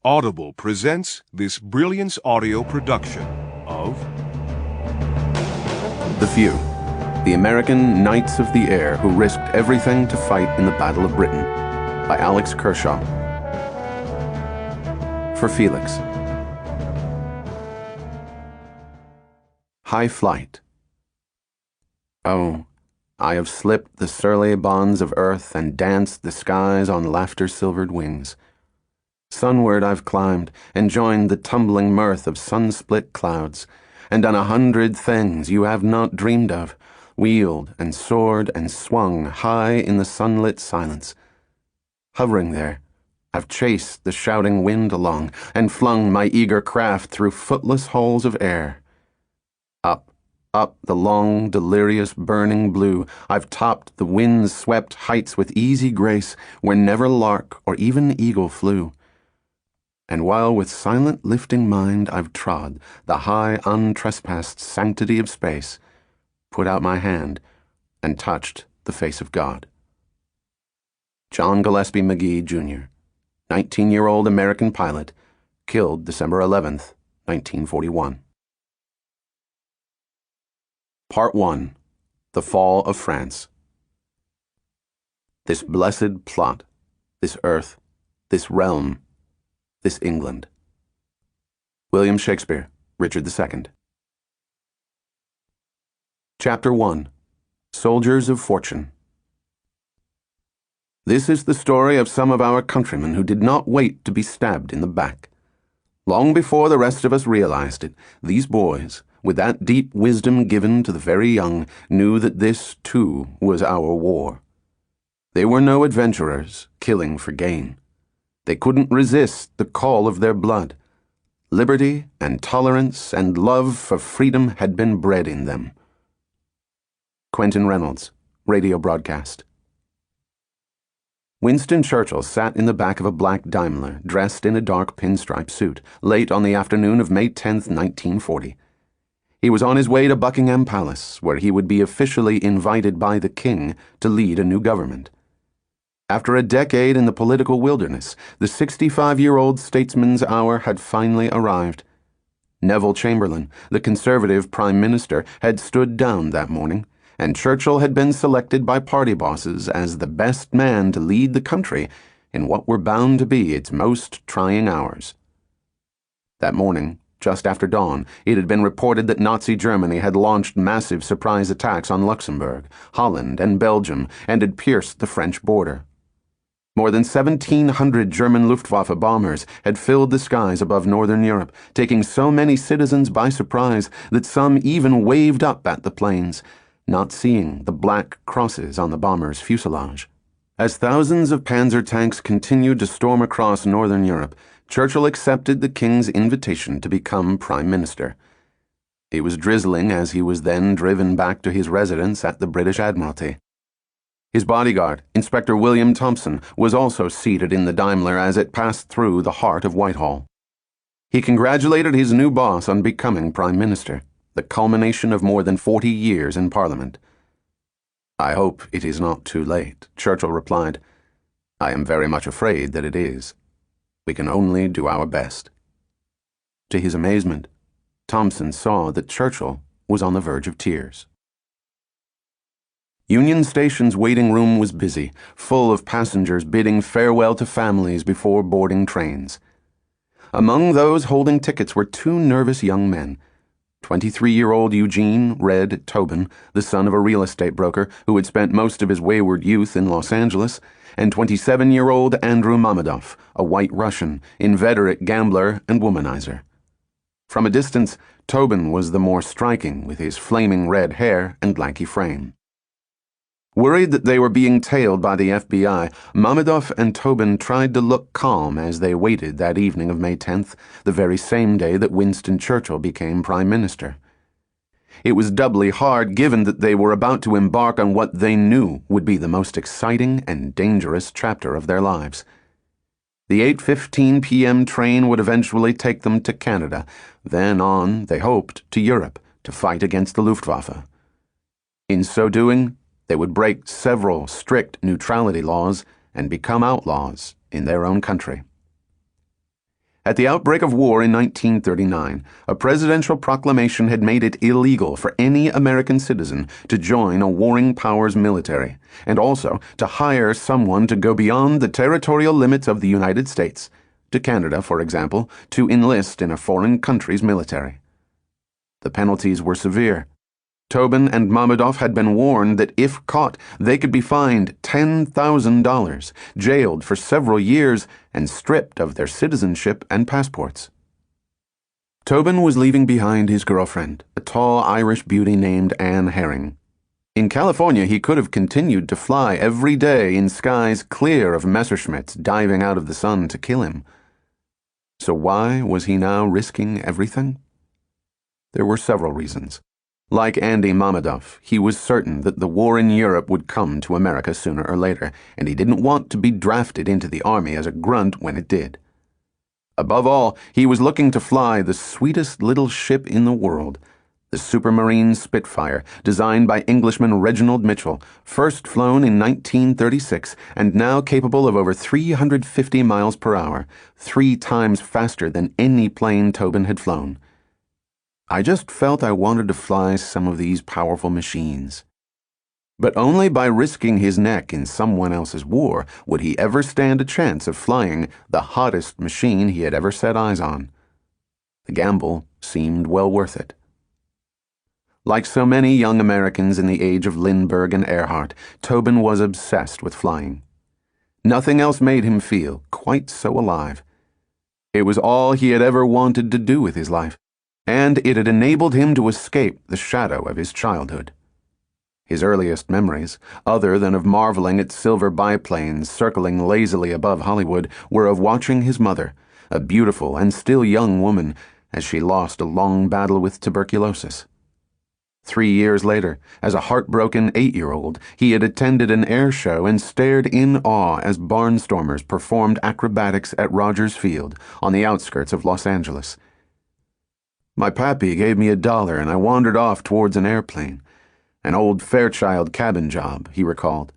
Audible presents this brilliant audio production of The Few, the American Knights of the Air who risked everything to fight in the Battle of Britain, by Alex Kershaw. For Felix. High Flight. Oh, I have slipped the surly bonds of earth and danced the skies on laughter-silvered wings. Sunward I've climbed and joined the tumbling mirth of sun-split clouds, and done 100 things you have not dreamed of, wheeled and soared and swung high in the sunlit silence. Hovering there, I've chased the shouting wind along and flung my eager craft through footless halls of air. Up the long, delirious, burning blue, I've topped the wind-swept heights with easy grace where never lark or even eagle flew. And while with silent lifting mind I've trod the high untrespassed sanctity of space, put out my hand and touched the face of God. John Gillespie McGee, Jr., 19-year-old American pilot, killed December 11th, 1941. Part 1. The Fall of France. This blessed plot, this earth, this realm, this England. William Shakespeare, Richard II. Chapter 1. Soldiers of Fortune. This is the story of some of our countrymen who did not wait to be stabbed in the back. Long before the rest of us realized it, these boys, with that deep wisdom given to the very young, knew that this, too, was our war. They were no adventurers, killing for gain. They couldn't resist the call of their blood. Liberty and tolerance and love for freedom had been bred in them. Quentin Reynolds, radio broadcast. Winston Churchill sat in the back of a black Daimler, dressed in a dark pinstripe suit, late on the afternoon of May 10th, 1940. He was on his way to Buckingham Palace, where he would be officially invited by the King to lead a new government. After a decade in the political wilderness, the 65-year-old statesman's hour had finally arrived. Neville Chamberlain, the Conservative Prime Minister, had stood down that morning, and Churchill had been selected by party bosses as the best man to lead the country in what were bound to be its most trying hours. That morning, just after dawn, it had been reported that Nazi Germany had launched massive surprise attacks on Luxembourg, Holland, and Belgium, and had pierced the French border. More than 1,700 German Luftwaffe bombers had filled the skies above northern Europe, taking so many citizens by surprise that some even waved up at the planes, not seeing the black crosses on the bombers' fuselage. As thousands of panzer tanks continued to storm across northern Europe, Churchill accepted the King's invitation to become Prime Minister. It was drizzling as he was then driven back to his residence at the British Admiralty. His bodyguard, Inspector William Thompson, was also seated in the Daimler as it passed through the heart of Whitehall. He congratulated his new boss on becoming Prime Minister, the culmination of more than 40 years in Parliament. "I hope it is not too late," Churchill replied. "I am very much afraid that it is. We can only do our best." To his amazement, Thompson saw that Churchill was on the verge of tears. Union Station's waiting room was busy, full of passengers bidding farewell to families before boarding trains. Among those holding tickets were two nervous young men. 23-year-old Eugene "Red" Tobin, the son of a real estate broker who had spent most of his wayward youth in Los Angeles, and 27-year-old Andrew Mamedov, a white Russian, inveterate gambler and womanizer. From a distance, Tobin was the more striking with his flaming red hair and lanky frame. Worried that they were being tailed by the FBI, Mamedov and Tobin tried to look calm as they waited that evening of May 10th, the very same day that Winston Churchill became Prime Minister. It was doubly hard given that they were about to embark on what they knew would be the most exciting and dangerous chapter of their lives. The 8:15 p.m. train would eventually take them to Canada, then on, they hoped, to Europe to fight against the Luftwaffe. In so doing, they would break several strict neutrality laws and become outlaws in their own country. At the outbreak of war in 1939, a presidential proclamation had made it illegal for any American citizen to join a warring power's military, and also to hire someone to go beyond the territorial limits of the United States, to Canada, for example, to enlist in a foreign country's military. The penalties were severe. Tobin and Mammadov had been warned that if caught, they could be fined $10,000, jailed for several years, and stripped of their citizenship and passports. Tobin was leaving behind his girlfriend, a tall Irish beauty named Anne Herring. In California, he could have continued to fly every day in skies clear of Messerschmitts diving out of the sun to kill him. So why was he now risking everything? There were several reasons. Like Andy Mammadov, he was certain that the war in Europe would come to America sooner or later, and he didn't want to be drafted into the army as a grunt when it did. Above all, he was looking to fly the sweetest little ship in the world, the Supermarine Spitfire, designed by Englishman Reginald Mitchell, first flown in 1936 and now capable of over 350 miles per hour, 3 times faster than any plane Tobin had flown. I just felt I wanted to fly some of these powerful machines. But only by risking his neck in someone else's war would he ever stand a chance of flying the hottest machine he had ever set eyes on. The gamble seemed well worth it. Like so many young Americans in the age of Lindbergh and Earhart, Tobin was obsessed with flying. Nothing else made him feel quite so alive. It was all he had ever wanted to do with his life, and it had enabled him to escape the shadow of his childhood. His earliest memories, other than of marveling at silver biplanes circling lazily above Hollywood, were of watching his mother, a beautiful and still young woman, as she lost a long battle with tuberculosis. 3 years later, as a heartbroken 8-year-old, he had attended an air show and stared in awe as barnstormers performed acrobatics at Rogers Field, on the outskirts of Los Angeles. My pappy gave me $1 and I wandered off towards an airplane. An old Fairchild cabin job, he recalled.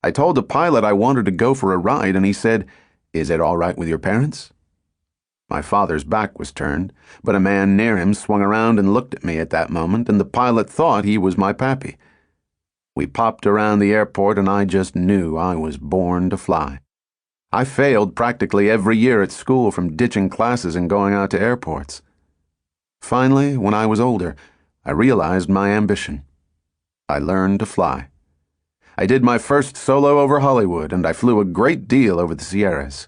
I told the pilot I wanted to go for a ride and he said, "Is it all right with your parents?" My father's back was turned, but a man near him swung around and looked at me at that moment, and the pilot thought he was my pappy. We popped around the airport and I just knew I was born to fly. I failed practically every year at school from ditching classes and going out to airports. Finally, when I was older, I realized my ambition. I learned to fly. I did my first solo over Hollywood, and I flew a great deal over the Sierras.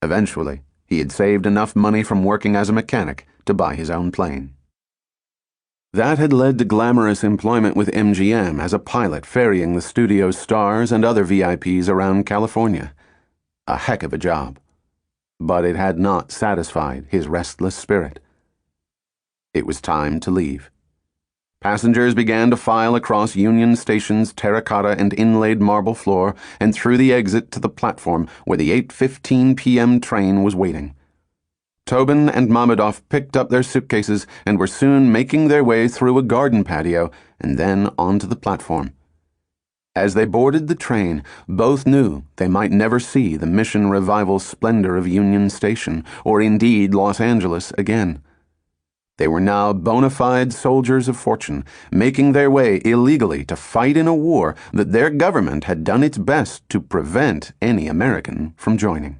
Eventually, he had saved enough money from working as a mechanic to buy his own plane. That had led to glamorous employment with MGM as a pilot ferrying the studio's stars and other VIPs around California. A heck of a job. But it had not satisfied his restless spirit. It was time to leave. Passengers began to file across Union Station's terracotta and inlaid marble floor and through the exit to the platform where the 8:15 p.m. train was waiting. Tobin and Mammadov picked up their suitcases and were soon making their way through a garden patio and then onto the platform. As they boarded the train, both knew they might never see the Mission Revival splendor of Union Station or indeed Los Angeles again. They were now bona fide soldiers of fortune, making their way illegally to fight in a war that their government had done its best to prevent any American from joining.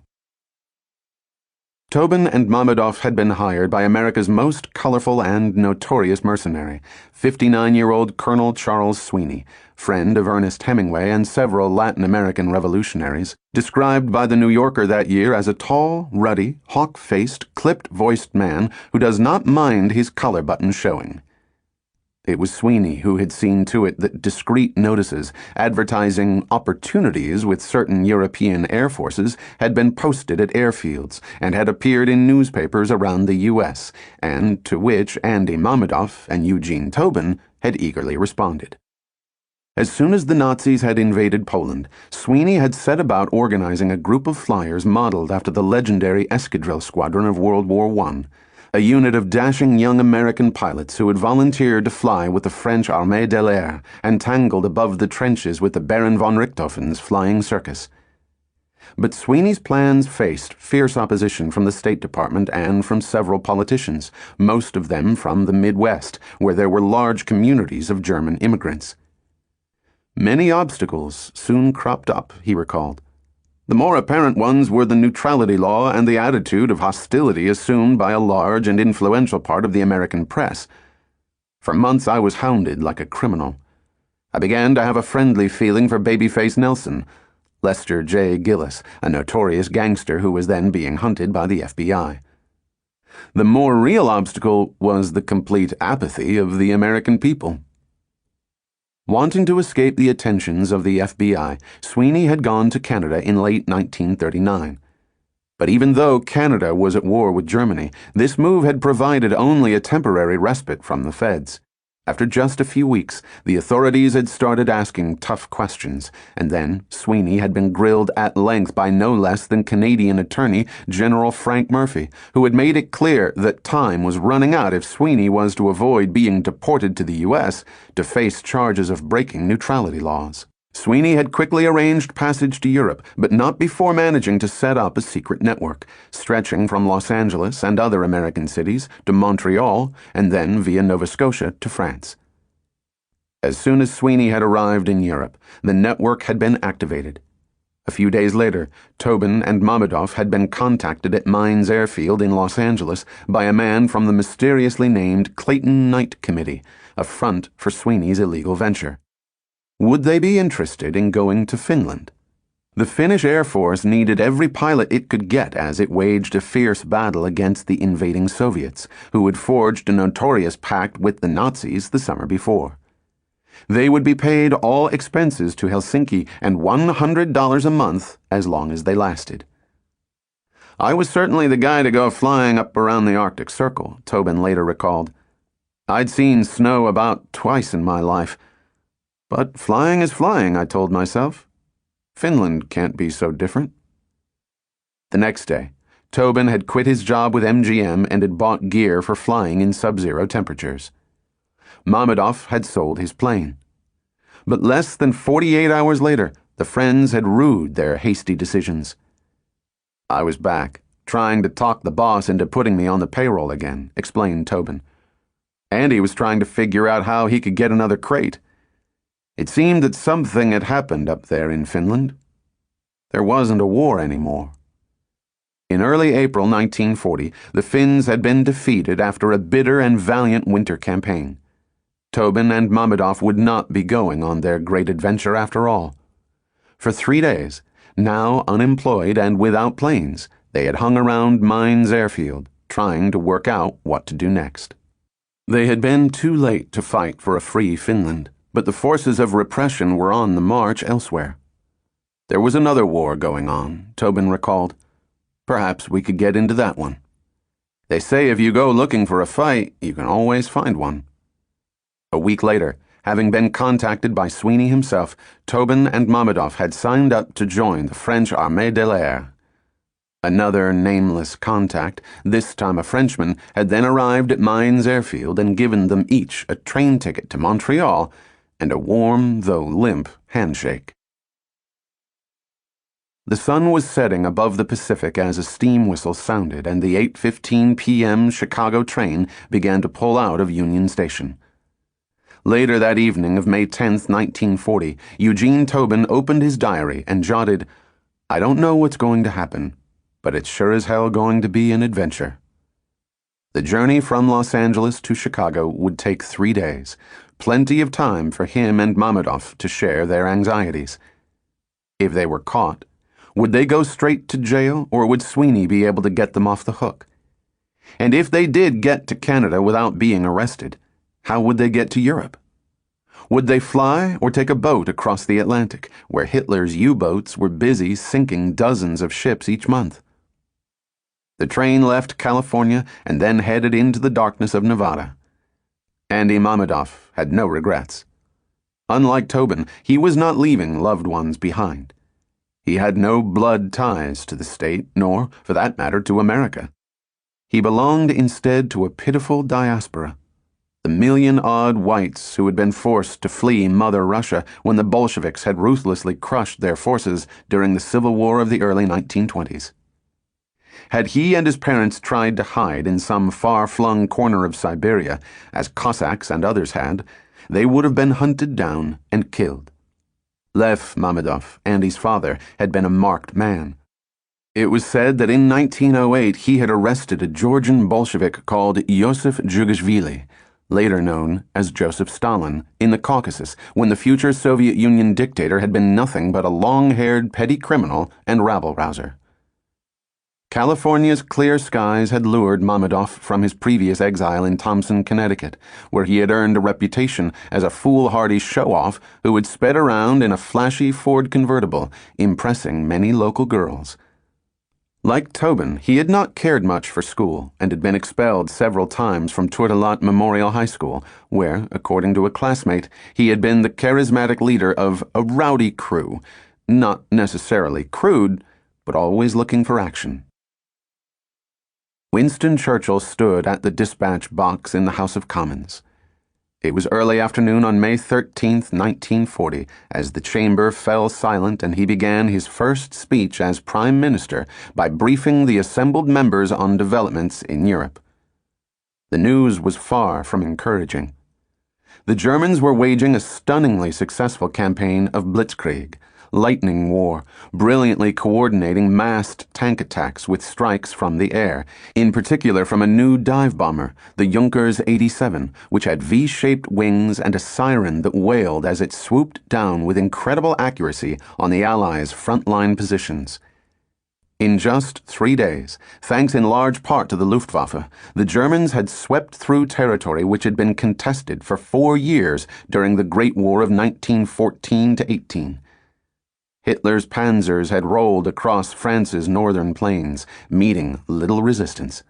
Tobin and Mammadov had been hired by America's most colorful and notorious mercenary, 59-year-old Colonel Charles Sweeney, friend of Ernest Hemingway and several Latin American revolutionaries, described by the New Yorker that year as a tall, ruddy, hawk-faced, clipped-voiced man who does not mind his collar button showing. It was Sweeney who had seen to it that discreet notices advertising opportunities with certain European air forces had been posted at airfields and had appeared in newspapers around the U.S., and to which Andy Mammadov and Eugene Tobin had eagerly responded. As soon as the Nazis had invaded Poland, Sweeney had set about organizing a group of flyers modeled after the legendary Escadrille Squadron of World War I, a unit of dashing young American pilots who had volunteered to fly with the French Armée de l'Air and tangled above the trenches with the Baron von Richthofen's flying circus. But Sweeney's plans faced fierce opposition from the State Department and from several politicians, most of them from the Midwest, where there were large communities of German immigrants. Many obstacles soon cropped up, he recalled. The more apparent ones were the neutrality law and the attitude of hostility assumed by a large and influential part of the American press. For months I was hounded like a criminal. I began to have a friendly feeling for Babyface Nelson, Lester J. Gillis, a notorious gangster who was then being hunted by the FBI. The more real obstacle was the complete apathy of the American people. Wanting to escape the attentions of the FBI, Sweeney had gone to Canada in late 1939. But even though Canada was at war with Germany, this move had provided only a temporary respite from the feds. After just a few weeks, the authorities had started asking tough questions, and then Sweeney had been grilled at length by no less than Canadian Attorney General Frank Murphy, who had made it clear that time was running out if Sweeney was to avoid being deported to the U.S. to face charges of breaking neutrality laws. Sweeney had quickly arranged passage to Europe, but not before managing to set up a secret network, stretching from Los Angeles and other American cities to Montreal and then via Nova Scotia to France. As soon as Sweeney had arrived in Europe, the network had been activated. A few days later, Tobin and Mammadov had been contacted at Mines Airfield in Los Angeles by a man from the mysteriously named Clayton Knight Committee, a front for Sweeney's illegal venture. Would they be interested in going to Finland? The Finnish Air Force needed every pilot it could get as it waged a fierce battle against the invading Soviets, who had forged a notorious pact with the Nazis the summer before. They would be paid all expenses to Helsinki and $100 a month as long as they lasted. I was certainly the guy to go flying up around the Arctic Circle, Tobin later recalled. I'd seen snow about twice in my life. But flying is flying, I told myself. Finland can't be so different. The next day, Tobin had quit his job with MGM and had bought gear for flying in sub-zero temperatures. Mammadov had sold his plane. But less than 48 hours later, the friends had rued their hasty decisions. I was back, trying to talk the boss into putting me on the payroll again, explained Tobin. And he was trying to figure out how he could get another crate. It seemed that something had happened up there in Finland. There wasn't a war anymore. In early April 1940, the Finns had been defeated after a bitter and valiant winter campaign. Tobin and Mammadov would not be going on their great adventure after all. For 3 days, now unemployed and without planes, they had hung around Mines Airfield, trying to work out what to do next. They had been too late to fight for a free Finland. But the forces of repression were on the march elsewhere. There was another war going on, Tobin recalled. Perhaps we could get into that one. They say if you go looking for a fight, you can always find one. A week later, having been contacted by Sweeney himself, Tobin and Mammadov had signed up to join the French Armée de l'Air. Another nameless contact, this time a Frenchman, had then arrived at Mines Airfield and given them each a train ticket to Montreal and a warm, though limp, handshake. The sun was setting above the Pacific as a steam whistle sounded and the 8:15 p.m. Chicago train began to pull out of Union Station. Later that evening of May 10th, 1940, Eugene Tobin opened his diary and jotted, "I don't know what's going to happen, but it's sure as hell going to be an adventure." The journey from Los Angeles to Chicago would take 3 days, plenty of time for him and Mammadov to share their anxieties. If they were caught, would they go straight to jail, or would Sweeney be able to get them off the hook? And if they did get to Canada without being arrested, how would they get to Europe? Would they fly or take a boat across the Atlantic, where Hitler's U-boats were busy sinking dozens of ships each month? The train left California and then headed into the darkness of Nevada. Andy Mammadov had no regrets. Unlike Tobin, he was not leaving loved ones behind. He had no blood ties to the state, nor, for that matter, to America. He belonged instead to a pitiful diaspora, the million-odd whites who had been forced to flee Mother Russia when the Bolsheviks had ruthlessly crushed their forces during the Civil War of the early 1920s. Had he and his parents tried to hide in some far-flung corner of Siberia, as Cossacks and others had, they would have been hunted down and killed. Lev Mamedov, Andy's father, had been a marked man. It was said that in 1908 he had arrested a Georgian Bolshevik called Yosef Djugashvili, later known as Joseph Stalin, in the Caucasus when the future Soviet Union dictator had been nothing but a long-haired petty criminal and rabble-rouser. California's clear skies had lured Mamedov from his previous exile in Thompson, Connecticut, where he had earned a reputation as a foolhardy show-off who had sped around in a flashy Ford convertible, impressing many local girls. Like Tobin, he had not cared much for school and had been expelled several times from Tourtelat Memorial High School, where, according to a classmate, he had been the charismatic leader of a rowdy crew, not necessarily crude, but always looking for action. Winston Churchill stood at the dispatch box in the House of Commons. It was early afternoon on May 13th, 1940, as the chamber fell silent and he began his first speech as Prime Minister by briefing the assembled members on developments in Europe. The news was far from encouraging. The Germans were waging a stunningly successful campaign of blitzkrieg, lightning war, brilliantly coordinating massed tank attacks with strikes from the air, in particular from a new dive bomber, the Junkers 87, which had V-shaped wings and a siren that wailed as it swooped down with incredible accuracy on the Allies' frontline positions. In just 3 days, thanks in large part to the Luftwaffe, the Germans had swept through territory which had been contested for 4 years during the Great War of 1914-18. Hitler's panzers had rolled across France's northern plains, meeting little resistance.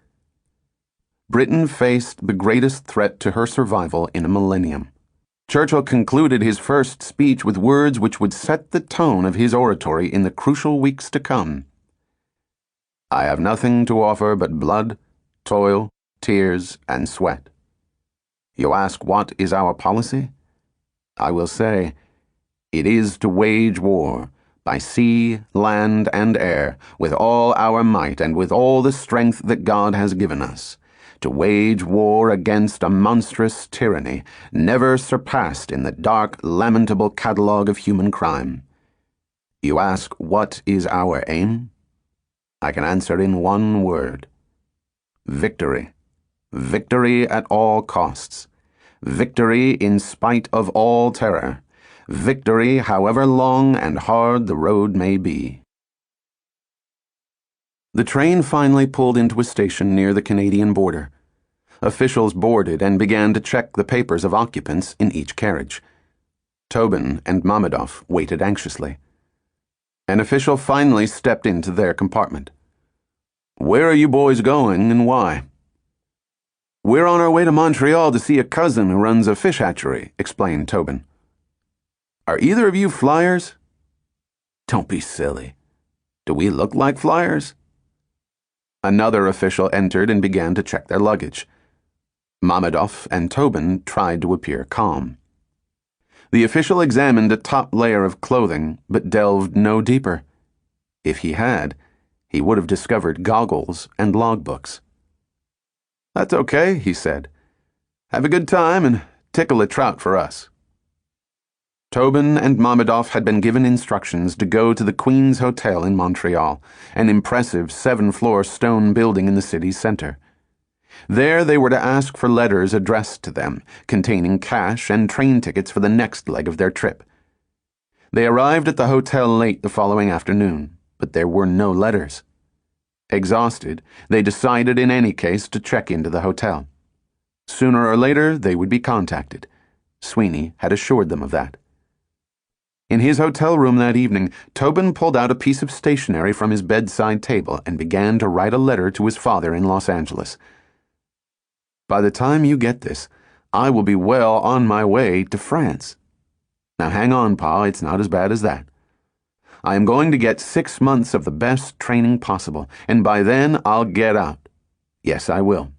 Britain faced the greatest threat to her survival in a millennium. Churchill concluded his first speech with words which would set the tone of his oratory in the crucial weeks to come. "I have nothing to offer but blood, toil, tears, and sweat. You ask what is our policy? I will say, it is to wage war, by sea, land, and air, with all our might and with all the strength that God has given us, to wage war against a monstrous tyranny, never surpassed in the dark, lamentable catalogue of human crime. You ask, what is our aim? I can answer in one word. Victory. Victory at all costs. Victory in spite of all terror. Victory, however long and hard the road may be." The train finally pulled into a station near the Canadian border. Officials boarded and began to check the papers of occupants in each carriage. Tobin and Mamedov waited anxiously. An official finally stepped into their compartment. "Where are you boys going and why?" "We're on our way to Montreal to see a cousin who runs a fish hatchery," explained Tobin. "Are either of you flyers?" "Don't be silly. Do we look like flyers?" Another official entered and began to check their luggage. Mamedov and Tobin tried to appear calm. The official examined a top layer of clothing, but delved no deeper. If he had, he would have discovered goggles and logbooks. "That's okay," he said. "Have a good time and tickle a trout for us." Tobin and Mamedov had been given instructions to go to the Queen's Hotel in Montreal, an impressive 7-floor stone building in the city's center. There they were to ask for letters addressed to them, containing cash and train tickets for the next leg of their trip. They arrived at the hotel late the following afternoon, but there were no letters. Exhausted, they decided in any case to check into the hotel. Sooner or later, they would be contacted. Sweeney had assured them of that. In his hotel room that evening, Tobin pulled out a piece of stationery from his bedside table and began to write a letter to his father in Los Angeles. "By the time you get this, I will be well on my way to France. Now hang on, Pa, it's not as bad as that. I am going to get 6 months of the best training possible, and by then I'll get out. Yes, I will.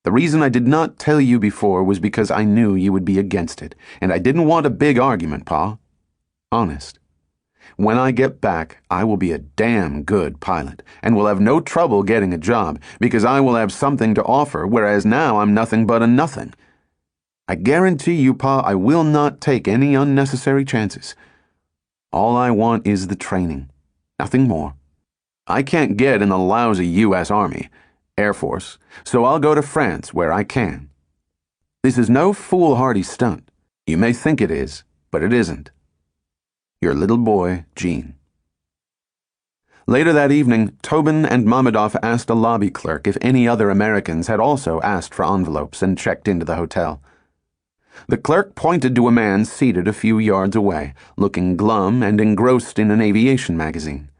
The reason I did not tell you before was because I knew you would be against it, and I didn't want a big argument, Pa. Honest. When I get back, I will be a damn good pilot, and will have no trouble getting a job, because I will have something to offer, whereas now I'm nothing but a nothing. I guarantee you, Pa, I will not take any unnecessary chances. All I want is the training. Nothing more. I can't get in the lousy U.S. Army, Air Force, so I'll go to France where I can. This is no foolhardy stunt. You may think it is, but it isn't. Your little boy, Gene. Later that evening, Tobin and Mamedov asked a lobby clerk if any other Americans had also asked for envelopes and checked into the hotel. The clerk pointed to a man seated a few yards away, looking glum and engrossed in an aviation magazine.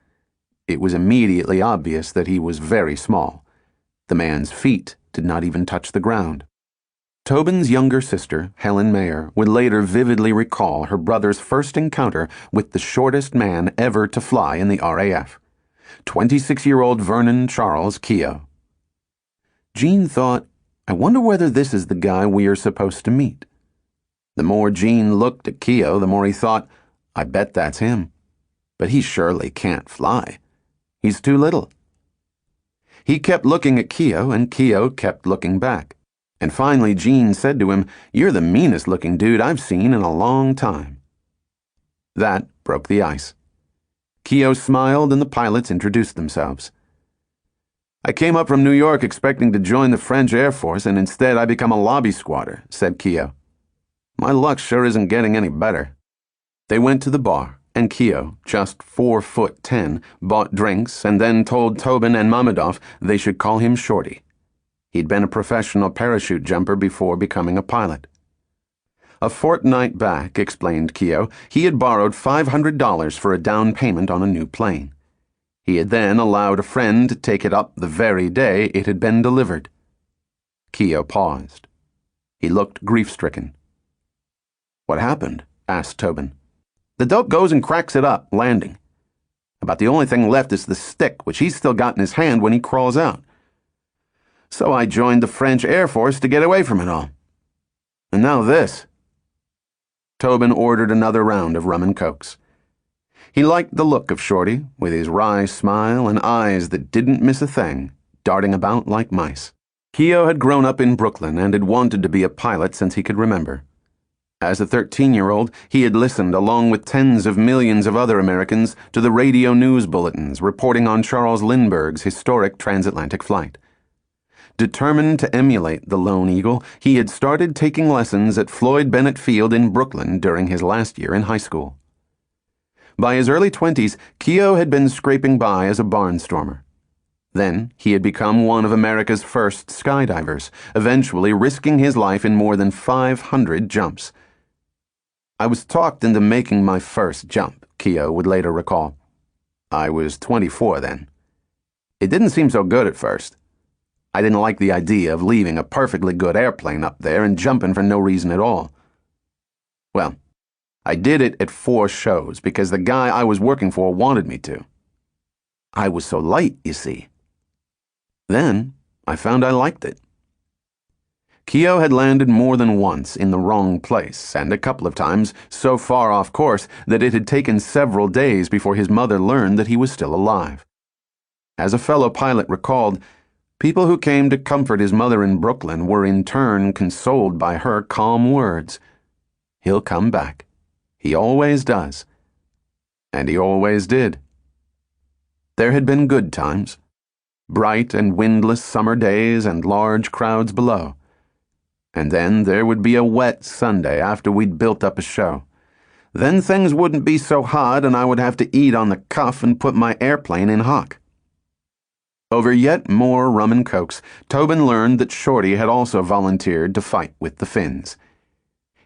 It was immediately obvious that he was very small. The man's feet did not even touch the ground. Tobin's younger sister, Helen Mayer, would later vividly recall her brother's first encounter with the shortest man ever to fly in the RAF, 26-year-old Vernon Charles Keogh. Gene thought, I wonder whether this is the guy we are supposed to meet. The more Gene looked at Keogh, the more he thought, I bet that's him. But he surely can't fly. He's too little. He kept looking at Keogh, and Keogh kept looking back. And finally Gene said to him, You're the meanest looking dude I've seen in a long time. That broke the ice. Keogh smiled and the pilots introduced themselves. I came up from New York expecting to join the French Air Force, and instead I become a lobby squatter, said Keogh. My luck sure isn't getting any better. They went to the bar, and Keogh, just 4'10", bought drinks and then told Tobin and Mamedov they should call him Shorty. He'd been a professional parachute jumper before becoming a pilot. A fortnight back, explained Keogh, he had borrowed $500 for a down payment on a new plane. He had then allowed a friend to take it up the very day it had been delivered. Keogh paused. He looked grief-stricken. What happened? Asked Tobin. The dope goes and cracks it up, landing. About the only thing left is the stick, which he's still got in his hand when he crawls out. So I joined the French Air Force to get away from it all. And now this. Tobin ordered another round of rum and cokes. He liked the look of Shorty, with his wry smile and eyes that didn't miss a thing, darting about like mice. Keogh had grown up in Brooklyn and had wanted to be a pilot since he could remember. As a 13-year-old, he had listened, along with tens of millions of other Americans, to the radio news bulletins reporting on Charles Lindbergh's historic transatlantic flight. Determined to emulate the Lone Eagle, he had started taking lessons at Floyd Bennett Field in Brooklyn during his last year in high school. By his early 20s, Keogh had been scraping by as a barnstormer. Then he had become one of America's first skydivers, eventually risking his life in more than 500 jumps. I was talked into making my first jump, Keogh would later recall. I was 24 then. It didn't seem so good at first. I didn't like the idea of leaving a perfectly good airplane up there and jumping for no reason at all. Well, I did it at 4 shows because the guy I was working for wanted me to. I was so light, you see. Then I found I liked it. Keogh had landed more than once in the wrong place, and a couple of times so far off course that it had taken several days before his mother learned that he was still alive. As a fellow pilot recalled, people who came to comfort his mother in Brooklyn were in turn consoled by her calm words. He'll come back. He always does. And he always did. There had been good times. Bright and windless summer days and large crowds below. And then there would be a wet Sunday after we'd built up a show. Then things wouldn't be so hot and I would have to eat on the cuff and put my airplane in hock. Over yet more rum and cokes, Tobin learned that Shorty had also volunteered to fight with the Finns.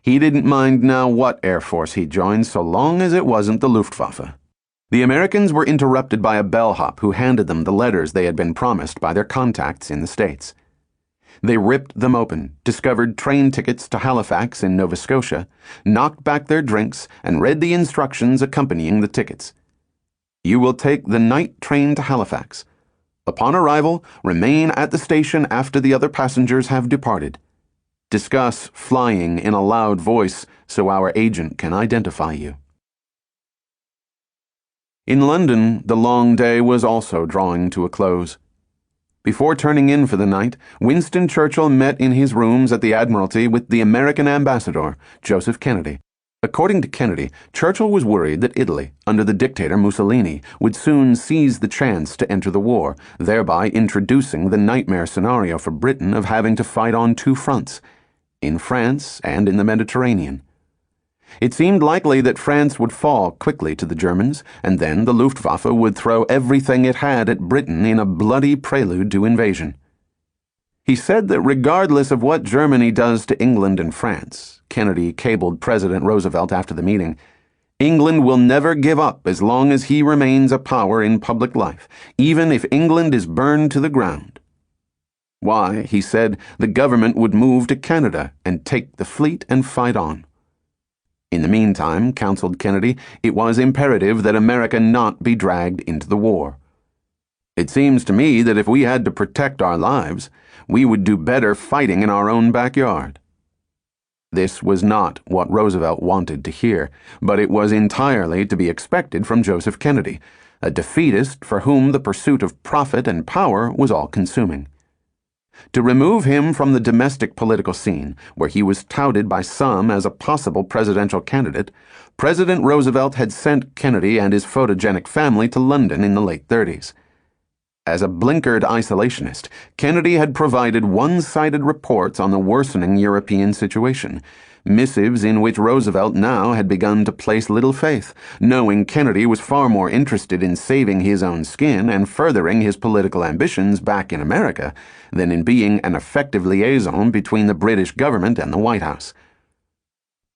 He didn't mind now what Air Force he joined so long as it wasn't the Luftwaffe. The Americans were interrupted by a bellhop who handed them the letters they had been promised by their contacts in the States. They ripped them open, discovered train tickets to Halifax in Nova Scotia, knocked back their drinks, and read the instructions accompanying the tickets. You will take the night train to Halifax. Upon arrival, remain at the station after the other passengers have departed. Discuss flying in a loud voice so our agent can identify you. In London, the long day was also drawing to a close. Before turning in for the night, Winston Churchill met in his rooms at the Admiralty with the American ambassador, Joseph Kennedy. According to Kennedy, Churchill was worried that Italy, under the dictator Mussolini, would soon seize the chance to enter the war, thereby introducing the nightmare scenario for Britain of having to fight on two fronts, in France and in the Mediterranean. It seemed likely that France would fall quickly to the Germans, and then the Luftwaffe would throw everything it had at Britain in a bloody prelude to invasion. He said that regardless of what Germany does to England and France, Kennedy cabled President Roosevelt after the meeting, England will never give up as long as he remains a power in public life, even if England is burned to the ground. Why, he said, the government would move to Canada and take the fleet and fight on. In the meantime, counseled Kennedy, it was imperative that America not be dragged into the war. It seems to me that if we had to protect our lives, we would do better fighting in our own backyard. This was not what Roosevelt wanted to hear, but it was entirely to be expected from Joseph Kennedy, a defeatist for whom the pursuit of profit and power was all-consuming. To remove him from the domestic political scene, where he was touted by some as a possible presidential candidate, President Roosevelt had sent Kennedy and his photogenic family to London in the late 30s. As a blinkered isolationist, Kennedy had provided one-sided reports on the worsening European situation, missives in which Roosevelt now had begun to place little faith, knowing Kennedy was far more interested in saving his own skin and furthering his political ambitions back in America than in being an effective liaison between the British government and the White House.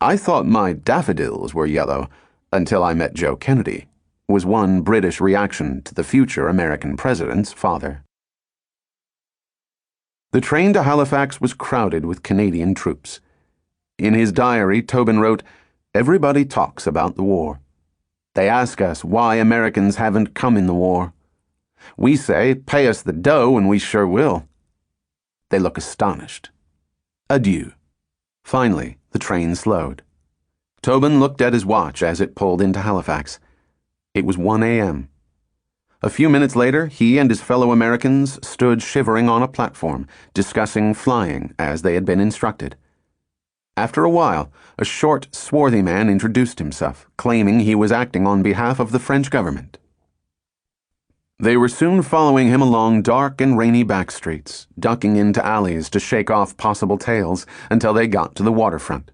I thought my daffodils were yellow until I met Joe Kennedy, was one British reaction to the future American president's father. The train to Halifax was crowded with Canadian troops. In his diary, Tobin wrote, "Everybody talks about the war. They ask us why Americans haven't come in the war. We say, pay us the dough and we sure will. They look astonished. Adieu." Finally, the train slowed. Tobin looked at his watch as it pulled into Halifax. It was 1 a.m. A few minutes later, he and his fellow Americans stood shivering on a platform, discussing flying as they had been instructed. After a while, a short, swarthy man introduced himself, claiming he was acting on behalf of the French government. They were soon following him along dark and rainy back streets, ducking into alleys to shake off possible tails until they got to the waterfront.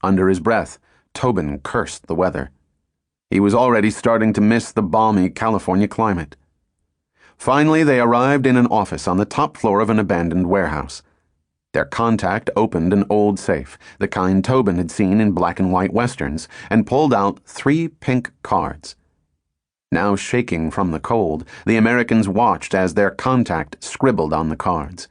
Under his breath, Tobin cursed the weather. He was already starting to miss the balmy California climate. Finally, they arrived in an office on the top floor of an abandoned warehouse. Their contact opened an old safe, the kind Tobin had seen in black and white westerns, and pulled out 3 pink cards. Now shaking from the cold, the Americans watched as their contact scribbled on the cards.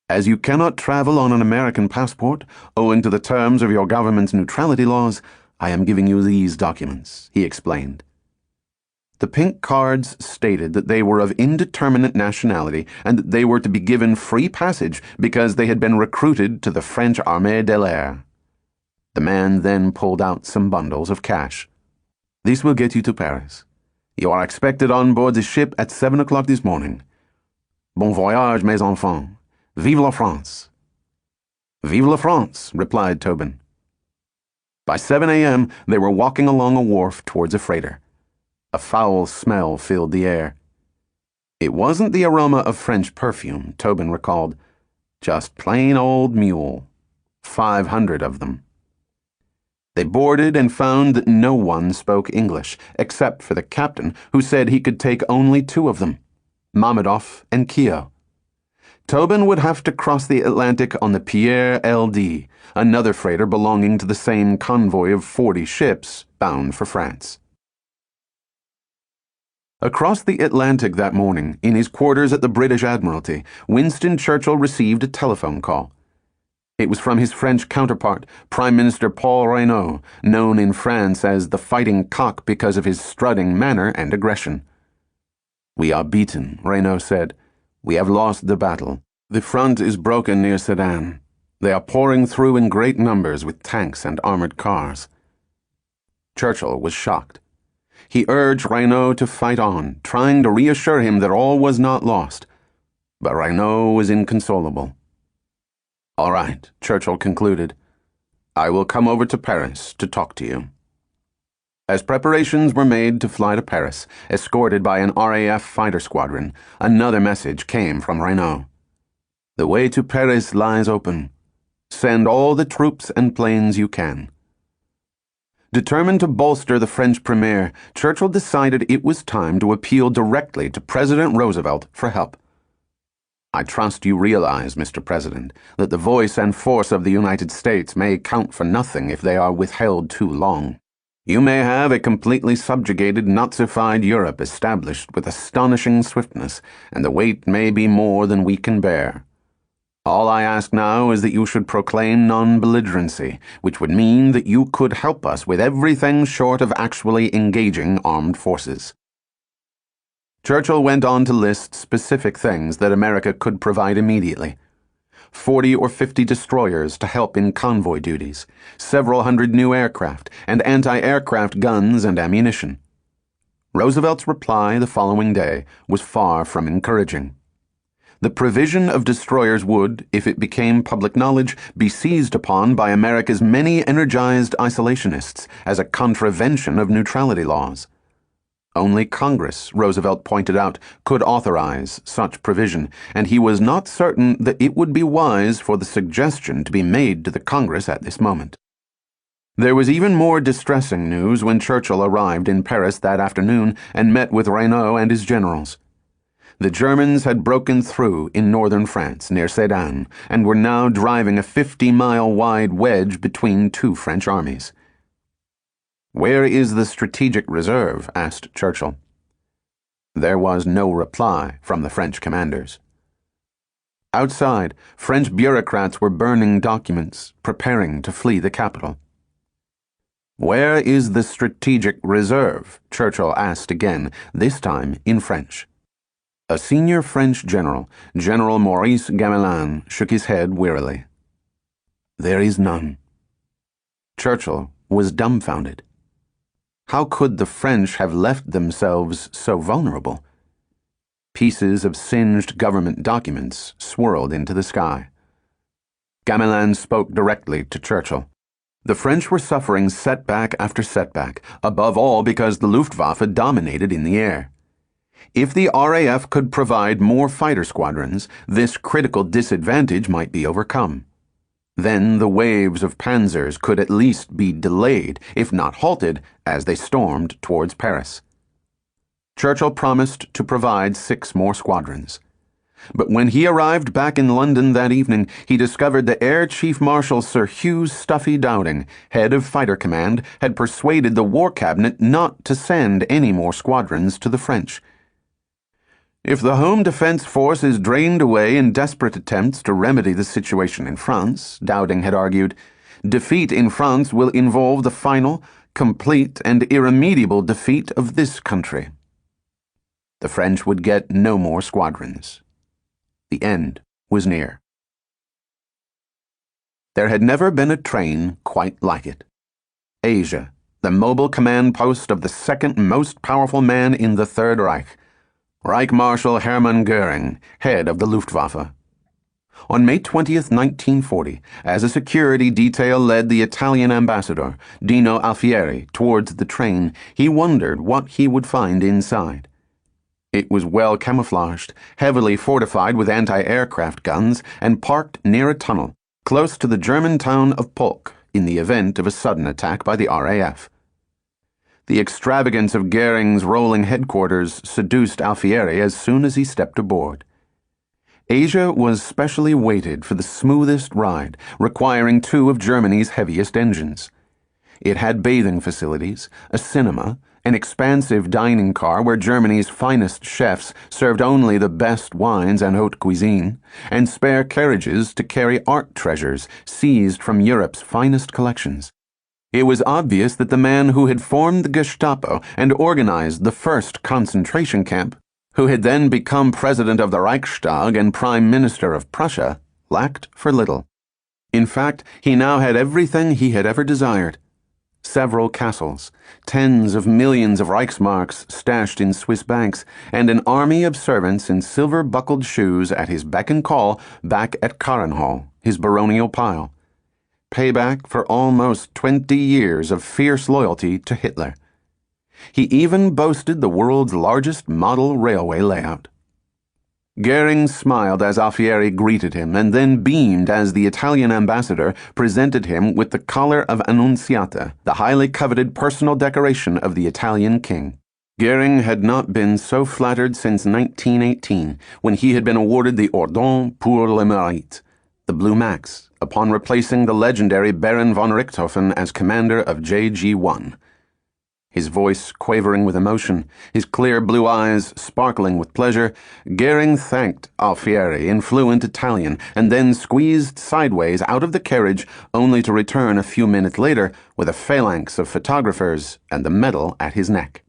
"As you cannot travel on an American passport, owing to the terms of your government's neutrality laws, I am giving you these documents," he explained. The pink cards stated that they were of indeterminate nationality and that they were to be given free passage because they had been recruited to the French Armée de l'Air. The man then pulled out some bundles of cash. "This will get you to Paris. You are expected on board the ship at 7 o'clock this morning. Bon voyage, mes enfants. Vive la France." "Vive la France," replied Tobin. By 7 a.m., they were walking along a wharf towards a freighter. A foul smell filled the air. It wasn't the aroma of French perfume, Tobin recalled. Just plain old mule. 500 of them. They boarded and found that no one spoke English, except for the captain, who said he could take only 2 of them, Mamedoff and Keogh. Tobin would have to cross the Atlantic on the Pierre L.D., another freighter belonging to the same convoy of 40 ships bound for France. Across the Atlantic that morning, in his quarters at the British Admiralty, Winston Churchill received a telephone call. It was from his French counterpart, Prime Minister Paul Reynaud, known in France as the Fighting Cock because of his strutting manner and aggression. "We are beaten," Reynaud said. "We have lost the battle. The front is broken near Sedan. They are pouring through in great numbers with tanks and armored cars." Churchill was shocked. He urged Reynaud to fight on, trying to reassure him that all was not lost. But Reynaud was inconsolable. "All right," Churchill concluded. "I will come over to Paris to talk to you." As preparations were made to fly to Paris, escorted by an RAF fighter squadron, another message came from Reynaud. "The way to Paris lies open. Send all the troops and planes you can." Determined to bolster the French premier, Churchill decided it was time to appeal directly to President Roosevelt for help. "I trust you realize, Mr. President, that the voice and force of the United States may count for nothing if they are withheld too long. You may have a completely subjugated, Nazified Europe established with astonishing swiftness, and the weight may be more than we can bear. All I ask now is that you should proclaim non-belligerency, which would mean that you could help us with everything short of actually engaging armed forces." Churchill went on to list specific things that America could provide immediately. 40 or 50 destroyers to help in convoy duties, several hundred new aircraft, and anti-aircraft guns and ammunition. Roosevelt's reply the following day was far from encouraging. The provision of destroyers would, if it became public knowledge, be seized upon by America's many energized isolationists as a contravention of neutrality laws. Only Congress, Roosevelt pointed out, could authorize such provision, and he was not certain that it would be wise for the suggestion to be made to the Congress at this moment. There was even more distressing news when Churchill arrived in Paris that afternoon and met with Reynaud and his generals. The Germans had broken through in northern France near Sedan and were now driving a 50-mile-wide wedge between two French armies. "Where is the strategic reserve?" asked Churchill. There was no reply from the French commanders. Outside, French bureaucrats were burning documents, preparing to flee the capital. "Where is the strategic reserve?" Churchill asked again, this time in French. A senior French general, General Maurice Gamelin, shook his head wearily. "There is none." Churchill was dumbfounded. How could the French have left themselves so vulnerable? Pieces of singed government documents swirled into the sky. Gamelin spoke directly to Churchill. The French were suffering setback after setback, above all because the Luftwaffe dominated in the air. If the RAF could provide more fighter squadrons, this critical disadvantage might be overcome. Then the waves of panzers could at least be delayed, if not halted, as they stormed towards Paris. Churchill promised to provide 6 more squadrons. But when he arrived back in London that evening, he discovered that Air Chief Marshal Sir Hugh Stuffy Dowding, head of Fighter Command, had persuaded the War Cabinet not to send any more squadrons to the French. "If the Home Defense Force is drained away in desperate attempts to remedy the situation in France," Dowding had argued, "defeat in France will involve the final, complete, and irremediable defeat of this country." The French would get no more squadrons. The end was near. There had never been a train quite like it. Asia, the mobile command post of the second most powerful man in the Third Reich, Reich Marshal Hermann Göring, head of the Luftwaffe. On May 20th, 1940, as a security detail led the Italian ambassador, Dino Alfieri, towards the train, he wondered what he would find inside. It was well camouflaged, heavily fortified with anti-aircraft guns, and parked near a tunnel, close to the German town of Polk, in the event of a sudden attack by the RAF. The extravagance of Göring's rolling headquarters seduced Alfieri as soon as he stepped aboard. Asia was specially weighted for the smoothest ride, requiring 2 of Germany's heaviest engines. It had bathing facilities, a cinema, an expansive dining car where Germany's finest chefs served only the best wines and haute cuisine, and spare carriages to carry art treasures seized from Europe's finest collections. It was obvious that the man who had formed the Gestapo and organized the first concentration camp who had then become president of the Reichstag and prime minister of Prussia, lacked for little. In fact, he now had everything he had ever desired. Several castles, tens of millions of Reichsmarks stashed in Swiss banks, and an army of servants in silver-buckled shoes at his beck and call back at Karrenhall, his baronial pile. Payback for almost 20 years of fierce loyalty to Hitler. He even boasted the world's largest model railway layout. Goering smiled as Alfieri greeted him, and then beamed as the Italian ambassador presented him with the collar of Annunziata, the highly coveted personal decoration of the Italian king. Goering had not been so flattered since 1918, when he had been awarded the Ordre pour le Mérite, the Blue Max, upon replacing the legendary Baron von Richthofen as commander of JG-1. His voice quavering with emotion, his clear blue eyes sparkling with pleasure, Goering thanked Alfieri in fluent Italian and then squeezed sideways out of the carriage, only to return a few minutes later with a phalanx of photographers and the medal at his neck.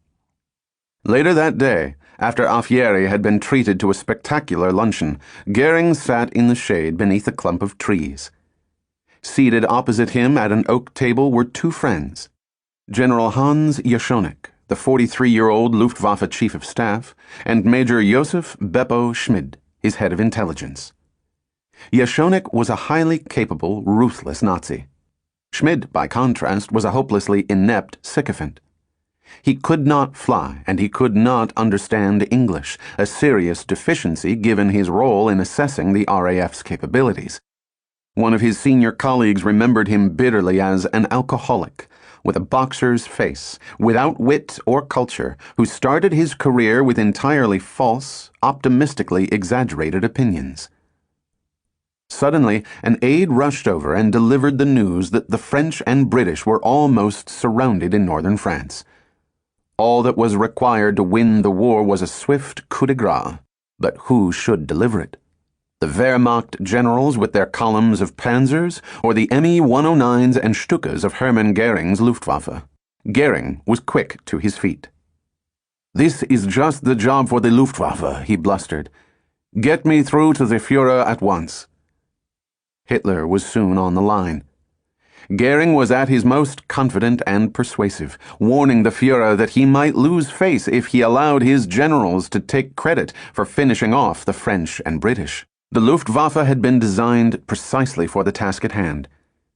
Later that day, after Alfieri had been treated to a spectacular luncheon, Goering sat in the shade beneath a clump of trees. Seated opposite him at an oak table were two friends, General Hans Jeschonek, the 43-year-old Luftwaffe Chief of Staff, and Major Josef Beppo Schmid, his head of intelligence. Jeschonek was a highly capable, ruthless Nazi. Schmid, by contrast, was a hopelessly inept sycophant. He could not fly, and he could not understand English, a serious deficiency given his role in assessing the RAF's capabilities. One of his senior colleagues remembered him bitterly as an alcoholic, with a boxer's face, without wit or culture, who started his career with entirely false, optimistically exaggerated opinions. Suddenly, an aide rushed over and delivered the news that the French and British were almost surrounded in northern France. All that was required to win the war was a swift coup de grace, but who should deliver it? The Wehrmacht generals with their columns of panzers, or the Me-109s and Stukas of Hermann Goering's Luftwaffe? Goering was quick to his feet. "This is just the job for the Luftwaffe," he blustered. "Get me through to the Führer at once." Hitler was soon on the line. Goering was at his most confident and persuasive, warning the Führer that he might lose face if he allowed his generals to take credit for finishing off the French and British. The Luftwaffe had been designed precisely for the task at hand.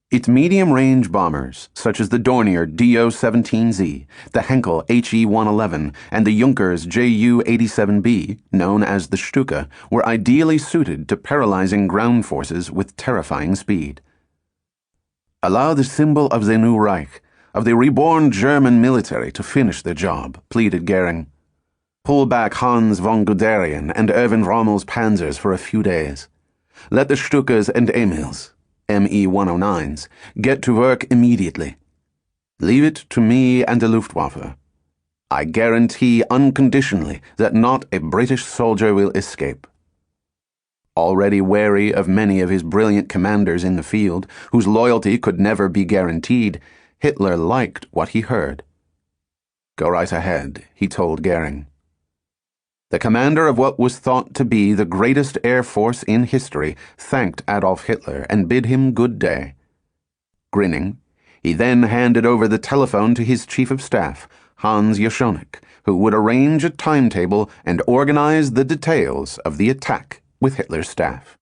Its medium-range bombers, such as the Dornier Do-17Z, the Henkel HE-111, and the Junkers Ju-87B, known as the Stuka, were ideally suited to paralyzing ground forces with terrifying speed. "Allow the symbol of the new Reich, of the reborn German military, to finish the job," pleaded Goering. "Pull back Hans von Guderian and Erwin Rommel's panzers for a few days. Let the Stukas and Emils, Me-109s, get to work immediately. Leave it to me and the Luftwaffe. I guarantee unconditionally that not a British soldier will escape." Already wary of many of his brilliant commanders in the field, whose loyalty could never be guaranteed, Hitler liked what he heard. "Go right ahead," he told Goering. The commander of what was thought to be the greatest air force in history thanked Adolf Hitler and bid him good day. Grinning, he then handed over the telephone to his chief of staff, Hans Jeschonek, who would arrange a timetable and organize the details of the attack with Hitler's staff.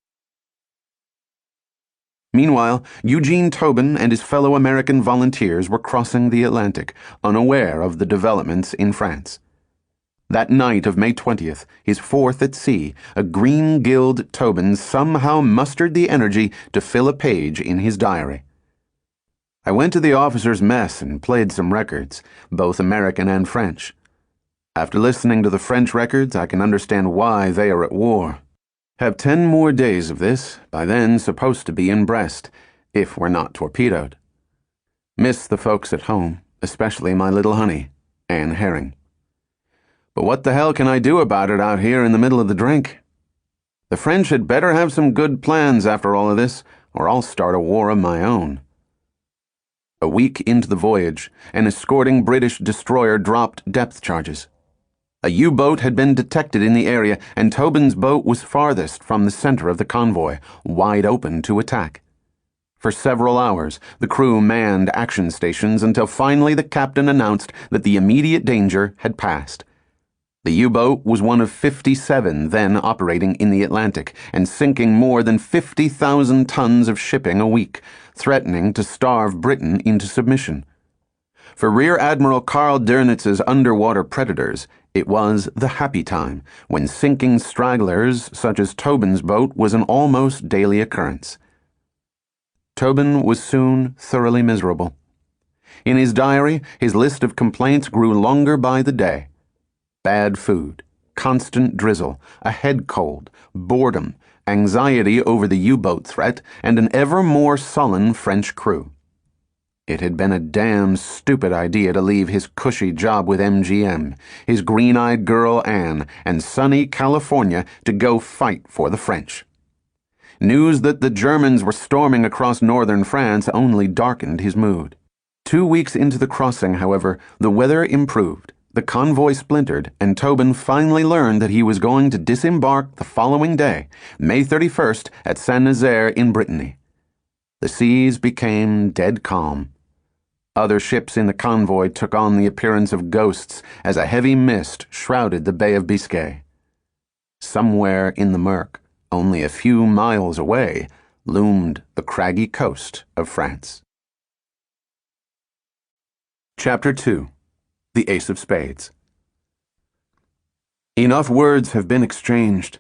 Meanwhile, Eugene Tobin and his fellow American volunteers were crossing the Atlantic, unaware of the developments in France. That night of May 20th, his fourth at sea, a green-gilled Tobin somehow mustered the energy to fill a page in his diary. "I went to the officers' mess and played some records, both American and French. After listening to the French records, I can understand why they are at war. Have 10 more days of this, by then supposed to be in Brest, if we're not torpedoed. Miss the folks at home, especially my little honey, Anne Herring. But what the hell can I do about it out here in the middle of the drink? The French had better have some good plans after all of this, or I'll start a war of my own." A week into the voyage, an escorting British destroyer dropped depth charges. A U-boat had been detected in the area, and Tobin's boat was farthest from the center of the convoy, wide open to attack. For several hours, the crew manned action stations until finally the captain announced that the immediate danger had passed. The U-boat was one of 57 then operating in the Atlantic and sinking more than 50,000 tons of shipping a week, threatening to starve Britain into submission. For Rear Admiral Karl Dönnitz's underwater predators, it was the happy time, when sinking stragglers such as Tobin's boat was an almost daily occurrence. Tobin was soon thoroughly miserable. In his diary, his list of complaints grew longer by the day. Bad food, constant drizzle, a head cold, boredom, anxiety over the U-boat threat, and an ever more sullen French crew. It had been a damn stupid idea to leave his cushy job with MGM, his green-eyed girl Anne, and sunny California to go fight for the French. News that the Germans were storming across northern France only darkened his mood. 2 weeks into the crossing, however, the weather improved, the convoy splintered, and Tobin finally learned that he was going to disembark the following day, May 31st, at Saint-Nazaire in Brittany. The seas became dead calm. Other ships in the convoy took on the appearance of ghosts as a heavy mist shrouded the Bay of Biscay. Somewhere in the murk, only a few miles away, loomed the craggy coast of France. Chapter 2. The Ace of Spades. Enough words have been exchanged.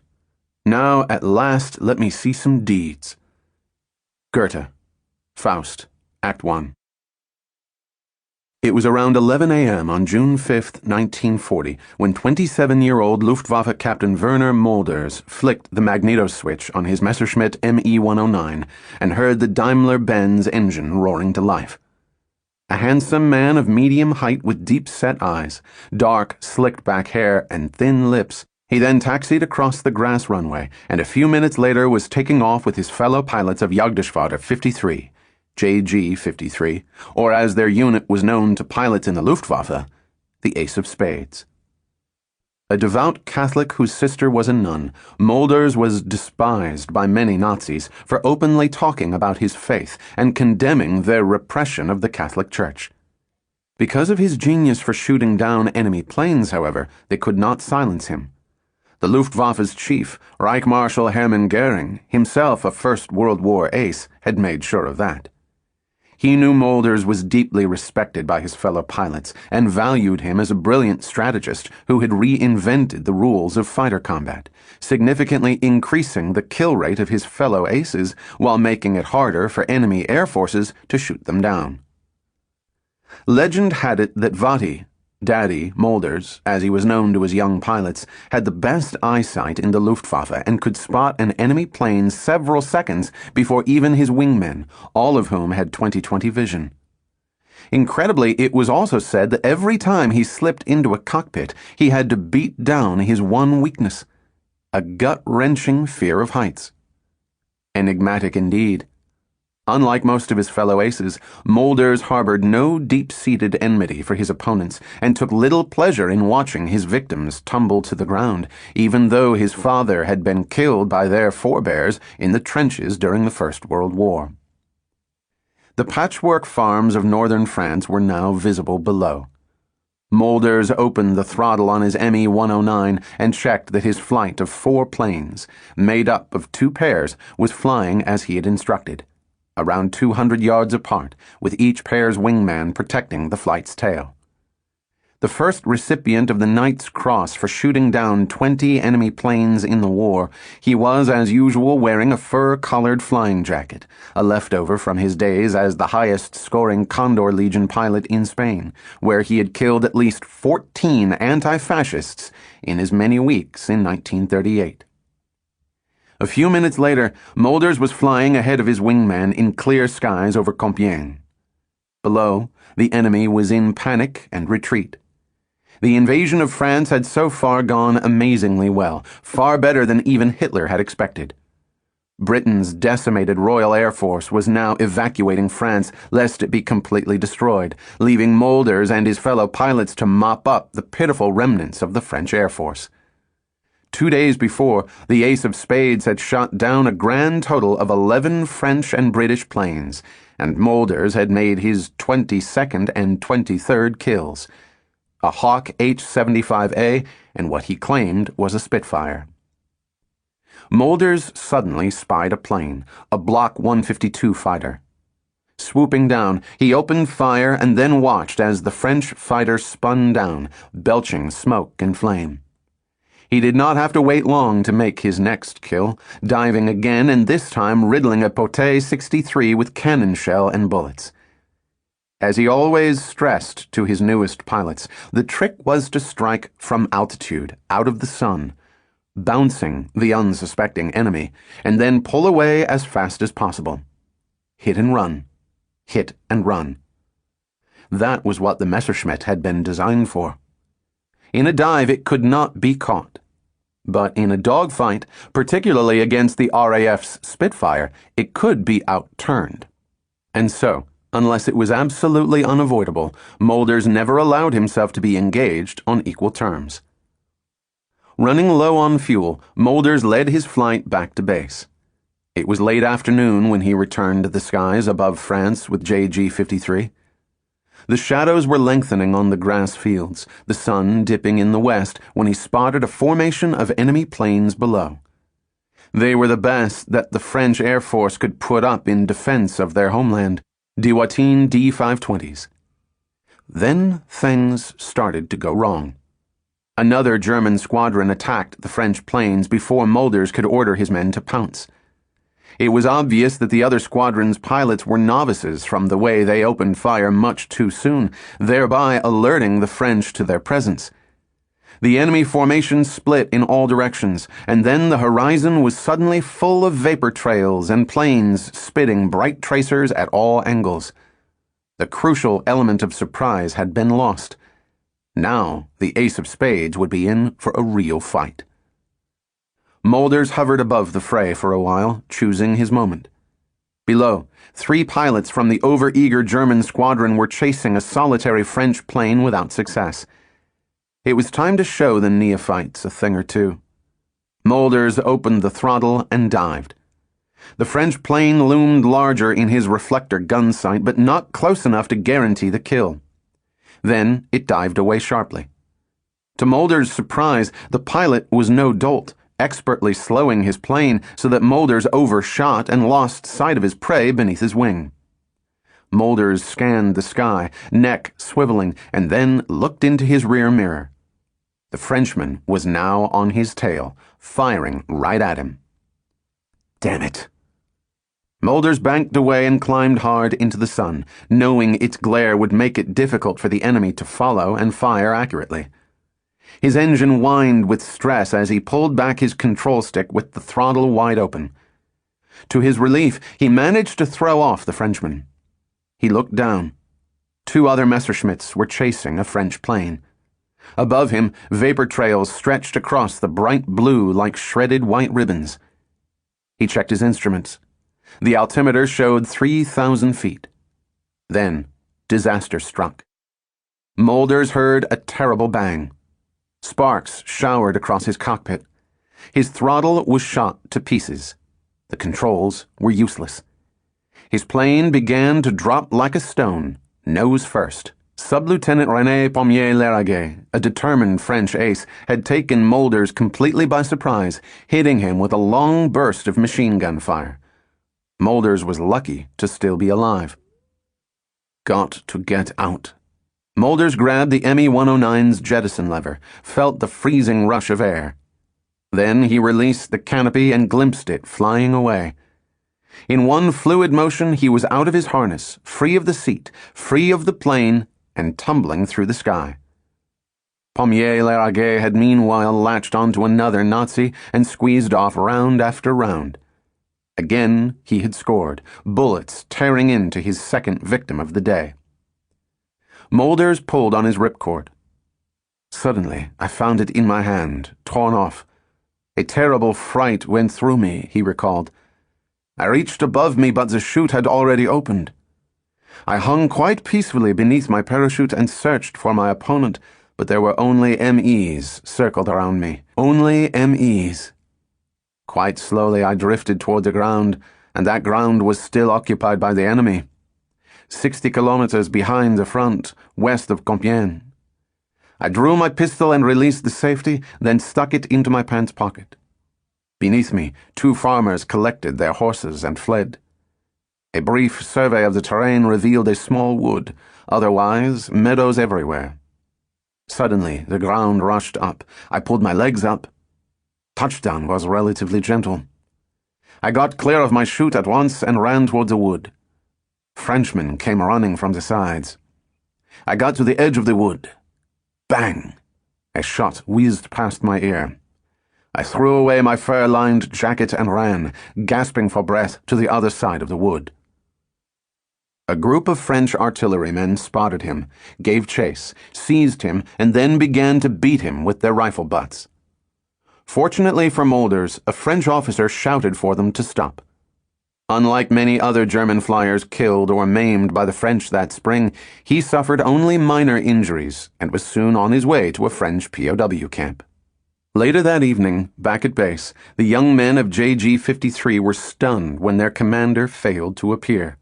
Now, at last, let me see some deeds. Goethe, Faust, Act 1. It was around 11 a.m. on June 5, 1940, when 27-year-old Luftwaffe Captain Werner Mulders flicked the magneto switch on his Messerschmitt Me-109 and heard the Daimler-Benz engine roaring to life. A handsome man of medium height with deep-set eyes, dark, slicked-back hair, and thin lips, he then taxied across the grass runway, and a few minutes later was taking off with his fellow pilots of Jagdgeschwader 53, JG-53, or as their unit was known to pilots in the Luftwaffe, the Ace of Spades. A devout Catholic whose sister was a nun, Mulders was despised by many Nazis for openly talking about his faith and condemning their repression of the Catholic Church. Because of his genius for shooting down enemy planes, however, they could not silence him. The Luftwaffe's chief, Reich Marshal Hermann Goering, himself a First World War ace, had made sure of that. He knew Mulders was deeply respected by his fellow pilots and valued him as a brilliant strategist who had reinvented the rules of fighter combat, significantly increasing the kill rate of his fellow aces while making it harder for enemy air forces to shoot them down. Legend had it that Vati, Daddy Mulders, as he was known to his young pilots, had the best eyesight in the Luftwaffe and could spot an enemy plane several seconds before even his wingmen, all of whom had 20/20 vision. Incredibly, it was also said that every time he slipped into a cockpit, he had to beat down his one weakness, a gut-wrenching fear of heights. Enigmatic indeed. Unlike most of his fellow aces, Mulders harbored no deep-seated enmity for his opponents and took little pleasure in watching his victims tumble to the ground, even though his father had been killed by their forebears in the trenches during the First World War. The patchwork farms of northern France were now visible below. Mulders opened the throttle on his Me-109 and checked that his flight of 4 planes, made up of 2 pairs, was flying as he had instructed, around 200 yards apart, with each pair's wingman protecting the flight's tail. The first recipient of the Knight's Cross for shooting down 20 enemy planes in the war, he was, as usual, wearing a fur-collared flying jacket, a leftover from his days as the highest-scoring Condor Legion pilot in Spain, where he had killed at least 14 anti-fascists in as many weeks in 1938. A few minutes later, Mulders was flying ahead of his wingman in clear skies over Compiègne. Below, the enemy was in panic and retreat. The invasion of France had so far gone amazingly well, far better than even Hitler had expected. Britain's decimated Royal Air Force was now evacuating France lest it be completely destroyed, leaving Molders and his fellow pilots to mop up the pitiful remnants of the French Air Force. 2 days before, the Ace of Spades had shot down a grand total of 11 French and British planes, and Molders had made his 22nd and 23rd kills, a Hawk H-75A and what he claimed was a Spitfire. Molders suddenly spied a plane, a Block 152 fighter. Swooping down, he opened fire and then watched as the French fighter spun down, belching smoke and flame. He did not have to wait long to make his next kill, diving again and this time riddling a Poté 63 with cannon shell and bullets. As he always stressed to his newest pilots, the trick was to strike from altitude, out of the sun, bouncing the unsuspecting enemy, and then pull away as fast as possible. Hit and run. Hit and run. That was what the Messerschmitt had been designed for. In a dive, it could not be caught. But in a dogfight, particularly against the RAF's Spitfire, it could be outturned. And so, unless it was absolutely unavoidable, Molders never allowed himself to be engaged on equal terms. Running low on fuel, Molders led his flight back to base. It was late afternoon when he returned to the skies above France with JG-53. The shadows were lengthening on the grass fields, the sun dipping in the west when he spotted a formation of enemy planes below. They were the best that the French Air Force could put up in defense of their homeland, Dewatin D-520s. Then things started to go wrong. Another German squadron attacked the French planes before Molders could order his men to pounce. It was obvious that the other squadron's pilots were novices from the way they opened fire much too soon, thereby alerting the French to their presence. The enemy formation split in all directions, and then the horizon was suddenly full of vapor trails and planes spitting bright tracers at all angles. The crucial element of surprise had been lost. Now, the Ace of Spades would be in for a real fight. Molders hovered above the fray for a while, choosing his moment. Below, 3 pilots from the overeager German squadron were chasing a solitary French plane without success. It was time to show the neophytes a thing or two. Molders opened the throttle and dived. The French plane loomed larger in his reflector gun sight, but not close enough to guarantee the kill. Then it dived away sharply. To Molders' surprise, the pilot was no dolt, expertly slowing his plane so that Molders overshot and lost sight of his prey beneath his wing. Molders scanned the sky, neck swiveling, and then looked into his rear mirror. The Frenchman was now on his tail, firing right at him. Damn it. Molders banked away and climbed hard into the sun, knowing its glare would make it difficult for the enemy to follow and fire accurately. His engine whined with stress as he pulled back his control stick with the throttle wide open. To his relief, he managed to throw off the Frenchman. He looked down. 2 other Messerschmitts were chasing a French plane. Above him, vapor trails stretched across the bright blue like shredded white ribbons. He checked his instruments. The altimeter showed 3,000 feet. Then, disaster struck. Molders heard a terrible bang. Sparks showered across his cockpit. His throttle was shot to pieces. The controls were useless. His plane began to drop like a stone, nose first. Sub-Lieutenant René Pommier-Leraguet, a determined French ace, had taken Molders completely by surprise, hitting him with a long burst of machine gun fire. Molders was lucky to still be alive. Got to get out. Molders grabbed the Me-109's jettison lever, felt the freezing rush of air. Then he released the canopy and glimpsed it flying away. In one fluid motion, he was out of his harness, free of the seat, free of the plane, and tumbling through the sky. Pommier-Leraguet had meanwhile latched onto another Nazi and squeezed off round after round. Again he had scored, bullets tearing into his second victim of the day. Molders pulled on his ripcord. Suddenly, I found it in my hand, torn off. A terrible fright went through me, he recalled. I reached above me, but the chute had already opened. I hung quite peacefully beneath my parachute and searched for my opponent, but there were only MEs circled around me. Only MEs. Quite slowly I drifted toward the ground, and that ground was still occupied by the enemy. 60 kilometers behind the front, west of Compiègne. I drew my pistol and released the safety, then stuck it into my pants pocket. Beneath me, 2 farmers collected their horses and fled. A brief survey of the terrain revealed a small wood, otherwise meadows everywhere. Suddenly, the ground rushed up. I pulled my legs up. Touchdown was relatively gentle. I got clear of my chute at once and ran toward the wood. Frenchmen came running from the sides. I got to the edge of the wood. Bang! A shot whizzed past my ear. I threw away my fur-lined jacket and ran, gasping for breath, to the other side of the wood. A group of French artillerymen spotted him, gave chase, seized him, and then began to beat him with their rifle butts. Fortunately for Molders, a French officer shouted for them to stop. Unlike many other German flyers killed or maimed by the French that spring, he suffered only minor injuries and was soon on his way to a French POW camp. Later that evening, back at base, the young men of JG-53 were stunned when their commander failed to appear.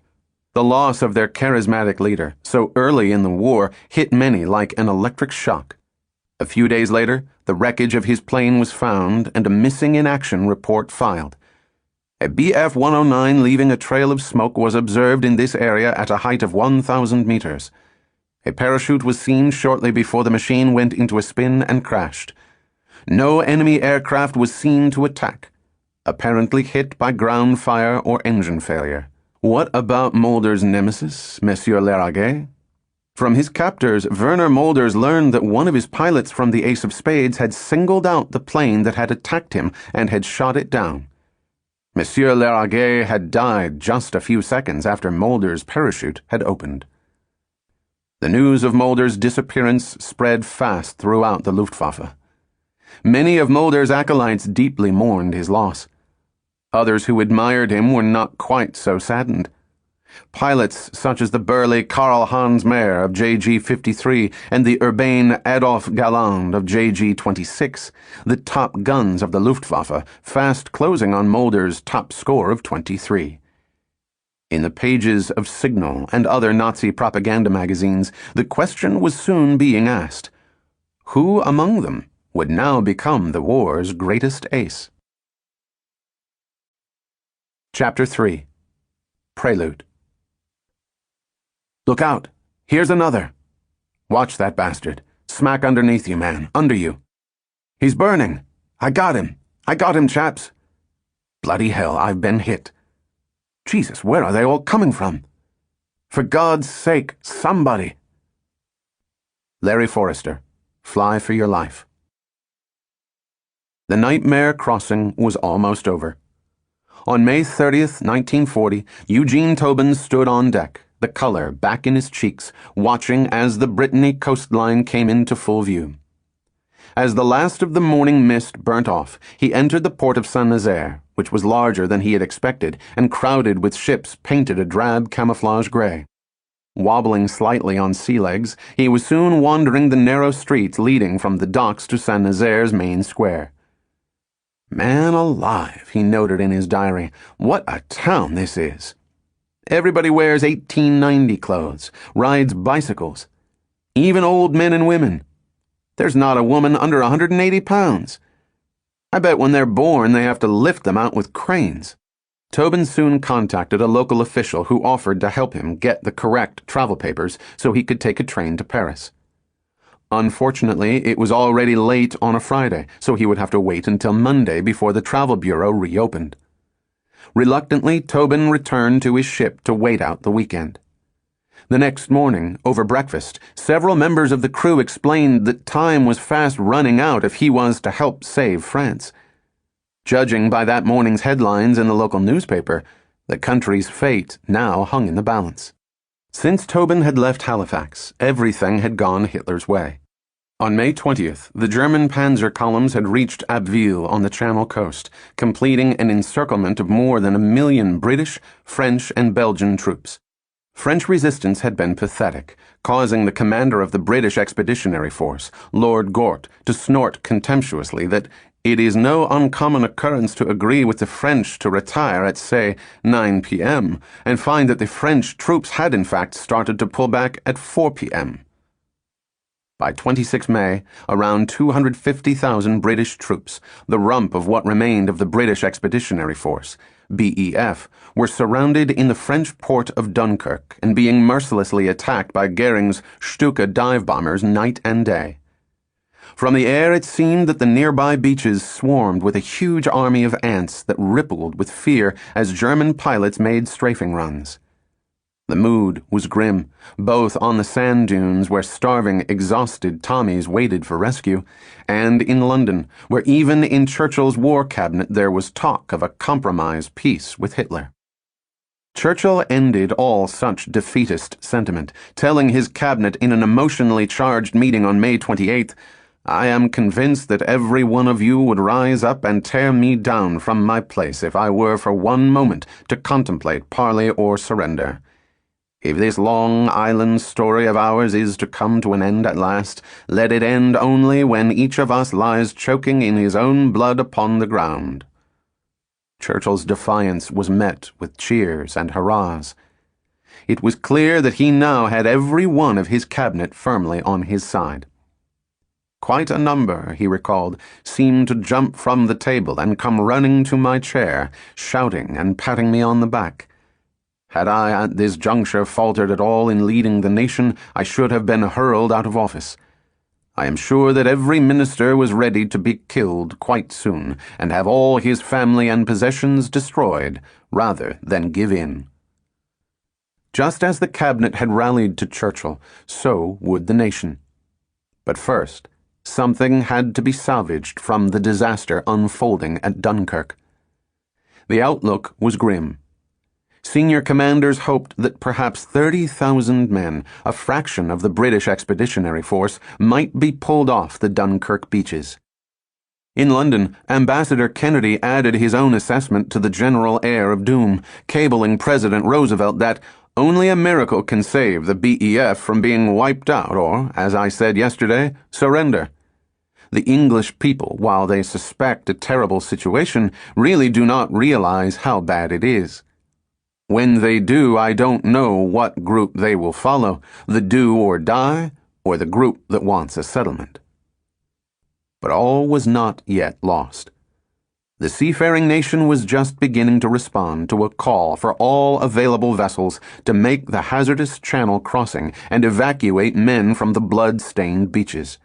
The loss of their charismatic leader, so early in the war, hit many like an electric shock. A few days later, the wreckage of his plane was found and a missing in action report filed. A Bf-109 leaving a trail of smoke was observed in this area at a height of 1,000 meters. A parachute was seen shortly before the machine went into a spin and crashed. No enemy aircraft was seen to attack, apparently hit by ground fire or engine failure. What about Mulder's nemesis, Monsieur Leraguet? From his captors, Werner Mulders learned that one of his pilots from the Ace of Spades had singled out the plane that had attacked him and had shot it down. Monsieur Leraguet had died just a few seconds after Mulder's parachute had opened. The news of Mulder's disappearance spread fast throughout the Luftwaffe. Many of Mulder's acolytes deeply mourned his loss. Others who admired him were not quite so saddened. Pilots such as the burly Karl-Hans Mayer of JG-53 and the urbane Adolf Galland of JG-26, the top guns of the Luftwaffe, fast closing on Mulder's top score of 23. In the pages of Signal and other Nazi propaganda magazines, the question was soon being asked: who among them would now become the war's greatest ace? Chapter 3. Prelude. Look out! Here's another! Watch that bastard. Smack underneath you, man. Under you. He's burning! I got him! I got him, chaps! Bloody hell, I've been hit. Jesus, where are they all coming from? For God's sake, somebody! Larry Forrester, Fly for Your Life. The nightmare crossing was almost over. On May 30th, 1940, Eugene Tobin stood on deck, the color back in his cheeks, watching as the Brittany coastline came into full view. As the last of the morning mist burnt off, he entered the port of Saint-Nazaire, which was larger than he had expected and crowded with ships painted a drab camouflage gray. Wobbling slightly on sea legs, he was soon wandering the narrow streets leading from the docks to Saint-Nazaire's main square. Man alive, he noted in his diary, what a town this is. Everybody wears 1890 clothes, rides bicycles, even old men and women. There's not a woman under 180 pounds. I bet when they're born they have to lift them out with cranes. Tobin soon contacted a local official who offered to help him get the correct travel papers so he could take a train to Paris. Unfortunately, it was already late on a Friday, so he would have to wait until Monday before the travel bureau reopened. Reluctantly, Tobin returned to his ship to wait out the weekend. The next morning, over breakfast, several members of the crew explained that time was fast running out if he was to help save France. Judging by that morning's headlines in the local newspaper, the country's fate now hung in the balance. Since Tobin had left Halifax, everything had gone Hitler's way. On May 20th, the German panzer columns had reached Abbeville on the Channel coast, completing an encirclement of more than 1 million British, French, and Belgian troops. French resistance had been pathetic, causing the commander of the British Expeditionary Force, Lord Gort, to snort contemptuously that it is no uncommon occurrence to agree with the French to retire at, say, 9 p.m., and find that the French troops had in fact started to pull back at 4 p.m. By 26 May, around 250,000 British troops, the rump of what remained of the British Expeditionary Force, BEF, were surrounded in the French port of Dunkirk and being mercilessly attacked by Goering's Stuka dive bombers night and day. From the air it seemed that the nearby beaches swarmed with a huge army of ants that rippled with fear as German pilots made strafing runs. The mood was grim, both on the sand dunes where starving, exhausted Tommies waited for rescue, and in London, where even in Churchill's war cabinet there was talk of a compromise peace with Hitler. Churchill ended all such defeatist sentiment, telling his cabinet in an emotionally charged meeting on May 28th, "I am convinced that every one of you would rise up and tear me down from my place if I were for one moment to contemplate parley or surrender. If this long island story of ours is to come to an end at last, let it end only when each of us lies choking in his own blood upon the ground." Churchill's defiance was met with cheers and hurrahs. It was clear that he now had every one of his cabinet firmly on his side. Quite a number, he recalled, seemed to jump from the table and come running to my chair, shouting and patting me on the back. Had I at this juncture faltered at all in leading the nation, I should have been hurled out of office. I am sure that every minister was ready to be killed quite soon, and have all his family and possessions destroyed, rather than give in. Just as the cabinet had rallied to Churchill, so would the nation. But first, something had to be salvaged from the disaster unfolding at Dunkirk. The outlook was grim. Senior commanders hoped that perhaps 30,000 men, a fraction of the British Expeditionary Force, might be pulled off the Dunkirk beaches. In London, Ambassador Kennedy added his own assessment to the general air of doom, cabling President Roosevelt that only a miracle can save the BEF from being wiped out or, as I said yesterday, surrender. The English people, while they suspect a terrible situation, really do not realize how bad it is. When they do, I don't know what group they will follow, the do or die, or the group that wants a settlement. But all was not yet lost. The seafaring nation was just beginning to respond to a call for all available vessels to make the hazardous channel crossing and evacuate men from the blood-stained beaches.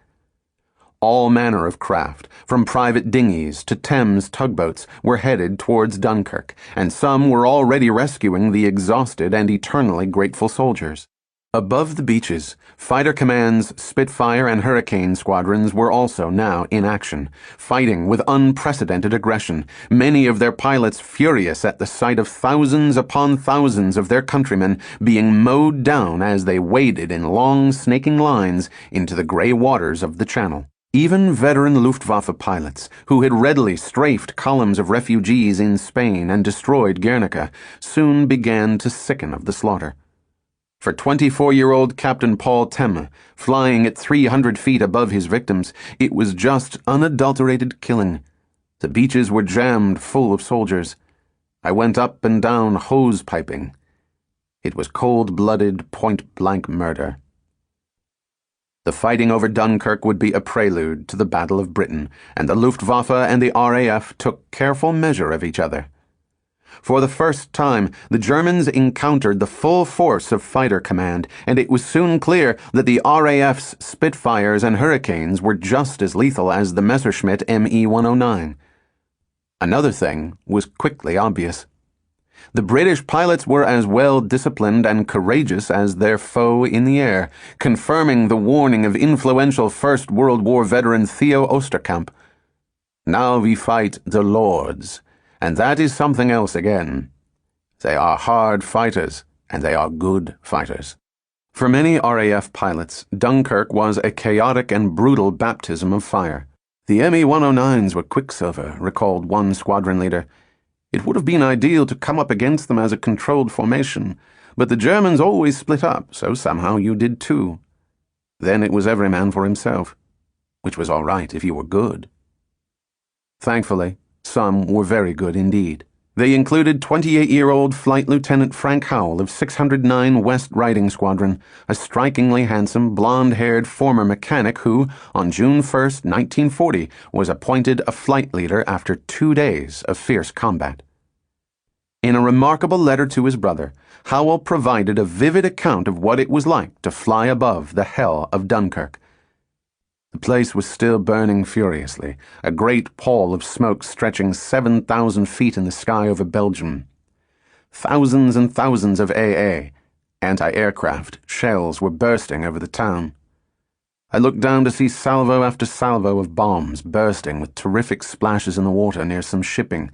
All manner of craft, from private dinghies to Thames tugboats, were headed towards Dunkirk, and some were already rescuing the exhausted and eternally grateful soldiers. Above the beaches, fighter commands Spitfire and Hurricane squadrons were also now in action, fighting with unprecedented aggression, many of their pilots furious at the sight of thousands upon thousands of their countrymen being mowed down as they waded in long snaking lines into the grey waters of the Channel. Even veteran Luftwaffe pilots, who had readily strafed columns of refugees in Spain and destroyed Guernica, soon began to sicken of the slaughter. For 24-year-old Captain Paul Temme, flying at 300 feet above his victims, it was just unadulterated killing. The beaches were jammed full of soldiers. I went up and down hose-piping. It was cold-blooded, point-blank murder. The fighting over Dunkirk would be a prelude to the Battle of Britain, and the Luftwaffe and the RAF took careful measure of each other. For the first time, the Germans encountered the full force of fighter command, and it was soon clear that the RAF's Spitfires and Hurricanes were just as lethal as the Messerschmitt Me-109. Another thing was quickly obvious. The British pilots were as well disciplined and courageous as their foe in the air, confirming the warning of influential First World War veteran Theo Osterkamp. Now we fight the Lords, and that is something else again. They are hard fighters, and they are good fighters. For many RAF pilots, Dunkirk was a chaotic and brutal baptism of fire. The Me-109s were quicksilver, recalled one squadron leader. It would have been ideal to come up against them as a controlled formation, but the Germans always split up, so somehow you did too. Then it was every man for himself, which was all right if you were good. Thankfully, some were very good indeed. They included 28-year-old Flight Lieutenant Frank Howell of 609 West Riding Squadron, a strikingly handsome, blonde-haired former mechanic who, on June 1, 1940, was appointed a flight leader after 2 days of fierce combat. In a remarkable letter to his brother, Howell provided a vivid account of what it was like to fly above the hell of Dunkirk. The place was still burning furiously, a great pall of smoke stretching 7,000 feet in the sky over Belgium. Thousands and thousands of AA, anti-aircraft, shells were bursting over the town. I looked down to see salvo after salvo of bombs bursting with terrific splashes in the water near some shipping,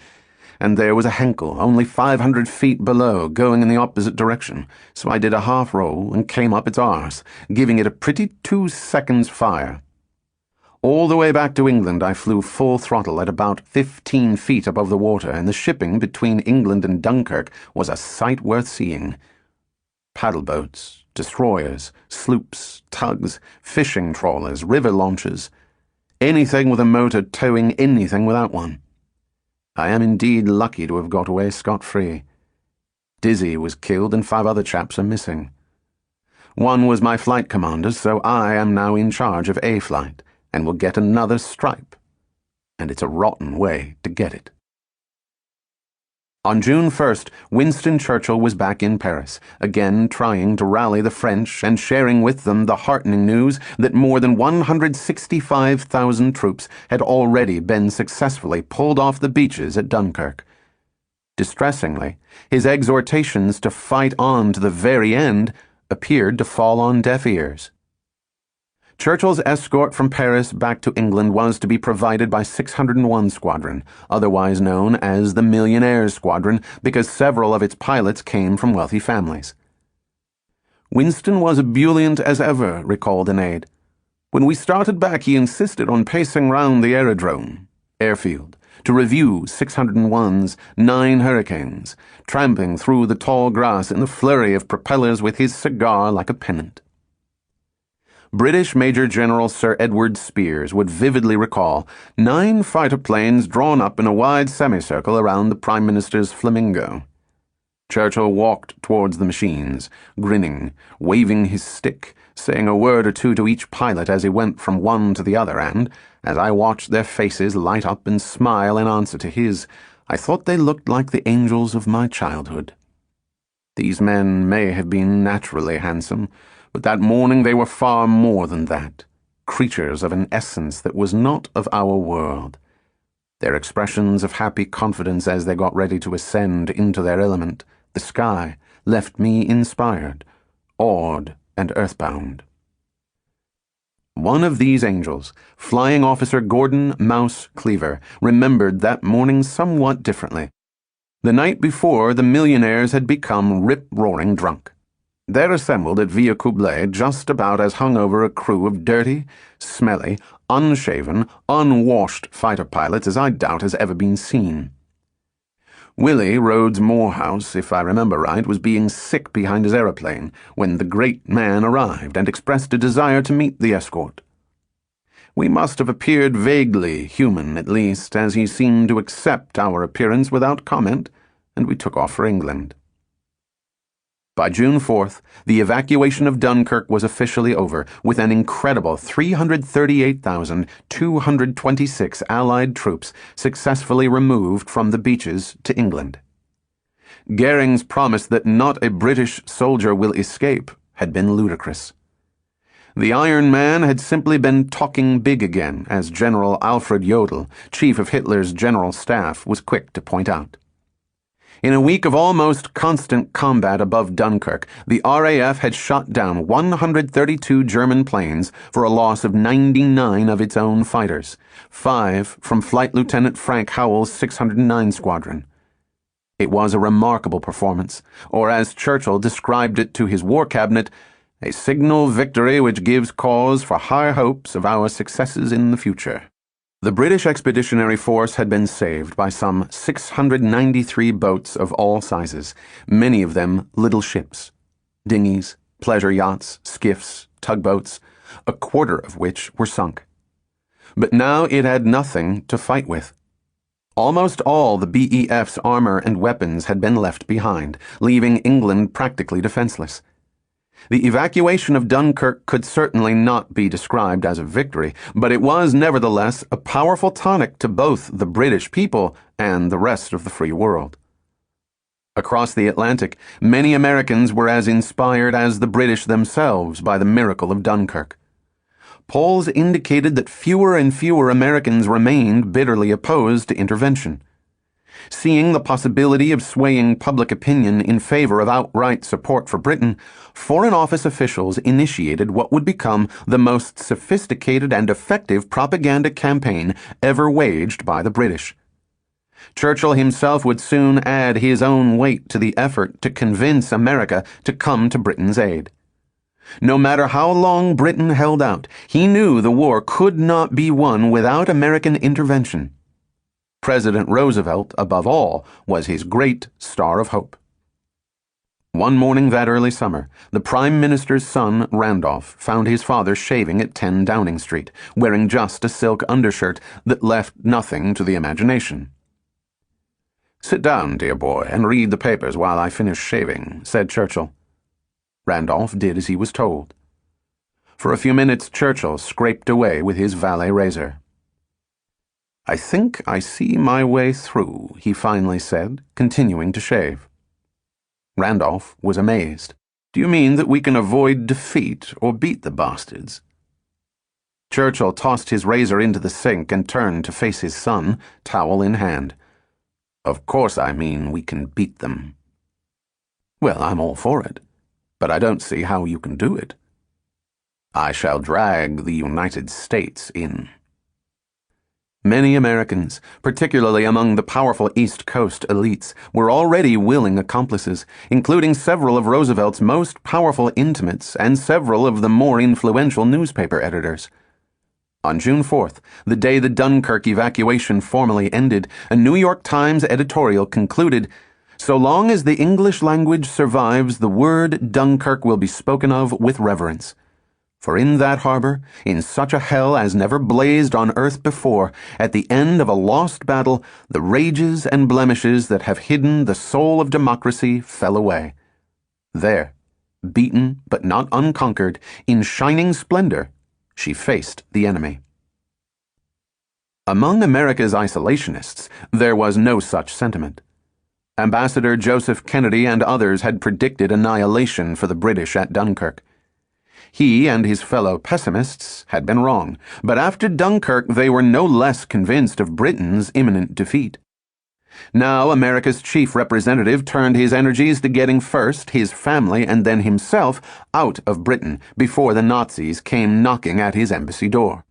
and there was a Henkel only 500 feet below going in the opposite direction, so I did a half roll and came up its arse, giving it a pretty 2 seconds fire. All the way back to England, I flew full throttle at about 15 feet above the water, and the shipping between England and Dunkirk was a sight worth seeing. Paddle boats, destroyers, sloops, tugs, fishing trawlers, river launches, anything with a motor towing anything without one. I am indeed lucky to have got away scot-free. Dizzy was killed and 5 other chaps are missing. One was my flight commander, so I am now in charge of A Flight, and will get another stripe. And it's a rotten way to get it. On June 1st, Winston Churchill was back in Paris, again trying to rally the French and sharing with them the heartening news that more than 165,000 troops had already been successfully pulled off the beaches at Dunkirk. Distressingly, his exhortations to fight on to the very end appeared to fall on deaf ears. Churchill's escort from Paris back to England was to be provided by 601 Squadron, otherwise known as the Millionaires' Squadron, because several of its pilots came from wealthy families. Winston was ebullient as ever, recalled an aide. When we started back, he insisted on pacing round the airfield, to review 601's 9 Hurricanes, tramping through the tall grass in the flurry of propellers with his cigar like a pennant. British Major General Sir Edward Spears would vividly recall 9 fighter planes drawn up in a wide semicircle around the Prime Minister's Flamingo. Churchill walked towards the machines, grinning, waving his stick, saying a word or two to each pilot as he went from one to the other, and, as I watched their faces light up and smile in answer to his, I thought they looked like the angels of my childhood. These men may have been naturally handsome, but that morning they were far more than that, creatures of an essence that was not of our world. Their expressions of happy confidence as they got ready to ascend into their element, the sky, left me inspired, awed, and earthbound. One of these angels, Flying Officer Gordon Mouse Cleaver, remembered that morning somewhat differently. The night before, the millionaires had become rip-roaring drunk. They're assembled at Villa Coublé just about as hungover a crew of dirty, smelly, unshaven, unwashed fighter pilots as I doubt has ever been seen. Willie Rhodes Morehouse, if I remember right, was being sick behind his aeroplane when the great man arrived and expressed a desire to meet the escort. We must have appeared vaguely human, at least, as he seemed to accept our appearance without comment, and we took off for England. By June 4th, the evacuation of Dunkirk was officially over, with an incredible 338,226 Allied troops successfully removed from the beaches to England. Goering's promise that not a British soldier will escape had been ludicrous. The Iron Man had simply been talking big again, as General Alfred Jodl, chief of Hitler's general staff, was quick to point out. In a week of almost constant combat above Dunkirk, the RAF had shot down 132 German planes for a loss of 99 of its own fighters, 5 from Flight Lieutenant Frank Howell's 609 Squadron. It was a remarkable performance, or as Churchill described it to his war cabinet, a signal victory which gives cause for high hopes of our successes in the future. The British Expeditionary Force had been saved by some 693 boats of all sizes, many of them little ships, dinghies, pleasure yachts, skiffs, tugboats, a quarter of which were sunk. But now it had nothing to fight with. Almost all the BEF's armor and weapons had been left behind, leaving England practically defenseless. The evacuation of Dunkirk could certainly not be described as a victory, but it was nevertheless a powerful tonic to both the British people and the rest of the free world. Across the Atlantic, many Americans were as inspired as the British themselves by the miracle of Dunkirk. Polls indicated that fewer and fewer Americans remained bitterly opposed to intervention. Seeing the possibility of swaying public opinion in favor of outright support for Britain, Foreign Office officials initiated what would become the most sophisticated and effective propaganda campaign ever waged by the British. Churchill himself would soon add his own weight to the effort to convince America to come to Britain's aid. No matter how long Britain held out, he knew the war could not be won without American intervention. President Roosevelt, above all, was his great star of hope. One morning that early summer, the Prime Minister's son, Randolph, found his father shaving at 10 Downing Street, wearing just a silk undershirt that left nothing to the imagination. "Sit down, dear boy, and read the papers while I finish shaving," said Churchill. Randolph did as he was told. For a few minutes, Churchill scraped away with his valet razor. "I think I see my way through," he finally said, continuing to shave. Randolph was amazed. "Do you mean that we can avoid defeat or beat the bastards?" Churchill tossed his razor into the sink and turned to face his son, towel in hand. "Of course I mean we can beat them." "Well, I'm all for it, but I don't see how you can do it." "I shall drag the United States in." Many Americans, particularly among the powerful East Coast elites, were already willing accomplices, including several of Roosevelt's most powerful intimates and several of the more influential newspaper editors. On June 4th, the day the Dunkirk evacuation formally ended, a New York Times editorial concluded, "So long as the English language survives, the word Dunkirk will be spoken of with reverence. For in that harbor, in such a hell as never blazed on earth before, at the end of a lost battle, the rages and blemishes that have hidden the soul of democracy fell away. There, beaten but not unconquered, in shining splendor, she faced the enemy." Among America's isolationists, there was no such sentiment. Ambassador Joseph Kennedy and others had predicted annihilation for the British at Dunkirk. He and his fellow pessimists had been wrong, but after Dunkirk they were no less convinced of Britain's imminent defeat. Now America's chief representative turned his energies to getting first his family and then himself out of Britain before the Nazis came knocking at his embassy door.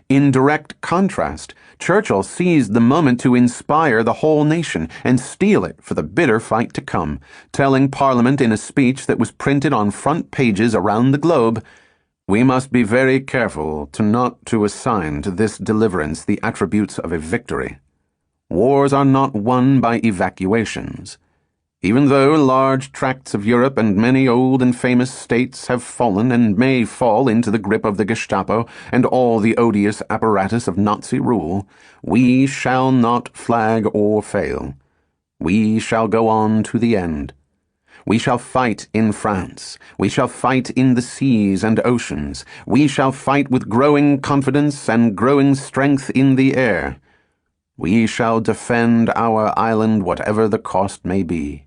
In direct contrast, Churchill seized the moment to inspire the whole nation and steel it for the bitter fight to come, telling Parliament in a speech that was printed on front pages around the globe, "We must be very careful not to assign to this deliverance the attributes of a victory. Wars are not won by evacuations. Even though large tracts of Europe and many old and famous states have fallen and may fall into the grip of the Gestapo and all the odious apparatus of Nazi rule, we shall not flag or fail. We shall go on to the end. We shall fight in France. We shall fight in the seas and oceans. We shall fight with growing confidence and growing strength in the air. We shall defend our island whatever the cost may be."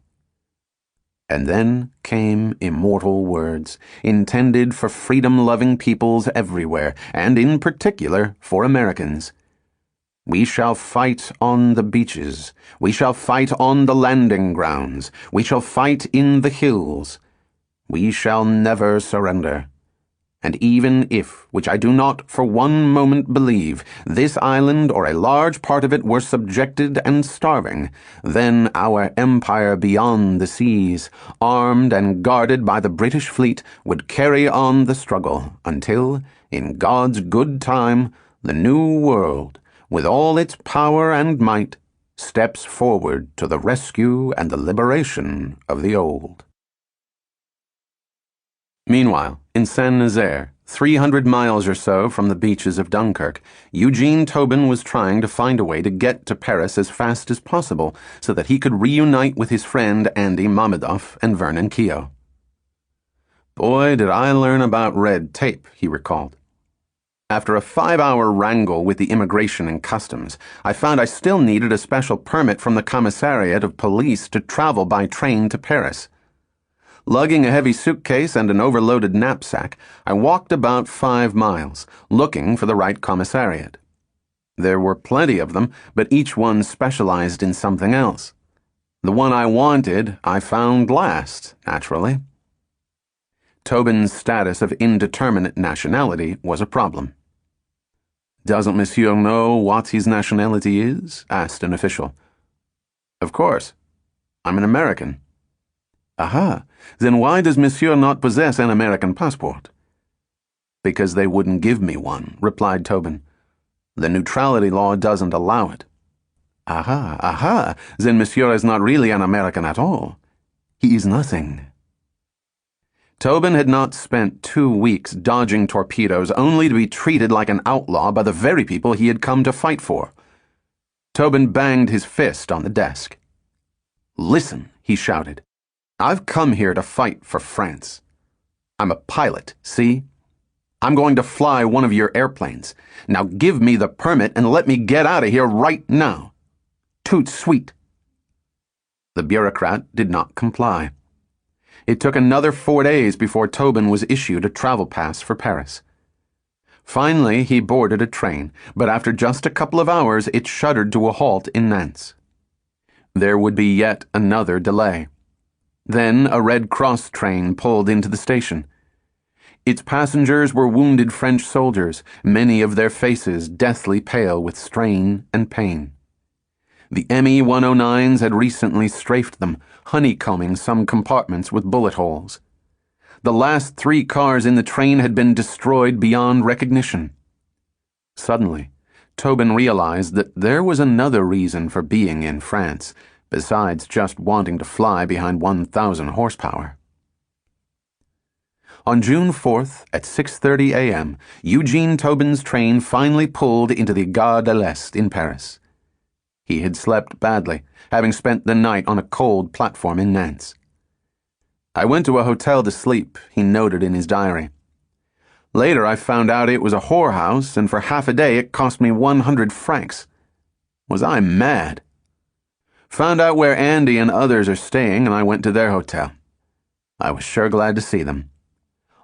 And then came immortal words, intended for freedom-loving peoples everywhere, and in particular for Americans. "We shall fight on the beaches. We shall fight on the landing grounds. We shall fight in the hills. We shall never surrender. And even if, which I do not for one moment believe, this island or a large part of it were subjected and starving, then our empire beyond the seas, armed and guarded by the British fleet, would carry on the struggle until, in God's good time, the new world, with all its power and might, steps forward to the rescue and the liberation of the old. Meanwhile, in Saint-Nazaire, 300 miles or so from the beaches of Dunkirk, Eugene Tobin was trying to find a way to get to Paris as fast as possible so that he could reunite with his friend Andy Mammadov and Vernon Keogh. Boy, did I learn about red tape, he recalled. After a 5-hour wrangle with the Immigration and Customs, I found I still needed a special permit from the Commissariat of Police to travel by train to Paris. Lugging a heavy suitcase and an overloaded knapsack, I walked about 5 miles, looking for the right commissariat. There were plenty of them, but each one specialized in something else. The one I wanted, I found last, naturally. Tobin's status of indeterminate nationality was a problem. "Doesn't Monsieur know what his nationality is?" asked an official. "Of course. I'm an American." "Aha, then why does Monsieur not possess an American passport?" "Because they wouldn't give me one," replied Tobin. "The neutrality law doesn't allow it." Aha, then Monsieur is not really an American at all. He is nothing." Tobin had not spent 2 weeks dodging torpedoes only to be treated like an outlaw by the very people he had come to fight for. Tobin banged his fist on the desk. "Listen," he shouted. "I've come here to fight for France. I'm a pilot, see? I'm going to fly one of your airplanes. Now give me the permit and let me get out of here right now. Toot sweet." The bureaucrat did not comply. It took another 4 days before Tobin was issued a travel pass for Paris. Finally, he boarded a train, but after just a couple of hours, it shuddered to a halt in Nantes. There would be yet another delay. Then a Red Cross train pulled into the station. Its passengers were wounded French soldiers, many of their faces deathly pale with strain and pain. The Me-109s had recently strafed them, honeycombing some compartments with bullet holes. The last 3 cars in the train had been destroyed beyond recognition. Suddenly, Tobin realized that there was another reason for being in France, besides just wanting to fly behind 1,000 horsepower. On June 4th, at 6:30 a.m., Eugene Tobin's train finally pulled into the Gare de l'Est in Paris. He had slept badly, having spent the night on a cold platform in Nantes. "I went to a hotel to sleep," he noted in his diary. "Later I found out it was a whorehouse, and for half a day it cost me 100 francs. Was I mad? Found out where Andy and others are staying, and I went to their hotel. I was sure glad to see them.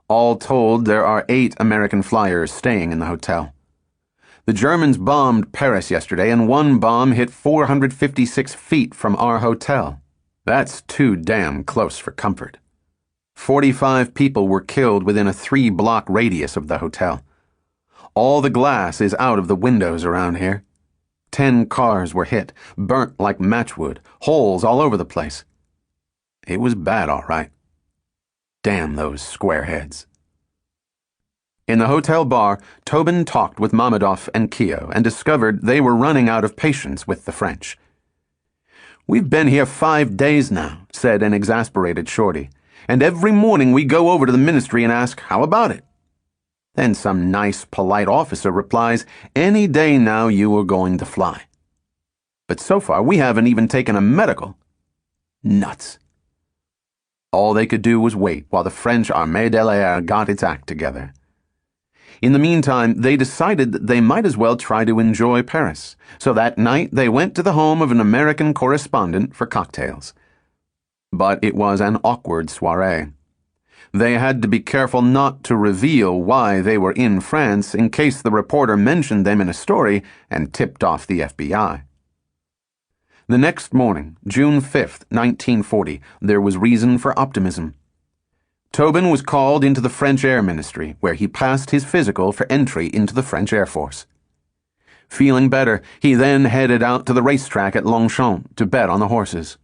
All told, there are 8 American flyers staying in the hotel. The Germans bombed Paris yesterday, and one bomb hit 456 feet from our hotel. That's too damn close for comfort. 45 people were killed within a 3-block radius of the hotel. All the glass is out of the windows around here. 10 cars were hit, burnt like matchwood, holes all over the place. It was bad, all right. Damn those squareheads." In the hotel bar, Tobin talked with Mammadov and Keogh and discovered they were running out of patience with the French. "We've been here 5 days now," said an exasperated shorty, "and every morning we go over to the ministry and ask, how about it? Then some nice, polite officer replies, any day now you are going to fly. But so far we haven't even taken a medical. Nuts." All they could do was wait while the French Armée de l'Air got its act together. In the meantime, they decided that they might as well try to enjoy Paris, so that night they went to the home of an American correspondent for cocktails. But it was an awkward soiree. They had to be careful not to reveal why they were in France in case the reporter mentioned them in a story and tipped off the FBI. The next morning, June 5th, 1940, there was reason for optimism. Tobin was called into the French Air Ministry, where he passed his physical for entry into the French Air Force. Feeling better, he then headed out to the racetrack at Longchamp to bet on the horses.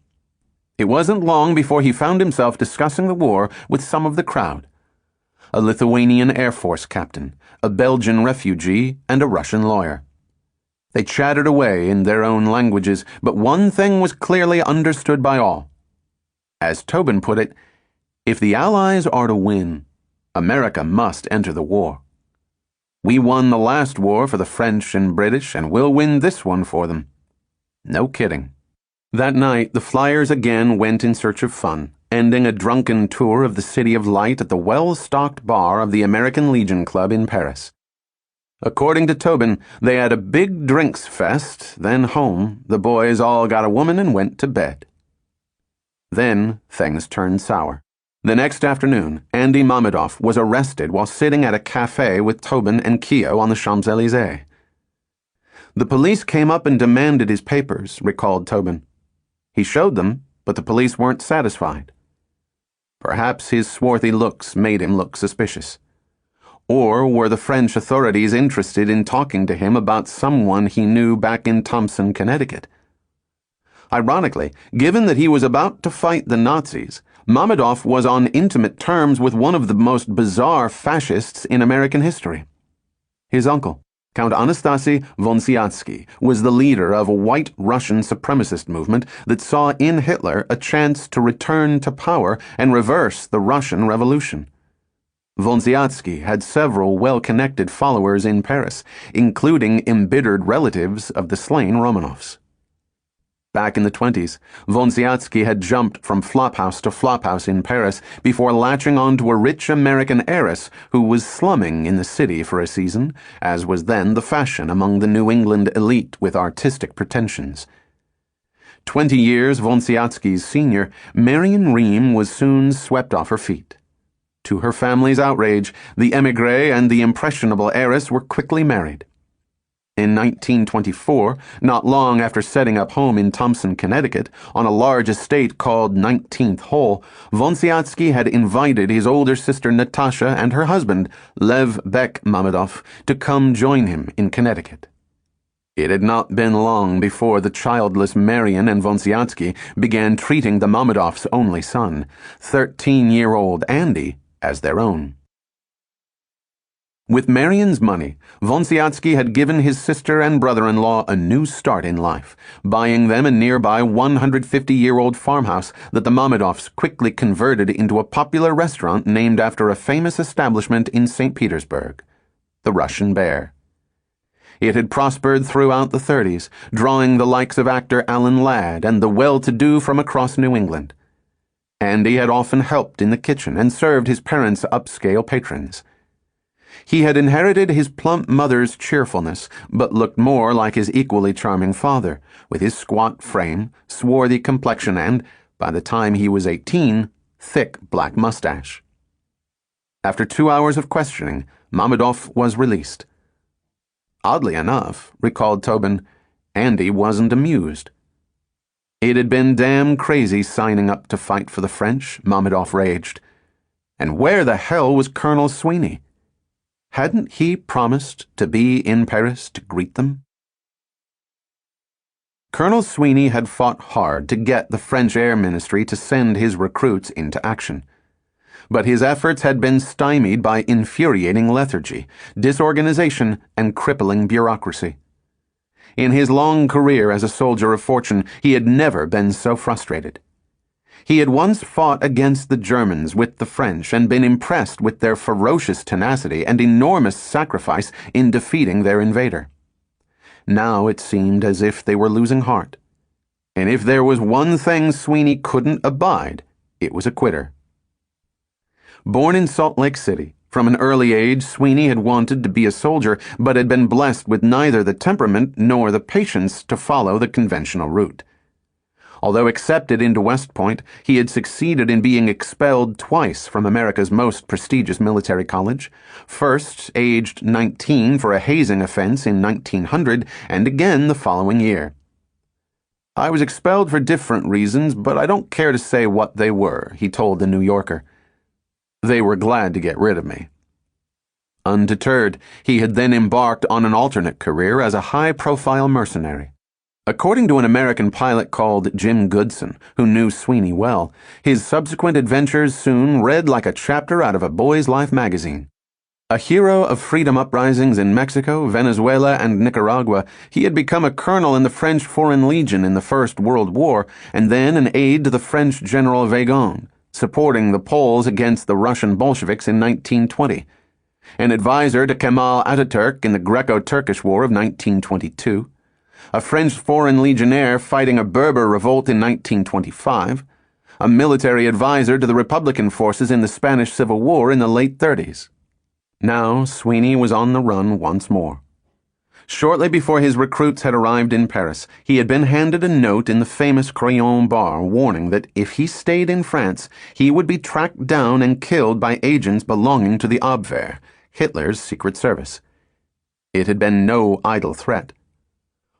It wasn't long before he found himself discussing the war with some of the crowd: a Lithuanian Air Force captain, a Belgian refugee, and a Russian lawyer. They chattered away in their own languages, but one thing was clearly understood by all. As Tobin put it, if the Allies are to win, America must enter the war. We won the last war for the French and British, and we'll win this one for them. No kidding. That night, the flyers again went in search of fun, ending a drunken tour of the City of Light at the well-stocked bar of the American Legion Club in Paris. According to Tobin, they had a big drinks fest, then home, the boys all got a woman and went to bed. Then things turned sour. The next afternoon, Andy Mammadov was arrested while sitting at a cafe with Tobin and Keogh on the Champs-Élysées. The police came up and demanded his papers, recalled Tobin. He showed them, but the police weren't satisfied. Perhaps his swarthy looks made him look suspicious. Or were the French authorities interested in talking to him about someone he knew back in Thompson, Connecticut? Ironically, given that he was about to fight the Nazis, Mammadov was on intimate terms with one of the most bizarre fascists in American history. His uncle, Count Anastasy Vonsiatsky, was the leader of a white Russian supremacist movement that saw in Hitler a chance to return to power and reverse the Russian Revolution. Vonsiatsky had several well-connected followers in Paris, including embittered relatives of the slain Romanovs. Back in the 1920s, Vonsiatsky had jumped from flophouse to flophouse in Paris before latching on to a rich American heiress who was slumming in the city for a season, as was then the fashion among the New England elite with artistic pretensions. 20 years Vonsiatsky's senior, Marion Ream was soon swept off her feet. To her family's outrage, the émigré and the impressionable heiress were quickly married. In 1924, not long after setting up home in Thompson, Connecticut, on a large estate called 19th Hole, Vonsiatsky had invited his older sister Natasha and her husband, Lev Beck Mammadov, to come join him in Connecticut. It had not been long before the childless Marion and Vonsiatsky began treating the Mammadovs' only son, 13-year-old Andy, as their own. With Marion's money, Vonsiatsky had given his sister and brother-in-law a new start in life, buying them a nearby 150-year-old farmhouse that the Mammadovs quickly converted into a popular restaurant named after a famous establishment in St. Petersburg, the Russian Bear. It had prospered throughout the 1930s, drawing the likes of actor Alan Ladd and the well-to-do from across New England. Andy had often helped in the kitchen and served his parents' upscale patrons. He had inherited his plump mother's cheerfulness, but looked more like his equally charming father, with his squat frame, swarthy complexion, and, by the time he was 18, thick black mustache. After 2 hours of questioning, Mammadov was released. Oddly enough, recalled Tobin, Andy wasn't amused. It had been damn crazy signing up to fight for the French, Mammadov raged. And where the hell was Colonel Sweeney? Hadn't he promised to be in Paris to greet them? Colonel Sweeney had fought hard to get the French Air Ministry to send his recruits into action. But his efforts had been stymied by infuriating lethargy, disorganization, and crippling bureaucracy. In his long career as a soldier of fortune, he had never been so frustrated. He had once fought against the Germans with the French and been impressed with their ferocious tenacity and enormous sacrifice in defeating their invader. Now it seemed as if they were losing heart. And if there was one thing Sweeney couldn't abide, it was a quitter. Born in Salt Lake City, from an early age Sweeney had wanted to be a soldier, but had been blessed with neither the temperament nor the patience to follow the conventional route. Although accepted into West Point, he had succeeded in being expelled twice from America's most prestigious military college, first aged 19 for a hazing offense in 1900, and again the following year. "I was expelled for different reasons, but I don't care to say what they were," he told the New Yorker. They were glad to get rid of me. Undeterred, he had then embarked on an alternate career as a high-profile mercenary. According to an American pilot called Jim Goodson, who knew Sweeney well, his subsequent adventures soon read like a chapter out of a boy's life magazine. A hero of freedom uprisings in Mexico, Venezuela, and Nicaragua, he had become a colonel in the French Foreign Legion in the First World War, and then an aide to the French General Weygand, supporting the Poles against the Russian Bolsheviks in 1920. An advisor to Kemal Ataturk in the Greco-Turkish War of 1922. A French Foreign Legionnaire fighting a Berber revolt in 1925, a military advisor to the Republican forces in the Spanish Civil War in the late 30s. Now Sweeney was on the run once more. Shortly before his recruits had arrived in Paris, he had been handed a note in the famous Crillon bar warning that if he stayed in France, he would be tracked down and killed by agents belonging to the Abwehr, Hitler's secret service. It had been no idle threat.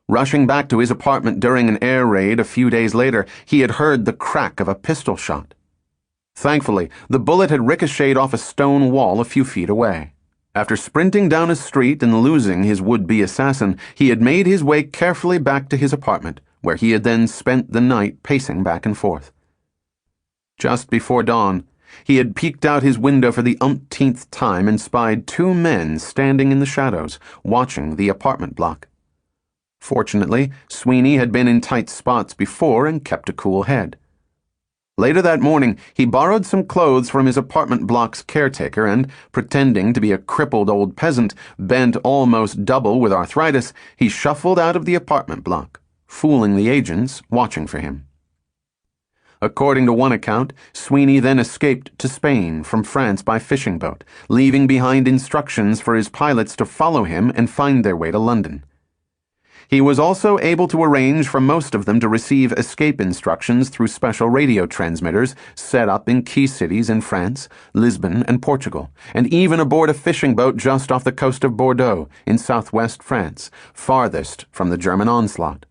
Rushing back to his apartment during an air raid a few days later, he had heard the crack of a pistol shot. Thankfully, the bullet had ricocheted off a stone wall a few feet away. After sprinting down a street and losing his would-be assassin, he had made his way carefully back to his apartment, where he had then spent the night pacing back and forth. Just before dawn, he had peeked out his window for the umpteenth time and spied two men standing in the shadows, watching the apartment block. Fortunately, Sweeney had been in tight spots before and kept a cool head. Later that morning, he borrowed some clothes from his apartment block's caretaker and, pretending to be a crippled old peasant, bent almost double with arthritis, he shuffled out of the apartment block, fooling the agents watching for him. According to one account, Sweeney then escaped to Spain from France by fishing boat, leaving behind instructions for his pilots to follow him and find their way to London. He was also able to arrange for most of them to receive escape instructions through special radio transmitters set up in key cities in France, Lisbon, and Portugal, and even aboard a fishing boat just off the coast of Bordeaux in southwest France, farthest from the German onslaught.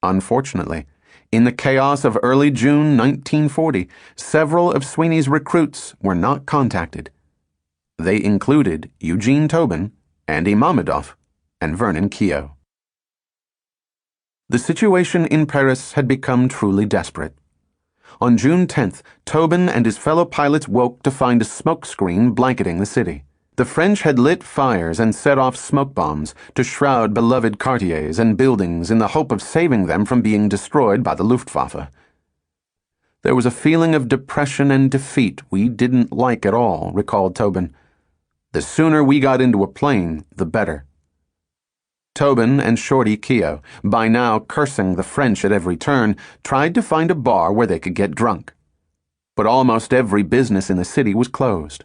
Unfortunately, in the chaos of early June 1940, several of Sweeney's recruits were not contacted. They included Eugene Tobin, Andy Mammadov, and Vernon Keogh. The situation in Paris had become truly desperate. On June 10th, Tobin and his fellow pilots woke to find a smoke screen blanketing the city. The French had lit fires and set off smoke bombs to shroud beloved quartiers and buildings in the hope of saving them from being destroyed by the Luftwaffe. There was a feeling of depression and defeat we didn't like at all, recalled Tobin. The sooner we got into a plane, the better. Tobin and Shorty Keogh, by now cursing the French at every turn, tried to find a bar where they could get drunk. But almost every business in the city was closed.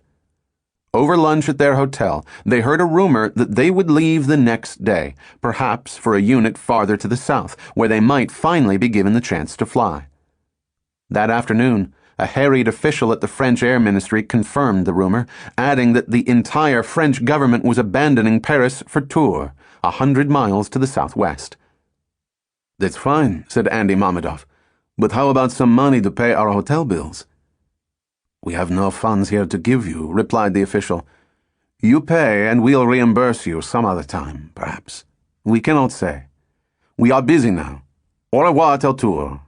Over lunch at their hotel, they heard a rumor that they would leave the next day, perhaps for a unit farther to the south, where they might finally be given the chance to fly. That afternoon, a harried official at the French Air Ministry confirmed the rumor, adding that the entire French government was abandoning Paris for Tours, 100 miles to the southwest. "That's fine," said Andy Mammadov. "But how about some money to pay our hotel bills?" "We have no funds here to give you," replied the official. "You pay and we'll reimburse you some other time, perhaps. We cannot say. We are busy now. Au revoir till Tours."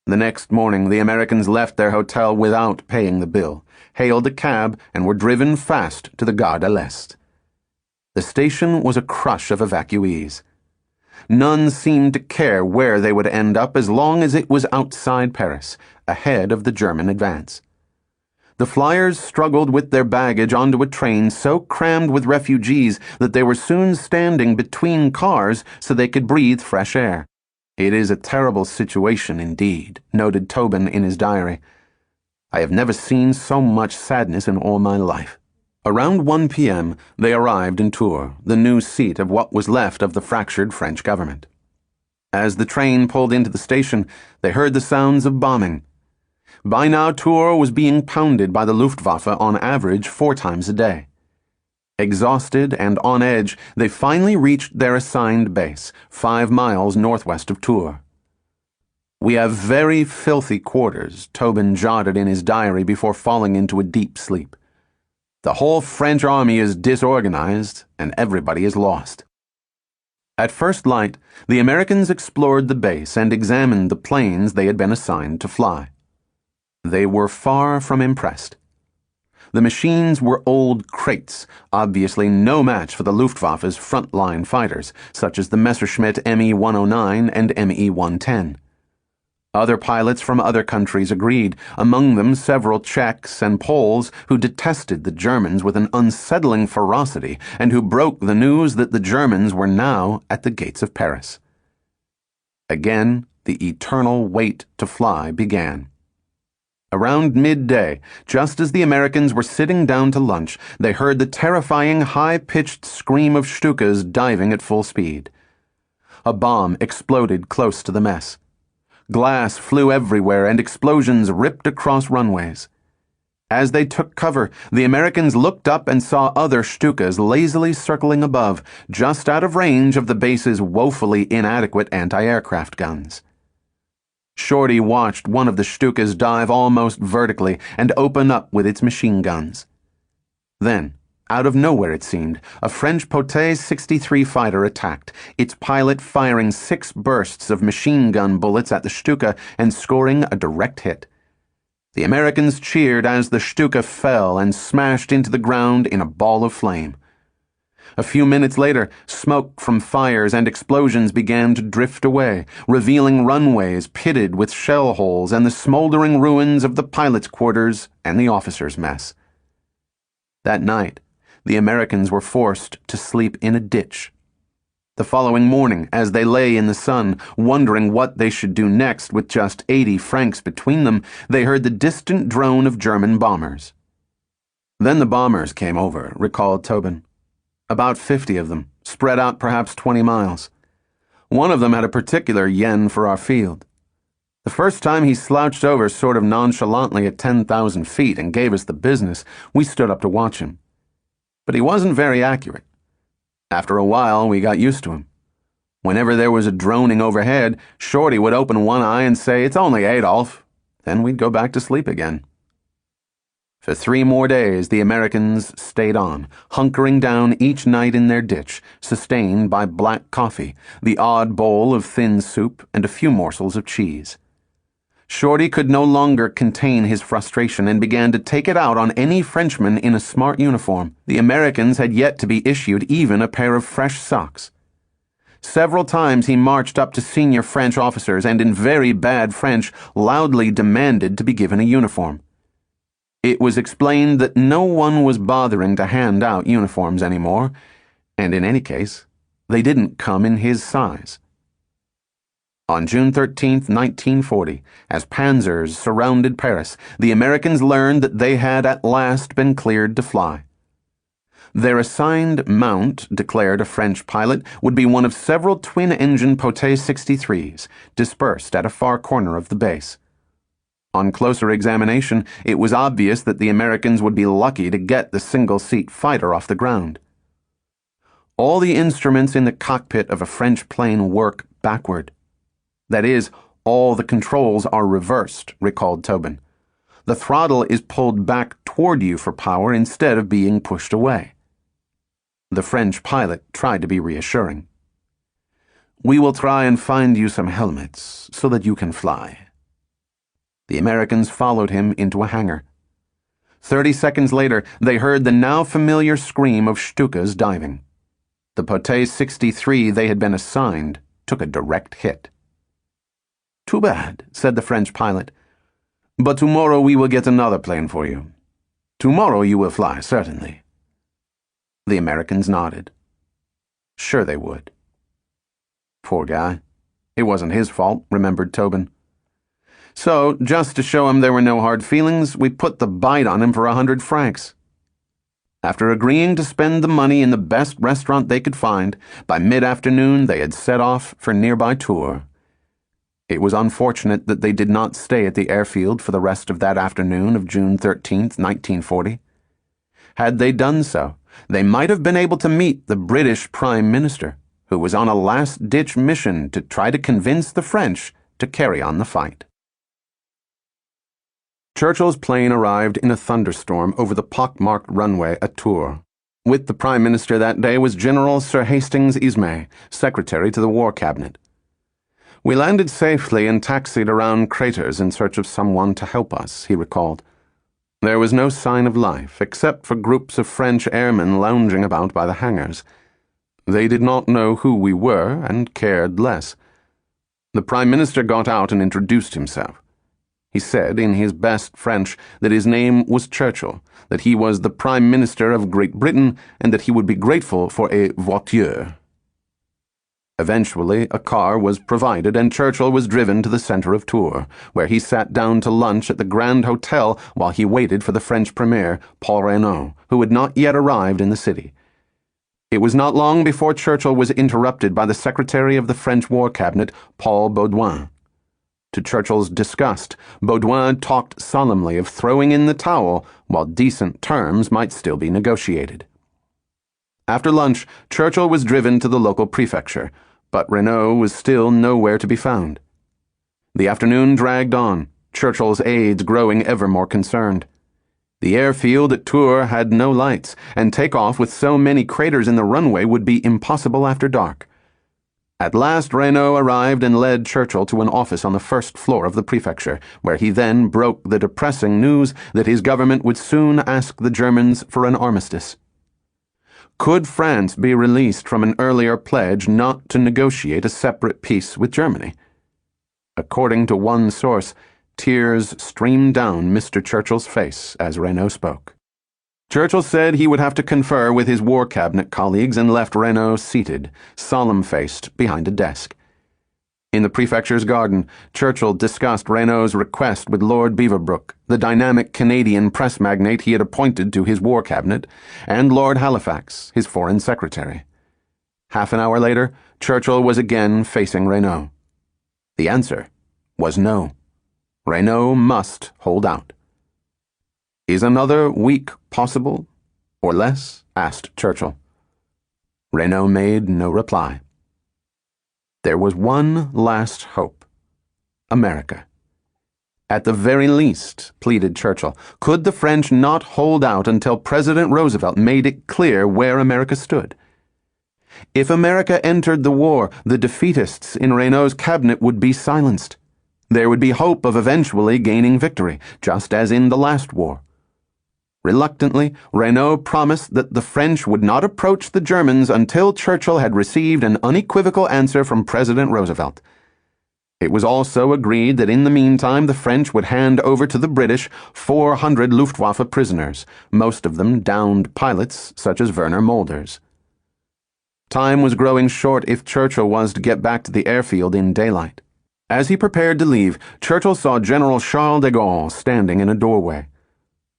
The next morning, the Americans left their hotel without paying the bill, hailed a cab, and were driven fast to the Gare de l'Est. The station was a crush of evacuees. None seemed to care where they would end up as long as it was outside Paris, ahead of the German advance. The flyers struggled with their baggage onto a train so crammed with refugees that they were soon standing between cars so they could breathe fresh air. "It is a terrible situation indeed," noted Tobin in his diary. "I have never seen so much sadness in all my life." Around 1 p.m., they arrived in Tours, the new seat of what was left of the fractured French government. As the train pulled into the station, they heard the sounds of bombing. By now, Tours was being pounded by the Luftwaffe on average 4 times a day. Exhausted and on edge, they finally reached their assigned base, 5 miles northwest of Tours. "We have very filthy quarters," Tobin jotted in his diary before falling into a deep sleep. "The whole French army is disorganized, and everybody is lost." At first light, the Americans explored the base and examined the planes they had been assigned to fly. They were far from impressed. The machines were old crates, obviously no match for the Luftwaffe's frontline fighters, such as the Messerschmitt Me-109 and Me-110. Other pilots from other countries agreed, among them several Czechs and Poles who detested the Germans with an unsettling ferocity and who broke the news that the Germans were now at the gates of Paris. Again, the eternal wait to fly began. Around midday, just as the Americans were sitting down to lunch, they heard the terrifying high-pitched scream of Stukas diving at full speed. A bomb exploded close to the mess. Glass flew everywhere and explosions ripped across runways. As they took cover, the Americans looked up and saw other Stukas lazily circling above, just out of range of the base's woefully inadequate anti-aircraft guns. Shorty watched one of the Stukas dive almost vertically and open up with its machine guns. Then, out of nowhere it seemed, a French Poté 63 fighter attacked, its pilot firing 6 bursts of machine gun bullets at the Stuka and scoring a direct hit. The Americans cheered as the Stuka fell and smashed into the ground in a ball of flame. A few minutes later, smoke from fires and explosions began to drift away, revealing runways pitted with shell holes and the smoldering ruins of the pilots' quarters and the officers' mess. That night, the Americans were forced to sleep in a ditch. The following morning, as they lay in the sun, wondering what they should do next with just 80 francs between them, they heard the distant drone of German bombers. "Then the bombers came over," recalled Tobin. "About 50 of them, spread out perhaps 20 miles. One of them had a particular yen for our field. The first time he slouched over sort of nonchalantly at 10,000 feet and gave us the business, we stood up to watch him. But he wasn't very accurate. After a while, we got used to him. Whenever there was a droning overhead, Shorty would open one eye and say, 'It's only Adolf.' Then we'd go back to sleep again." For 3 more days, the Americans stayed on, hunkering down each night in their ditch, sustained by black coffee, the odd bowl of thin soup, and a few morsels of cheese. Shorty could no longer contain his frustration and began to take it out on any Frenchman in a smart uniform. The Americans had yet to be issued even a pair of fresh socks. Several times he marched up to senior French officers and in very bad French loudly demanded to be given a uniform. It was explained that no one was bothering to hand out uniforms anymore, and in any case, they didn't come in his size. On June 13, 1940, as panzers surrounded Paris, the Americans learned that they had at last been cleared to fly. Their assigned mount, declared a French pilot, would be one of several twin-engine Poté 63s, dispersed at a far corner of the base. On closer examination, it was obvious that the Americans would be lucky to get the single-seat fighter off the ground. All the instruments in the cockpit of a French plane work backward. That is, all the controls are reversed, recalled Tobin. The throttle is pulled back toward you for power instead of being pushed away. The French pilot tried to be reassuring. "We will try and find you some helmets so that you can fly." The Americans followed him into a hangar. 30 seconds later, they heard the now familiar scream of Stukas diving. The Poté 63 they had been assigned took a direct hit. "Too bad," said the French pilot. "But tomorrow we will get another plane for you. Tomorrow you will fly, certainly." The Americans nodded. Sure they would. Poor guy. It wasn't his fault, remembered Tobin. So, just to show him there were no hard feelings, we put the bite on him for 100 francs. After agreeing to spend the money in the best restaurant they could find, by mid-afternoon they had set off for nearby Tours. It was unfortunate that they did not stay at the airfield for the rest of that afternoon of June 13th, 1940. Had they done so, they might have been able to meet the British Prime Minister, who was on a last-ditch mission to try to convince the French to carry on the fight. Churchill's plane arrived in a thunderstorm over the pock-marked runway at Tours. With the Prime Minister that day was General Sir Hastings Ismay, Secretary to the War Cabinet. "We landed safely and taxied around craters in search of someone to help us," he recalled. "There was no sign of life, except for groups of French airmen lounging about by the hangars. They did not know who we were and cared less. The Prime Minister got out and introduced himself. He said in his best French that his name was Churchill, that he was the Prime Minister of Great Britain, and that he would be grateful for a voiture." Eventually, a car was provided and Churchill was driven to the center of Tours, where he sat down to lunch at the Grand Hotel while he waited for the French Premier, Paul Reynaud, who had not yet arrived in the city. It was not long before Churchill was interrupted by the Secretary of the French War Cabinet, Paul Baudouin. To Churchill's disgust, Baudouin talked solemnly of throwing in the towel while decent terms might still be negotiated. After lunch, Churchill was driven to the local prefecture, but Reynaud was still nowhere to be found. The afternoon dragged on, Churchill's aides growing ever more concerned. The airfield at Tours had no lights, and takeoff with so many craters in the runway would be impossible after dark. At last Reynaud arrived and led Churchill to an office on the first floor of the prefecture, where he then broke the depressing news that his government would soon ask the Germans for an armistice. Could France be released from an earlier pledge not to negotiate a separate peace with Germany? According to one source, tears streamed down Mr. Churchill's face as Reynaud spoke. Churchill said he would have to confer with his War Cabinet colleagues and left Reynaud seated, solemn-faced, behind a desk. In the prefecture's garden, Churchill discussed Reynaud's request with Lord Beaverbrook, the dynamic Canadian press magnate he had appointed to his War Cabinet, and Lord Halifax, his Foreign Secretary. Half an hour later, Churchill was again facing Reynaud. The answer was no. Reynaud must hold out. "Is another week possible, or less?" asked Churchill. Reynaud made no reply. There was one last hope. America. At the very least, pleaded Churchill, could the French not hold out until President Roosevelt made it clear where America stood? If America entered the war, the defeatists in Reynaud's cabinet would be silenced. There would be hope of eventually gaining victory, just as in the last war. Reluctantly, Reynaud promised that the French would not approach the Germans until Churchill had received an unequivocal answer from President Roosevelt. It was also agreed that in the meantime the French would hand over to the British 400 Luftwaffe prisoners, most of them downed pilots such as Werner Mulders. Time was growing short if Churchill was to get back to the airfield in daylight. As he prepared to leave, Churchill saw General Charles de Gaulle standing in a doorway.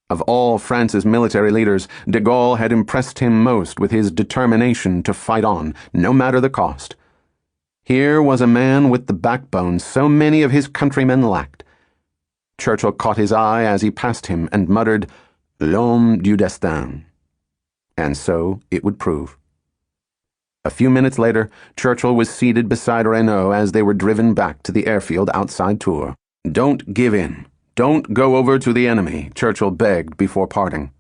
Of all France's military leaders, de Gaulle had impressed him most with his determination to fight on, no matter the cost. Here was a man with the backbone so many of his countrymen lacked. Churchill caught his eye as he passed him and muttered, "L'homme du destin." And so it would prove. A few minutes later, Churchill was seated beside Reynaud as they were driven back to the airfield outside Tours. "Don't give in. Don't go over to the enemy," Churchill begged before parting.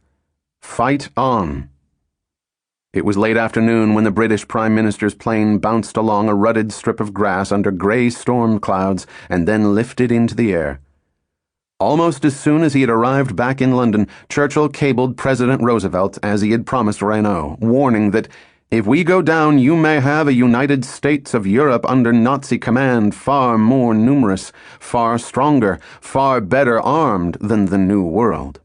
"Fight on." It was late afternoon when the British Prime Minister's plane bounced along a rutted strip of grass under grey storm clouds and then lifted into the air. Almost as soon as he had arrived back in London, Churchill cabled President Roosevelt as he had promised Reynaud, warning that if we go down, you may have a United States of Europe under Nazi command far more numerous, far stronger, far better armed than the New World.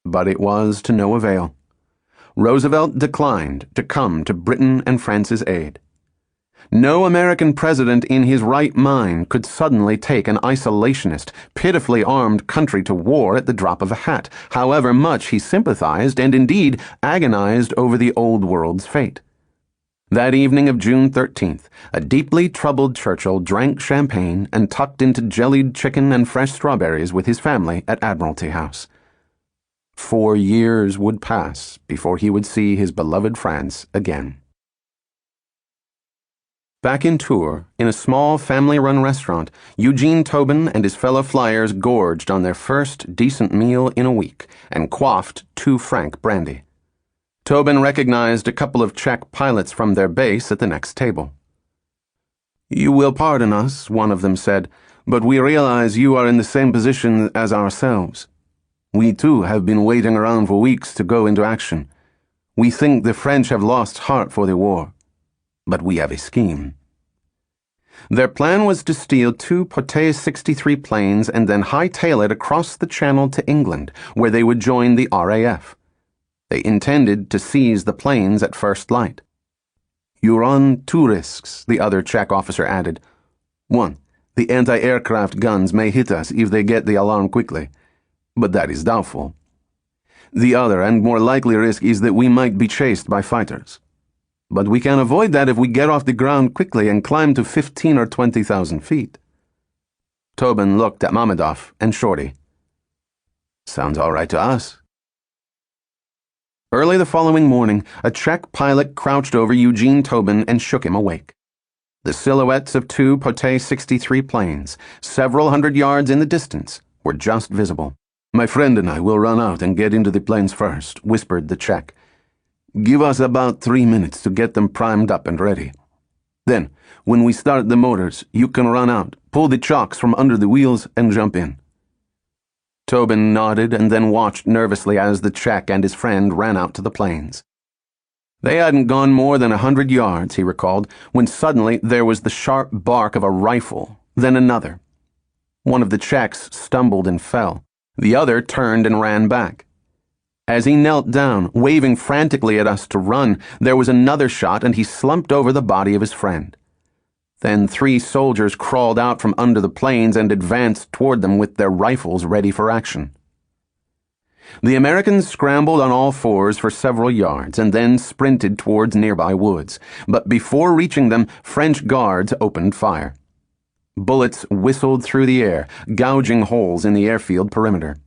But it was to no avail. Roosevelt declined to come to Britain and France's aid. No American president in his right mind could suddenly take an isolationist, pitifully armed country to war at the drop of a hat, however much he sympathized and indeed agonized over the old world's fate. That evening of June 13th, a deeply troubled Churchill drank champagne and tucked into jellied chicken and fresh strawberries with his family at Admiralty House. 4 years would pass before he would see his beloved France again. Back in Tours, in a small family-run restaurant, Eugene Tobin and his fellow flyers gorged on their first decent meal in a week and quaffed 2-franc brandy. Tobin recognized a couple of Czech pilots from their base at the next table. "You will pardon us," one of them said, "but we realize you are in the same position as ourselves. We, too, have been waiting around for weeks to go into action. We think the French have lost heart for the war. But we have a scheme." Their plan was to steal 2 Poté 63 planes and then hightail it across the Channel to England, where they would join the RAF. They intended to seize the planes at first light. "You run 2 risks," the other Czech officer added. "1. The anti-aircraft guns may hit us if they get the alarm quickly, but that is doubtful. The other and more likely risk is that we might be chased by fighters. But we can avoid that if we get off the ground quickly and climb to 15 or 20,000 feet. Tobin looked at Mamedov and Shorty. "Sounds all right to us." Early the following morning, a Czech pilot crouched over Eugene Tobin and shook him awake. The silhouettes of 2 Poté 63 planes, several hundred yards in the distance, were just visible. "My friend and I will run out and get into the planes first," whispered the Czech. "Give us about 3 minutes to get them primed up and ready. Then, when we start the motors, you can run out, pull the chocks from under the wheels, and jump in." Tobin nodded and then watched nervously as the Czech and his friend ran out to the planes. They hadn't gone more than 100 yards, he recalled, when suddenly there was the sharp bark of a rifle, then another. One of the Czechs stumbled and fell. The other turned and ran back. As he knelt down, waving frantically at us to run, there was another shot and he slumped over the body of his friend. Then 3 soldiers crawled out from under the planes and advanced toward them with their rifles ready for action. The Americans scrambled on all fours for several yards and then sprinted towards nearby woods, but before reaching them, French guards opened fire. Bullets whistled through the air, gouging holes in the airfield perimeter.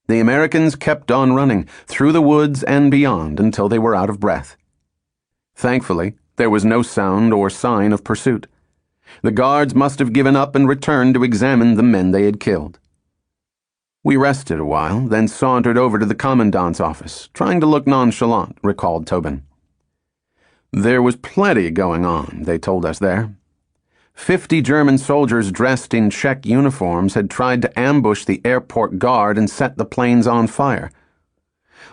The Americans kept on running, through the woods and beyond, until they were out of breath. Thankfully, there was no sound or sign of pursuit. The guards must have given up and returned to examine the men they had killed. "We rested a while, then sauntered over to the commandant's office, trying to look nonchalant," recalled Tobin. "There was plenty going on," they told us there. 50 German soldiers dressed in Czech uniforms had tried to ambush the airport guard and set the planes on fire.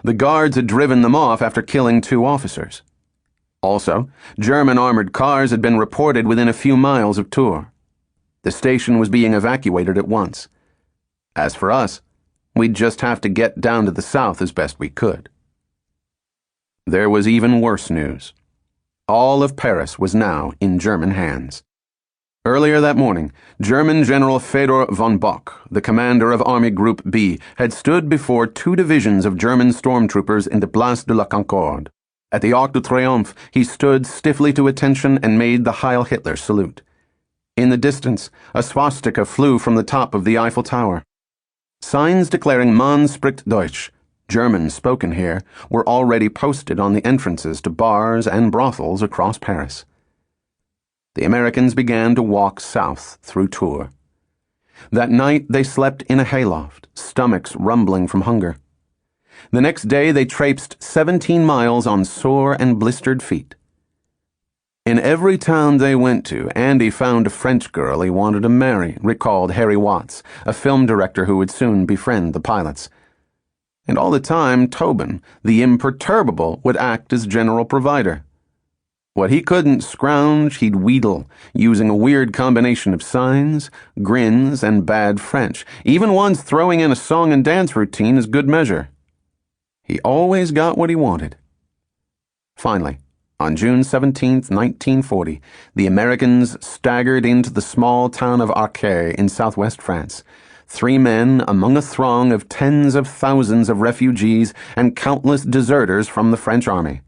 The guards had driven them off after killing 2 officers. Also, German armored cars had been reported within a few miles of Tours. The station was being evacuated at once. As for us, we'd just have to get down to the south as best we could. There was even worse news. All of Paris was now in German hands. Earlier that morning, German General Fedor von Bock, the commander of Army Group B, had stood before 2 divisions of German stormtroopers in the Place de la Concorde. At the Arc de Triomphe, he stood stiffly to attention and made the Heil Hitler salute. In the distance, a swastika flew from the top of the Eiffel Tower. Signs declaring "Man spricht Deutsch," German spoken here, were already posted on the entrances to bars and brothels across Paris. The Americans began to walk south through Tours. That night they slept in a hayloft, stomachs rumbling from hunger. The next day they traipsed 17 miles on sore and blistered feet. In every town they went to, Andy found a French girl he wanted to marry, recalled Harry Watts, a film director who would soon befriend the pilots. And all the time, Tobin, the imperturbable, would act as general provider. What he couldn't scrounge, he'd wheedle, using a weird combination of signs, grins, and bad French, even ones throwing in a song and dance routine as good measure. He always got what he wanted. Finally, on June 17, 1940, the Americans staggered into the small town of Arquet in southwest France, 3 men among a throng of tens of thousands of refugees and countless deserters from the French army.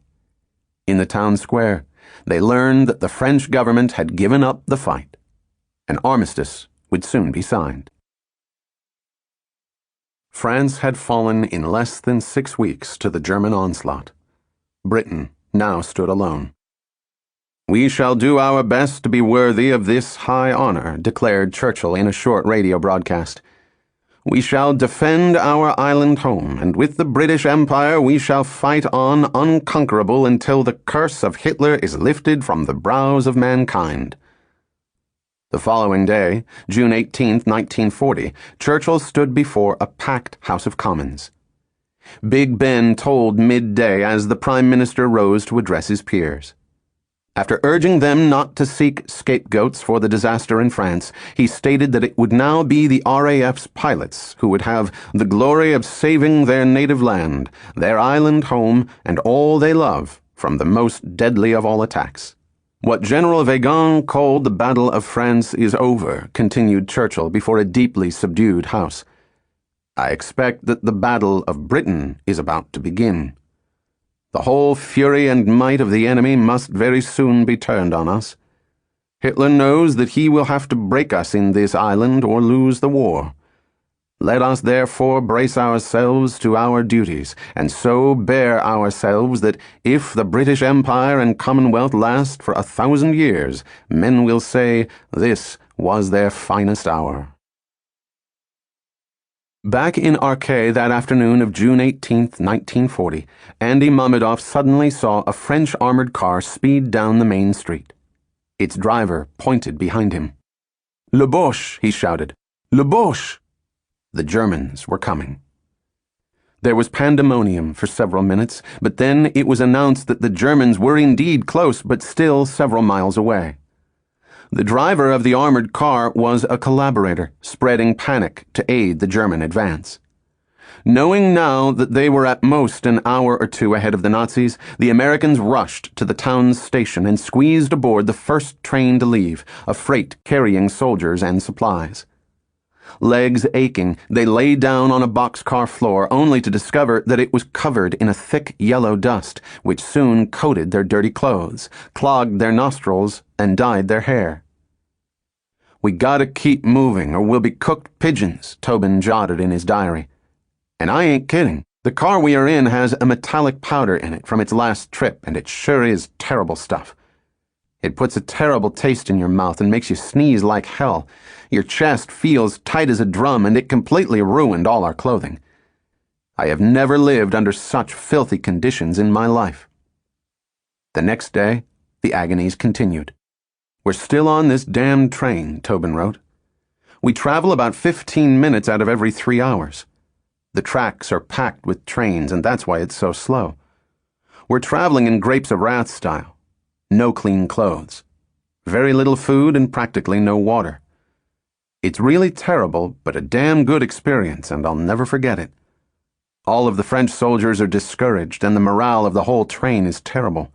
In the town square, they learned that the French government had given up the fight. An armistice would soon be signed. France had fallen in less than 6 weeks to the German onslaught. Britain now stood alone. "We shall do our best to be worthy of this high honor," declared Churchill in a short radio broadcast. "We shall defend our island home, and with the British Empire we shall fight on unconquerable until the curse of Hitler is lifted from the brows of mankind." The following day, June 18, 1940, Churchill stood before a packed House of Commons. Big Ben tolled midday as the Prime Minister rose to address his peers. After urging them not to seek scapegoats for the disaster in France, he stated that it would now be the RAF's pilots who would have the glory of saving their native land, their island home, and all they love from the most deadly of all attacks. "What General Weygand called the Battle of France is over," continued Churchill before a deeply subdued House. "I expect that the Battle of Britain is about to begin. The whole fury and might of the enemy must very soon be turned on us. Hitler knows that he will have to break us in this island or lose the war. Let us therefore brace ourselves to our duties, and so bear ourselves that if the British Empire and Commonwealth last for 1,000 years, men will say this was their finest hour." Back in Arquet that afternoon of June 18, 1940, Andy Mamedov suddenly saw a French armored car speed down the main street. Its driver pointed behind him. "Le Boche!" he shouted. "Le Boche!" The Germans were coming. There was pandemonium for several minutes, but then it was announced that the Germans were indeed close, but still several miles away. The driver of the armored car was a collaborator, spreading panic to aid the German advance. Knowing now that they were at most an hour or two ahead of the Nazis, the Americans rushed to the town's station and squeezed aboard the first train to leave, a freight carrying soldiers and supplies. Legs aching, they lay down on a boxcar floor only to discover that it was covered in a thick yellow dust, which soon coated their dirty clothes, clogged their nostrils, and dyed their hair. "We gotta keep moving or we'll be cooked pigeons," Tobin jotted in his diary. "And I ain't kidding. The car we are in has a metallic powder in it from its last trip, and it sure is terrible stuff. It puts a terrible taste in your mouth and makes you sneeze like hell. Your chest feels tight as a drum, and it completely ruined all our clothing. I have never lived under such filthy conditions in my life." The next day, the agonies continued. "We're still on this damned train," Tobin wrote. "We travel about 15 minutes out of every 3 hours. The tracks are packed with trains, and that's why it's so slow. We're traveling in Grapes of Wrath style. No clean clothes. Very little food and practically no water. It's really terrible, but a damn good experience, and I'll never forget it. All of the French soldiers are discouraged, and the morale of the whole train is terrible.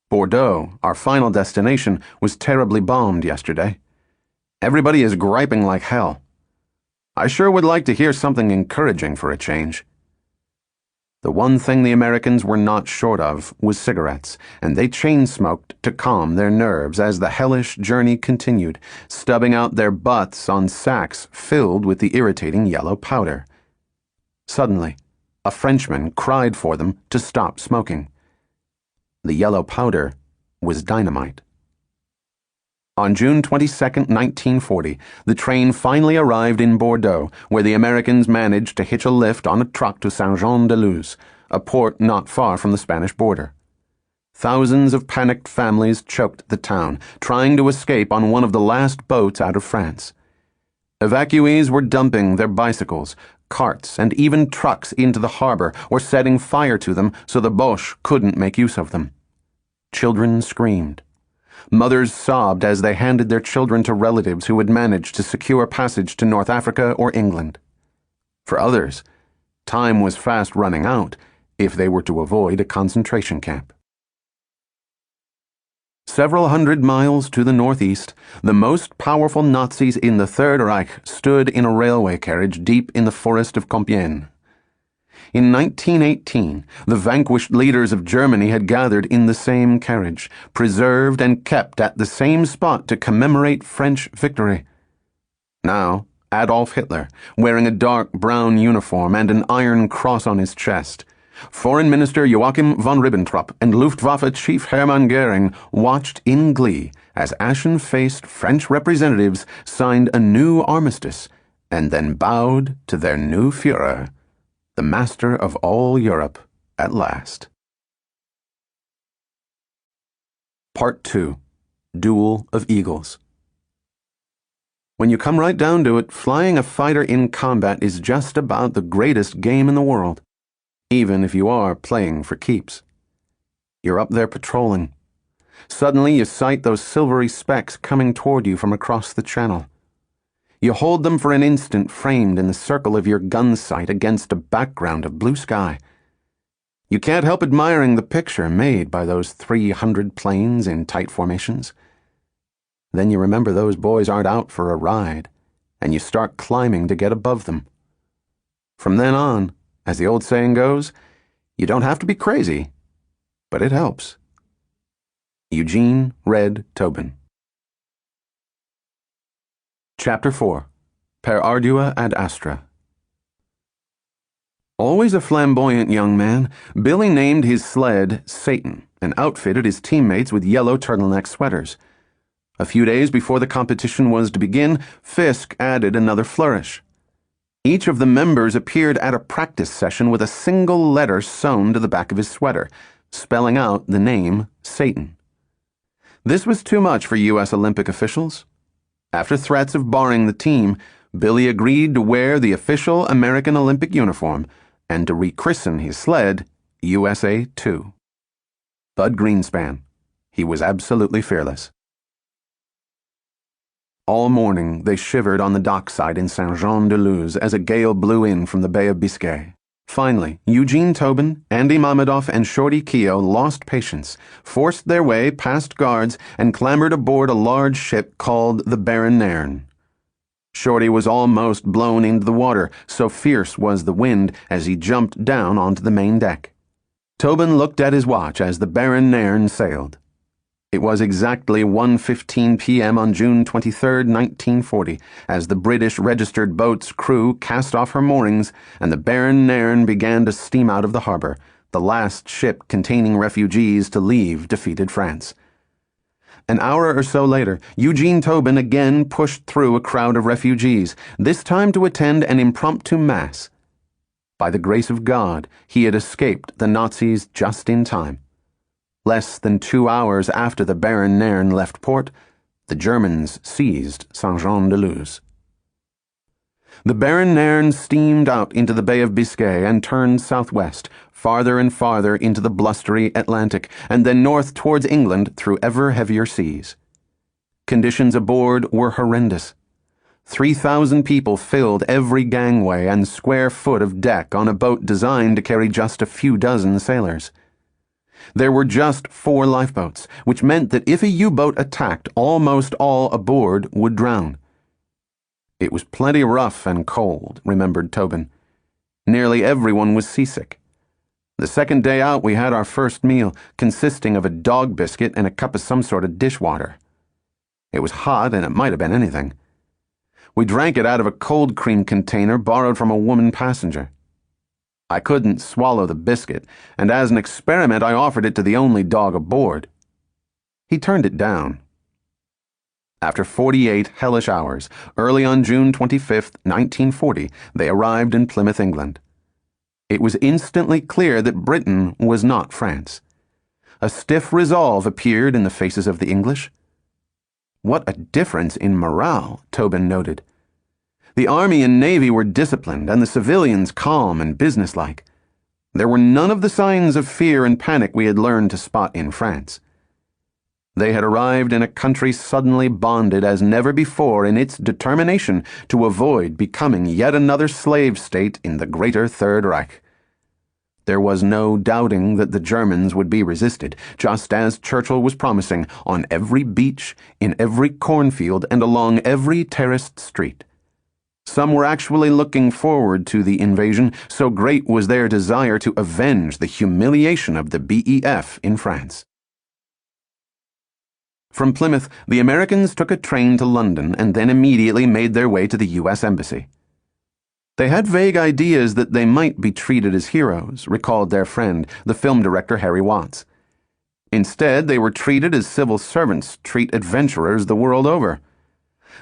Bordeaux, our final destination, was terribly bombed yesterday. Everybody is griping like hell. I sure would like to hear something encouraging for a change." The one thing the Americans were not short of was cigarettes, and they chain-smoked to calm their nerves as the hellish journey continued, stubbing out their butts on sacks filled with the irritating yellow powder. Suddenly, a Frenchman cried for them to stop smoking. The yellow powder was dynamite. On June 22, 1940, the train finally arrived in Bordeaux, where the Americans managed to hitch a lift on a truck to Saint-Jean-de-Luz, a port not far from the Spanish border. Thousands of panicked families choked the town, trying to escape on one of the last boats out of France. Evacuees were dumping their bicycles, carts, and even trucks into the harbor or setting fire to them so the Boche couldn't make use of them. Children screamed. Mothers sobbed as they handed their children to relatives who had managed to secure passage to North Africa or England. For others, time was fast running out if they were to avoid a concentration camp. Several hundred miles to the northeast, the most powerful Nazis in the Third Reich stood in a railway carriage deep in the forest of Compiègne. In 1918, the vanquished leaders of Germany had gathered in the same carriage, preserved and kept at the same spot to commemorate French victory. Now, Adolf Hitler, wearing a dark brown uniform and an iron cross on his chest, Foreign Minister Joachim von Ribbentrop and Luftwaffe Chief Hermann Goering watched in glee as ashen-faced French representatives signed a new armistice and then bowed to their new Führer, the master of all Europe, at last. Part 2. Duel of Eagles. When you come right down to it, flying a fighter in combat is just about the greatest game in the world, even if you are playing for keeps. You're up there patrolling. Suddenly you sight those silvery specks coming toward you from across the channel. You hold them for an instant framed in the circle of your gun sight against a background of blue sky. You can't help admiring the picture made by those 300 planes in tight formations. Then you remember those boys aren't out for a ride, and you start climbing to get above them. From then on, as the old saying goes, you don't have to be crazy, but it helps. Eugene Red Tobin. Chapter 4. Per Ardua ad Astra. Always a flamboyant young man, Billy named his sled Satan and outfitted his teammates with yellow turtleneck sweaters. A few days before the competition was to begin, Fisk added another flourish. Each of the members appeared at a practice session with a single letter sewn to the back of his sweater, spelling out the name Satan. This was too much for U.S. Olympic officials. After threats of barring the team, Billy agreed to wear the official American Olympic uniform and to rechristen his sled USA 2. Bud Greenspan. He was absolutely fearless. All morning they shivered on the dockside in Saint-Jean-de-Luz as a gale blew in from the Bay of Biscay. Finally, Eugene Tobin, Andy Mamedoff, and Shorty Keogh lost patience, forced their way past guards, and clambered aboard a large ship called the Baron Nairn. Shorty was almost blown into the water, so fierce was the wind as he jumped down onto the main deck. Tobin looked at his watch as the Baron Nairn sailed. It was exactly 1:15 p.m. on June 23, 1940, as the British registered boat's crew cast off her moorings and the Baron Nairn began to steam out of the harbor, the last ship containing refugees to leave defeated France. An hour or so later, Eugene Tobin again pushed through a crowd of refugees, this time to attend an impromptu mass. By the grace of God, he had escaped the Nazis just in time. Less than 2 hours after the Baron Nairn left port, the Germans seized Saint-Jean-de-Luz. The Baron Nairn steamed out into the Bay of Biscay and turned southwest, farther and farther into the blustery Atlantic, and then north towards England through ever heavier seas. Conditions aboard were horrendous. 3,000 people filled every gangway and square foot of deck on a boat designed to carry just a few dozen sailors. There were just 4 lifeboats, which meant that if a U-boat attacked, almost all aboard would drown. It was plenty rough and cold, remembered Tobin. Nearly everyone was seasick. The second day out we had our first meal, consisting of a dog biscuit and a cup of some sort of dishwater. It was hot and it might have been anything. We drank it out of a cold cream container borrowed from a woman passenger. I couldn't swallow the biscuit, and as an experiment I offered it to the only dog aboard. He turned it down. After 48 hellish hours, early on June 25, 1940, they arrived in Plymouth, England. It was instantly clear that Britain was not France. A stiff resolve appeared in the faces of the English. What a difference in morale, Tobin noted. The Army and Navy were disciplined, and the civilians calm and businesslike. There were none of the signs of fear and panic we had learned to spot in France. They had arrived in a country suddenly bonded as never before in its determination to avoid becoming yet another slave state in the Greater Third Reich. There was no doubting that the Germans would be resisted, just as Churchill was promising, on every beach, in every cornfield, and along every terraced street. Some were actually looking forward to the invasion, so great was their desire to avenge the humiliation of the BEF in France. From Plymouth, the Americans took a train to London and then immediately made their way to the U.S. Embassy. They had vague ideas that they might be treated as heroes, recalled their friend, the film director Harry Watts. Instead, they were treated as civil servants treat adventurers the world over.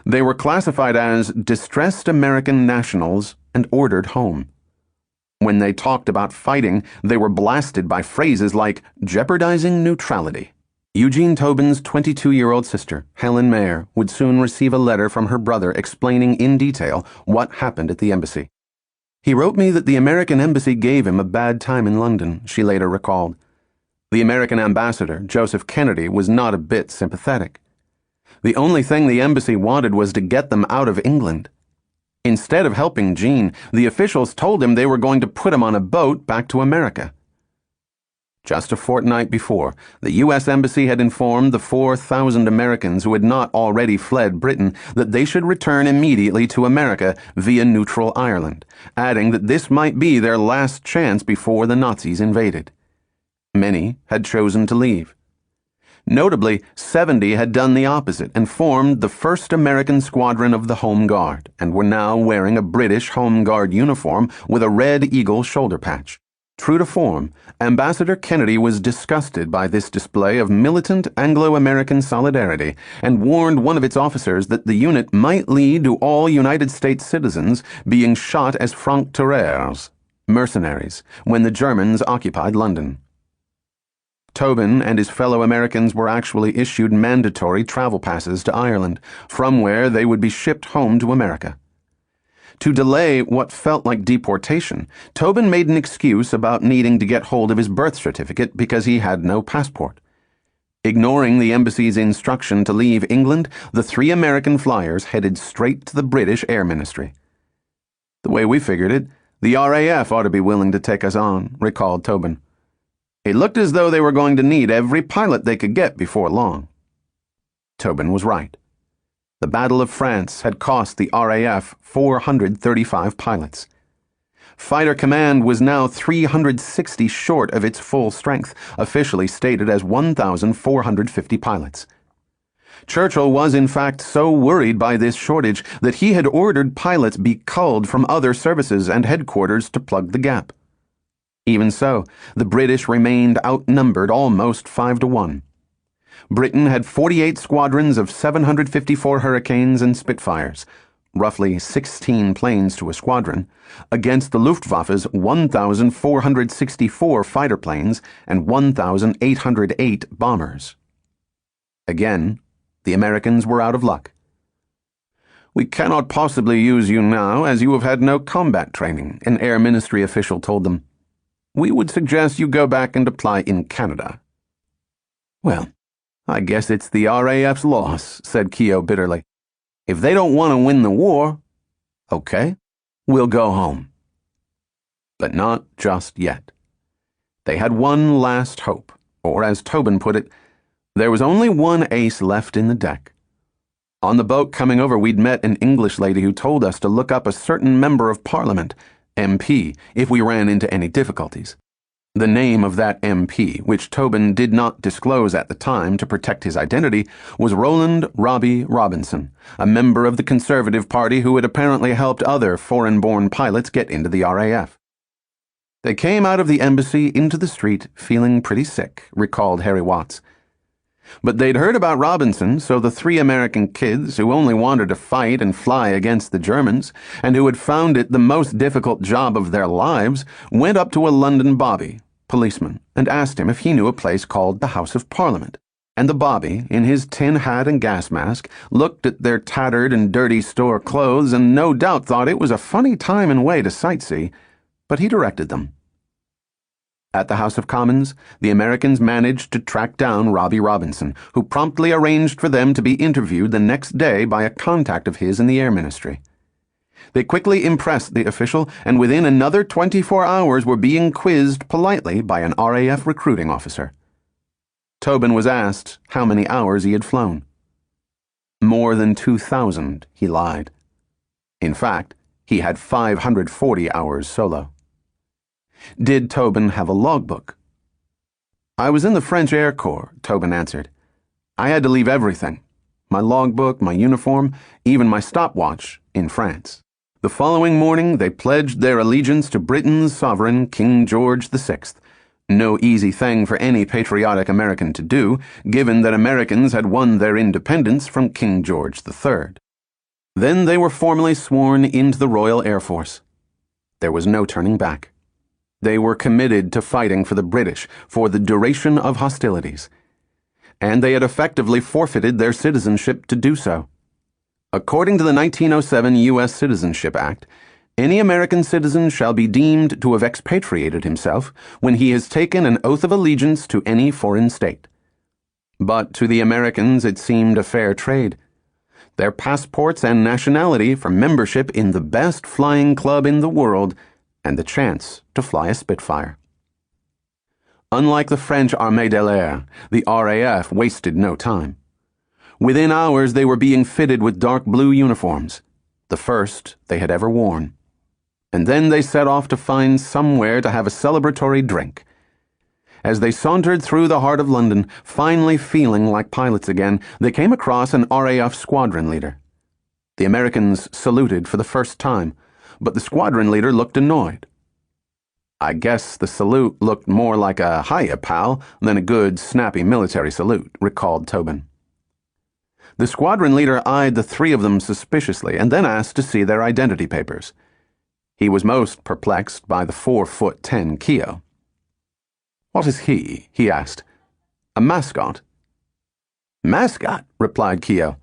They were classified as distressed American nationals and ordered home. When they talked about fighting, they were blasted by phrases like jeopardizing neutrality. Eugene Tobin's 22-year-old sister, Helen Mayer, would soon receive a letter from her brother explaining in detail what happened at the embassy. "He wrote me that the American embassy gave him a bad time in London," she later recalled. The American ambassador, Joseph Kennedy, was not a bit sympathetic. The only thing the embassy wanted was to get them out of England. Instead of helping Gene, the officials told him they were going to put him on a boat back to America. Just a fortnight before, the U.S. Embassy had informed the 4,000 Americans who had not already fled Britain that they should return immediately to America via neutral Ireland, adding that this might be their last chance before the Nazis invaded. Many had chosen to leave. Notably, 70 had done the opposite and formed the 1st American Squadron of the Home Guard and were now wearing a British Home Guard uniform with a red eagle shoulder patch. True to form, Ambassador Kennedy was disgusted by this display of militant Anglo-American solidarity and warned one of its officers that the unit might lead to all United States citizens being shot as francs-tireurs, mercenaries, when the Germans occupied London. Tobin and his fellow Americans were actually issued mandatory travel passes to Ireland, from where they would be shipped home to America. To delay what felt like deportation, Tobin made an excuse about needing to get hold of his birth certificate because he had no passport. Ignoring the embassy's instruction to leave England, the 3 American flyers headed straight to the British Air Ministry. "The way we figured it, the RAF ought to be willing to take us on," recalled Tobin. "It looked as though they were going to need every pilot they could get before long." Tobin was right. The Battle of France had cost the RAF 435 pilots. Fighter Command was now 360 short of its full strength, officially stated as 1,450 pilots. Churchill was in fact so worried by this shortage that he had ordered pilots be culled from other services and headquarters to plug the gap. Even so, the British remained outnumbered almost 5-1. Britain had 48 squadrons of 754 Hurricanes and Spitfires, roughly 16 planes to a squadron, against the Luftwaffe's 1,464 fighter planes and 1,808 bombers. Again, the Americans were out of luck. "We cannot possibly use you now as you have had no combat training," an Air Ministry official told them. "We would suggest you go back and apply in Canada." "Well, I guess it's the RAF's loss," said Keogh bitterly. "If they don't want to win the war, okay, we'll go home." But not just yet. They had one last hope, or as Tobin put it, there was only one ace left in the deck. On the boat coming over, we'd met an English lady who told us to look up a certain member of Parliament, MP, if we ran into any difficulties. The name of that MP, which Tobin did not disclose at the time to protect his identity, was Roland Robbie Robinson, a member of the Conservative Party who had apparently helped other foreign-born pilots get into the RAF. They came out of the embassy into the street feeling pretty sick, recalled Harry Watts. But they'd heard about Robinson, so the 3 American kids who only wanted to fight and fly against the Germans, and who had found it the most difficult job of their lives, went up to a London bobby, policeman, and asked him if he knew a place called the House of Parliament. And the bobby, in his tin hat and gas mask, looked at their tattered and dirty store clothes and no doubt thought it was a funny time and way to sightsee, but he directed them. At the House of Commons, the Americans managed to track down Robbie Robinson, who promptly arranged for them to be interviewed the next day by a contact of his in the Air Ministry. They quickly impressed the official, and within another 24 hours were being quizzed politely by an RAF recruiting officer. Tobin was asked how many hours he had flown. More than 2,000, he lied. In fact, he had 540 hours solo. Did Tobin have a logbook? "I was in the French Air Corps," Tobin answered. "I had to leave everything, my logbook, my uniform, even my stopwatch, in France." The following morning, they pledged their allegiance to Britain's sovereign, King George VI. No easy thing for any patriotic American to do, given that Americans had won their independence from King George III. Then they were formally sworn into the Royal Air Force. There was no turning back. They were committed to fighting for the British for the duration of hostilities, and they had effectively forfeited their citizenship to do so. According to the 1907 U.S. Citizenship Act, any American citizen shall be deemed to have expatriated himself when he has taken an oath of allegiance to any foreign state. But to the Americans it seemed a fair trade. Their passports and nationality for membership in the best flying club in the world, and the chance to fly a Spitfire. Unlike the French Armée de l'Air, the RAF wasted no time. Within hours they were being fitted with dark blue uniforms, the first they had ever worn. And then they set off to find somewhere to have a celebratory drink. As they sauntered through the heart of London, finally feeling like pilots again, they came across an RAF squadron leader. The Americans saluted for the first time, but the squadron leader looked annoyed. "I guess the salute looked more like a hiya, pal, than a good, snappy military salute," recalled Tobin. The squadron leader eyed the three of them suspiciously and then asked to see their identity papers. He was most perplexed by the 4'10" Keogh. "What is he?" he asked. "A mascot?" "Mascot?" replied Keogh.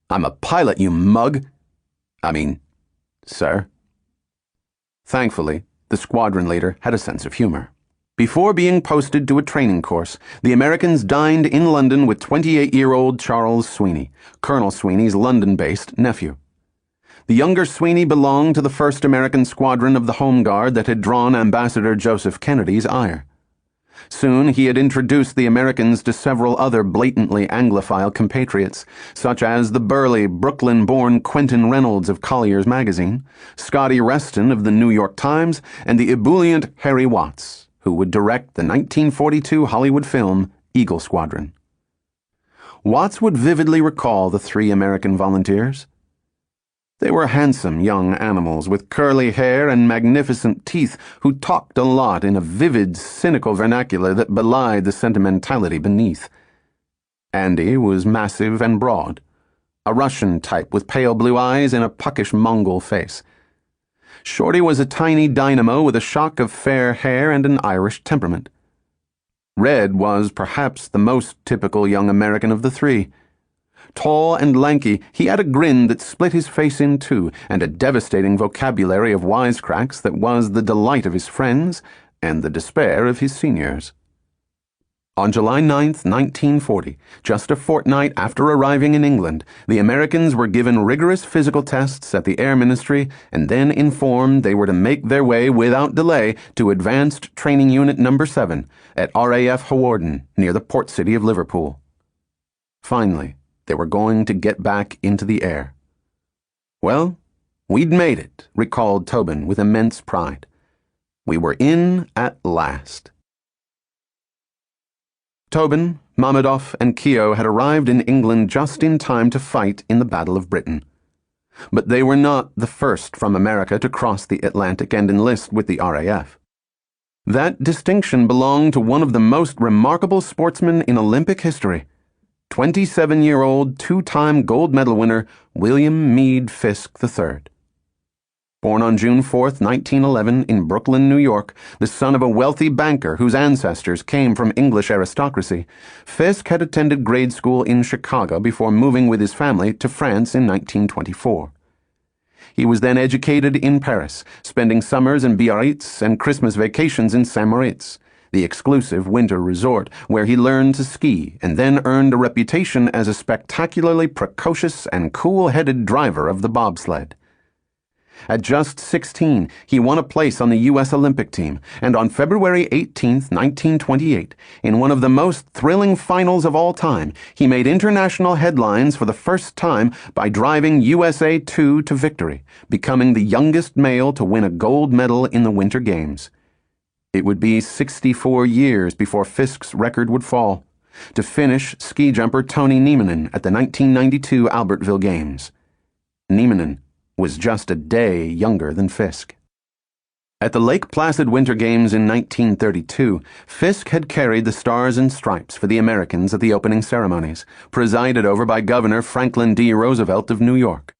"I'm a pilot, you mug. Sir." Thankfully, the squadron leader had a sense of humor. Before being posted to a training course, the Americans dined in London with 28-year-old Charles Sweeney, Colonel Sweeney's London-based nephew. The younger Sweeney belonged to the 1st American Squadron of the Home Guard that had drawn Ambassador Joseph Kennedy's ire. Soon he had introduced the Americans to several other blatantly Anglophile compatriots, such as the burly, Brooklyn-born Quentin Reynolds of Collier's Magazine, Scotty Reston of the New York Times, and the ebullient Harry Watts, who would direct the 1942 Hollywood film Eagle Squadron. Watts would vividly recall the 3 American volunteers. They were handsome young animals with curly hair and magnificent teeth who talked a lot in a vivid, cynical vernacular that belied the sentimentality beneath. Andy was massive and broad, a Russian type with pale blue eyes and a puckish Mongol face. Shorty was a tiny dynamo with a shock of fair hair and an Irish temperament. Red was perhaps the most typical young American of the 3. Tall and lanky, he had a grin that split his face in two and a devastating vocabulary of wisecracks that was the delight of his friends and the despair of his seniors. On July 9th, 1940, just a fortnight after arriving in England, the Americans were given rigorous physical tests at the Air Ministry and then informed they were to make their way without delay to Advanced Training Unit No. 7 at RAF Hawarden near the port city of Liverpool. Finally, they were going to get back into the air. "Well, we'd made it," recalled Tobin with immense pride. "We were in at last." Tobin, Mamedoff, and Keogh had arrived in England just in time to fight in the Battle of Britain. But they were not the first from America to cross the Atlantic and enlist with the RAF. That distinction belonged to one of the most remarkable sportsmen in Olympic history, 27-year-old, 2-time gold medal winner William Meade Fisk III. Born on June 4, 1911, in Brooklyn, New York, the son of a wealthy banker whose ancestors came from English aristocracy, Fisk had attended grade school in Chicago before moving with his family to France in 1924. He was then educated in Paris, spending summers in Biarritz and Christmas vacations in Saint-Moritz, the exclusive winter resort where he learned to ski and then earned a reputation as a spectacularly precocious and cool-headed driver of the bobsled. At just 16, he won a place on the U.S. Olympic team, and on February 18, 1928, in one of the most thrilling finals of all time, he made international headlines for the first time by driving USA 2 to victory, becoming the youngest male to win a gold medal in the Winter Games. It would be 64 years before Fisk's record would fall, to finish ski jumper Tony Nieminen at the 1992 Albertville Games. Nieminen, was just a day younger than Fisk. At the Lake Placid Winter Games in 1932, Fisk had carried the Stars and Stripes for the Americans at the opening ceremonies, presided over by Governor Franklin D. Roosevelt of New York.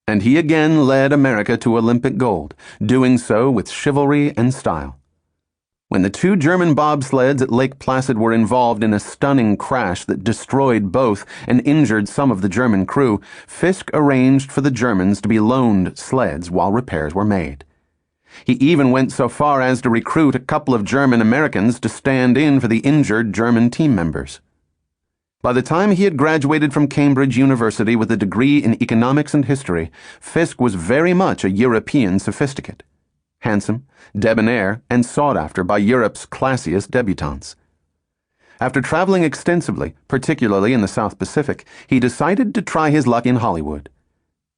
And he again led America to Olympic gold, doing so with chivalry and style. When the two German bobsleds at Lake Placid were involved in a stunning crash that destroyed both and injured some of the German crew, Fisk arranged for the Germans to be loaned sleds while repairs were made. He even went so far as to recruit a couple of German Americans to stand in for the injured German team members. By the time he had graduated from Cambridge University with a degree in economics and history, Fisk was very much a European sophisticate. Handsome, debonair, and sought after by Europe's classiest debutantes. After traveling extensively, particularly in the South Pacific, he decided to try his luck in Hollywood.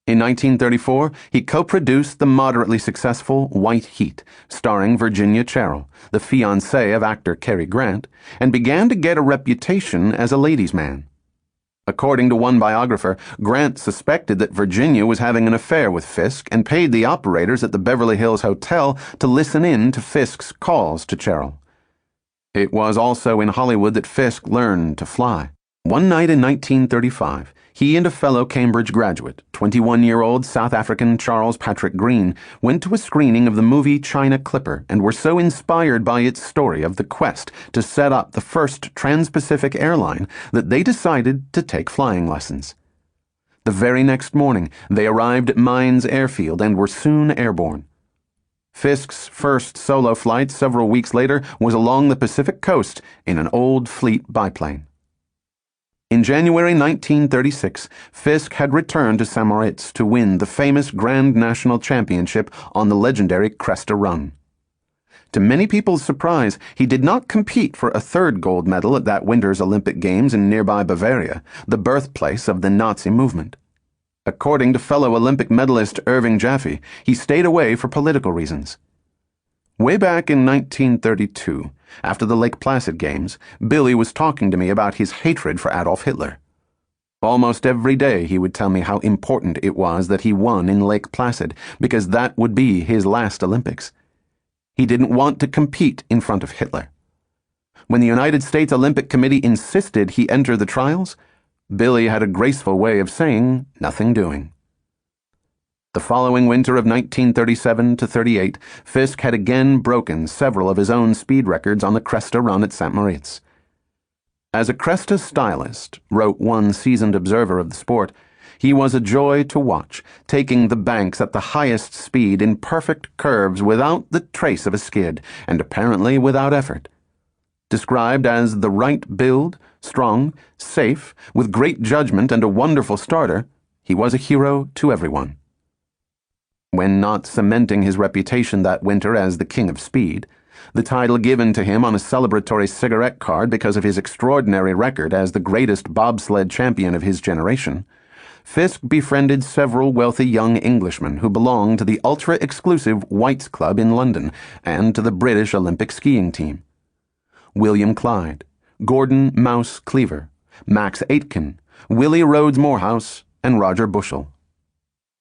In 1934, he co-produced the moderately successful White Heat, starring Virginia Cherrill, the fiancée of actor Cary Grant, and began to get a reputation as a ladies' man. According to one biographer, Grant suspected that Virginia was having an affair with Fisk and paid the operators at the Beverly Hills Hotel to listen in to Fisk's calls to Cherrill. It was also in Hollywood that Fisk learned to fly. One night in 1935, he and a fellow Cambridge graduate, 21-year-old South African Charles Patrick Green, went to a screening of the movie China Clipper and were so inspired by its story of the quest to set up the first trans-Pacific airline that they decided to take flying lessons. The very next morning, they arrived at Mines Airfield and were soon airborne. Fisk's first solo flight several weeks later was along the Pacific coast in an old fleet biplane. In January 1936, Fisk had returned to St. Moritz to win the famous Grand National Championship on the legendary Cresta Run. To many people's surprise, he did not compete for a third gold medal at that winter's Olympic Games in nearby Bavaria, the birthplace of the Nazi movement. According to fellow Olympic medalist Irving Jaffe, he stayed away for political reasons. Way back in 1932, after the Lake Placid Games, Billy was talking to me about his hatred for Adolf Hitler. Almost every day he would tell me how important it was that he won in Lake Placid, because that would be his last Olympics. He didn't want to compete in front of Hitler. When the United States Olympic Committee insisted he enter the trials, Billy had a graceful way of saying, "Nothing doing." The following winter of 1937 to 38, Fisk had again broken several of his own speed records on the Cresta Run at St. Moritz. As a Cresta stylist, wrote one seasoned observer of the sport, he was a joy to watch, taking the banks at the highest speed in perfect curves without the trace of a skid, and apparently without effort. Described as the right build, strong, safe, with great judgment and a wonderful starter, he was a hero to everyone. When not cementing his reputation that winter as the King of Speed, the title given to him on a celebratory cigarette card because of his extraordinary record as the greatest bobsled champion of his generation, Fisk befriended several wealthy young Englishmen who belonged to the ultra-exclusive Whites Club in London and to the British Olympic skiing team. William Clyde, Gordon Mouse Cleaver, Max Aitken, Willie Rhodes Morehouse, and Roger Bushell.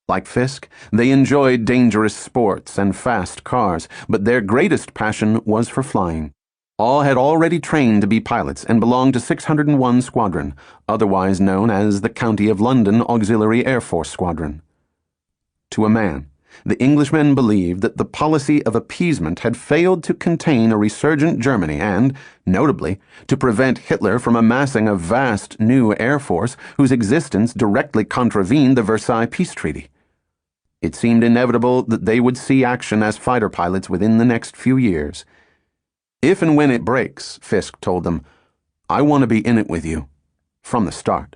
Like Fisk, they enjoyed dangerous sports and fast cars, but their greatest passion was for flying. All had already trained to be pilots and belonged to 601 Squadron, otherwise known as the County of London Auxiliary Air Force Squadron. To a man, the Englishmen believed that the policy of appeasement had failed to contain a resurgent Germany and, notably, to prevent Hitler from amassing a vast new air force whose existence directly contravened the Versailles Peace Treaty. It seemed inevitable that they would see action as fighter pilots within the next few years. "If and when it breaks," Fisk told them, "I want to be in it with you, from the start."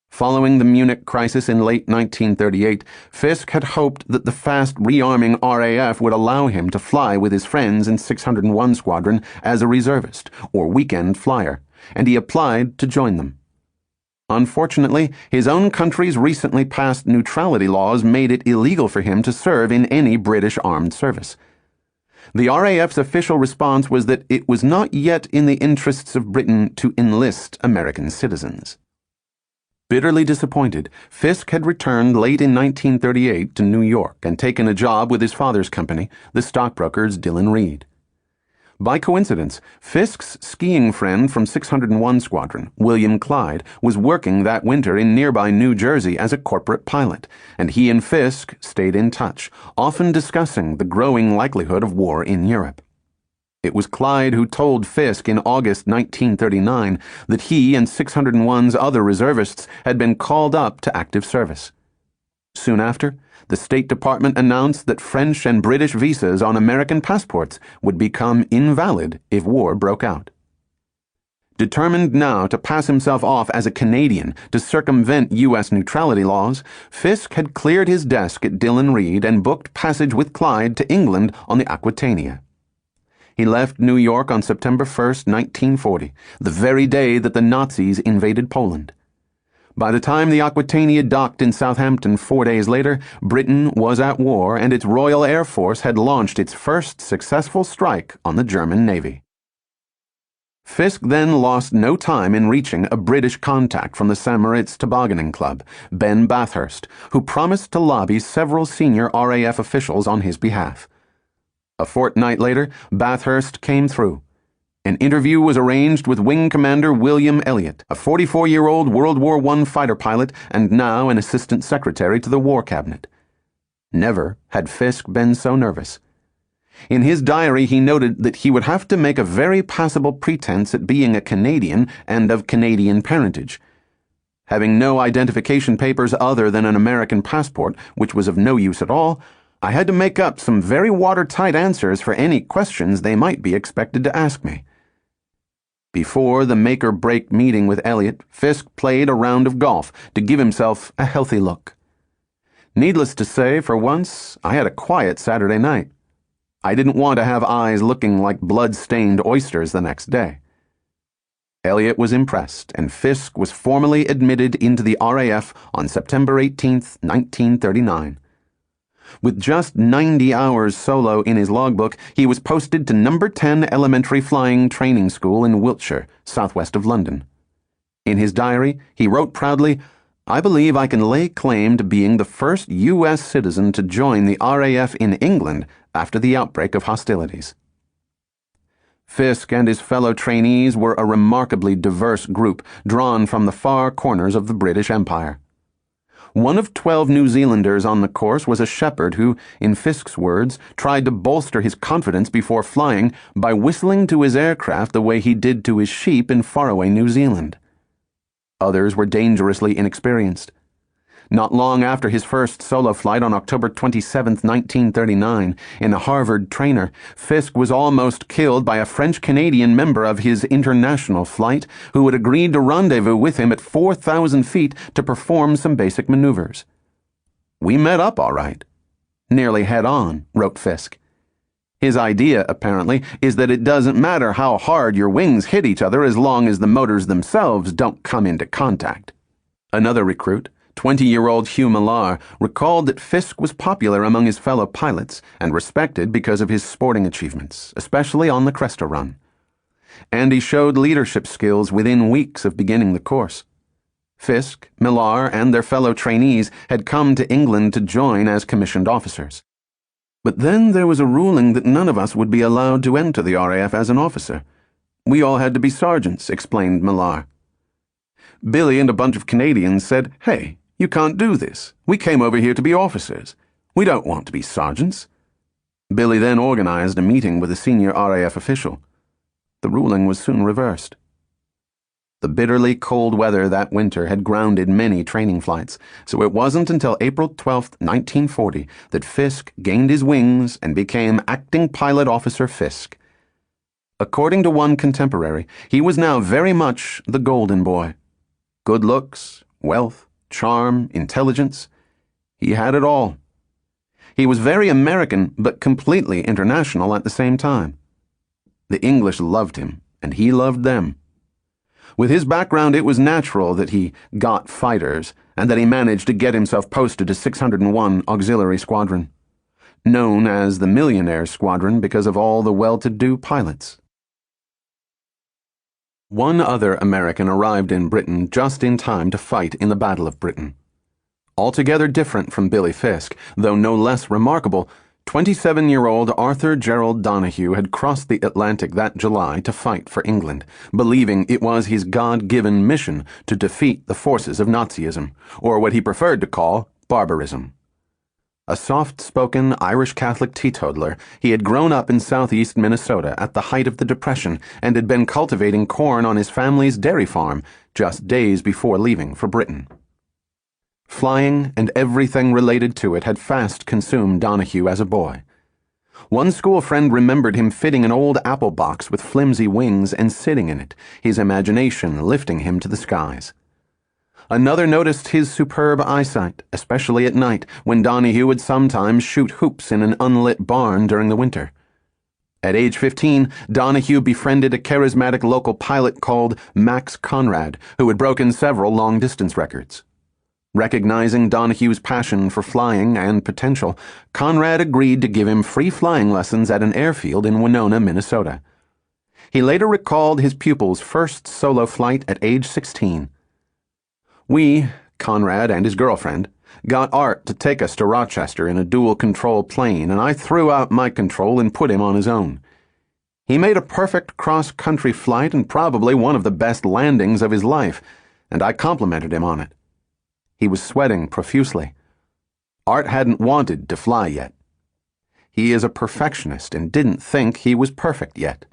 Following the Munich crisis in late 1938, Fisk had hoped that the fast rearming RAF would allow him to fly with his friends in 601 Squadron as a reservist, or weekend flyer, and he applied to join them. Unfortunately, his own country's recently passed neutrality laws made it illegal for him to serve in any British armed service. The RAF's official response was that it was not yet in the interests of Britain to enlist American citizens. Bitterly disappointed, Fisk had returned late in 1938 to New York and taken a job with his father's company, the stockbrokers Dillon Reed. By coincidence, Fisk's skiing friend from 601 Squadron, William Clyde, was working that winter in nearby New Jersey as a corporate pilot, and he and Fisk stayed in touch, often discussing the growing likelihood of war in Europe. It was Clyde who told Fisk in August 1939 that he and 601's other reservists had been called up to active service. Soon after, the State Department announced that French and British visas on American passports would become invalid if war broke out. Determined now to pass himself off as a Canadian to circumvent U.S. neutrality laws, Fisk had cleared his desk at Dillon Reed and booked passage with Clyde to England on the Aquitania. He left New York on September 1, 1940, the very day that the Nazis invaded Poland. By the time the Aquitania docked in Southampton 4 days later, Britain was at war and its Royal Air Force had launched its first successful strike on the German Navy. Fisk then lost no time in reaching a British contact from the St. Moritz Tobogganing Club, Ben Bathurst, who promised to lobby several senior RAF officials on his behalf. A fortnight later, Bathurst came through. An interview was arranged with Wing Commander William Elliott, a 44-year-old World War I fighter pilot and now an assistant secretary to the War Cabinet. Never had Fisk been so nervous. In his diary, he noted that he would have to make a very passable pretense at being a Canadian and of Canadian parentage. Having no identification papers other than an American passport, which was of no use at all, I had to make up some very watertight answers for any questions they might be expected to ask me. Before the make-or-break meeting with Elliott, Fisk played a round of golf to give himself a healthy look. Needless to say, for once, I had a quiet Saturday night. I didn't want to have eyes looking like blood-stained oysters the next day. Elliott was impressed, and Fisk was formally admitted into the RAF on September 18, 1939. With just 90 hours solo in his logbook, he was posted to No. 10 Elementary Flying Training School in Wiltshire, southwest of London. In his diary, he wrote proudly, "I believe I can lay claim to being the first U.S. citizen to join the RAF in England after the outbreak of hostilities." Fisk and his fellow trainees were a remarkably diverse group drawn from the far corners of the British Empire. One of 12 New Zealanders on the course was a shepherd who, in Fisk's words, tried to bolster his confidence before flying by whistling to his aircraft the way he did to his sheep in faraway New Zealand. Others were dangerously inexperienced. Not long after his first solo flight on October 27, 1939, in a Harvard trainer, Fisk was almost killed by a French-Canadian member of his international flight who had agreed to rendezvous with him at 4,000 feet to perform some basic maneuvers. "We met up all right. Nearly head-on," wrote Fisk. His idea, apparently, is that it doesn't matter how hard your wings hit each other as long as the motors themselves don't come into contact. Another recruit, 20-year-old Hugh Millar, recalled that Fisk was popular among his fellow pilots and respected because of his sporting achievements, especially on the Cresta run. And he showed leadership skills within weeks of beginning the course. Fisk, Millar, and their fellow trainees had come to England to join as commissioned officers. But then there was a ruling that none of us would be allowed to enter the RAF as an officer. We all had to be sergeants, explained Millar. Billy and a bunch of Canadians said, "Hey, you can't do this. We came over here to be officers. We don't want to be sergeants." Billy then organized a meeting with a senior RAF official. The ruling was soon reversed. The bitterly cold weather that winter had grounded many training flights, so it wasn't until April 12, 1940, that Fisk gained his wings and became Acting Pilot Officer Fisk. According to one contemporary, he was now very much the golden boy. Good looks, wealth, charm, intelligence. He had it all. He was very American, but completely international at the same time. The English loved him, and he loved them. With his background, it was natural that he got fighters, and that he managed to get himself posted to 601 Auxiliary Squadron, known as the Millionaire Squadron because of all the well-to-do pilots. One other American arrived in Britain just in time to fight in the Battle of Britain. Altogether different from Billy Fisk, though no less remarkable, 27-year-old Arthur Gerald Donahue had crossed the Atlantic that July to fight for England, believing it was his God-given mission to defeat the forces of Nazism, or what he preferred to call barbarism. A soft-spoken Irish Catholic teetotaler, he had grown up in southeast Minnesota at the height of the Depression and had been cultivating corn on his family's dairy farm just days before leaving for Britain. Flying and everything related to it had fast consumed Donahue as a boy. One school friend remembered him fitting an old apple box with flimsy wings and sitting in it, his imagination lifting him to the skies. Another noticed his superb eyesight, especially at night, when Donahue would sometimes shoot hoops in an unlit barn during the winter. At age 15, Donahue befriended a charismatic local pilot called Max Conrad, who had broken several long-distance records. Recognizing Donahue's passion for flying and potential, Conrad agreed to give him free flying lessons at an airfield in Winona, Minnesota. He later recalled his pupil's first solo flight at age 16. We, Conrad and his girlfriend, got Art to take us to Rochester in a dual-control plane, and I threw out my control and put him on his own. He made a perfect cross-country flight and probably one of the best landings of his life, and I complimented him on it. He was sweating profusely. Art hadn't wanted to fly yet. He is a perfectionist and didn't think he was perfect yet.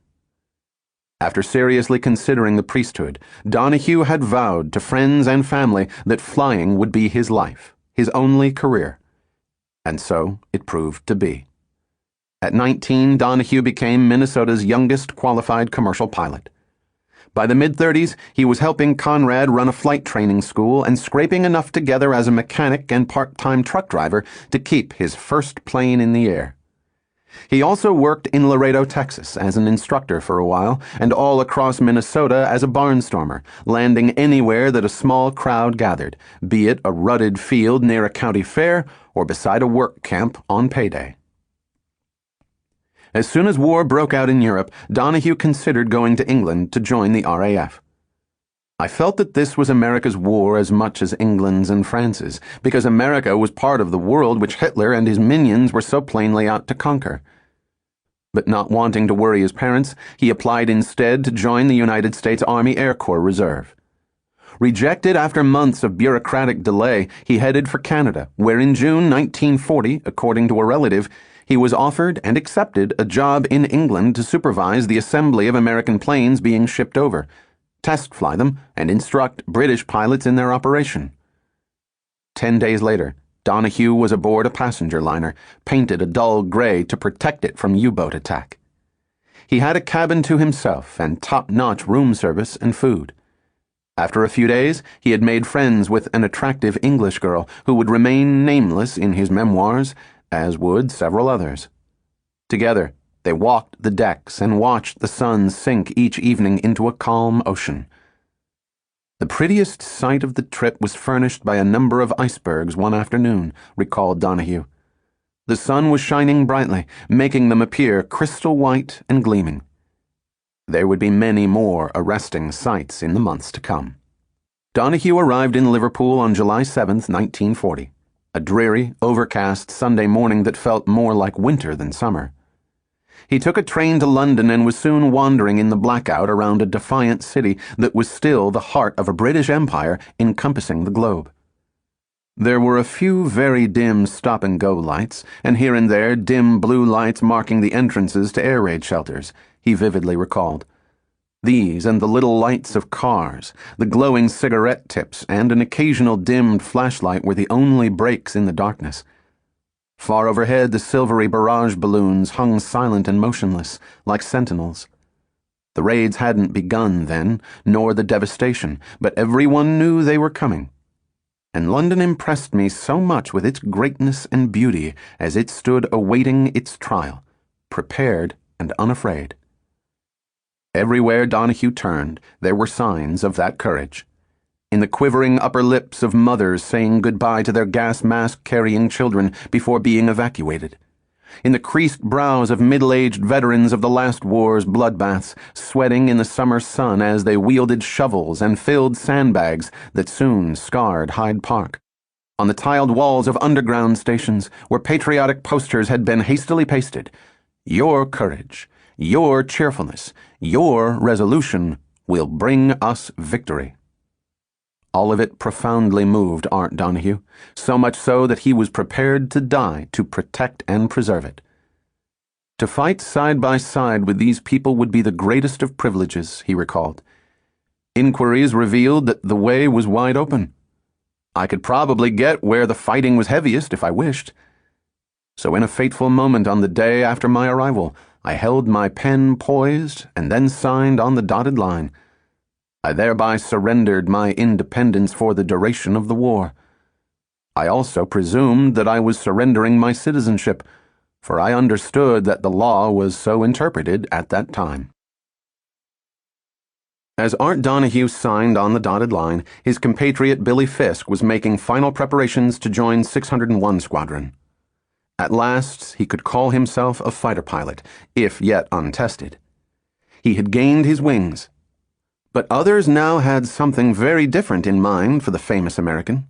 After seriously considering the priesthood, Donahue had vowed to friends and family that flying would be his life, his only career. And so it proved to be. At 19, Donahue became Minnesota's youngest qualified commercial pilot. By the mid-30s, he was helping Conrad run a flight training school and scraping enough together as a mechanic and part-time truck driver to keep his first plane in the air. He also worked in Laredo, Texas as an instructor for a while, and all across Minnesota as a barnstormer, landing anywhere that a small crowd gathered, be it a rutted field near a county fair or beside a work camp on payday. As soon as war broke out in Europe, Donahue considered going to England to join the RAF. I felt that this was America's war as much as England's and France's, because America was part of the world which Hitler and his minions were so plainly out to conquer. But not wanting to worry his parents, he applied instead to join the United States Army Air Corps Reserve. Rejected after months of bureaucratic delay, he headed for Canada, where in June 1940, according to a relative, he was offered and accepted a job in England to supervise the assembly of American planes being shipped over, test fly them, and instruct British pilots in their operation. 10 days later, Donahue was aboard a passenger liner, painted a dull gray to protect it from U-boat attack. He had a cabin to himself and top-notch room service and food. After a few days, he had made friends with an attractive English girl who would remain nameless in his memoirs, as would several others. Together, they walked the decks and watched the sun sink each evening into a calm ocean. The prettiest sight of the trip was furnished by a number of icebergs one afternoon, recalled Donahue. The sun was shining brightly, making them appear crystal white and gleaming. There would be many more arresting sights in the months to come. Donahue arrived in Liverpool on July 7, 1940. A dreary, overcast Sunday morning that felt more like winter than summer. He took a train to London and was soon wandering in the blackout around a defiant city that was still the heart of a British Empire encompassing the globe. There were a few very dim stop-and-go lights, and here and there dim blue lights marking the entrances to air raid shelters, he vividly recalled. These and the little lights of cars, the glowing cigarette tips, and an occasional dimmed flashlight were the only breaks in the darkness. Far overhead, the silvery barrage balloons hung silent and motionless, like sentinels. The raids hadn't begun then, nor the devastation, but everyone knew they were coming. And London impressed me so much with its greatness and beauty as it stood awaiting its trial, prepared and unafraid. Everywhere Donahue turned, there were signs of that courage. In the quivering upper lips of mothers saying goodbye to their gas mask-carrying children before being evacuated. in the creased brows of middle-aged veterans of the last war's bloodbaths, sweating in the summer sun as they wielded shovels and filled sandbags that soon scarred Hyde Park. On the tiled walls of underground stations, where patriotic posters had been hastily pasted, "Your courage, your cheerfulness, your resolution will bring us victory." All of it profoundly moved Art Donahue, so much so that he was prepared to die to protect and preserve it. To fight side by side with these people would be the greatest of privileges, he recalled. Inquiries revealed that the way was wide open. I could probably get where the fighting was heaviest if I wished. So in a fateful moment on the day after my arrival, I held my pen poised and then signed on the dotted line. I thereby surrendered my independence for the duration of the war. I also presumed that I was surrendering my citizenship, for I understood that the law was so interpreted at that time. As Art Donahue signed on the dotted line, his compatriot Billy Fisk was making final preparations to join 601 Squadron. At last, he could call himself a fighter pilot, if yet untested. He had gained his wings. But others now had something very different in mind for the famous American.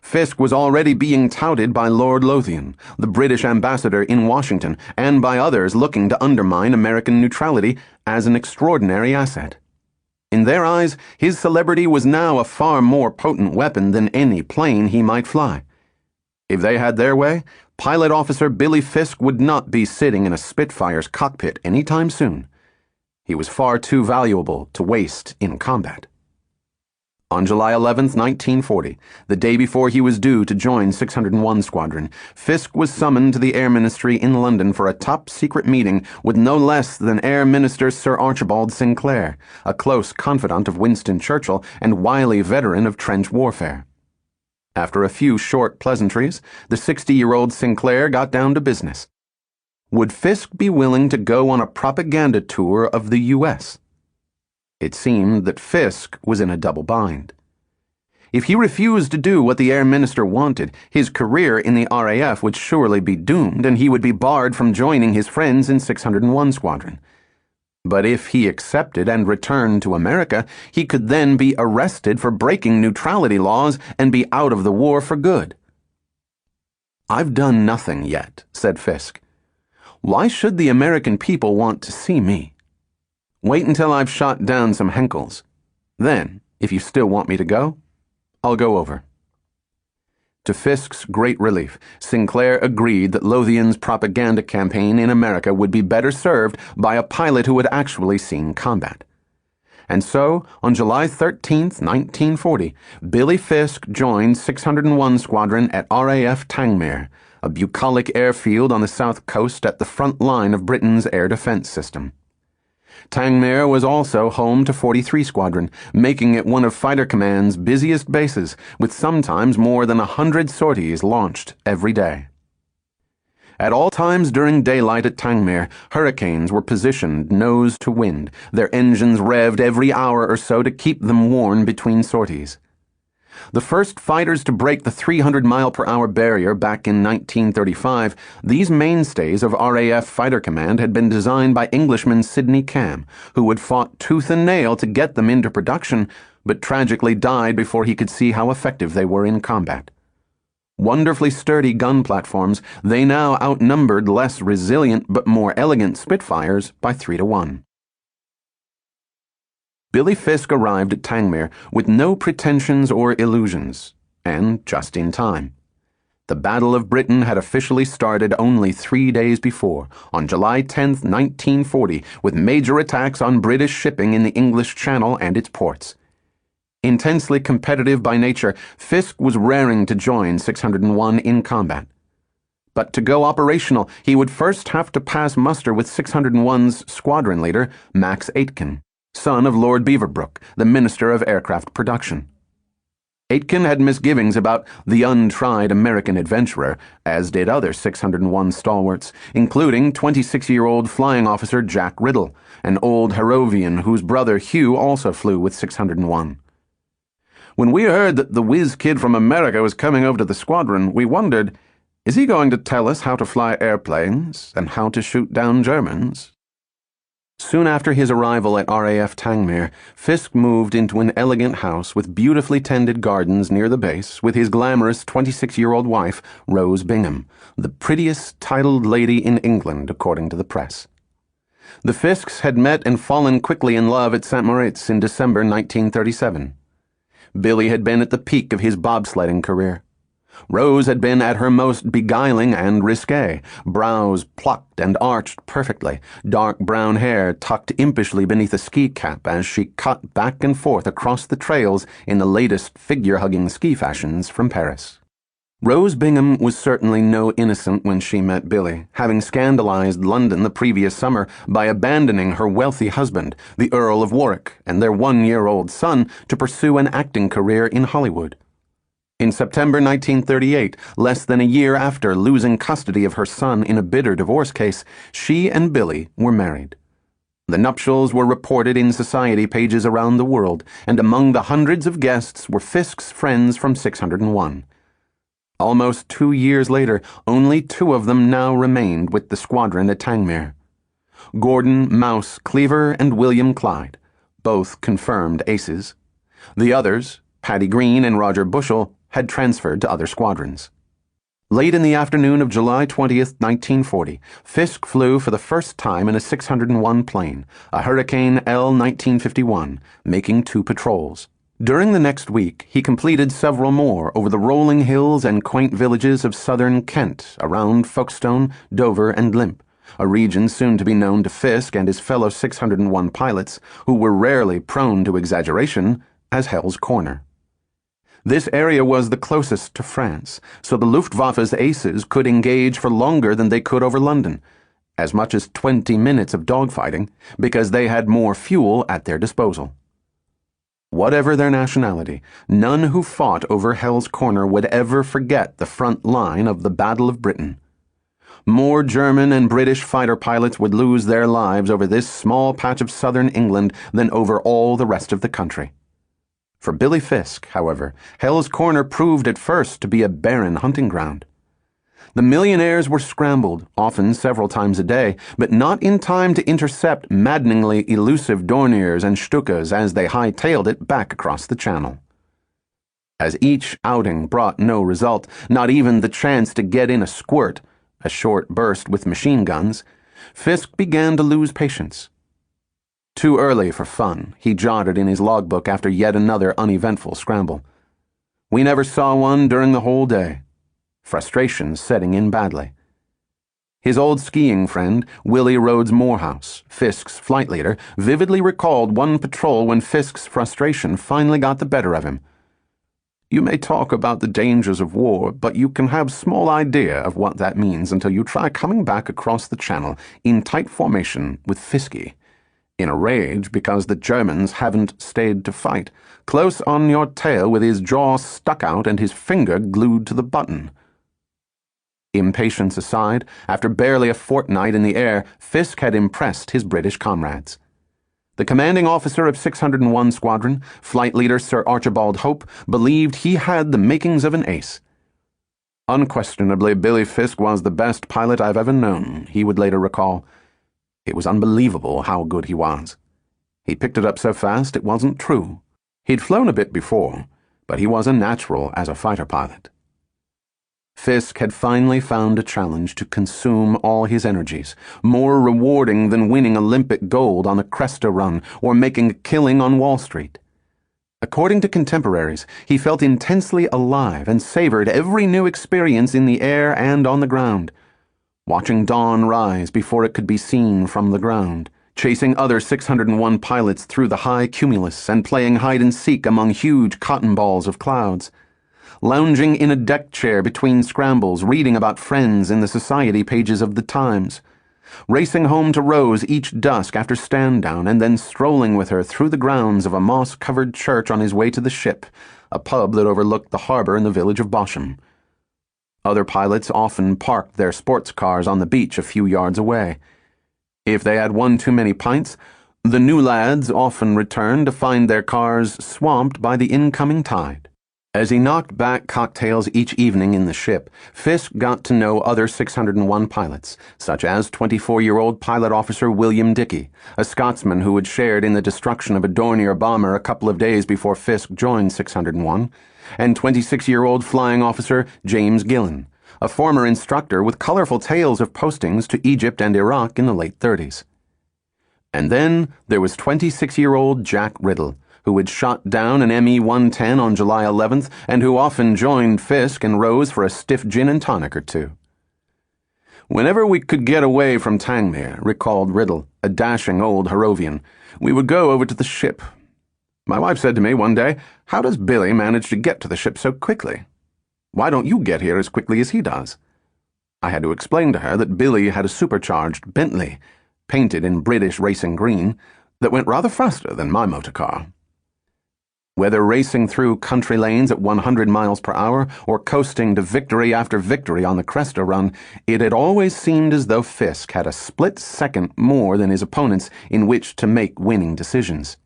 Fisk was already being touted by Lord Lothian, the British ambassador in Washington, and by others looking to undermine American neutrality as an extraordinary asset. In their eyes, his celebrity was now a far more potent weapon than any plane he might fly. If they had their way, Pilot Officer Billy Fisk would not be sitting in a Spitfire's cockpit any time soon. He was far too valuable to waste in combat. On July 11, 1940, the day before he was due to join 601 Squadron, Fisk was summoned to the Air Ministry in London for a top-secret meeting with no less than Air Minister Sir Archibald Sinclair, a close confidant of Winston Churchill and wily veteran of trench warfare. After a few short pleasantries, the 60-year-old Sinclair got down to business. Would Fisk be willing to go on a propaganda tour of the U.S.? It seemed that Fisk was in a double bind. If he refused to do what the Air Minister wanted, his career in the RAF would surely be doomed and he would be barred from joining his friends in 601 Squadron. But if he accepted and returned to America, he could then be arrested for breaking neutrality laws and be out of the war for good. "I've done nothing yet," said Fisk. "Why should the American people want to see me? Wait until I've shot down some Henkels. Then, if you still want me to go, I'll go over." To Fisk's great relief, Sinclair agreed that Lothian's propaganda campaign in America would be better served by a pilot who had actually seen combat. And so, on July 13, 1940, Billy Fisk joined 601 Squadron at RAF Tangmere, a bucolic airfield on the south coast at the front line of Britain's air defense system. Tangmere was also home to 43 Squadron, making it one of Fighter Command's busiest bases, with sometimes more than 100 sorties launched every day. At all times during daylight at Tangmere, Hurricanes were positioned nose to wind, their engines revved every hour or so to keep them warm between sorties. The first fighters to break the 300-mile-per-hour barrier back in 1935, these mainstays of RAF Fighter Command had been designed by Englishman Sidney Cam, who had fought tooth and nail to get them into production, but tragically died before he could see how effective they were in combat. Wonderfully sturdy gun platforms, they now outnumbered less resilient but more elegant Spitfires by 3-1. Billy Fisk arrived at Tangmere with no pretensions or illusions, and just in time. The Battle of Britain had officially started only 3 days before, on July 10, 1940, with major attacks on British shipping in the English Channel and its ports. Intensely competitive by nature, Fisk was raring to join 601 in combat. But to go operational, he would first have to pass muster with 601's squadron leader, Max Aitken, son of Lord Beaverbrook, the Minister of Aircraft Production. Aitken had misgivings about the untried American adventurer, as did other 601 stalwarts, including 26-year-old flying officer Jack Riddle, an old Harrovian whose brother Hugh also flew with 601. "When we heard that the whiz kid from America was coming over to the squadron, we wondered, Is he going to tell us how to fly airplanes and how to shoot down Germans? Soon after his arrival at RAF Tangmere, Fisk moved into an elegant house with beautifully tended gardens near the base with his glamorous 26-year-old wife, Rose Bingham, the prettiest titled lady in England, according to the press. The Fisks had met and fallen quickly in love at St. Moritz in December 1937. Billy had been at the peak of his bobsledding career. Rose had been at her most beguiling and risque, brows plucked and arched perfectly, dark brown hair tucked impishly beneath a ski cap as she cut back and forth across the trails in the latest figure-hugging ski fashions from Paris. Rose Bingham was certainly no innocent when she met Billy, having scandalized London the previous summer by abandoning her wealthy husband, the Earl of Warwick, and their 1-year-old son to pursue an acting career in Hollywood. In September 1938, less than a year after losing custody of her son in a bitter divorce case, she and Billy were married. The nuptials were reported in society pages around the world, and among the hundreds of guests were Fisk's friends from 601. Almost 2 years later, only 2 of them now remained with the squadron at Tangmere. Gordon Mouse Cleaver and William Clyde, both confirmed aces. The others, Paddy Green and Roger Bushell, had transferred to other squadrons. Late in the afternoon of July 20th, 1940, Fisk flew for the first time in a 601 plane, a Hurricane L-1951, making 2 patrols. During the next week, he completed several more over the rolling hills and quaint villages of southern Kent, around Folkestone, Dover, and Limp, a region soon to be known to Fisk and his fellow 601 pilots, who were rarely prone to exaggeration, as Hell's Corner. This area was the closest to France, so the Luftwaffe's aces could engage for longer than they could over London, as much as 20 minutes of dogfighting, because they had more fuel at their disposal. Whatever their nationality, none who fought over Hell's Corner would ever forget the front line of the Battle of Britain. More German and British fighter pilots would lose their lives over this small patch of southern England than over all the rest of the country. For Billy Fisk, however, Hell's Corner proved at first to be a barren hunting ground. The millionaires were scrambled, often several times a day, but not in time to intercept maddeningly elusive Dorniers and Stukas as they hightailed it back across the Channel. As each outing brought no result, not even the chance to get in a squirt, a short burst with machine guns, Fisk began to lose patience. Too early for fun, he jotted in his logbook after yet another uneventful scramble. We never saw one during the whole day. Frustration setting in badly. His old skiing friend, Willie Rhodes Morehouse, Fisk's flight leader, vividly recalled one patrol when Fisk's frustration finally got the better of him. You may talk about the dangers of war, but you can have small idea of what that means until you try coming back across the Channel in tight formation with Fisky. In a rage because the Germans haven't stayed to fight, close on your tail with his jaw stuck out and his finger glued to the button. Impatience aside, after barely a fortnight in the air, Fisk had impressed his British comrades. The commanding officer of 601 Squadron, flight leader Sir Archibald Hope, believed he had the makings of an ace. Unquestionably, Billy Fisk was the best pilot I've ever known, he would later recall. It was unbelievable how good he was. He picked it up so fast it wasn't true. He'd flown a bit before, but he was a natural as a fighter pilot. Fisk had finally found a challenge to consume all his energies, more rewarding than winning Olympic gold on a Cresta run or making a killing on Wall Street. According to contemporaries, he felt intensely alive and savored every new experience in the air and on the ground. Watching dawn rise before it could be seen from the ground, chasing other 601 pilots through the high cumulus and playing hide-and-seek among huge cotton balls of clouds, lounging in a deck chair between scrambles, reading about friends in the society pages of the Times, racing home to Rose each dusk after stand-down and then strolling with her through the grounds of a moss-covered church on his way to the Ship, a pub that overlooked the harbor in the village of Bosham. Other pilots often parked their sports cars on the beach a few yards away. If they had one too many pints, the new lads often returned to find their cars swamped by the incoming tide. As he knocked back cocktails each evening in the ship, Fisk got to know other 601 pilots, such as 24-year-old pilot officer William Dickey, a Scotsman who had shared in the destruction of a Dornier bomber a couple of days before Fisk joined 601, and 26-year-old flying officer James Gillen, a former instructor with colorful tales of postings to Egypt and Iraq in the late 30s. And then there was 26-year-old Jack Riddle, who had shot down an ME-110 on July 11th and who often joined Fisk and Rose for a stiff gin and tonic or two. Whenever we could get away from Tangmere, recalled Riddle, a dashing old Harrovian, we would go over to the ship. My wife said to me one day, "How does Billy manage to get to the ship so quickly? Why don't you get here as quickly as he does?" I had to explain to her that Billy had a supercharged Bentley, painted in British racing green, that went rather faster than my motorcar. Whether racing through country lanes at 100 miles per hour or coasting to victory after victory on the Cresta run, it had always seemed as though Fisk had a split second more than his opponents in which to make winning decisions.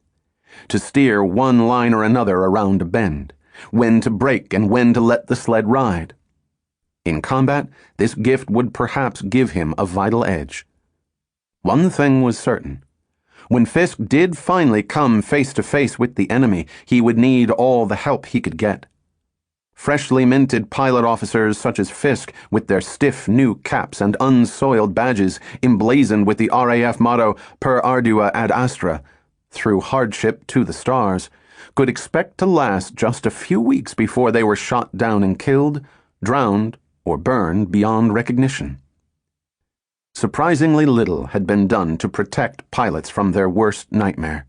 To steer one line or another around a bend, when to brake and when to let the sled ride. In combat, this gift would perhaps give him a vital edge. One thing was certain. When Fisk did finally come face to face with the enemy, he would need all the help he could get. Freshly minted pilot officers such as Fisk, with their stiff new caps and unsoiled badges emblazoned with the RAF motto "Per ardua ad astra," through hardship to the stars, could expect to last just a few weeks before they were shot down and killed, drowned, or burned beyond recognition. Surprisingly little had been done to protect pilots from their worst nightmare,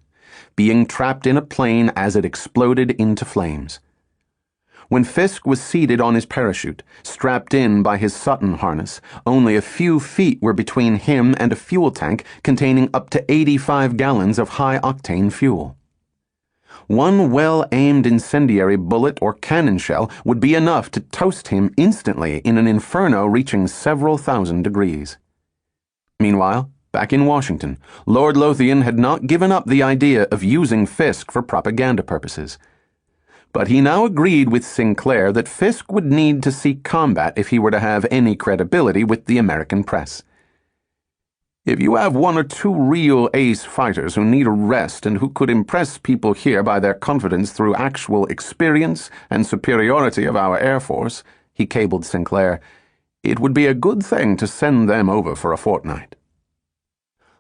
being trapped in a plane as it exploded into flames. When Fisk was seated on his parachute, strapped in by his Sutton harness, only a few feet were between him and a fuel tank containing up to 85 gallons of high-octane fuel. One well-aimed incendiary bullet or cannon shell would be enough to toast him instantly in an inferno reaching several thousand degrees. Meanwhile, back in Washington, Lord Lothian had not given up the idea of using Fisk for propaganda purposes. But he now agreed with Sinclair that Fisk would need to see combat if he were to have any credibility with the American press. "If you have one or two real ace fighters who need a rest and who could impress people here by their confidence through actual experience and superiority of our Air Force," he cabled Sinclair, "it would be a good thing to send them over for a fortnight."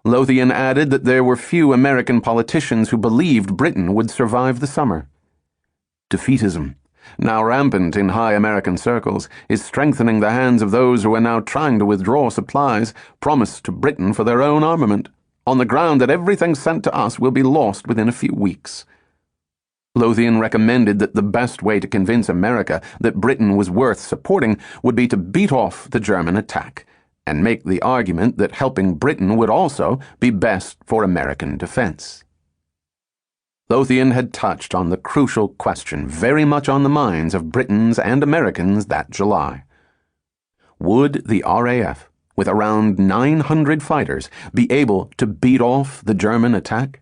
Lothian added that there were few American politicians who believed Britain would survive the summer. Defeatism, now rampant in high American circles, is strengthening the hands of those who are now trying to withdraw supplies promised to Britain for their own armament, on the ground that everything sent to us will be lost within a few weeks. Lothian recommended that the best way to convince America that Britain was worth supporting would be to beat off the German attack, and make the argument that helping Britain would also be best for American defense. Lothian had touched on the crucial question very much on the minds of Britons and Americans that July. Would the RAF, with around 900 fighters, be able to beat off the German attack?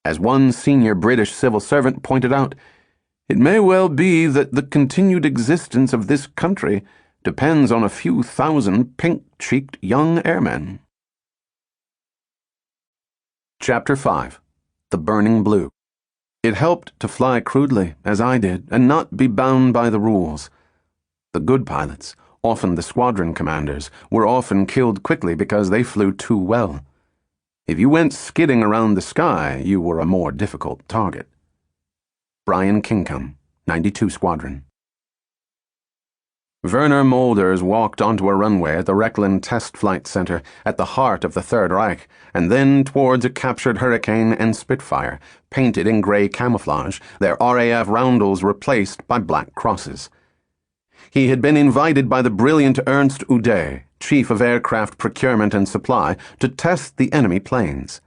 As one senior British civil servant pointed out, "It may well be that the continued existence of this country depends on a few thousand pink-cheeked young airmen." Chapter 5. The Burning Blue. It helped to fly crudely, as I did, and not be bound by the rules. The good pilots, often the squadron commanders, were often killed quickly because they flew too well. If you went skidding around the sky, you were a more difficult target. Brian Kingham, 92 Squadron. Werner Molders walked onto a runway at the Rechlin Test Flight Center at the heart of the Third Reich, and then towards a captured Hurricane and Spitfire, painted in gray camouflage, their RAF roundels replaced by black crosses. He had been invited by the brilliant Ernst Ude, Chief of Aircraft Procurement and Supply, to test the enemy planes.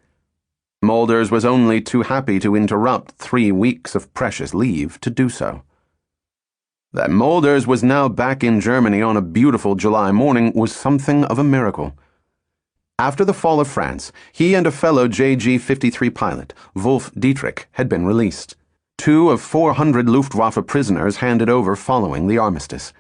Molders was only too happy to interrupt 3 weeks of precious leave to do so. That Molders was now back in Germany on a beautiful July morning was something of a miracle. After the fall of France, he and a fellow JG-53 pilot, Wolf Dietrich, had been released. 2 of 400 Luftwaffe prisoners handed over following the armistice.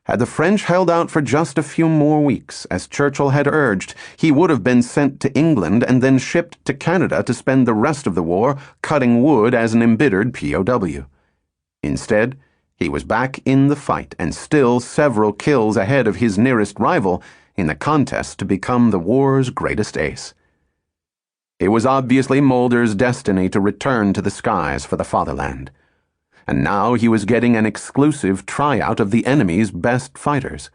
Had the French held out for just a few more weeks, as Churchill had urged, he would have been sent to England and then shipped to Canada to spend the rest of the war cutting wood as an embittered POW. Instead, he was back in the fight and still several kills ahead of his nearest rival in the contest to become the war's greatest ace. It was obviously Mulder's destiny to return to the skies for the fatherland. And now he was getting an exclusive tryout of the enemy's best fighters.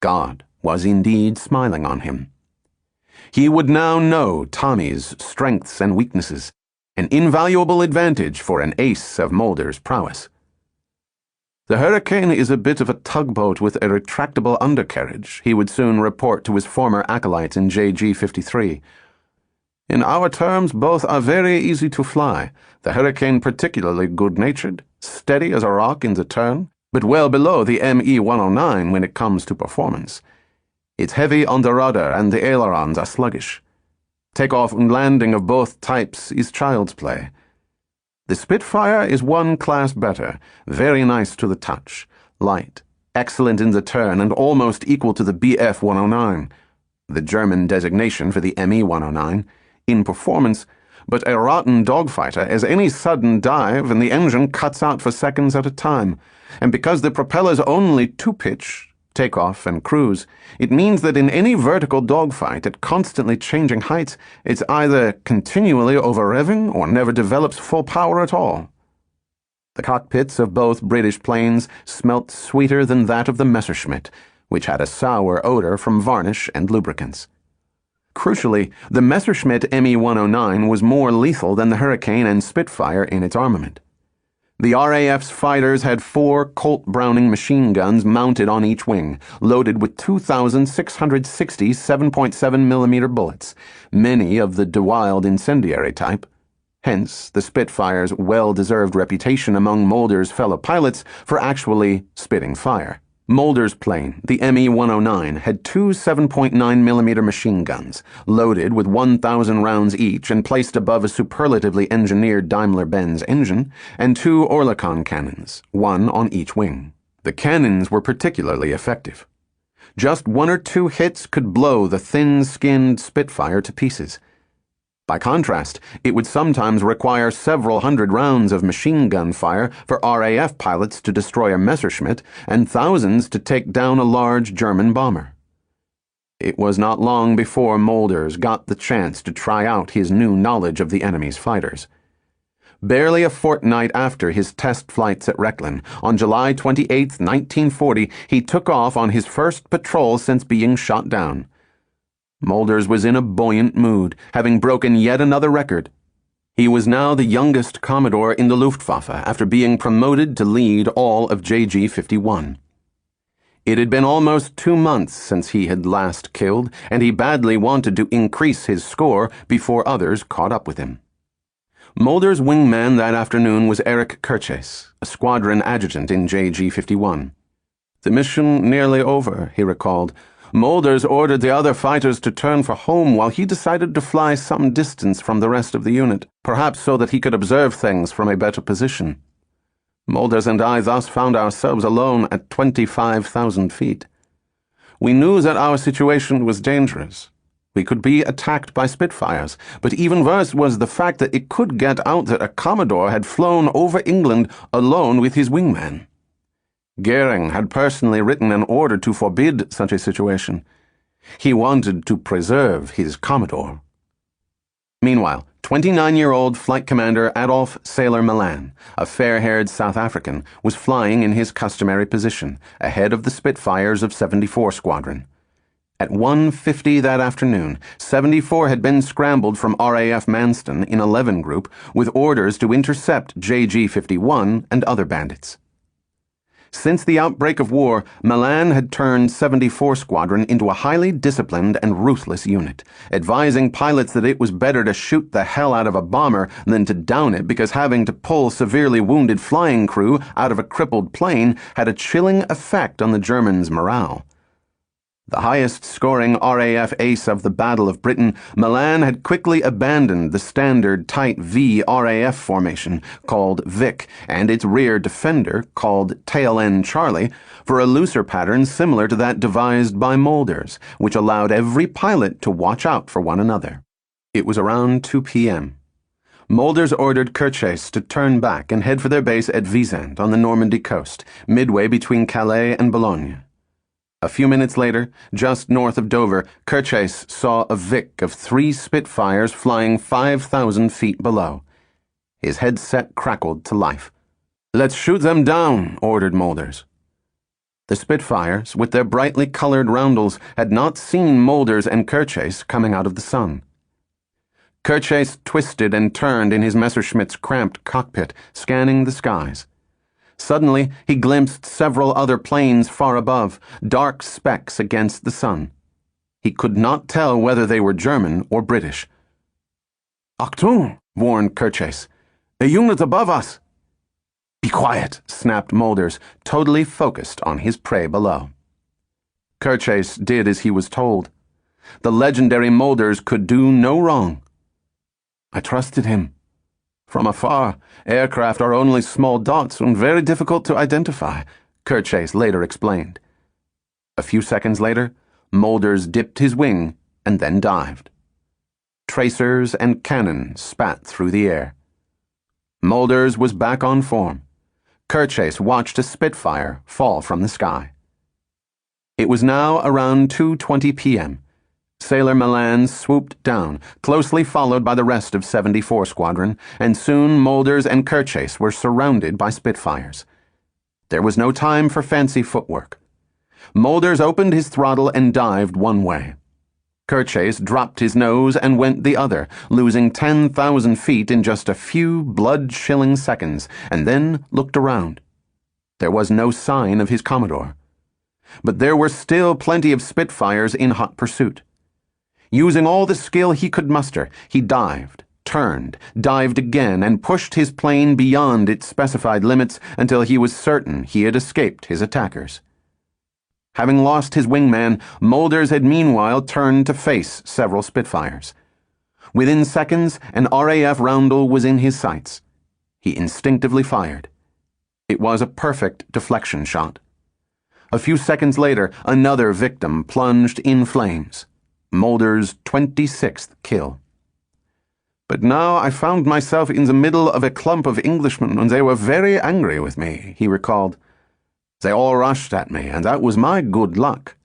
God was indeed smiling on him. He would now know Tommy's strengths and weaknesses, an invaluable advantage for an ace of Mulder's prowess. The Hurricane is a bit of a tugboat with a retractable undercarriage, he would soon report to his former acolytes in JG 53. In our terms, both are very easy to fly, the Hurricane particularly good-natured, steady as a rock in the turn, but well below the ME 109 when it comes to performance. It's heavy on the rudder and the ailerons are sluggish. Takeoff and landing of both types is child's play. The Spitfire is one class better, very nice to the touch, light, excellent in the turn, and almost equal to the BF 109, the German designation for the ME 109, in performance, but a rotten dogfighter as any sudden dive and the engine cuts out for seconds at a time, and because the propeller's only two-pitch, takeoff and cruise, it means that in any vertical dogfight at constantly changing heights, it's either continually over-revving or never develops full power at all. The cockpits of both British planes smelt sweeter than that of the Messerschmitt, which had a sour odor from varnish and lubricants. Crucially, the Messerschmitt ME 109 was more lethal than the Hurricane and Spitfire in its armament. The RAF's fighters had 4 Colt Browning machine guns mounted on each wing, loaded with 2,660 7.7mm bullets, many of the dueled incendiary type. Hence, the Spitfire's well-deserved reputation among Mulder's fellow pilots for actually spitting fire. Mulder's plane, the ME 109, had 2 7.9mm machine guns, loaded with 1,000 rounds each and placed above a superlatively engineered Daimler-Benz engine, and 2 Oerlikon cannons, 1 on each wing. The cannons were particularly effective. Just 1 or 2 hits could blow the thin-skinned Spitfire to pieces. By contrast, it would sometimes require several hundred rounds of machine gun fire for RAF pilots to destroy a Messerschmitt and thousands to take down a large German bomber. It was not long before Mulders got the chance to try out his new knowledge of the enemy's fighters. Barely a fortnight after his test flights at Rechlin, on July 28, 1940, he took off on his first patrol since being shot down. Mulders was in a buoyant mood, having broken yet another record. He was now the youngest Commodore in the Luftwaffe after being promoted to lead all of JG 51. It had been almost 2 months since he had last killed, and he badly wanted to increase his score before others caught up with him. Mulder's wingman that afternoon was Alex Kershaw, a squadron adjutant in JG 51. The mission nearly over, he recalled. Mulders ordered the other fighters to turn for home while he decided to fly some distance from the rest of the unit, perhaps so that he could observe things from a better position. Mulders and I thus found ourselves alone at 25,000 feet. We knew that our situation was dangerous. We could be attacked by Spitfires, but even worse was the fact that it could get out that a Commodore had flown over England alone with his wingman. Goering had personally written an order to forbid such a situation. He wanted to preserve his Commodore. Meanwhile, 29-year-old Flight Commander Adolf Sailor Malan, a fair-haired South African, was flying in his customary position, ahead of the Spitfires of 74 Squadron. At 1:50 that afternoon, 74 had been scrambled from RAF Manston in 11 Group with orders to intercept JG 51 and other bandits. Since the outbreak of war, Malan had turned 74 Squadron into a highly disciplined and ruthless unit, advising pilots that it was better to shoot the hell out of a bomber than to down it because having to pull severely wounded flying crew out of a crippled plane had a chilling effect on the Germans' morale. The highest-scoring RAF ace of the Battle of Britain, Milan had quickly abandoned the standard tight V RAF formation, called Vic, and its rear defender, called tail end Charlie, for a looser pattern similar to that devised by Molders, which allowed every pilot to watch out for one another. It was around 2 p.m. Molders ordered Kershaw to turn back and head for their base at Wisent on the Normandy coast, midway between Calais and Boulogne. A few minutes later, just north of Dover, Kershaw saw a Vic of 3 Spitfires flying 5,000 feet below. His headset crackled to life. "Let's shoot them down," ordered Molders. The Spitfires, with their brightly colored roundels, had not seen Molders and Kershaw coming out of the sun. Kershaw twisted and turned in his Messerschmitt's cramped cockpit, scanning the skies. Suddenly, he glimpsed several other planes far above, dark specks against the sun. He could not tell whether they were German or British. "Achtung!" warned Kershaw. "A unit above us!" "Be quiet," snapped Molders, totally focused on his prey below. Kershaw did as he was told. The legendary Molders could do no wrong. "I trusted him. From afar, aircraft are only small dots and very difficult to identify," Kershaw later explained. A few seconds later, Molders dipped his wing and then dived. Tracers and cannon spat through the air. Molders was back on form. Kershaw watched a Spitfire fall from the sky. It was now around 2:20 p.m. Sailor Milan swooped down, closely followed by the rest of 74 Squadron, and soon Molders and Kershaw were surrounded by Spitfires. There was no time for fancy footwork. Molders opened his throttle and dived one way. Kershaw dropped his nose and went the other, losing 10,000 feet in just a few blood-chilling seconds, and then looked around. There was no sign of his Commodore. But there were still plenty of Spitfires in hot pursuit. Using all the skill he could muster, he dived, turned, dived again, and pushed his plane beyond its specified limits until he was certain he had escaped his attackers. Having lost his wingman, Molders had meanwhile turned to face several Spitfires. Within seconds, an RAF roundel was in his sights. He instinctively fired. It was a perfect deflection shot. A few seconds later, another victim plunged in flames. Molders' 26th kill. "But now I found myself in the middle of a clump of Englishmen, and they were very angry with me," he recalled. "They all rushed at me, and that was my good luck.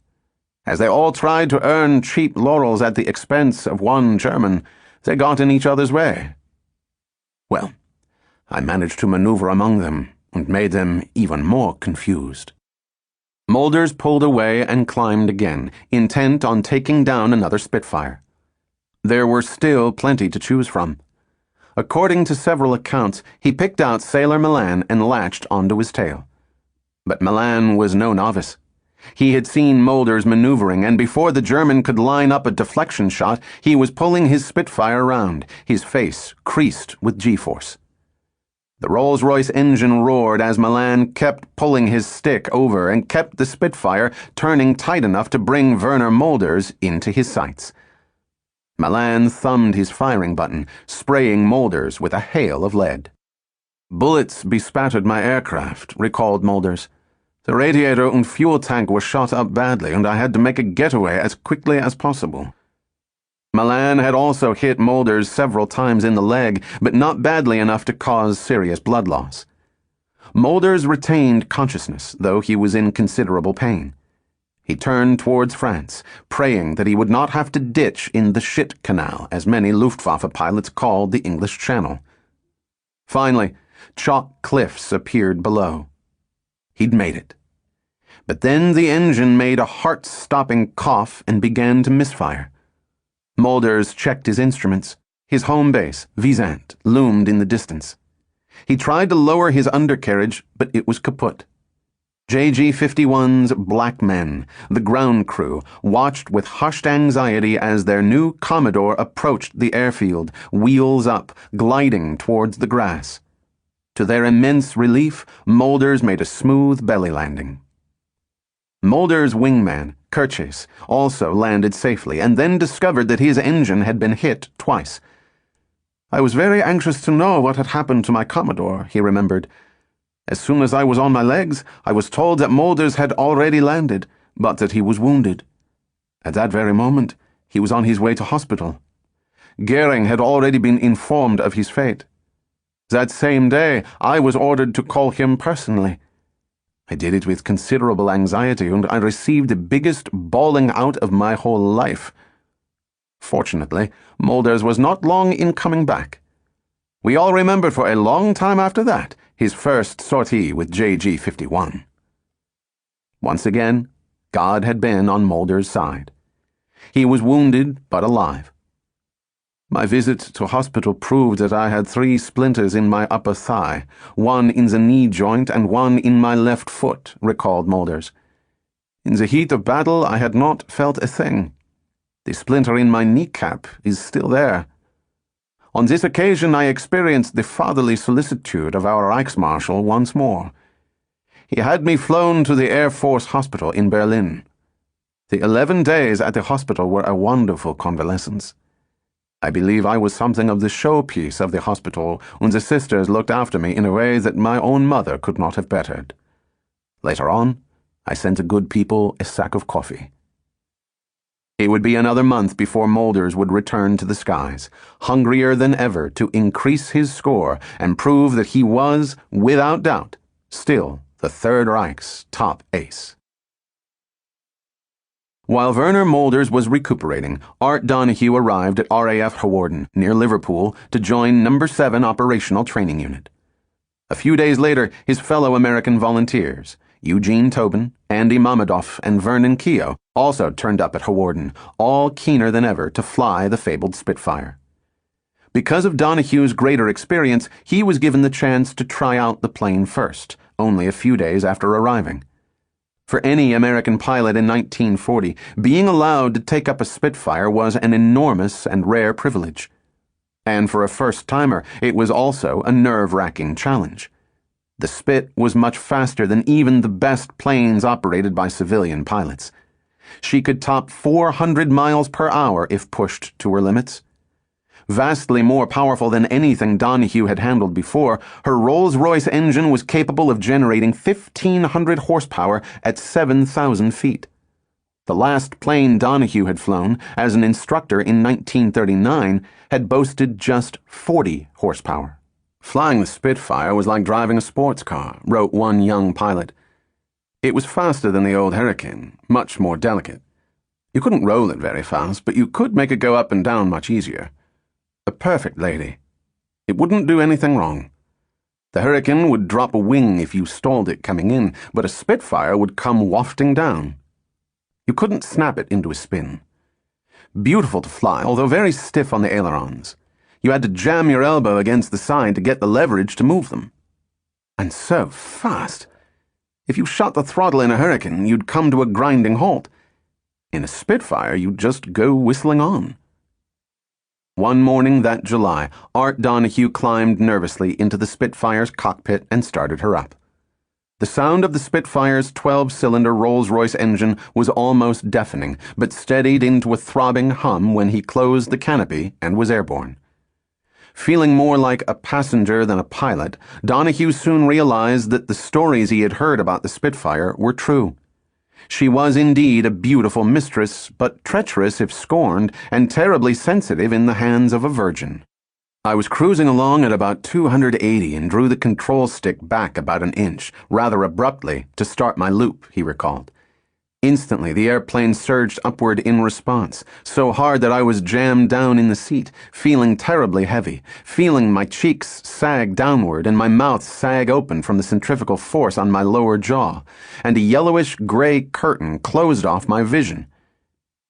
As they all tried to earn cheap laurels at the expense of one German, they got in each other's way. Well, I managed to maneuver among them and made them even more confused." Molders pulled away and climbed again, intent on taking down another Spitfire. There were still plenty to choose from. According to several accounts, he picked out Sailor Milan and latched onto his tail. But Milan was no novice. He had seen Molders maneuvering, and before the German could line up a deflection shot, he was pulling his Spitfire around, his face creased with G-force. The Rolls-Royce engine roared as Milan kept pulling his stick over and kept the Spitfire turning tight enough to bring Werner Molders into his sights. Milan thumbed his firing button, spraying Molders with a hail of lead. "Bullets bespattered my aircraft," recalled Molders. "The radiator and fuel tank were shot up badly, and I had to make a getaway as quickly as possible." Milan had also hit Molders several times in the leg, but not badly enough to cause serious blood loss. Molders retained consciousness, though he was in considerable pain. He turned towards France, praying that he would not have to ditch in the Shit Canal, as many Luftwaffe pilots called the English Channel. Finally, chalk cliffs appeared below. He'd made it. But then the engine made a heart-stopping cough and began to misfire. Molders checked his instruments. His home base, Wisent, loomed in the distance. He tried to lower his undercarriage, but it was kaput. JG-51's black men, the ground crew, watched with hushed anxiety as their new Commodore approached the airfield, wheels up, gliding towards the grass. To their immense relief, Molders made a smooth belly landing. Molders' wingman, Kershaw, also landed safely and then discovered that his engine had been hit twice. "I was very anxious to know what had happened to my Commodore," he remembered. "As soon as I was on my legs, I was told that Mulders had already landed, but that he was wounded. At that very moment, he was on his way to hospital. Goering had already been informed of his fate. That same day, I was ordered to call him personally. I did it with considerable anxiety, and I received the biggest bawling out of my whole life. Fortunately, Mulders was not long in coming back. We all remember for a long time after that his first sortie with JG-51. Once again, God had been on Mulders' side. He was wounded but alive. My visit to hospital proved that I had 3 splinters in my upper thigh, 1 in the knee joint and 1 in my left foot, recalled Mulders. In the heat of battle, I had not felt a thing. The splinter in my kneecap is still there. On this occasion, I experienced the fatherly solicitude of our Reichsmarshal once more. He had me flown to the Air Force Hospital in Berlin. The 11 days at the hospital were a wonderful convalescence. I believe I was something of the showpiece of the hospital, and the sisters looked after me in a way that my own mother could not have bettered. Later on, I sent the good people a sack of coffee. It would be another month before Mulders would return to the skies, hungrier than ever to increase his score and prove that he was, without doubt, still the Third Reich's top ace. While Werner Mulders was recuperating, Art Donahue arrived at RAF Hawarden, near Liverpool, to join No. 7 Operational Training Unit. A few days later, his fellow American volunteers, Eugene Tobin, Andy Mamedoff, and Vernon Keogh, also turned up at Hawarden, all keener than ever to fly the fabled Spitfire. Because of Donahue's greater experience, he was given the chance to try out the plane first, only a few days after arriving. For any American pilot in 1940, being allowed to take up a Spitfire was an enormous and rare privilege. And for a first-timer, it was also a nerve-wracking challenge. The Spit was much faster than even the best planes operated by civilian pilots. She could top 400 miles per hour if pushed to her limits. Vastly more powerful than anything Donahue had handled before, her Rolls-Royce engine was capable of generating 1,500 horsepower at 7,000 feet. The last plane Donahue had flown, as an instructor in 1939, had boasted just 40 horsepower. Flying the Spitfire was like driving a sports car, wrote one young pilot. It was faster than the old Hurricane, much more delicate. You couldn't roll it very fast, but you could make it go up and down much easier. A perfect lady. It wouldn't do anything wrong. The Hurricane would drop a wing if you stalled it coming in, but a Spitfire would come wafting down. You couldn't snap it into a spin. Beautiful to fly, although very stiff on the ailerons. You had to jam your elbow against the side to get the leverage to move them. And so fast. If you shot the throttle in a Hurricane, you'd come to a grinding halt. In a Spitfire, you'd just go whistling on. One morning that July, Art Donahue climbed nervously into the Spitfire's cockpit and started her up. The sound of the Spitfire's 12-cylinder Rolls-Royce engine was almost deafening, but steadied into a throbbing hum when he closed the canopy and was airborne. Feeling more like a passenger than a pilot, Donahue soon realized that the stories he had heard about the Spitfire were true. She was indeed a beautiful mistress, but treacherous if scorned, and terribly sensitive in the hands of a virgin. I was cruising along at about 280 and drew the control stick back about an inch, rather abruptly, to start my loop, he recalled. Instantly, the airplane surged upward in response, so hard that I was jammed down in the seat, feeling terribly heavy, feeling my cheeks sag downward and my mouth sag open from the centrifugal force on my lower jaw, and a yellowish-gray curtain closed off my vision.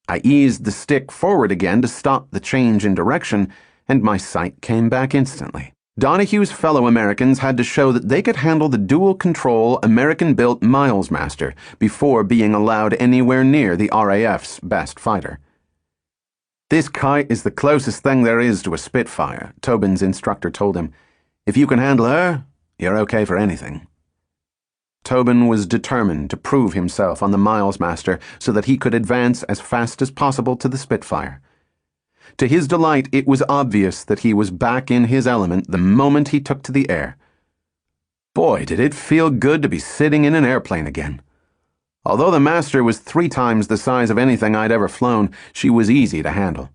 I eased the stick forward again to stop the change in direction, and my sight came back instantly. Donahue's fellow Americans had to show that they could handle the dual-control American-built Milesmaster before being allowed anywhere near the RAF's best fighter. "This kite is the closest thing there is to a Spitfire," Tobin's instructor told him. "If you can handle her, you're okay for anything." Tobin was determined to prove himself on the Milesmaster so that he could advance as fast as possible to the Spitfire. To his delight, it was obvious that he was back in his element the moment he took to the air. Boy, did it feel good to be sitting in an airplane again. Although the Master was 3 times the size of anything I'd ever flown, she was easy to handle.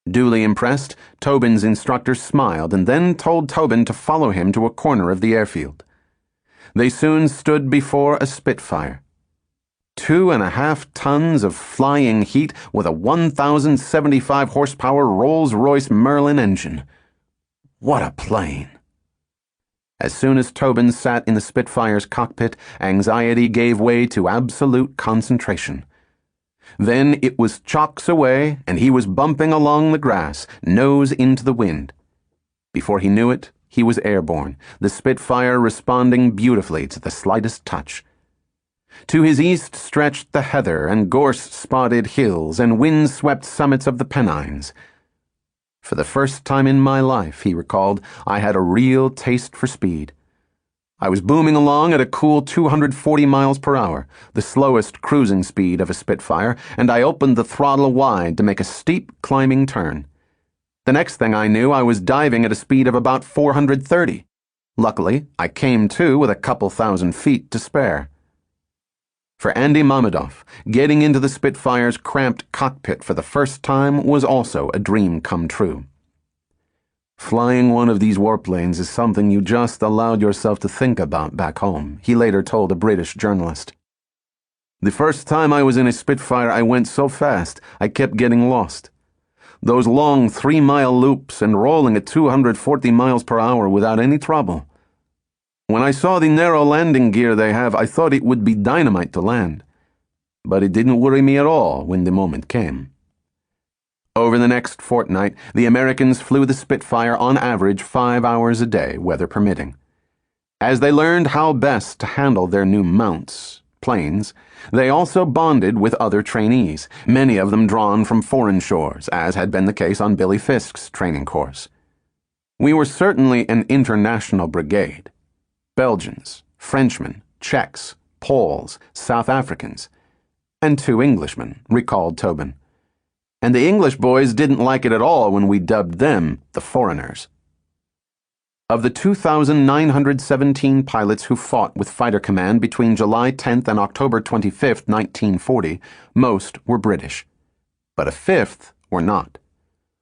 Duly impressed, Tobin's instructor smiled and then told Tobin to follow him to a corner of the airfield. They soon stood before a Spitfire. 2.5 tons of flying heat with a 1,075 horsepower Rolls-Royce Merlin engine. What a plane! As soon as Tobin sat in the Spitfire's cockpit, anxiety gave way to absolute concentration. Then it was chocks away, and he was bumping along the grass, nose into the wind. Before he knew it, he was airborne, the Spitfire responding beautifully to the slightest touch. To his east stretched the heather and gorse-spotted hills and wind-swept summits of the Pennines. For the first time in my life, he recalled, I had a real taste for speed. I was booming along at a cool 240 miles per hour, the slowest cruising speed of a Spitfire, and I opened the throttle wide to make a steep climbing turn. The next thing I knew, I was diving at a speed of about 430. Luckily, I came to with a couple thousand feet to spare. For Andy Mammadov, getting into the Spitfire's cramped cockpit for the first time was also a dream come true. Flying one of these warplanes is something you just allowed yourself to think about back home, he later told a British journalist. The first time I was in a Spitfire, I went so fast, I kept getting lost. Those long 3-mile loops and rolling at 240 miles per hour without any trouble. When I saw the narrow landing gear they have, I thought it would be dynamite to land. But it didn't worry me at all when the moment came. Over the next fortnight, the Americans flew the Spitfire on average 5 hours a day, weather permitting. As they learned how best to handle their new mounts, planes, they also bonded with other trainees, many of them drawn from foreign shores, as had been the case on Billy Fisk's training course. We were certainly an international brigade. Belgians, Frenchmen, Czechs, Poles, South Africans, and 2 Englishmen, recalled Tobin. And the English boys didn't like it at all when we dubbed them the foreigners. Of the 2,917 pilots who fought with Fighter Command between July 10th and October 25th, 1940, most were British. But a fifth were not.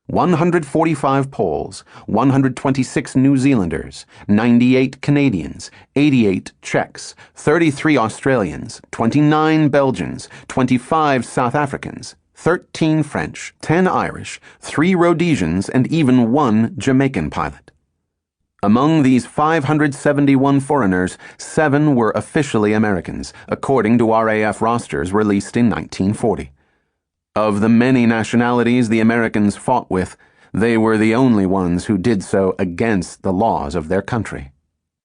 145 Poles, 126 New Zealanders, 98 Canadians, 88 Czechs, 33 Australians, 29 Belgians, 25 South Africans, 13 French, 10 Irish, 3 Rhodesians, and even 1 Jamaican pilot. Among these 571 foreigners, 7 were officially Americans, according to RAF rosters released in 1940. Of the many nationalities the Americans fought with, they were the only ones who did so against the laws of their country.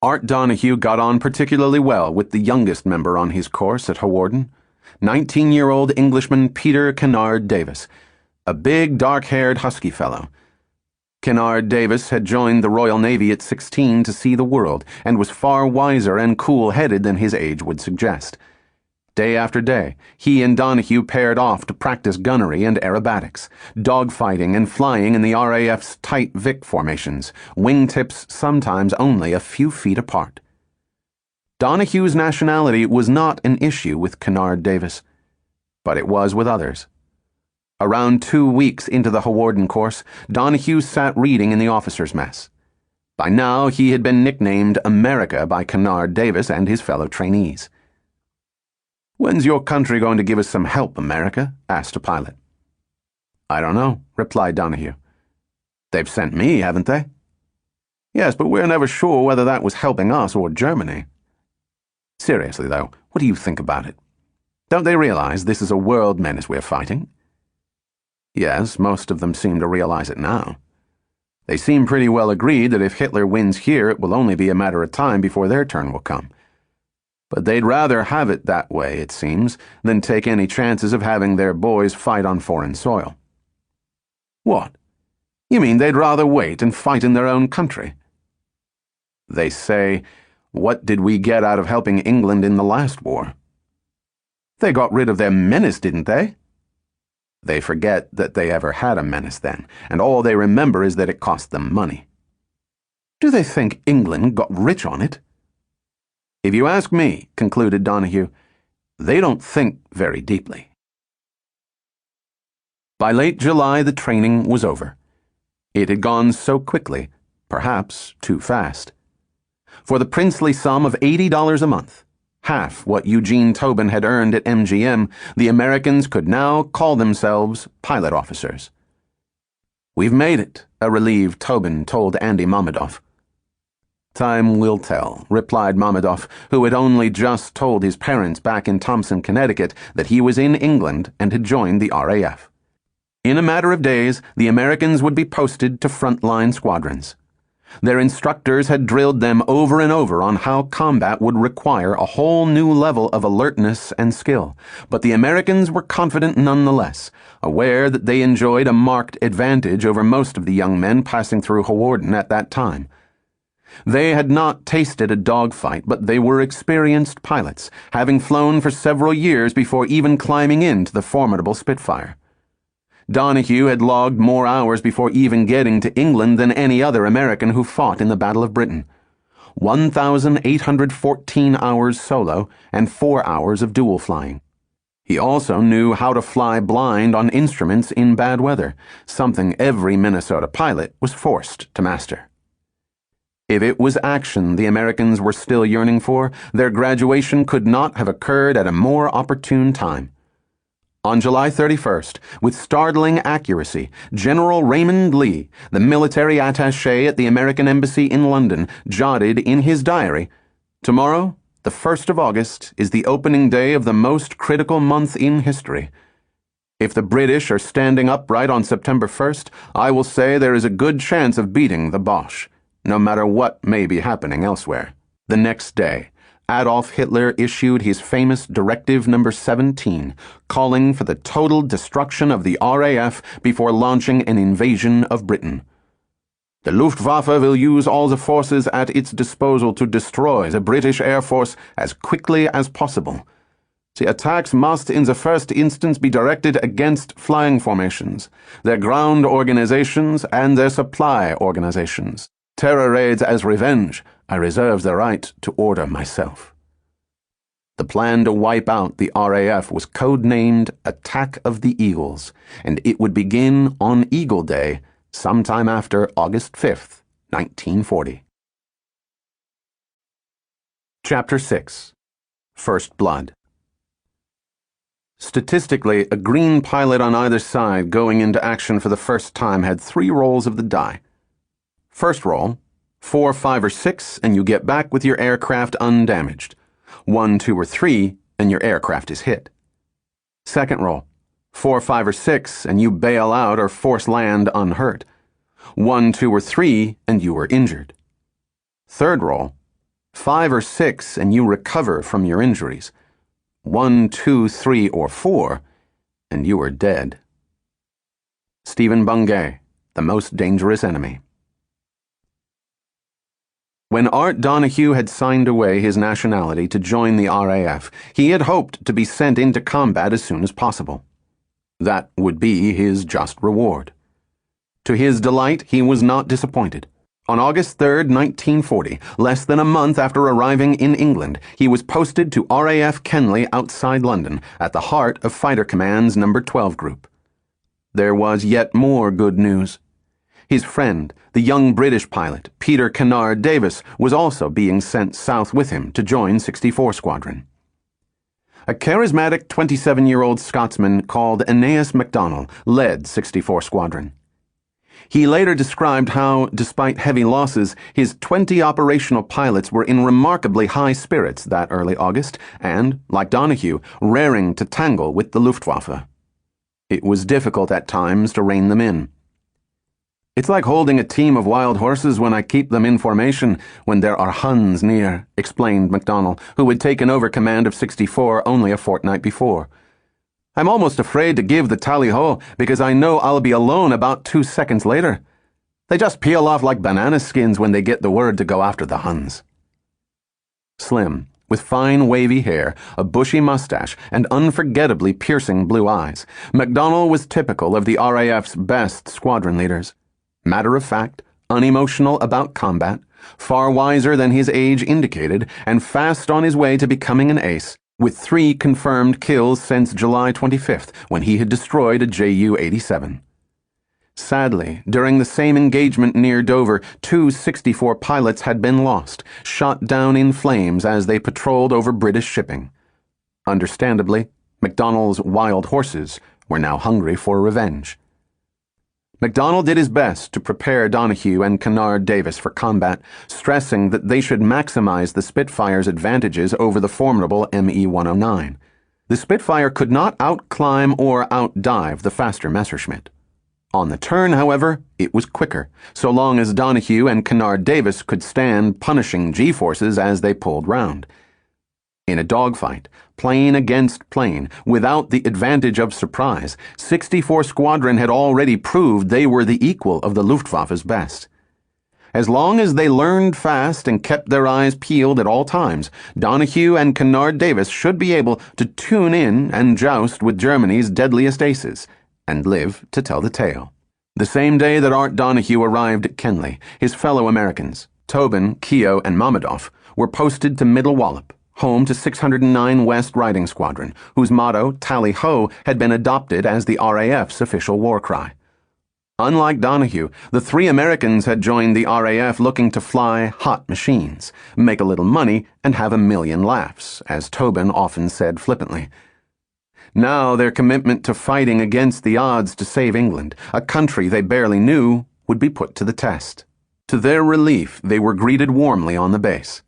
Art Donahue got on particularly well with the youngest member on his course at Hawarden, 19-year-old Englishman Peter Kennard Davis, a big, dark-haired, husky fellow. Kennard Davis had joined the Royal Navy at 16 to see the world, and was far wiser and cool-headed than his age would suggest. Day after day, he and Donahue paired off to practice gunnery and aerobatics, dogfighting and flying in the RAF's tight Vic formations, wingtips sometimes only a few feet apart. Donahue's nationality was not an issue with Kennard Davis, but it was with others. Around 2 weeks into the Hawarden course, Donahue sat reading in the officers' mess. By now, he had been nicknamed America by Kennard Davis and his fellow trainees. "When's your country going to give us some help, America?" asked a pilot. "I don't know," replied Donahue. "They've sent me, haven't they?" "Yes, but we're never sure whether that was helping us or Germany." "Seriously, though, what do you think about it? Don't they realize this is a world menace we're fighting?" "Yes, most of them seem to realize it now. They seem pretty well agreed that if Hitler wins here, it will only be a matter of time before their turn will come. But they'd rather have it that way, it seems, than take any chances of having their boys fight on foreign soil." "What? You mean they'd rather wait and fight in their own country?" "They say, What did we get out of helping England in the last war? They got rid of their menace, didn't they? They forget that they ever had a menace then, and all they remember is that it cost them money. Do they think England got rich on it? If you ask me, concluded Donahue, they don't think very deeply. By late July, the training was over. It had gone so quickly, perhaps too fast. For the princely sum of $80 a month, half what Eugene Tobin had earned at MGM, the Americans could now call themselves pilot officers. "We've made it," a relieved Tobin told Andy Mamedoff. "Time will tell," replied Mamedoff, who had only just told his parents back in Thompson, Connecticut, that he was in England and had joined the RAF. In a matter of days, the Americans would be posted to frontline squadrons. Their instructors had drilled them over and over on how combat would require a whole new level of alertness and skill, but the Americans were confident nonetheless, aware that they enjoyed a marked advantage over most of the young men passing through Hawarden at that time. They had not tasted a dogfight, but they were experienced pilots, having flown for several years before even climbing into the formidable Spitfire. Donahue had logged more hours before even getting to England than any other American who fought in the Battle of Britain. 1,814 hours solo and 4 hours of dual flying. He also knew how to fly blind on instruments in bad weather, something every Minnesota pilot was forced to master. If it was action the Americans were still yearning for, their graduation could not have occurred at a more opportune time. On July 31st, with startling accuracy, General Raymond Lee, the military attaché at the American Embassy in London, jotted in his diary, "Tomorrow, the 1st of August, is the opening day of the most critical month in history. If the British are standing upright on September 1st, I will say there is a good chance of beating the Boche, no matter what may be happening elsewhere." The next day, Adolf Hitler issued his famous Directive No. 17, calling for the total destruction of the RAF before launching an invasion of Britain. "The Luftwaffe will use all the forces at its disposal to destroy the British Air Force as quickly as possible. The attacks must in the first instance be directed against flying formations, their ground organizations, and their supply organizations. Terror raids as revenge, I reserve the right to order myself." The plan to wipe out the RAF was codenamed Attack of the Eagles, and it would begin on Eagle Day, sometime after August 5th, 1940. Chapter 6. First Blood. Statistically, a green pilot on either side going into action for the first time had 3 rolls of the die. First roll, 4, 5, or 6, and you get back with your aircraft undamaged. 1, 2, or 3, and your aircraft is hit. Second roll, 4, 5, or 6, and you bail out or force land unhurt. 1, 2, or 3, and you are injured. Third roll, 5 or 6, and you recover from your injuries. 1, 2, 3, or 4, and you are dead. Stephen Bungay, The Most Dangerous Enemy. When Art Donahue had signed away his nationality to join the RAF, he had hoped to be sent into combat as soon as possible. That would be his just reward. To his delight, he was not disappointed. On August 3, 1940, less than a month after arriving in England, he was posted to RAF Kenley outside London, at the heart of Fighter Command's No. 12 Group. There was yet more good news. His friend, the young British pilot, Peter Kennard Davis, was also being sent south with him to join 64 Squadron. A charismatic 27-year-old Scotsman called Aeneas MacDonald led 64 Squadron. He later described how, despite heavy losses, his 20 operational pilots were in remarkably high spirits that early August and, like Donahue, raring to tangle with the Luftwaffe. It was difficult at times to rein them in. "It's like holding a team of wild horses when I keep them in formation when there are Huns near," explained MacDonald, who had taken over command of 64 only a fortnight before. "I'm almost afraid to give the tally-ho because I know I'll be alone about 2 seconds later. They just peel off like banana skins when they get the word to go after the Huns." Slim, with fine wavy hair, a bushy mustache, and unforgettably piercing blue eyes, MacDonald was typical of the RAF's best squadron leaders. Matter-of-fact, unemotional about combat, far wiser than his age indicated, and fast on his way to becoming an ace, with 3 confirmed kills since July 25th, when he had destroyed a Ju-87. Sadly, during the same engagement near Dover, 2 64 pilots had been lost, shot down in flames as they patrolled over British shipping. Understandably, MacDonald's wild horses were now hungry for revenge. MacDonald did his best to prepare Donahue and Kennard Davis for combat, stressing that they should maximize the Spitfire's advantages over the formidable Me-109. The Spitfire could not outclimb or outdive the faster Messerschmitt. On the turn, however, it was quicker, so long as Donahue and Kennard Davis could stand punishing G-forces as they pulled round. In a dogfight, plane against plane, without the advantage of surprise, 64 Squadron had already proved they were the equal of the Luftwaffe's best. As long as they learned fast and kept their eyes peeled at all times, Donahue and Kennard Davis should be able to tune in and joust with Germany's deadliest aces, and live to tell the tale. The same day that Art Donahue arrived at Kenley, his fellow Americans, Tobin, Keogh, and Mamedoff, were posted to Middle Wallop, home to 609 West Riding Squadron, whose motto, Tally-Ho, had been adopted as the RAF's official war cry. Unlike Donahue, the 3 Americans had joined the RAF looking to fly hot machines, make a little money, and have a million laughs, as Tobin often said flippantly. Now their commitment to fighting against the odds to save England, a country they barely knew, would be put to the test. To their relief, they were greeted warmly on the base.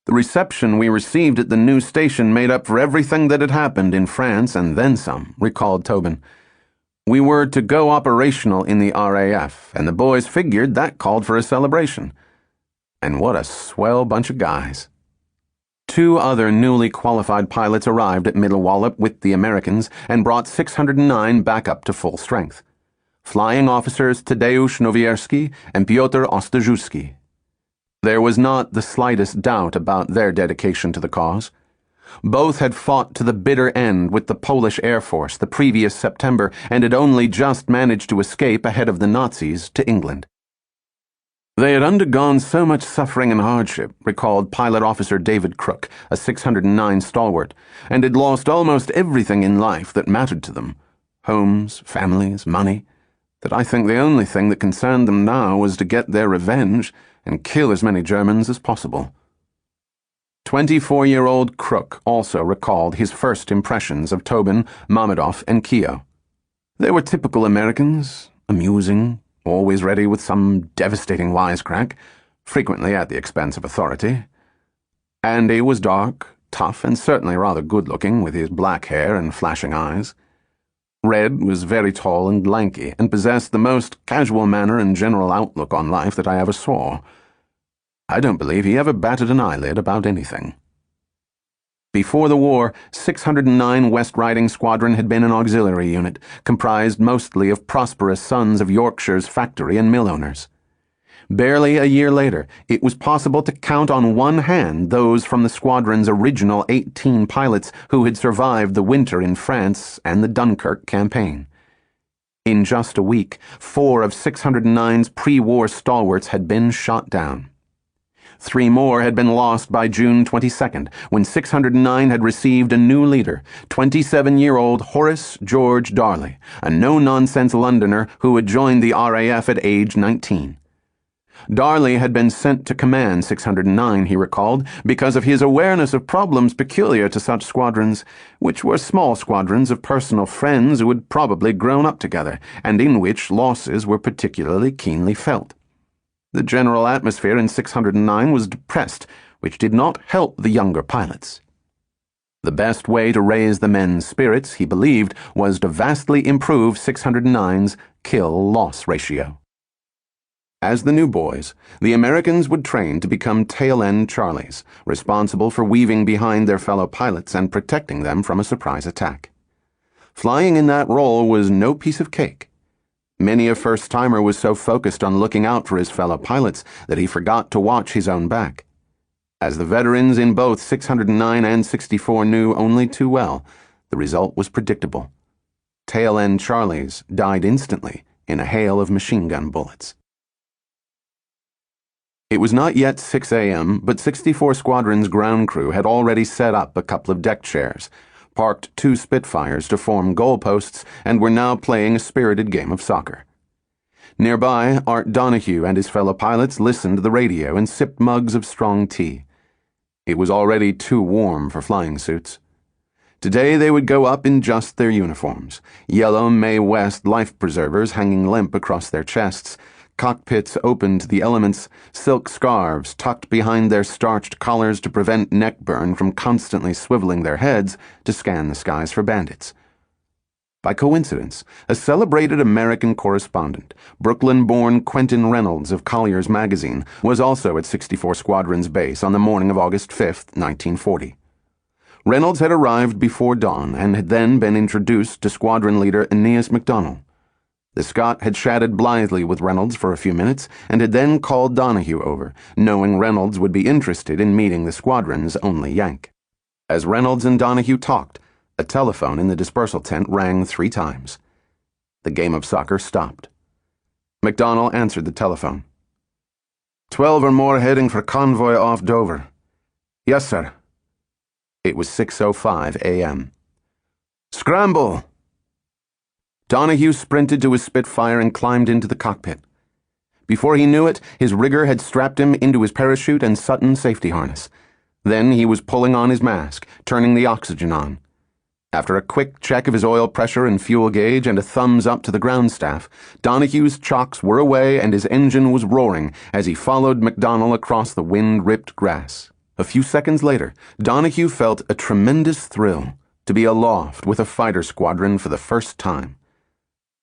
The reception we received at the new station made up for everything that had happened in France and then some, recalled Tobin. We were to go operational in the RAF, and the boys figured that called for a celebration. And what a swell bunch of guys. 2 other newly qualified pilots arrived at Middle Wallop with the Americans and brought 609 back up to full strength. Flying officers Tadeusz Nowierski and Piotr Ostrzewski. There was not the slightest doubt about their dedication to the cause. Both had fought to the bitter end with the Polish Air Force the previous September and had only just managed to escape ahead of the Nazis to England. They had undergone so much suffering and hardship, recalled Pilot Officer David Crook, a 609 stalwart, and had lost almost everything in life that mattered to them, homes, families, money, that I think the only thing that concerned them now was to get their revenge and kill as many Germans as possible. 24-year-old Crook also recalled his first impressions of Tobin, Mamedoff, and Keogh. They were typical Americans, amusing, always ready with some devastating wisecrack, frequently at the expense of authority. Andy was dark, tough, and certainly rather good-looking, with his black hair and flashing eyes. Red was very tall and lanky, and possessed the most casual manner and general outlook on life that I ever saw. I don't believe he ever batted an eyelid about anything. Before the war, 609 West Riding Squadron had been an auxiliary unit, comprised mostly of prosperous sons of Yorkshire's factory and mill owners. Barely a year later, it was possible to count on one hand those from the squadron's original 18 pilots who had survived the winter in France and the Dunkirk campaign. In just a week, 4 of 609's pre-war stalwarts had been shot down. 3 more had been lost by June 22nd, when 609 had received a new leader, 27-year-old Horace George Darley, a no-nonsense Londoner who had joined the RAF at age 19. Darley had been sent to command 609, he recalled, because of his awareness of problems peculiar to such squadrons, which were small squadrons of personal friends who had probably grown up together, and in which losses were particularly keenly felt. The general atmosphere in 609 was depressed, which did not help the younger pilots. The best way to raise the men's spirits, he believed, was to vastly improve 609's kill-loss ratio. As the new boys, the Americans would train to become tail-end Charlies, responsible for weaving behind their fellow pilots and protecting them from a surprise attack. Flying in that role was no piece of cake. Many a first-timer was so focused on looking out for his fellow pilots that he forgot to watch his own back. As the veterans in both 609 and 64 knew only too well, the result was predictable. Tail-end Charlies died instantly in a hail of machine gun bullets. It was not yet 6 a.m., but 64 Squadron's ground crew had already set up a couple of deck chairs, parked 2 Spitfires to form goalposts, and were now playing a spirited game of soccer. Nearby, Art Donahue and his fellow pilots listened to the radio and sipped mugs of strong tea. It was already too warm for flying suits. Today they would go up in just their uniforms, yellow Mae West life preservers hanging limp across their chests, cockpits open to the elements, silk scarves tucked behind their starched collars to prevent neck burn from constantly swiveling their heads to scan the skies for bandits. By coincidence, a celebrated American correspondent, Brooklyn-born Quentin Reynolds of Collier's magazine, was also at 64 Squadron's base on the morning of August 5, 1940. Reynolds had arrived before dawn and had then been introduced to squadron leader Aeneas MacDonald. The Scot had chatted blithely with Reynolds for a few minutes and had then called Donahue over, knowing Reynolds would be interested in meeting the squadron's only Yank. As Reynolds and Donahue talked, a telephone in the dispersal tent rang 3 times. The game of soccer stopped. MacDonald answered the telephone. 12 or more heading for convoy off Dover. Yes, sir. It was 6:05 a.m. Scramble! Donahue sprinted to his Spitfire and climbed into the cockpit. Before he knew it, his rigger had strapped him into his parachute and Sutton safety harness. Then he was pulling on his mask, turning the oxygen on. After a quick check of his oil pressure and fuel gauge and a thumbs up to the ground staff, Donahue's chocks were away and his engine was roaring as he followed MacDonald across the wind-ripped grass. A few seconds later, Donahue felt a tremendous thrill to be aloft with a fighter squadron for the first time.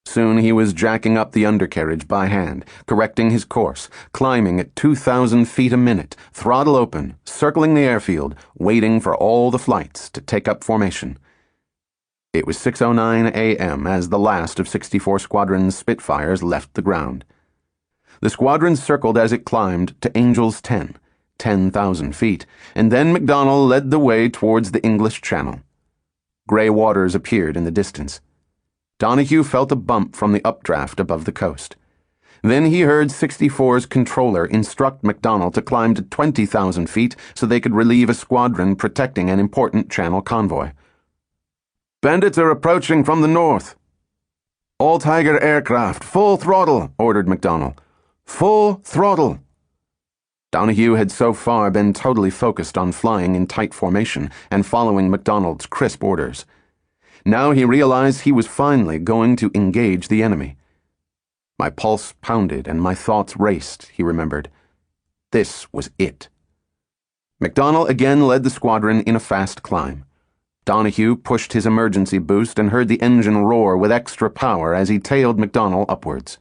Soon he was jacking up the undercarriage by hand, correcting his course, climbing at 2,000 feet a minute, throttle open, circling the airfield, waiting for all the flights to take up formation. It was 6:09 a.m. as the last of 64 Squadron's Spitfires left the ground. The squadron circled as it climbed to Angels 10,000 feet, and then MacDonald led the way towards the English Channel. Grey waters appeared in the distance. Donahue felt a bump from the updraft above the coast. Then he heard 64's controller instruct MacDonald to climb to 20,000 feet so they could relieve a squadron protecting an important Channel convoy. Bandits are approaching from the north. All Tiger aircraft, full throttle, ordered MacDonald. Full throttle. Donahue had so far been totally focused on flying in tight formation and following MacDonald's crisp orders. Now he realized he was finally going to engage the enemy. My pulse pounded and my thoughts raced, he remembered. This was it. MacDonald again led the squadron in a fast climb. Donahue pushed his emergency boost and heard the engine roar with extra power as he tailed MacDonald upwards.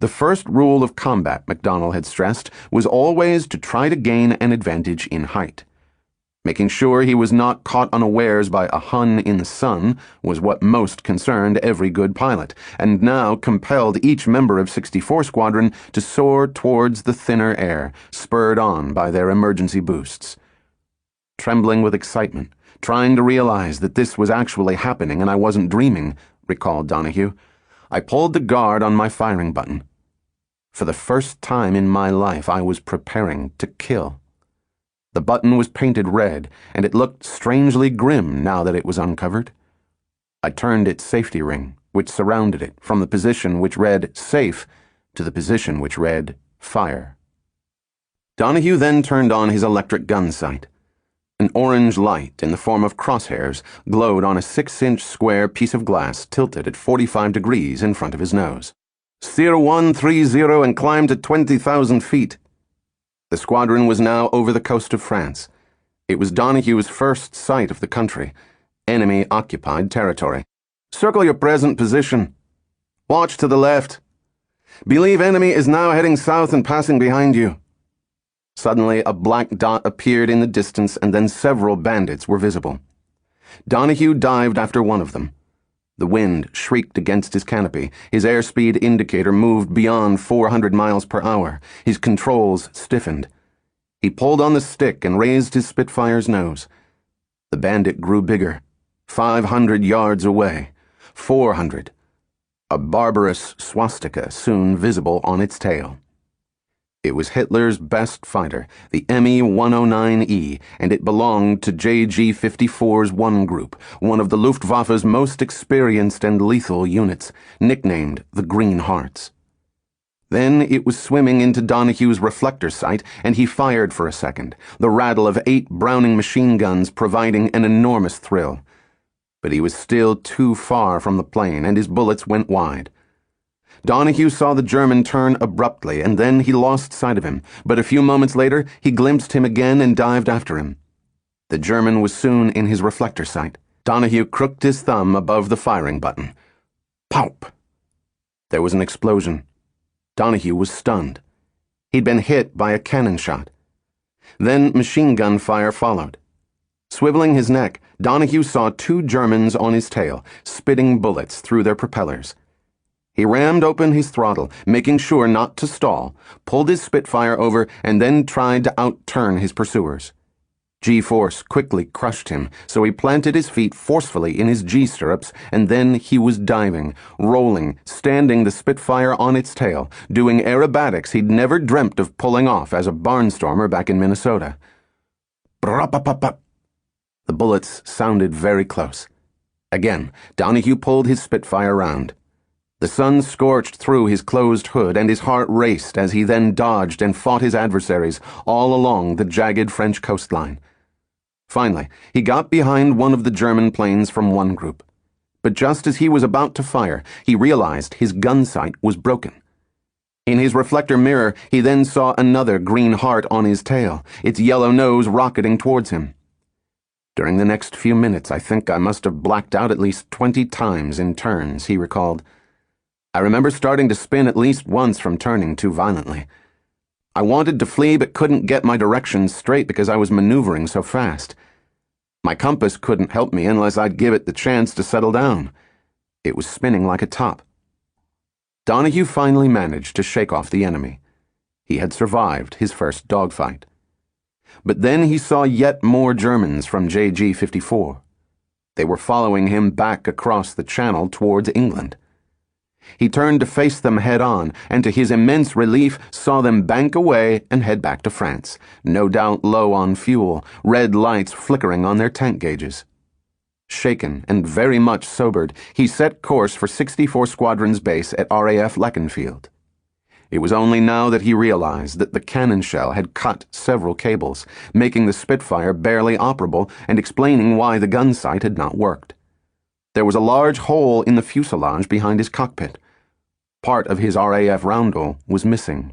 The first rule of combat, MacDonald had stressed, was always to try to gain an advantage in height. Making sure he was not caught unawares by a Hun in the sun was what most concerned every good pilot, and now compelled each member of 64 Squadron to soar towards the thinner air, spurred on by their emergency boosts. Trembling with excitement, trying to realize that this was actually happening and I wasn't dreaming, recalled Donahue, I pulled the guard on my firing button. For the first time in my life, I was preparing to kill. The button was painted red, and it looked strangely grim now that it was uncovered. I turned its safety ring, which surrounded it, from the position which read safe to the position which read fire. Donahue then turned on his electric gun sight. An orange light in the form of crosshairs glowed on a 6-inch square piece of glass tilted at 45 degrees in front of his nose. Steer 130 and climb to 20,000 feet. The squadron was now over the coast of France. It was Donahue's first sight of the country, enemy-occupied territory. Circle your present position. Watch to the left. Believe enemy is now heading south and passing behind you. Suddenly, a black dot appeared in the distance and then several bandits were visible. Donahue dived after one of them. The wind shrieked against his canopy. His airspeed indicator moved beyond 400 miles per hour. His controls stiffened. He pulled on the stick and raised his Spitfire's nose. The bandit grew bigger. 500 yards away. 400. A barbarous swastika soon visible on its tail. It was Hitler's best fighter, the Me-109E, and it belonged to JG-54's 1 Group, one of the Luftwaffe's most experienced and lethal units, nicknamed the Green Hearts. Then it was swimming into Donahue's reflector sight, and he fired for a second, the rattle of 8 Browning machine guns providing an enormous thrill. But he was still too far from the plane, and his bullets went wide. Donahue saw the German turn abruptly, and then he lost sight of him, but a few moments later he glimpsed him again and dived after him. The German was soon in his reflector sight. Donahue crooked his thumb above the firing button. Pop! There was an explosion. Donahue was stunned. He'd been hit by a cannon shot. Then machine gun fire followed. Swiveling his neck, Donahue saw 2 Germans on his tail, spitting bullets through their propellers. He rammed open his throttle, making sure not to stall, pulled his Spitfire over, and then tried to outturn his pursuers. G-force quickly crushed him, so he planted his feet forcefully in his G-stirrups, and then he was diving, rolling, standing the Spitfire on its tail, doing aerobatics he'd never dreamt of pulling off as a barnstormer back in Minnesota. Brop-up-up-up. The bullets sounded very close. Again, Donahue pulled his Spitfire round. The sun scorched through his closed hood, and his heart raced as he then dodged and fought his adversaries all along the jagged French coastline. Finally, he got behind one of the German planes from 1 Group. But just as he was about to fire, he realized his gun sight was broken. In his reflector mirror, he then saw another Green Heart on his tail, its yellow nose rocketing towards him. During the next few minutes, I think I must have blacked out at least 20 times in turns, he recalled. I remember starting to spin at least once from turning too violently. I wanted to flee but couldn't get my directions straight because I was maneuvering so fast. My compass couldn't help me unless I'd give it the chance to settle down. It was spinning like a top. Donahue finally managed to shake off the enemy. He had survived his first dogfight. But then he saw yet more Germans from JG-54. They were following him back across the channel towards England. He turned to face them head-on, and to his immense relief saw them bank away and head back to France, no doubt low on fuel, red lights flickering on their tank gauges. Shaken and very much sobered, he set course for 64 Squadron's base at RAF Leconfield. It was only now that he realized that the cannon shell had cut several cables, making the Spitfire barely operable and explaining why the gun sight had not worked. There was a large hole in the fuselage behind his cockpit. Part of his RAF roundel was missing.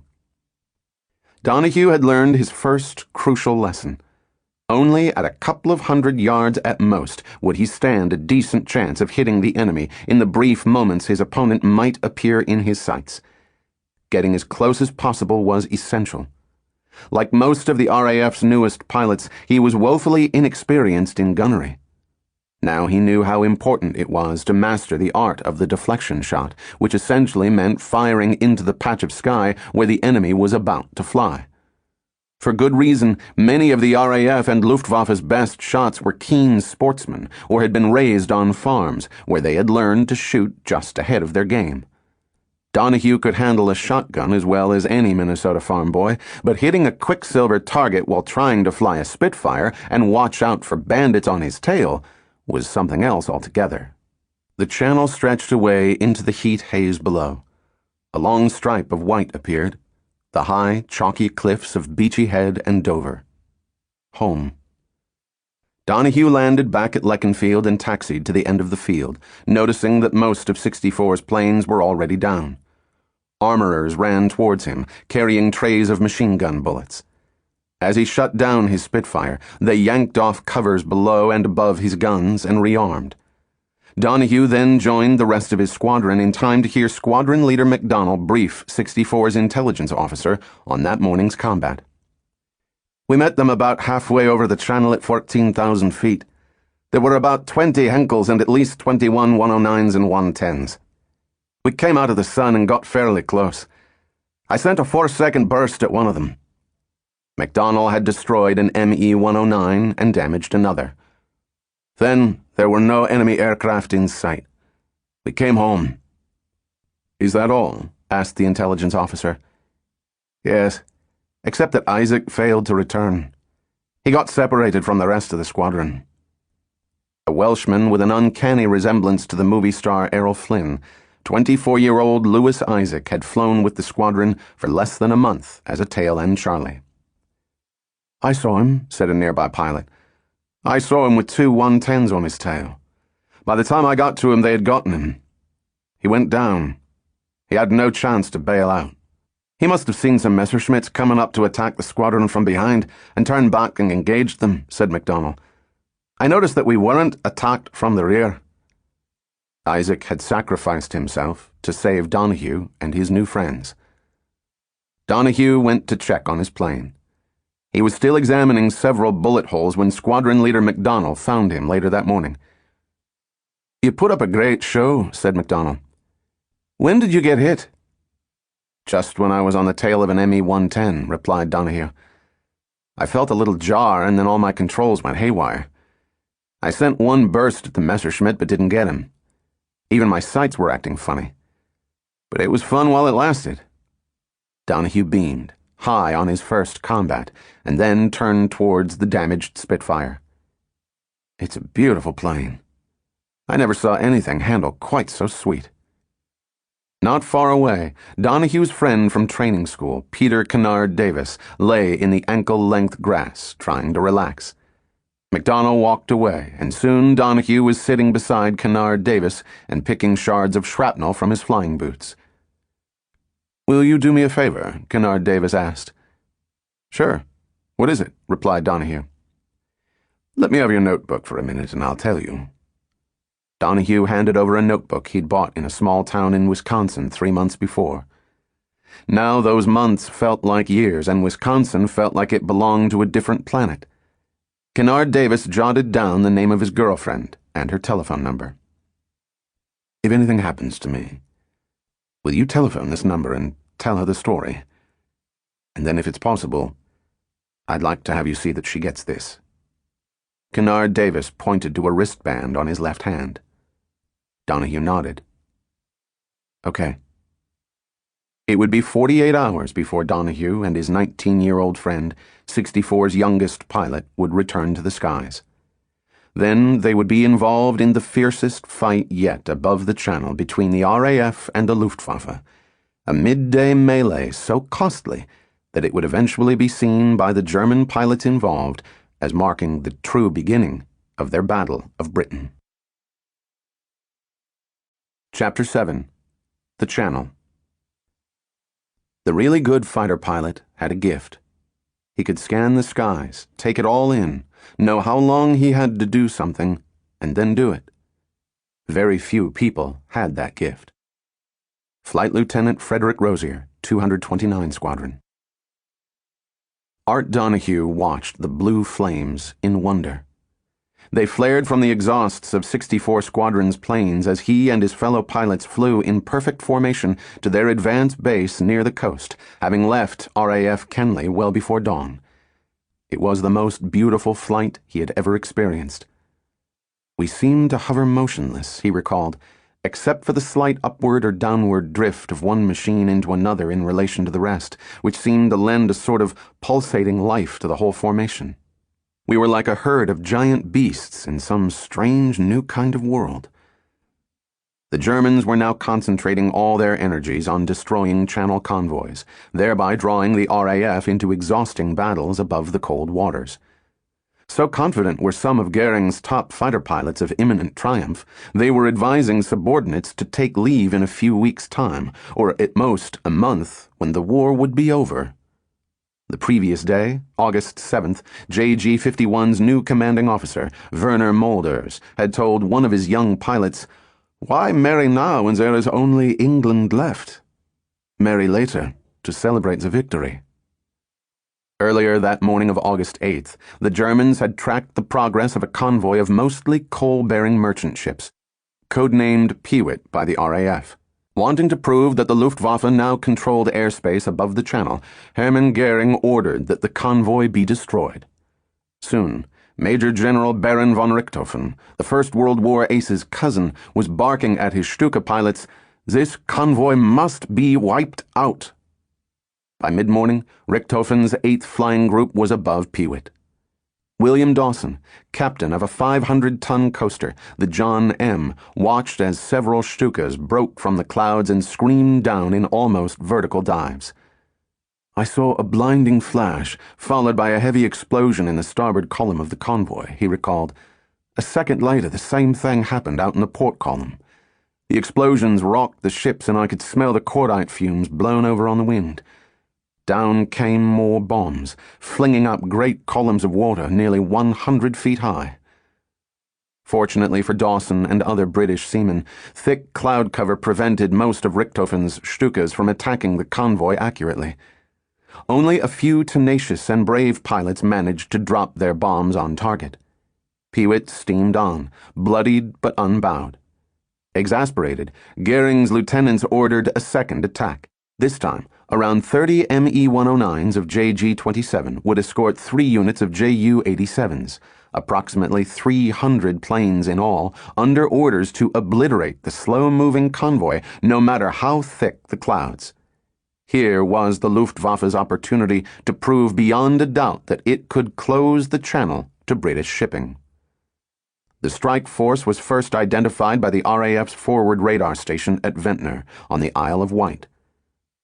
Donahue had learned his first crucial lesson. Only at a couple of 100 yards at most would he stand a decent chance of hitting the enemy in the brief moments his opponent might appear in his sights. Getting as close as possible was essential. Like most of the RAF's newest pilots, he was woefully inexperienced in gunnery. Now he knew how important it was to master the art of the deflection shot, which essentially meant firing into the patch of sky where the enemy was about to fly. For good reason, many of the RAF and Luftwaffe's best shots were keen sportsmen or had been raised on farms where they had learned to shoot just ahead of their game. Donahue could handle a shotgun as well as any Minnesota farm boy, but hitting a quicksilver target while trying to fly a Spitfire and watch out for bandits on his tail was something else altogether. The channel stretched away into the heat haze below. A long stripe of white appeared, the high, chalky cliffs of Beachy Head and Dover. Home. Donahue landed back at Leconfield and taxied to the end of the field, noticing that most of 64's planes were already down. Armorers ran towards him, carrying trays of machine gun bullets. As he shut down his Spitfire, they yanked off covers below and above his guns and rearmed. Donahue then joined the rest of his squadron in time to hear Squadron Leader McDonnell brief 64's intelligence officer on that morning's combat. We met them about halfway over the channel at 14,000 feet. There were about 20 Henkels and at least 21 109s and 110s. We came out of the sun and got fairly close. I sent a 4-second burst at one of them. MacDonald had destroyed an ME-109 and damaged another. Then there were no enemy aircraft in sight. We came home. "Is that all?" asked the intelligence officer. "Yes, except that Isaac failed to return. He got separated from the rest of the squadron." A Welshman with an uncanny resemblance to the movie star Errol Flynn, 24-year-old Louis Isaac had flown with the squadron for less than a month as a tail-end Charlie. "I saw him," said a nearby pilot. "I saw him with 2 110s on his tail. By the time I got to him, they had gotten him. He went down. He had no chance to bail out. He must have seen some Messerschmitts coming up to attack the squadron from behind and turned back and engaged them," said MacDonald. "I noticed that we weren't attacked from the rear." Isaac had sacrificed himself to save Donahue and his new friends. Donahue went to check on his plane. He was still examining several bullet holes when Squadron Leader MacDonald found him later that morning. "You put up a great show," said MacDonald. "When did you get hit?" "Just when I was on the tail of an ME-110, replied Donahue. "I felt a little jar and then all my controls went haywire. I sent one burst at the Messerschmitt but didn't get him. Even my sights were acting funny. But it was fun while it lasted." Donahue beamed, high on his first combat, and then turned towards the damaged Spitfire. "It's a beautiful plane. I never saw anything handle quite so sweet." Not far away, Donahue's friend from training school, Peter Kennard Davis, lay in the ankle-length grass, trying to relax. MacDonald walked away, and soon Donahue was sitting beside Kennard Davis and picking shards of shrapnel from his flying boots. "Will you do me a favor?" Kennard Davis asked. "Sure. What is it?" replied Donahue. "Let me have your notebook for a minute and I'll tell you." Donahue handed over a notebook he'd bought in a small town in Wisconsin 3 months before. Now those months felt like years, and Wisconsin felt like it belonged to a different planet. Kennard Davis jotted down the name of his girlfriend and her telephone number. "If anything happens to me, will you telephone this number and tell her the story? And then if it's possible, I'd like to have you see that she gets this." Kennard Davis pointed to a wristband on his left hand. Donahue nodded. "Okay." It would be 48 hours before Donahue and his 19-year-old friend, 64's youngest pilot, would return to the skies. Then they would be involved in the fiercest fight yet above the Channel between the RAF and the Luftwaffe, a midday melee so costly that it would eventually be seen by the German pilots involved as marking the true beginning of their Battle of Britain. Chapter 7. The Channel. The really good fighter pilot had a gift. He could scan the skies, take it all in, know how long he had to do something, and then do it. Very few people had that gift. Flight Lieutenant Frederick Rosier, 229 Squadron. Art Donahue watched the blue flames in wonder. They flared from the exhausts of 64 Squadron's planes as he and his fellow pilots flew in perfect formation to their advance base near the coast, having left RAF Kenley well before dawn. It was the most beautiful flight he had ever experienced. "We seemed to hover motionless," he recalled, "except for the slight upward or downward drift of one machine into another in relation to the rest, which seemed to lend a sort of pulsating life to the whole formation. We were like a herd of giant beasts in some strange new kind of world." The Germans were now concentrating all their energies on destroying Channel convoys, thereby drawing the RAF into exhausting battles above the cold waters. So confident were some of Goering's top fighter pilots of imminent triumph, they were advising subordinates to take leave in a few weeks' time, or at most a month, when the war would be over. The previous day, August 7th, JG-51's new commanding officer, Werner Molders, had told one of his young pilots, "Why marry now when there is only England left? Marry later, to celebrate the victory." Earlier that morning of August 8th, the Germans had tracked the progress of a convoy of mostly coal-bearing merchant ships, codenamed Peewit by the RAF. Wanting to prove that the Luftwaffe now controlled airspace above the channel, Hermann Goering ordered that the convoy be destroyed. Soon, Major General Baron von Richthofen, the First World War ace's cousin, was barking at his Stuka pilots, "This convoy must be wiped out." By mid-morning, Richthofen's 8th Flying Group was above Peewit. William Dawson, captain of a 500-ton coaster, the John M., watched as several Stukas broke from the clouds and screamed down in almost vertical dives. "I saw a blinding flash, followed by a heavy explosion in the starboard column of the convoy," he recalled. "A second later, the same thing happened out in the port column. The explosions rocked the ships and I could smell the cordite fumes blown over on the wind. Down came more bombs, flinging up great columns of water nearly 100 feet high." Fortunately for Dawson and other British seamen, thick cloud cover prevented most of Richthofen's Stukas from attacking the convoy accurately. Only a few tenacious and brave pilots managed to drop their bombs on target. Peewit steamed on, bloodied but unbowed. Exasperated, Goering's lieutenants ordered a second attack. This time, around 30 ME-109s of JG-27 would escort 3 units of Ju-87s, approximately 300 planes in all, under orders to obliterate the slow-moving convoy no matter how thick the clouds. Here was the Luftwaffe's opportunity to prove beyond a doubt that it could close the channel to British shipping. The strike force was first identified by the RAF's forward radar station at Ventnor on the Isle of Wight.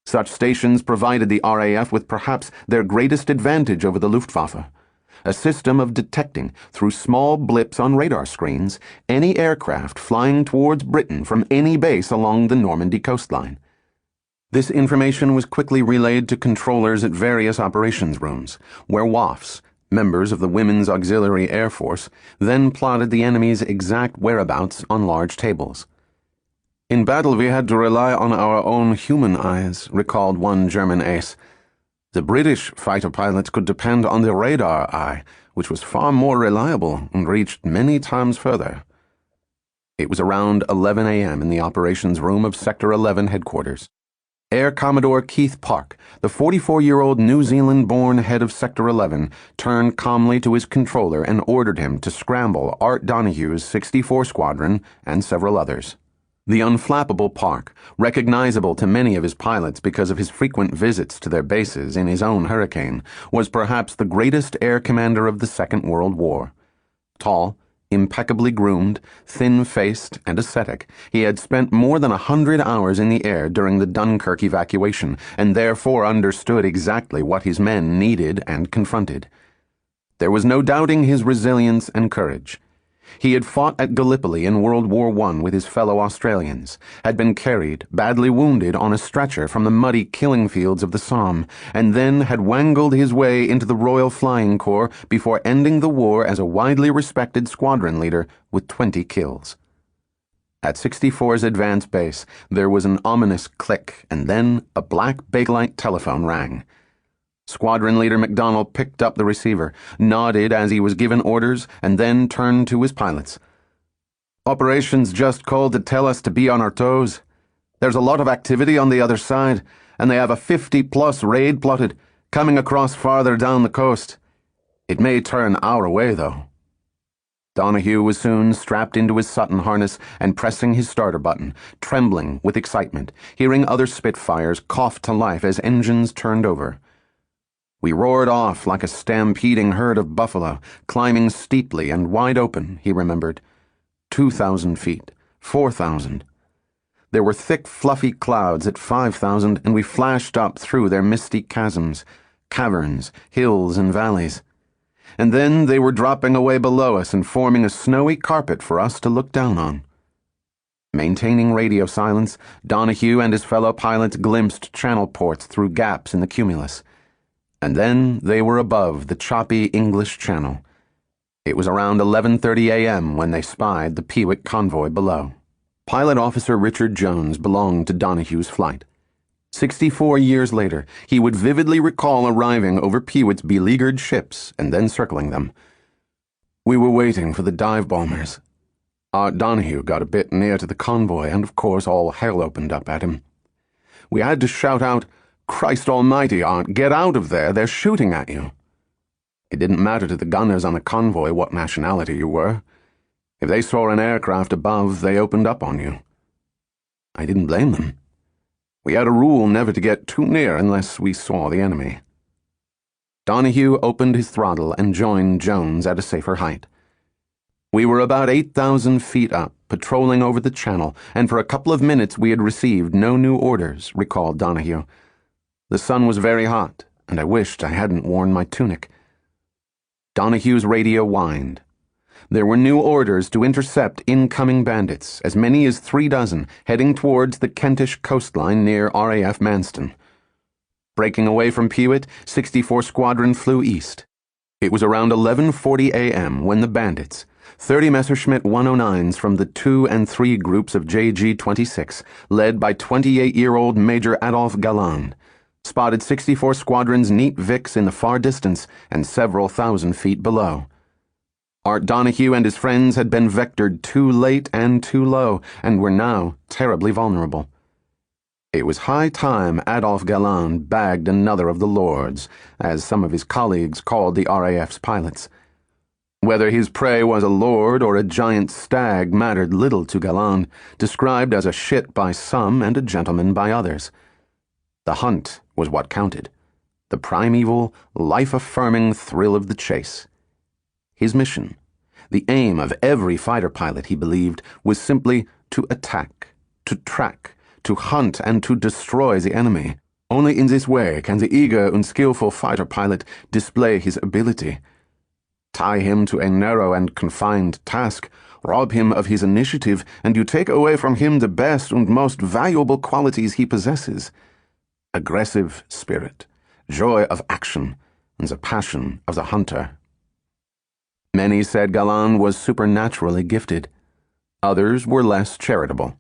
Such stations provided the RAF with perhaps their greatest advantage over the Luftwaffe, a system of detecting, through small blips on radar screens, any aircraft flying towards Britain from any base along the Normandy coastline. This information was quickly relayed to controllers at various operations rooms, where WAFs, members of the Women's Auxiliary Air Force, then plotted the enemy's exact whereabouts on large tables. "In battle we had to rely on our own human eyes," recalled one German ace. "The British fighter pilots could depend on the radar eye, which was far more reliable and reached many times further." It was around 11 a.m. in the operations room of Sector 11 headquarters. Air Commodore Keith Park, the 44-year-old New Zealand-born head of Sector 11, turned calmly to his controller and ordered him to scramble Art Donohue's 64 Squadron and several others. The unflappable Park, recognizable to many of his pilots because of his frequent visits to their bases in his own Hurricane, was perhaps the greatest air commander of the Second World War. Tall, impeccably groomed, thin-faced, and ascetic, he had spent more than 100 hours in the air during the Dunkirk evacuation, and therefore understood exactly what his men needed and confronted. There was no doubting his resilience and courage. He had fought at Gallipoli in World War I with his fellow Australians, had been carried, badly wounded, on a stretcher from the muddy killing fields of the Somme, and then had wangled his way into the Royal Flying Corps before ending the war as a widely respected squadron leader with 20 kills. At 64's advance base, there was an ominous click, and then a black Bakelite telephone rang. Squadron Leader MacDonald picked up the receiver, nodded as he was given orders, and then turned to his pilots. "Operations just called to tell us to be on our toes. There's a lot of activity on the other side, and they have a 50-plus raid plotted, coming across farther down the coast. It may turn our way, though." Donohue was soon strapped into his Sutton harness and pressing his starter button, trembling with excitement, hearing other Spitfires cough to life as engines turned over. "We roared off like a stampeding herd of buffalo, climbing steeply and wide open," he remembered. 2,000 feet, 4,000. There were thick, fluffy clouds at 5,000, and we flashed up through their misty chasms, caverns, hills, and valleys. And then they were dropping away below us and forming a snowy carpet for us to look down on. Maintaining radio silence, Donohue and his fellow pilots glimpsed channel ports through gaps in the cumulus. And then they were above the choppy English Channel. It was around 11:30 a.m. when they spied the Peewit convoy below. Pilot Officer Richard Jones belonged to Donohue's flight. 64 years later, he would vividly recall arriving over Peewit's beleaguered ships and then circling them. "We were waiting for the dive bombers. Art Donahue got a bit near to the convoy, and of course all hell opened up at him. We had to shout out, "Christ almighty, Art, get out of there, they're shooting at you." It didn't matter to the gunners on the convoy what nationality you were. If they saw an aircraft above, they opened up on you. I didn't blame them. We had a rule never to get too near unless we saw the enemy. Donahue opened his throttle and joined Jones at a safer height. We were about 8,000 feet up, patrolling over the channel, and for a couple of minutes we had received no new orders, recalled Donahue. The sun was very hot, and I wished I hadn't worn my tunic. Donahue's radio whined. There were new orders to intercept incoming bandits, as many as 3 dozen, heading towards the Kentish coastline near RAF Manston. Breaking away from Pewitt, 64 Squadron flew east. It was around 11:40 a.m. when the bandits, 30 Messerschmitt 109s from the 2 and 3 groups of JG-26, led by 28-year-old Major Adolph Galland, spotted 64 Squadron's neat Vics in the far distance and several thousand feet below. Art Donahue and his friends had been vectored too late and too low, and were now terribly vulnerable. It was high time Adolph Galland bagged another of the lords, as some of his colleagues called the RAF's pilots. Whether his prey was a lord or a giant stag mattered little to Galland, described as a shit by some and a gentleman by others. The hunt was what counted, the primeval, life-affirming thrill of the chase. His mission, the aim of every fighter pilot, he believed, was simply to attack, to track, to hunt and to destroy the enemy. Only in this way can the eager and skillful fighter pilot display his ability. Tie him to a narrow and confined task, rob him of his initiative, and you take away from him the best and most valuable qualities he possesses: aggressive spirit, joy of action, and the passion of the hunter. Many said Galland was supernaturally gifted. Others were less charitable.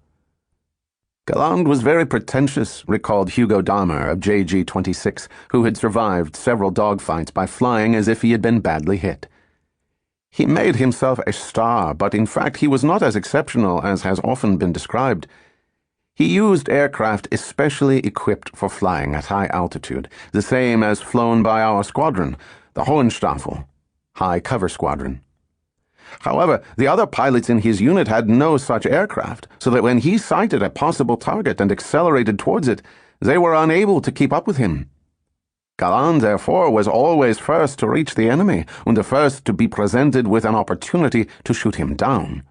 Galland was very pretentious, recalled Hugo Dahmer of JG-26, who had survived several dogfights by flying as if he had been badly hit. He made himself a star, but in fact he was not as exceptional as has often been described. He used aircraft especially equipped for flying at high altitude, the same as flown by our squadron, the Hohenstaffel, High Cover Squadron. However, the other pilots in his unit had no such aircraft, so that when he sighted a possible target and accelerated towards it, they were unable to keep up with him. Galland, therefore, was always first to reach the enemy, and the first to be presented with an opportunity to shoot him down.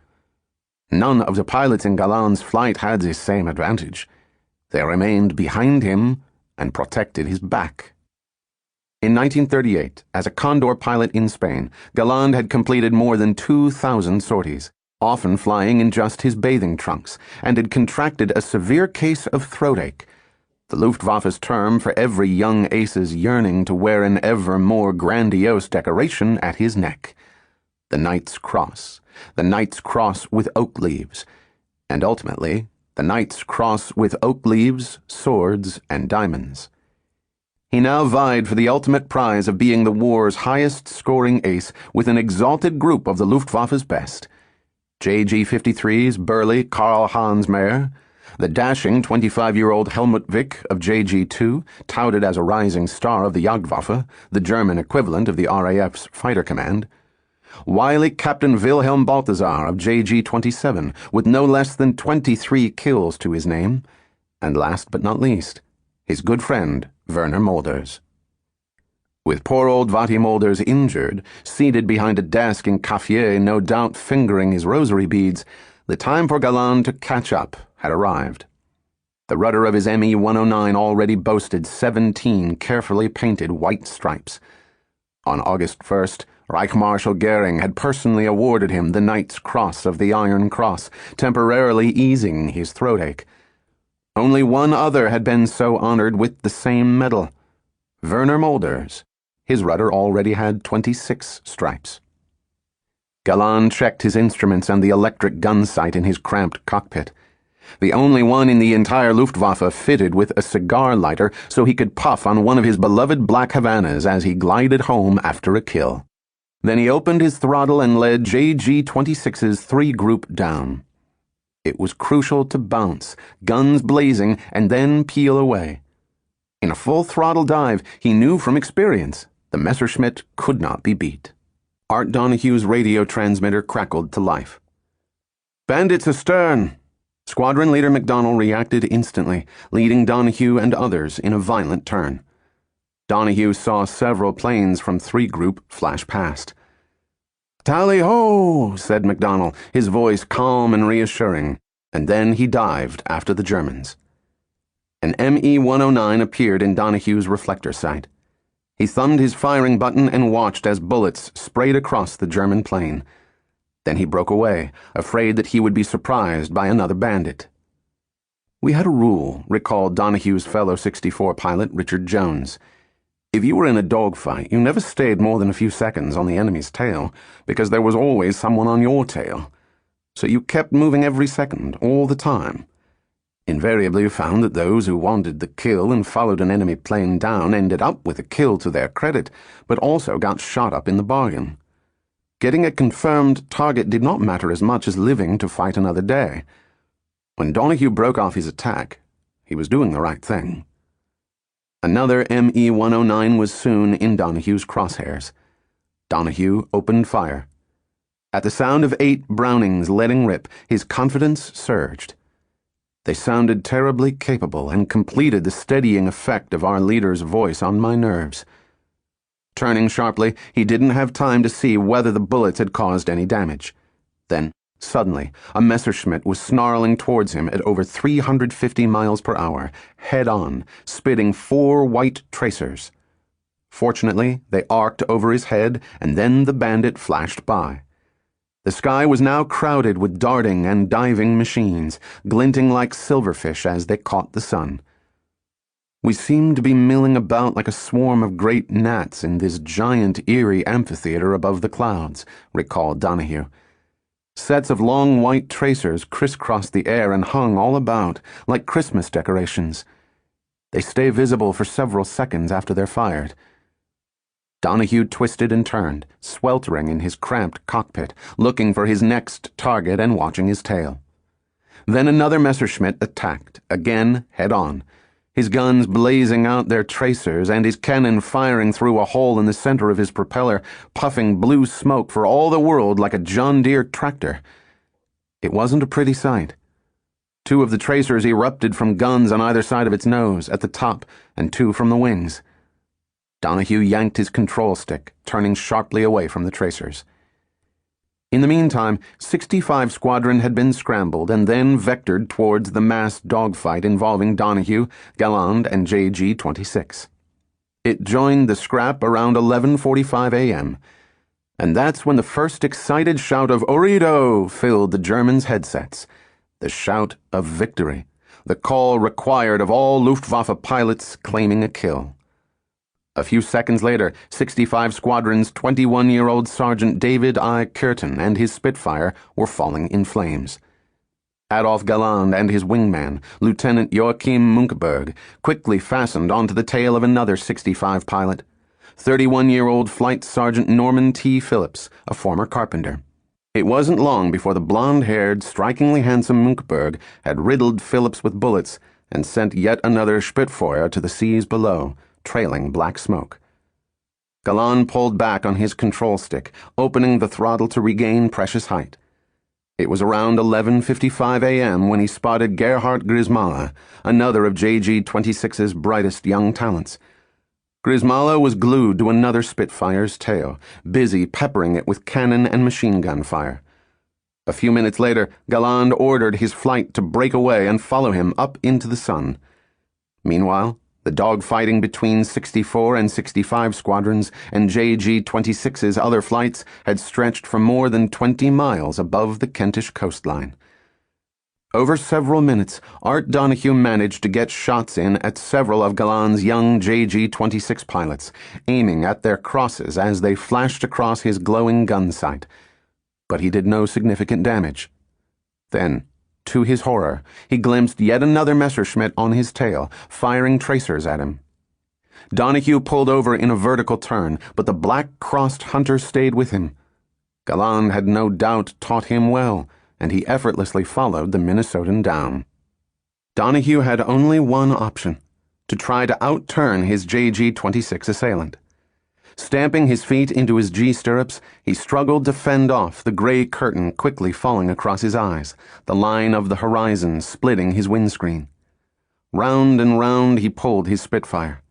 None of the pilots in Galland's flight had this same advantage. They remained behind him and protected his back. In 1938, as a Condor pilot in Spain, Galland had completed more than 2,000 sorties, often flying in just his bathing trunks, and had contracted a severe case of throat ache, the Luftwaffe's term for every young ace's yearning to wear an ever more grandiose decoration at his neck: the Knight's Cross with oak leaves, and ultimately, the Knight's Cross with oak leaves, swords, and diamonds. He now vied for the ultimate prize of being the war's highest-scoring ace with an exalted group of the Luftwaffe's best: JG-53's burly Karl-Heinz Mayer, the dashing 25-year-old Helmut Wick of JG-2, touted as a rising star of the Jagdwaffe, the German equivalent of the RAF's fighter command, wily Captain Wilhelm Balthasar of JG-27, with no less than 23 kills to his name, and last but not least, his good friend, Werner Mulders. With poor old Vati Mulders injured, seated behind a desk in Caffier, no doubt fingering his rosary beads, the time for Galland to catch up had arrived. The rudder of his Me-109 already boasted 17 carefully painted white stripes. On August 1st, Reich Marshal Goering had personally awarded him the Knight's Cross of the Iron Cross, temporarily easing his throat ache. Only one other had been so honored with the same medal: Werner Mulders. His rudder already had 26 stripes. Galland checked his instruments and the electric gun sight in his cramped cockpit. The only one in the entire Luftwaffe fitted with a cigar lighter so he could puff on one of his beloved black Havanas as he glided home after a kill. Then he opened his throttle and led JG-26's three-group down. It was crucial to bounce, guns blazing, and then peel away. In a full-throttle dive, he knew from experience the Messerschmitt could not be beat. Art Donohue's radio transmitter crackled to life. "Bandits astern!" Squadron Leader McDonnell reacted instantly, leading Donohue and others in a violent turn. Donohue saw several planes from Three Group flash past. "Tally-ho!" said McDonnell, his voice calm and reassuring, and then he dived after the Germans. An ME-109 appeared in Donohue's reflector sight. He thumbed his firing button and watched as bullets sprayed across the German plane. Then he broke away, afraid that he would be surprised by another bandit. "We had a rule," recalled Donohue's fellow 64 pilot, Richard Jones. "If you were in a dogfight, you never stayed more than a few seconds on the enemy's tail, because there was always someone on your tail. So you kept moving every second, all the time. Invariably you found that those who wanted the kill and followed an enemy plane down ended up with a kill to their credit, but also got shot up in the bargain. Getting a confirmed target did not matter as much as living to fight another day. When Donohue broke off his attack, he was doing the right thing." Another ME-109 was soon in Donohue's crosshairs. Donohue opened fire. At the sound of 8 Brownings letting rip, his confidence surged. They sounded terribly capable and completed the steadying effect of our leader's voice on my nerves. Turning sharply, he didn't have time to see whether the bullets had caused any damage. Then, suddenly, a Messerschmitt was snarling towards him at over 350 miles per hour, head-on, spitting 4 white tracers. Fortunately, they arced over his head, and then the bandit flashed by. The sky was now crowded with darting and diving machines, glinting like silverfish as they caught the sun. We seemed to be milling about like a swarm of great gnats in this giant, eerie amphitheater above the clouds, recalled Donohue. Sets of long white tracers crisscrossed the air and hung all about, like Christmas decorations. They stay visible for several seconds after they're fired. Donohue twisted and turned, sweltering in his cramped cockpit, looking for his next target and watching his tail. Then another Messerschmitt attacked, again head-on, his guns blazing out their tracers and his cannon firing through a hole in the center of his propeller, puffing blue smoke for all the world like a John Deere tractor. It wasn't a pretty sight. 2 of the tracers erupted from guns on either side of its nose, at the top, and 2 from the wings. Donohue yanked his control stick, turning sharply away from the tracers. In the meantime, 65 Squadron had been scrambled and then vectored towards the massed dogfight involving Donohue, Galland, and JG-26. It joined the scrap around 11:45 a.m., and that's when the first excited shout of "Orido" filled the Germans' headsets. The shout of victory, the call required of all Luftwaffe pilots claiming a kill. A few seconds later, 65 Squadron's 21-year-old Sergeant David I. Curtin and his Spitfire were falling in flames. Adolf Galland and his wingman, Lieutenant Joachim Munkberg, quickly fastened onto the tail of another 65 pilot, 31-year-old Flight Sergeant Norman T. Phillips, a former carpenter. It wasn't long before the blonde-haired, strikingly handsome Munkberg had riddled Phillips with bullets and sent yet another Spitfire to the seas below, trailing black smoke. Galland pulled back on his control stick, opening the throttle to regain precious height. It was around 11:55 a.m. when he spotted Gerhard Grismala, another of JG-26's brightest young talents. Grismala was glued to another Spitfire's tail, busy peppering it with cannon and machine gun fire. A few minutes later, Galland ordered his flight to break away and follow him up into the sun. Meanwhile, the dogfighting between 64 and 65 squadrons and JG-26's other flights had stretched for more than 20 miles above the Kentish coastline. Over several minutes, Art Donohue managed to get shots in at several of Galland's young JG-26 pilots, aiming at their crosses as they flashed across his glowing gun sight. But he did no significant damage. Then, to his horror, he glimpsed yet another Messerschmitt on his tail, firing tracers at him. Donahue pulled over in a vertical turn, but the black-crossed hunter stayed with him. Galland had no doubt taught him well, and he effortlessly followed the Minnesotan down. Donahue had only one option: to try to outturn his JG-26 assailant. Stamping his feet into his G-stirrups, he struggled to fend off the gray curtain quickly falling across his eyes, the line of the horizon splitting his windscreen. Round and round he pulled his Spitfire.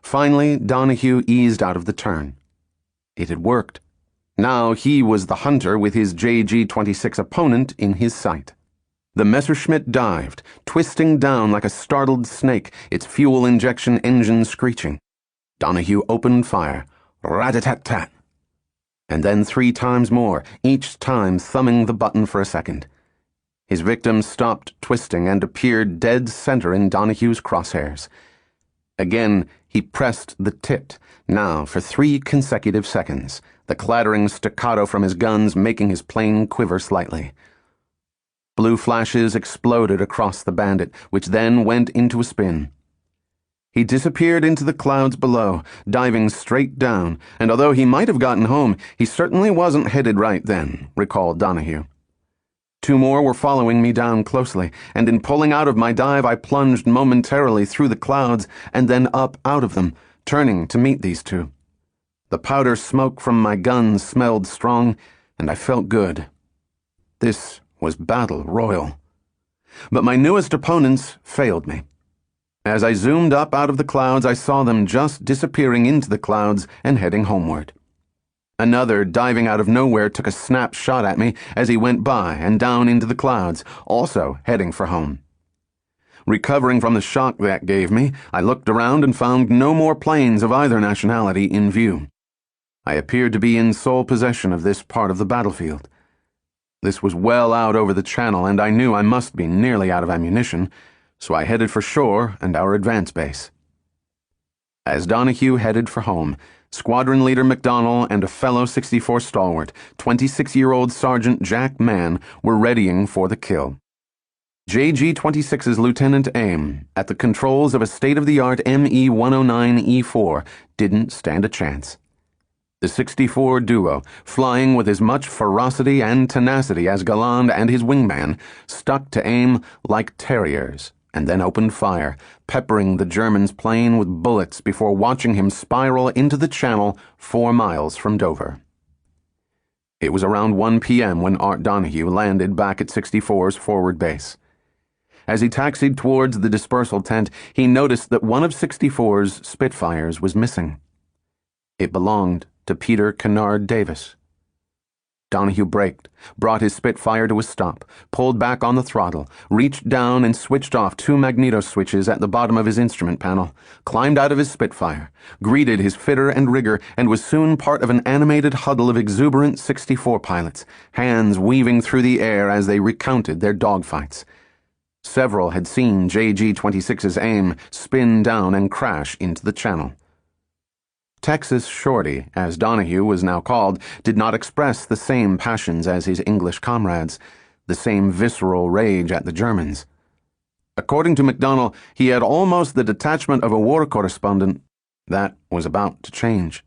Finally, Donahue eased out of the turn. It had worked. Now he was the hunter with his JG-26 opponent in his sight. The Messerschmitt dived, twisting down like a startled snake, its fuel injection engine screeching. Donahue opened fire. Rat-a-tat-tat. And then 3 times more, each time thumbing the button for a second. His victim stopped twisting and appeared dead center in Donahue's crosshairs. Again, he pressed the tit, now for 3 consecutive seconds, the clattering staccato from his guns making his plane quiver slightly. Blue flashes exploded across the bandit, which then went into a spin. He disappeared into the clouds below, diving straight down, and although he might have gotten home, he certainly wasn't headed right then, recalled Donahue. 2 more were following me down closely, and in pulling out of my dive I plunged momentarily through the clouds and then up out of them, turning to meet these 2. The powder smoke from my guns smelled strong, and I felt good. This was battle royal. But my newest opponents failed me. As I zoomed up out of the clouds, I saw them just disappearing into the clouds and heading homeward. Another, diving out of nowhere, took a snap shot at me as he went by and down into the clouds, also heading for home. Recovering from the shock that gave me, I looked around and found no more planes of either nationality in view. I appeared to be in sole possession of this part of the battlefield. This was well out over the channel, and I knew I must be nearly out of ammunition, so I headed for shore and our advance base. As Donahue headed for home, Squadron Leader McDonnell and a fellow 64 stalwart, 26-year-old Sergeant Jack Mann, were readying for the kill. JG-26's Lieutenant Aim, at the controls of a state-of-the-art ME-109E4, didn't stand a chance. The 64 duo, flying with as much ferocity and tenacity as Galland and his wingman, stuck to Aim like terriers, and then opened fire, peppering the German's plane with bullets before watching him spiral into the channel 4 miles from Dover. It was around 1 p.m. when Art Donahue landed back at 64's forward base. As he taxied towards the dispersal tent, he noticed that one of 64's Spitfires was missing. It belonged to Peter Kennard Davis. Donahue braked, brought his Spitfire to a stop, pulled back on the throttle, reached down and switched off 2 magneto switches at the bottom of his instrument panel, climbed out of his Spitfire, greeted his fitter and rigger, and was soon part of an animated huddle of exuberant 64 pilots, hands weaving through the air as they recounted their dogfights. Several had seen JG-26's Aim spin down and crash into the channel. Texas Shorty, as Donahue was now called, did not express the same passions as his English comrades, the same visceral rage at the Germans. According to McDonnell, he had almost the detachment of a war correspondent. That was about to change.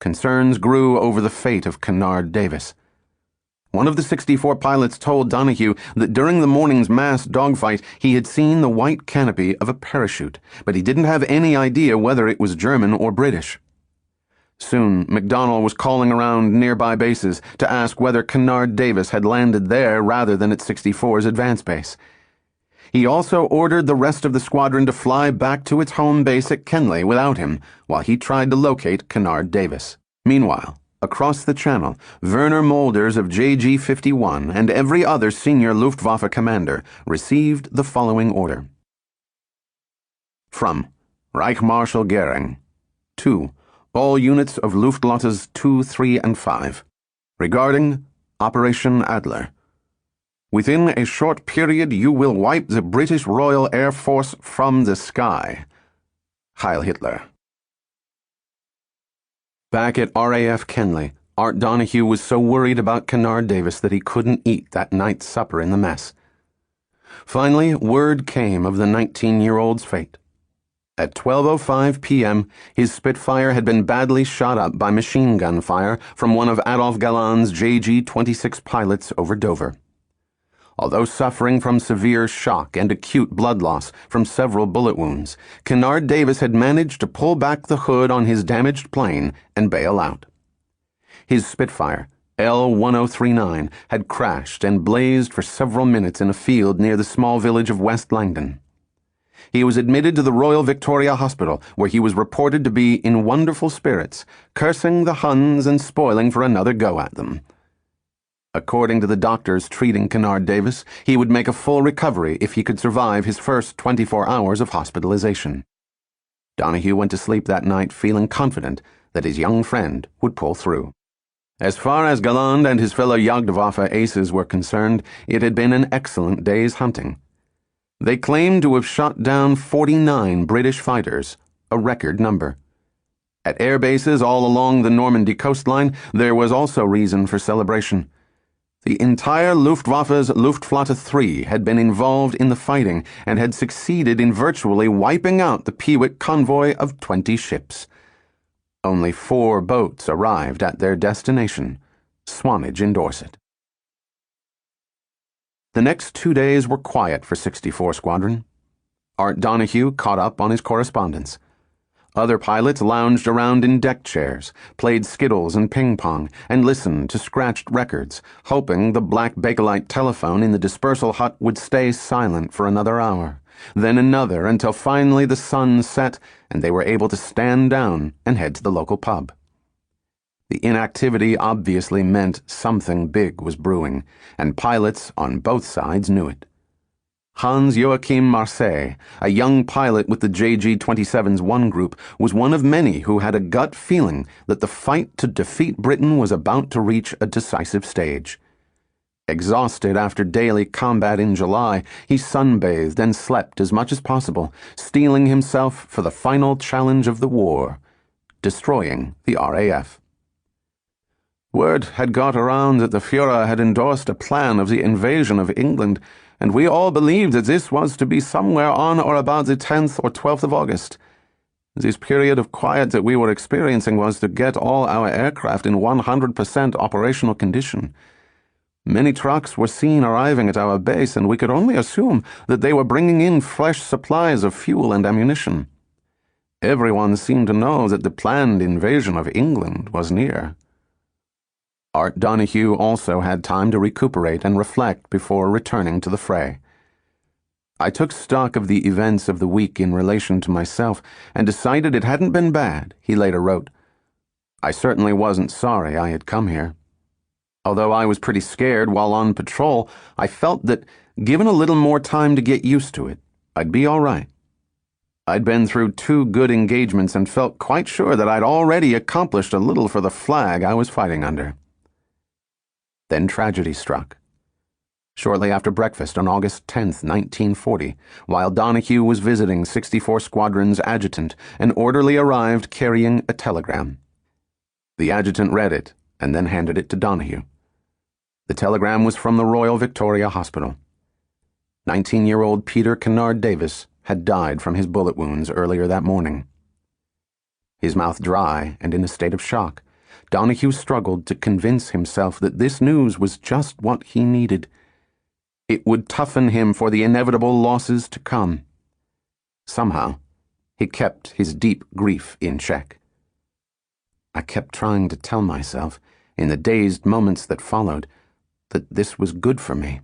Concerns grew over the fate of Kennard Davis. One of the 64 pilots told Donahue that during the morning's mass dogfight he had seen the white canopy of a parachute, but he didn't have any idea whether it was German or British. Soon, McDonnell was calling around nearby bases to ask whether Kennard Davis had landed there rather than at 64's advance base. He also ordered the rest of the squadron to fly back to its home base at Kenley without him, while he tried to locate Kennard Davis. Meanwhile, across the channel, Werner Molders of JG-51 and every other senior Luftwaffe commander received the following order. From Reich Marshal Goering. 2. All units of Luftlottes 2, 3, and 5. Regarding Operation Adler. Within a short period you will wipe the British Royal Air Force from the sky. Heil Hitler. Back at RAF Kenley, Art Donahue was so worried about Kennard Davis that he couldn't eat that night's supper in the mess. Finally, word came of the 19-year-old's fate. At 12:05 p.m., his Spitfire had been badly shot up by machine gun fire from one of Adolf Galland's JG-26 pilots over Dover. Although suffering from severe shock and acute blood loss from several bullet wounds, Kennard Davis had managed to pull back the hood on his damaged plane and bail out. His Spitfire, L-1039, had crashed and blazed for several minutes in a field near the small village of West Langdon. He was admitted to the Royal Victoria Hospital, where he was reported to be in wonderful spirits, cursing the Huns and spoiling for another go at them. According to the doctors treating Kennard Davis, he would make a full recovery if he could survive his first 24 hours of hospitalization. Donahue went to sleep that night feeling confident that his young friend would pull through. As far as Galland and his fellow Luftwaffe aces were concerned, it had been an excellent day's hunting. They claimed to have shot down 49 British fighters, a record number. At air bases all along the Normandy coastline, there was also reason for celebration. The entire Luftwaffe's Luftflotte 3 had been involved in the fighting and had succeeded in virtually wiping out the Peewit convoy of 20 ships. Only 4 boats arrived at their destination, Swanage in Dorset. The next 2 days were quiet for 64 Squadron. Art Donahue caught up on his correspondence. Other pilots lounged around in deck chairs, played skittles and ping-pong, and listened to scratched records, hoping the black Bakelite telephone in the dispersal hut would stay silent for another hour, then another, until finally the sun set and they were able to stand down and head to the local pub. The inactivity obviously meant something big was brewing, and pilots on both sides knew it. Hans Joachim Marseille, a young pilot with the JG-27's One Group, was one of many who had a gut feeling that the fight to defeat Britain was about to reach a decisive stage. Exhausted after daily combat in July, he sunbathed and slept as much as possible, steeling himself for the final challenge of the war, destroying the RAF. Word had got around that the Führer had endorsed a plan of the invasion of England, and we all believed that this was to be somewhere on or about the 10th or 12th of August. This period of quiet that we were experiencing was to get all our aircraft in 100% operational condition. Many trucks were seen arriving at our base, and we could only assume that they were bringing in fresh supplies of fuel and ammunition. Everyone seemed to know that the planned invasion of England was near. Art Donahue also had time to recuperate and reflect before returning to the fray. I took stock of the events of the week in relation to myself and decided it hadn't been bad, he later wrote. I certainly wasn't sorry I had come here. Although I was pretty scared while on patrol, I felt that, given a little more time to get used to it, I'd be all right. I'd been through 2 good engagements and felt quite sure that I'd already accomplished a little for the flag I was fighting under. Then tragedy struck. Shortly after breakfast on August 10th, 1940, while Donahue was visiting 64 Squadron's adjutant, an orderly arrived carrying a telegram. The adjutant read it and then handed it to Donahue. The telegram was from the Royal Victoria Hospital. 19-year-old Peter Kennard Davis had died from his bullet wounds earlier that morning. His mouth dry and in a state of shock, Donahue struggled to convince himself that this news was just what he needed. It would toughen him for the inevitable losses to come. Somehow, he kept his deep grief in check. I kept trying to tell myself, in the dazed moments that followed, that this was good for me.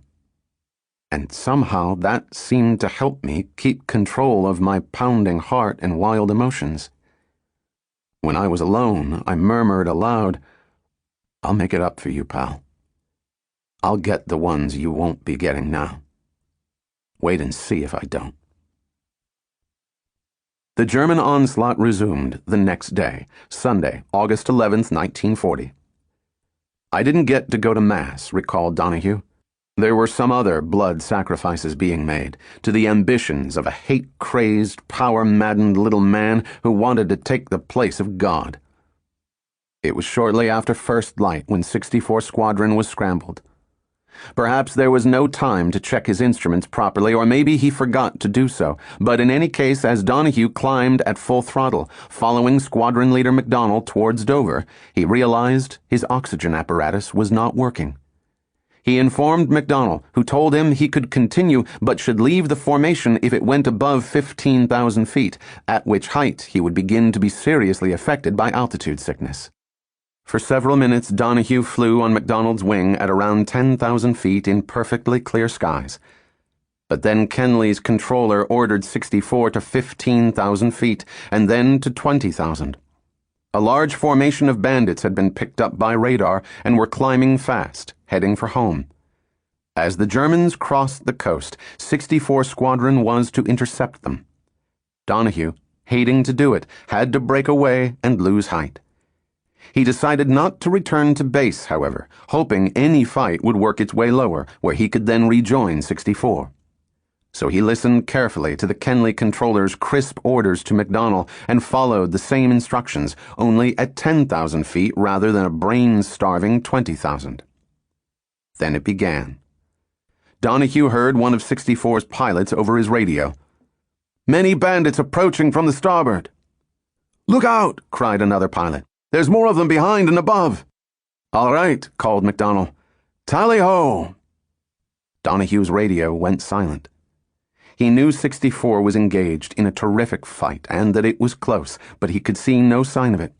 And somehow that seemed to help me keep control of my pounding heart and wild emotions. When I was alone, I murmured aloud, "I'll make it up for you, pal. I'll get the ones you won't be getting now. Wait and see if I don't." The German onslaught resumed the next day, Sunday, August 11th, 1940. I didn't get to go to Mass, recalled Donahue. There were some other blood sacrifices being made to the ambitions of a hate-crazed, power-maddened little man who wanted to take the place of God. It was shortly after first light when 64 Squadron was scrambled. Perhaps there was no time to check his instruments properly, or maybe he forgot to do so. But in any case, as Donahue climbed at full throttle, following Squadron Leader McDonnell towards Dover, he realized his oxygen apparatus was not working. He informed McDonnell, who told him he could continue but should leave the formation if it went above 15,000 feet, at which height he would begin to be seriously affected by altitude sickness. For several minutes, Donahue flew on McDonnell's wing at around 10,000 feet in perfectly clear skies. But then Kenley's controller ordered 64 to 15,000 feet, and then to 20,000. A large formation of bandits had been picked up by radar and were climbing fast, heading for home. As the Germans crossed the coast, 64 Squadron was to intercept them. Donahue, hating to do it, had to break away and lose height. He decided not to return to base, however, hoping any fight would work its way lower, where he could then rejoin 64. So he listened carefully to the Kenley controller's crisp orders to McDonnell and followed the same instructions, only at 10,000 feet rather than a brain-starving 20,000. Then it began. Donahue heard one of 64's pilots over his radio. "Many bandits approaching from the starboard." "Look out!" cried another pilot. "There's more of them behind and above." "All right," called McDonnell. "Tally-ho!" Donahue's radio went silent. He knew 64 was engaged in a terrific fight and that it was close, but he could see no sign of it.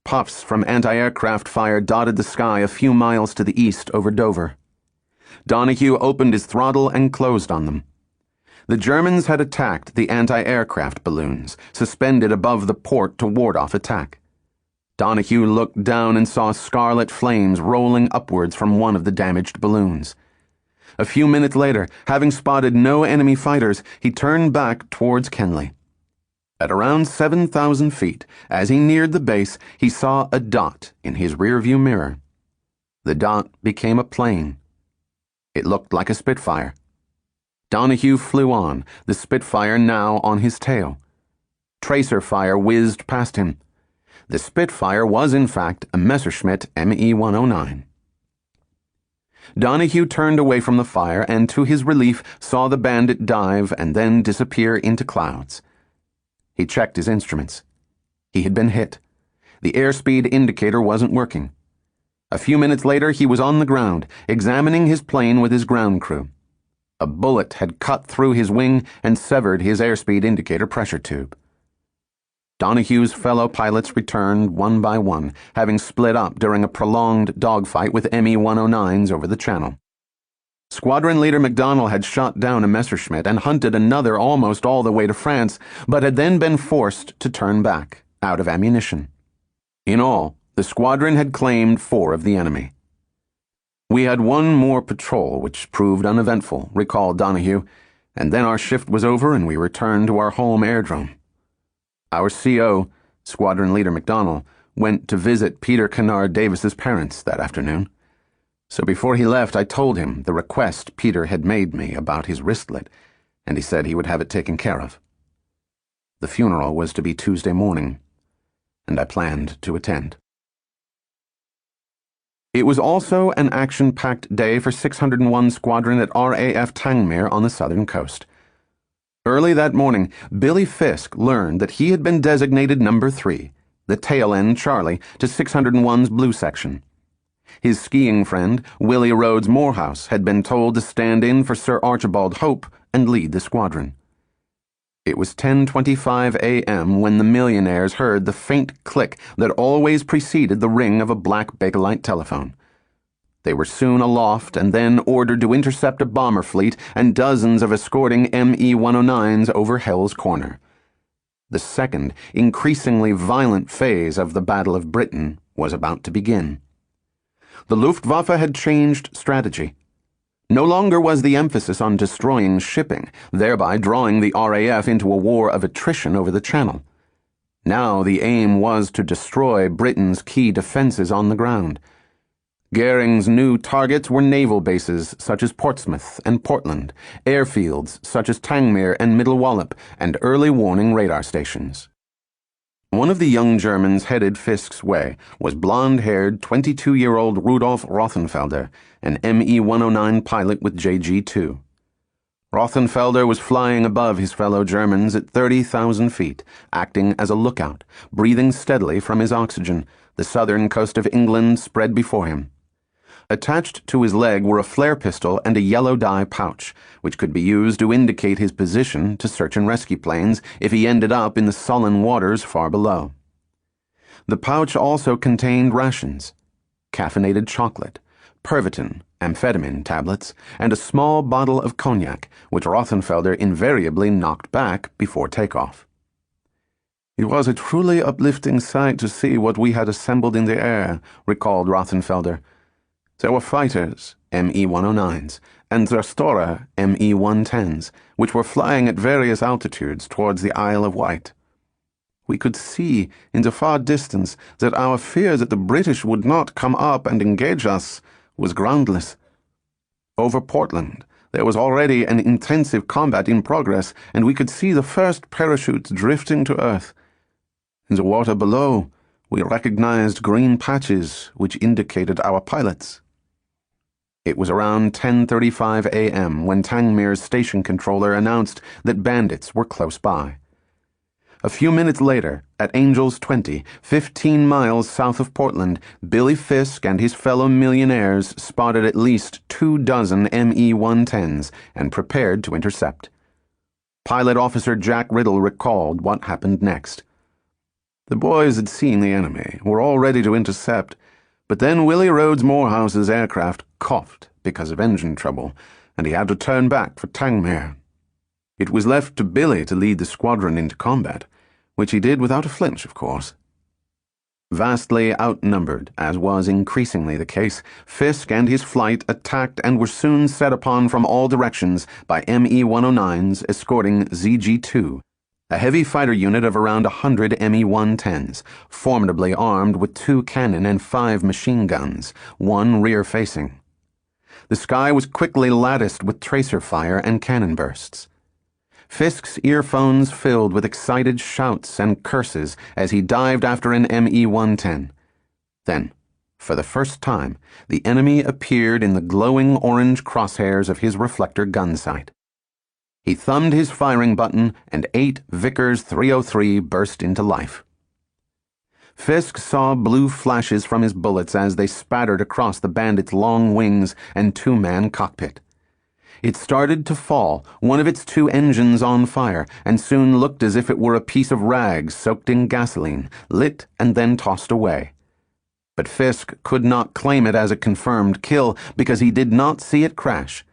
Puffs from anti-aircraft fire dotted the sky a few miles to the east over Dover. Donahue opened his throttle and closed on them. The Germans had attacked the anti-aircraft balloons, suspended above the port to ward off attack. Donahue looked down and saw scarlet flames rolling upwards from one of the damaged balloons. A few minutes later, having spotted no enemy fighters, he turned back towards Kenley. At around 7,000 feet, as he neared the base, he saw a dot in his rearview mirror. The dot became a plane. It looked like a Spitfire. Donahue flew on, the Spitfire now on his tail. Tracer fire whizzed past him. The Spitfire was in fact a Messerschmitt Me-109. Donahue turned away from the fire and, to his relief, saw the bandit dive and then disappear into clouds. He checked his instruments. He had been hit. The airspeed indicator wasn't working. A few minutes later, he was on the ground, examining his plane with his ground crew. A bullet had cut through his wing and severed his airspeed indicator pressure tube. Donahue's fellow pilots returned one by one, having split up during a prolonged dogfight with Me-109s over the channel. Squadron Leader McDonnell had shot down a Messerschmitt and hunted another almost all the way to France, but had then been forced to turn back, out of ammunition. In all, the squadron had claimed 4 of the enemy. "We had one more patrol, which proved uneventful," recalled Donahue, "and then our shift was over and we returned to our home airdrome. Our CO, Squadron Leader McDonnell, went to visit Peter Kennard Davis's parents that afternoon. So before he left, I told him the request Peter had made me about his wristlet, and he said he would have it taken care of. The funeral was to be Tuesday morning, and I planned to attend." It was also an action-packed day for 601 Squadron at RAF Tangmere on the southern coast. Early that morning, Billy Fisk learned that he had been designated number 3, the tail end Charlie, to 601's Blue Section. His skiing friend, Willie Rhodes Morehouse, had been told to stand in for Sir Archibald Hope and lead the squadron. It was 10:25 a.m. when the millionaires heard the faint click that always preceded the ring of a black Bakelite telephone. They were soon aloft and then ordered to intercept a bomber fleet and dozens of escorting Me-109s over Hell's Corner. The second, increasingly violent phase of the Battle of Britain was about to begin. The Luftwaffe had changed strategy. No longer was the emphasis on destroying shipping, thereby drawing the RAF into a war of attrition over the Channel. Now the aim was to destroy Britain's key defenses on the ground. Goering's new targets were naval bases such as Portsmouth and Portland, airfields such as Tangmere and Middle Wallop, and early warning radar stations. One of the young Germans headed Fisk's way was blonde-haired 22-year-old Rudolf Rothenfelder, an Me-109 pilot with JG-2. Rothenfelder was flying above his fellow Germans at 30,000 feet, acting as a lookout, breathing steadily from his oxygen. The southern coast of England spread before him. Attached to his leg were a flare pistol and a yellow dye pouch, which could be used to indicate his position to search and rescue planes if he ended up in the sullen waters far below. The pouch also contained rations, caffeinated chocolate, Pervitin, amphetamine tablets, and a small bottle of cognac, which Rothenfelder invariably knocked back before takeoff. It was a truly uplifting sight to see what we had assembled in the air, recalled Rothenfelder. There were fighters, Me-109s, and Zerstorer Me-110s, which were flying at various altitudes towards the Isle of Wight. We could see in the far distance that our fear that the British would not come up and engage us was groundless. Over Portland, there was already an intensive combat in progress, and we could see the first parachutes drifting to earth. In the water below, we recognized green patches which indicated our pilots. It was around 10:35 a.m. when Tangmir's station controller announced that bandits were close by. A few minutes later, at Angels 20, 15 miles south of Portland, Billy Fisk and his fellow millionaires spotted at least 24 Me-110s and prepared to intercept. Pilot Officer Jack Riddle recalled what happened next. The boys had seen the enemy, were all ready to intercept, but then Willie Rhodes Morehouse's aircraft coughed because of engine trouble, and he had to turn back for Tangmere. It was left to Billy to lead the squadron into combat, which he did without a flinch, of course. Vastly outnumbered, as was increasingly the case, Fisk and his flight attacked and were soon set upon from all directions by Me-109s escorting ZG-2, a heavy fighter unit of around 100 Me-110s, formidably armed with 2 cannon and 5 machine guns, one rear-facing. The sky was quickly latticed with tracer fire and cannon bursts. Fisk's earphones filled with excited shouts and curses as he dived after an Me-110. Then, for the first time, the enemy appeared in the glowing orange crosshairs of his reflector gun sight. He thumbed his firing button, and 8 Vickers 303 burst into life. Fisk saw blue flashes from his bullets as they spattered across the bandit's long wings and 2-man cockpit. It started to fall, one of its 2 engines on fire, and soon looked as if it were a piece of rag soaked in gasoline, lit and then tossed away. But Fisk could not claim it as a confirmed kill because he did not see it crash.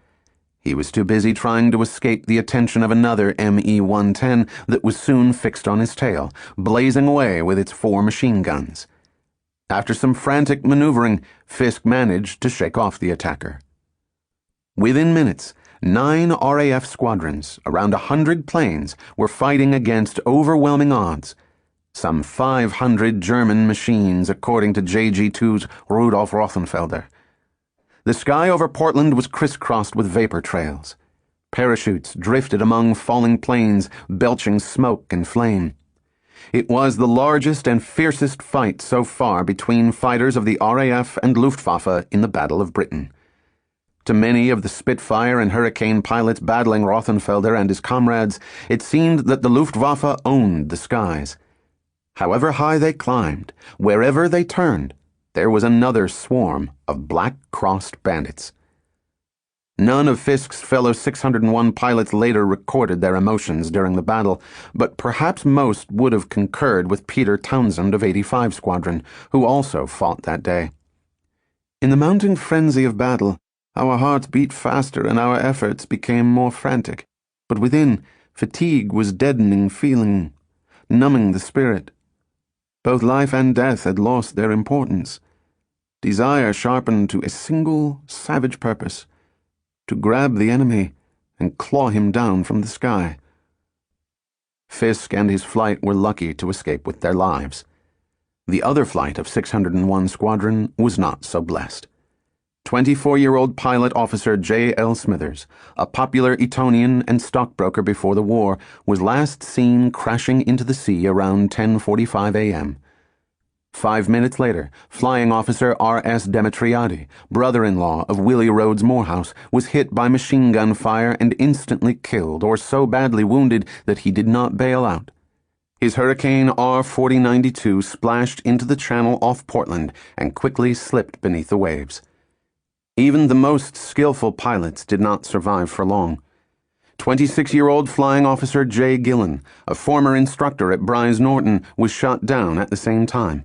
He was too busy trying to escape the attention of another Me-110 that was soon fixed on his tail, blazing away with its 4 machine guns. After some frantic maneuvering, Fisk managed to shake off the attacker. Within minutes, 9 RAF squadrons, around 100 planes, were fighting against overwhelming odds. Some 500 German machines, according to JG-2's Rudolf Rothenfelder. The sky over Portland was crisscrossed with vapor trails. Parachutes drifted among falling planes, belching smoke and flame. It was the largest and fiercest fight so far between fighters of the RAF and Luftwaffe in the Battle of Britain. To many of the Spitfire and Hurricane pilots battling Rothenfelder and his comrades, it seemed that the Luftwaffe owned the skies. However high they climbed, wherever they turned, there was another swarm of black-crossed bandits. None of Fisk's fellow 601 pilots later recorded their emotions during the battle, but perhaps most would have concurred with Peter Townsend of 85 Squadron, who also fought that day. In the mounting frenzy of battle, our hearts beat faster and our efforts became more frantic, but within, fatigue was deadening feeling, numbing the spirit. Both life and death had lost their importance. Desire sharpened to a single, savage purpose, to grab the enemy and claw him down from the sky. Fisk and his flight were lucky to escape with their lives. The other flight of 601 Squadron was not so blessed. 24-year-old pilot officer J.L. Smithers, a popular Etonian and stockbroker before the war, was last seen crashing into the sea around 10:45 a.m. 5 minutes later, Flying Officer R.S. Demetriadi, brother-in-law of Willie Rhodes Morehouse, was hit by machine gun fire and instantly killed or so badly wounded that he did not bail out. His Hurricane R-4092 splashed into the channel off Portland and quickly slipped beneath the waves. Even the most skillful pilots did not survive for long. 26-year-old Flying Officer J. Gillen, a former instructor at Bryce Norton, was shot down at the same time.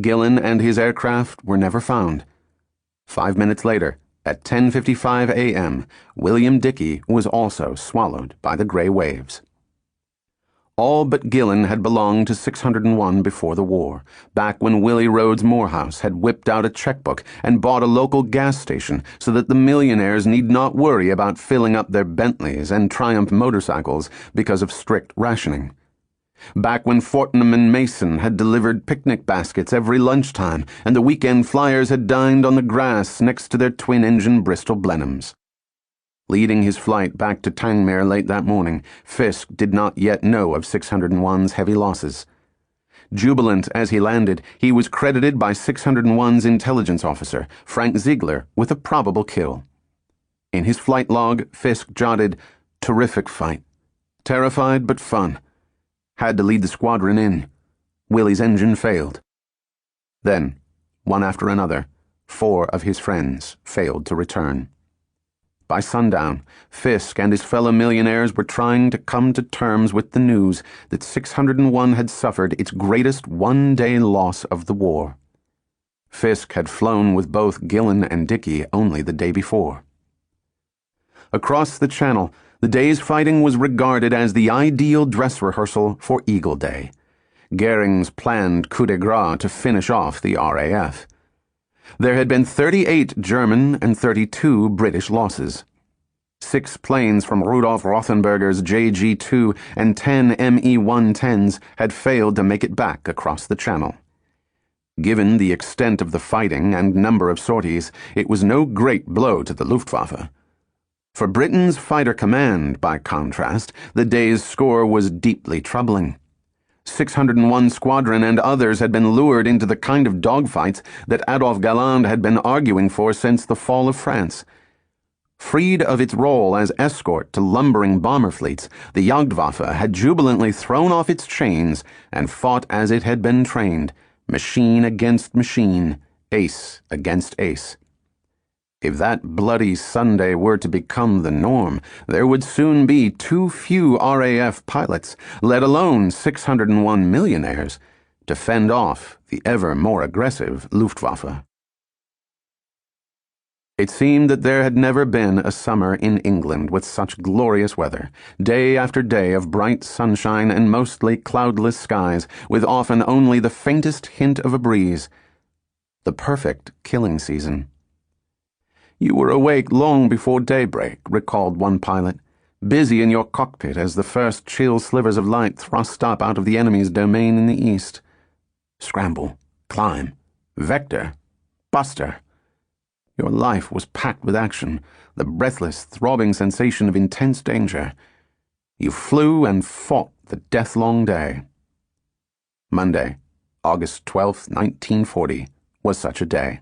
Gillen and his aircraft were never found. 5 minutes later, at 10:55 a.m., William Dickey was also swallowed by the gray waves. All but Gillen had belonged to 601 before the war, back when Willie Rhodes Morehouse had whipped out a checkbook and bought a local gas station so that the millionaires need not worry about filling up their Bentleys and Triumph motorcycles because of strict rationing. Back when Fortnum and Mason had delivered picnic baskets every lunchtime and the weekend flyers had dined on the grass next to their twin-engine Bristol Blenheims. Leading his flight back to Tangmere late that morning, Fisk did not yet know of 601's heavy losses. Jubilant as he landed, he was credited by 601's intelligence officer, Frank Ziegler, with a probable kill. In his flight log, Fisk jotted, "Terrific fight. Terrified but fun. Had to lead the squadron in. Willie's engine failed." Then, one after another, 4 of his friends failed to return. By sundown, Fisk and his fellow millionaires were trying to come to terms with the news that 601 had suffered its greatest one-day loss of the war. Fisk had flown with both Gillen and Dickey only the day before. Across the channel, the day's fighting was regarded as the ideal dress rehearsal for Eagle Day, Goering's planned coup de grace to finish off the RAF. There had been 38 German and 32 British losses. 6 planes from Rudolf Rothenberger's JG-2 and 10 Me-110s had failed to make it back across the channel. Given the extent of the fighting and number of sorties, it was no great blow to the Luftwaffe. For Britain's fighter command, by contrast, the day's score was deeply troubling. 601 Squadron and others had been lured into the kind of dogfights that Adolphe Galland had been arguing for since the fall of France. Freed of its role as escort to lumbering bomber fleets, the Jagdwaffe had jubilantly thrown off its chains and fought as it had been trained, machine against machine, ace against ace. If that bloody Sunday were to become the norm, there would soon be too few RAF pilots, let alone 601 millionaires, to fend off the ever more aggressive Luftwaffe. It seemed that there had never been a summer in England with such glorious weather, day after day of bright sunshine and mostly cloudless skies, with often only the faintest hint of a breeze. The perfect killing season. "You were awake long before daybreak," recalled one pilot, "busy in your cockpit as the first chill slivers of light thrust up out of the enemy's domain in the east. Scramble, climb, vector, buster. Your life was packed with action, the breathless, throbbing sensation of intense danger. You flew and fought the death-long day." Monday, August 12, 1940, was such a day.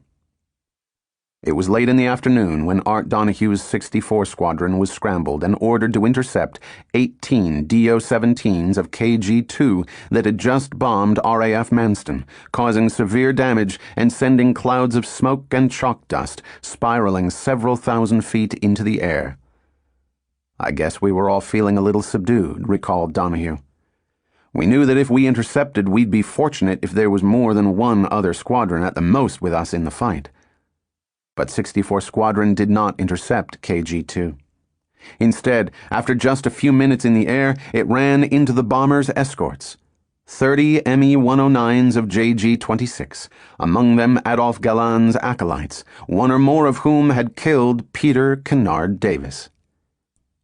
It was late in the afternoon when Art Donohue's 64 Squadron was scrambled and ordered to intercept 18 DO-17s of KG-2 that had just bombed RAF Manston, causing severe damage and sending clouds of smoke and chalk dust spiraling several thousand feet into the air. "I guess we were all feeling a little subdued," recalled Donohue. "We knew that if we intercepted, we'd be fortunate if there was more than one other squadron at the most with us in the fight." But 64 Squadron did not intercept KG-2. Instead, after just a few minutes in the air, it ran into the bomber's escorts. 30 Me-109s of JG-26, among them Adolphe Galland's acolytes, one or more of whom had killed Peter Kennard Davis.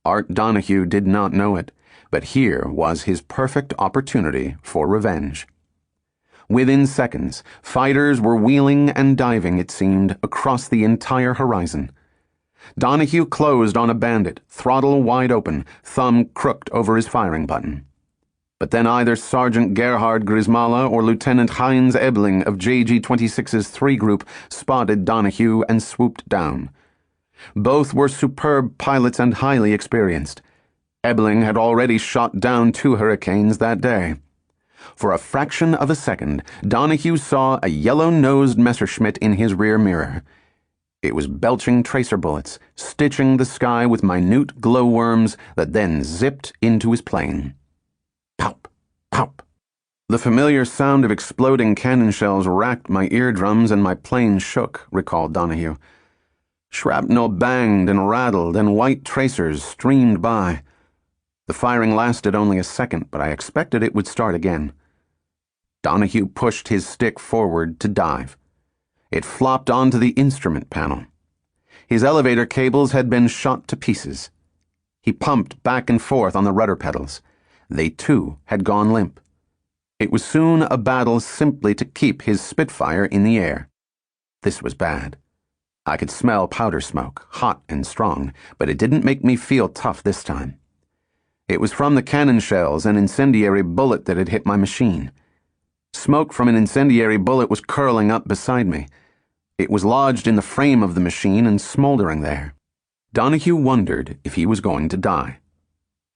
Art Donohue did not know it, but here was his perfect opportunity for revenge. Within seconds, fighters were wheeling and diving, it seemed, across the entire horizon. Donahue closed on a bandit, throttle wide open, thumb crooked over his firing button. But then either Sergeant Gerhard Grismala or Lieutenant Heinz Ebling of JG-26's 3 Group spotted Donahue and swooped down. Both were superb pilots and highly experienced. Ebling had already shot down 2 Hurricanes that day. For a fraction of a second, Donahue saw a yellow-nosed Messerschmitt in his rear mirror. It was belching tracer bullets, stitching the sky with minute glowworms that then zipped into his plane. Pop, pop. The familiar sound of exploding cannon shells racked my eardrums and my plane shook, recalled Donahue. Shrapnel banged and rattled, and white tracers streamed by. The firing lasted only a second, but I expected it would start again. Donahue pushed his stick forward to dive. It flopped onto the instrument panel. His elevator cables had been shot to pieces. He pumped back and forth on the rudder pedals. They, too, had gone limp. It was soon a battle simply to keep his Spitfire in the air. This was bad. I could smell powder smoke, hot and strong, but it didn't make me feel tough this time. It was from the cannon shells an incendiary bullet that had hit my machine. Smoke from an incendiary bullet was curling up beside me. It was lodged in the frame of the machine and smoldering there. Donahue wondered if he was going to die.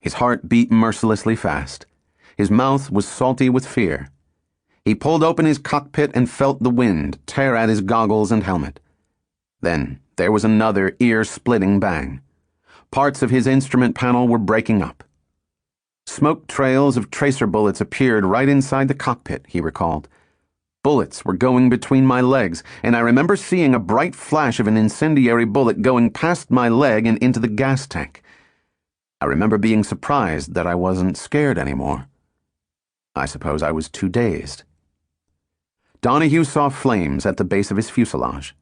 His heart beat mercilessly fast. His mouth was salty with fear. He pulled open his cockpit and felt the wind tear at his goggles and helmet. Then there was another ear-splitting bang. Parts of his instrument panel were breaking up. Smoke trails of tracer bullets appeared right inside the cockpit, he recalled. Bullets were going between my legs, and I remember seeing a bright flash of an incendiary bullet going past my leg and into the gas tank. I remember being surprised that I wasn't scared anymore. I suppose I was too dazed. Donahue saw flames at the base of his fuselage.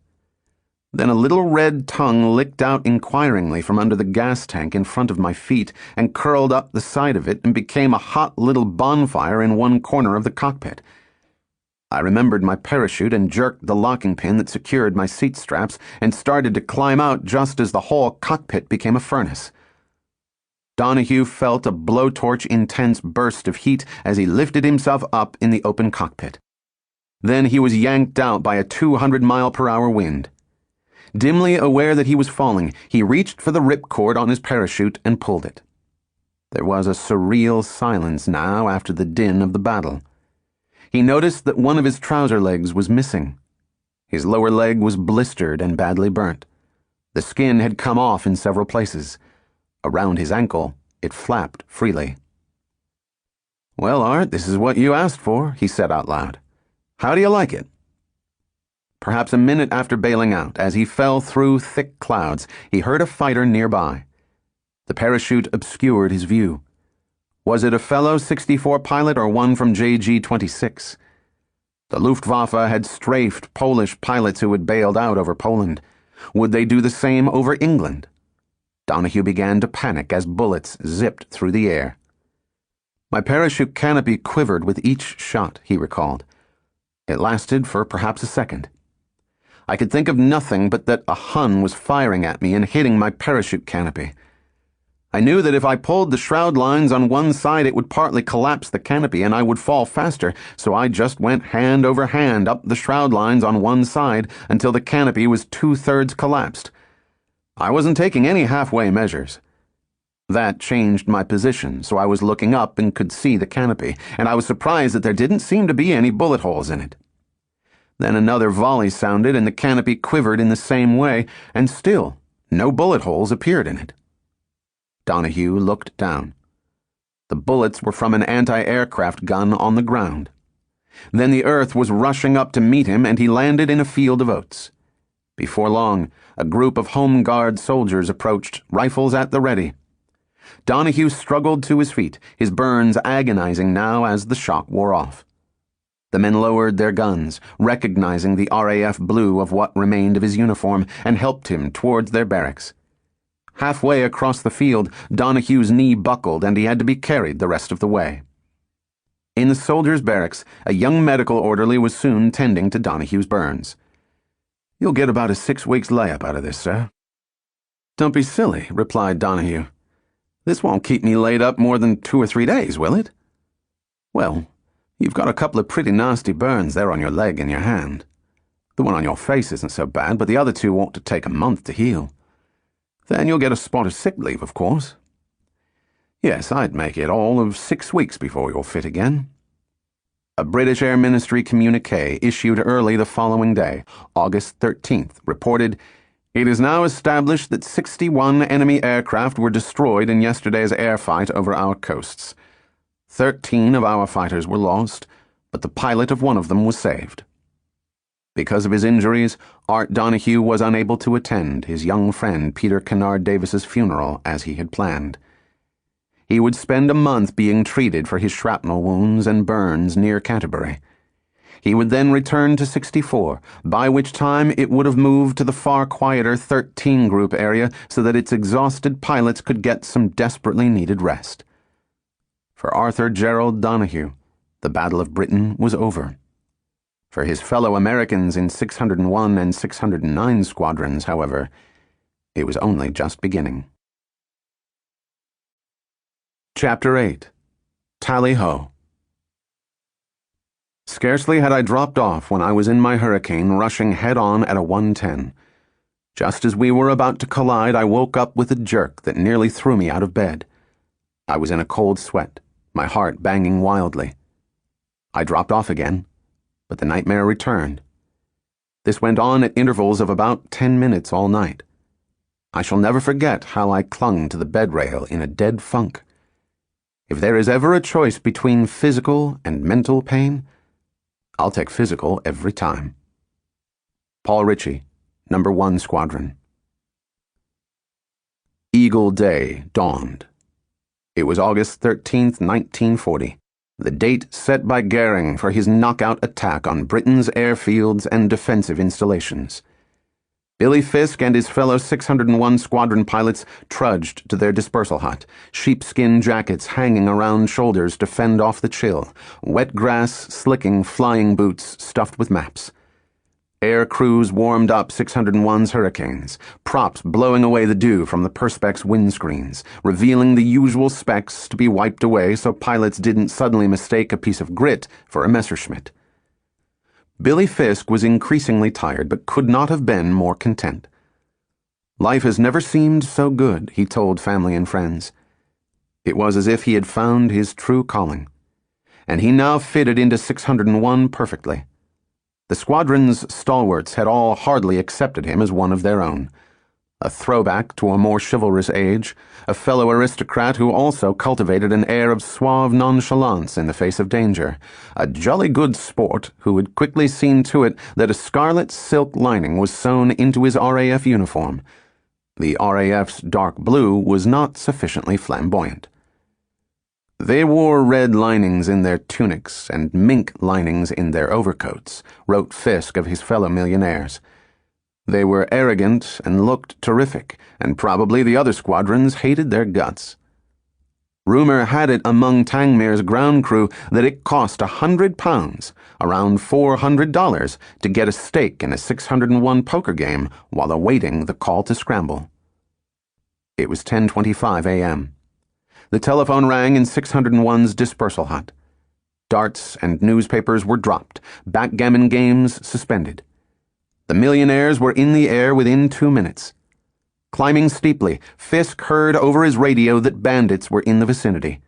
Then a little red tongue licked out inquiringly from under the gas tank in front of my feet and curled up the side of it and became a hot little bonfire in one corner of the cockpit. I remembered my parachute and jerked the locking pin that secured my seat straps and started to climb out just as the whole cockpit became a furnace. Donahue felt a blowtorch-intense burst of heat as he lifted himself up in the open cockpit. Then he was yanked out by a 200-mile-per-hour wind. Dimly aware that he was falling, he reached for the ripcord on his parachute and pulled it. There was a surreal silence now after the din of the battle. He noticed that one of his trouser legs was missing. His lower leg was blistered and badly burnt. The skin had come off in several places. Around his ankle, it flapped freely. "Well, Art, this is what you asked for," he said out loud. "How do you like it?" Perhaps a minute after bailing out, as he fell through thick clouds, he heard a fighter nearby. The parachute obscured his view. Was it a fellow 64 pilot or one from JG-26? The Luftwaffe had strafed Polish pilots who had bailed out over Poland. Would they do the same over England? Donahue began to panic as bullets zipped through the air. My parachute canopy quivered with each shot, he recalled. It lasted for perhaps a second. I could think of nothing but that a Hun was firing at me and hitting my parachute canopy. I knew that if I pulled the shroud lines on one side, it would partly collapse the canopy and I would fall faster, so I just went hand over hand up the shroud lines on one side until the canopy was 2/3 collapsed. I wasn't taking any halfway measures. That changed my position, so I was looking up and could see the canopy, and I was surprised that there didn't seem to be any bullet holes in it. Then another volley sounded and the canopy quivered in the same way, and still no bullet holes appeared in it. Donahue looked down. The bullets were from an anti-aircraft gun on the ground. Then the earth was rushing up to meet him and he landed in a field of oats. Before long, a group of Home Guard soldiers approached, rifles at the ready. Donahue struggled to his feet, his burns agonizing now as the shock wore off. The men lowered their guns, recognizing the RAF blue of what remained of his uniform, and helped him towards their barracks. Halfway across the field, Donahue's knee buckled and he had to be carried the rest of the way. In the soldiers' barracks, a young medical orderly was soon tending to Donahue's burns. "You'll get about a 6 weeks layup out of this, sir." "Don't be silly," replied Donahue. "This won't keep me laid up more than 2 or 3 days, will it?" "Well, you've got a couple of pretty nasty burns there on your leg and your hand. The one on your face isn't so bad, but the other two ought to take a month to heal. Then you'll get a spot of sick leave, of course. Yes, I'd make it all of 6 weeks before you're fit again." A British Air Ministry communiqué issued early the following day, August 13th, reported, "It is now established that 61 enemy aircraft were destroyed in yesterday's air fight over our coasts. 13 of our fighters were lost, but the pilot of one of them was saved." Because of his injuries, Art Donahue was unable to attend his young friend Peter Kennard Davis's funeral as he had planned. He would spend a month being treated for his shrapnel wounds and burns near Canterbury. He would then return to 64, by which time it would have moved to the far quieter 13 Group area so that its exhausted pilots could get some desperately needed rest. For Arthur Gerald Donahue, the Battle of Britain was over. For his fellow Americans in 601 and 609 squadrons, however, it was only just beginning. Chapter 8. Tally-Ho. Scarcely had I dropped off when I was in my Hurricane rushing head-on at a 110. Just as we were about to collide, I woke up with a jerk that nearly threw me out of bed. I was in a cold sweat, my heart banging wildly. I dropped off again, but the nightmare returned. This went on at intervals of about 10 minutes all night. I shall never forget how I clung to the bed rail in a dead funk. If there is ever a choice between physical and mental pain, I'll take physical every time. Paul Ritchie, No. 1 Squadron. Eagle Day dawned. It was August 13th, 1940, the date set by Goering for his knockout attack on Britain's airfields and defensive installations. Billy Fisk and his fellow 601 Squadron pilots trudged to their dispersal hut, sheepskin jackets hanging around shoulders to fend off the chill, wet grass slicking flying boots stuffed with maps. Air crews warmed up 601's Hurricanes, props blowing away the dew from the Perspex windscreens, revealing the usual specks to be wiped away so pilots didn't suddenly mistake a piece of grit for a Messerschmitt. Billy Fisk was increasingly tired, but could not have been more content. "Life has never seemed so good," he told family and friends. It was as if he had found his true calling, and he now fitted into 601 perfectly. The squadron's stalwarts had all hardly accepted him as one of their own. A throwback to a more chivalrous age, a fellow aristocrat who also cultivated an air of suave nonchalance in the face of danger, a jolly good sport who had quickly seen to it that a scarlet silk lining was sewn into his RAF uniform. The RAF's dark blue was not sufficiently flamboyant. "They wore red linings in their tunics and mink linings in their overcoats," wrote Fisk of his fellow millionaires. "They were arrogant and looked terrific, and probably the other squadrons hated their guts." Rumor had it among Tangmere's ground crew that it cost £100, around $400, to get a stake in a 601 poker game while awaiting the call to scramble. It was 10:25 a.m. The telephone rang in 601's dispersal hut. Darts and newspapers were dropped, backgammon games suspended. The millionaires were in the air within 2 minutes. Climbing steeply, Fisk heard over his radio that bandits were in the vicinity.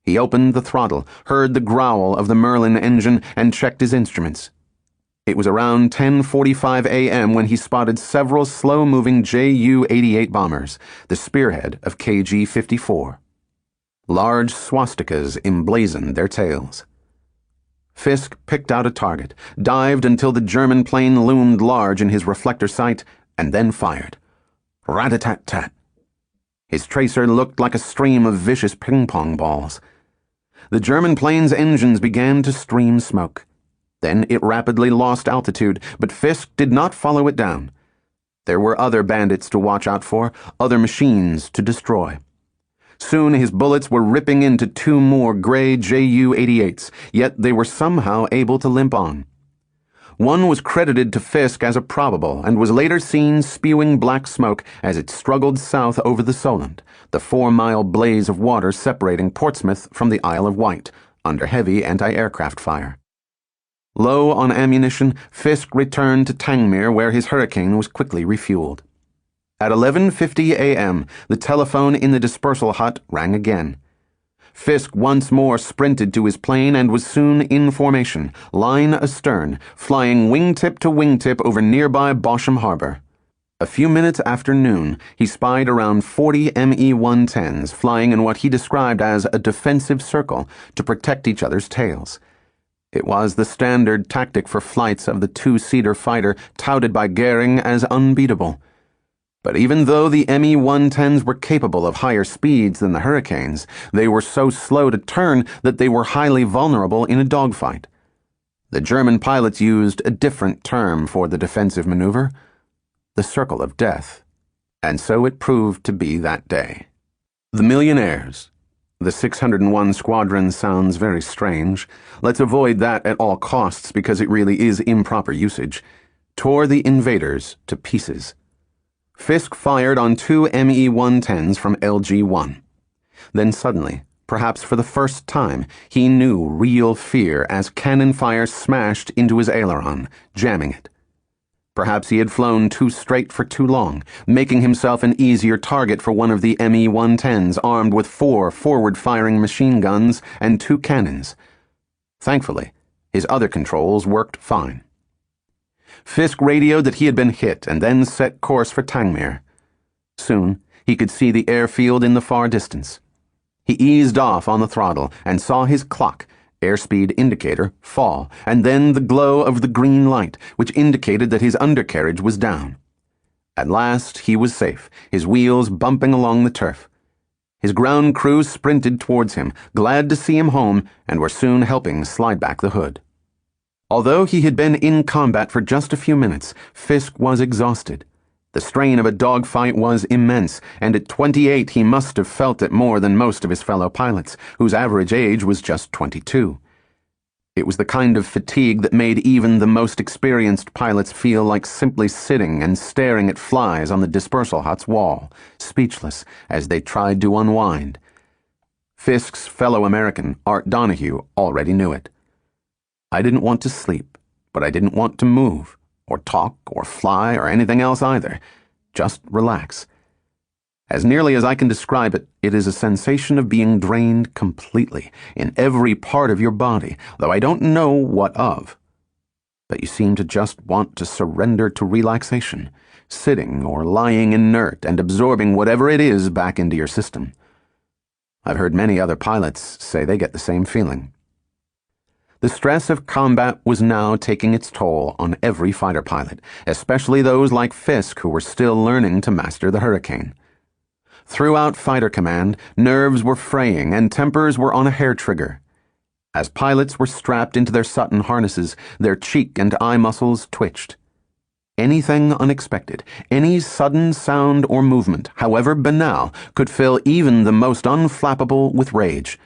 He opened the throttle, heard the growl of the Merlin engine, and checked his instruments. It was around 10:45 a.m. when he spotted several slow-moving Ju-88 bombers, the spearhead of KG-54. Large swastikas emblazoned their tails. Fisk picked out a target, dived until the German plane loomed large in his reflector sight, and then fired. Rat-a-tat-tat. His tracer looked like a stream of vicious ping-pong balls. The German plane's engines began to stream smoke. Then it rapidly lost altitude, but Fisk did not follow it down. There were other bandits to watch out for, other machines to destroy. Soon his bullets were ripping into two more gray Ju-88s, yet they were somehow able to limp on. One was credited to Fisk as a probable and was later seen spewing black smoke as it struggled south over the Solent, the 4-mile blaze of water separating Portsmouth from the Isle of Wight, under heavy anti-aircraft fire. Low on ammunition, Fisk returned to Tangmere where his Hurricane was quickly refueled. At 11:50 a.m., the telephone in the dispersal hut rang again. Fisk once more sprinted to his plane and was soon in formation, line astern, flying wingtip to wingtip over nearby Bosham Harbor. A few minutes after noon, he spied around 40 Me-110s flying in what he described as a defensive circle to protect each other's tails. It was the standard tactic for flights of the two-seater fighter touted by Goering as unbeatable. But even though the Me-110s were capable of higher speeds than the Hurricanes, they were so slow to turn that they were highly vulnerable in a dogfight. The German pilots used a different term for the defensive maneuver: the circle of death. And so it proved to be that day. The Millionaires. The 601 Squadron sounds very strange. Let's avoid that at all costs because it really is improper usage. Tore the invaders to pieces. Fisk fired on two Me-110s from LG-1. Then suddenly, perhaps for the first time, he knew real fear as cannon fire smashed into his aileron, jamming it. Perhaps he had flown too straight for too long, making himself an easier target for one of the Me-110s armed with 4 forward-firing machine guns and 2 cannons. Thankfully, his other controls worked fine. Fisk radioed that he had been hit and then set course for Tangmere. Soon, he could see the airfield in the far distance. He eased off on the throttle and saw his clock, airspeed indicator, fall, and then the glow of the green light, which indicated that his undercarriage was down. At last, he was safe, his wheels bumping along the turf. His ground crew sprinted towards him, glad to see him home, and were soon helping slide back the hood. Although he had been in combat for just a few minutes, Fisk was exhausted. The strain of a dogfight was immense, and at 28 he must have felt it more than most of his fellow pilots, whose average age was just 22. It was the kind of fatigue that made even the most experienced pilots feel like simply sitting and staring at flies on the dispersal hut's wall, speechless as they tried to unwind. Fisk's fellow American, Art Donahue, already knew it. I didn't want to sleep, but I didn't want to move, or talk, or fly, or anything else either. Just relax. As nearly as I can describe it, it is a sensation of being drained completely, in every part of your body, though I don't know what of. But you seem to just want to surrender to relaxation, sitting or lying inert and absorbing whatever it is back into your system. I've heard many other pilots say they get the same feeling. The stress of combat was now taking its toll on every fighter pilot, especially those like Fisk who were still learning to master the Hurricane. Throughout fighter command, nerves were fraying and tempers were on a hair trigger. As pilots were strapped into their Sutton harnesses, their cheek and eye muscles twitched. Anything unexpected, any sudden sound or movement, however banal, could fill even the most unflappable with rage.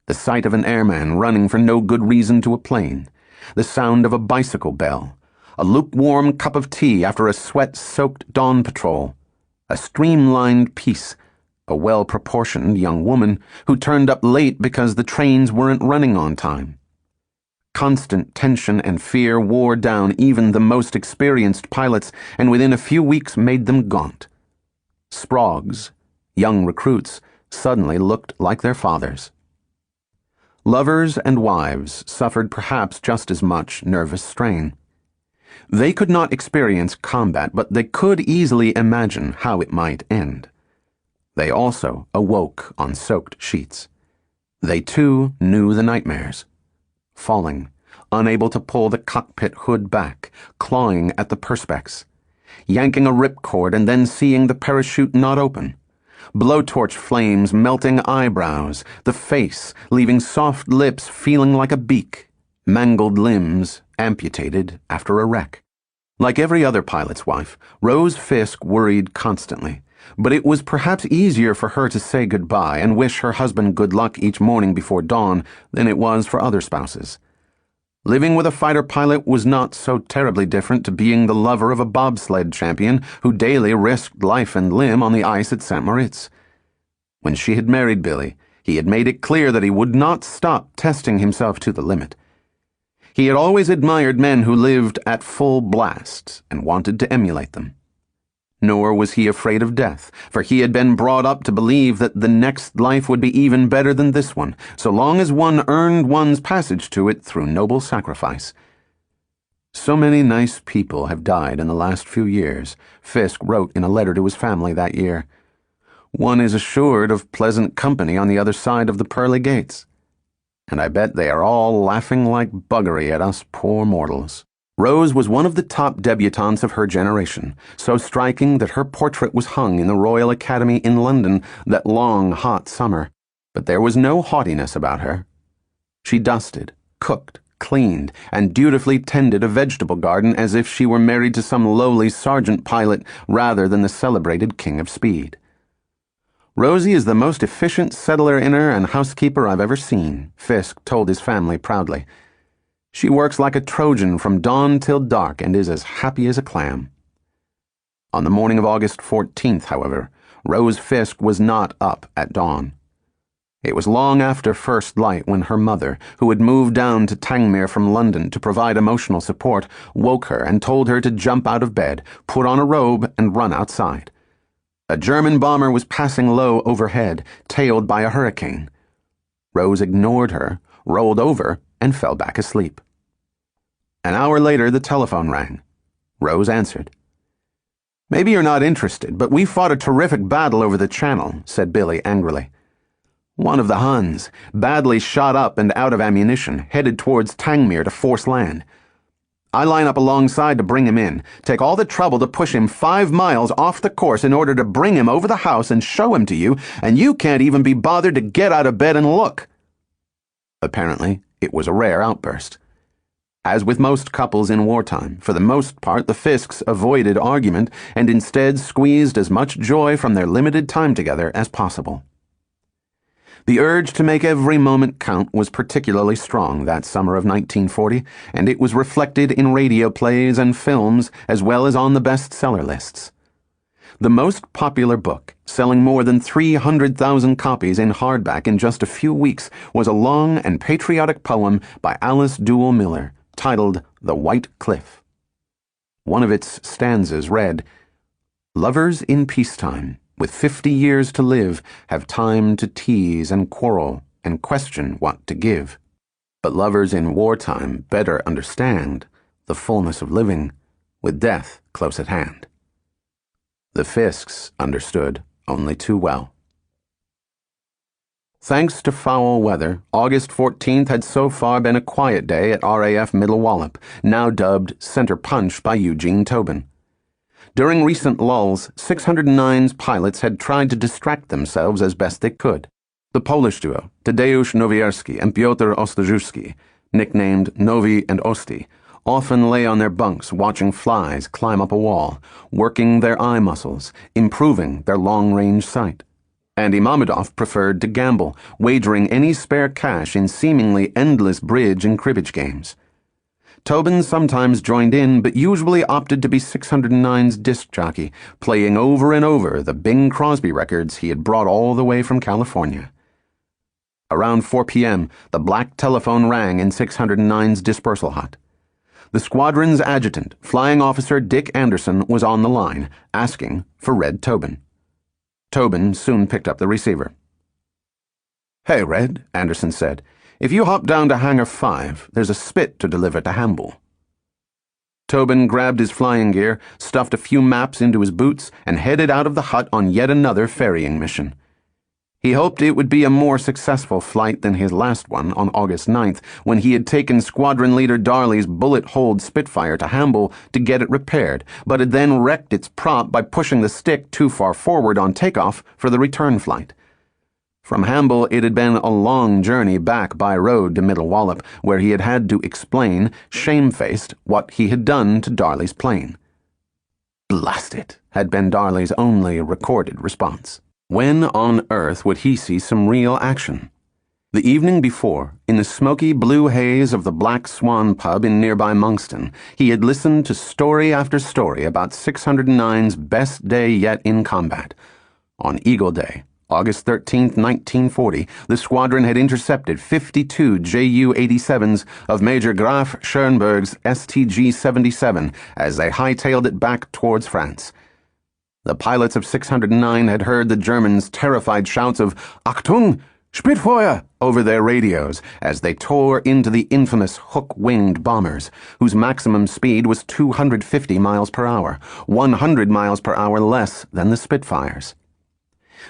The sight of an airman running for no good reason to a plane, the sound of a bicycle bell, a lukewarm cup of tea after a sweat-soaked dawn patrol, a streamlined piece, a well-proportioned young woman who turned up late because the trains weren't running on time. Constant tension and fear wore down even the most experienced pilots and within a few weeks made them gaunt. Sprogs, young recruits, suddenly looked like their fathers. Lovers and wives suffered perhaps just as much nervous strain. They could not experience combat, but they could easily imagine how it might end. They also awoke on soaked sheets. They too knew the nightmares. Falling, unable to pull the cockpit hood back, clawing at the perspex, yanking a ripcord and then seeing the parachute not open. Blowtorch flames melting eyebrows, the face leaving soft lips feeling like a beak, mangled limbs amputated after a wreck. Like every other pilot's wife, Rose Fisk worried constantly, but it was perhaps easier for her to say goodbye and wish her husband good luck each morning before dawn than it was for other spouses. Living with a fighter pilot was not so terribly different to being the lover of a bobsled champion who daily risked life and limb on the ice at St. Moritz. When she had married Billy, he had made it clear that he would not stop testing himself to the limit. He had always admired men who lived at full blast and wanted to emulate them. Nor was he afraid of death, for he had been brought up to believe that the next life would be even better than this one, so long as one earned one's passage to it through noble sacrifice. So many nice people have died in the last few years, Fisk wrote in a letter to his family that year. One is assured of pleasant company on the other side of the pearly gates. And I bet they are all laughing like buggery at us poor mortals. Rose was one of the top debutantes of her generation, so striking that her portrait was hung in the Royal Academy in London that long, hot summer. But there was no haughtiness about her. She dusted, cooked, cleaned, and dutifully tended a vegetable garden as if she were married to some lowly sergeant pilot rather than the celebrated King of Speed. Rosie is the most efficient settler-inner and housekeeper I've ever seen, Fisk told his family proudly. She works like a Trojan from dawn till dark and is as happy as a clam. On the morning of August 14th, however, Rose Fisk was not up at dawn. It was long after first light when her mother, who had moved down to Tangmere from London to provide emotional support, woke her and told her to jump out of bed, put on a robe, and run outside. A German bomber was passing low overhead, tailed by a hurricane. Rose ignored her, rolled over, and fell back asleep. An hour later, the telephone rang. Rose answered. "Maybe you're not interested, but we fought a terrific battle over the channel," said Billy angrily. "One of the Huns, badly shot up and out of ammunition, headed towards Tangmere to force land. I line up alongside to bring him in, take all the trouble to push him 5 miles off the course in order to bring him over the house and show him to you, and you can't even be bothered to get out of bed and look." Apparently, it was a rare outburst. As with most couples in wartime, for the most part the Fisks avoided argument and instead squeezed as much joy from their limited time together as possible. The urge to make every moment count was particularly strong that summer of 1940, and it was reflected in radio plays and films as well as on the bestseller lists. The most popular book, selling more than 300,000 copies in hardback in just a few weeks, was a long and patriotic poem by Alice Duell Miller, titled The White Cliff. One of its stanzas read, "Lovers in peacetime, with 50 years to live, have time to tease and quarrel and question what to give. But lovers in wartime better understand the fullness of living, with death close at hand." The Fisks understood only too well. Thanks to foul weather, August 14th had so far been a quiet day at RAF Middle Wallop, now dubbed Center Punch by Eugene Tobin. During recent lulls, 609's pilots had tried to distract themselves as best they could. The Polish duo, Tadeusz Nowierski and Piotr Ostojewski, nicknamed Novi and Osti, often lay on their bunks watching flies climb up a wall, working their eye muscles, improving their long-range sight. Andy Mamedov preferred to gamble, wagering any spare cash in seemingly endless bridge and cribbage games. Tobin sometimes joined in, but usually opted to be 609's disc jockey, playing over and over the Bing Crosby records he had brought all the way from California. Around 4 p.m., the black telephone rang in 609's dispersal hut. The squadron's adjutant, Flying Officer Dick Anderson, was on the line, asking for Red Tobin. Tobin soon picked up the receiver. "Hey, Red," Anderson said. "If you hop down to Hangar 5, there's a Spit to deliver to Hamble." Tobin grabbed his flying gear, stuffed a few maps into his boots, and headed out of the hut on yet another ferrying mission. He hoped it would be a more successful flight than his last one on August 9th, when he had taken Squadron Leader Darley's bullet-holed Spitfire to Hamble to get it repaired, but had then wrecked its prop by pushing the stick too far forward on takeoff for the return flight. From Hamble, it had been a long journey back by road to Middle Wallop, where he had had to explain, shamefaced, what he had done to Darley's plane. Blast it, had been Darley's only recorded response. When on earth would he see some real action? The evening before, in the smoky blue haze of the Black Swan pub in nearby Monkston, he had listened to story after story about 609's best day yet in combat. On Eagle Day, August 13, 1940, the squadron had intercepted 52 Ju-87s of Major Graf Schoenberg's STG-77 as they hightailed it back towards France. The pilots of 609 had heard the Germans' terrified shouts of "Achtung! Spitfire!" over their radios as they tore into the infamous hook-winged bombers, whose maximum speed was 250 miles per hour, 100 miles per hour less than the Spitfires.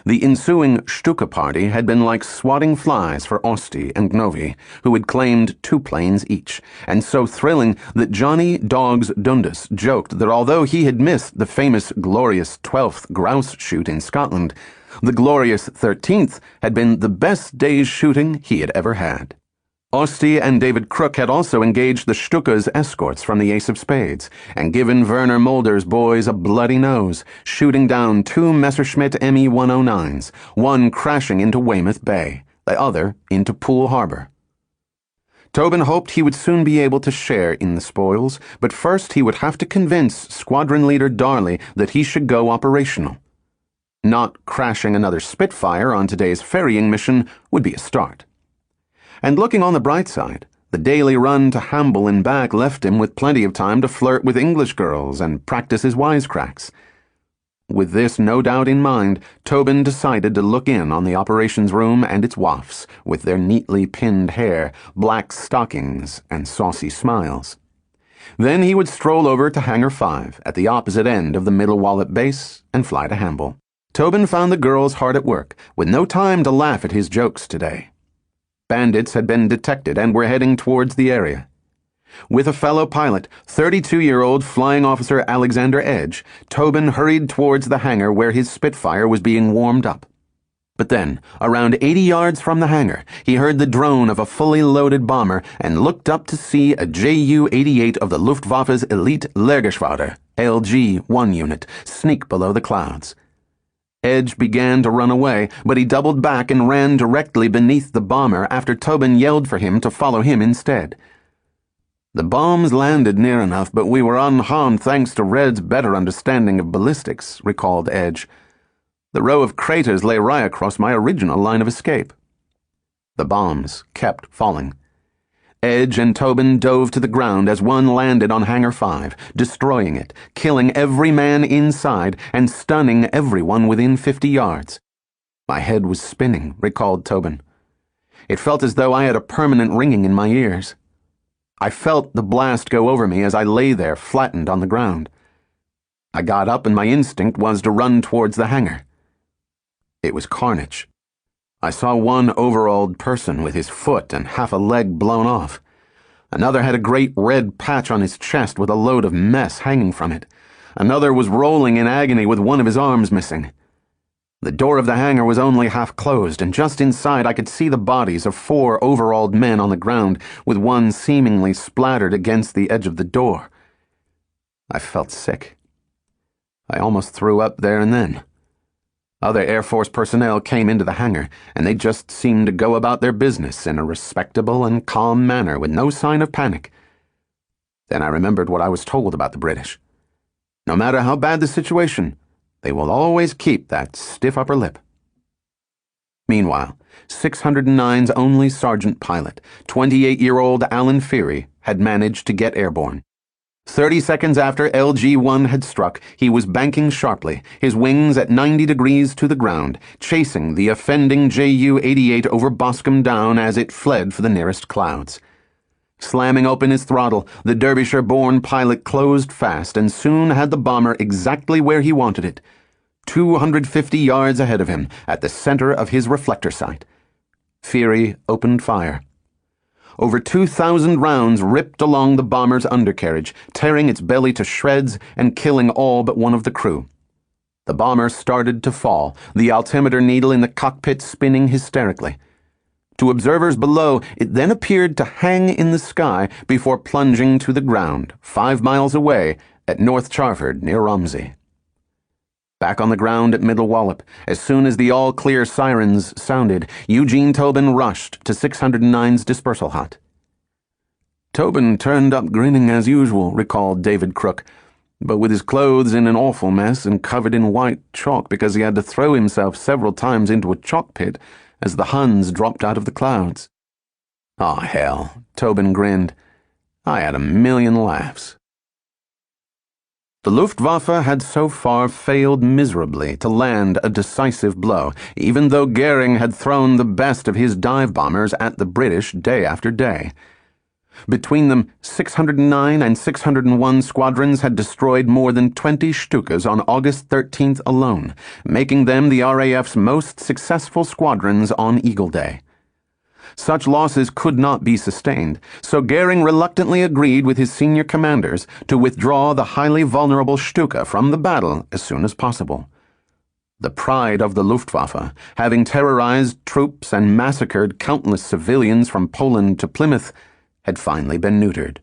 The ensuing Stuka party had been like swatting flies for Osti and Gnovi, who had claimed 2 planes each, and so thrilling that Johnny Dogs Dundas joked that although he had missed the famous glorious 12th grouse shoot in Scotland, the glorious 13th had been the best day's shooting he had ever had. Osti and David Crook had also engaged the Stuka's escorts from the Ace of Spades and given Werner Mulder's boys a bloody nose, shooting down 2 Messerschmitt Me-109s, one crashing into Weymouth Bay, the other into Poole Harbor. Tobin hoped he would soon be able to share in the spoils, but first he would have to convince Squadron Leader Darley that he should go operational. Not crashing another Spitfire on today's ferrying mission would be a start. And looking on the bright side, the daily run to Hamble and back left him with plenty of time to flirt with English girls and practice his wisecracks. With this no doubt in mind, Tobin decided to look in on the operations room and its waifs, with their neatly pinned hair, black stockings, and saucy smiles. Then he would stroll over to Hangar 5 at the opposite end of the Middle Wallop base and fly to Hamble. Tobin found the girls hard at work, with no time to laugh at his jokes today. Bandits had been detected and were heading towards the area. With a fellow pilot, 32-year-old Flying Officer Alexander Edge, Tobin hurried towards the hangar where his Spitfire was being warmed up. But then, around 80 yards from the hangar, he heard the drone of a fully loaded bomber and looked up to see a Ju-88 of the Luftwaffe's elite Lehrgeschwader, LG-1 unit, sneak below the clouds. Edge began to run away, but he doubled back and ran directly beneath the bomber after Tobin yelled for him to follow him instead. The bombs landed near enough, but we were unharmed thanks to Red's better understanding of ballistics, recalled Edge. The row of craters lay right across my original line of escape. The bombs kept falling. Edge and Tobin dove to the ground as one landed on Hangar 5, destroying it, killing every man inside, and stunning everyone within 50 yards. My head was spinning, recalled Tobin. It felt as though I had a permanent ringing in my ears. I felt the blast go over me as I lay there flattened on the ground. I got up and my instinct was to run towards the hangar. It was carnage. I saw one overalled person with his foot and half a leg blown off. Another had a great red patch on his chest with a load of mess hanging from it. Another was rolling in agony with one of his arms missing. The door of the hangar was only half closed, and just inside I could see the bodies of 4 overalled men on the ground, with one seemingly splattered against the edge of the door. I felt sick. I almost threw up there and then. Other Air Force personnel came into the hangar, and they just seemed to go about their business in a respectable and calm manner with no sign of panic. Then I remembered what I was told about the British. No matter how bad the situation, they will always keep that stiff upper lip. Meanwhile, 609's only sergeant pilot, 28-year-old Alan Feary, had managed to get airborne. 30 seconds after LG-1 had struck, he was banking sharply, his wings at 90 degrees to the ground, chasing the offending Ju-88 over Boscombe Down as it fled for the nearest clouds. Slamming open his throttle, the Derbyshire-born pilot closed fast and soon had the bomber exactly where he wanted it, 250 yards ahead of him, at the center of his reflector sight. Feary opened fire. Over 2,000 rounds ripped along the bomber's undercarriage, tearing its belly to shreds and killing all but one of the crew. The bomber started to fall, the altimeter needle in the cockpit spinning hysterically. To observers below, it then appeared to hang in the sky before plunging to the ground, 5 miles away, at North Charford near Romsey. Back on the ground at Middle Wallop, as soon as the all-clear sirens sounded, Eugene Tobin rushed to 609's dispersal hut. Tobin turned up grinning as usual, recalled David Crook, but with his clothes in an awful mess and covered in white chalk because he had to throw himself several times into a chalk pit as the Huns dropped out of the clouds. "Aw, hell," Tobin grinned. "I had a million laughs." The Luftwaffe had so far failed miserably to land a decisive blow, even though Goering had thrown the best of his dive bombers at the British day after day. Between them, 609 and 601 squadrons had destroyed more than 20 Stukas on August 13th alone, making them the RAF's most successful squadrons on Eagle Day. Such losses could not be sustained, so Goering reluctantly agreed with his senior commanders to withdraw the highly vulnerable Stuka from the battle as soon as possible. The pride of the Luftwaffe, having terrorized troops and massacred countless civilians from Poland to Plymouth, had finally been neutered.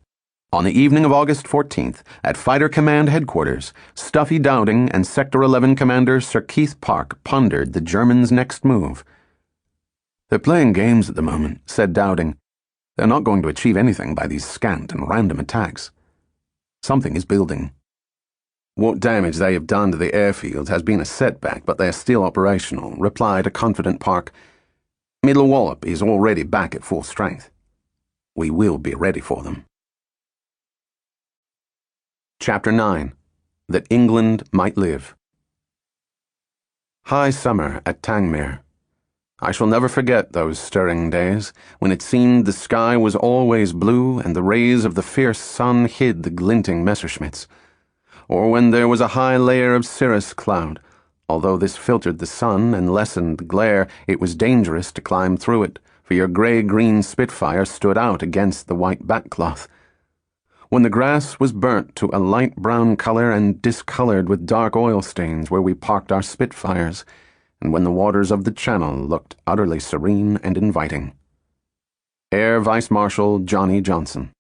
On the evening of August 14th, at Fighter Command Headquarters, Stuffy Dowding and Sector 11 Commander Sir Keith Park pondered the Germans' next move. "They're playing games at the moment," said Dowding. "They're not going to achieve anything by these scant and random attacks. Something is building. What damage they have done to the airfields has been a setback, but they are still operational," replied a confident Park. "Middle Wallop is already back at full strength. We will be ready for them." Chapter 9. That England Might Live. High summer at Tangmere. I shall never forget those stirring days, when it seemed the sky was always blue and the rays of the fierce sun hid the glinting Messerschmitts, or when there was a high layer of cirrus cloud. Although this filtered the sun and lessened the glare, it was dangerous to climb through it, for your grey-green Spitfire stood out against the white backcloth. When the grass was burnt to a light brown color and discolored with dark oil stains where we parked our Spitfires, and when the waters of the Channel looked utterly serene and inviting. Air Vice Marshal Johnny Johnson.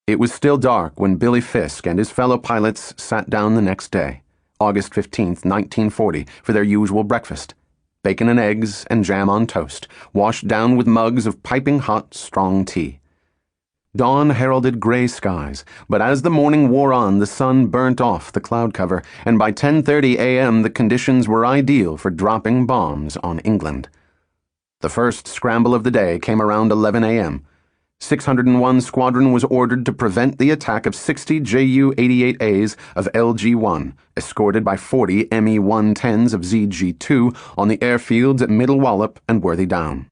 It was still dark when Billy Fisk and his fellow pilots sat down the next day, August 15th, 1940, for their usual breakfast. Bacon and eggs and jam on toast, washed down with mugs of piping hot, strong tea. Dawn heralded gray skies, but as the morning wore on, the sun burnt off the cloud cover, and by 10:30 a.m. the conditions were ideal for dropping bombs on England. The first scramble of the day came around 11 a.m. 601 Squadron was ordered to prevent the attack of 60 Ju-88As of LG-1, escorted by 40 Me-110s of ZG-2 on the airfields at Middle Wallop and Worthy Down.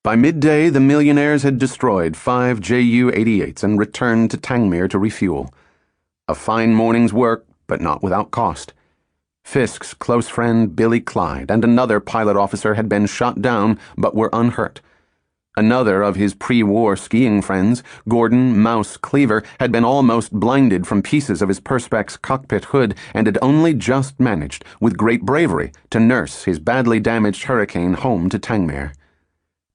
By midday, the millionaires had destroyed 5 Ju-88s and returned to Tangmere to refuel. A fine morning's work, but not without cost. Fisk's close friend Billy Clyde and another pilot officer had been shot down but were unhurt. Another of his pre-war skiing friends, Gordon Mouse Cleaver, had been almost blinded from pieces of his Perspex cockpit hood and had only just managed, with great bravery, to nurse his badly damaged Hurricane home to Tangmere.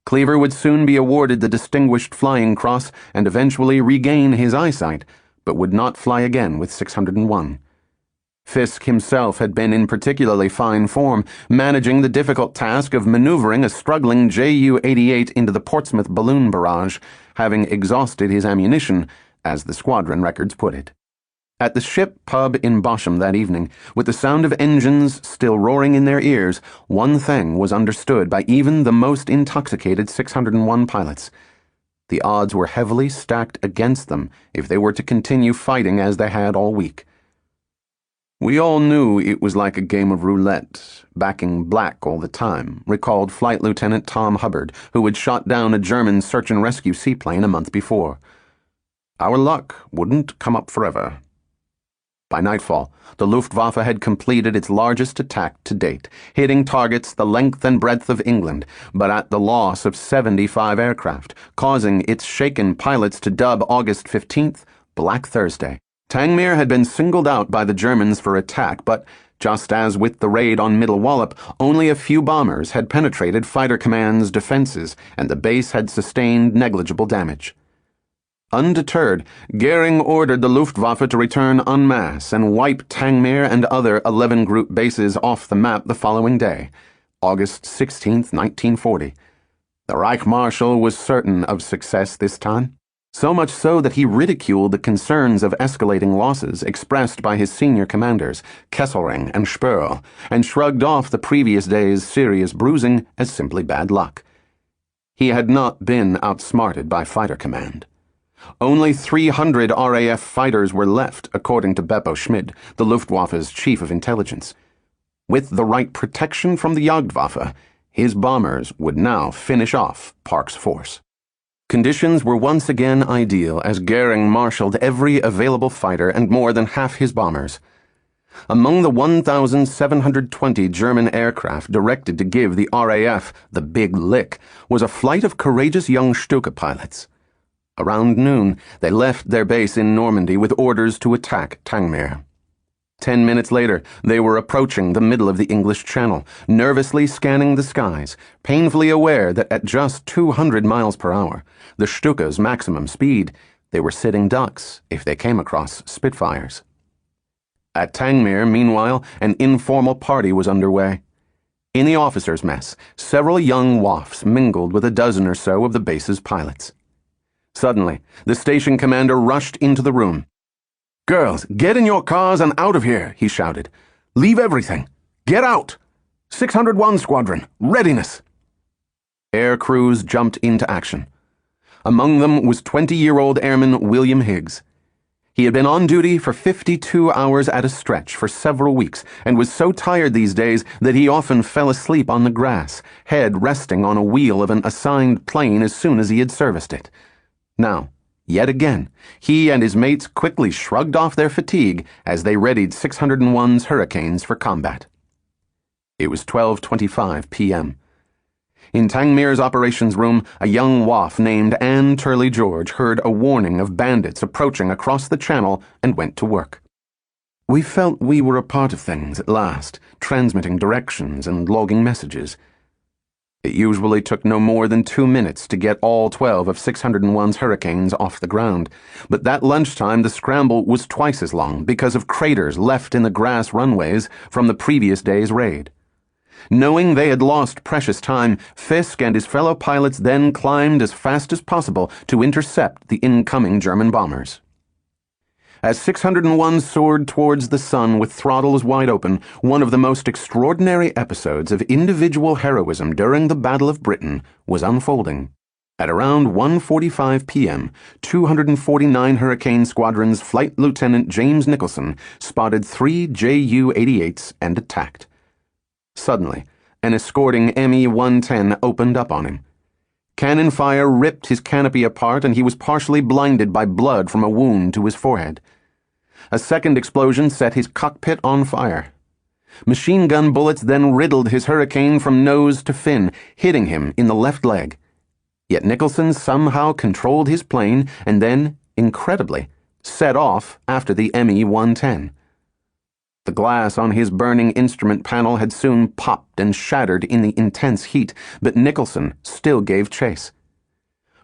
Cleaver would soon be awarded the Distinguished Flying Cross and eventually regain his eyesight, but would not fly again with 601. Fisk himself had been in particularly fine form, managing the difficult task of maneuvering a struggling Ju-88 into the Portsmouth balloon barrage, having exhausted his ammunition, as the squadron records put it. At the ship pub in Bosham that evening, with the sound of engines still roaring in their ears, one thing was understood by even the most intoxicated 601 pilots. The odds were heavily stacked against them if they were to continue fighting as they had all week. "We all knew it was like a game of roulette, backing black all the time," recalled Flight Lieutenant Tom Hubbard, who had shot down a German search-and-rescue seaplane a month before. "Our luck wouldn't come up forever." By nightfall, the Luftwaffe had completed its largest attack to date, hitting targets the length and breadth of England, but at the loss of 75 aircraft, causing its shaken pilots to dub August 15th Black Thursday. Tangmere had been singled out by the Germans for attack, but, just as with the raid on Middle Wallop, only a few bombers had penetrated Fighter Command's defenses, and the base had sustained negligible damage. Undeterred, Goering ordered the Luftwaffe to return en masse and wipe Tangmere and other 11 group bases off the map the following day, August 16, 1940. The Reich Marshal was certain of success this time, so much so that he ridiculed the concerns of escalating losses expressed by his senior commanders, Kesselring and Spörl, and shrugged off the previous day's serious bruising as simply bad luck. He had not been outsmarted by Fighter Command. Only 300 RAF fighters were left, according to Beppo Schmid, the Luftwaffe's chief of intelligence. With the right protection from the Jagdwaffe, his bombers would now finish off Park's force. Conditions were once again ideal as Goering marshaled every available fighter and more than half his bombers. Among the 1,720 German aircraft directed to give the RAF the big lick was a flight of courageous young Stuka pilots. Around noon, they left their base in Normandy with orders to attack Tangmere. 10 minutes later, they were approaching the middle of the English Channel, nervously scanning the skies, painfully aware that at just 200 miles per hour, the Stuka's maximum speed, they were sitting ducks if they came across Spitfires. At Tangmere, meanwhile, an informal party was underway. In the officers' mess, several young wafts mingled with a dozen or so of the base's pilots. Suddenly, the station commander rushed into the room. "Girls, get in your cars and out of here," he shouted. "Leave everything. Get out! 601 Squadron, readiness!" Air crews jumped into action. Among them was 20-year-old Airman William Higgs. He had been on duty for 52 hours at a stretch for several weeks and was so tired these days that he often fell asleep on the grass, head resting on a wheel of an assigned plane as soon as he had serviced it. Now, yet again, he and his mates quickly shrugged off their fatigue as they readied 601's Hurricanes for combat. It was 12:25 p.m. In Tangmere's operations room, a young WAF named Anne Turley George heard a warning of bandits approaching across the channel and went to work. "We felt we were a part of things at last, transmitting directions and logging messages." It usually took no more than 2 minutes to get all 12 of 601's Hurricanes off the ground, but that lunchtime the scramble was twice as long because of craters left in the grass runways from the previous day's raid. Knowing they had lost precious time, Fisk and his fellow pilots then climbed as fast as possible to intercept the incoming German bombers. As 601 soared towards the sun with throttles wide open, one of the most extraordinary episodes of individual heroism during the Battle of Britain was unfolding. At around 1:45 p.m., 249 Hurricane Squadron's Flight Lieutenant James Nicholson spotted 3 Ju-88s and attacked. Suddenly, an escorting Me-110 opened up on him. Cannon fire ripped his canopy apart and he was partially blinded by blood from a wound to his forehead. A second explosion set his cockpit on fire. Machine gun bullets then riddled his Hurricane from nose to fin, hitting him in the left leg. Yet Nicholson somehow controlled his plane and then, incredibly, set off after the Me-110. The glass on his burning instrument panel had soon popped and shattered in the intense heat, but Nicholson still gave chase.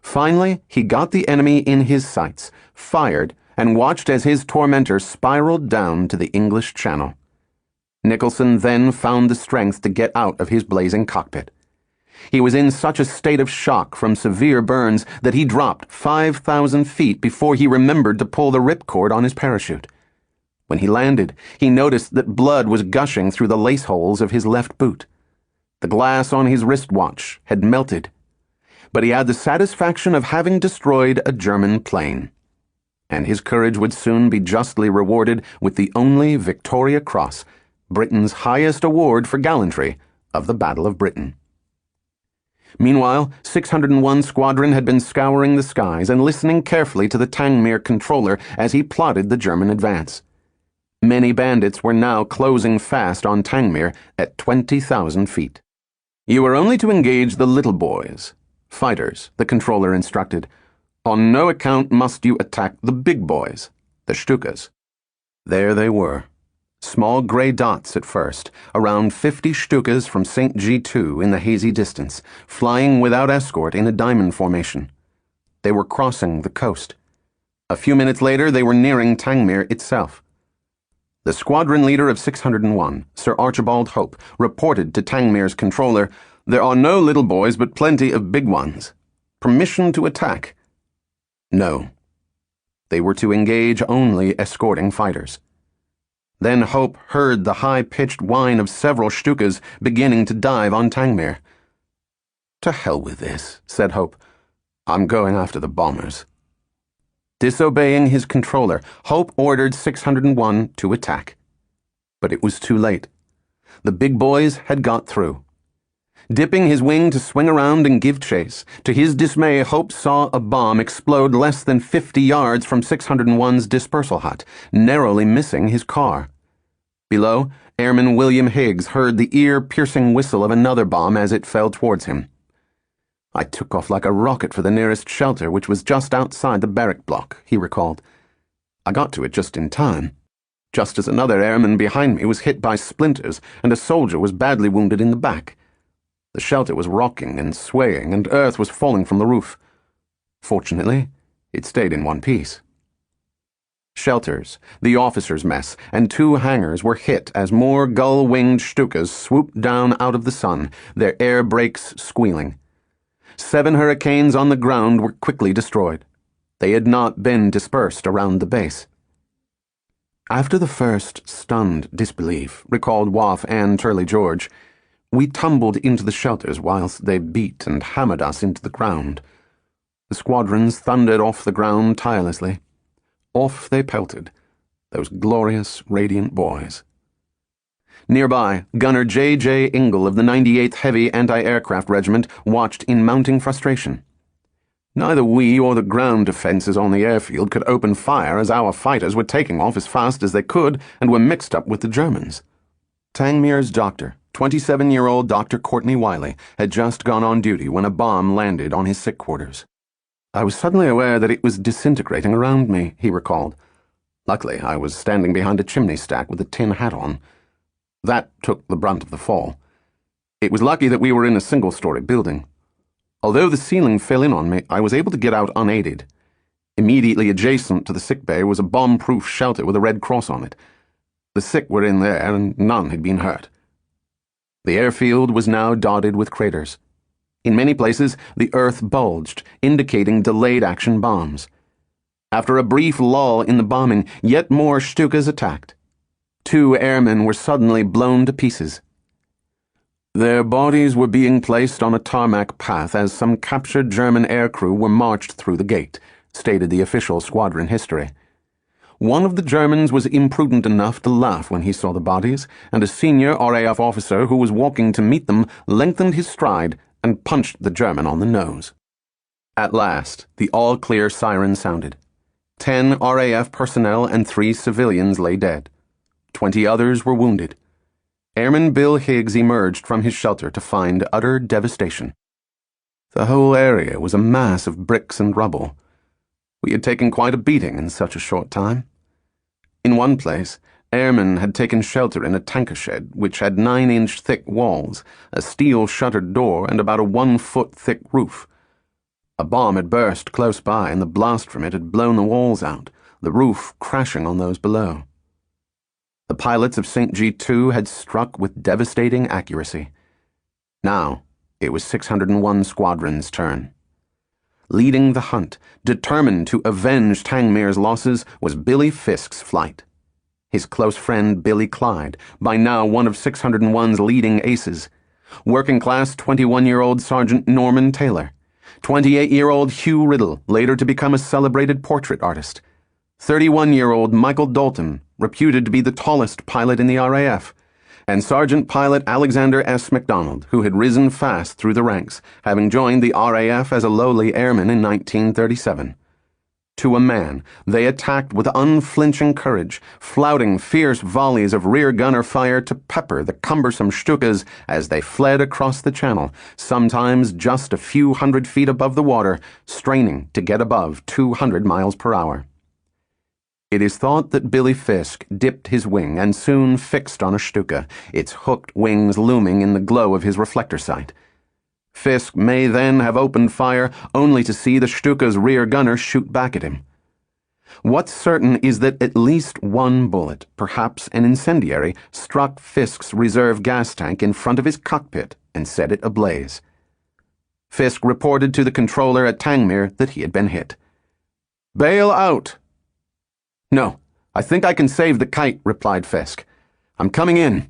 Finally, he got the enemy in his sights, fired, and watched as his tormentor spiraled down to the English Channel. Nicholson then found the strength to get out of his blazing cockpit. He was in such a state of shock from severe burns that he dropped 5,000 feet before he remembered to pull the ripcord on his parachute. When he landed, he noticed that blood was gushing through the lace holes of his left boot. The glass on his wristwatch had melted, but he had the satisfaction of having destroyed a German plane. And his courage would soon be justly rewarded with the only Victoria Cross, Britain's highest award for gallantry of the Battle of Britain. Meanwhile, 601 Squadron had been scouring the skies and listening carefully to the Tangmere controller as he plotted the German advance. Many bandits were now closing fast on Tangmere at 20,000 feet. "You are only to engage the little boys, fighters," the controller instructed. "On no account must you attack the big boys, the Stukas." There they were, small gray dots at first, around 50 Stukas from St. G2 in the hazy distance, flying without escort in a diamond formation. They were crossing the coast. A few minutes later, they were nearing Tangmere itself. The squadron leader of 601, Sir Archibald Hope, reported to Tangmere's controller, "There are no little boys, but plenty of big ones. Permission to attack?" No. They were to engage only escorting fighters. Then Hope heard the high-pitched whine of several Stukas beginning to dive on Tangmere. "To hell with this," said Hope. "I'm going after the bombers." Disobeying his controller, Hope ordered 601 to attack. But it was too late. The big boys had got through. Dipping his wing to swing around and give chase, to his dismay, Hope saw a bomb explode less than 50 yards from 601's dispersal hut, narrowly missing his car. Below, Airman William Higgs heard the ear-piercing whistle of another bomb as it fell towards him. "I took off like a rocket for the nearest shelter, which was just outside the barrack block," he recalled. "I got to it just in time, just as another airman behind me was hit by splinters and a soldier was badly wounded in the back. The shelter was rocking and swaying, and earth was falling from the roof. Fortunately, it stayed in one piece." Shelters, the officers' mess, and 2 hangars were hit as more gull-winged Stukas swooped down out of the sun, their air brakes squealing. 7 Hurricanes on the ground were quickly destroyed. They had not been dispersed around the base. "After the first stunned disbelief," recalled Waff and Turley George, "we tumbled into the shelters whilst they beat and hammered us into the ground. The squadrons thundered off the ground tirelessly. Off they pelted, those glorious, radiant boys." Nearby, Gunner J.J. Ingle of the 98th Heavy Anti-Aircraft Regiment watched in mounting frustration. "Neither we or the ground defenses on the airfield could open fire as our fighters were taking off as fast as they could and were mixed up with the Germans." Tangmere's doctor, 27-year-old Dr. Courtney Wiley, had just gone on duty when a bomb landed on his sick quarters. "I was suddenly aware that it was disintegrating around me," he recalled. "Luckily, I was standing behind a chimney stack with a tin hat on. That took the brunt of the fall. It was lucky that we were in a single-story building. Although the ceiling fell in on me, I was able to get out unaided. Immediately adjacent to the sick bay was a bomb-proof shelter with a red cross on it. The sick were in there, and none had been hurt." The airfield was now dotted with craters. In many places, the earth bulged, indicating delayed action bombs. After a brief lull in the bombing, yet more Stukas attacked. 2 airmen were suddenly blown to pieces. Their bodies were being placed on a tarmac path as some captured German aircrew were marched through the gate, stated the official squadron history. One of the Germans was imprudent enough to laugh when he saw the bodies, and a senior RAF officer who was walking to meet them lengthened his stride and punched the German on the nose. At last, the all-clear siren sounded. 10 RAF personnel and 3 civilians lay dead. 20 others were wounded. Airman Bill Higgs emerged from his shelter to find utter devastation. The whole area was a mass of bricks and rubble. We had taken quite a beating in such a short time. In one place, airmen had taken shelter in a tanker shed which had 9-inch thick walls, a steel-shuttered door, and about a 1-foot thick roof. A bomb had burst close by, and the blast from it had blown the walls out, the roof crashing on those below. The pilots of St. G2 had struck with devastating accuracy. Now, it was 601 Squadron's turn. Leading the hunt, determined to avenge Tangmere's losses, was Billy Fisk's flight. His close friend Billy Clyde, by now one of 601's leading aces. Working-class 21-year-old Sergeant Norman Taylor. 28-year-old Hugh Riddle, later to become a celebrated portrait artist. 31-year-old Michael Dalton, reputed to be the tallest pilot in the RAF, and Sergeant Pilot Alexander S. MacDonald, who had risen fast through the ranks, having joined the RAF as a lowly airman in 1937. To a man, they attacked with unflinching courage, flouting fierce volleys of rear gunner fire to pepper the cumbersome Stukas as they fled across the channel, sometimes just a few hundred feet above the water, straining to get above 200 miles per hour. It is thought that Billy Fisk dipped his wing and soon fixed on a Stuka, its hooked wings looming in the glow of his reflector sight. Fisk may then have opened fire only to see the Stuka's rear gunner shoot back at him. What's certain is that at least one bullet, perhaps an incendiary, struck Fisk's reserve gas tank in front of his cockpit and set it ablaze. Fisk reported to the controller at Tangmere that he had been hit. "Bail out." "No, I think I can save the kite," replied Fisk. "I'm coming in."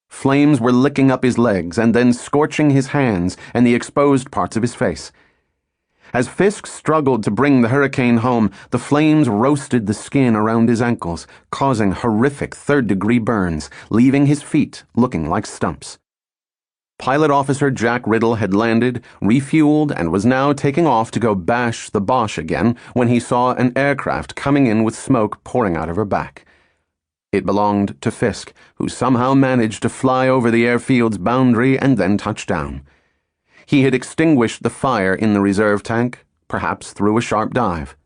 Flames were licking up his legs and then scorching his hands and the exposed parts of his face. As Fisk struggled to bring the hurricane home, the flames roasted the skin around his ankles, causing horrific third-degree burns, leaving his feet looking like stumps. Pilot Officer Jack Riddle had landed, refueled, and was now taking off to go bash the Boche again when he saw an aircraft coming in with smoke pouring out of her back. It belonged to Fisk, who somehow managed to fly over the airfield's boundary and then touch down. He had extinguished the fire in the reserve tank, perhaps through a sharp dive.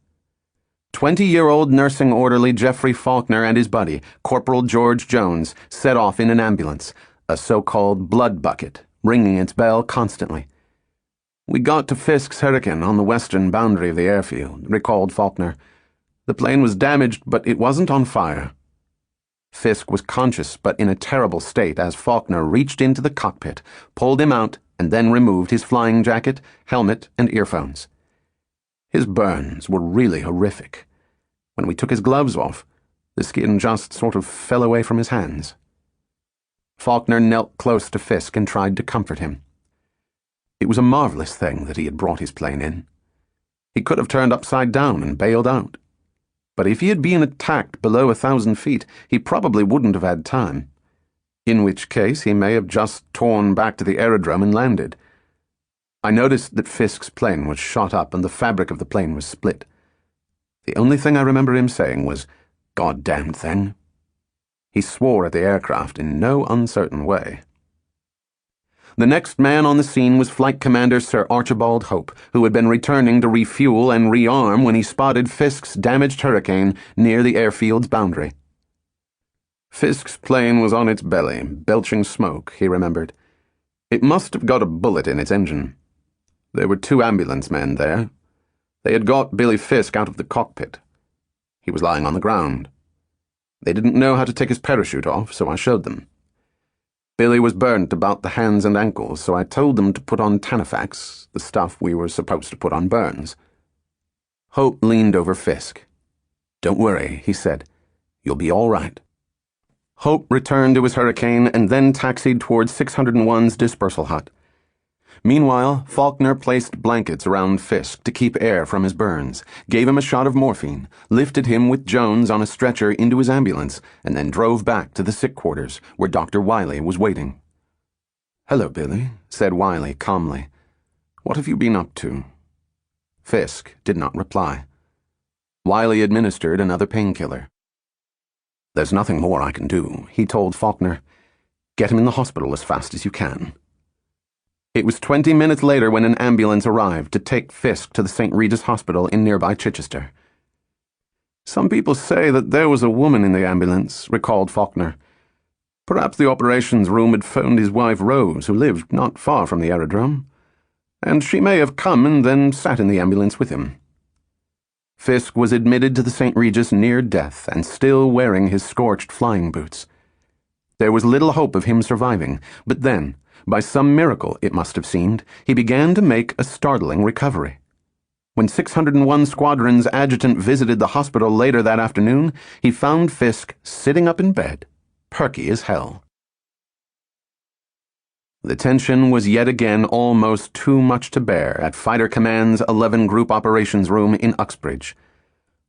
20-year-old nursing orderly Jeffrey Faulkner and his buddy, Corporal George Jones, set off in an ambulance, a so-called blood bucket, ringing its bell constantly. "We got to Fisk's Hurricane on the western boundary of the airfield," recalled Faulkner. "The plane was damaged, but it wasn't on fire." Fisk was conscious but in a terrible state as Faulkner reached into the cockpit, pulled him out, and then removed his flying jacket, helmet, and earphones. His burns were really horrific. When we took his gloves off, the skin just sort of fell away from his hands. Faulkner knelt close to Fisk and tried to comfort him. It was a marvelous thing that he had brought his plane in. He could have turned upside down and bailed out. But if he had been attacked below 1,000 feet, he probably wouldn't have had time. In which case he may have just torn back to the aerodrome and landed. I noticed that Fisk's plane was shot up and the fabric of the plane was split. The only thing I remember him saying was, "Goddamned thing." He swore at the aircraft in no uncertain way. The next man on the scene was Flight Commander Sir Archibald Hope, who had been returning to refuel and rearm when he spotted Fisk's damaged Hurricane near the airfield's boundary. Fisk's plane was on its belly, belching smoke, he remembered. It must have got a bullet in its engine. There were 2 ambulance men there. They had got Billy Fisk out of the cockpit. He was lying on the ground. They didn't know how to take his parachute off, so I showed them. Billy was burnt about the hands and ankles, so I told them to put on Tanafax, the stuff we were supposed to put on burns. Hope leaned over Fisk. "Don't worry," he said. "You'll be all right." Hope returned to his Hurricane and then taxied towards 601's dispersal hut. Meanwhile, Faulkner placed blankets around Fisk to keep air from his burns, gave him a shot of morphine, lifted him with Jones on a stretcher into his ambulance, and then drove back to the sick quarters, where Dr. Wiley was waiting. "Hello, Billy," said Wiley calmly. "What have you been up to?" Fisk did not reply. Wiley administered another painkiller. "There's nothing more I can do," he told Faulkner. "Get him in the hospital as fast as you can." It was 20 minutes later when an ambulance arrived to take Fisk to the St. Regis Hospital in nearby Chichester. "Some people say that there was a woman in the ambulance," recalled Faulkner. "Perhaps the operations room had phoned his wife Rose, who lived not far from the aerodrome, and she may have come and then sat in the ambulance with him." Fisk was admitted to the St. Regis near death and still wearing his scorched flying boots. There was little hope of him surviving, but then, by some miracle, it must have seemed, he began to make a startling recovery. When 601 Squadron's adjutant visited the hospital later that afternoon, he found Fisk sitting up in bed, perky as hell. The tension was yet again almost too much to bear at Fighter Command's 11 Group Operations Room in Uxbridge.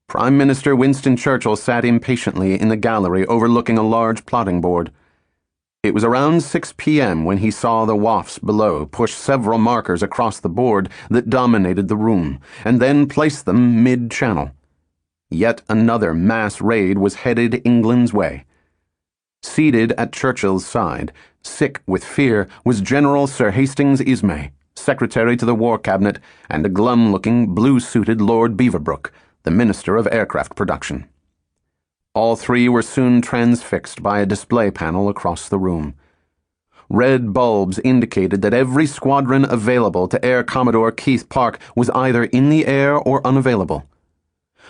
Prime Minister Winston Churchill sat impatiently in the gallery overlooking a large plotting board. It was around 6 p.m. when he saw the wafts below push several markers across the board that dominated the room, and then place them mid-channel. Yet another mass raid was headed England's way. Seated at Churchill's side, sick with fear, was General Sir Hastings Ismay, Secretary to the War Cabinet, and a glum-looking, blue-suited Lord Beaverbrook, the Minister of Aircraft Production. All 3 were soon transfixed by a display panel across the room. Red bulbs indicated that every squadron available to Air Commodore Keith Park was either in the air or unavailable.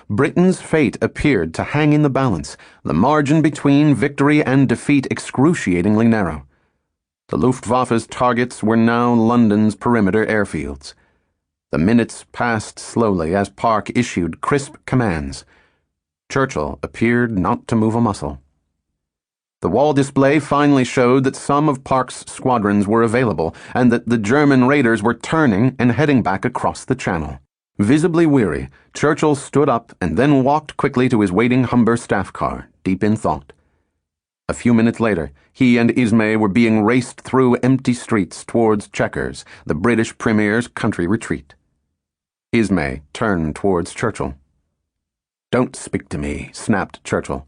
Britain's fate appeared to hang in the balance, the margin between victory and defeat excruciatingly narrow. The Luftwaffe's targets were now London's perimeter airfields. The minutes passed slowly as Park issued crisp commands. Churchill appeared not to move a muscle. The wall display finally showed that some of Park's squadrons were available and that the German raiders were turning and heading back across the Channel. Visibly weary, Churchill stood up and then walked quickly to his waiting Humber staff car, deep in thought. A few minutes later, he and Ismay were being raced through empty streets towards Chequers, the British Premier's country retreat. Ismay turned towards Churchill. "Don't speak to me," snapped Churchill.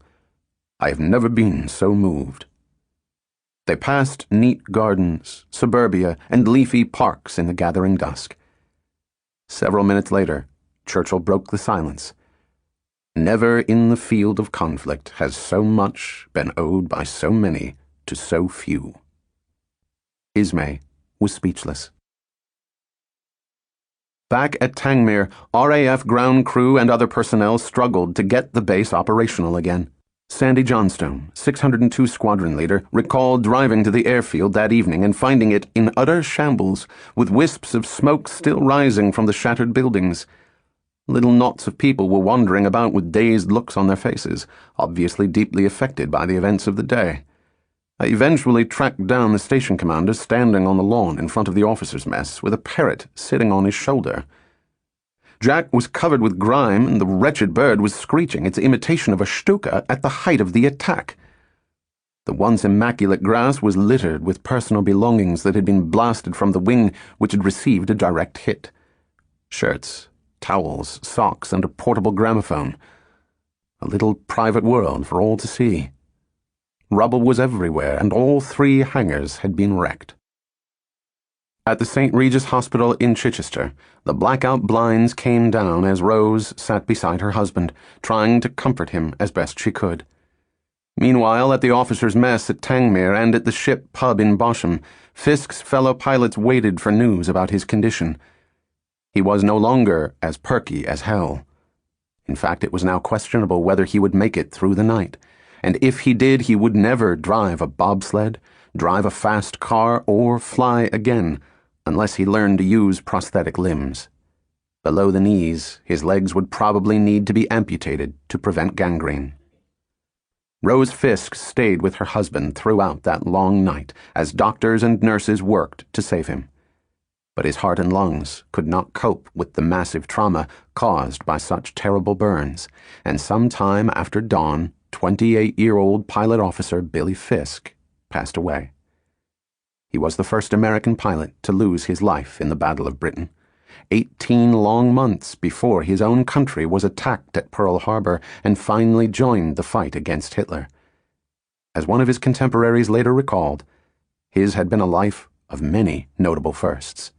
"I have never been so moved." They passed neat gardens, suburbia, and leafy parks in the gathering dusk. Several minutes later, Churchill broke the silence. Never in the field of conflict has so much been owed by so many to so few. Ismay was speechless. Back at Tangmere, RAF ground crew and other personnel struggled to get the base operational again. Sandy Johnstone, 602 Squadron Leader, recalled driving to the airfield that evening and finding it in utter shambles, with wisps of smoke still rising from the shattered buildings. Little knots of people were wandering about with dazed looks on their faces, obviously deeply affected by the events of the day. I eventually tracked down the station commander standing on the lawn in front of the officers' mess with a parrot sitting on his shoulder. Jack was covered with grime, and the wretched bird was screeching its imitation of a Stuka at the height of the attack. The once immaculate grass was littered with personal belongings that had been blasted from the wing which had received a direct hit. Shirts, towels, socks, and a portable gramophone. A little private world for all to see. Rubble was everywhere, and all 3 hangars had been wrecked. At the St. Regis Hospital in Chichester, the blackout blinds came down as Rose sat beside her husband, trying to comfort him as best she could. Meanwhile, at the officers' mess at Tangmere and at the ship pub in Bosham, Fisk's fellow pilots waited for news about his condition. He was no longer as perky as hell. In fact, it was now questionable whether he would make it through the night, and if he did, he would never drive a bobsled, drive a fast car, or fly again, unless he learned to use prosthetic limbs. Below the knees, his legs would probably need to be amputated to prevent gangrene. Rose Fisk stayed with her husband throughout that long night as doctors and nurses worked to save him. But his heart and lungs could not cope with the massive trauma caused by such terrible burns, and some time after dawn, 28-year-old pilot officer Billy Fisk passed away. He was the first American pilot to lose his life in the Battle of Britain, 18 long months before his own country was attacked at Pearl Harbor and finally joined the fight against Hitler. As one of his contemporaries later recalled, his had been a life of many notable firsts.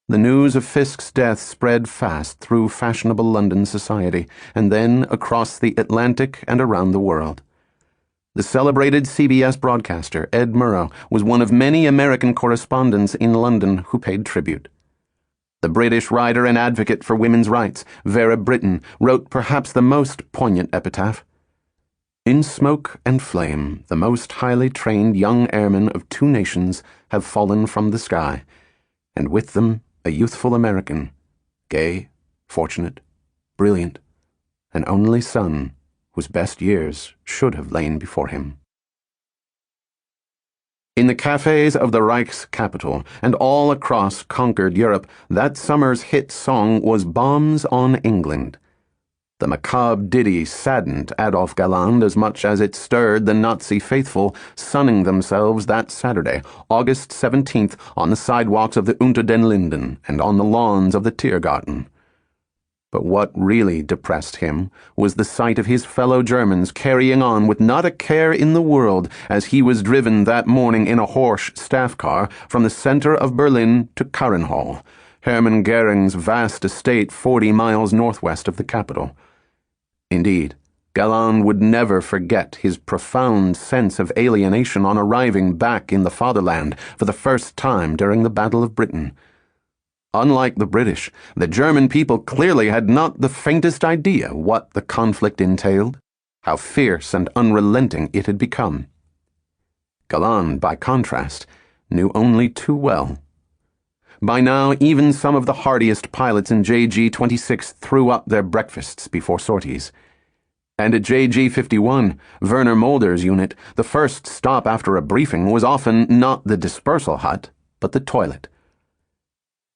The news of Fisk's death spread fast through fashionable London society, and then across the Atlantic and around the world. The celebrated CBS broadcaster, Ed Murrow, was one of many American correspondents in London who paid tribute. The British writer and advocate for women's rights, Vera Brittain, wrote perhaps the most poignant epitaph. "In smoke and flame, the most highly trained young airmen of 2 nations have fallen from the sky, and with them a youthful American, gay, fortunate, brilliant, an only son whose best years should have lain before him." In the cafes of the Reich's capital and all across conquered Europe, that summer's hit song was Bombs on England. The macabre ditty saddened Adolf Galland as much as it stirred the Nazi faithful, sunning themselves that Saturday, August 17th, on the sidewalks of the Unter den Linden and on the lawns of the Tiergarten. But what really depressed him was the sight of his fellow Germans carrying on with not a care in the world as he was driven that morning in a Horsch staff car from the center of Berlin to Karrenhall, Hermann Goering's vast estate 40 miles northwest of the capital. Indeed, Galland would never forget his profound sense of alienation on arriving back in the fatherland for the first time during the Battle of Britain. Unlike the British, the German people clearly had not the faintest idea what the conflict entailed, how fierce and unrelenting it had become. Galland, by contrast, knew only too well. By now, even some of the hardiest pilots in JG-26 threw up their breakfasts before sorties. And at JG-51, Werner Mulder's unit, the first stop after a briefing was often not the dispersal hut, but the toilet.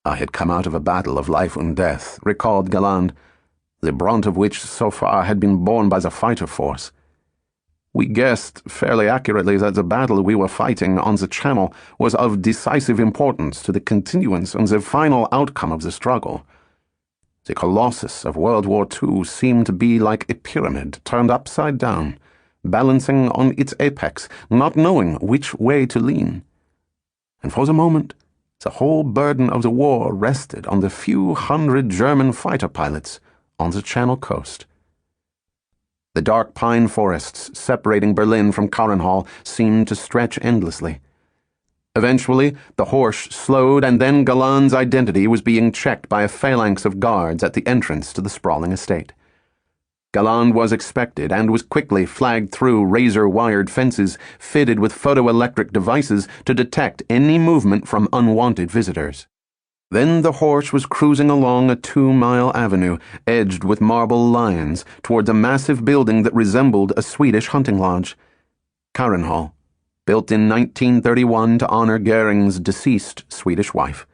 "I had come out of a battle of life and death," recalled Galland, "the brunt of which so far had been borne by the fighter force. We guessed fairly accurately that the battle we were fighting on the Channel was of decisive importance to the continuance and the final outcome of the struggle. The colossus of World War II seemed to be like a pyramid turned upside down, balancing on its apex, not knowing which way to lean. And for the moment, the whole burden of the war rested on the few hundred German fighter pilots on the Channel coast." The dark pine forests separating Berlin from Karrenhall seemed to stretch endlessly. Eventually, the Horsch slowed, and then Galland's identity was being checked by a phalanx of guards at the entrance to the sprawling estate. Galland was expected and was quickly flagged through razor-wired fences fitted with photoelectric devices to detect any movement from unwanted visitors. Then the Horsch was cruising along a 2-mile avenue, edged with marble lions, towards a massive building that resembled a Swedish hunting lodge. Karrenhall, built in 1931 to honor Goering's deceased Swedish wife.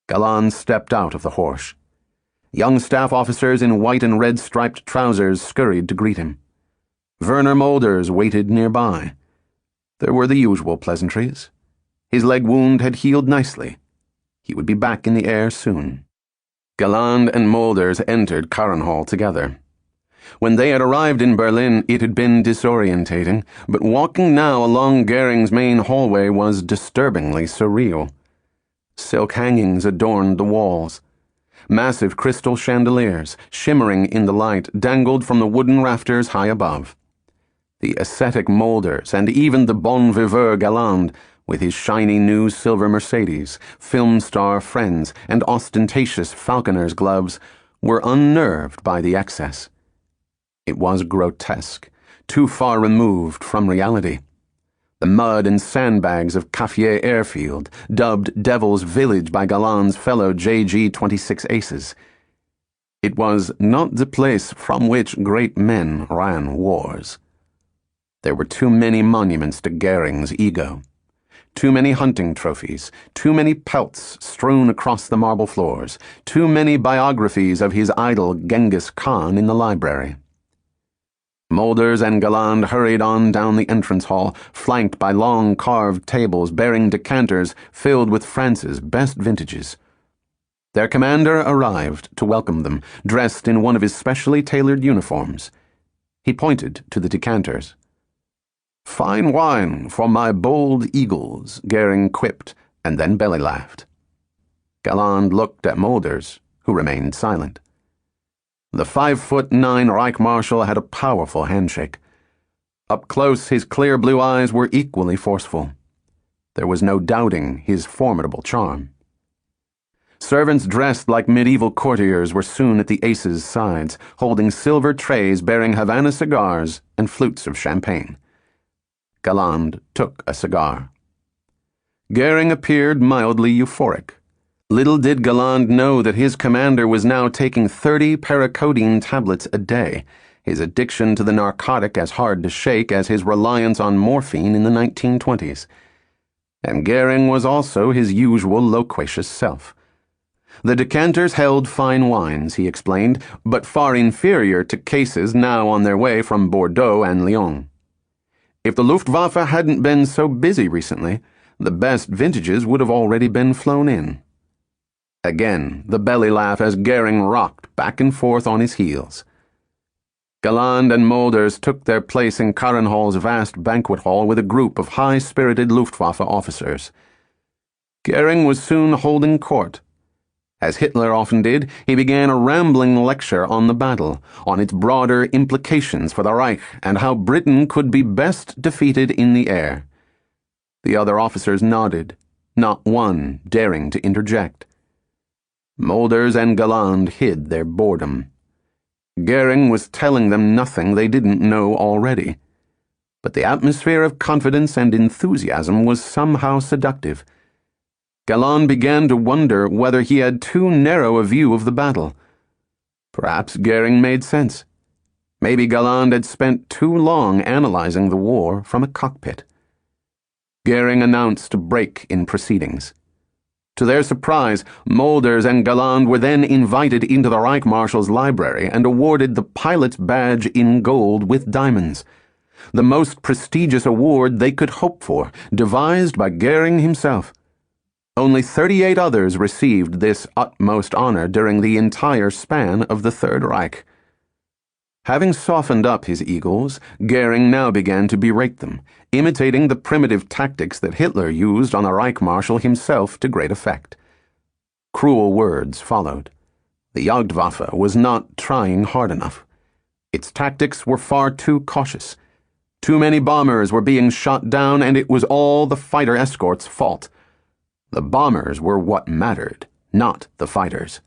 Galland stepped out of the Horsch. Young staff officers in white and red striped trousers scurried to greet him. Werner Mulders waited nearby. There were the usual pleasantries. His leg wound had healed nicely. He would be back in the air soon. Galland and Mulders entered Karrenhall together. When they had arrived in Berlin, it had been disorientating, but walking now along Goering's main hallway was disturbingly surreal. Silk hangings adorned the walls. Massive crystal chandeliers, shimmering in the light, dangled from the wooden rafters high above. The ascetic Mulders, and even the bon viveur Galland, with his shiny new silver Mercedes, film star friends, and ostentatious falconer's gloves, were unnerved by the excess. It was grotesque, too far removed from reality. The mud and sandbags of Caffier Airfield, dubbed Devil's Village by Galland's fellow JG-26 aces. It was not the place from which great men ran wars. There were too many monuments to Goering's ego. Too many hunting trophies, too many pelts strewn across the marble floors, too many biographies of his idol Genghis Khan in the library. Mulders and Galland hurried on down the entrance hall, flanked by long carved tables bearing decanters filled with France's best vintages. Their commander arrived to welcome them, dressed in one of his specially tailored uniforms. He pointed to the decanters. "Fine wine for my bold eagles," Goering quipped, and then belly-laughed. Galland looked at Mulders, who remained silent. The 5'9" Reich Marshal had a powerful handshake. Up close, his clear blue eyes were equally forceful. There was no doubting his formidable charm. Servants dressed like medieval courtiers were soon at the aces' sides, holding silver trays bearing Havana cigars and flutes of champagne. Galland took a cigar. Goering appeared mildly euphoric. Little did Galland know that his commander was now taking 30 paracodeine tablets a day, his addiction to the narcotic as hard to shake as his reliance on morphine in the 1920s. And Goering was also his usual loquacious self. The decanters held fine wines, he explained, but far inferior to cases now on their way from Bordeaux and Lyon. If the Luftwaffe hadn't been so busy recently, the best vintages would have already been flown in. Again, the belly laugh as Goering rocked back and forth on his heels. Galland and Mulders took their place in Karrenhall's vast banquet hall with a group of high-spirited Luftwaffe officers. Goering was soon holding court. As Hitler often did, he began a rambling lecture on the battle, on its broader implications for the Reich, and how Britain could be best defeated in the air. The other officers nodded, not one daring to interject. Mulders and Galland hid their boredom. Goering was telling them nothing they didn't know already. But the atmosphere of confidence and enthusiasm was somehow seductive. Galland began to wonder whether he had too narrow a view of the battle. Perhaps Goering made sense. Maybe Galland had spent too long analyzing the war from a cockpit. Goering announced a break in proceedings. To their surprise, Mulders and Galland were then invited into the Reich Marshal's library and awarded the pilot's badge in gold with diamonds, the most prestigious award they could hope for, devised by Goering himself. Only 38 others received this utmost honor during the entire span of the Third Reich. Having softened up his eagles, Goering now began to berate them, imitating the primitive tactics that Hitler used on the Reich Marshal himself to great effect. Cruel words followed. The Luftwaffe was not trying hard enough. Its tactics were far too cautious. Too many bombers were being shot down, and it was all the fighter escorts' fault. The bombers were what mattered, not the fighters.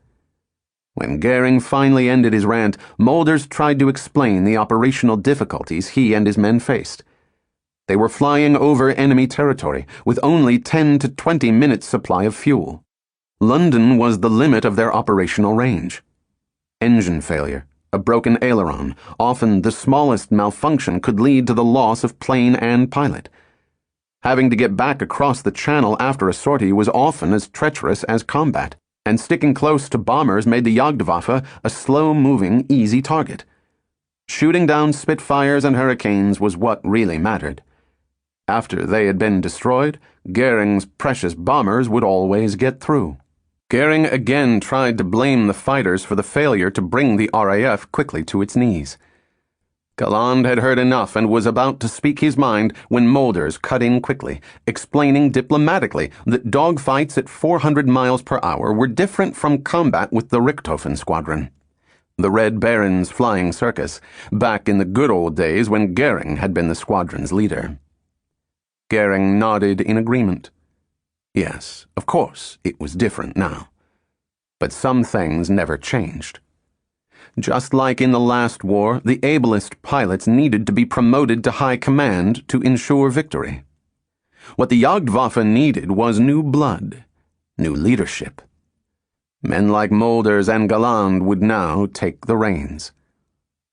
When Goering finally ended his rant, Mulders tried to explain the operational difficulties he and his men faced. They were flying over enemy territory with only 10 to 20 minutes supply of fuel. London was the limit of their operational range. Engine failure, a broken aileron, often the smallest malfunction could lead to the loss of plane and pilot. Having to get back across the channel after a sortie was often as treacherous as combat, and sticking close to bombers made the Luftwaffe a slow-moving, easy target. Shooting down Spitfires and Hurricanes was what really mattered. After they had been destroyed, Goering's precious bombers would always get through. Goering again tried to blame the fighters for the failure to bring the RAF quickly to its knees. Galland had heard enough and was about to speak his mind when Mulders cut in quickly, explaining diplomatically that dogfights at 400 miles per hour were different from combat with the Richthofen squadron, the Red Baron's flying circus, back in the good old days when Goering had been the squadron's leader. Goering nodded in agreement. Yes, of course, it was different now. But some things never changed. Just like in the last war, the ablest pilots needed to be promoted to high command to ensure victory. What the Luftwaffe needed was new blood, new leadership. Men like Mulders and Galland would now take the reins.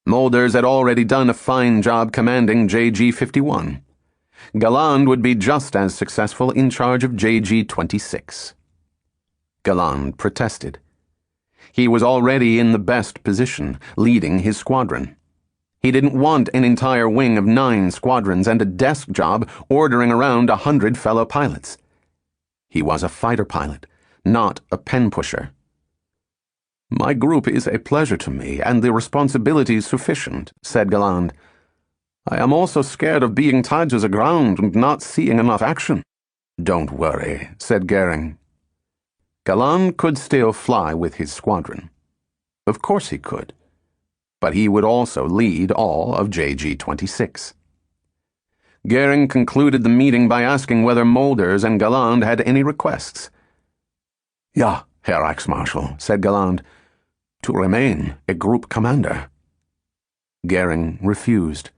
Mulders had already done a fine job commanding JG-51. Galland would be just as successful in charge of JG-26. Galland protested. He was already in the best position, leading his squadron. He didn't want an entire wing of 9 squadrons and a desk job ordering around 100 fellow pilots. He was a fighter pilot, not a pen pusher. "My group is a pleasure to me, and the responsibility is sufficient," said Galland. "I am also scared of being tied to the ground and not seeing enough action." "Don't worry," said Goering. Galland could still fly with his squadron. Of course he could. But he would also lead all of JG-26. Goering concluded the meeting by asking whether Mulders and Galland had any requests. "Ja, Herr Reichsmarschall," said Galland, "to remain a group commander." Goering refused.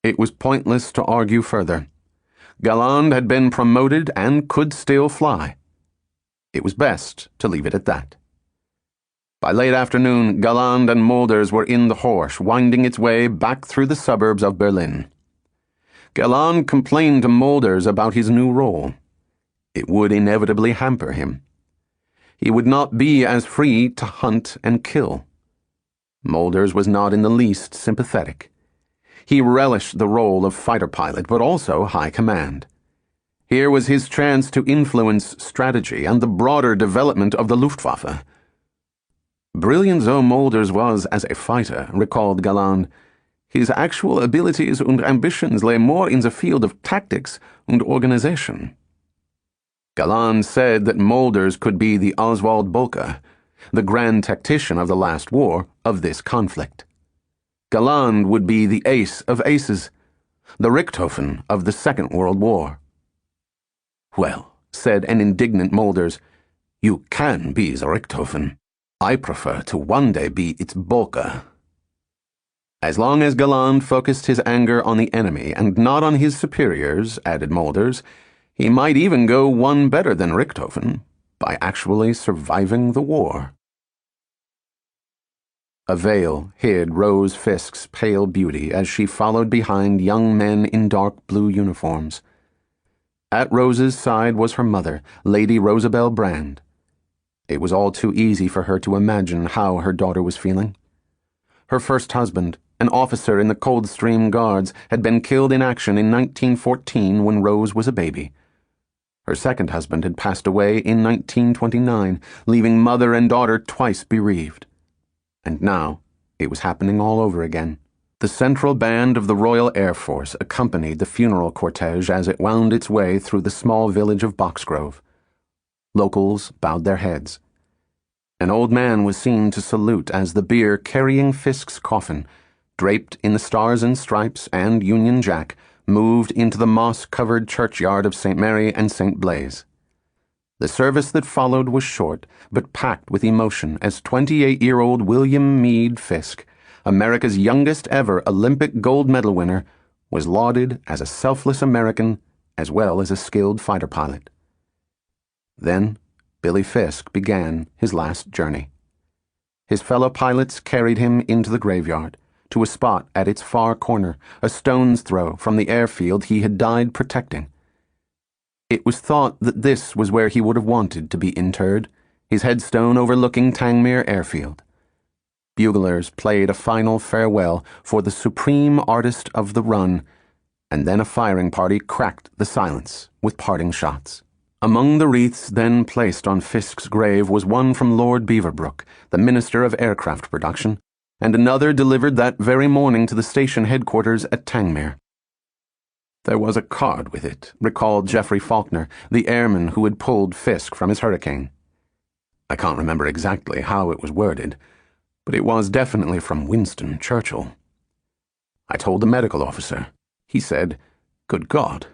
It was pointless to argue further. Galland had been promoted and could still fly. It was best to leave it at that. By late afternoon, Galland and Mulders were in the Horsch, winding its way back through the suburbs of Berlin. Galland complained to Mulders about his new role. It would inevitably hamper him. He would not be as free to hunt and kill. Mulders was not in the least sympathetic. He relished the role of fighter pilot, but also high command. Here was his chance to influence strategy and the broader development of the Luftwaffe. Brilliant though Mulders was as a fighter, recalled Galland, his actual abilities and ambitions lay more in the field of tactics and organization. Galland said that Mulders could be the Oswald Boelcke, the grand tactician of the last war, of this conflict. Galland would be the ace of aces, the Richthofen of the Second World War. "Well," said an indignant Mulders, You can be the Richthofen. I prefer to one day be its Boker. As long as Galland focused his anger on the enemy and not on his superiors, added Mulders, he might even go one better than Richthofen by actually surviving the war. A veil hid Rose Fisk's pale beauty as she followed behind young men in dark blue uniforms. At Rose's side was her mother, Lady Rosabelle Brand. It was all too easy for her to imagine how her daughter was feeling. Her first husband, an officer in the Coldstream Guards, had been killed in action in 1914 when Rose was a baby. Her second husband had passed away in 1929, leaving mother and daughter twice bereaved. And now, it was happening all over again. The Central Band of the Royal Air Force accompanied the funeral cortege as it wound its way through the small village of Boxgrove. Locals bowed their heads. An old man was seen to salute as the bier carrying Fisk's coffin, draped in the Stars and Stripes and Union Jack, moved into the moss-covered churchyard of St. Mary and St. Blaise. The service that followed was short, but packed with emotion as 28-year-old William Meade Fisk, America's youngest ever Olympic gold medal winner, was lauded as a selfless American as well as a skilled fighter pilot. Then, Billy Fisk began his last journey. His fellow pilots carried him into the graveyard, to a spot at its far corner, a stone's throw from the airfield he had died protecting. It was thought that this was where he would have wanted to be interred, his headstone overlooking Tangmere Airfield. Buglers played a final farewell for the supreme artist of the run, and then a firing party cracked the silence with parting shots. Among the wreaths then placed on Fisk's grave was one from Lord Beaverbrook, the Minister of Aircraft Production, and another delivered that very morning to the station headquarters at Tangmere. There was a card with it, recalled Geoffrey Faulkner, the airman who had pulled Fisk from his Hurricane. I can't remember exactly how it was worded, but it was definitely from Winston Churchill. I told the medical officer. He said, "Good God."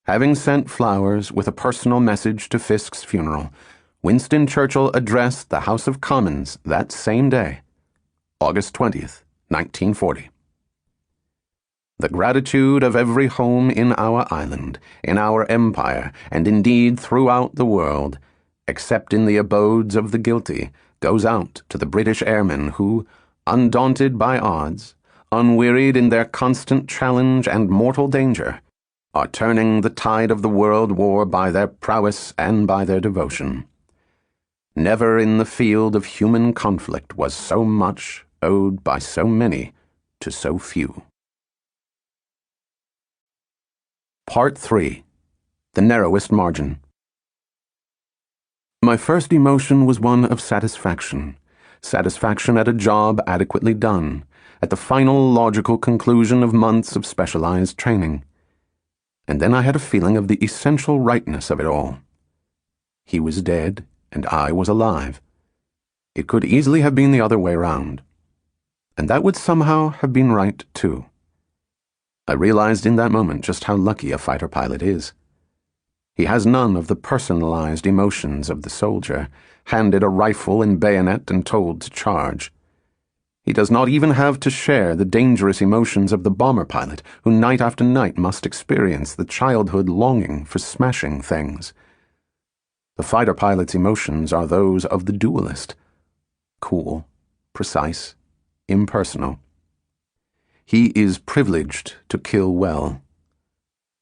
Having sent flowers with a personal message to Fisk's funeral, Winston Churchill addressed the House of Commons that same day, August 20th, 1940. The gratitude of every home in our island, in our empire, and indeed throughout the world, except in the abodes of the guilty, goes out to the British airmen who, undaunted by odds, unwearied in their constant challenge and mortal danger, are turning the tide of the world war by their prowess and by their devotion. Never in the field of human conflict was so much owed by so many to so few. Part 3. The Narrowest Margin. My first emotion was one of satisfaction. Satisfaction at a job adequately done, at the final logical conclusion of months of specialized training. And then I had a feeling of the essential rightness of it all. He was dead, and I was alive. It could easily have been the other way round. And that would somehow have been right, too. I realized in that moment just how lucky a fighter pilot is. He has none of the personalized emotions of the soldier, handed a rifle and bayonet and told to charge. He does not even have to share the dangerous emotions of the bomber pilot, who night after night must experience the childhood longing for smashing things. The fighter pilot's emotions are those of the duelist. Cool, precise, impersonal. He is privileged to kill well.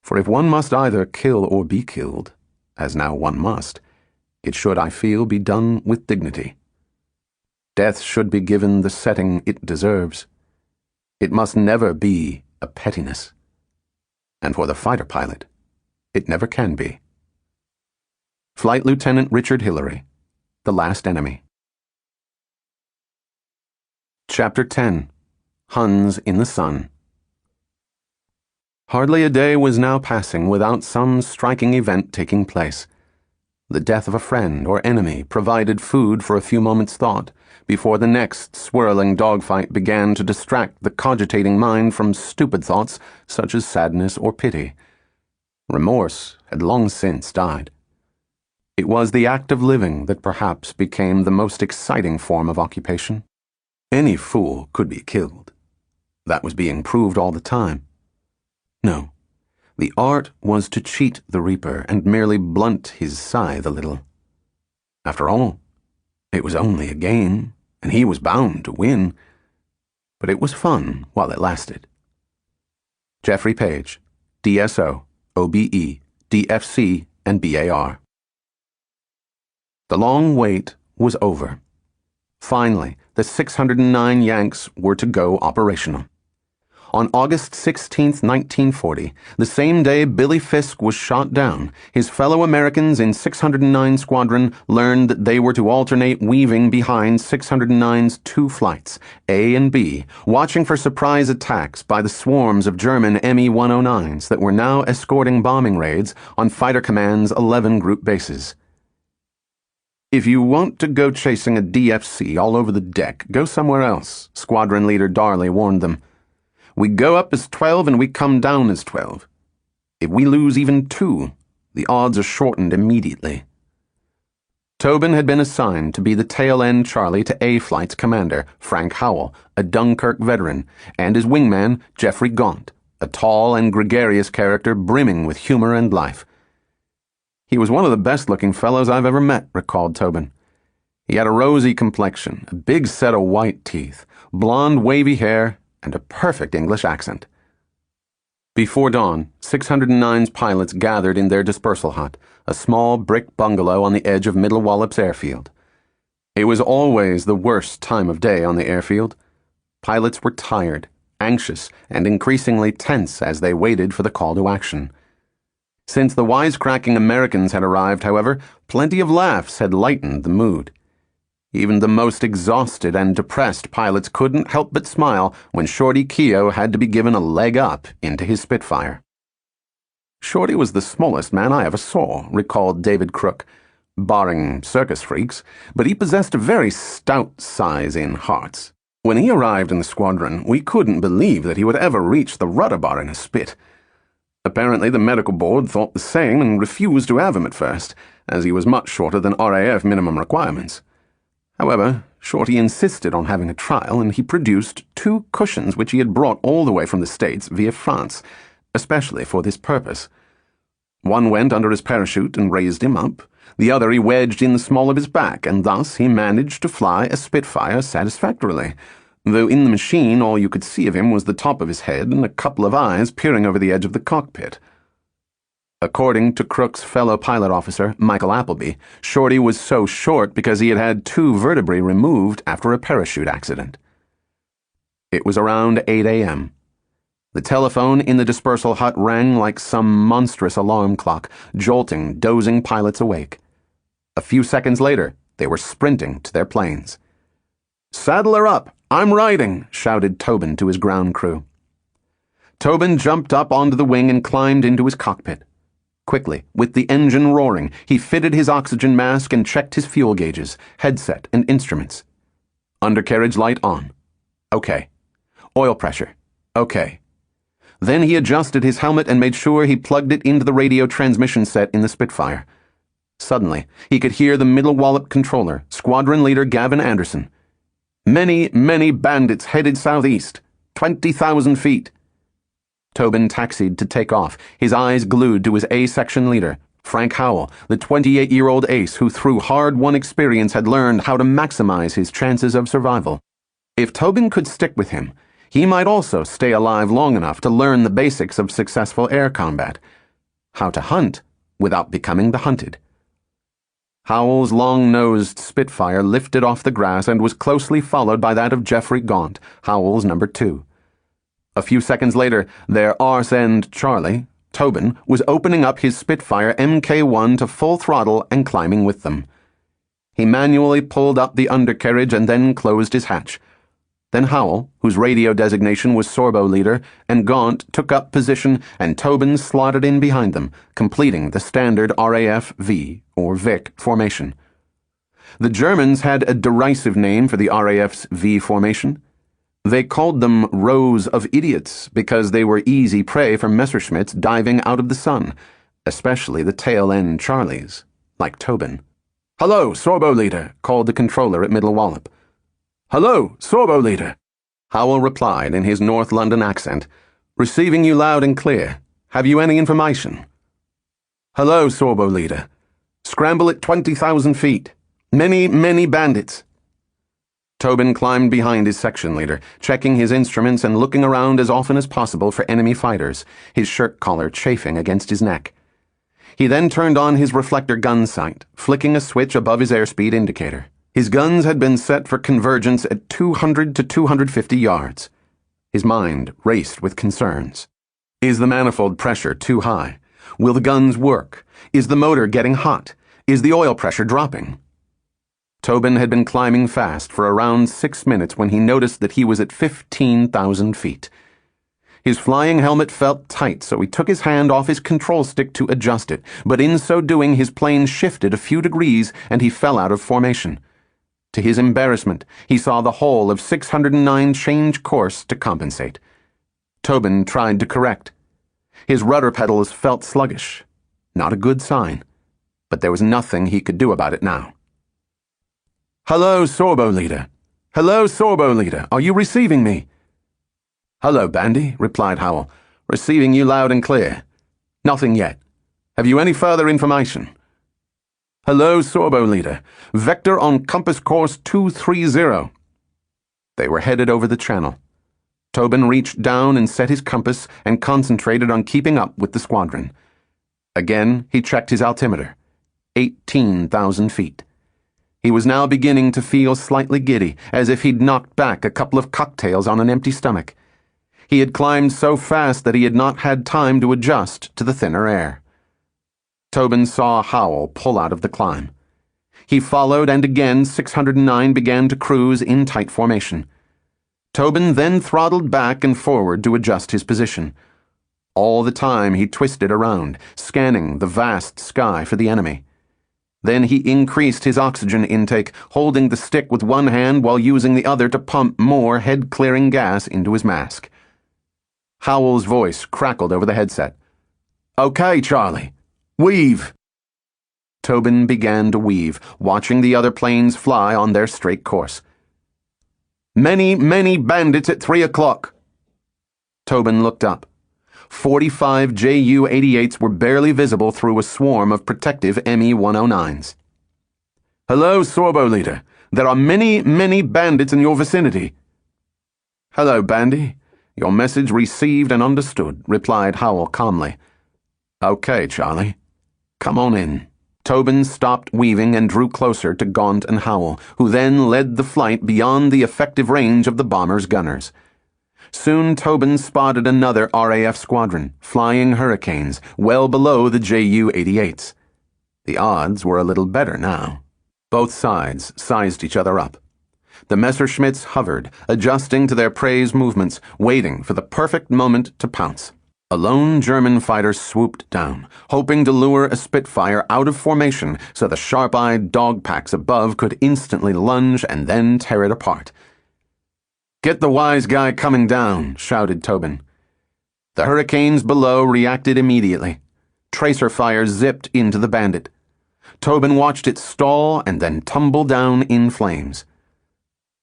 For if one must either kill or be killed, as now one must, it should, I feel, be done with dignity. Death should be given the setting it deserves. It must never be a pettiness. And for the fighter pilot, it never can be. Flight Lieutenant Richard Hillary, The Last Enemy. Chapter 10. Huns in the Sun. Hardly a day was now passing without some striking event taking place. The death of a friend or enemy provided food for a few moments' thought, before the next swirling dogfight began to distract the cogitating mind from stupid thoughts such as sadness or pity. Remorse had long since died. It was the act of living that perhaps became the most exciting form of occupation. Any fool could be killed. That was being proved all the time. No, the art was to cheat the reaper and merely blunt his scythe a little. After all, it was only a game, and he was bound to win. But it was fun while it lasted. Jeffrey Page, DSO, OBE, DFC, and BAR. The long wait was over. Finally, the 609 Yanks were to go operational. On August 16, 1940, the same day Billy Fisk was shot down, his fellow Americans in 609 Squadron learned that they were to alternate weaving behind 609's two flights, A and B, watching for surprise attacks by the swarms of German Me-109s that were now escorting bombing raids on Fighter Command's 11 group bases. "If you want to go chasing a DFC all over the deck, go somewhere else," Squadron Leader Darley warned them. "We go up as 12 and we come down as 12. If we lose even 2, the odds are shortened immediately." Tobin had been assigned to be the tail-end Charlie to A Flight's commander, Frank Howell, a Dunkirk veteran, and his wingman, Jeffrey Gaunt, a tall and gregarious character brimming with humor and life. "He was one of the best-looking fellows I've ever met," recalled Tobin. "He had a rosy complexion, a big set of white teeth, blonde wavy hair, and a perfect English accent." Before dawn, 609's pilots gathered in their dispersal hut, a small brick bungalow on the edge of Middle Wallops Airfield. It was always the worst time of day on the airfield. Pilots were tired, anxious, and increasingly tense as they waited for the call to action. Since the wisecracking Americans had arrived, however, plenty of laughs had lightened the mood. Even the most exhausted and depressed pilots couldn't help but smile when Shorty Keogh had to be given a leg up into his Spitfire. "Shorty was the smallest man I ever saw," recalled David Crook, "barring circus freaks, but he possessed a very stout size in hearts. When he arrived in the squadron, we couldn't believe that he would ever reach the rudder bar in a spit. Apparently the medical board thought the same and refused to have him at first, as he was much shorter than RAF minimum requirements. However, Shorty insisted on having a trial, and he produced 2 cushions which he had brought all the way from the States via France, especially for this purpose. One went under his parachute and raised him up, the other he wedged in the small of his back, and thus he managed to fly a Spitfire satisfactorily, though in the machine all you could see of him was the top of his head and a couple of eyes peering over the edge of the cockpit." According to Crook's fellow pilot officer, Michael Appleby, Shorty was so short because he had had 2 vertebrae removed after a parachute accident. It was around 8 a.m. The telephone in the dispersal hut rang like some monstrous alarm clock, jolting dozing pilots awake. A few seconds later, they were sprinting to their planes. "Saddle her up! I'm riding!" shouted Tobin to his ground crew. Tobin jumped up onto the wing and climbed into his cockpit. Quickly, with the engine roaring, he fitted his oxygen mask and checked his fuel gauges, headset, and instruments. Undercarriage light on. Okay. Oil pressure. Okay. Then he adjusted his helmet and made sure he plugged it into the radio transmission set in the Spitfire. Suddenly, he could hear the Middle Wallop controller, Squadron Leader Gavin Anderson. "Many, many bandits headed southeast. 20,000 feet. Tobin taxied to take off, his eyes glued to his A-section leader, Frank Howell, the 28-year-old ace who through hard-won experience had learned how to maximize his chances of survival. If Tobin could stick with him, he might also stay alive long enough to learn the basics of successful air combat. How to hunt without becoming the hunted. Howell's long-nosed Spitfire lifted off the grass and was closely followed by that of Jeffrey Gaunt, Howell's number 2. A few seconds later, their arse-end Charlie, Tobin, was opening up his Spitfire Mk1 to full throttle and climbing with them. He manually pulled up the undercarriage and then closed his hatch. Then Howell, whose radio designation was Sorbo Leader, and Gaunt took up position and Tobin slotted in behind them, completing the standard RAF V, or Vic, formation. The Germans had a derisive name for the RAF's V formation. They called them rows of idiots because they were easy prey for Messerschmitts diving out of the sun, especially the tail-end Charlies. like Tobin. "Hello, Sorbo Leader," called the controller at Middle Wallop. "Hello, Sorbo Leader," Howell replied in his North London accent. "Receiving you loud and clear. Have you any information?" "Hello, Sorbo Leader. Scramble at 20,000 feet. Many bandits." Tobin climbed behind his section leader, checking his instruments and looking around as often as possible for enemy fighters, his shirt collar chafing against his neck. He then turned on his reflector gun sight, flicking a switch above his airspeed indicator. His guns had been set for convergence at 200 to 250 yards. His mind raced with concerns. Is the manifold pressure too high? Will the guns work? Is the motor getting hot? Is the oil pressure dropping? Tobin had been climbing fast for around 6 minutes when he noticed that he was at 15,000 feet. His flying helmet felt tight, so he took his hand off his control stick to adjust it, but in so doing his plane shifted a few degrees and he fell out of formation. To his embarrassment, he saw the whole of 609 change course to compensate. Tobin tried to correct. His rudder pedals felt sluggish. Not a good sign. But there was nothing he could do about it now. "Hello, Sorbo Leader. Hello, Sorbo Leader. Are you receiving me?" "Hello, Bandy," replied Howell. "Receiving you loud and clear. Nothing yet. Have you any further information?" "Hello, Sorbo Leader. Vector on compass course 230. They were headed over the channel. Tobin reached down and set his compass and concentrated on keeping up with the squadron. Again, he checked his altimeter. 18,000 feet. He was now beginning to feel slightly giddy, as if he'd knocked back a couple of cocktails on an empty stomach. He had climbed so fast that he had not had time to adjust to the thinner air. Tobin saw Howell pull out of the climb. He followed, and again 609 began to cruise in tight formation. Tobin then throttled back and forward to adjust his position. All the time he twisted around, scanning the vast sky for the enemy. Then he increased his oxygen intake, holding the stick with one hand while using the other to pump more head-clearing gas into his mask. Howell's voice crackled over the headset. "Okay, Charlie. Weave." Tobin began to weave, watching the other planes fly on their straight course. Many bandits at 3 o'clock. Tobin looked up. 45 Ju-88s were barely visible through a swarm of protective Me-109s. "Hello, Sorbo Leader. There are many bandits in your vicinity." "Hello, Bandy. Your message received and understood," replied Howell calmly. "Okay, Charlie. Come on in." Tobin stopped weaving and drew closer to Gaunt and Howell, who then led the flight beyond the effective range of the bomber's gunners. Soon Tobin spotted another RAF squadron, flying Hurricanes, well below the Ju-88s. The odds were a little better now. Both sides sized each other up. The Messerschmitts hovered, adjusting to their prey's movements, waiting for the perfect moment to pounce. A lone German fighter swooped down, hoping to lure a Spitfire out of formation so the sharp-eyed dog packs above could instantly lunge and then tear it apart. "Get the wise guy coming down," shouted Tobin. The Hurricanes below reacted immediately. Tracer fire zipped into the bandit. Tobin watched it stall and then tumble down in flames.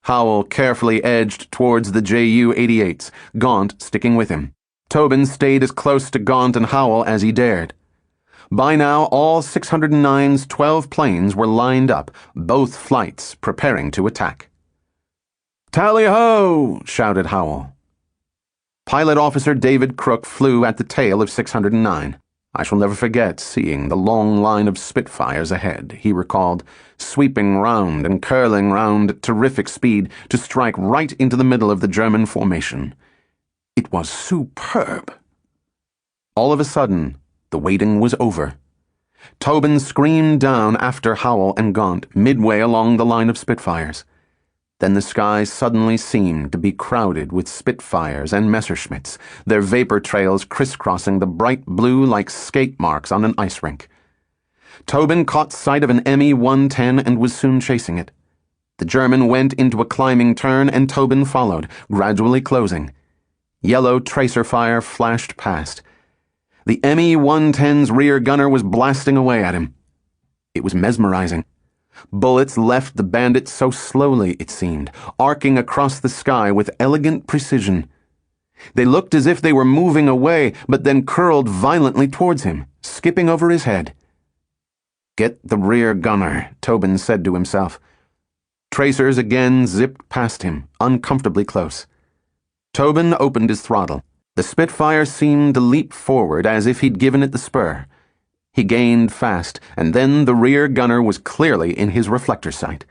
Howell carefully edged towards the Ju-88s, Gaunt sticking with him. Tobin stayed as close to Gaunt and Howell as he dared. By now, all 609's 12 planes were lined up, both flights preparing to attack. "Tally-ho!" shouted Howell. Pilot Officer David Crook flew at the tail of 609. "I shall never forget seeing the long line of Spitfires ahead," he recalled, sweeping round and curling round at terrific speed to strike right into the middle of the German formation. It was superb. All of a sudden, the waiting was over. Tobin screamed down after Howell and Gaunt, midway along the line of Spitfires. Then the sky suddenly seemed to be crowded with Spitfires and Messerschmitts, their vapor trails crisscrossing the bright blue like skate marks on an ice rink. Tobin caught sight of an Me-110 and was soon chasing it. The German went into a climbing turn and Tobin followed, gradually closing. Yellow tracer fire flashed past. The Me-110's rear gunner was blasting away at him. It was mesmerizing. Bullets left the bandit so slowly, it seemed, arcing across the sky with elegant precision. They looked as if they were moving away, but then curled violently towards him, skipping over his head. "Get the rear gunner," Tobin said to himself. Tracers again zipped past him, uncomfortably close. Tobin opened his throttle. The Spitfire seemed to leap forward as if he'd given it the spur. He gained fast, and then the rear gunner was clearly in his reflector sight.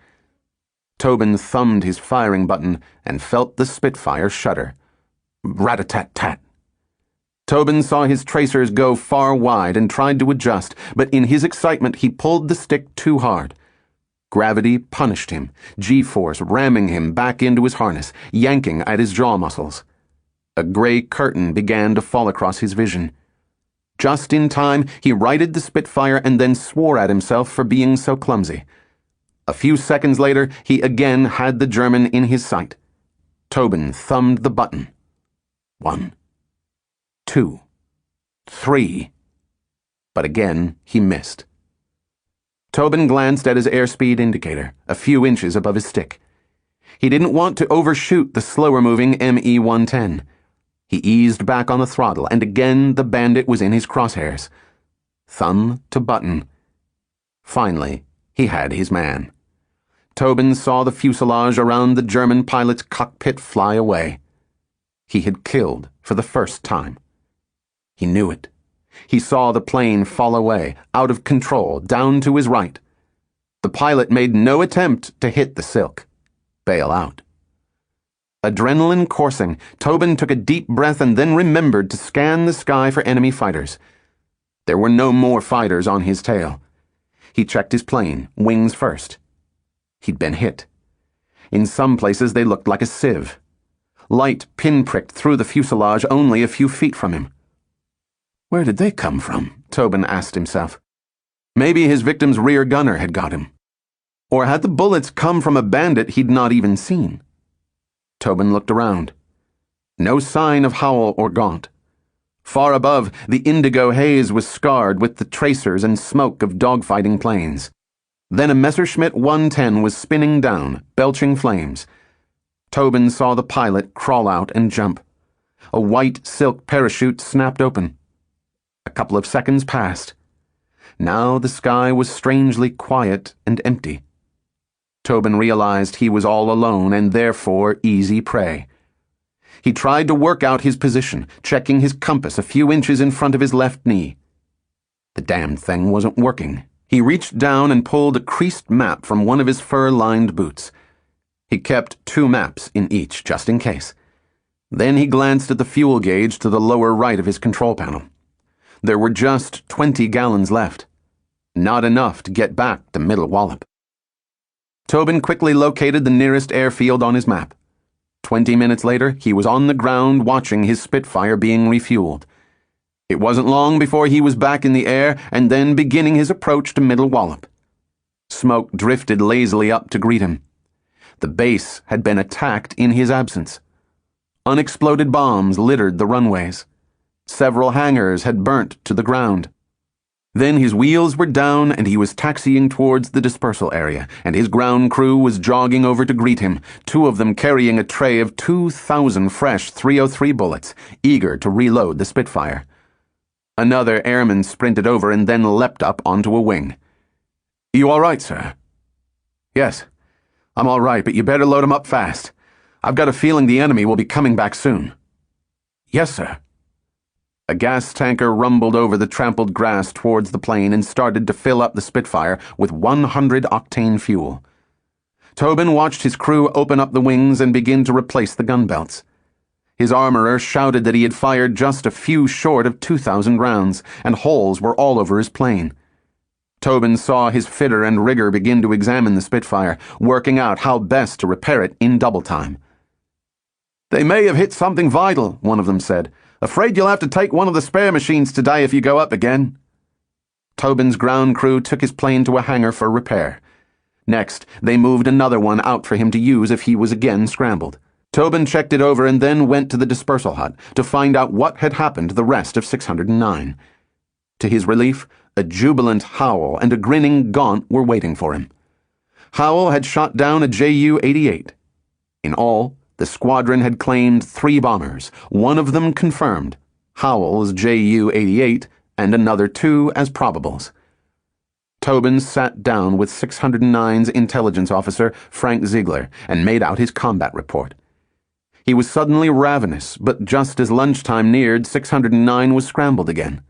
Tobin thumbed his firing button and felt the Spitfire shudder. Rat-a-tat-tat. Tobin saw his tracers go far wide and tried to adjust, but in his excitement he pulled the stick too hard. Gravity punished him, G-force ramming him back into his harness, yanking at his jaw muscles. A gray curtain began to fall across his vision. Just in time, he righted the Spitfire and then swore at himself for being so clumsy. A few seconds later, he again had the German in his sight. Tobin thumbed the button. 1, 2, 3. But again, he missed. Tobin glanced at his airspeed indicator, a few inches above his stick. He didn't want to overshoot the slower-moving ME-110. He eased back on the throttle, and again the bandit was in his crosshairs. Thumb to button. Finally, he had his man. Tobin saw the fuselage around the German pilot's cockpit fly away. He had killed for the first time. He knew it. He saw the plane fall away, out of control, down to his right. The pilot made no attempt to hit the silk. Bail out. Adrenaline coursing, Tobin took a deep breath and then remembered to scan the sky for enemy fighters. There were no more fighters on his tail. He checked his plane, wings first. He'd been hit. In some places they looked like a sieve. Light pinpricked through the fuselage only a few feet from him. Where did they come from? Tobin asked himself. Maybe his victim's rear gunner had got him. Or had the bullets come from a bandit he'd not even seen? Tobin looked around. No sign of Howell or Gaunt. Far above, the indigo haze was scarred with the tracers and smoke of dogfighting planes. Then a Messerschmitt 110 was spinning down, belching flames. Tobin saw the pilot crawl out and jump. A white silk parachute snapped open. A couple of seconds passed. Now the sky was strangely quiet and empty. Tobin realized he was all alone and therefore easy prey. He tried to work out his position, checking his compass a few inches in front of his left knee. The damned thing wasn't working. He reached down and pulled a creased map from one of his fur-lined boots. He kept 2 maps in each, just in case. Then he glanced at the fuel gauge to the lower right of his control panel. There were just 20 gallons left. Not enough to get back to Middle Wallop. Tobin quickly located the nearest airfield on his map. 20 minutes later, he was on the ground watching his Spitfire being refueled. It wasn't long before he was back in the air and then beginning his approach to Middle Wallop. Smoke drifted lazily up to greet him. The base had been attacked in his absence. Unexploded bombs littered the runways. Several hangars had burnt to the ground. Then his wheels were down and he was taxiing towards the dispersal area, and his ground crew was jogging over to greet him, 2 of them carrying a tray of 2,000 fresh .303 bullets, eager to reload the Spitfire. Another airman sprinted over and then leapt up onto a wing. "You all right, sir?" "Yes, I'm all right, but you better load 'em up fast. I've got a feeling the enemy will be coming back soon." "Yes, sir." A gas tanker rumbled over the trampled grass towards the plane and started to fill up the Spitfire with 100-octane fuel. Tobin watched his crew open up the wings and begin to replace the gun belts. His armorer shouted that he had fired just a few short of 2,000 rounds, and holes were all over his plane. Tobin saw his fitter and rigger begin to examine the Spitfire, working out how best to repair it in double time. "They may have hit something vital," one of them said. "Afraid you'll have to take one of the spare machines today if you go up again." Tobin's ground crew took his plane to a hangar for repair. Next, they moved another one out for him to use if he was again scrambled. Tobin checked it over and then went to the dispersal hut to find out what had happened to the rest of 609. To his relief, a jubilant Howell and a grinning Gaunt were waiting for him. Howell had shot down a Ju-88. In all, the squadron had claimed 3 bombers, one of them confirmed, Howell's Ju-88, and another 2 as probables. Tobin sat down with 609's intelligence officer, Frank Ziegler, and made out his combat report. He was suddenly ravenous, but just as lunchtime neared, 609 was scrambled again.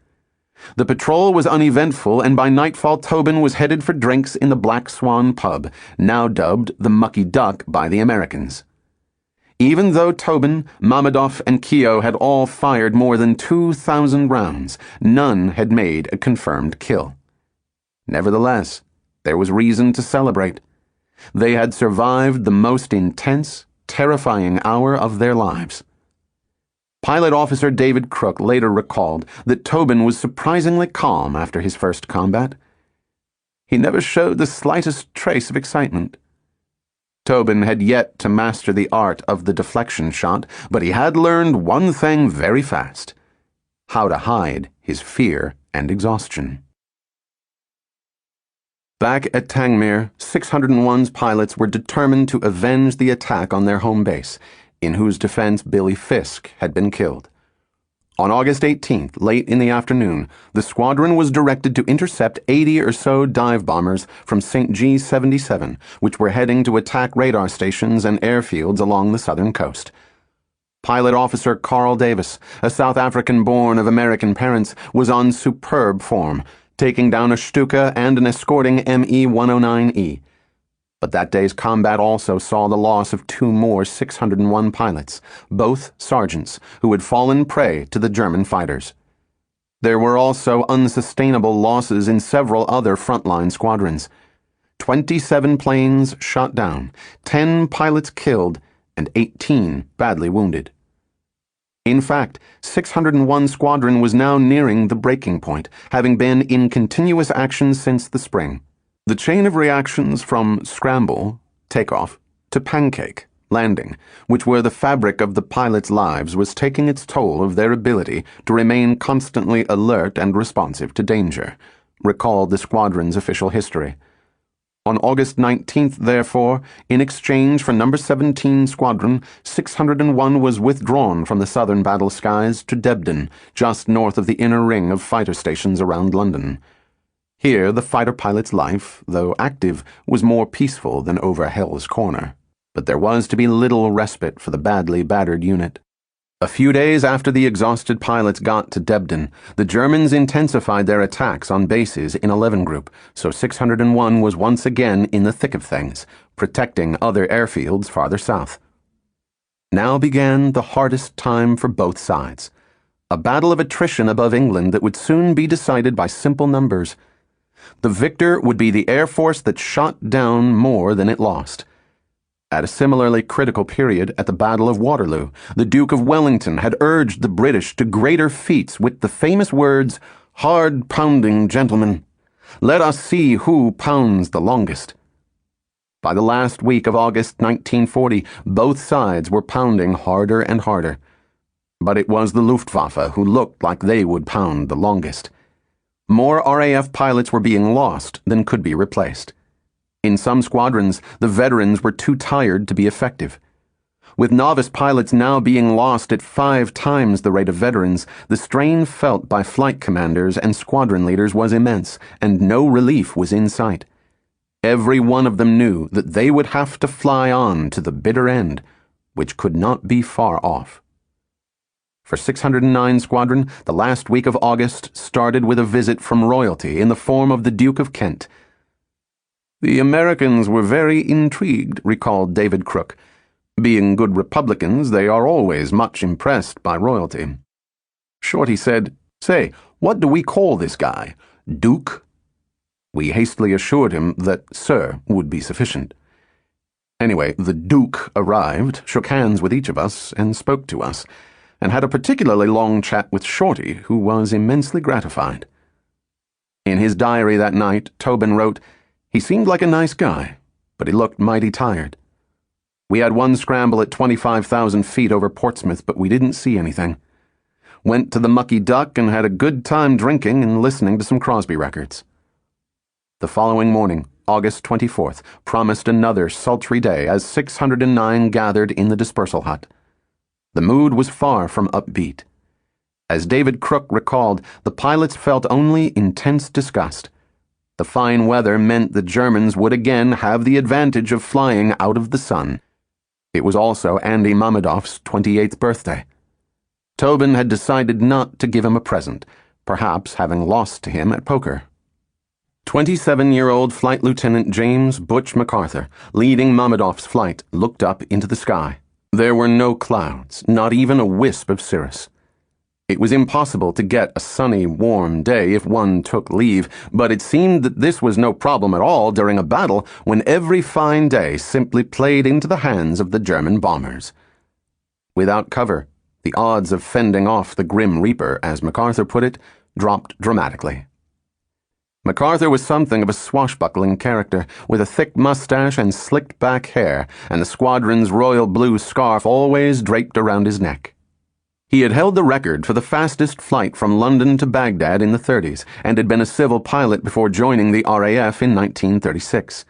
The patrol was uneventful, and by nightfall Tobin was headed for drinks in the Black Swan pub, now dubbed the Mucky Duck by the Americans. Even though Tobin, Mamedoff, and Keogh had all fired more than 2,000 rounds, none had made a confirmed kill. Nevertheless, there was reason to celebrate. They had survived the most intense, terrifying hour of their lives. Pilot Officer David Crook later recalled that Tobin was surprisingly calm after his first combat. He never showed the slightest trace of excitement. Tobin had yet to master the art of the deflection shot, but he had learned one thing very fast: how to hide his fear and exhaustion. Back at Tangmere, 601's pilots were determined to avenge the attack on their home base, in whose defense Billy Fisk had been killed. On August 18th, late in the afternoon, the squadron was directed to intercept 80 or so dive bombers from St. G-77, which were heading to attack radar stations and airfields along the southern coast. Pilot Officer Carl Davis, a South African born of American parents, was on superb form, taking down a Stuka and an escorting ME-109E. But that day's combat also saw the loss of 2 more 601 pilots, both sergeants, who had fallen prey to the German fighters. There were also unsustainable losses in several other frontline squadrons. 27 planes shot down, 10 pilots killed, and 18 badly wounded. In fact, 601 Squadron was now nearing the breaking point, having been in continuous action since the spring. The chain of reactions from scramble, takeoff, to pancake, landing, which were the fabric of the pilots' lives, was taking its toll of their ability to remain constantly alert and responsive to danger, recalled the squadron's official history. On August 19th, therefore, in exchange for No. 17 Squadron, 601 was withdrawn from the southern battle skies to Debden, just north of the inner ring of fighter stations around London. Here, the fighter pilot's life, though active, was more peaceful than over Hell's Corner. But there was to be little respite for the badly battered unit. A few days after the exhausted pilots got to Debden, the Germans intensified their attacks on bases in 11 Group, so 601 was once again in the thick of things, protecting other airfields farther south. Now began the hardest time for both sides, a battle of attrition above England that would soon be decided by simple numbers. The victor would be the Air Force that shot down more than it lost. At a similarly critical period at the Battle of Waterloo, the Duke of Wellington had urged the British to greater feats with the famous words, "Hard pounding, gentlemen. Let us see who pounds the longest." By the last week of August 1940, both sides were pounding harder and harder. But it was the Luftwaffe who looked like they would pound the longest. More RAF pilots were being lost than could be replaced. In some squadrons, the veterans were too tired to be effective. With novice pilots now being lost at 5 times the rate of veterans, the strain felt by flight commanders and squadron leaders was immense, and no relief was in sight. Every one of them knew that they would have to fly on to the bitter end, which could not be far off. For 609 Squadron, the last week of August started with a visit from royalty in the form of the Duke of Kent. "The Americans were very intrigued," recalled David Crook. "Being good Republicans, they are always much impressed by royalty." Shorty said, "Say, what do we call this guy? Duke?" We hastily assured him that Sir would be sufficient. Anyway, the Duke arrived, shook hands with each of us, and spoke to us, and had a particularly long chat with Shorty, who was immensely gratified. In his diary that night, Tobin wrote, "He seemed like a nice guy, but he looked mighty tired. We had one scramble at 25,000 feet over Portsmouth, but we didn't see anything. went to the Mucky Duck and had a good time drinking and listening to some Crosby records. The following morning, August 24th, promised another sultry day as 609 gathered in the dispersal hut. The mood was far from upbeat. As David Crook recalled, the pilots felt only intense disgust. The fine weather meant the Germans would again have the advantage of flying out of the sun. It was also Andy Mamedov's 28th birthday. Tobin had decided not to give him a present, perhaps having lost to him at poker. 27-year-old Flight Lieutenant James Butch MacArthur, leading Mamedov's flight, looked up into the sky. There were no clouds, not even a wisp of cirrus. It was impossible to get a sunny, warm day if one took leave, but it seemed that this was no problem at all during a battle when every fine day simply played into the hands of the German bombers. Without cover, the odds of fending off the Grim Reaper, as MacArthur put it, dropped dramatically. MacArthur was something of a swashbuckling character, with a thick mustache and slicked back hair, and the squadron's royal blue scarf always draped around his neck. He had held the record for the fastest flight from London to Baghdad in the 30s, and had been a civil pilot before joining the RAF in 1936.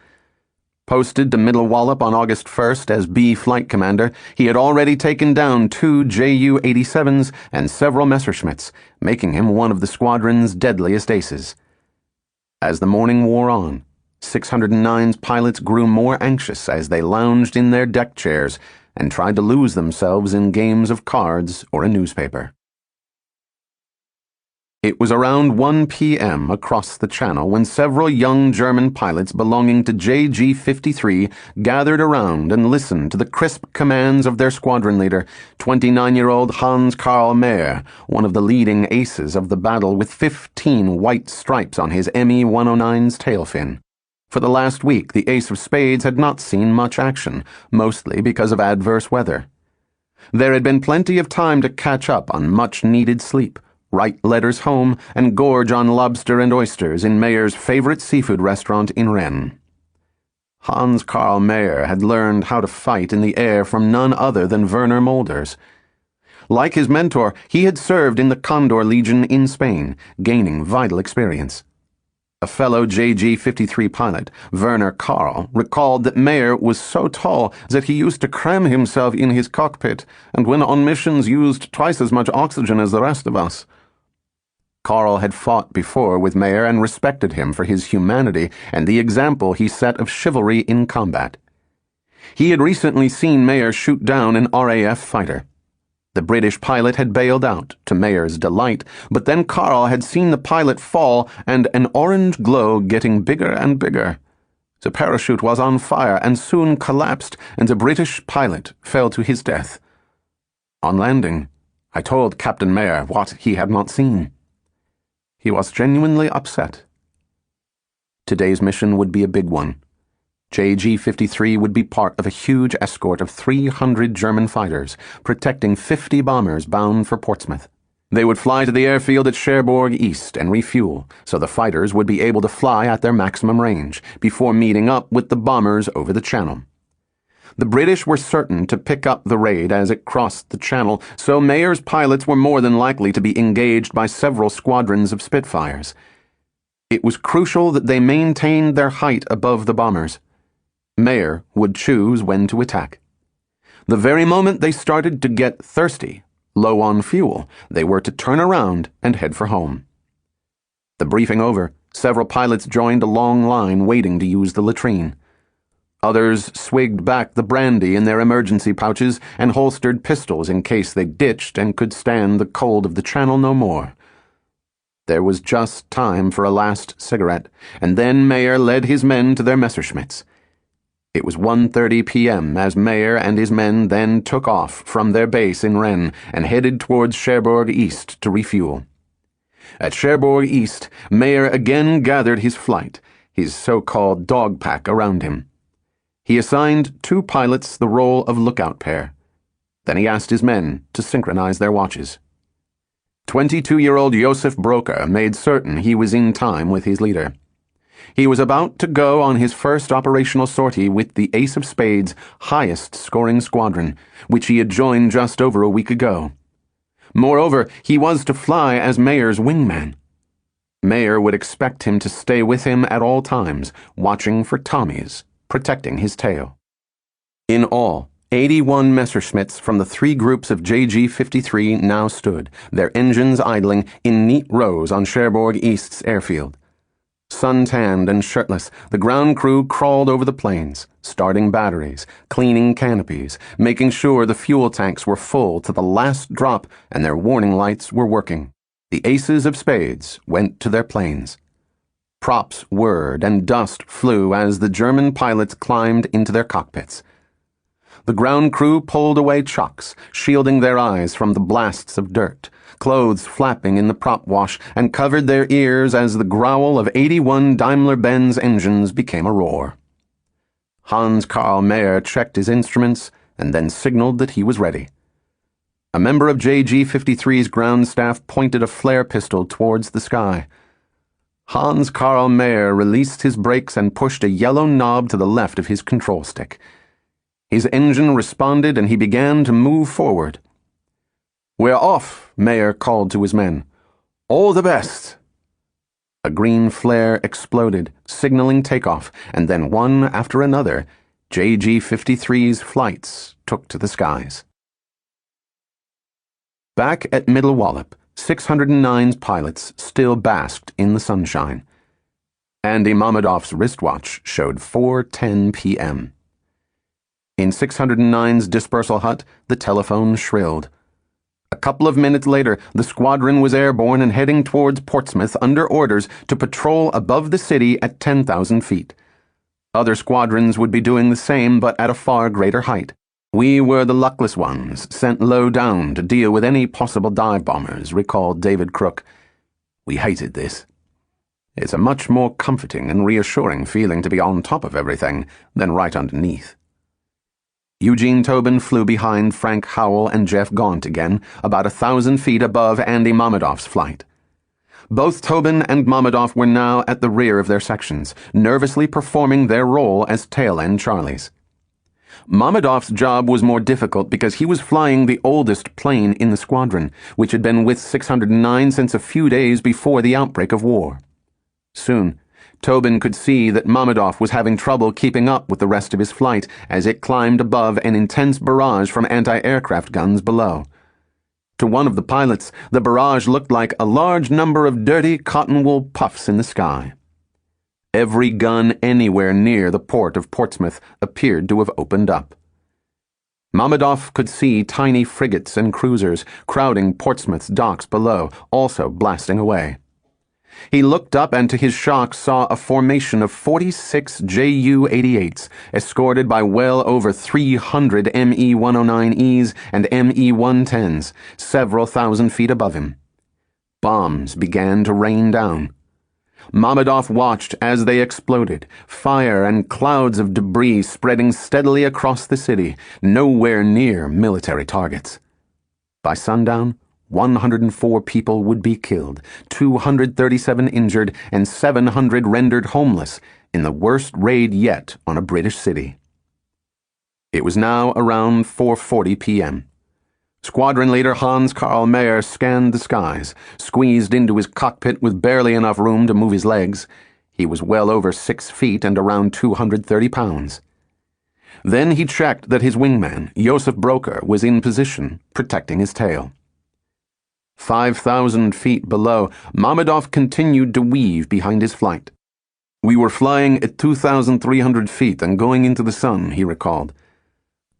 Posted to Middle Wallop on August 1st as B Flight Commander, he had already taken down 2 Ju-87s and several Messerschmitts, making him one of the squadron's deadliest aces. As the morning wore on, 609's pilots grew more anxious as they lounged in their deck chairs and tried to lose themselves in games of cards or a newspaper. It was around 1 p.m. across the channel when several young German pilots belonging to JG-53 gathered around and listened to the crisp commands of their squadron leader, 29-year-old Hans Karl Mayer, one of the leading aces of the battle with 15 white stripes on his Me-109's tail fin. For the last week, the Ace of Spades had not seen much action, mostly because of adverse weather. There had been plenty of time to catch up on much-needed sleep, write letters home, and gorge on lobster and oysters in Mayer's favorite seafood restaurant in Rennes. Hans Karl Mayer had learned how to fight in the air from none other than Werner Mulders. Like his mentor, he had served in the Condor Legion in Spain, gaining vital experience. A fellow JG-53 pilot, Werner Karl, recalled that Mayer was so tall that he used to cram himself in his cockpit, and when on missions used twice as much oxygen as the rest of us. Karl had fought before with Mayer and respected him for his humanity and the example he set of chivalry in combat. He had recently seen Mayer shoot down an RAF fighter. The British pilot had bailed out, to Mayer's delight, but then Karl had seen the pilot fall and an orange glow getting bigger and bigger. The parachute was on fire and soon collapsed, and the British pilot fell to his death. On landing, I told Captain Mayer what he had not seen. He was genuinely upset. Today's mission would be a big one. JG-53 would be part of a huge escort of 300 German fighters, protecting 50 bombers bound for Portsmouth. They would fly to the airfield at Cherbourg East and refuel, so the fighters would be able to fly at their maximum range, before meeting up with the bombers over the Channel. The British were certain to pick up the raid as it crossed the Channel, so Mayer's pilots were more than likely to be engaged by several squadrons of Spitfires. It was crucial that they maintained their height above the bombers. Mayer would choose when to attack. The very moment they started to get thirsty, low on fuel, they were to turn around and head for home. The briefing over, several pilots joined a long line waiting to use the latrine. Others swigged back the brandy in their emergency pouches and holstered pistols in case they ditched and could stand the cold of the Channel no more. There was just time for a last cigarette, and then Mayer led his men to their Messerschmitts. It was 1:30 p.m. as Mayer and his men then took off from their base in Rennes and headed towards Cherbourg East to refuel. At Cherbourg East, Mayer again gathered his flight, his so-called dog pack around him. He assigned 2 pilots the role of lookout pair. Then he asked his men to synchronize their watches. 22-year-old Josef Broker made certain he was in time with his leader. He was about to go on his first operational sortie with the Ace of Spades' highest-scoring squadron, which he had joined just over a week ago. Moreover, he was to fly as Mayer's wingman. Mayer would expect him to stay with him at all times, watching for Tommies, protecting his tail. In all, 81 Messerschmitts from the 3 groups of JG-53 now stood, their engines idling, in neat rows on Cherbourg East's airfield. Sun-tanned and shirtless, the ground crew crawled over the planes, starting batteries, cleaning canopies, making sure the fuel tanks were full to the last drop and their warning lights were working. The aces of spades went to their planes. Props whirred and dust flew as the German pilots climbed into their cockpits. The ground crew pulled away chocks, shielding their eyes from the blasts of dirt, clothes flapping in the prop wash, and covered their ears as the growl of 81 Daimler-Benz engines became a roar. Hans Karl Mayer checked his instruments and then signaled that he was ready. A member of JG-53's ground staff pointed a flare pistol towards the sky. Hans Karl Mayer released his brakes and pushed a yellow knob to the left of his control stick. His engine responded and he began to move forward. "We're off," Mayer called to his men. "All the best." A green flare exploded, signaling takeoff, and then one after another, JG-53's flights took to the skies. Back at Middle Wallop, 609's pilots still basked in the sunshine. Andy Mamedov's wristwatch showed 4:10 p.m. In 609's dispersal hut, the telephone shrilled. A couple of minutes later, the squadron was airborne and heading towards Portsmouth under orders to patrol above the city at 10,000 feet. Other squadrons would be doing the same, but at a far greater height. We were the luckless ones, sent low down to deal with any possible dive bombers, recalled David Crook. We hated this. It's a much more comforting and reassuring feeling to be on top of everything than right underneath. Eugene Tobin flew behind Frank Howell and Jeff Gaunt again, about 1,000 feet above Andy Mamedov's flight. Both Tobin and Mamedov were now at the rear of their sections, nervously performing their role as tail-end Charlies. Mamedov's job was more difficult because he was flying the oldest plane in the squadron, which had been with 609 since a few days before the outbreak of war. Soon, Tobin could see that Mamedov was having trouble keeping up with the rest of his flight as it climbed above an intense barrage from anti-aircraft guns below. To one of the pilots, the barrage looked like a large number of dirty cotton wool puffs in the sky. Every gun anywhere near the port of Portsmouth appeared to have opened up. Mamedov could see tiny frigates and cruisers crowding Portsmouth's docks below, also blasting away. He looked up and to his shock saw a formation of 46 Ju-88s, escorted by well over 300 Me-109Es and Me-110s, several thousand feet above him. Bombs began to rain down. Mamedov watched as they exploded, fire and clouds of debris spreading steadily across the city, nowhere near military targets. By sundown, 104 people would be killed, 237 injured, and 700 rendered homeless in the worst raid yet on a British city. It was now around 4:40 p.m. Squadron leader Hans Karl Mayer scanned the skies, squeezed into his cockpit with barely enough room to move his legs. He was well over 6 feet and around 230 pounds. Then he checked that his wingman, Josef Broker, was in position, protecting his tail. 5,000 feet below, Mamedov continued to weave behind his flight. We were flying at 2,300 feet and going into the sun, he recalled.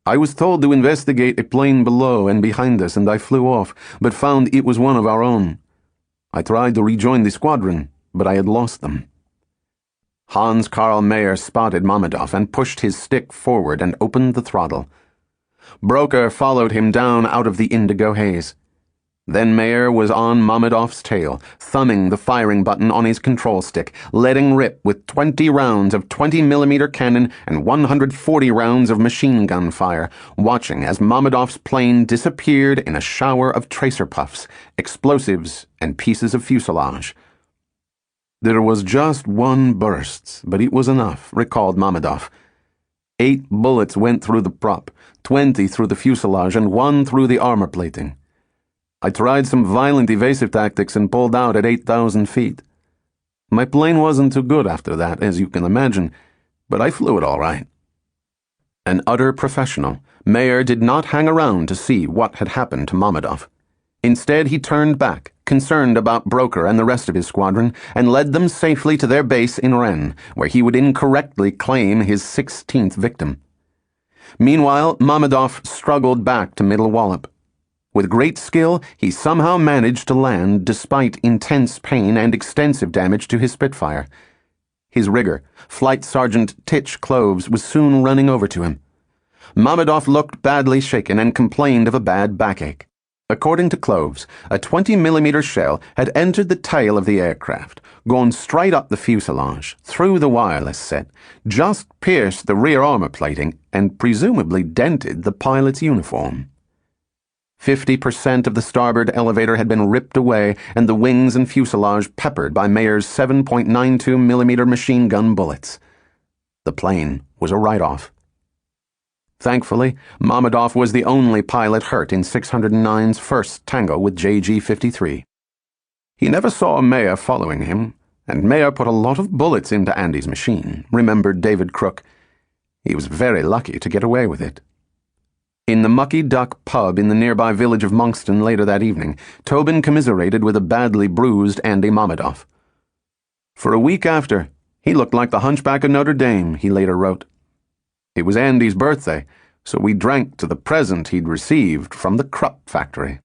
I was told to investigate a plane below and behind us, and I flew off, but found it was one of our own. I tried to rejoin the squadron, but I had lost them. Hans Karl Mayer spotted Mamedov and pushed his stick forward and opened the throttle. Broker followed him down out of the indigo haze. Then Mayer was on Mamedov's tail, thumbing the firing button on his control stick, letting rip with 20 rounds of 20mm cannon and 140 rounds of machine gun fire, watching as Mamedov's plane disappeared in a shower of tracer puffs, explosives, and pieces of fuselage. There was just one burst, but it was enough, recalled Mamedov. 8 bullets went through the prop, 20 through the fuselage, and 1 through the armor plating. I tried some violent evasive tactics and pulled out at 8,000 feet. My plane wasn't too good after that, as you can imagine, but I flew it all right. An utter professional, Mayer did not hang around to see what had happened to Mammadov. Instead, he turned back, concerned about Broker and the rest of his squadron, and led them safely to their base in Rennes, where he would incorrectly claim his 16th victim. Meanwhile, Mammadov struggled back to Middle Wallop. With great skill, he somehow managed to land despite intense pain and extensive damage to his Spitfire. His rigger, Flight Sergeant Titch Cloves, was soon running over to him. Mammadov looked badly shaken and complained of a bad backache. According to Cloves, a 20mm shell had entered the tail of the aircraft, gone straight up the fuselage, through the wireless set, just pierced the rear armor plating, and presumably dented the pilot's uniform. 50% of the starboard elevator had been ripped away, and the wings and fuselage peppered by Mayer's 7.92mm machine gun bullets. The plane was a write-off. Thankfully, Mammadov was the only pilot hurt in 609's first tango with JG-53. He never saw Mayer following him, and Mayer put a lot of bullets into Andy's machine, remembered David Crook. He was very lucky to get away with it. In the Mucky Duck pub in the nearby village of Monkston later that evening, Tobin commiserated with a badly bruised Andy Mammadov. For a week after, he looked like the Hunchback of Notre Dame, he later wrote. It was Andy's birthday, so we drank to the present he'd received from the Krupp factory.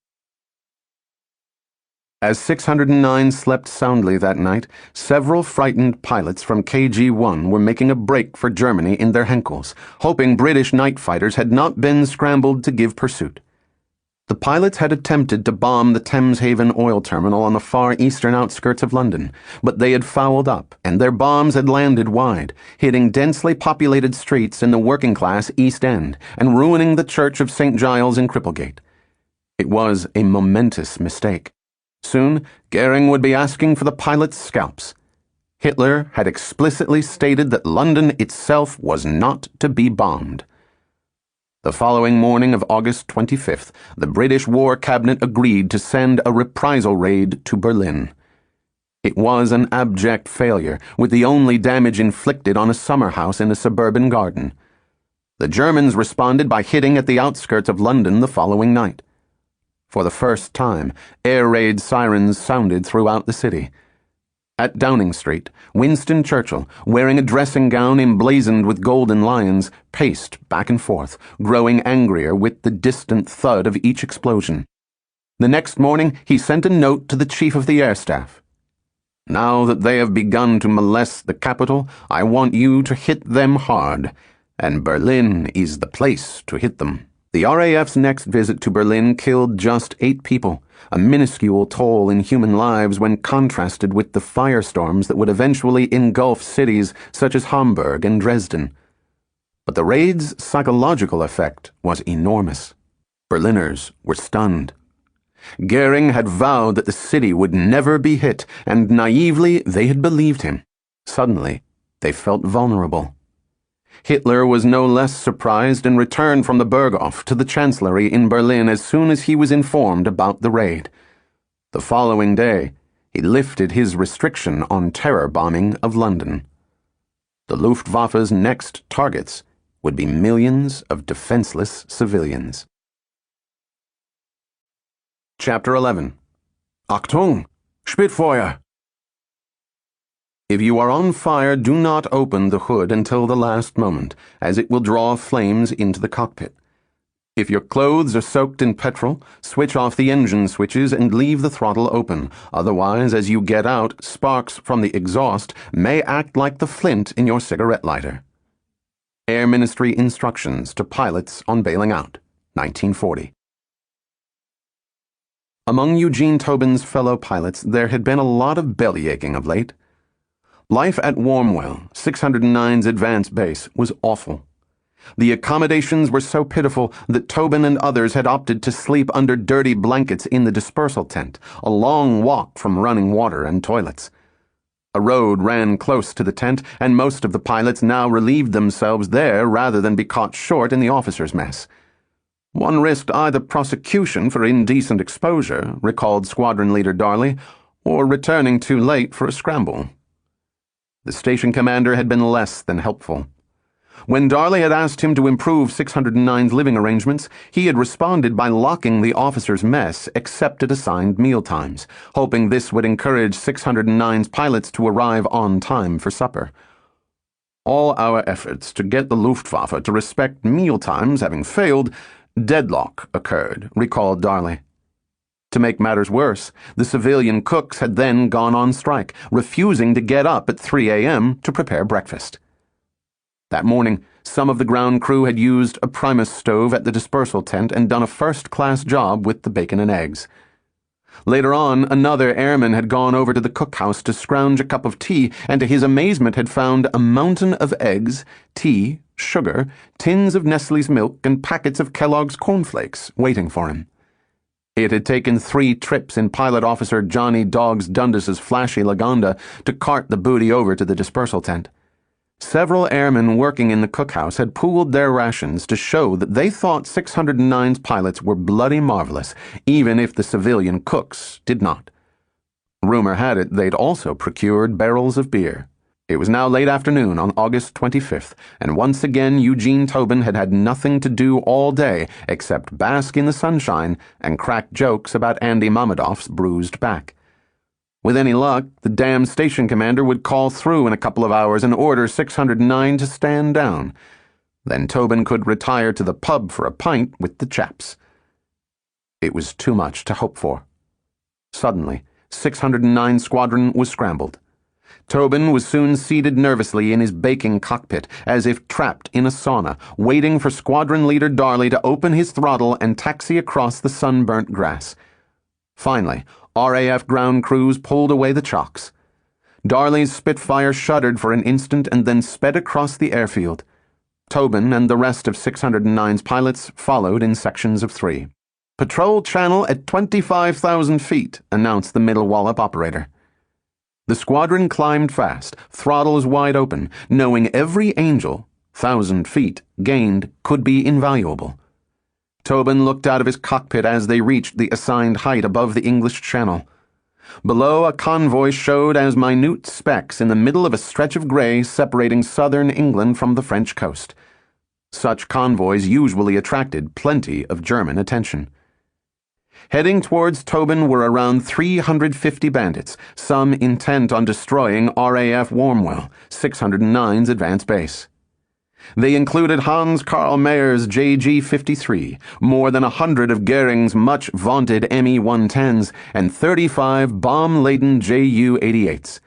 As 609 slept soundly that night, several frightened pilots from KG-1 were making a break for Germany in their Henkels, hoping British night fighters had not been scrambled to give pursuit. The pilots had attempted to bomb the Thameshaven oil terminal on the far eastern outskirts of London, but they had fouled up, and their bombs had landed wide, hitting densely populated streets in the working-class East End and ruining the Church of St. Giles in Cripplegate. It was a momentous mistake. Soon, Goering would be asking for the pilots' scalps. Hitler had explicitly stated that London itself was not to be bombed. The following morning of August 25th, the British War Cabinet agreed to send a reprisal raid to Berlin. It was an abject failure, with the only damage inflicted on a summer house in a suburban garden. The Germans responded by hitting at the outskirts of London the following night. For the first time, air raid sirens sounded throughout the city. At Downing Street, Winston Churchill, wearing a dressing gown emblazoned with golden lions, paced back and forth, growing angrier with the distant thud of each explosion. The next morning, he sent a note to the Chief of the Air Staff. Now that they have begun to molest the capital, I want you to hit them hard, and Berlin is the place to hit them. The RAF's next visit to Berlin killed just 8 people, a minuscule toll in human lives when contrasted with the firestorms that would eventually engulf cities such as Hamburg and Dresden. But the raid's psychological effect was enormous. Berliners were stunned. Goering had vowed that the city would never be hit, and naively they had believed him. Suddenly, they felt vulnerable. Hitler was no less surprised and returned from the Berghof to the Chancellery in Berlin as soon as he was informed about the raid. The following day, he lifted his restriction on terror bombing of London. The Luftwaffe's next targets would be millions of defenseless civilians. Chapter 11. Achtung! Spitfire! If you are on fire, do not open the hood until the last moment, as it will draw flames into the cockpit. If your clothes are soaked in petrol, switch off the engine switches and leave the throttle open. Otherwise, as you get out, sparks from the exhaust may act like the flint in your cigarette lighter. Air Ministry Instructions to Pilots on Bailing Out, 1940. Among Eugene Tobin's fellow pilots, there had been a lot of bellyaching of late. Life at Warmwell, 609's advance base, was awful. The accommodations were so pitiful that Tobin and others had opted to sleep under dirty blankets in the dispersal tent, a long walk from running water and toilets. A road ran close to the tent, and most of the pilots now relieved themselves there rather than be caught short in the officers' mess. One risked either prosecution for indecent exposure, recalled Squadron Leader Darley, or returning too late for a scramble. The station commander had been less than helpful. When Darley had asked him to improve 609's living arrangements, he had responded by locking the officers' mess except at assigned mealtimes, hoping this would encourage 609's pilots to arrive on time for supper. All our efforts to get the Luftwaffe to respect mealtimes having failed, deadlock occurred, recalled Darley. To make matters worse, the civilian cooks had then gone on strike, refusing to get up at 3 a.m. to prepare breakfast. That morning, some of the ground crew had used a Primus stove at the dispersal tent and done a first-class job with the bacon and eggs. Later on, another airman had gone over to the cookhouse to scrounge a cup of tea and to his amazement had found a mountain of eggs, tea, sugar, tins of Nestle's milk, and packets of Kellogg's cornflakes waiting for him. It had taken 3 trips in Pilot Officer Johnny Dogs Dundas's flashy Lagonda to cart the booty over to the dispersal tent. Several airmen working in the cookhouse had pooled their rations to show that they thought 609's pilots were bloody marvelous, even if the civilian cooks did not. Rumor had it they'd also procured barrels of beer. It was now late afternoon on August 25th, and once again Eugene Tobin had had nothing to do all day except bask in the sunshine and crack jokes about Andy Mamadov's bruised back. With any luck, the damn station commander would call through in a couple of hours and order 609 to stand down. Then Tobin could retire to the pub for a pint with the chaps. It was too much to hope for. Suddenly, 609 Squadron was scrambled. Tobin was soon seated nervously in his baking cockpit, as if trapped in a sauna, waiting for Squadron Leader Darley to open his throttle and taxi across the sunburnt grass. Finally, RAF ground crews pulled away the chocks. Darley's Spitfire shuddered for an instant and then sped across the airfield. Tobin and the rest of 609's pilots followed in sections of 3. "Patrol channel at 25,000 feet, announced the middle wallop operator. The squadron climbed fast, throttles wide open, knowing every angel, 1,000 feet, gained could be invaluable. Tobin looked out of his cockpit as they reached the assigned height above the English Channel. Below, a convoy showed as minute specks in the middle of a stretch of grey separating southern England from the French coast. Such convoys usually attracted plenty of German attention. Heading towards Tobin were around 350 bandits, some intent on destroying RAF Warmwell, 609's advance base. They included Hans Karl Mayer's JG-53, more than 100 of Goering's much-vaunted Me-110s, and 35 bomb-laden Ju-88s.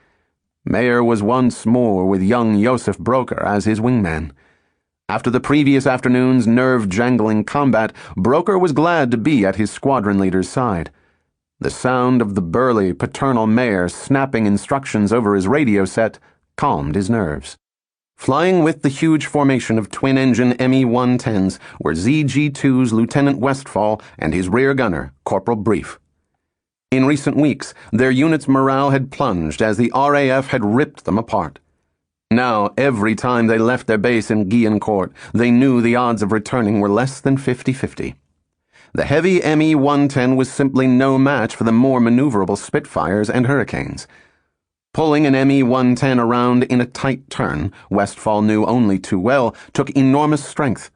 Mayer was once more with young Josef Broker as his wingman. After the previous afternoon's nerve-jangling combat, Broker was glad to be at his squadron leader's side. The sound of the burly, paternal Mayer snapping instructions over his radio set calmed his nerves. Flying with the huge formation of twin-engine Me-110s were ZG-2's Lieutenant Westphal and his rear gunner, Corporal Brief. In recent weeks, their unit's morale had plunged as the RAF had ripped them apart. Now, every time they left their base in Guillencourt, they knew the odds of returning were less than 50-50. The heavy Me-110 was simply no match for the more maneuverable Spitfires and Hurricanes. Pulling an Me-110 around in a tight turn, Westphal knew only too well, took enormous strength.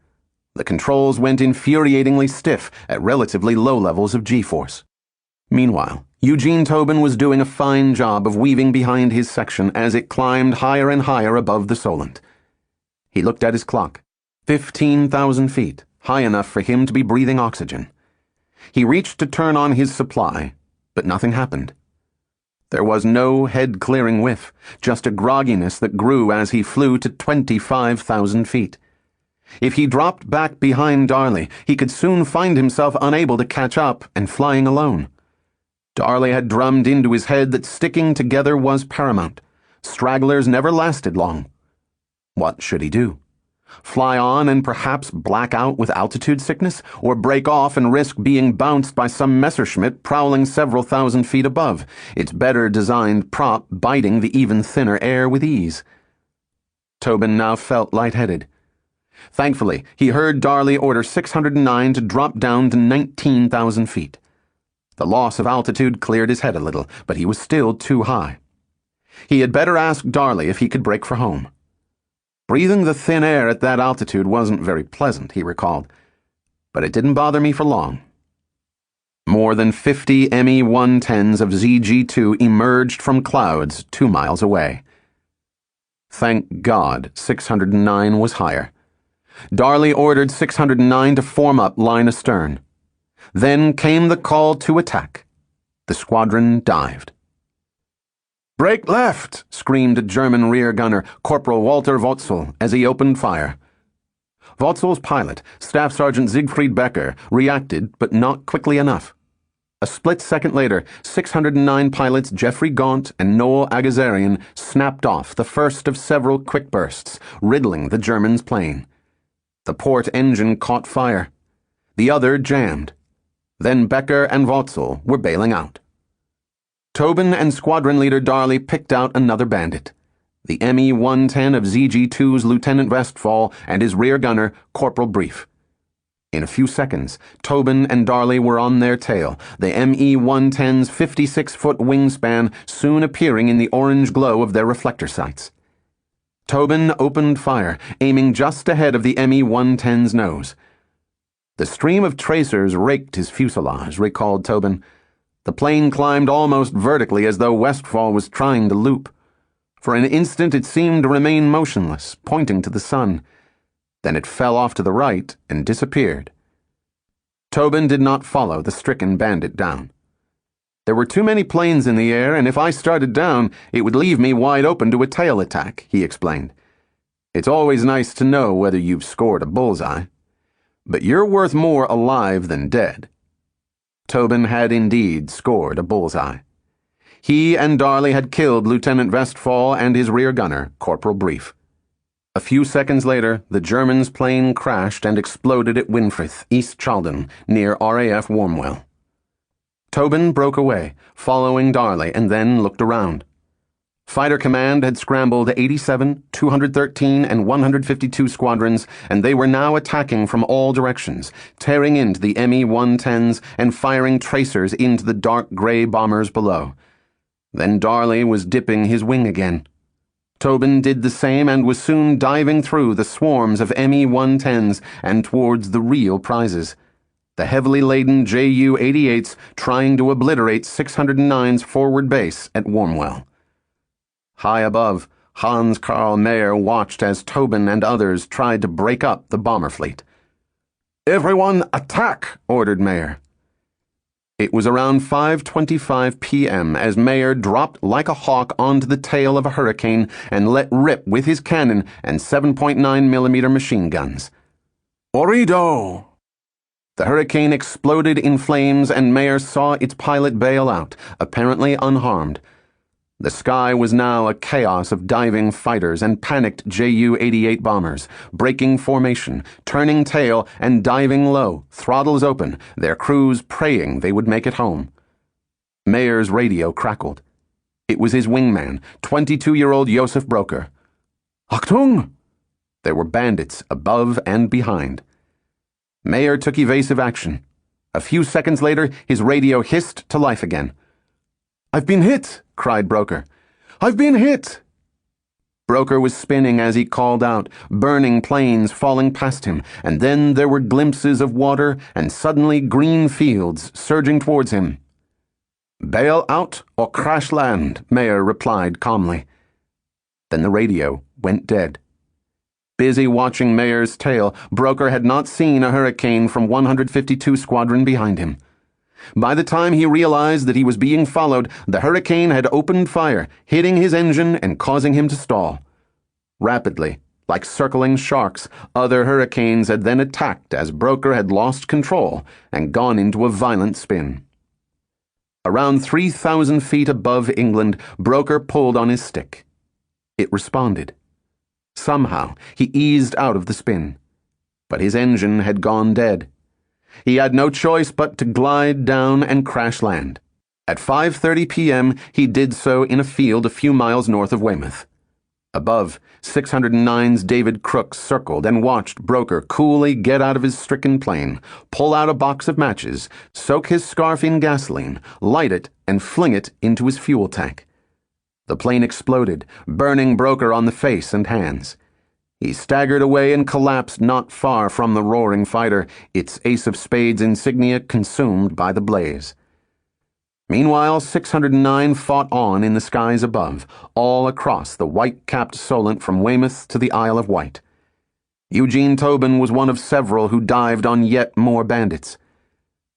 The controls went infuriatingly stiff at relatively low levels of G-force. Meanwhile, Eugene Tobin was doing a fine job of weaving behind his section as it climbed higher and higher above the Solent. He looked at his clock. 15,000 feet, high enough for him to be breathing oxygen. He reached to turn on his supply, but nothing happened. There was no head-clearing whiff, just a grogginess that grew as he flew to 25,000 feet. If he dropped back behind Darley, he could soon find himself unable to catch up and flying alone. Darley had drummed into his head that sticking together was paramount. Stragglers never lasted long. What should he do? Fly on and perhaps black out with altitude sickness, or break off and risk being bounced by some Messerschmitt prowling several thousand feet above, its better-designed prop biting the even thinner air with ease? Tobin now felt lightheaded. Thankfully, he heard Darley order 609 to drop down to 19,000 feet. The loss of altitude cleared his head a little, but he was still too high. He had better ask Darley if he could break for home. Breathing the thin air at that altitude wasn't very pleasant, he recalled, but it didn't bother me for long. More than 50 Me-110s of ZG-2 emerged from clouds 2 miles away. Thank God 609 was higher. Darley ordered 609 to form up line astern. Then came the call to attack. The squadron dived. "Break left!" screamed a German rear gunner, Corporal Walter Wotzel, as he opened fire. Wotzel's pilot, Staff Sergeant Siegfried Becker, reacted, but not quickly enough. A split second later, 609 pilots Jeffrey Gaunt and Noel Agazarian snapped off the first of several quick bursts, riddling the German's plane. The port engine caught fire. The other jammed. Then Becker and Wotzel were bailing out. Tobin and squadron leader Darley picked out another bandit, the Me-110 of ZG-2's Lieutenant Westphal and his rear gunner, Corporal Brief. In a few seconds, Tobin and Darley were on their tail, the Me-110's 56-foot wingspan soon appearing in the orange glow of their reflector sights. Tobin opened fire, aiming just ahead of the Me-110's nose. The stream of tracers raked his fuselage, recalled Tobin. The plane climbed almost vertically as though Westphal was trying to loop. For an instant it seemed to remain motionless, pointing to the sun. Then it fell off to the right and disappeared. Tobin did not follow the stricken bandit down. "There were too many planes in the air, and if I started down, it would leave me wide open to a tail attack," he explained. "It's always nice to know whether you've scored a bullseye. But you're worth more alive than dead." Tobin had indeed scored a bullseye. He and Darley had killed Lieutenant Westphal and his rear gunner, Corporal Brief. A few seconds later, the German's plane crashed and exploded at Winfrith, East Chalden, near RAF Warmwell. Tobin broke away, following Darley, and then looked around. Fighter Command had scrambled 87, 213, and 152 squadrons, and they were now attacking from all directions, tearing into the Me-110s and firing tracers into the dark gray bombers below. Then Darley was dipping his wing again. Tobin did the same and was soon diving through the swarms of Me-110s and towards the real prizes. The heavily laden Ju-88s trying to obliterate 609's forward base at Warmwell. High above, Hans Karl Mayer watched as Tobin and others tried to break up the bomber fleet. "Everyone attack!" ordered Mayer. It was around 5:25 p.m. as Mayer dropped like a hawk onto the tail of a Hurricane and let rip with his cannon and 7.9mm machine guns. "Orido!" The Hurricane exploded in flames and Mayer saw its pilot bail out, apparently unharmed. The sky was now a chaos of diving fighters and panicked Ju-88 bombers, breaking formation, turning tail, and diving low, throttles open, their crews praying they would make it home. Mayer's radio crackled. It was his wingman, 22-year-old Josef Broker. "Achtung!" There were bandits above and behind. Mayer took evasive action. A few seconds later, his radio hissed to life again. "I've been hit!" cried Broker. "I've been hit!" Broker was spinning as he called out, burning planes falling past him, and then there were glimpses of water and suddenly green fields surging towards him. "Bail out or crash land," Mayer replied calmly. Then the radio went dead. Busy watching Mayer's tail, Broker had not seen a Hurricane from 152 Squadron behind him. By the time he realized that he was being followed, the Hurricane had opened fire, hitting his engine and causing him to stall. Rapidly, like circling sharks, other Hurricanes had then attacked as Broker had lost control and gone into a violent spin. Around 3,000 feet above England, Broker pulled on his stick. It responded. Somehow, he eased out of the spin. But his engine had gone dead. He had no choice but to glide down and crash land. At 5:30 p.m., he did so in a field a few miles north of Weymouth. Above, 609's David Crook circled and watched Broker coolly get out of his stricken plane, pull out a box of matches, soak his scarf in gasoline, light it, and fling it into his fuel tank. The plane exploded, burning Broker on the face and hands. He staggered away and collapsed not far from the roaring fighter, its ace of spades insignia consumed by the blaze. Meanwhile, 609 fought on in the skies above, all across the white-capped Solent from Weymouth to the Isle of Wight. Eugene Tobin was one of several who dived on yet more bandits.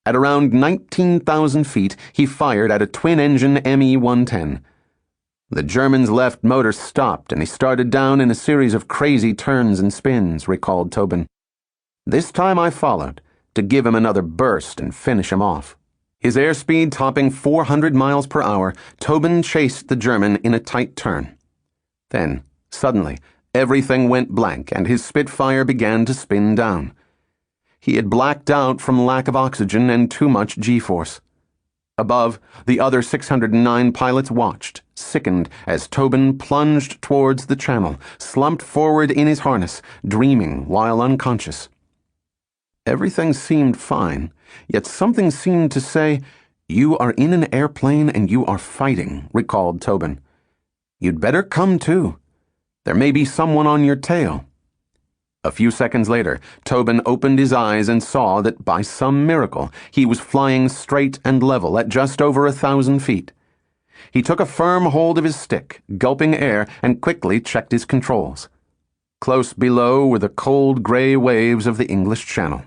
At around 19,000 feet, he fired at a twin-engine Me-110. The German's left motor stopped and he started down in a series of crazy turns and spins, recalled Tobin. This time I followed, to give him another burst and finish him off. His airspeed topping 400 miles per hour, Tobin chased the German in a tight turn. Then, suddenly, everything went blank and his Spitfire began to spin down. He had blacked out from lack of oxygen and too much G-force. Above, the other 609 pilots watched, sickened, as Tobin plunged towards the channel, slumped forward in his harness, dreaming while unconscious. Everything seemed fine, yet something seemed to say, "You are in an airplane and you are fighting," recalled Tobin. "You'd better come to. There may be someone on your tail." A few seconds later, Tobin opened his eyes and saw that by some miracle he was flying straight and level at just over 1,000 feet. He took a firm hold of his stick, gulping air, and quickly checked his controls. Close below were the cold gray waves of the English Channel.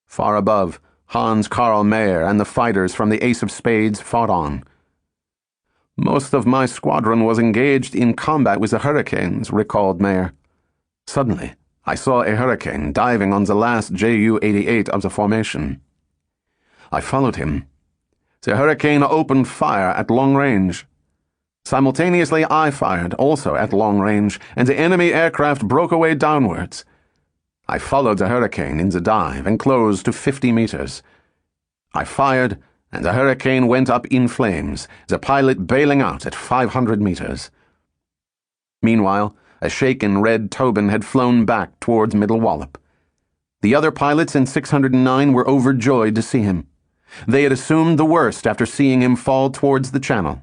Far above, Hans Karl Mayer and the fighters from the Ace of Spades fought on. "Most of my squadron was engaged in combat with the Hurricanes," recalled Mayer. "Suddenly, I saw a Hurricane diving on the last Ju-88 of the formation. I followed him. The Hurricane opened fire at long range. Simultaneously, I fired, also at long range, and the enemy aircraft broke away downwards. I followed the Hurricane in the dive and closed to 50 meters. I fired, and the Hurricane went up in flames, the pilot bailing out at 500 meters. Meanwhile, a shaken Red Tobin had flown back towards Middle Wallop. The other pilots in 609 were overjoyed to see him. They had assumed the worst after seeing him fall towards the channel.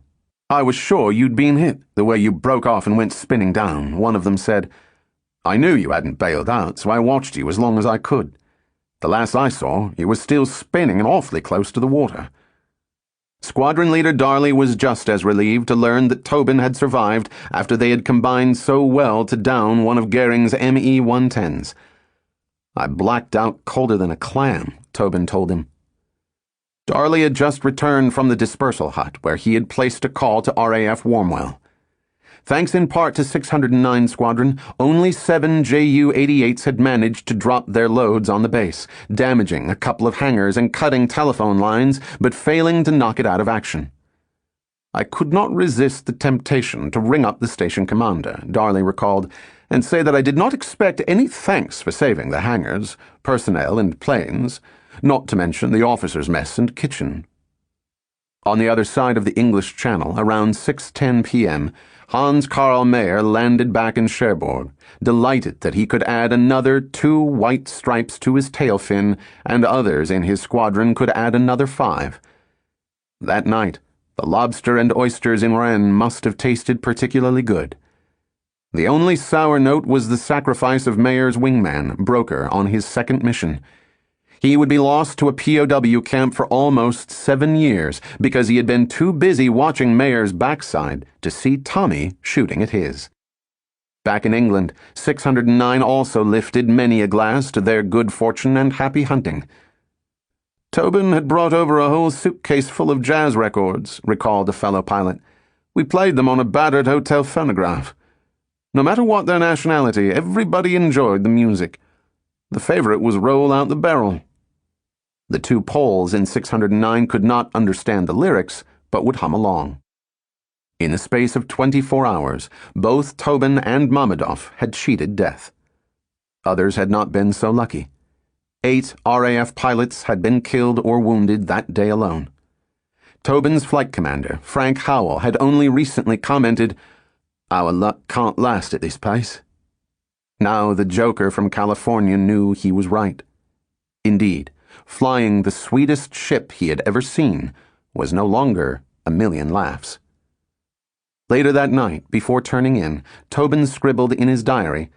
"I was sure you'd been hit, the way you broke off and went spinning down," one of them said. "I knew you hadn't bailed out, so I watched you as long as I could. The last I saw, you were still spinning and awfully close to the water." Squadron Leader Darley was just as relieved to learn that Tobin had survived after they had combined so well to down one of Goering's Me-110s. "I blacked out colder than a clam," Tobin told him. Darley had just returned from the dispersal hut, where he had placed a call to RAF Warmwell. Thanks in part to 609 Squadron, only 7 Ju-88s had managed to drop their loads on the base, damaging a couple of hangars and cutting telephone lines, but failing to knock it out of action. "I could not resist the temptation to ring up the station commander," Darley recalled, "and say that I did not expect any thanks for saving the hangars, personnel, and planes, not to mention the officers' mess and kitchen." On the other side of the English Channel, around 6:10 p.m., Hans Karl Mayer landed back in Cherbourg, delighted that he could add another 2 white stripes to his tail fin, and others in his squadron could add another 5. That night, the lobster and oysters in Rennes must have tasted particularly good. The only sour note was the sacrifice of Mayer's wingman, Broker, on his second mission. He would be lost to a POW camp for almost 7 years because he had been too busy watching Mayer's backside to see Tommy shooting at his. Back in England, 609 also lifted many a glass to their good fortune and happy hunting. "Tobin had brought over a whole suitcase full of jazz records," recalled a fellow pilot. "We played them on a battered hotel phonograph. No matter what their nationality, everybody enjoyed the music. The favorite was Roll Out the Barrel." The 2 Poles in 609 could not understand the lyrics, but would hum along. In the space of 24 hours, both Tobin and Mammadov had cheated death. Others had not been so lucky. 8 RAF pilots had been killed or wounded that day alone. Tobin's flight commander, Frank Howell, had only recently commented, Our luck can't last at this pace. Now the joker from California knew he was right. Indeed, flying the sweetest ship he had ever seen was no longer a million laughs. Later that night, before turning in, Tobin scribbled in his diary,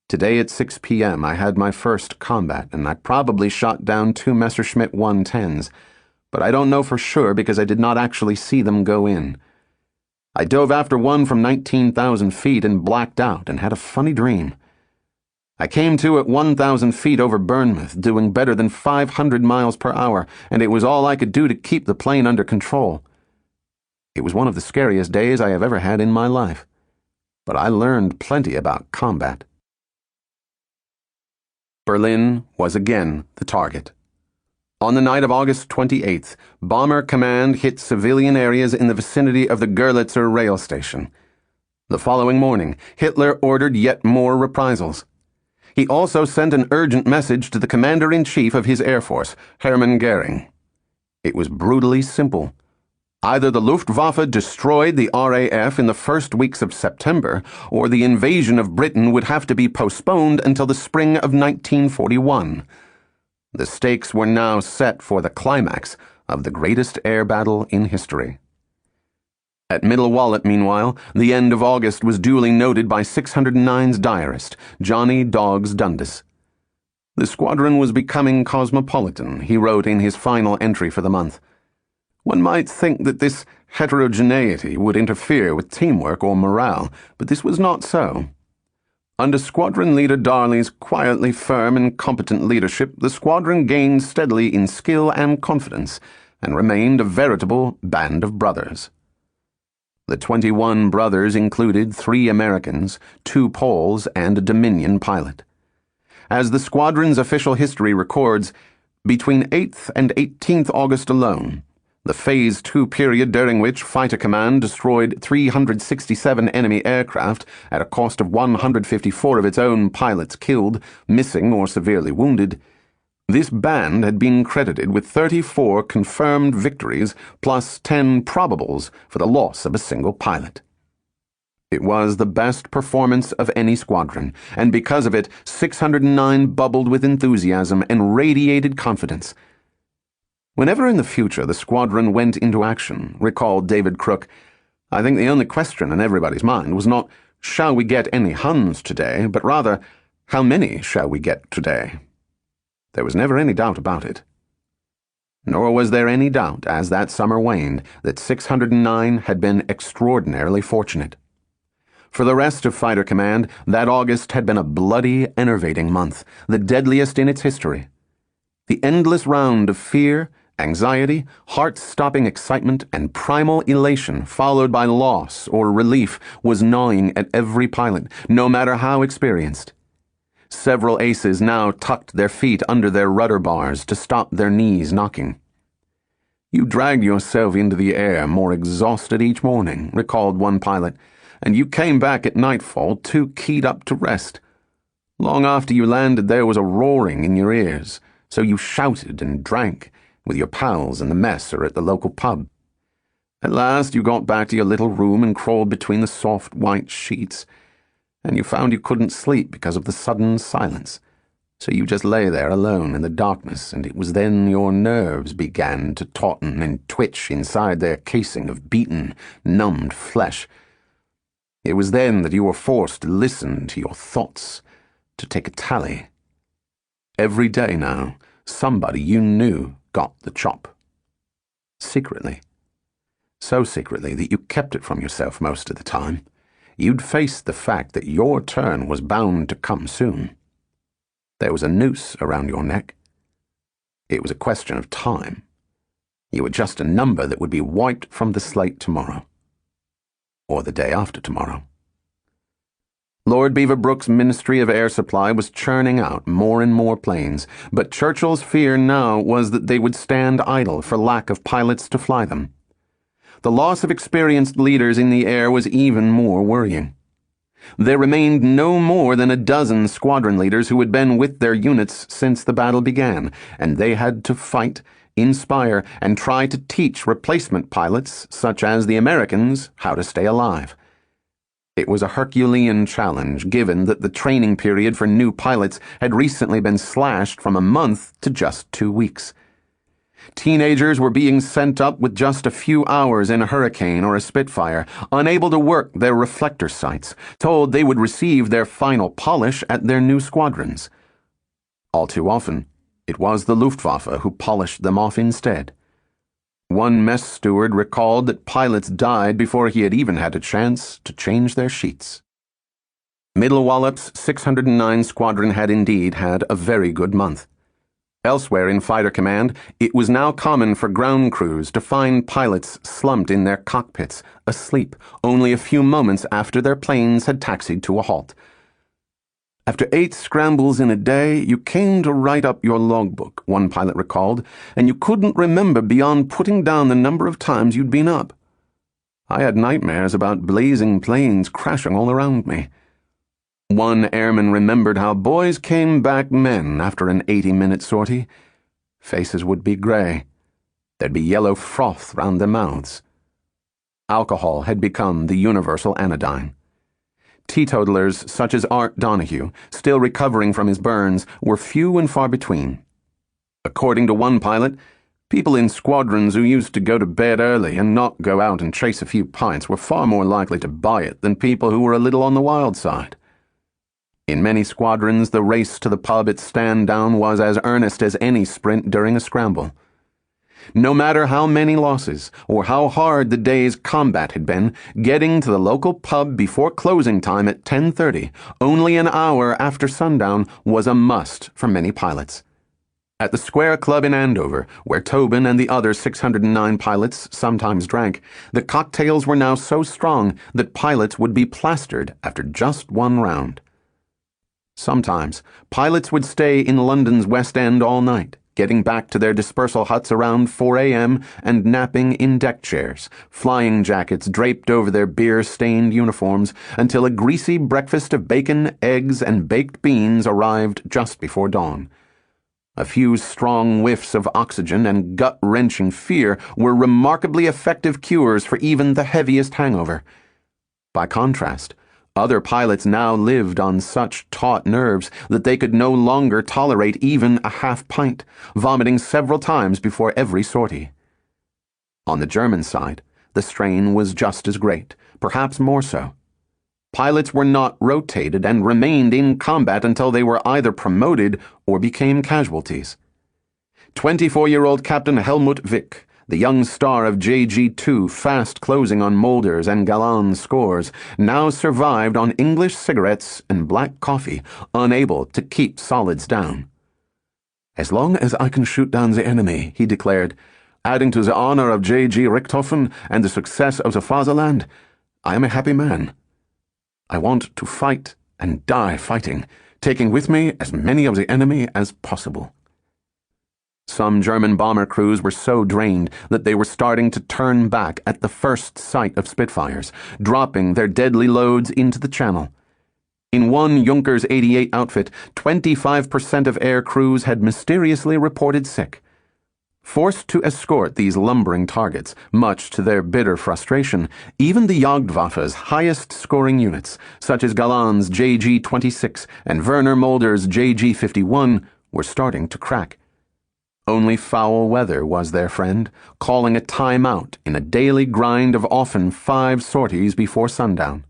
"Today at 6 p.m. I had my first combat, and I probably shot down 2 Messerschmitt 110s, but I don't know for sure because I did not actually see them go in. I dove after one from 19,000 feet and blacked out and had a funny dream. I came to at 1,000 feet over Bournemouth, doing better than 500 miles per hour, and it was all I could do to keep the plane under control. It was one of the scariest days I have ever had in my life, but I learned plenty about combat." Berlin was again the target. On the night of August 28th, Bomber Command hit civilian areas in the vicinity of the Görlitzer rail station. The following morning, Hitler ordered yet more reprisals. He also sent an urgent message to the Commander-in-Chief of his Air Force, Hermann Goering. It was brutally simple. Either the Luftwaffe destroyed the RAF in the first weeks of September, or the invasion of Britain would have to be postponed until the spring of 1941. The stakes were now set for the climax of the greatest air battle in history. At Middle Wallet, meanwhile, the end of August was duly noted by 609's diarist, Johnny Doggs Dundas. The squadron was becoming cosmopolitan, he wrote in his final entry for the month. One might think that this heterogeneity would interfere with teamwork or morale, but this was not so. Under Squadron Leader Darley's quietly firm and competent leadership, the squadron gained steadily in skill and confidence, and remained a veritable band of brothers. The 21 brothers included 3 Americans, 2 Poles, and a Dominion pilot. As the squadron's official history records, between 8th and 18th August alone, the Phase 2 period during which Fighter Command destroyed 367 enemy aircraft at a cost of 154 of its own pilots killed, missing, or severely wounded, this band had been credited with 34 confirmed victories plus 10 probables for the loss of a single pilot. It was the best performance of any squadron, and because of it, 609 bubbled with enthusiasm and radiated confidence. Whenever in the future the squadron went into action, recalled David Crook, I think the only question in everybody's mind was not, shall we get any Huns today, but rather, how many shall we get today? There was never any doubt about it. Nor was there any doubt, as that summer waned, that 609 had been extraordinarily fortunate. For the rest of Fighter Command, that August had been a bloody, enervating month, the deadliest in its history. The endless round of fear, anxiety, heart-stopping excitement, and primal elation followed by loss or relief was gnawing at every pilot, no matter how experienced. Several aces now tucked their feet under their rudder bars to stop their knees knocking. You dragged yourself into the air more exhausted each morning, recalled one pilot, and you came back at nightfall too keyed up to rest. Long after you landed there was a roaring in your ears, so you shouted and drank, with your pals in the mess or at the local pub. At last you got back to your little room and crawled between the soft white sheets, and you found you couldn't sleep because of the sudden silence. So you just lay there alone in the darkness, and it was then your nerves began to tauten and twitch inside their casing of beaten, numbed flesh. It was then that you were forced to listen to your thoughts, to take a tally. Every day now, somebody you knew got the chop. Secretly. So secretly that you kept it from yourself most of the time. You'd faced the fact that your turn was bound to come soon. There was a noose around your neck. It was a question of time. You were just a number that would be wiped from the slate tomorrow. Or the day after tomorrow. Lord Beaverbrook's Ministry of Air Supply was churning out more and more planes, but Churchill's fear now was that they would stand idle for lack of pilots to fly them. The loss of experienced leaders in the air was even more worrying. There remained no more than a dozen squadron leaders who had been with their units since the battle began, and they had to fight, inspire, and try to teach replacement pilots, such as the Americans, how to stay alive. It was a Herculean challenge, given that the training period for new pilots had recently been slashed from a month to just 2 weeks. Teenagers were being sent up with just a few hours in a Hurricane or a Spitfire, unable to work their reflector sights, told they would receive their final polish at their new squadrons. All too often, it was the Luftwaffe who polished them off instead. One mess steward recalled that pilots died before he had even had a chance to change their sheets. Middle Wallop's 609 Squadron had indeed had a very good month. Elsewhere in fighter command, it was now common for ground crews to find pilots slumped in their cockpits, asleep, only a few moments after their planes had taxied to a halt. After 8 scrambles in a day, you came to write up your logbook, one pilot recalled, and you couldn't remember beyond putting down the number of times you'd been up. I had nightmares about blazing planes crashing all around me. One airman remembered how boys came back men after an 80-minute sortie. Faces would be gray. There'd be yellow froth round their mouths. Alcohol had become the universal anodyne. Teetotalers such as Art Donahue, still recovering from his burns, were few and far between. According to one pilot, people in squadrons who used to go to bed early and not go out and chase a few pints were far more likely to buy it than people who were a little on the wild side. In many squadrons, the race to the pub at stand down was as earnest as any sprint during a scramble. No matter how many losses or how hard the day's combat had been, getting to the local pub before closing time at 10:30, only an hour after sundown, was a must for many pilots. At the Square Club in Andover, where Tobin and the other 609 pilots sometimes drank, the cocktails were now so strong that pilots would be plastered after just one round. Sometimes, pilots would stay in London's West End all night, getting back to their dispersal huts around 4 a.m. and napping in deck chairs, flying jackets draped over their beer-stained uniforms until a greasy breakfast of bacon, eggs, and baked beans arrived just before dawn. A few strong whiffs of oxygen and gut-wrenching fear were remarkably effective cures for even the heaviest hangover. By contrast, other pilots now lived on such taut nerves that they could no longer tolerate even a half pint, vomiting several times before every sortie. On the German side, the strain was just as great, perhaps more so. Pilots were not rotated and remained in combat until they were either promoted or became casualties. 24-year-old Captain Helmut Wick, the young star of JG2 fast closing on Mulder's and Galland's scores, now survived on English cigarettes and black coffee, unable to keep solids down. "As long as I can shoot down the enemy," he declared, "adding to the honor of J.G. Richthofen and the success of the fatherland, I am a happy man. I want to fight and die fighting, taking with me as many of the enemy as possible." Some German bomber crews were so drained that they were starting to turn back at the first sight of Spitfires, dropping their deadly loads into the Channel. In one Junkers 88 outfit, 25% of air crews had mysteriously reported sick. Forced to escort these lumbering targets, much to their bitter frustration, even the Jagdwaffe's highest-scoring units, such as Galland's JG-26 and Werner Mulder's JG-51, were starting to crack. Only foul weather was their friend, calling a time-out in a daily grind of often 5 sorties before sundown.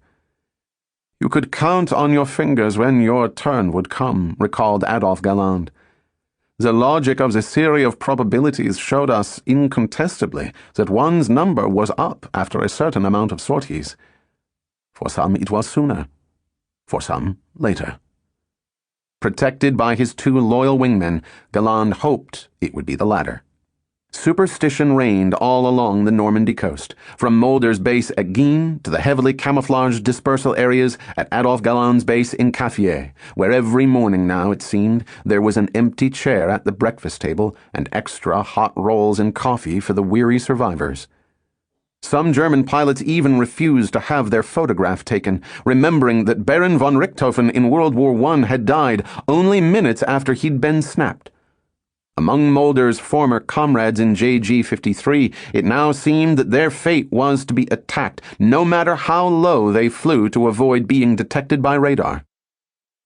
"You could count on your fingers when your turn would come," recalled Adolf Galland. "The logic of the theory of probabilities showed us incontestably that one's number was up after a certain amount of sorties. For some it was sooner, for some later." Protected by his 2 loyal wingmen, Galland hoped it would be the latter. Superstition reigned all along the Normandy coast, from Mulder's base at Guisnes to the heavily camouflaged dispersal areas at Adolf Galland's base in Caffier, where every morning now, it seemed, there was an empty chair at the breakfast table and extra hot rolls and coffee for the weary survivors. Some German pilots even refused to have their photograph taken, remembering that Baron von Richthofen in World War I had died only minutes after he'd been snapped. Among Mulder's former comrades in JG-53, it now seemed that their fate was to be attacked, no matter how low they flew to avoid being detected by radar.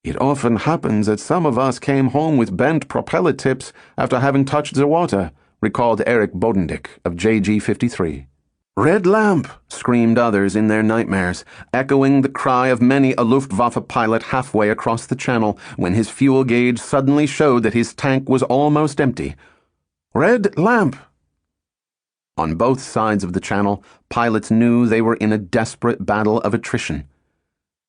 "It often happens that some of us came home with bent propeller tips after having touched the water," recalled Eric Bodendick of JG-53. "Red lamp!" screamed others in their nightmares, echoing the cry of many a Luftwaffe pilot halfway across the channel when his fuel gauge suddenly showed that his tank was almost empty. "Red lamp!" On both sides of the channel, pilots knew they were in a desperate battle of attrition.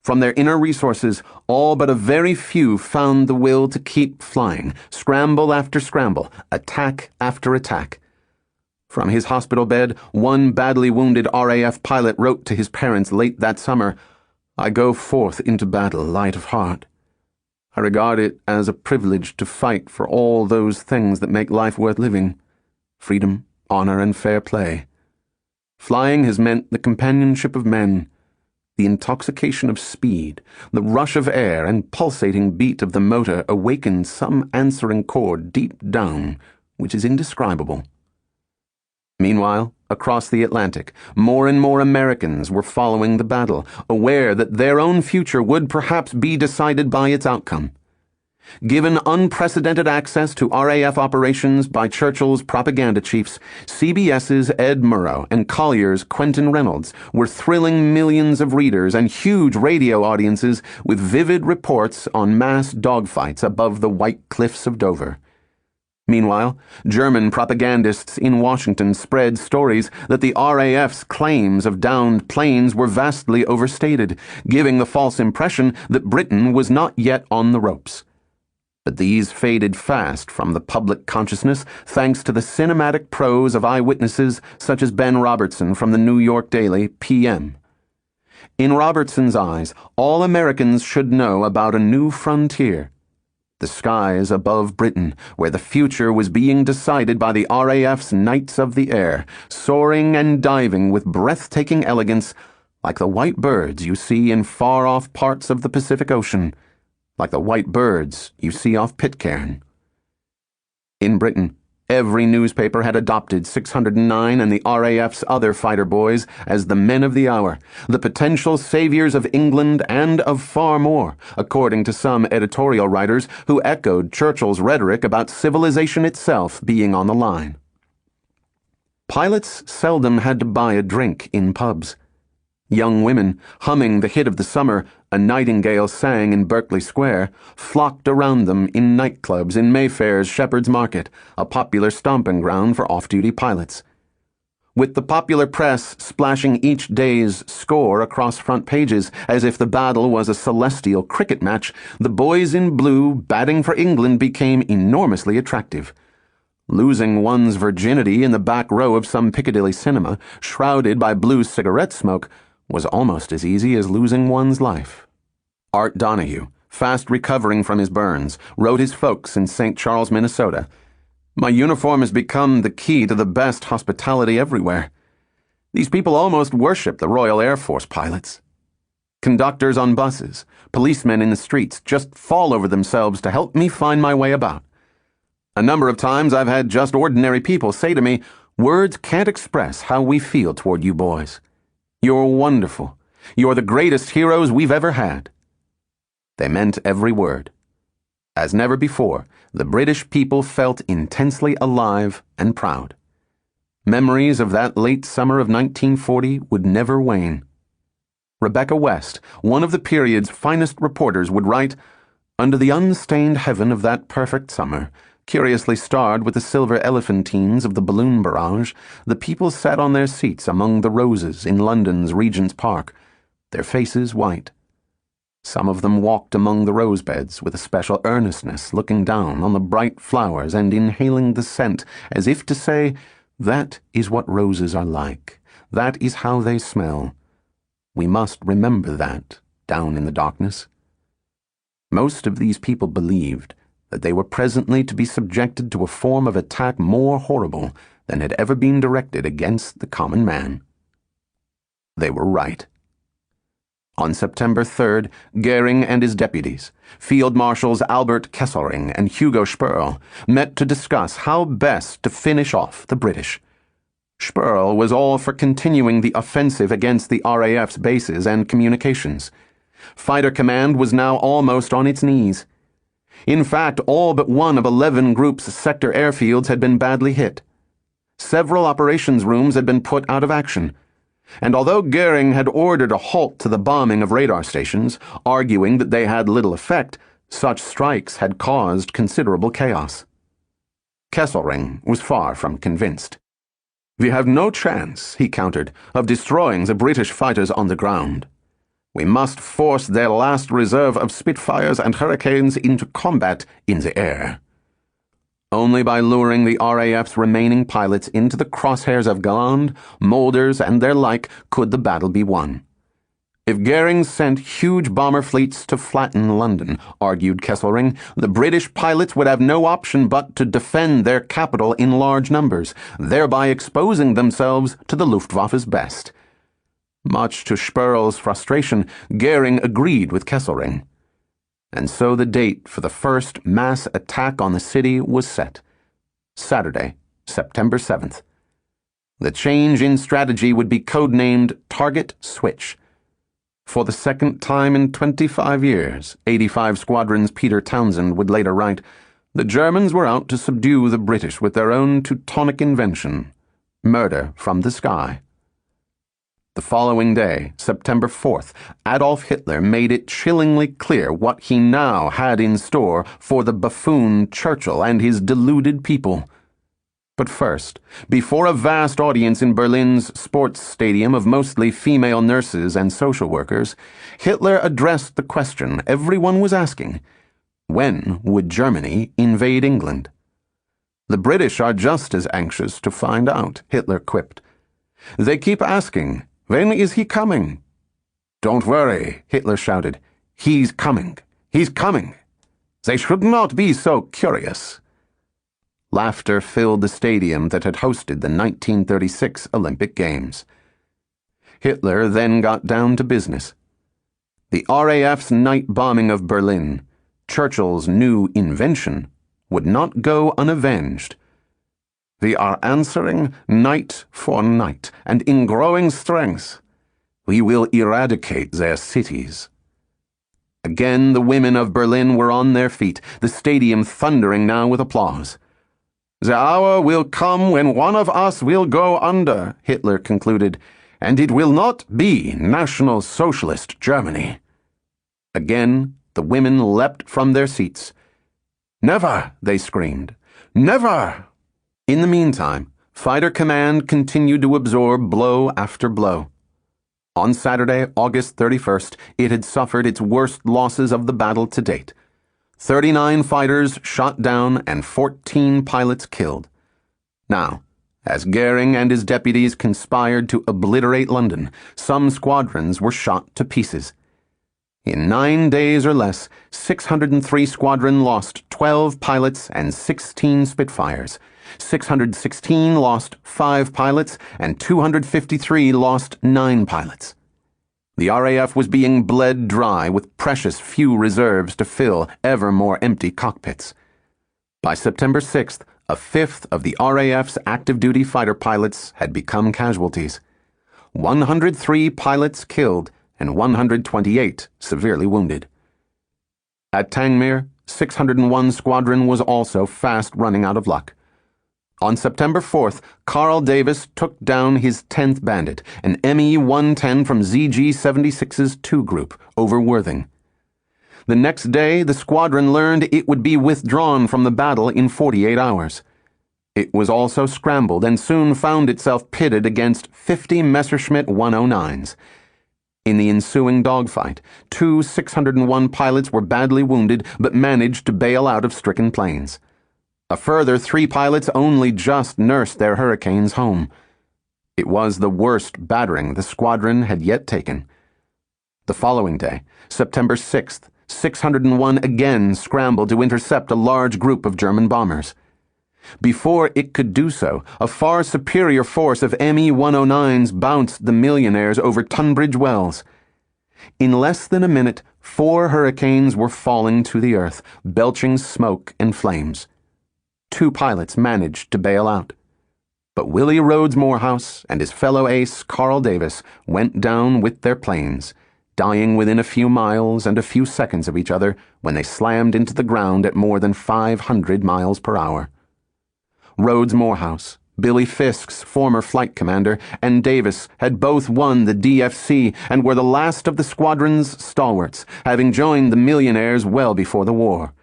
From their inner resources, all but a very few found the will to keep flying, scramble after scramble, attack after attack. From his hospital bed, one badly wounded RAF pilot wrote to his parents late that summer, "I go forth into battle light of heart. I regard it as a privilege to fight for all those things that make life worth living: freedom, honor, and fair play. Flying has meant the companionship of men, the intoxication of speed, the rush of air and pulsating beat of the motor awakens some answering chord deep down, which is indescribable." Meanwhile, across the Atlantic, more and more Americans were following the battle, aware that their own future would perhaps be decided by its outcome. Given unprecedented access to RAF operations by Churchill's propaganda chiefs, CBS's Ed Murrow and Collier's Quentin Reynolds were thrilling millions of readers and huge radio audiences with vivid reports on mass dogfights above the white cliffs of Dover. Meanwhile, German propagandists in Washington spread stories that the RAF's claims of downed planes were vastly overstated, giving the false impression that Britain was not yet on the ropes. But these faded fast from the public consciousness thanks to the cinematic prose of eyewitnesses such as Ben Robertson from the New York Daily PM. In Robertson's eyes, all Americans should know about a new frontier: the skies above Britain, where the future was being decided by the RAF's Knights of the Air, soaring and diving with breathtaking elegance, like the white birds you see in far-off parts of the Pacific Ocean, like the white birds you see off Pitcairn. In Britain, every newspaper had adopted 609 and the RAF's other fighter boys as the men of the hour, the potential saviors of England and of far more, according to some editorial writers who echoed Churchill's rhetoric about civilization itself being on the line. Pilots seldom had to buy a drink in pubs. Young women, humming the hit of the summer, "A Nightingale Sang in Berkeley Square," flocked around them in nightclubs in Mayfair's Shepherd's Market, a popular stomping ground for off-duty pilots. With the popular press splashing each day's score across front pages as if the battle was a celestial cricket match, the boys in blue batting for England became enormously attractive. Losing one's virginity in the back row of some Piccadilly cinema, shrouded by blue cigarette smoke, was almost as easy as losing one's life. Art Donahue, fast recovering from his burns, wrote his folks in St. Charles, Minnesota, "My uniform has become the key to the best hospitality everywhere. These people almost worship the Royal Air Force pilots. Conductors on buses, policemen in the streets just fall over themselves to help me find my way about. A number of times I've had just ordinary people say to me, 'Words can't express how we feel toward you boys. You're wonderful. You're the greatest heroes we've ever had.' They meant every word. As never before, the British people felt intensely alive and proud. Memories of that late summer of 1940 would never wane. Rebecca West, one of the period's finest reporters, would write, "Under the unstained heaven of that perfect summer, curiously starred with the silver elephantines of the balloon barrage, the people sat on their seats among the roses in London's Regent's Park, their faces white. Some of them walked among the rose beds with a special earnestness, looking down on the bright flowers and inhaling the scent, as if to say, 'That is what roses are like. That is how they smell. We must remember that, down in the darkness.' Most of these people believed that they were presently to be subjected to a form of attack more horrible than had ever been directed against the common man. They were right. On September 3rd, Goering and his deputies, Field Marshals Albert Kesselring and Hugo Sperl, met to discuss how best to finish off the British. Sperl was all for continuing the offensive against the RAF's bases and communications. Fighter Command was now almost on its knees. In fact, all but one of 11 groups' sector airfields had been badly hit. Several operations rooms had been put out of action. And although Goering had ordered a halt to the bombing of radar stations, arguing that they had little effect, such strikes had caused considerable chaos. Kesselring was far from convinced. "We have no chance," he countered, "of destroying the British fighters on the ground. We must force their last reserve of Spitfires and Hurricanes into combat in the air." Only by luring the RAF's remaining pilots into the crosshairs of Galland, Molders, and their like could the battle be won. If Goering sent huge bomber fleets to flatten London, argued Kesselring, the British pilots would have no option but to defend their capital in large numbers, thereby exposing themselves to the Luftwaffe's best. Much to Sperl's frustration, Goering agreed with Kesselring. And so the date for the first mass attack on the city was set. Saturday, September 7th. The change in strategy would be codenamed Target Switch. For the second time in 25 years, 85 Squadron's Peter Townsend would later write, the Germans were out to subdue the British with their own Teutonic invention, murder from the sky. The following day, September 4th, Adolf Hitler made it chillingly clear what he now had in store for the buffoon Churchill and his deluded people. But first, before a vast audience in Berlin's sports stadium of mostly female nurses and social workers, Hitler addressed the question everyone was asking: when would Germany invade England? "The British are just as anxious to find out," Hitler quipped. "They keep asking, when is he coming?" "Don't worry," Hitler shouted. "He's coming. He's coming. They should not be so curious." Laughter filled the stadium that had hosted the 1936 Olympic Games. Hitler then got down to business. The RAF's night bombing of Berlin, Churchill's new invention, would not go unavenged. "We are answering night for night, and in growing strength. We will eradicate their cities." Again the women of Berlin were on their feet, the stadium thundering now with applause. "The hour will come when one of us will go under," Hitler concluded, "and it will not be National Socialist Germany." Again the women leapt from their seats. "Never!" they screamed. "Never!" In the meantime, Fighter Command continued to absorb blow after blow. On Saturday, August 31st, it had suffered its worst losses of the battle to date. 39 fighters shot down and 14 pilots killed. Now, as Goering and his deputies conspired to obliterate London, some squadrons were shot to pieces. In 9 days or less, 603 Squadron lost 12 pilots and 16 Spitfires. 616 lost 5 pilots, and 253 lost 9 pilots. The RAF was being bled dry with precious few reserves to fill ever more empty cockpits. By September 6th, a fifth of the RAF's active-duty fighter pilots had become casualties. 103 pilots killed and 128 severely wounded. At Tangmere, 601 Squadron was also fast running out of luck. On September 4th, Carl Davis took down his 10th Bandit, an ME-110 from ZG-76's 2 Group, over Worthing. The next day, the squadron learned it would be withdrawn from the battle in 48 hours. It was also scrambled and soon found itself pitted against 50 Messerschmitt 109s. In the ensuing dogfight, 2 601 pilots were badly wounded but managed to bail out of stricken planes. A further 3 pilots only just nursed their Hurricanes home. It was the worst battering the squadron had yet taken. The following day, September 6th, 601 again scrambled to intercept a large group of German bombers. Before it could do so, a far superior force of ME-109s bounced the millionaires over Tunbridge Wells. In less than a minute, 4 hurricanes were falling to the earth, belching smoke and flames. 2 pilots managed to bail out. But Willie Rhodes Morehouse and his fellow ace, Carl Davis, went down with their planes, dying within a few miles and a few seconds of each other when they slammed into the ground at more than 500 miles per hour. Rhodes Morehouse, Billy Fisk's former flight commander, and Davis had both won the DFC and were the last of the squadron's stalwarts, having joined the millionaires well before the war.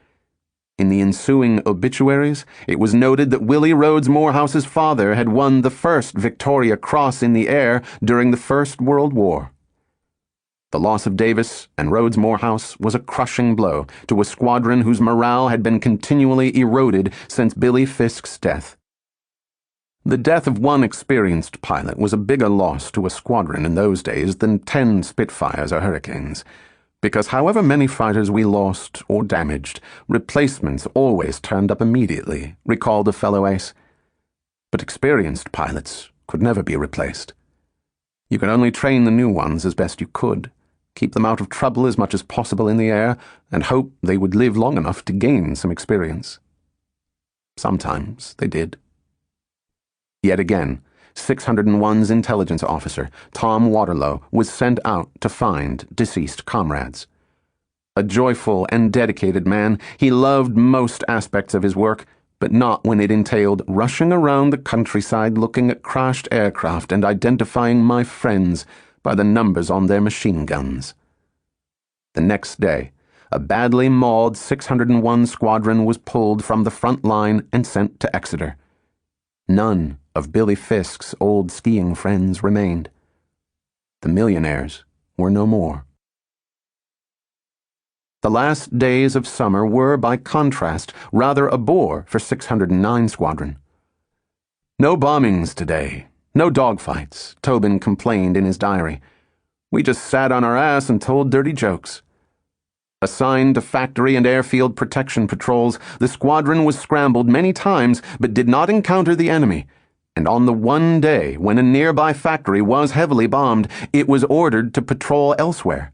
In the ensuing obituaries, it was noted that Willie Rhodes Morehouse's father had won the first Victoria Cross in the air during the First World War. The loss of Davis and Rhodes Morehouse was a crushing blow to a squadron whose morale had been continually eroded since Billy Fisk's death. The death of one experienced pilot was a bigger loss to a squadron in those days than 10 Spitfires or Hurricanes, because however many fighters we lost or damaged, replacements always turned up immediately, recalled a fellow ace. But experienced pilots could never be replaced. You could only train the new ones as best you could, keep them out of trouble as much as possible in the air, and hope they would live long enough to gain some experience. Sometimes they did. Yet again, 601's intelligence officer, Tom Waterlow, was sent out to find deceased comrades. A joyful and dedicated man, he loved most aspects of his work, but not when it entailed rushing around the countryside looking at crashed aircraft and identifying my friends by the numbers on their machine guns. The next day, a badly mauled 601 squadron was pulled from the front line and sent to Exeter. None of Billy Fisk's old skiing friends remained. The millionaires were no more. The last days of summer were, by contrast, rather a bore for 609 Squadron. No bombings today, no dogfights, Tobin complained in his diary. We just sat on our ass and told dirty jokes. Assigned to factory and airfield protection patrols, the squadron was scrambled many times but did not encounter the enemy, and on the one day when a nearby factory was heavily bombed, it was ordered to patrol elsewhere.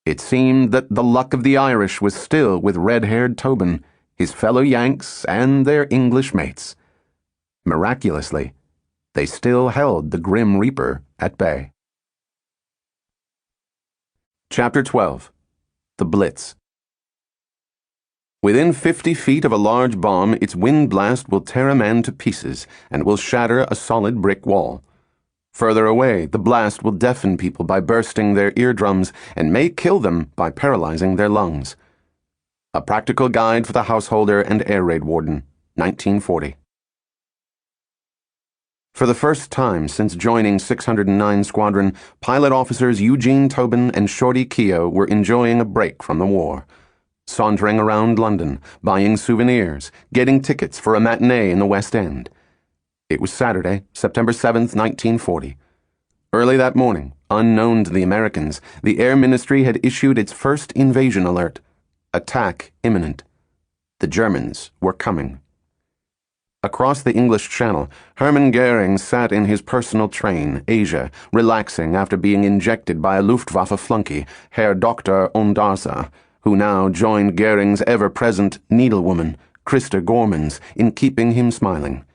It seemed that the luck of the Irish was still with red-haired Tobin, his fellow Yanks, and their English mates. Miraculously, they still held the Grim Reaper at bay. Chapter 12. The Blitz. Within 50 feet of a large bomb, its wind blast will tear a man to pieces and will shatter a solid brick wall. Further away, the blast will deafen people by bursting their eardrums and may kill them by paralyzing their lungs. A Practical Guide for the Householder and Air Raid Warden, 1940. For the first time since joining 609 Squadron, pilot officers Eugene Tobin and Shorty Keogh were enjoying a break from the war. Sauntering around London, buying souvenirs, getting tickets for a matinee in the West End. It was Saturday, September 7th, 1940. Early that morning, unknown to the Americans, the Air Ministry had issued its first invasion alert. Attack imminent. The Germans were coming. Across the English Channel, Hermann Goering sat in his personal train, Asia, relaxing after being injected by a Luftwaffe flunky, Herr Dr. Ondarza, who now joined Goering's ever-present needlewoman, Christa Gormans, in keeping him smiling.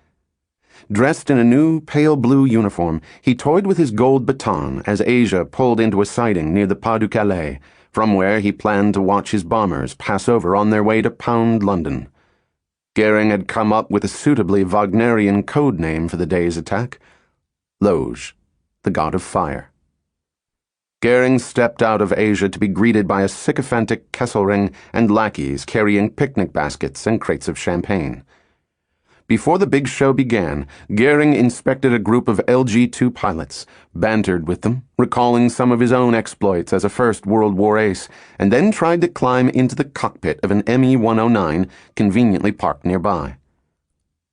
Dressed in a new pale blue uniform, he toyed with his gold baton as Asia pulled into a siding near the Pas du Calais, from where he planned to watch his bombers pass over on their way to pound London. Goering had come up with a suitably Wagnerian code name for the day's attack: Loge, the god of fire. Goering stepped out of Asia to be greeted by a sycophantic Kesselring and lackeys carrying picnic baskets and crates of champagne. Before the big show began, Goering inspected a group of LG-2 pilots, bantered with them, recalling some of his own exploits as a First World War ace, and then tried to climb into the cockpit of an Me-109 conveniently parked nearby.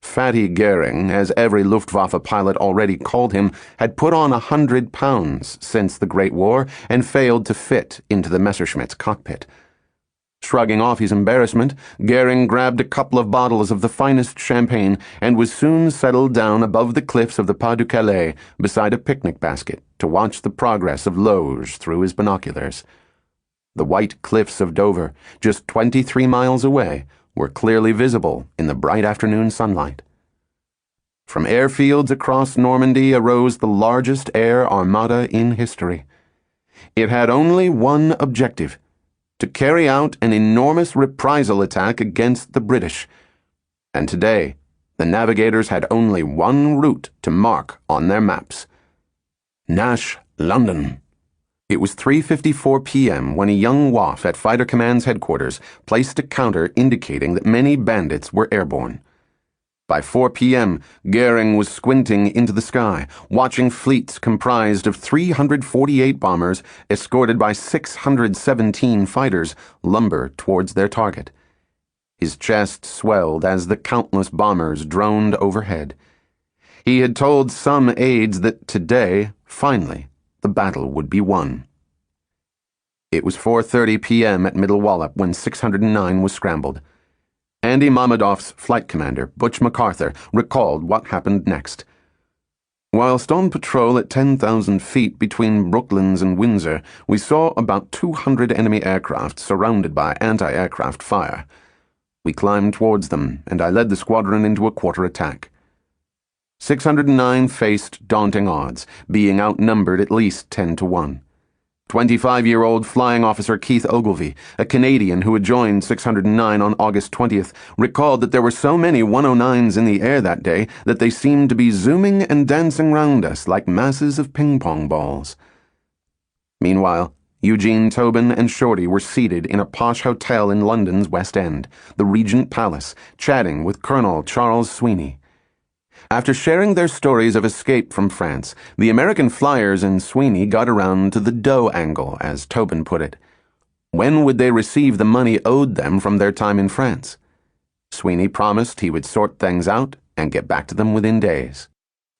Fatty Goering, as every Luftwaffe pilot already called him, had put on 100 pounds since the Great War and failed to fit into the Messerschmitt's cockpit. Shrugging off his embarrassment, Goering grabbed a couple of bottles of the finest champagne and was soon settled down above the cliffs of the Pas du Calais beside a picnic basket to watch the progress of Loge through his binoculars. The white cliffs of Dover, just 23 miles away, were clearly visible in the bright afternoon sunlight. From airfields across Normandy arose the largest air armada in history. It had only one objective: to carry out an enormous reprisal attack against the British. And today, the navigators had only one route to mark on their maps: Nash, London. It was 3:54 p.m. when a young WAF at Fighter Command's headquarters placed a counter indicating that many bandits were airborne. By 4 p.m., Goering was squinting into the sky, watching fleets comprised of 348 bombers escorted by 617 fighters lumber towards their target. His chest swelled as the countless bombers droned overhead. He had told some aides that today, finally, the battle would be won. It was 4:30 p.m. at Middle Wallop when 609 was scrambled. Andy Mamadov's flight commander, Butch MacArthur, recalled what happened next. Whilst on patrol at 10,000 feet between Brooklands and Windsor, we saw about 200 enemy aircraft surrounded by anti-aircraft fire. We climbed towards them, and I led the squadron into a quarter attack. 609 faced daunting odds, being outnumbered at least 10 to 1. 25-year-old Flying Officer Keith Ogilvie, a Canadian who had joined 609 on August 20th, recalled that there were so many 109s in the air that day that they seemed to be zooming and dancing round us like masses of ping-pong balls. Meanwhile, Eugene Tobin and Shorty were seated in a posh hotel in London's West End, the Regent Palace, chatting with Colonel Charles Sweeney. After sharing their stories of escape from France, the American flyers and Sweeney got around to the dough angle, as Tobin put it. When would they receive the money owed them from their time in France? Sweeney promised he would sort things out and get back to them within days.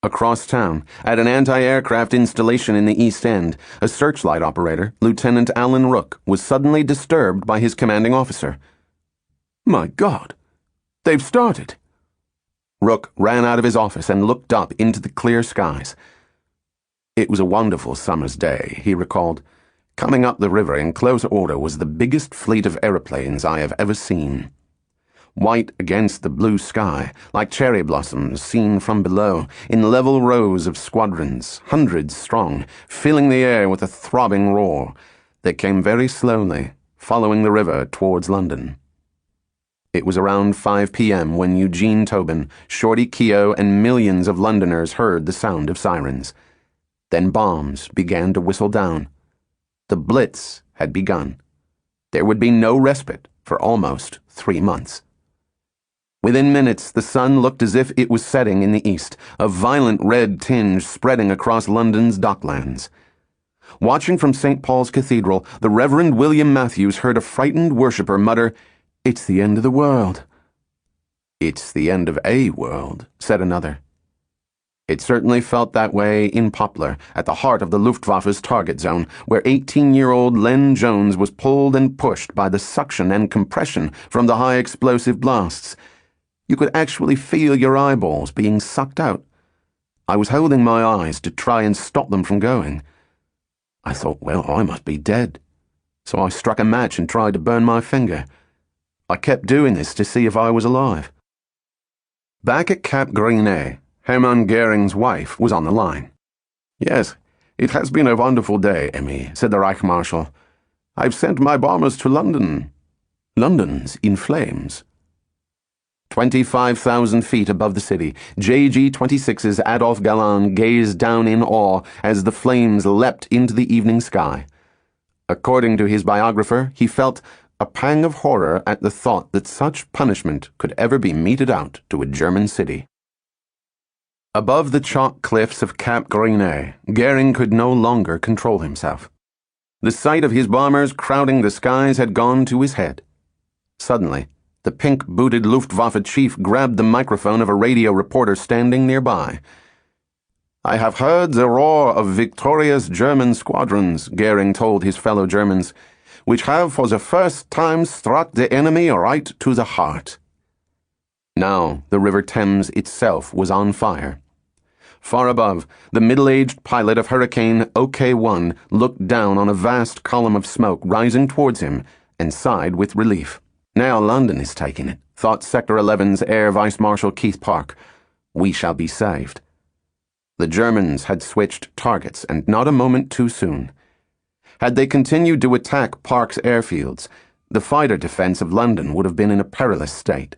Across town, at an anti-aircraft installation in the East End, a searchlight operator, Lieutenant Alan Rook, was suddenly disturbed by his commanding officer. "My God, they've started!" Rook ran out of his office and looked up into the clear skies. It was a wonderful summer's day, he recalled. Coming up the river in close order was the biggest fleet of aeroplanes I have ever seen. White against the blue sky, like cherry blossoms seen from below, in level rows of squadrons, hundreds strong, filling the air with a throbbing roar. They came very slowly, following the river towards London. It was around 5 p.m. when Eugene Tobin, Shorty Keogh, and millions of Londoners heard the sound of sirens. Then bombs began to whistle down. The Blitz had begun. There would be no respite for almost 3 months. Within minutes, the sun looked as if it was setting in the east, a violent red tinge spreading across London's docklands. Watching from St. Paul's Cathedral, the Reverend William Matthews heard a frightened worshipper mutter, "It's the end of the world." "It's the end of a world," said another. It certainly felt that way in Poplar, at the heart of the Luftwaffe's target zone, where 18-year-old Len Jones was pulled and pushed by the suction and compression from the high explosive blasts. You could actually feel your eyeballs being sucked out. I was holding my eyes to try and stop them from going. I thought, well, I must be dead. So I struck a match and tried to burn my finger. I kept doing this to see if I was alive. Back at Cap Gris-Nez, Hermann Goering's wife was on the line. "Yes, it has been a wonderful day, Emmy," said the Reich Marshal. "I've sent my bombers to London. London's in flames." 25,000 feet above the city, JG-26's Adolf Galland gazed down in awe as the flames leapt into the evening sky. According to his biographer, he felt a pang of horror at the thought that such punishment could ever be meted out to a German city. Above the chalk cliffs of Cap Gris-Nez, Goering could no longer control himself. The sight of his bombers crowding the skies had gone to his head. Suddenly, the pink-booted Luftwaffe chief grabbed the microphone of a radio reporter standing nearby. "I have heard the roar of victorious German squadrons," Goering told his fellow Germans. which have for the first time struck the enemy right to the heart." Now the River Thames itself was on fire. Far above, the middle-aged pilot of Hurricane OK-1 looked down on a vast column of smoke rising towards him and sighed with relief. "Now London is taking it," thought Sector 11's Air Vice Marshal Keith Park. "We shall be saved." The Germans had switched targets, and not a moment too soon. Had they continued to attack Park's airfields, the fighter defense of London would have been in a perilous state.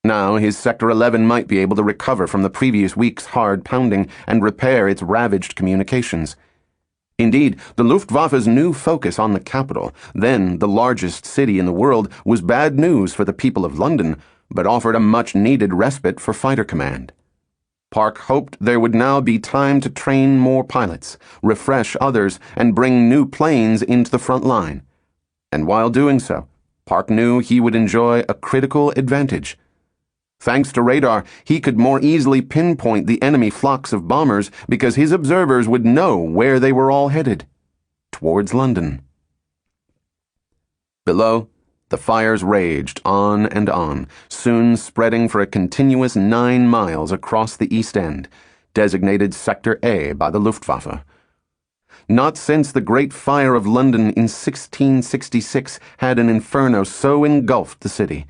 Now his Sector 11 might be able to recover from the previous week's hard pounding and repair its ravaged communications. Indeed, the Luftwaffe's new focus on the capital, then the largest city in the world, was bad news for the people of London, but offered a much-needed respite for fighter command. Park hoped there would now be time to train more pilots, refresh others, and bring new planes into the front line. And while doing so, Park knew he would enjoy a critical advantage. Thanks to radar, he could more easily pinpoint the enemy flocks of bombers because his observers would know where they were all headed: towards London. Below, the fires raged on, soon spreading for a continuous 9 miles across the East End, designated Sector A by the Luftwaffe. Not since the Great Fire of London in 1666 had an inferno so engulfed the city.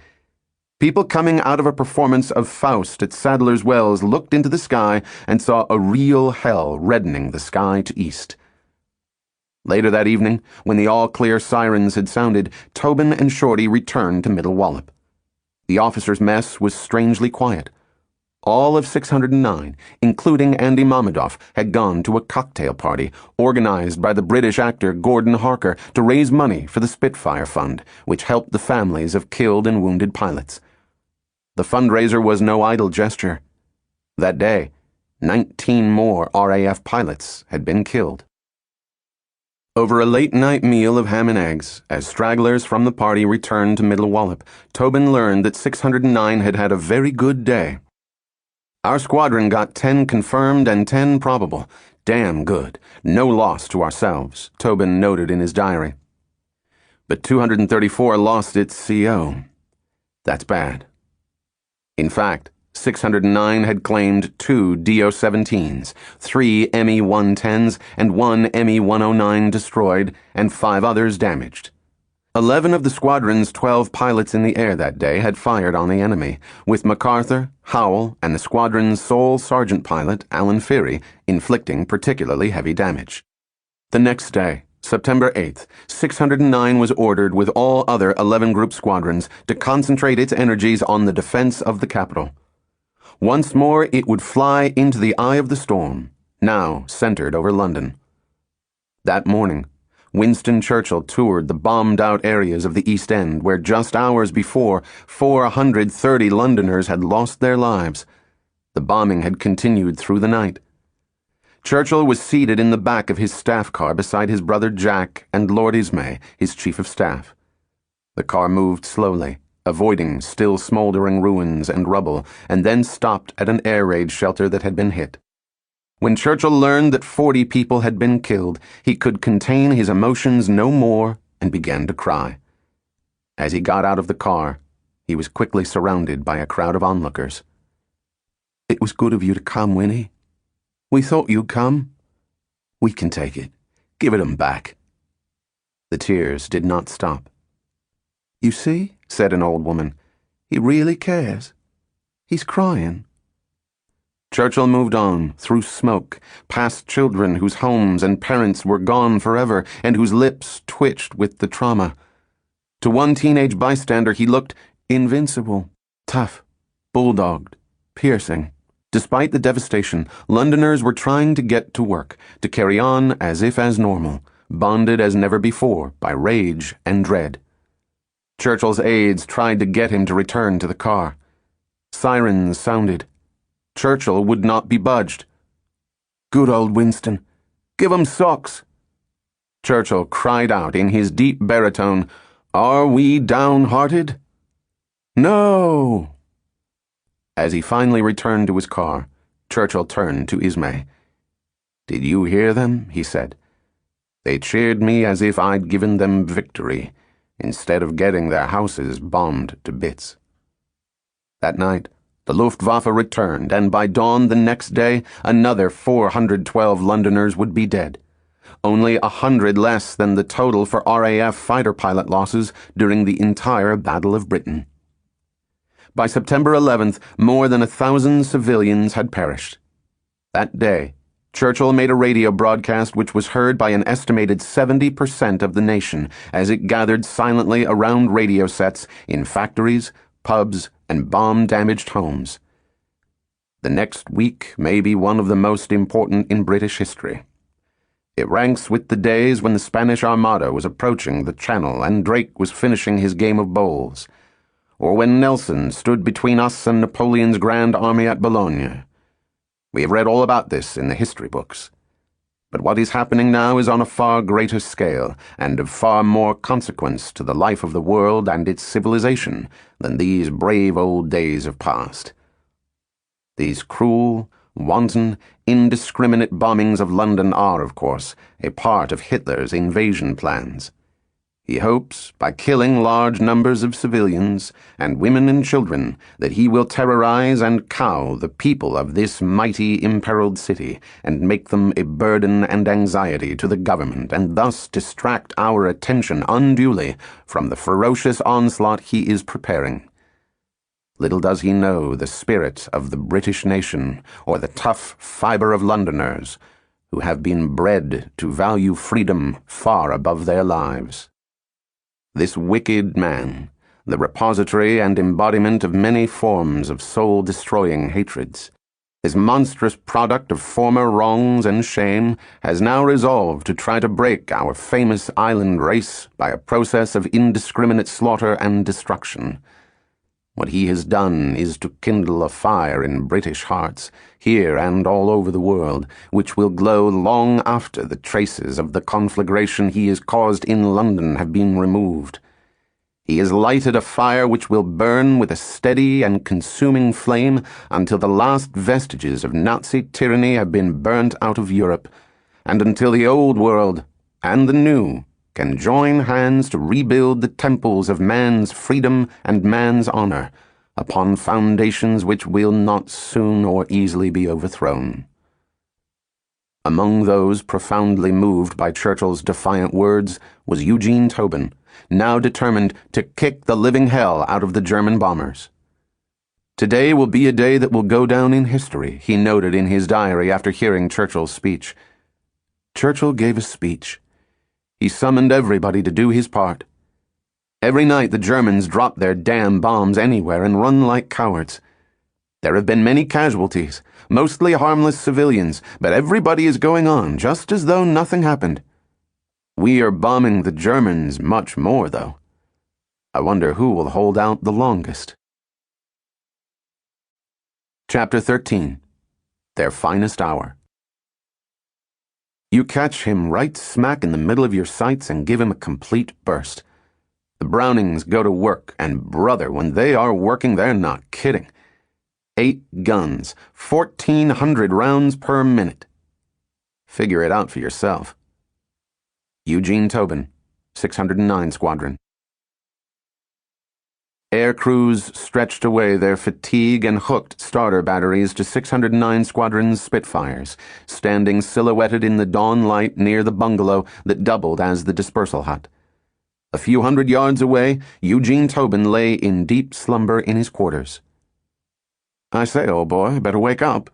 People coming out of a performance of Faust at Sadler's Wells looked into the sky and saw a real hell reddening the sky to east. Later that evening, when the all-clear sirens had sounded, Tobin and Shorty returned to Middle Wallop. The officers' mess was strangely quiet. All of 609, including Andy Mamedoff, had gone to a cocktail party organized by the British actor Gordon Harker to raise money for the Spitfire Fund, which helped the families of killed and wounded pilots. The fundraiser was no idle gesture. That day, 19 more RAF pilots had been killed. Over a late-night meal of ham and eggs, as stragglers from the party returned to Middle Wallop, Tobin learned that 609 had had a very good day. "Our squadron got 10 confirmed and 10 probable. Damn good. No loss to ourselves," Tobin noted in his diary. But 234 lost its CO. That's bad. In fact, 609 had claimed 2 DO-17s, 3 ME-110s, and 1 ME-109 destroyed, and 5 others damaged. 11 of the squadron's 12 pilots in the air that day had fired on the enemy, with MacArthur, Howell, and the squadron's sole sergeant pilot, Alan Feary, inflicting particularly heavy damage. The next day, September 8th, 609 was ordered with all other 11 group squadrons to concentrate its energies on the defense of the capital. Once more it would fly into the eye of the storm, now centered over London. That morning, Winston Churchill toured the bombed-out areas of the East End where just hours before 430 Londoners had lost their lives. The bombing had continued through the night. Churchill was seated in the back of his staff car beside his brother Jack and Lord Ismay, his chief of staff. The car moved slowly, avoiding still smoldering ruins and rubble, and then stopped at an air raid shelter that had been hit. When Churchill learned that 40 people had been killed, he could contain his emotions no more and began to cry. As he got out of the car, he was quickly surrounded by a crowd of onlookers. "It was good of you to come, Winnie. We thought you'd come. We can take it. Give it 'em back." The tears did not stop. "You see," said an old woman, "he really cares. He's crying." Churchill moved on, through smoke, past children whose homes and parents were gone forever and whose lips twitched with the trauma. To one teenage bystander he looked invincible, tough, bulldogged, piercing. Despite the devastation, Londoners were trying to get to work, to carry on as if as normal, bonded as never before by rage and dread. Churchill's aides tried to get him to return to the car. Sirens sounded. Churchill would not be budged. "Good old Winston. Give 'em socks." Churchill cried out in his deep baritone, "Are we downhearted?" "No!" As he finally returned to his car, Churchill turned to Ismay. "Did you hear them?" he said. They cheered me as if I'd given them victory, instead of getting their houses bombed to bits. That night, the Luftwaffe returned, and by dawn the next day, another 412 Londoners would be dead. Only 100 less than the total for RAF fighter pilot losses during the entire Battle of Britain. By September 11th, more than 1,000 civilians had perished. That day, Churchill made a radio broadcast which was heard by an estimated 70% of the nation as it gathered silently around radio sets in factories, pubs, and bomb-damaged homes. The next week may be one of the most important in British history. It ranks with the days when the Spanish Armada was approaching the Channel and Drake was finishing his game of bowls, or when Nelson stood between us and Napoleon's Grand Army at Boulogne. We have read all about this in the history books. But what is happening now is on a far greater scale and of far more consequence to the life of the world and its civilization than these brave old days of past. These cruel, wanton, indiscriminate bombings of London are, of course, a part of Hitler's invasion plans. He hopes, by killing large numbers of civilians and women and children, that he will terrorize and cow the people of this mighty imperiled city and make them a burden and anxiety to the government and thus distract our attention unduly from the ferocious onslaught he is preparing. Little does he know the spirit of the British nation or the tough fiber of Londoners who have been bred to value freedom far above their lives. This wicked man, the repository and embodiment of many forms of soul-destroying hatreds, this monstrous product of former wrongs and shame, has now resolved to try to break our famous island race by a process of indiscriminate slaughter and destruction. What he has done is to kindle a fire in British hearts, here and all over the world, which will glow long after the traces of the conflagration he has caused in London have been removed. He has lighted a fire which will burn with a steady and consuming flame until the last vestiges of Nazi tyranny have been burnt out of Europe, and until the old world and the new can join hands to rebuild the temples of man's freedom and man's honor upon foundations which will not soon or easily be overthrown. Among those profoundly moved by Churchill's defiant words was Eugene Tobin, now determined to kick the living hell out of the German bombers. Today will be a day that will go down in history, he noted in his diary after hearing Churchill's speech. Churchill gave a speech. He summoned everybody to do his part. Every night the Germans drop their damn bombs anywhere and run like cowards. There have been many casualties, mostly harmless civilians, but everybody is going on just as though nothing happened. We are bombing the Germans much more, though. I wonder who will hold out the longest. Chapter 13. Their Finest Hour. You catch him right smack in the middle of your sights and give him a complete burst. The Brownings go to work, and brother, when they are working, they're not kidding. 8 guns, 1,400 rounds per minute. Figure it out for yourself. Eugene Tobin, 609 Squadron. Air crews stretched away their fatigue and hooked starter batteries to 609 Squadron's Spitfires, standing silhouetted in the dawn light near the bungalow that doubled as the dispersal hut. A few hundred yards away, Eugene Tobin lay in deep slumber in his quarters. I say, old boy, better wake up.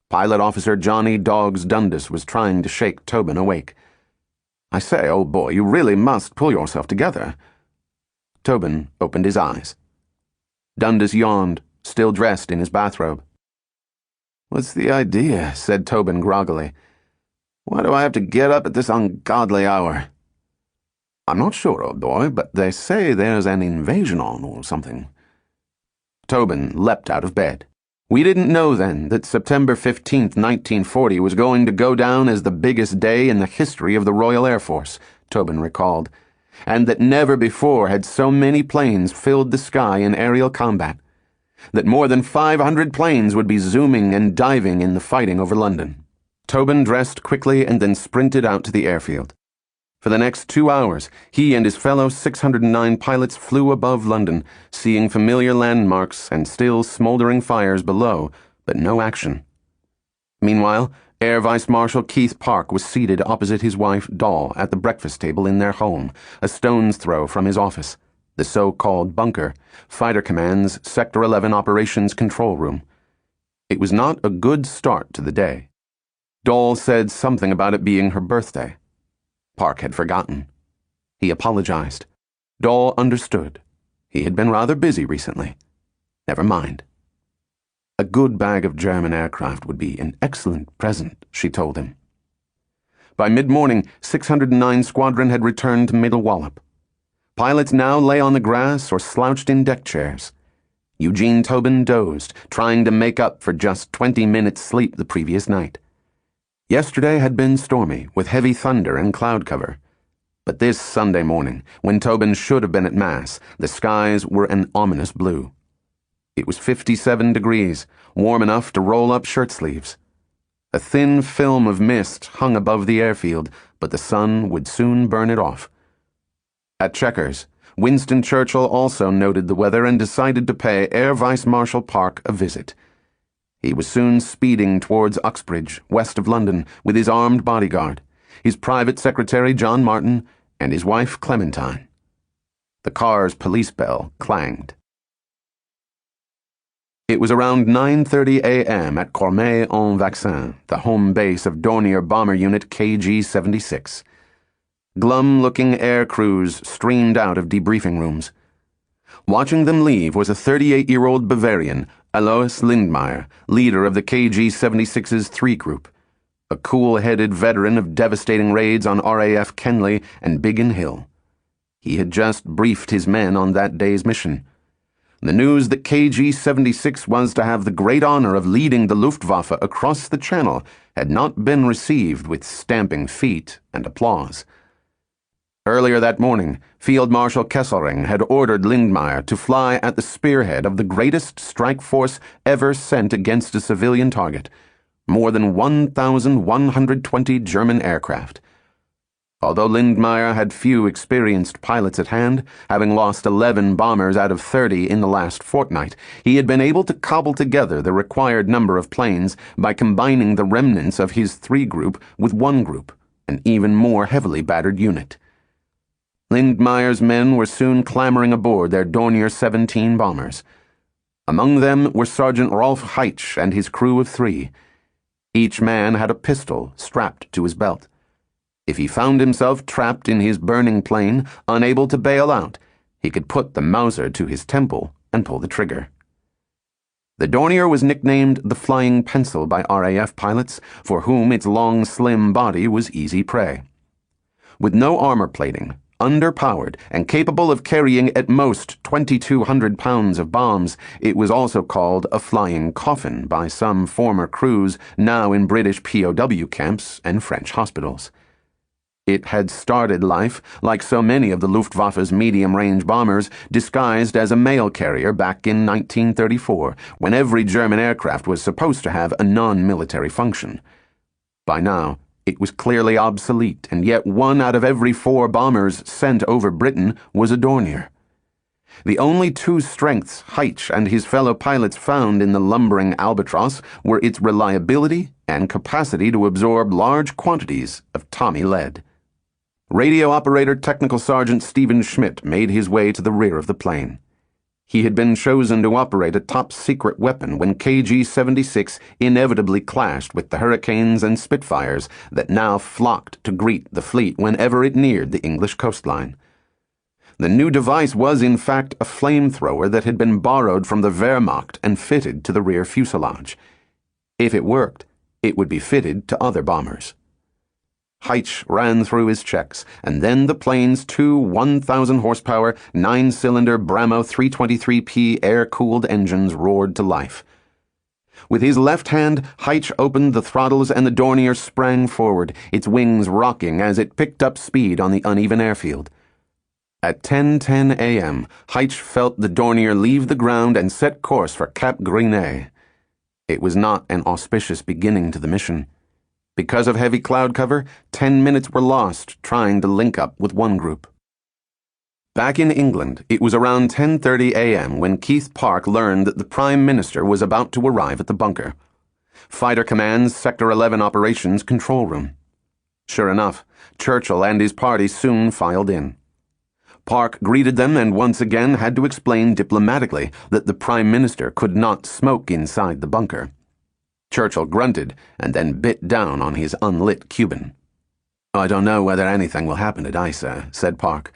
Pilot Officer Johnny Doggs Dundas was trying to shake Tobin awake. I say, old boy, you really must pull yourself together. Tobin opened his eyes. Dundas yawned, still dressed in his bathrobe. What's the idea? Said Tobin groggily. Why do I have to get up at this ungodly hour? I'm not sure, old boy, but they say there's an invasion on or something. Tobin leapt out of bed. We didn't know then that September 15th, 1940 was going to go down as the biggest day in the history of the Royal Air Force, Tobin recalled, and that never before had so many planes filled the sky in aerial combat, that more than 500 planes would be zooming and diving in the fighting over London. Tobin dressed quickly and then sprinted out to the airfield. For the next 2 hours, he and his fellow 609 pilots flew above London, seeing familiar landmarks and still smoldering fires below, but no action. Meanwhile, Air Vice Marshal Keith Park was seated opposite his wife, Doll, at the breakfast table in their home, a stone's throw from his office, the so-called bunker, Fighter Command's Sector 11 Operations Control Room. It was not a good start to the day. Doll said something about it being her birthday. Park had forgotten. He apologized. Doll understood. He had been rather busy recently. Never mind. A good bag of German aircraft would be an excellent present, she told him. By mid-morning, 609 Squadron had returned to Middle Wallop. Pilots now lay on the grass or slouched in deck chairs. Eugene Tobin dozed, trying to make up for just 20 minutes sleep the previous night. Yesterday had been stormy, with heavy thunder and cloud cover. But this Sunday morning, when Tobin should have been at Mass, the skies were an ominous blue. It was 57 degrees, warm enough to roll up shirt sleeves. A thin film of mist hung above the airfield, but the sun would soon burn it off. At Chequers, Winston Churchill also noted the weather and decided to pay Air Vice Marshal Park a visit. He was soon speeding towards Uxbridge, west of London, with his armed bodyguard, his private secretary John Martin, and his wife Clementine. The car's police bell clanged. It was around 9:30 a.m. at Cormeilles-en-Vexin, the home base of Dornier Bomber Unit KG-76. Glum-looking air crews streamed out of debriefing rooms. Watching them leave was a 38-year-old Bavarian, Alois Lindmeier, leader of the KG-76's 3 Group, a cool-headed veteran of devastating raids on RAF Kenley and Biggin Hill. He had just briefed his men on that day's mission. The news that KG-76 was to have the great honor of leading the Luftwaffe across the Channel had not been received with stamping feet and applause. Earlier that morning, Field Marshal Kesselring had ordered Lindmeier to fly at the spearhead of the greatest strike force ever sent against a civilian target, more than 1,120 German aircraft. Although Lindmeier had few experienced pilots at hand, having lost 11 bombers out of 30 in the last fortnight, he had been able to cobble together the required number of planes by combining the remnants of his 3 Group with 1 Group, an even more heavily battered unit. Lindmeier's men were soon clambering aboard their Dornier 17 bombers. Among them were Sergeant Rolf Heitsch and his crew of 3. Each man had a pistol strapped to his belt. If he found himself trapped in his burning plane, unable to bail out, he could put the Mauser to his temple and pull the trigger. The Dornier was nicknamed the Flying Pencil by RAF pilots, for whom its long, slim body was easy prey. With no armor plating, underpowered, and capable of carrying at most 2,200 pounds of bombs, it was also called a flying coffin by some former crews now in British POW camps and French hospitals. It had started life, like so many of the Luftwaffe's medium-range bombers, disguised as a mail carrier back in 1934, when every German aircraft was supposed to have a non-military function. By now, it was clearly obsolete, and yet 1 out of every 4 bombers sent over Britain was a Dornier. The only 2 strengths Heitsch and his fellow pilots found in the lumbering Albatross were its reliability and capacity to absorb large quantities of Tommy lead. Radio operator Technical Sergeant Stephen Schmidt made his way to the rear of the plane. He had been chosen to operate a top-secret weapon when KG-76 inevitably clashed with the Hurricanes and Spitfires that now flocked to greet the fleet whenever it neared the English coastline. The new device was, in fact, a flamethrower that had been borrowed from the Wehrmacht and fitted to the rear fuselage. If it worked, it would be fitted to other bombers. Heitsch ran through his checks, and then the plane's 2 1,000-horsepower, 9-cylinder Bramo 323P air-cooled engines roared to life. With his left hand, Heitsch opened the throttles and the Dornier sprang forward, its wings rocking as it picked up speed on the uneven airfield. At 10:10 a.m., Heitsch felt the Dornier leave the ground and set course for Cap Gris-Nez. It was not an auspicious beginning to the mission. Because of heavy cloud cover, 10 minutes were lost trying to link up with one group. Back in England, it was around 10:30 a.m. when Keith Park learned that the Prime Minister was about to arrive at the bunker. Fighter Command's Sector 11 Operations Control Room. Sure enough, Churchill and his party soon filed in. Park greeted them and once again had to explain diplomatically that the Prime Minister could not smoke inside the bunker. Churchill grunted and then bit down on his unlit Cuban. "I don't know whether anything will happen today, sir," said Park.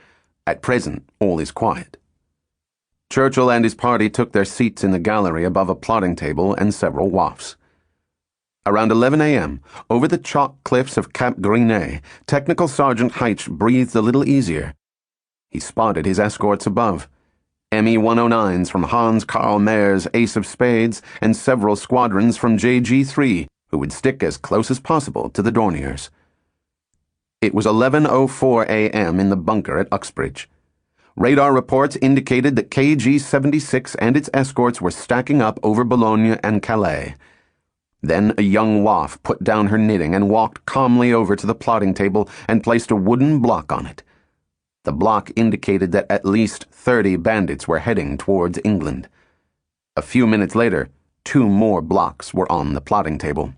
"At present, all is quiet." Churchill and his party took their seats in the gallery above a plotting table and several wafts. Around 11 a.m., over the chalk cliffs of Cap Grinet, Technical Sergeant Heitch breathed a little easier. He spotted his escorts above. ME-109s from Hans Karl Mayer's Ace of Spades and several squadrons from JG-3, who would stick as close as possible to the Dorniers. It was 11:04 a.m. in the bunker at Uxbridge. Radar reports indicated that KG-76 and its escorts were stacking up over Boulogne and Calais. Then a young waff put down her knitting and walked calmly over to the plotting table and placed a wooden block on it. The block indicated that at least 30 bandits were heading towards England. A few minutes later, 2 more blocks were on the plotting table.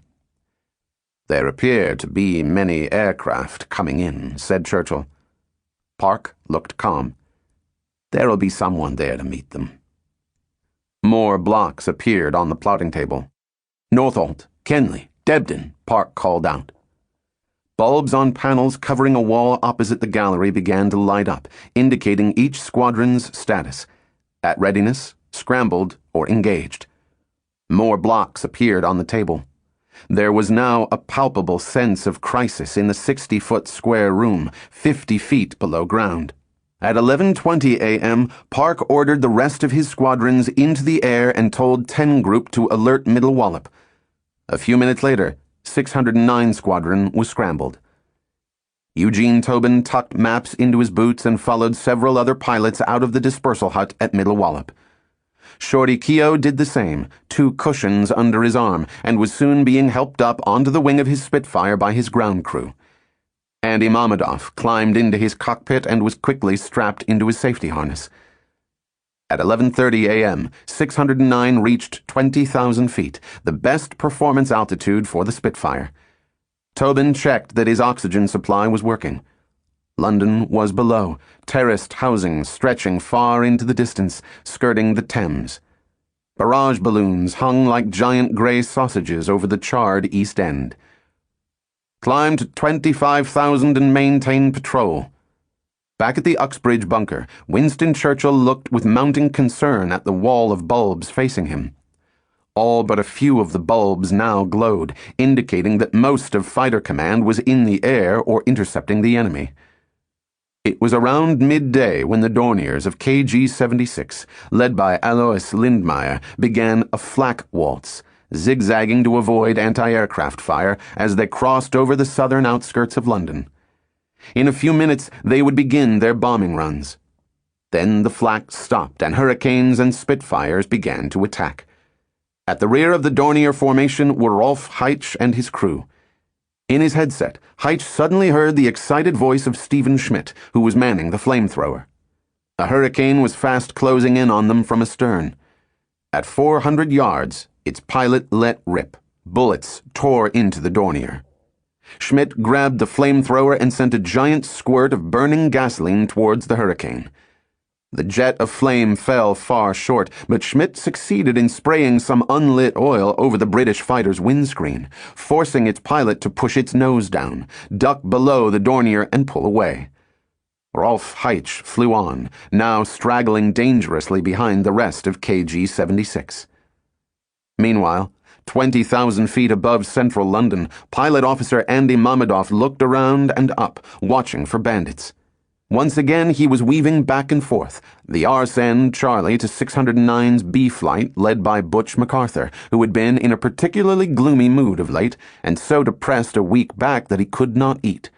"There appear to be many aircraft coming in," said Churchill. Park looked calm. "There'll be someone there to meet them." More blocks appeared on the plotting table. "Northolt, Kenley, Debden," Park called out. Bulbs on panels covering a wall opposite the gallery began to light up, indicating each squadron's status: at readiness, scrambled, or engaged. More blocks appeared on the table. There was now a palpable sense of crisis in the 60-foot square room, 50 feet below ground. At 11:20 a.m., Park ordered the rest of his squadrons into the air and told 10 Group to alert Middle Wallop. A few minutes later, 609 Squadron was scrambled. Eugene Tobin tucked maps into his boots and followed several other pilots out of the dispersal hut at Middle Wallop. Shorty Keogh did the same, 2 cushions under his arm, and was soon being helped up onto the wing of his Spitfire by his ground crew. Andy Mamedoff climbed into his cockpit and was quickly strapped into his safety harness. At 11:30 a.m., 609 reached 20,000 feet, the best performance altitude for the Spitfire. Tobin checked that his oxygen supply was working. London was below, terraced housing stretching far into the distance, skirting the Thames. Barrage balloons hung like giant grey sausages over the charred East End. "Climb to 25,000 and maintain patrol." Back at the Uxbridge bunker, Winston Churchill looked with mounting concern at the wall of bulbs facing him. All but a few of the bulbs now glowed, indicating that most of Fighter Command was in the air or intercepting the enemy. It was around midday when the Dorniers of KG-76, led by Alois Lindmeier, began a flak waltz, zigzagging to avoid anti-aircraft fire as they crossed over the southern outskirts of London. In a few minutes, they would begin their bombing runs. Then the flak stopped and Hurricanes and Spitfires began to attack. At the rear of the Dornier formation were Rolf Heitch and his crew. In his headset, Heitch suddenly heard the excited voice of Stephen Schmidt, who was manning the flamethrower. A Hurricane was fast closing in on them from astern. At 400 yards, its pilot let rip. Bullets tore into the Dornier. Schmidt grabbed the flamethrower and sent a giant squirt of burning gasoline towards the Hurricane. The jet of flame fell far short, but Schmidt succeeded in spraying some unlit oil over the British fighter's windscreen, forcing its pilot to push its nose down, duck below the Dornier, and pull away. Rolf Heitch flew on, now straggling dangerously behind the rest of KG-76. Meanwhile, 20,000 feet above central London, Pilot Officer Andy Mamedoff looked around and up, watching for bandits. Once again, he was weaving back and forth, the RSN Charlie to 609's B flight led by Butch MacArthur, who had been in a particularly gloomy mood of late and so depressed a week back that he could not eat.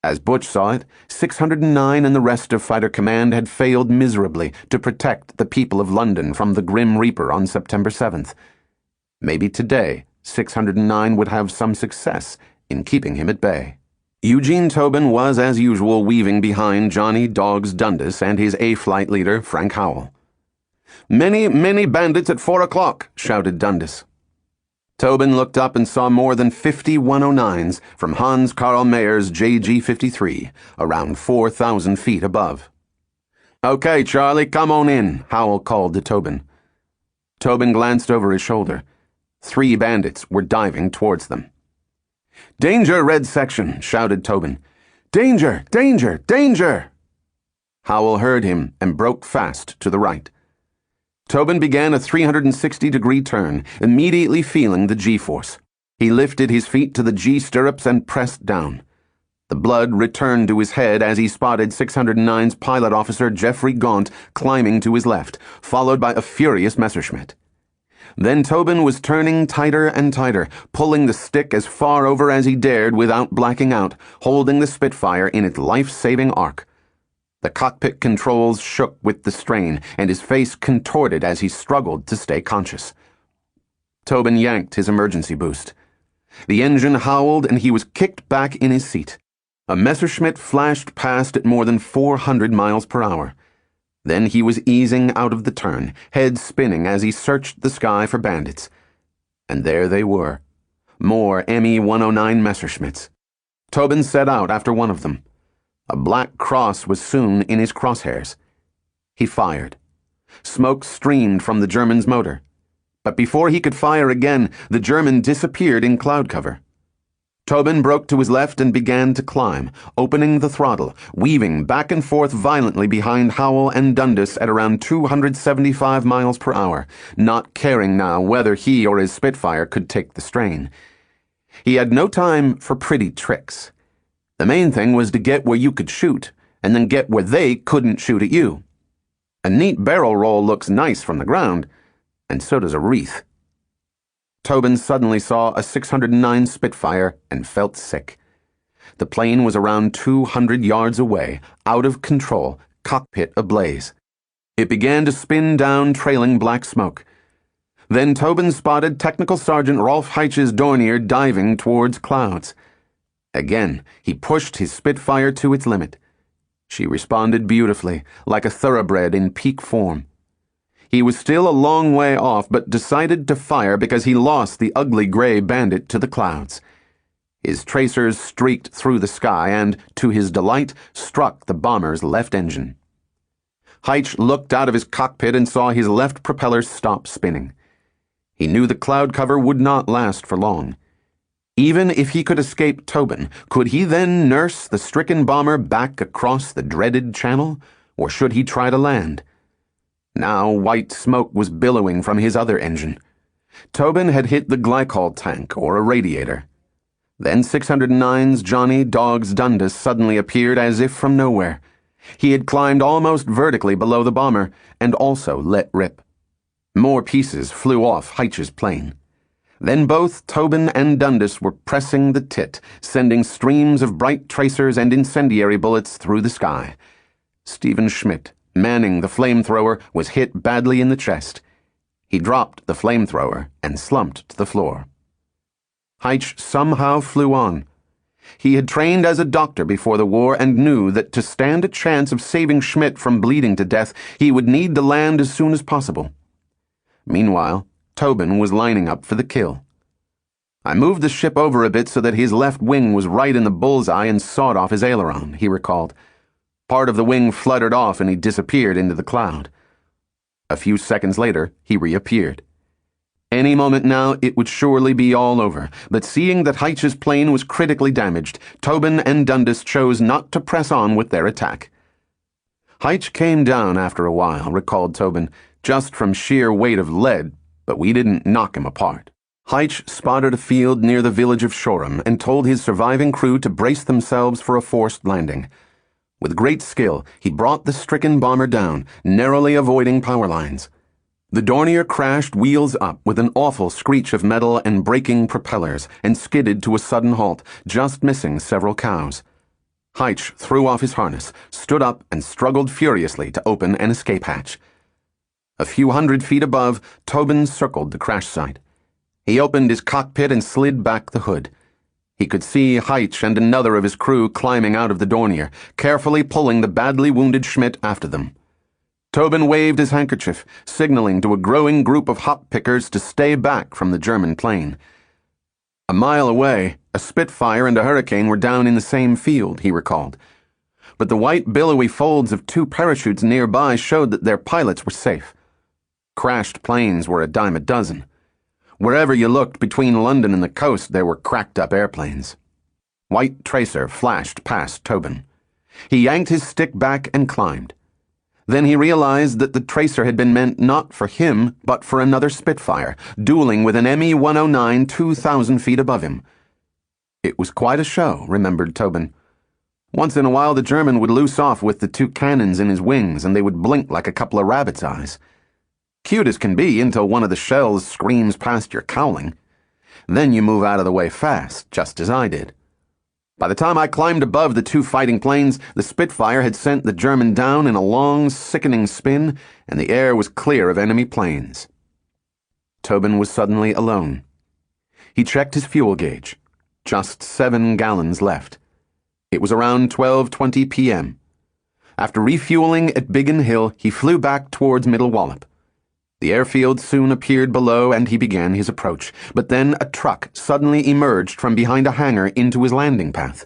As Butch saw it, 609 and the rest of Fighter Command had failed miserably to protect the people of London from the Grim Reaper on September 7th. Maybe today, 609 would have some success in keeping him at bay. Eugene Tobin was, as usual, weaving behind Johnny Dogs Dundas and his A-flight leader, Frank Howell. "Many bandits at 4 o'clock, shouted Dundas. Tobin looked up and saw more than 50 109s from Hans Karl Mayer's JG-53, around 4,000 feet above. "Okay, Charlie, come on in," Howell called to Tobin. Tobin glanced over his shoulder. 3 bandits were diving towards them. "Danger, red section," shouted Tobin. "Danger! Danger! Danger!" Howell heard him and broke fast to the right. Tobin began a 360-degree turn, immediately feeling the G-force. He lifted his feet to the G-stirrups and pressed down. The blood returned to his head as he spotted 609's pilot officer Jeffrey Gaunt climbing to his left, followed by a furious Messerschmitt. Then Tobin was turning tighter and tighter, pulling the stick as far over as he dared without blacking out, holding the Spitfire in its life-saving arc. The cockpit controls shook with the strain, and his face contorted as he struggled to stay conscious. Tobin yanked his emergency boost. The engine howled, and he was kicked back in his seat. A Messerschmitt flashed past at more than 400 miles per hour. Then he was easing out of the turn, head spinning as he searched the sky for bandits. And there they were. More Me-109 Messerschmitts. Tobin set out after one of them. A black cross was soon in his crosshairs. He fired. Smoke streamed from the German's motor. But before he could fire again, the German disappeared in cloud cover. Tobin broke to his left and began to climb, opening the throttle, weaving back and forth violently behind Howell and Dundas at around 275 miles per hour, not caring now whether he or his Spitfire could take the strain. He had no time for pretty tricks. The main thing was to get where you could shoot, and then get where they couldn't shoot at you. A neat barrel roll looks nice from the ground, and so does a wreath. Tobin suddenly saw a 609 Spitfire and felt sick. The plane was around 200 yards away, out of control, cockpit ablaze. It began to spin down, trailing black smoke. Then Tobin spotted Technical Sergeant Rolf Heich's Dornier diving towards clouds. Again, he pushed his Spitfire to its limit. She responded beautifully, like a thoroughbred in peak form. He was still a long way off, but decided to fire because he lost the ugly gray bandit to the clouds. His tracers streaked through the sky and, to his delight, struck the bomber's left engine. Heich looked out of his cockpit and saw his left propeller stop spinning. He knew the cloud cover would not last for long. Even if he could escape Tobin, could he then nurse the stricken bomber back across the dreaded channel, or should he try to land? Now white smoke was billowing from his other engine. Tobin had hit the glycol tank or a radiator. Then 609's Johnny Dogs Dundas suddenly appeared as if from nowhere. He had climbed almost vertically below the bomber and also let rip. More pieces flew off Heich's plane. Then both Tobin and Dundas were pressing the tit, sending streams of bright tracers and incendiary bullets through the sky. Stephen Schmidt, manning the flamethrower, was hit badly in the chest. He dropped the flamethrower and slumped to the floor. Heich somehow flew on. He had trained as a doctor before the war and knew that to stand a chance of saving Schmidt from bleeding to death, he would need to land as soon as possible. Meanwhile, Tobin was lining up for the kill. "I moved the ship over a bit so that his left wing was right in the bullseye and sawed off his aileron," he recalled. Part of the wing fluttered off and he disappeared into the cloud. A few seconds later, he reappeared. Any moment now, it would surely be all over, but seeing that Heich's plane was critically damaged, Tobin and Dundas chose not to press on with their attack. "Heich came down after a while," recalled Tobin, "just from sheer weight of lead, but we didn't knock him apart." Heich spotted a field near the village of Shoreham and told his surviving crew to brace themselves for a forced landing. With great skill, he brought the stricken bomber down, narrowly avoiding power lines. The Dornier crashed wheels up with an awful screech of metal and breaking propellers and skidded to a sudden halt, just missing several cows. Heich threw off his harness, stood up, and struggled furiously to open an escape hatch. A few hundred feet above, Tobin circled the crash site. He opened his cockpit and slid back the hood. He could see Heitch and another of his crew climbing out of the Dornier, carefully pulling the badly wounded Schmidt after them. Tobin waved his handkerchief, signaling to a growing group of hop pickers to stay back from the German plane. A mile away, a Spitfire and a Hurricane were down in the same field, he recalled. But the white billowy folds of two parachutes nearby showed that their pilots were safe. Crashed planes were a dime a dozen. Wherever you looked between London and the coast, there were cracked-up airplanes. White Tracer flashed past Tobin. He yanked his stick back and climbed. Then he realized that the Tracer had been meant not for him, but for another Spitfire, dueling with an Me-109 2,000 feet above him. It was quite a show, remembered Tobin. Once in a while the German would loose off with the two cannons in his wings, and they would blink like a couple of rabbit's eyes. Cute as can be until one of the shells screams past your cowling. Then you move out of the way fast, just as I did. By the time I climbed above the two fighting planes, the Spitfire had sent the German down in a long, sickening spin, and the air was clear of enemy planes. Tobin was suddenly alone. He checked his fuel gauge. Just 7 gallons left. It was around 12:20 p.m. After refueling at Biggin Hill, he flew back towards Middle Wallop. The airfield soon appeared below, and he began his approach. But then a truck suddenly emerged from behind a hangar into his landing path.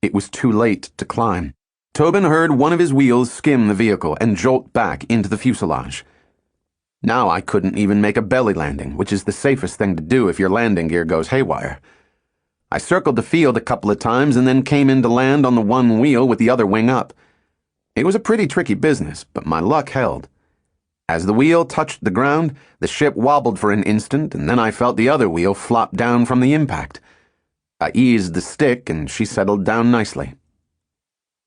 It was too late to climb. Tobin heard one of his wheels skim the vehicle and jolt back into the fuselage. Now I couldn't even make a belly landing, which is the safest thing to do if your landing gear goes haywire. I circled the field a couple of times and then came in to land on the one wheel with the other wing up. It was a pretty tricky business, but my luck held. As the wheel touched the ground, the ship wobbled for an instant, and then I felt the other wheel flop down from the impact. I eased the stick, and she settled down nicely.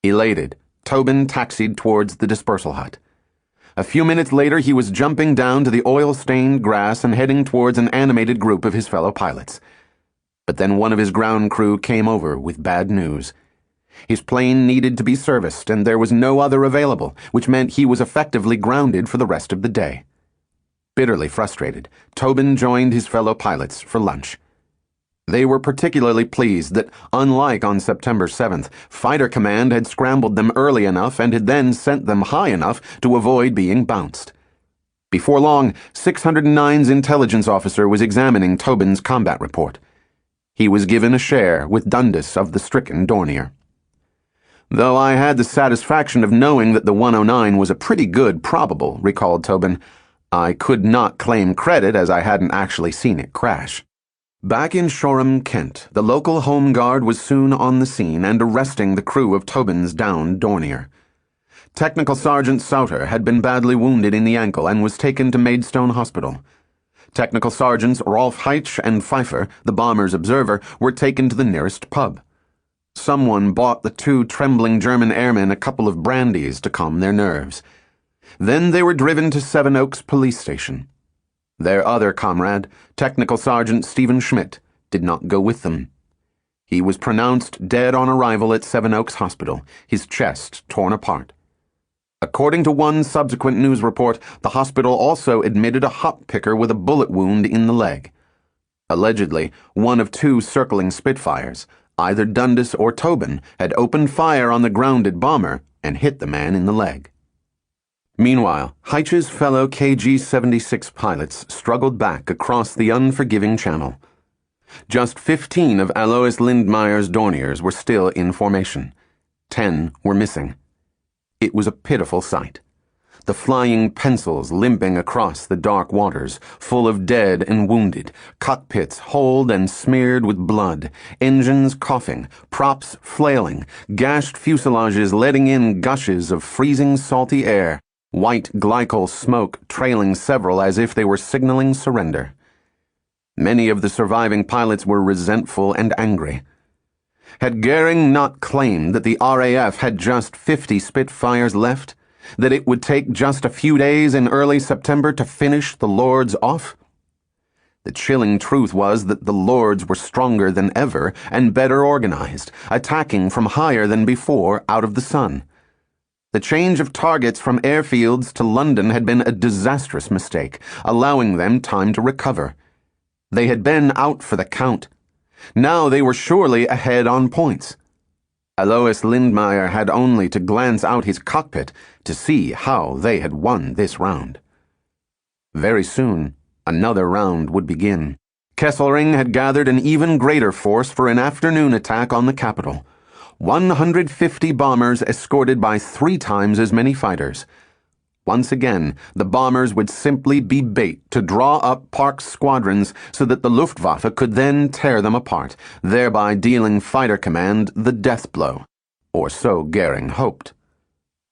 Elated, Tobin taxied towards the dispersal hut. A few minutes later, he was jumping down to the oil-stained grass and heading towards an animated group of his fellow pilots. But then one of his ground crew came over with bad news. His plane needed to be serviced, and there was no other available, which meant he was effectively grounded for the rest of the day. Bitterly frustrated, Tobin joined his fellow pilots for lunch. They were particularly pleased that, unlike on September 7th, Fighter Command had scrambled them early enough and had then sent them high enough to avoid being bounced. Before long, 609's intelligence officer was examining Tobin's combat report. He was given a share with Dundas of the stricken Dornier. Though I had the satisfaction of knowing that the 109 was a pretty good probable, recalled Tobin, I could not claim credit as I hadn't actually seen it crash. Back in Shoreham, Kent, the local Home Guard was soon on the scene and arresting the crew of Tobin's downed Dornier. Technical Sergeant Souter had been badly wounded in the ankle and was taken to Maidstone Hospital. Technical Sergeants Rolf Heitch and Pfeiffer, the bomber's observer, were taken to the nearest pub. Someone bought the two trembling German airmen a couple of brandies to calm their nerves. Then they were driven to Sevenoaks Police Station. Their other comrade, Technical Sergeant Stephen Schmidt, did not go with them. He was pronounced dead on arrival at Sevenoaks Hospital, his chest torn apart. According to one subsequent news report, the hospital also admitted a hop picker with a bullet wound in the leg. Allegedly, one of two circling Spitfires, either Dundas or Tobin, had opened fire on the grounded bomber and hit the man in the leg. Meanwhile, Heitch's fellow KG-76 pilots struggled back across the unforgiving channel. Just 15 of Alois Lindmeier's Dorniers were still in formation. 10 were missing. It was a pitiful sight. The flying pencils limping across the dark waters, full of dead and wounded, cockpits holed and smeared with blood, engines coughing, props flailing, gashed fuselages letting in gushes of freezing salty air, white glycol smoke trailing several as if they were signaling surrender. Many of the surviving pilots were resentful and angry. Had Goering not claimed that the RAF had just 50 Spitfires left? That it would take just a few days in early September to finish the Lords off? The chilling truth was that the Lords were stronger than ever and better organized, attacking from higher than before out of the sun. The change of targets from airfields to London had been a disastrous mistake, allowing them time to recover. They had been out for the count. Now they were surely ahead on points. Alois Lindmeier had only to glance out his cockpit to see how they had won this round. Very soon, another round would begin. Kesselring had gathered an even greater force for an afternoon attack on the capital. 150 bombers escorted by 3 times as many fighters. Once again, the bombers would simply be bait to draw up Park's squadrons so that the Luftwaffe could then tear them apart, thereby dealing Fighter Command the death blow. Or so Goering hoped.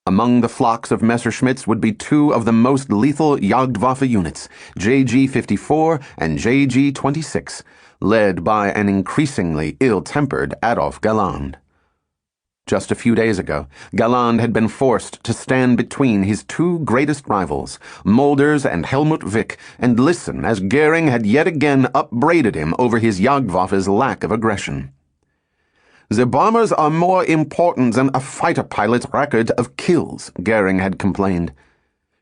Among the flocks of Messerschmitts would be 2 of the most lethal Jagdwaffe units, JG-54 and JG-26, led by an increasingly ill-tempered Adolf Galland. Just a few days ago, Galland had been forced to stand between his 2 greatest rivals, Mulders and Helmut Wick, and listen as Goering had yet again upbraided him over his Jagdwaffe's lack of aggression. "The bombers are more important than a fighter pilot's record of kills," Goering had complained.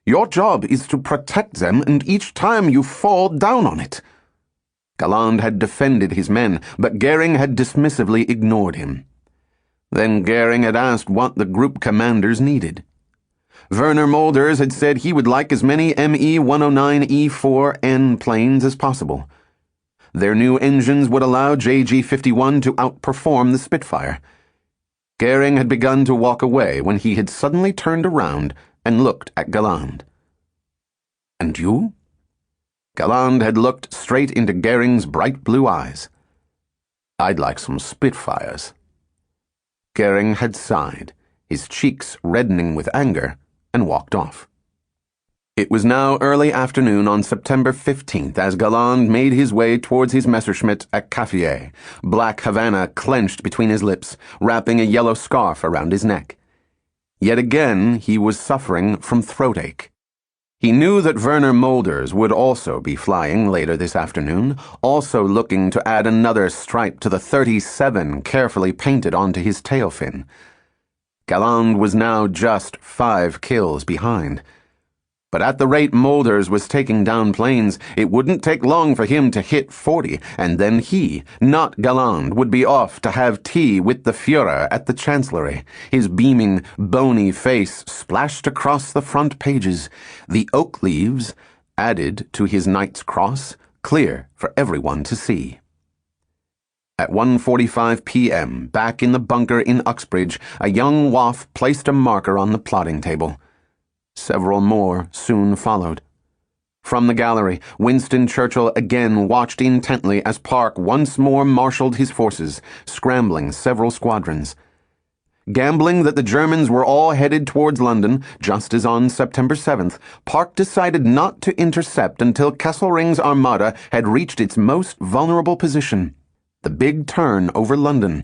"Your job is to protect them, and each time you fall down on it." Galland had defended his men, but Goering had dismissively ignored him. Then Goering had asked what the group commanders needed. Werner Mulders had said he would like as many Me-109E4N planes as possible. Their new engines would allow JG-51 to outperform the Spitfire. Goering had begun to walk away when he had suddenly turned around and looked at Galland. "And you?" Galland had looked straight into Goering's bright blue eyes. "I'd like some Spitfires." Goering had sighed, his cheeks reddening with anger, and walked off. It was now early afternoon on September 15th as Galland made his way towards his Messerschmitt at Caffier, black Havana clenched between his lips, wrapping a yellow scarf around his neck. Yet again he was suffering from throat ache. He knew that Werner Mulders would also be flying later this afternoon, also looking to add another stripe to the 37 carefully painted onto his tail fin. Galland was now just 5 kills behind. But at the rate Mulders was taking down planes, it wouldn't take long for him to hit 40, and then he, not Galland, would be off to have tea with the Führer at the Chancellery, his beaming, bony face splashed across the front pages, the oak leaves, added to his Knight's Cross, clear for everyone to see. At 1:45 p.m., back in the bunker in Uxbridge, a young Waff placed a marker on the plotting table. Several more soon followed. From the gallery, Winston Churchill again watched intently as Park once more marshaled his forces, scrambling several squadrons. Gambling that the Germans were all headed towards London, just as on September 7th, Park decided not to intercept until Kesselring's armada had reached its most vulnerable position, the big turn over London.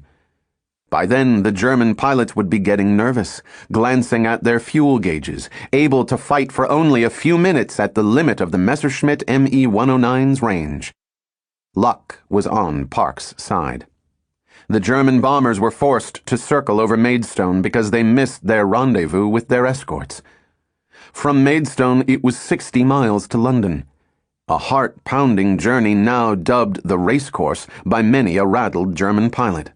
By then, the German pilots would be getting nervous, glancing at their fuel gauges, able to fight for only a few minutes at the limit of the Messerschmitt Me-109's range. Luck was on Park's side. The German bombers were forced to circle over Maidstone because they missed their rendezvous with their escorts. From Maidstone, it was 60 miles to London, a heart-pounding journey now dubbed the racecourse by many a rattled German pilot.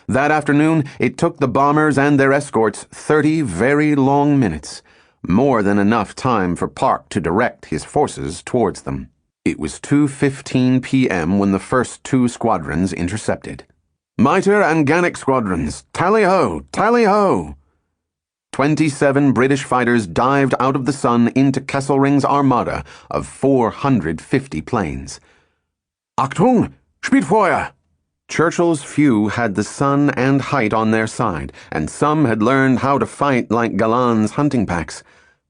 That afternoon, it took the bombers and their escorts 30 very long minutes, more than enough time for Park to direct his forces towards them. It was 2:15 p.m. when the first 2 squadrons intercepted. "Mitre and Gannick squadrons, tally-ho, tally-ho!" 27 British fighters dived out of the sun into Kesselring's armada of 450 planes. "Achtung, Spitfire!" Churchill's few had the sun and height on their side, and some had learned how to fight like Galland's hunting packs.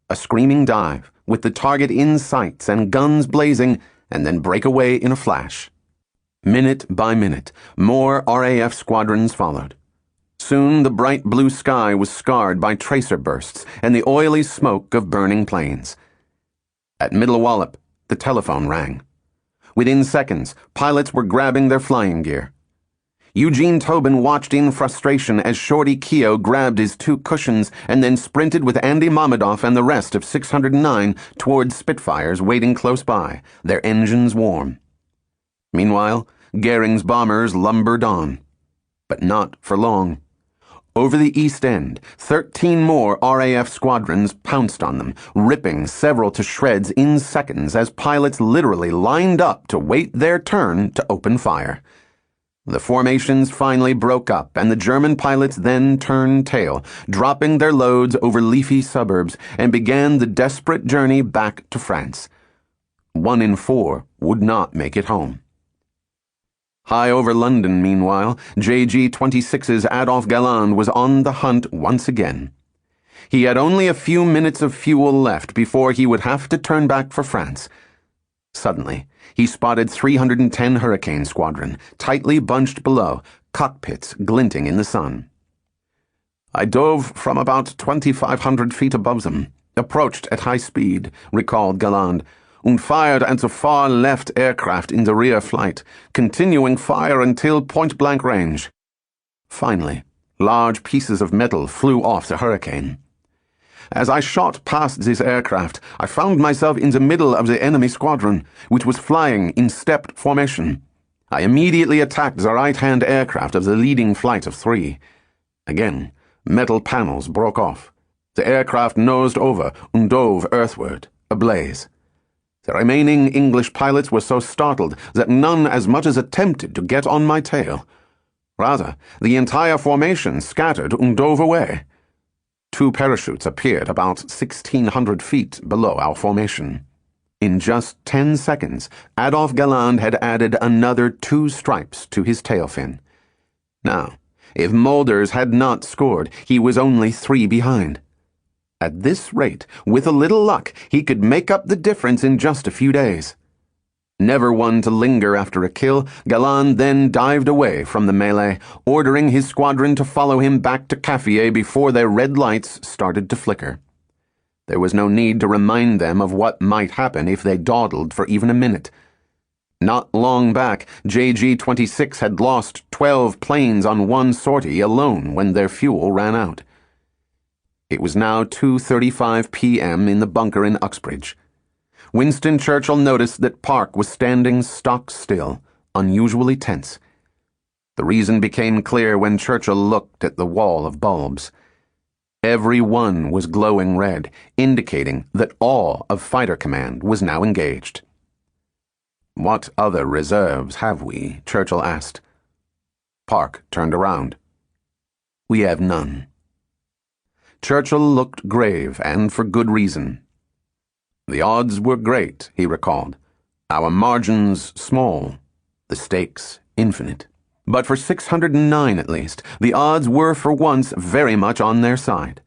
A screaming dive, with the target in sights and guns blazing, and then break away in a flash. Minute by minute, more RAF squadrons followed. Soon the bright blue sky was scarred by tracer bursts and the oily smoke of burning planes. At Middle Wallop, the telephone rang. Within seconds, pilots were grabbing their flying gear. Eugene Tobin watched in frustration as Shorty Keogh grabbed his 2 cushions and then sprinted with Andy Mamedoff and the rest of 609 towards Spitfires waiting close by, their engines warm. Meanwhile, Goering's bombers lumbered on. But not for long. Over the east end, 13 more RAF squadrons pounced on them, ripping several to shreds in seconds as pilots literally lined up to wait their turn to open fire. The formations finally broke up, and the German pilots then turned tail, dropping their loads over leafy suburbs, and began the desperate journey back to France. 1 in 4 would not make it home. High over London, meanwhile, JG-26's Adolphe Galland was on the hunt once again. He had only a few minutes of fuel left before he would have to turn back for France. Suddenly, he spotted 310 Hurricane Squadron, tightly bunched below, cockpits glinting in the sun. "I dove from about 2,500 feet above them, approached at high speed," recalled Galland, "and fired at the far left aircraft in the rear flight, continuing fire until point-blank range." Finally, large pieces of metal flew off the Hurricane. "As I shot past this aircraft, I found myself in the middle of the enemy squadron, which was flying in stepped formation. I immediately attacked the right-hand aircraft of the leading flight of 3. Again, metal panels broke off. The aircraft nosed over and dove earthward, ablaze. The remaining English pilots were so startled that none as much as attempted to get on my tail. Rather, the entire formation scattered and dove away. 2 parachutes appeared about 1,600 feet below our formation. In just 10 seconds, Adolphe Galland had added another 2 stripes to his tail fin. Now, if Mulders had not scored, he was only 3 behind. At this rate, with a little luck, he could make up the difference in just a few days. Never one to linger after a kill, Galland then dived away from the melee, ordering his squadron to follow him back to Caffier before their red lights started to flicker. There was no need to remind them of what might happen if they dawdled for even a minute. Not long back, JG-26 had lost 12 planes on one sortie alone when their fuel ran out. It was now 2:35 p.m. in the bunker in Uxbridge. Winston Churchill noticed that Park was standing stock still, unusually tense. The reason became clear when Churchill looked at the wall of bulbs. Every one was glowing red, indicating that all of Fighter Command was now engaged. "What other reserves have we?" Churchill asked. Park turned around. "We have none." Churchill looked grave, and for good reason. "The odds were great," he recalled. "Our margins small, the stakes infinite. But for 609 at least, the odds were for once very much on their side.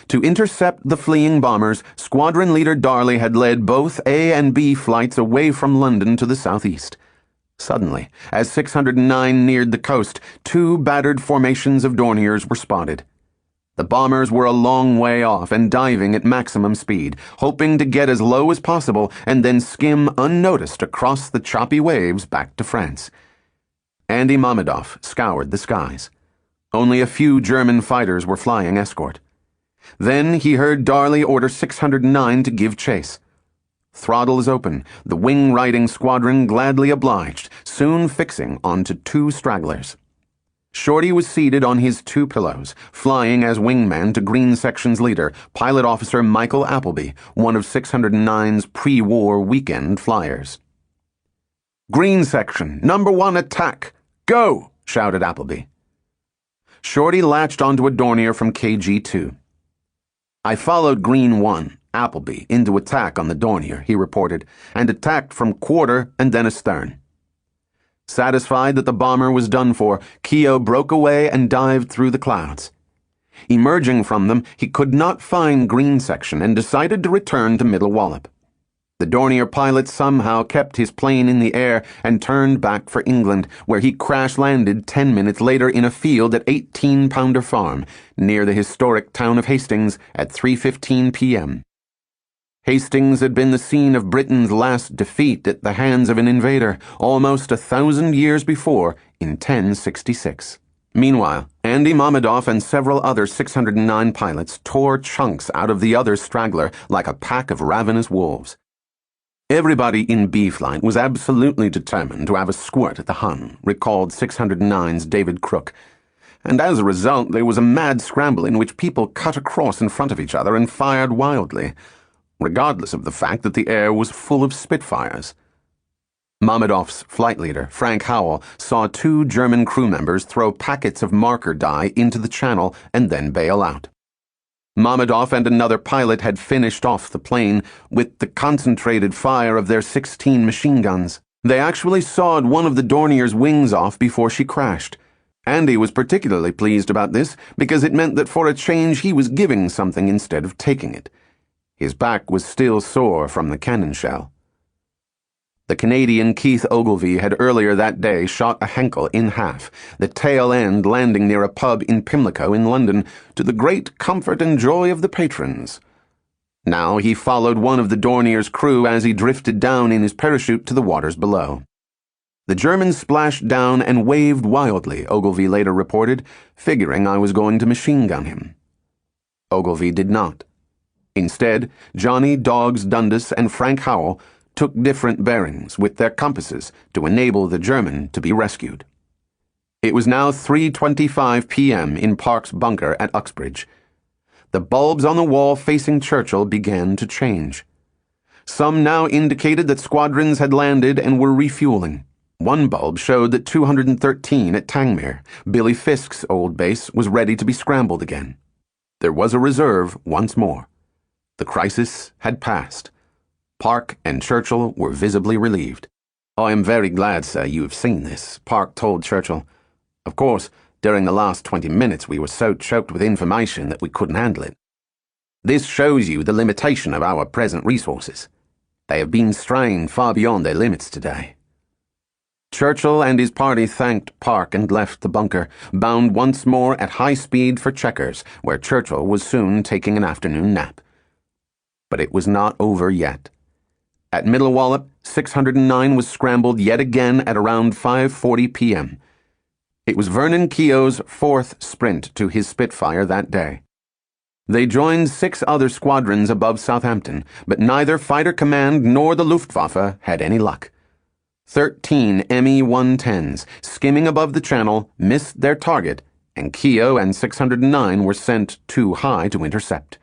To intercept the fleeing bombers, Squadron Leader Darley had led both A and B flights away from London to the southeast. Suddenly, as 609 neared the coast, 2 battered formations of Dorniers were spotted. The bombers were a long way off and diving at maximum speed, hoping to get as low as possible and then skim unnoticed across the choppy waves back to France. Andy Mammadov scoured the skies. Only a few German fighters were flying escort. Then he heard Darley order 609 to give chase. Throttles open, the wing-riding squadron gladly obliged, soon fixing onto 2 stragglers. Shorty was seated on his 2 pillows, flying as wingman to Green Section's leader, Pilot Officer Michael Appleby, one of 609's pre-war weekend flyers. "Green Section, number 1 attack! Go!" shouted Appleby. Shorty latched onto a Dornier from KG-2. "I followed Green 1, Appleby, into attack on the Dornier," he reported, "and attacked from quarter and then astern." Satisfied that the bomber was done for, Keogh broke away and dived through the clouds. Emerging from them, he could not find Green Section and decided to return to Middle Wallop. The Dornier pilot somehow kept his plane in the air and turned back for England, where he crash-landed 10 minutes later in a field at 18-Pounder Farm, near the historic town of Hastings at 3:15 p.m. Hastings had been the scene of Britain's last defeat at the hands of an invader, almost 1,000 years before, in 1066. Meanwhile, Andy Mammadov and several other 609 pilots tore chunks out of the other straggler like a pack of ravenous wolves. Everybody in B-Flight was absolutely determined to have a squirt at the Hun, recalled 609's David Crook. And as a result, there was a mad scramble in which people cut across in front of each other and fired wildly, regardless of the fact that the air was full of Spitfires. Mammadov's flight leader, Frank Howell, saw 2 German crew members throw packets of marker dye into the channel and then bail out. Mammadov and another pilot had finished off the plane with the concentrated fire of their 16 machine guns. They actually sawed one of the Dornier's wings off before she crashed. Andy was particularly pleased about this because it meant that for a change he was giving something instead of taking it. His back was still sore from the cannon shell. The Canadian Keith Ogilvy had earlier that day shot a Henkel in half, the tail end landing near a pub in Pimlico in London, to the great comfort and joy of the patrons. Now he followed one of the Dornier's crew as he drifted down in his parachute to the waters below. The German splashed down and waved wildly, Ogilvy later reported, figuring I was going to machine gun him. Ogilvy did not. Instead, Johnny Doggs Dundas and Frank Howell took different bearings with their compasses to enable the German to be rescued. It was now 3:25 p.m. in Park's bunker at Uxbridge. The bulbs on the wall facing Churchill began to change. Some now indicated that squadrons had landed and were refueling. One bulb showed that 213 at Tangmere, Billy Fisk's old base, was ready to be scrambled again. There was a reserve once more. The crisis had passed. Park and Churchill were visibly relieved. "I am very glad, sir, you have seen this," Park told Churchill. "Of course, during the last 20 minutes we were so choked with information that we couldn't handle it. This shows you the limitation of our present resources. They have been strained far beyond their limits today." Churchill and his party thanked Park and left the bunker, bound once more at high speed for Chequers, where Churchill was soon taking an afternoon nap. But it was not over yet. At Middle Wallop, 609 was scrambled yet again at around 5:40 p.m. It was Vernon Keogh's 4th sprint to his Spitfire that day. They joined 6 other squadrons above Southampton, but neither Fighter Command nor the Luftwaffe had any luck. 13 Me-110s, skimming above the channel, missed their target, and Keogh and 609 were sent too high to intercept.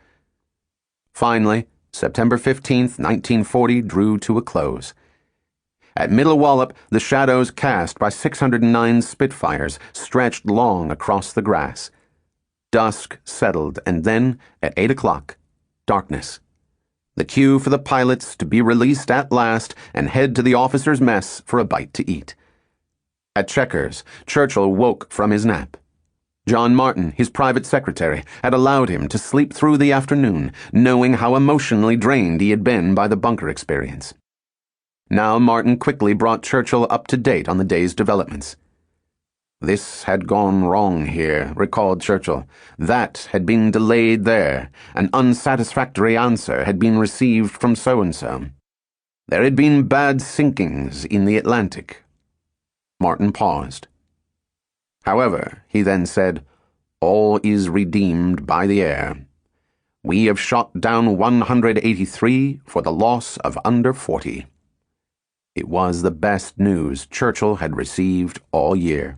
Finally, September 15th, 1940 drew to a close. At Middle Wallop, the shadows cast by 609's Spitfires stretched long across the grass. Dusk settled, and then, at 8 o'clock, darkness. The cue for the pilots to be released at last and head to the officers' mess for a bite to eat. At Chequers, Churchill woke from his nap. John Martin, his private secretary, had allowed him to sleep through the afternoon, knowing how emotionally drained he had been by the bunker experience. Now Martin quickly brought Churchill up to date on the day's developments. "This had gone wrong here," recalled Churchill. "That had been delayed there. An unsatisfactory answer had been received from so-and-so. There had been bad sinkings in the Atlantic." Martin paused. "However," he then said, "all is redeemed by the air. We have shot down 183 for the loss of under 40. It was the best news Churchill had received all year.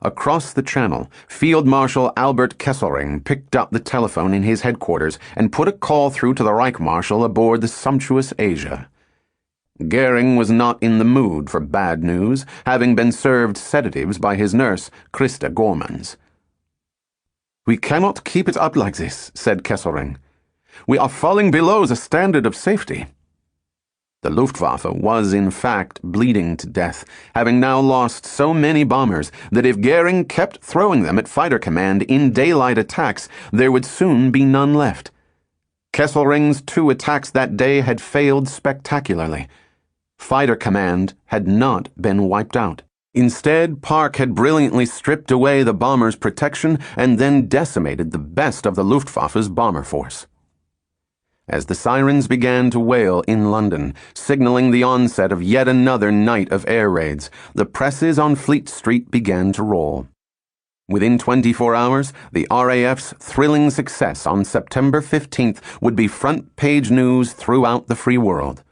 Across the channel, Field Marshal Albert Kesselring picked up the telephone in his headquarters and put a call through to the Reich Marshal aboard the sumptuous Asia. Goering was not in the mood for bad news, having been served sedatives by his nurse, Christa Gormans. "We cannot keep it up like this," said Kesselring. "We are falling below the standard of safety." The Luftwaffe was, in fact, bleeding to death, having now lost so many bombers that if Goering kept throwing them at Fighter Command in daylight attacks, there would soon be none left. Kesselring's 2 attacks that day had failed spectacularly. Fighter Command had not been wiped out. Instead, Park had brilliantly stripped away the bombers' protection and then decimated the best of the Luftwaffe's bomber force. As the sirens began to wail in London, signaling the onset of yet another night of air raids, the presses on Fleet Street began to roll. Within 24 hours, the RAF's thrilling success on September 15th would be front-page news throughout the free world.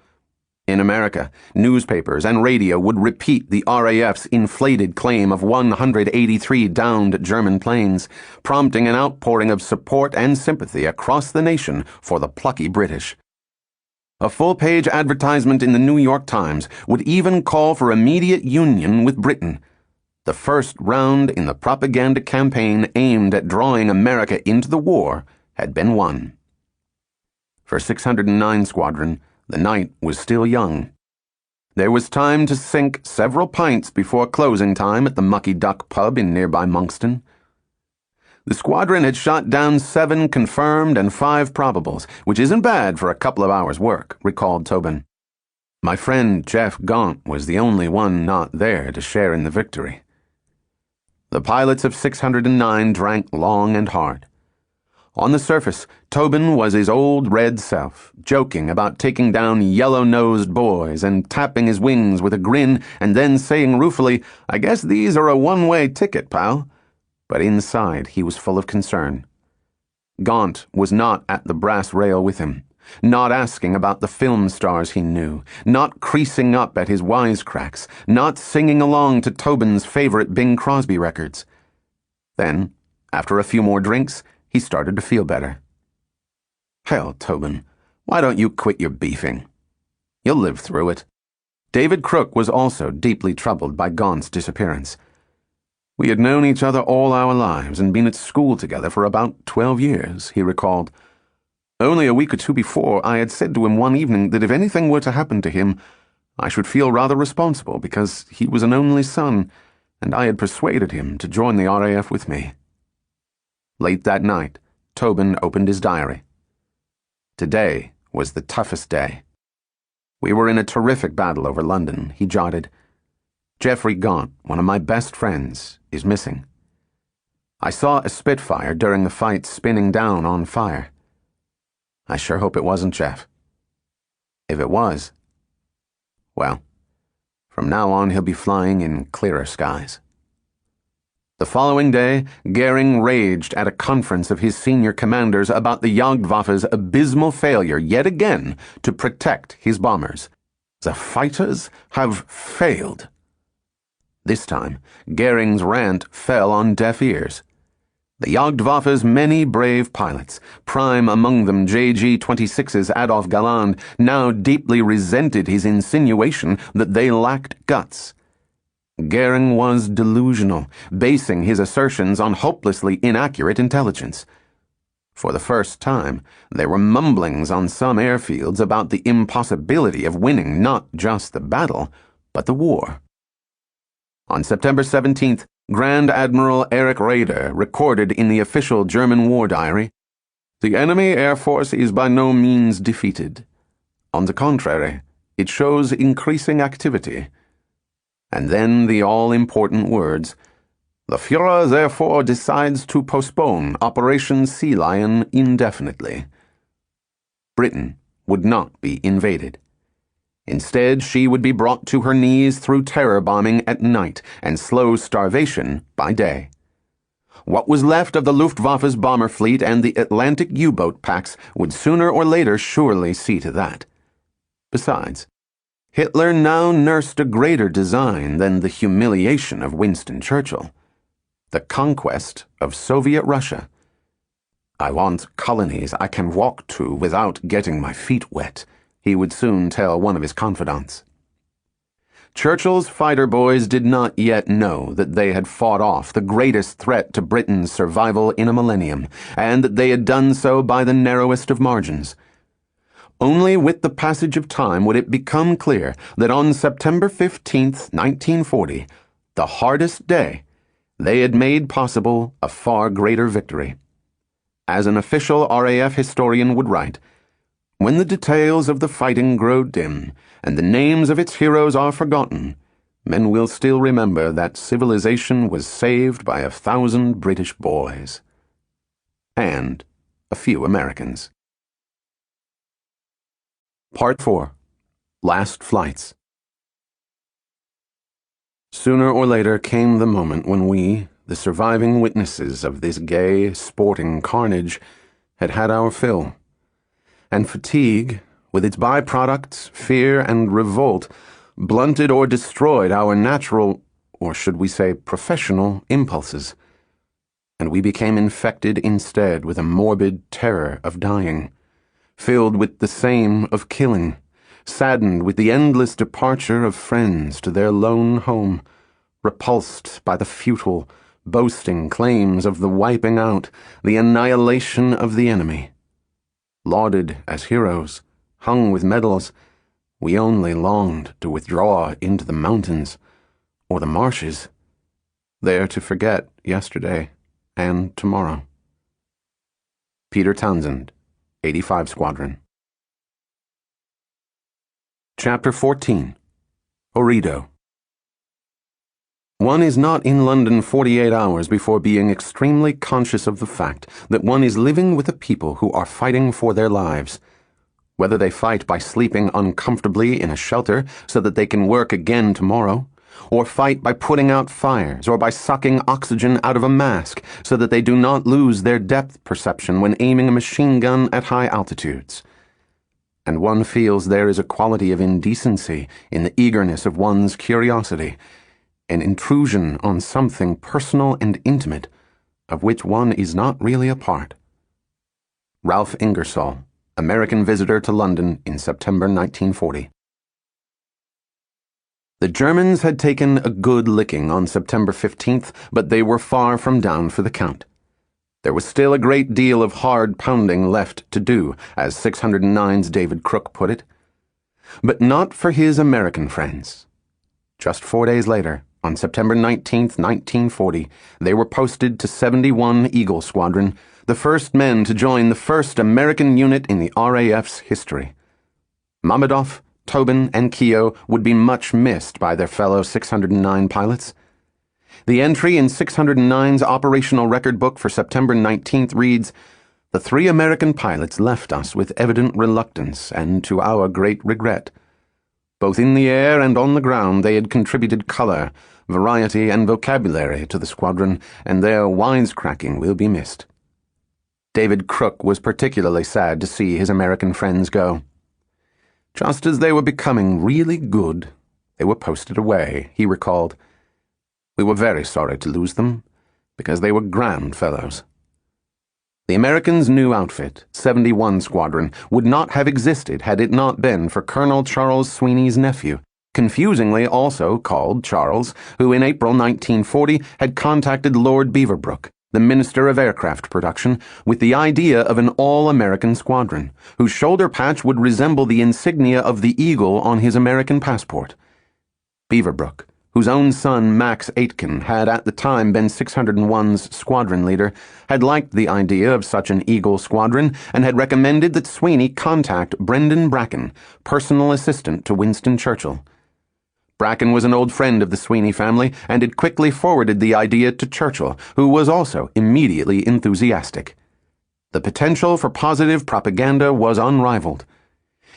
In America, newspapers and radio would repeat the RAF's inflated claim of 183 downed German planes, prompting an outpouring of support and sympathy across the nation for the plucky British. A full-page advertisement in the New York Times would even call for immediate union with Britain. The first round in the propaganda campaign aimed at drawing America into the war had been won. For 609 Squadron, the night was still young. There was time to sink several pints before closing time at the Mucky Duck pub in nearby Monkston. The squadron had shot down 7 confirmed and 5 probables, which isn't bad for a couple of hours' work, recalled Tobin. My friend Jeff Gaunt was the only one not there to share in the victory. The pilots of 609 drank long and hard. On the surface, Tobin was his old red self, joking about taking down yellow-nosed boys and tapping his wings with a grin and then saying ruefully, "I guess these are a one-way ticket, pal." But inside he was full of concern. Gaunt was not at the brass rail with him, not asking about the film stars he knew, not creasing up at his wisecracks, not singing along to Tobin's favorite Bing Crosby records. Then, after a few more drinks, he started to feel better. "Hell, Tobin, why don't you quit your beefing? You'll live through it." David Crook was also deeply troubled by Gaunt's disappearance. "We had known each other all our lives and been at school together for about 12 years, he recalled. "Only a week or 2 before, I had said to him one evening that if anything were to happen to him, I should feel rather responsible because he was an only son, and I had persuaded him to join the RAF with me." Late that night, Tobin opened his diary. "Today was the toughest day. We were in a terrific battle over London," he jotted. "Geoffrey Gaunt, one of my best friends, is missing. I saw a Spitfire during the fight spinning down on fire. I sure hope it wasn't Jeff. If it was, well, from now on he'll be flying in clearer skies." The following day, Goering raged at a conference of his senior commanders about the Jagdwaffe's abysmal failure yet again to protect his bombers. "The fighters have failed." This time, Goering's rant fell on deaf ears. The Jagdwaffe's many brave pilots, prime among them JG-26's Adolf Galland, now deeply resented his insinuation that they lacked guts. Goering was delusional, basing his assertions on hopelessly inaccurate intelligence. For the first time, there were mumblings on some airfields about the impossibility of winning not just the battle, but the war. On September 17th, Grand Admiral Erich Raeder recorded in the official German war diary, "The enemy air force is by no means defeated. On the contrary, it shows increasing activity." And then the all-important words, "The Führer therefore decides to postpone Operation Sea Lion indefinitely." Britain would not be invaded. Instead, she would be brought to her knees through terror bombing at night and slow starvation by day. What was left of the Luftwaffe's bomber fleet and the Atlantic U-boat packs would sooner or later surely see to that. Besides, Hitler now nursed a greater design than the humiliation of Winston Churchill, the conquest of Soviet Russia. "I want colonies I can walk to without getting my feet wet," he would soon tell one of his confidants. Churchill's fighter boys did not yet know that they had fought off the greatest threat to Britain's survival in a millennium, and that they had done so by the narrowest of margins. Only with the passage of time would it become clear that on September 15th, 1940, the hardest day, they had made possible a far greater victory. As an official RAF historian would write, "When the details of the fighting grow dim and the names of its heroes are forgotten, men will still remember that civilization was saved by 1,000 British boys. And a few Americans." Part 4. Last Flights. Sooner or later came the moment when we, the surviving witnesses of this gay, sporting carnage, had had our fill, and fatigue, with its byproducts, fear and revolt, blunted or destroyed our natural, or should we say professional, impulses. And we became infected instead with a morbid terror of dying, filled with the same of killing, saddened with the endless departure of friends to their lone home, repulsed by the futile, boasting claims of the wiping out, the annihilation of the enemy. Lauded as heroes, hung with medals, we only longed to withdraw into the mountains or the marshes, there to forget yesterday and tomorrow. Peter Townsend, 85 Squadron. Chapter 14. Orito. One is not in London 48 hours before being extremely conscious of the fact that one is living with a people who are fighting for their lives. Whether they fight by sleeping uncomfortably in a shelter so that they can work again tomorrow, or fight by putting out fires or by sucking oxygen out of a mask so that they do not lose their depth perception when aiming a machine gun at high altitudes. And one feels there is a quality of indecency in the eagerness of one's curiosity, an intrusion on something personal and intimate of which one is not really a part. Ralph Ingersoll, American visitor to London in September 1940. The Germans had taken a good licking on September 15th, but they were far from down for the count. There was still a great deal of hard pounding left to do, as 609's David Crook put it. But not for his American friends. Just 4 days later, on September 19th, 1940, they were posted to 71 Eagle Squadron, the first men to join the first American unit in the RAF's history. Mammadov, Tobin, and Keogh would be much missed by their fellow 609 pilots. The entry in 609's operational record book for September 19th reads, "The 3 American pilots left us with evident reluctance and to our great regret. Both in the air and on the ground they had contributed color, variety, and vocabulary to the squadron, and their wisecracking will be missed." David Crook was particularly sad to see his American friends go. Just as they were becoming really good, they were posted away, he recalled. We were very sorry to lose them, because they were grand fellows. The Americans' new outfit, 71 Squadron, would not have existed had it not been for Colonel Charles Sweeney's nephew, confusingly also called Charles, who in April 1940 had contacted Lord Beaverbrook, the Minister of Aircraft Production, with the idea of an all-American squadron, whose shoulder patch would resemble the insignia of the eagle on his American passport. Beaverbrook, whose own son Max Aitken had at the time been 601's squadron leader, had liked the idea of such an Eagle squadron and had recommended that Sweeney contact Brendan Bracken, personal assistant to Winston Churchill. Bracken was an old friend of the Sweeney family and had quickly forwarded the idea to Churchill, who was also immediately enthusiastic. The potential for positive propaganda was unrivaled.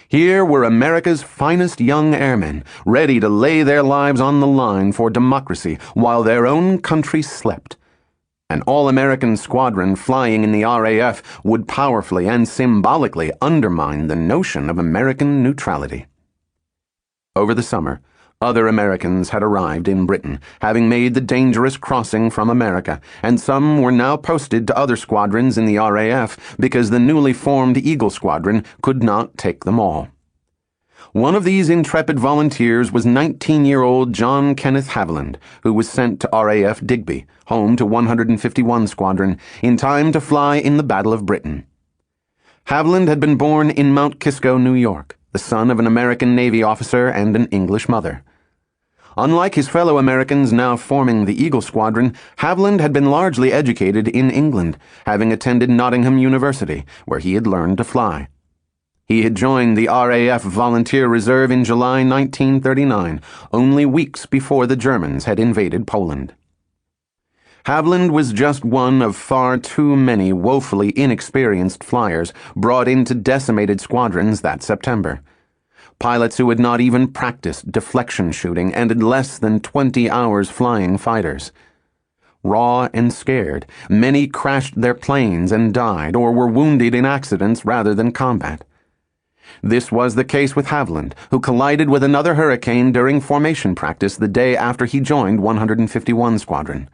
Here were America's finest young airmen, ready to lay their lives on the line for democracy while their own country slept. An all-American squadron flying in the RAF would powerfully and symbolically undermine the notion of American neutrality. Over the summer, other Americans had arrived in Britain, having made the dangerous crossing from America, and some were now posted to other squadrons in the RAF because the newly formed Eagle Squadron could not take them all. One of these intrepid volunteers was 19-year-old John Kenneth Haviland, who was sent to RAF Digby, home to 151 Squadron, in time to fly in the Battle of Britain. Haviland had been born in Mount Kisco, New York, the son of an American Navy officer and an English mother. Unlike his fellow Americans now forming the Eagle Squadron, Haviland had been largely educated in England, having attended Nottingham University, where he had learned to fly. He had joined the RAF Volunteer Reserve in July 1939, only weeks before the Germans had invaded Poland. Haviland was just one of far too many woefully inexperienced flyers brought into decimated squadrons that September. Pilots who had not even practiced deflection shooting and had less than 20 hours flying fighters. Raw and scared, many crashed their planes and died or were wounded in accidents rather than combat. This was the case with Haviland, who collided with another Hurricane during formation practice the day after he joined 151 Squadron.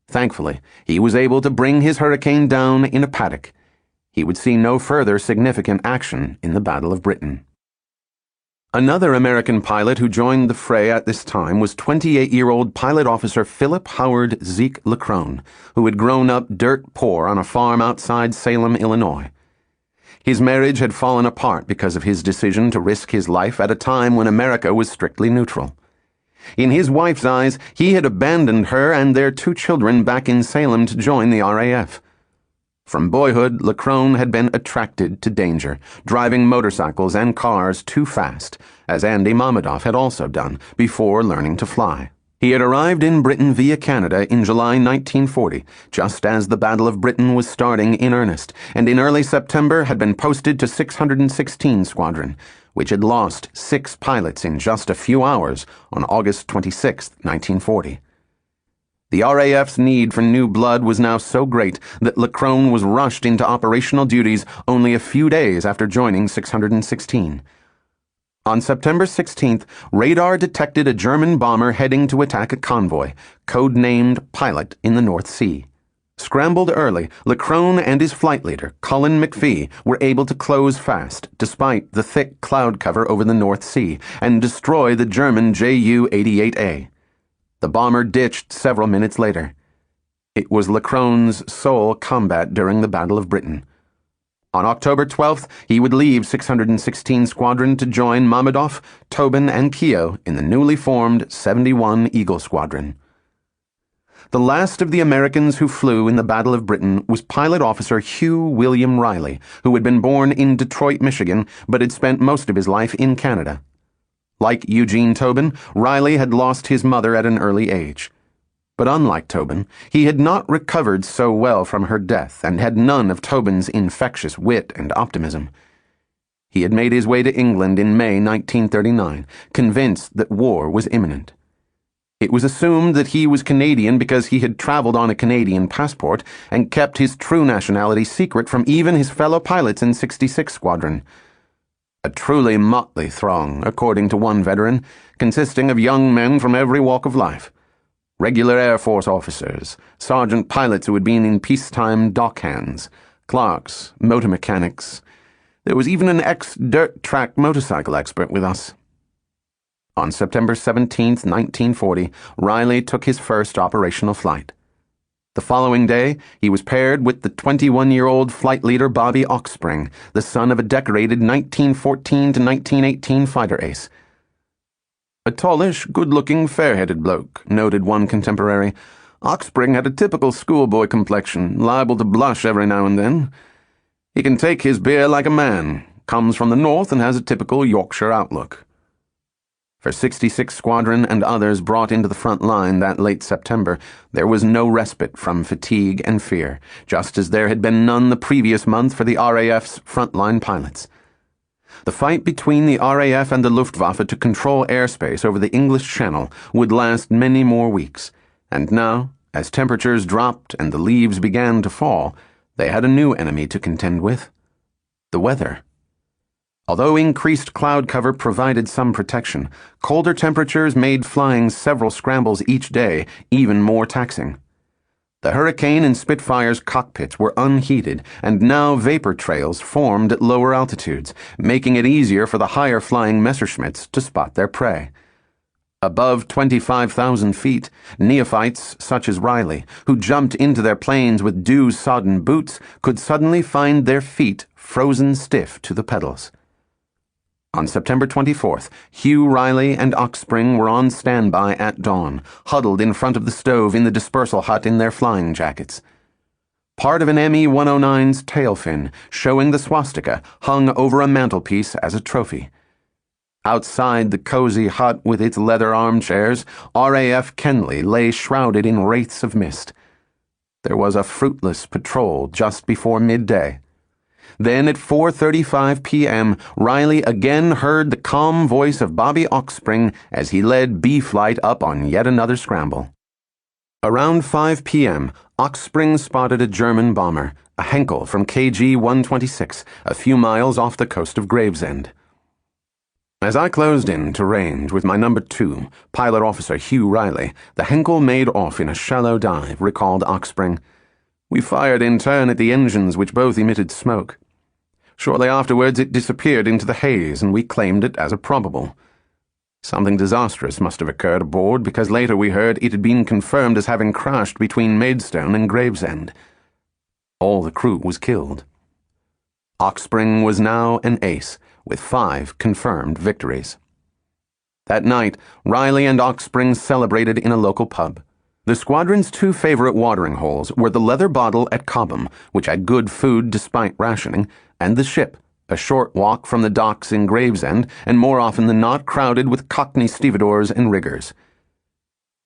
Thankfully, he was able to bring his Hurricane down in a paddock. He would see no further significant action in the Battle of Britain. Another American pilot who joined the fray at this time was 28-year-old pilot officer Philip Howard Zeke LeCrone, who had grown up dirt poor on a farm outside Salem, Illinois. His marriage had fallen apart because of his decision to risk his life at a time when America was strictly neutral. In his wife's eyes, he had abandoned her and their 2 children back in Salem to join the RAF. From boyhood, LeCrone had been attracted to danger, driving motorcycles and cars too fast, as Andy Mamedoff had also done, before learning to fly. He had arrived in Britain via Canada in July 1940, just as the Battle of Britain was starting in earnest, and in early September had been posted to 616 Squadron, which had lost 6 pilots in just a few hours on August 26, 1940. The RAF's need for new blood was now so great that LeCrone was rushed into operational duties only a few days after joining 616. On September 16th, radar detected a German bomber heading to attack a convoy, code-named Pilot, in the North Sea. Scrambled early, LeCrone and his flight leader, Colin McPhee, were able to close fast, despite the thick cloud cover over the North Sea, and destroy the German Ju-88A. The bomber ditched several minutes later. It was LeCrone's sole combat during the Battle of Britain. On October 12th, he would leave 616 Squadron to join Mamedoff, Tobin, and Keogh in the newly formed 71 Eagle Squadron. The last of the Americans who flew in the Battle of Britain was pilot officer Hugh William Riley, who had been born in Detroit, Michigan, but had spent most of his life in Canada. Like Eugene Tobin, Riley had lost his mother at an early age. But unlike Tobin, he had not recovered so well from her death and had none of Tobin's infectious wit and optimism. He had made his way to England in May 1939, convinced that war was imminent. It was assumed that he was Canadian because he had traveled on a Canadian passport and kept his true nationality secret from even his fellow pilots in 66 Squadron. A truly motley throng, according to one veteran, consisting of young men from every walk of life. Regular Air Force officers, sergeant pilots who had been in peacetime dockhands, clerks, motor mechanics. There was even an ex-dirt track motorcycle expert with us. On September 17, 1940, Riley took his first operational flight. The following day, he was paired with the 21-year-old flight leader Bobby Oxspring, the son of a decorated 1914 to 1918 fighter ace. A tallish, good-looking, fair-headed bloke, noted one contemporary. Oxspring had a typical schoolboy complexion, liable to blush every now and then. He can take his beer like a man, comes from the north and has a typical Yorkshire outlook. For 66 Squadron and others brought into the front line that late September, there was no respite from fatigue and fear, just as there had been none the previous month for the RAF's frontline pilots. The fight between the RAF and the Luftwaffe to control airspace over the English Channel would last many more weeks, and now, as temperatures dropped and the leaves began to fall, they had a new enemy to contend with: the weather. Although increased cloud cover provided some protection, colder temperatures made flying several scrambles each day even more taxing. The Hurricane and Spitfire's cockpits were unheated, and now vapor trails formed at lower altitudes, making it easier for the higher-flying Messerschmitts to spot their prey. Above 25,000 feet, neophytes such as Riley, who jumped into their planes with dew-sodden boots, could suddenly find their feet frozen stiff to the pedals. On September 24th, Hugh Riley and Oxspring were on standby at dawn, huddled in front of the stove in the dispersal hut in their flying jackets. Part of an Me-109's tail fin, showing the swastika, hung over a mantelpiece as a trophy. Outside the cozy hut with its leather armchairs, RAF Kenley lay shrouded in wraiths of mist. There was a fruitless patrol just before midday. Then at 4:35 p.m., Riley again heard the calm voice of Bobby Oxspring as he led B-Flight up on yet another scramble. Around 5 p.m., Oxspring spotted a German bomber, a Henkel from KG 126, a few miles off the coast of Gravesend. As I closed in to range with my number 2, Pilot Officer Hugh Riley, the Henkel made off in a shallow dive, recalled Oxspring. We fired in turn at the engines, which both emitted smoke. Shortly afterwards it disappeared into the haze, and we claimed it as a probable. Something disastrous must have occurred aboard, because later we heard it had been confirmed as having crashed between Maidstone and Gravesend. All the crew was killed. Oxspring was now an ace, with 5 confirmed victories. That night, Riley and Oxspring celebrated in a local pub. The squadron's 2 favorite watering holes were the Leather Bottle at Cobham, which had good food despite rationing, and the Ship, a short walk from the docks in Gravesend, and more often than not crowded with Cockney stevedores and riggers.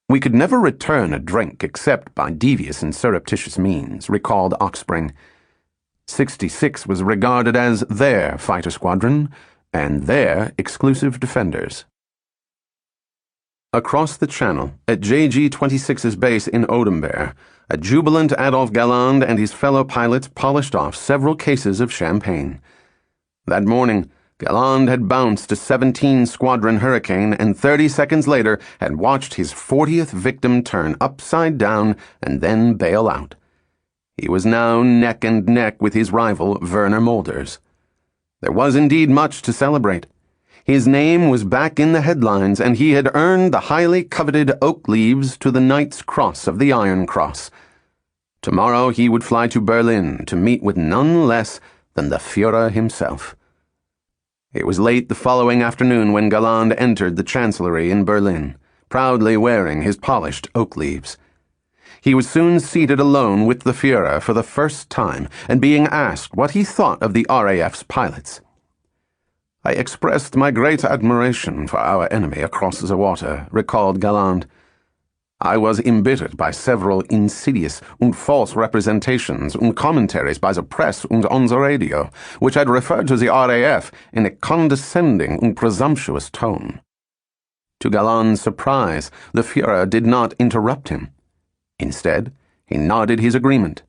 We could never return a drink except by devious and surreptitious means, recalled Oxspring. 66 was regarded as their fighter squadron and their exclusive defenders. Across the channel, at JG 26's base in Oudember, a jubilant Adolphe Galland and his fellow pilots polished off several cases of champagne. That morning, Galland had bounced a 17 Squadron Hurricane and 30 seconds later had watched his 40th victim turn upside down and then bail out. He was now neck and neck with his rival, Werner Mulders. There was indeed much to celebrate. His name was back in the headlines, and he had earned the highly coveted oak leaves to the Knight's Cross of the Iron Cross. Tomorrow he would fly to Berlin to meet with none less than the Führer himself. It was late the following afternoon when Galland entered the Chancellery in Berlin, proudly wearing his polished oak leaves. He was soon seated alone with the Führer for the first time and being asked what he thought of the RAF's pilots. I expressed my great admiration for our enemy across the water, recalled Galland. I was embittered by several insidious and false representations and commentaries by the press and on the radio, which had referred to the RAF in a condescending and presumptuous tone. To Galland's surprise, the Führer did not interrupt him. Instead, he nodded his agreement.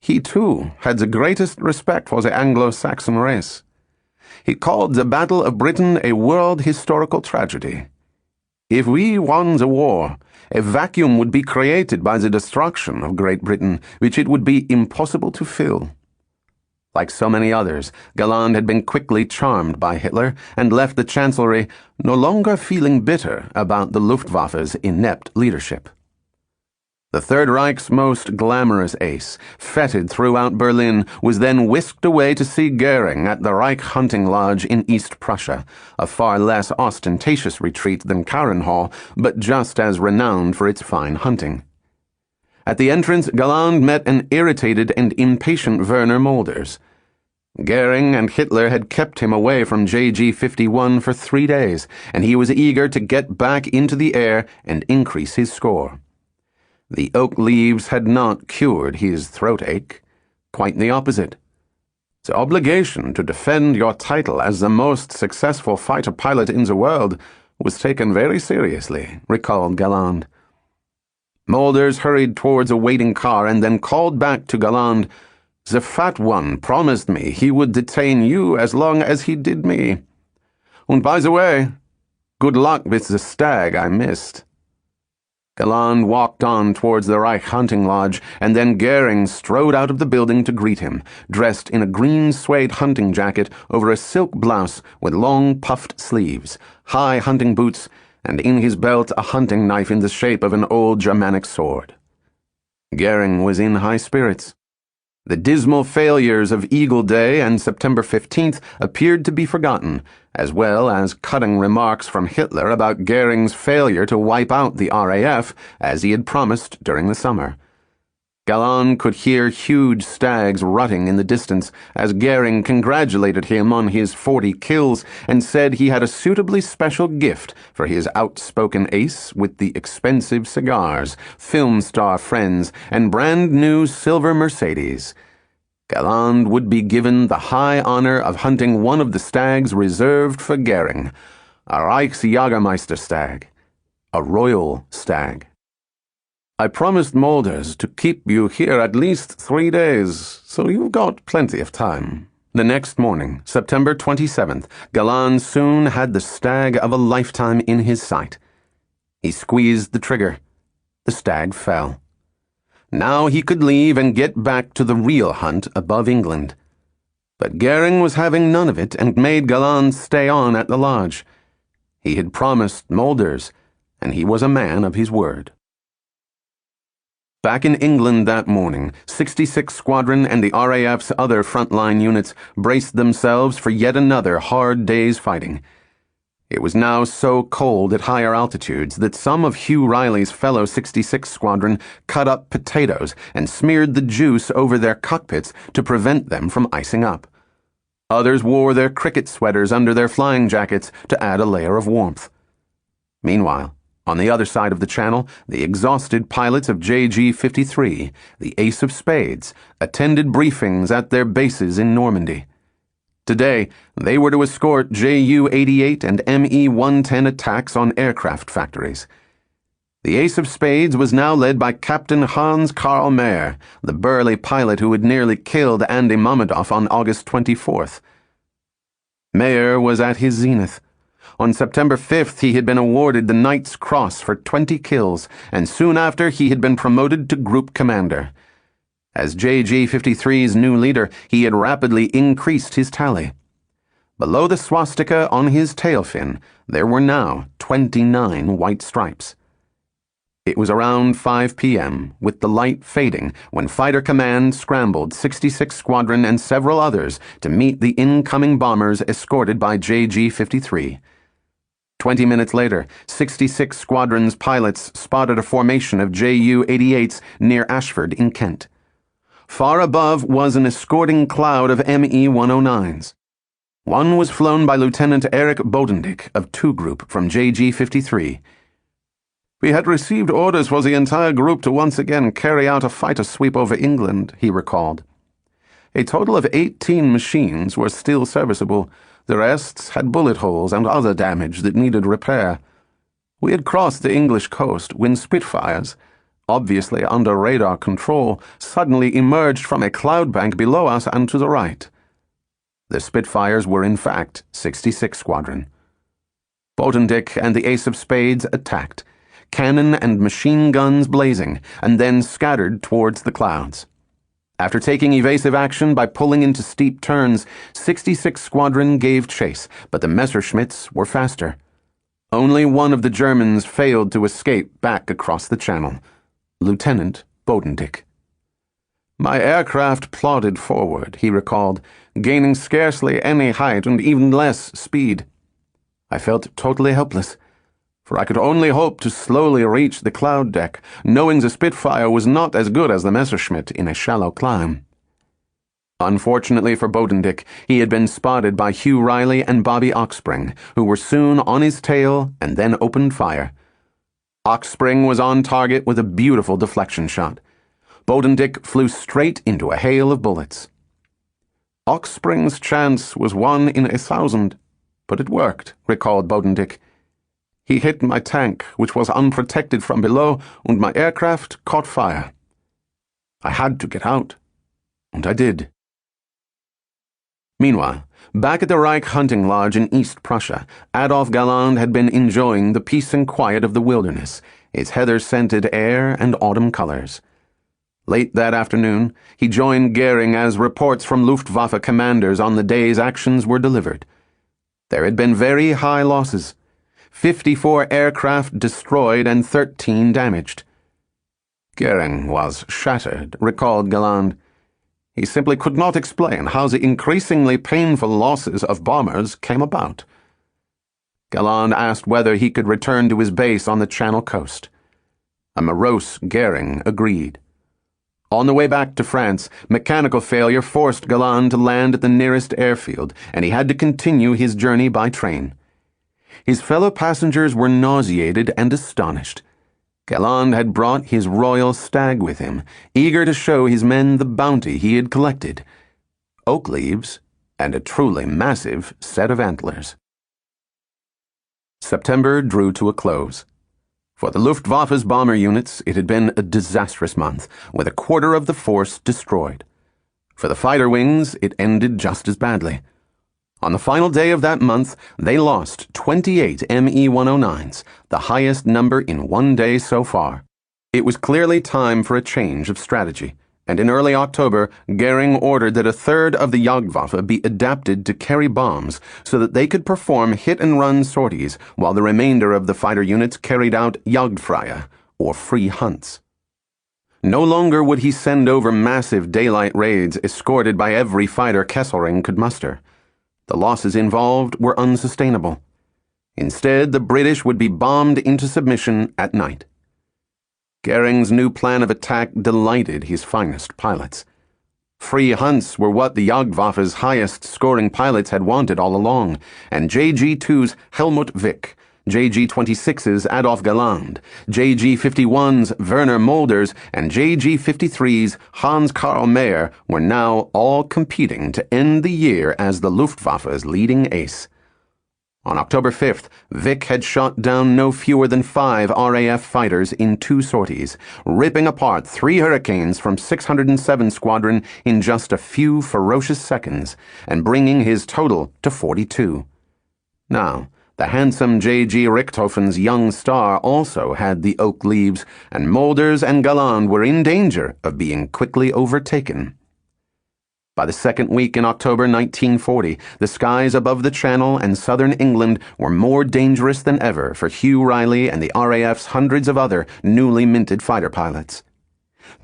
He, too, had the greatest respect for the Anglo-Saxon race. He called the Battle of Britain a world historical tragedy. If we won the war, a vacuum would be created by the destruction of Great Britain, which it would be impossible to fill. Like so many others, Galland had been quickly charmed by Hitler and left the Chancellery no longer feeling bitter about the Luftwaffe's inept leadership. The Third Reich's most glamorous ace, feted throughout Berlin, was then whisked away to see Goering at the Reich Hunting Lodge in East Prussia, a far less ostentatious retreat than Karenhall, but just as renowned for its fine hunting. At the entrance, Galland met an irritated and impatient Werner Mulders. Goering and Hitler had kept him away from JG 51 for 3 days, and he was eager to get back into the air and increase his score. The oak leaves had not cured his throat ache. Quite the opposite. The obligation to defend your title as the most successful fighter pilot in the world was taken very seriously, recalled Galland. Mulders hurried towards a waiting car and then called back to Galland, "The fat one promised me he would detain you as long as he did me. And by the way, good luck with the stag I missed." Galland walked on towards the Reich Hunting Lodge, and then Goering strode out of the building to greet him, dressed in a green suede hunting jacket over a silk blouse with long puffed sleeves, high hunting boots, and in his belt a hunting knife in the shape of an old Germanic sword. Goering was in high spirits. The dismal failures of Eagle Day and September 15th appeared to be forgotten, as well as cutting remarks from Hitler about Goering's failure to wipe out the RAF, as he had promised during the summer. Galland could hear huge stags rutting in the distance as Goering congratulated him on his 40 kills and said he had a suitably special gift for his outspoken ace with the expensive cigars, film star friends, and brand-new silver Mercedes. Galland would be given the high honor of hunting one of the stags reserved for Goering, a Reichsjägermeister stag, a royal stag. I promised Mulders to keep you here at least 3 days, so you've got plenty of time. The next morning, September 27th, Galland soon had the stag of a lifetime in his sight. He squeezed the trigger. The stag fell. Now he could leave and get back to the real hunt above England. But Goering was having none of it and made Galland stay on at the lodge. He had promised Mulders, and he was a man of his word. Back in England that morning, 66th Squadron and the RAF's other frontline units braced themselves for yet another hard day's fighting. It was now so cold at higher altitudes that some of Hugh Riley's fellow 66th Squadron cut up potatoes and smeared the juice over their cockpits to prevent them from icing up. Others wore their cricket sweaters under their flying jackets to add a layer of warmth. Meanwhile, on the other side of the channel, the exhausted pilots of JG-53, the Ace of Spades, attended briefings at their bases in Normandy. Today, they were to escort Ju-88 and Me-110 attacks on aircraft factories. The Ace of Spades was now led by Captain Hans Karl Mayer, the burly pilot who had nearly killed Andy Mamedoff on August 24th. Mayer was at his zenith. On September 5th, he had been awarded the Knight's Cross for 20 kills, and soon after he had been promoted to Group Commander. As JG-53's new leader, he had rapidly increased his tally. Below the swastika on his tail fin, there were now 29 white stripes. It was around 5 p.m., with the light fading, when Fighter Command scrambled 66th Squadron and several others to meet the incoming bombers escorted by JG-53. 20 minutes later, 66th Squadron's pilots spotted a formation of Ju-88s near Ashford in Kent. Far above was an escorting cloud of Me-109s. One was flown by Lieutenant Eric Bodendijk of 2 Group from JG-53. "We had received orders for the entire group to once again carry out a fighter sweep over England," he recalled. A total of 18 machines were still serviceable. The rest had bullet holes and other damage that needed repair. We had crossed the English coast when Spitfires, obviously under radar control, suddenly emerged from a cloud bank below us and to the right. The Spitfires were in fact 66th Squadron. Bodendijk and the Ace of Spades attacked, cannon and machine guns blazing, and then scattered towards the clouds. After taking evasive action by pulling into steep turns, 66th Squadron gave chase, but the Messerschmitts were faster. Only one of the Germans failed to escape back across the channel, Lieutenant Bodendijk. "My aircraft plodded forward," he recalled, gaining scarcely any height and even less speed. I felt totally helpless, for I could only hope to slowly reach the cloud deck, knowing the Spitfire was not as good as the Messerschmitt in a shallow climb. Unfortunately for Bodendijk, he had been spotted by Hugh Riley and Bobby Oxspring, who were soon on his tail and then opened fire. Oxspring was on target with a beautiful deflection shot. Bodendijk flew straight into a hail of bullets. Oxspring's chance was 1 in 1,000, but it worked, recalled Bodendijk. He hit my tank, which was unprotected from below, and my aircraft caught fire. I had to get out, and I did. Meanwhile, back at the Reich hunting lodge in East Prussia, Adolf Galland had been enjoying the peace and quiet of the wilderness, its heather-scented air and autumn colors. Late that afternoon, he joined Goering as reports from Luftwaffe commanders on the day's actions were delivered. There had been very high losses. 54 aircraft destroyed and 13 damaged. Goering was shattered, recalled Galland. He simply could not explain how the increasingly painful losses of bombers came about. Galland asked whether he could return to his base on the Channel coast. A morose Goering agreed. On the way back to France, mechanical failure forced Galland to land at the nearest airfield, and he had to continue his journey by train. His fellow passengers were nauseated and astonished. Galland had brought his royal stag with him, eager to show his men the bounty he had collected: oak leaves and a truly massive set of antlers. September drew to a close. For the Luftwaffe's bomber units, it had been a disastrous month, with a quarter of the force destroyed. For the fighter wings, it ended just as badly. On the final day of that month, they lost 28 Me-109s, the highest number in one day so far. It was clearly time for a change of strategy, and in early October, Goering ordered that a third of the Jagdwaffe be adapted to carry bombs so that they could perform hit-and-run sorties while the remainder of the fighter units carried out Jagdfreie, or free hunts. No longer would he send over massive daylight raids escorted by every fighter Kesselring could muster. The losses involved were unsustainable. Instead, the British would be bombed into submission at night. Goering's new plan of attack delighted his finest pilots. Free hunts were what the Jagdwaffe's highest-scoring pilots had wanted all along, and JG-2's Helmut Wick, JG-26's Adolf Galland, JG-51's Werner Molders, and JG-53's Hans-Karl Mayer were now all competing to end the year as the Luftwaffe's leading ace. On October 5th, Wick had shot down no fewer than 5 RAF fighters in 2 sorties, ripping apart 3 Hurricanes from 607 Squadron in just a few ferocious seconds, and bringing his total to 42. Now, the handsome J.G. Richthofen's young star also had the oak leaves, and Molders and Galland were in danger of being quickly overtaken. By the second week in October 1940, the skies above the Channel and southern England were more dangerous than ever for Hugh Riley and the RAF's hundreds of other newly minted fighter pilots.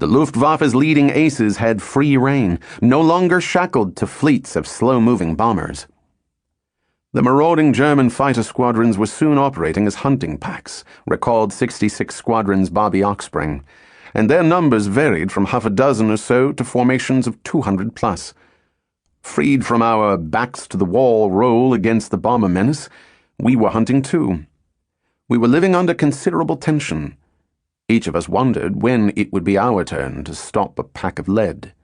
The Luftwaffe's leading aces had free rein, no longer shackled to fleets of slow-moving bombers. The marauding German fighter squadrons were soon operating as hunting packs, recalled 66 Squadron's Bobby Oxspring, and their numbers varied from half a dozen or so to formations of 200 plus. Freed from our backs-to-the-wall role against the bomber menace, we were hunting too. We were living under considerable tension. Each of us wondered when it would be our turn to stop a pack of lead.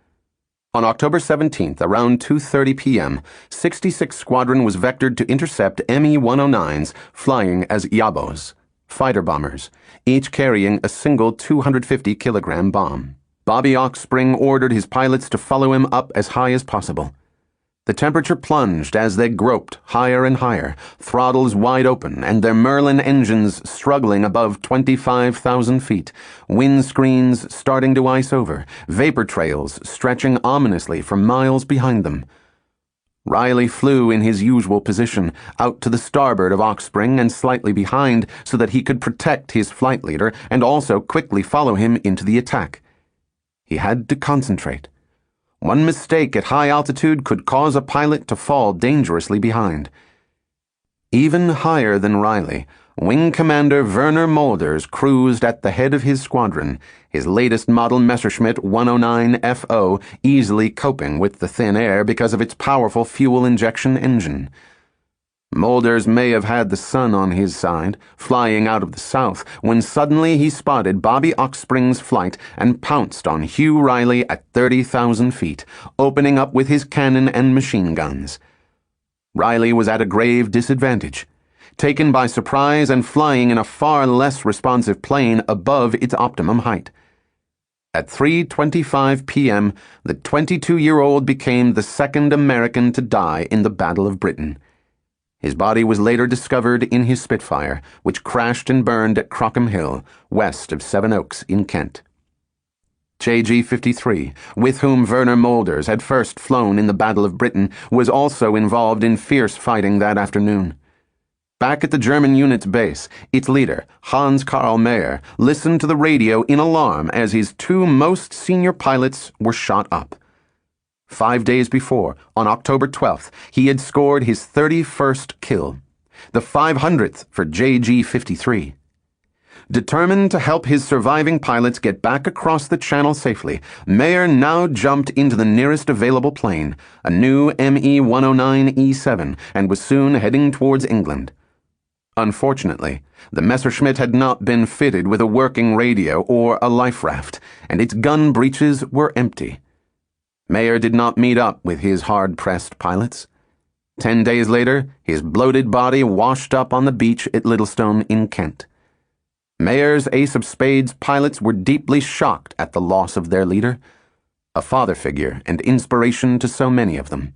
On October 17th, around 2:30 p.m., 66 Squadron was vectored to intercept Me-109s flying as Yabos, fighter bombers, each carrying a single 250-kilogram bomb. Bobby Oxspring ordered his pilots to follow him up as high as possible. The temperature plunged as they groped higher and higher, throttles wide open and their Merlin engines struggling above 25,000 feet, windscreens starting to ice over, vapor trails stretching ominously for miles behind them. Riley flew in his usual position, out to the starboard of Oxspring and slightly behind so that he could protect his flight leader and also quickly follow him into the attack. He had to concentrate. One mistake at high altitude could cause a pilot to fall dangerously behind. Even higher than Riley, Wing Commander Werner Molders cruised at the head of his squadron, his latest model Messerschmitt 109FO easily coping with the thin air because of its powerful fuel injection engine. Molders may have had the sun on his side, flying out of the south, when suddenly he spotted Bobby Oxspring's flight and pounced on Hugh Riley at 30,000 feet, opening up with his cannon and machine guns. Riley was at a grave disadvantage, taken by surprise and flying in a far less responsive plane above its optimum height. At 3:25 p.m., the 22-year-old became the second American to die in the Battle of Britain. His body was later discovered in his Spitfire, which crashed and burned at Crockham Hill, west of Sevenoaks in Kent. JG-53, with whom Werner Molders had first flown in the Battle of Britain, was also involved in fierce fighting that afternoon. Back at the German unit's base, its leader, Hans-Karl Mayer, listened to the radio in alarm as his 2 most senior pilots were shot up. 5 days before, on October 12th, he had scored his 31st kill, the 500th for JG-53. Determined to help his surviving pilots get back across the Channel safely, Mayer now jumped into the nearest available plane, a new Me-109E7, and was soon heading towards England. Unfortunately, the Messerschmitt had not been fitted with a working radio or a life raft, and its gun breeches were empty. Mayer did not meet up with his hard-pressed pilots. 10 days later, his bloated body washed up on the beach at Littlestone in Kent. Mayor's Ace of Spades pilots were deeply shocked at the loss of their leader, a father figure and inspiration to so many of them.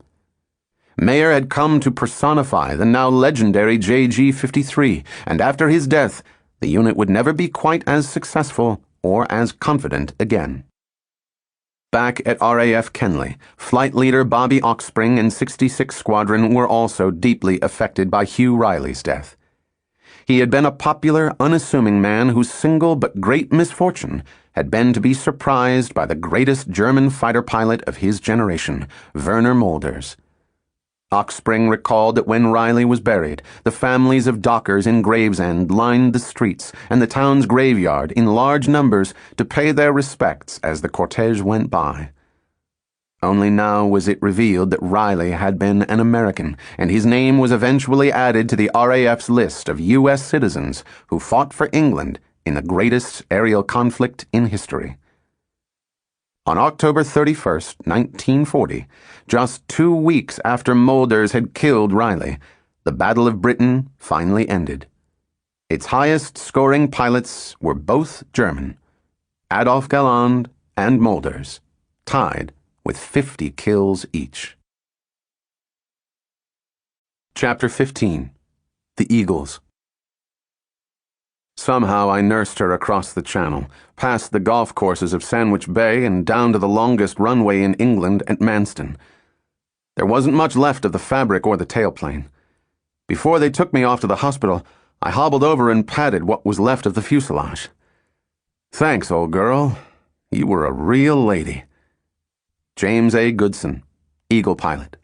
Mayor had come to personify the now legendary JG-53, and after his death, the unit would never be quite as successful or as confident again. Back at RAF Kenley, flight leader Bobby Oxspring and 66 Squadron were also deeply affected by Hugh Riley's death. He had been a popular, unassuming man whose single but great misfortune had been to be surprised by the greatest German fighter pilot of his generation, Werner Mulders. Oxspring recalled that when Riley was buried, the families of dockers in Gravesend lined the streets and the town's graveyard in large numbers to pay their respects as the cortege went by. Only now was it revealed that Riley had been an American, and his name was eventually added to the RAF's list of U.S. citizens who fought for England in the greatest aerial conflict in history. On October 31st, 1940, just 2 weeks after Mulders had killed Riley, the Battle of Britain finally ended. Its highest-scoring pilots were both German, Adolf Galland and Mulders, tied with 50 kills each. Chapter 15. The Eagles. Somehow I nursed her across the channel, past the golf courses of Sandwich Bay and down to the longest runway in England at Manston. There wasn't much left of the fabric or the tailplane. Before they took me off to the hospital, I hobbled over and patted what was left of the fuselage. Thanks, old girl. You were a real lady. James A. Goodson, Eagle pilot.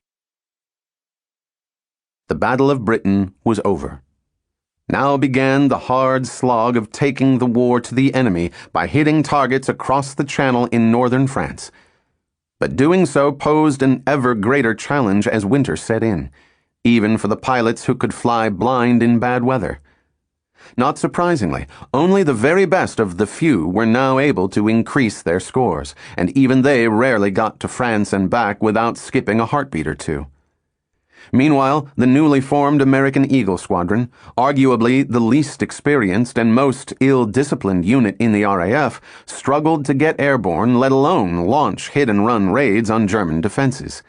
The Battle of Britain was over. Now began the hard slog of taking the war to the enemy by hitting targets across the Channel in northern France. But doing so posed an ever greater challenge as winter set in, even for the pilots who could fly blind in bad weather. Not surprisingly, only the very best of the few were now able to increase their scores, and even they rarely got to France and back without skipping a heartbeat or two. Meanwhile, the newly formed American Eagle Squadron, arguably the least experienced and most ill-disciplined unit in the RAF, struggled to get airborne, let alone launch hit-and-run raids on German defenses.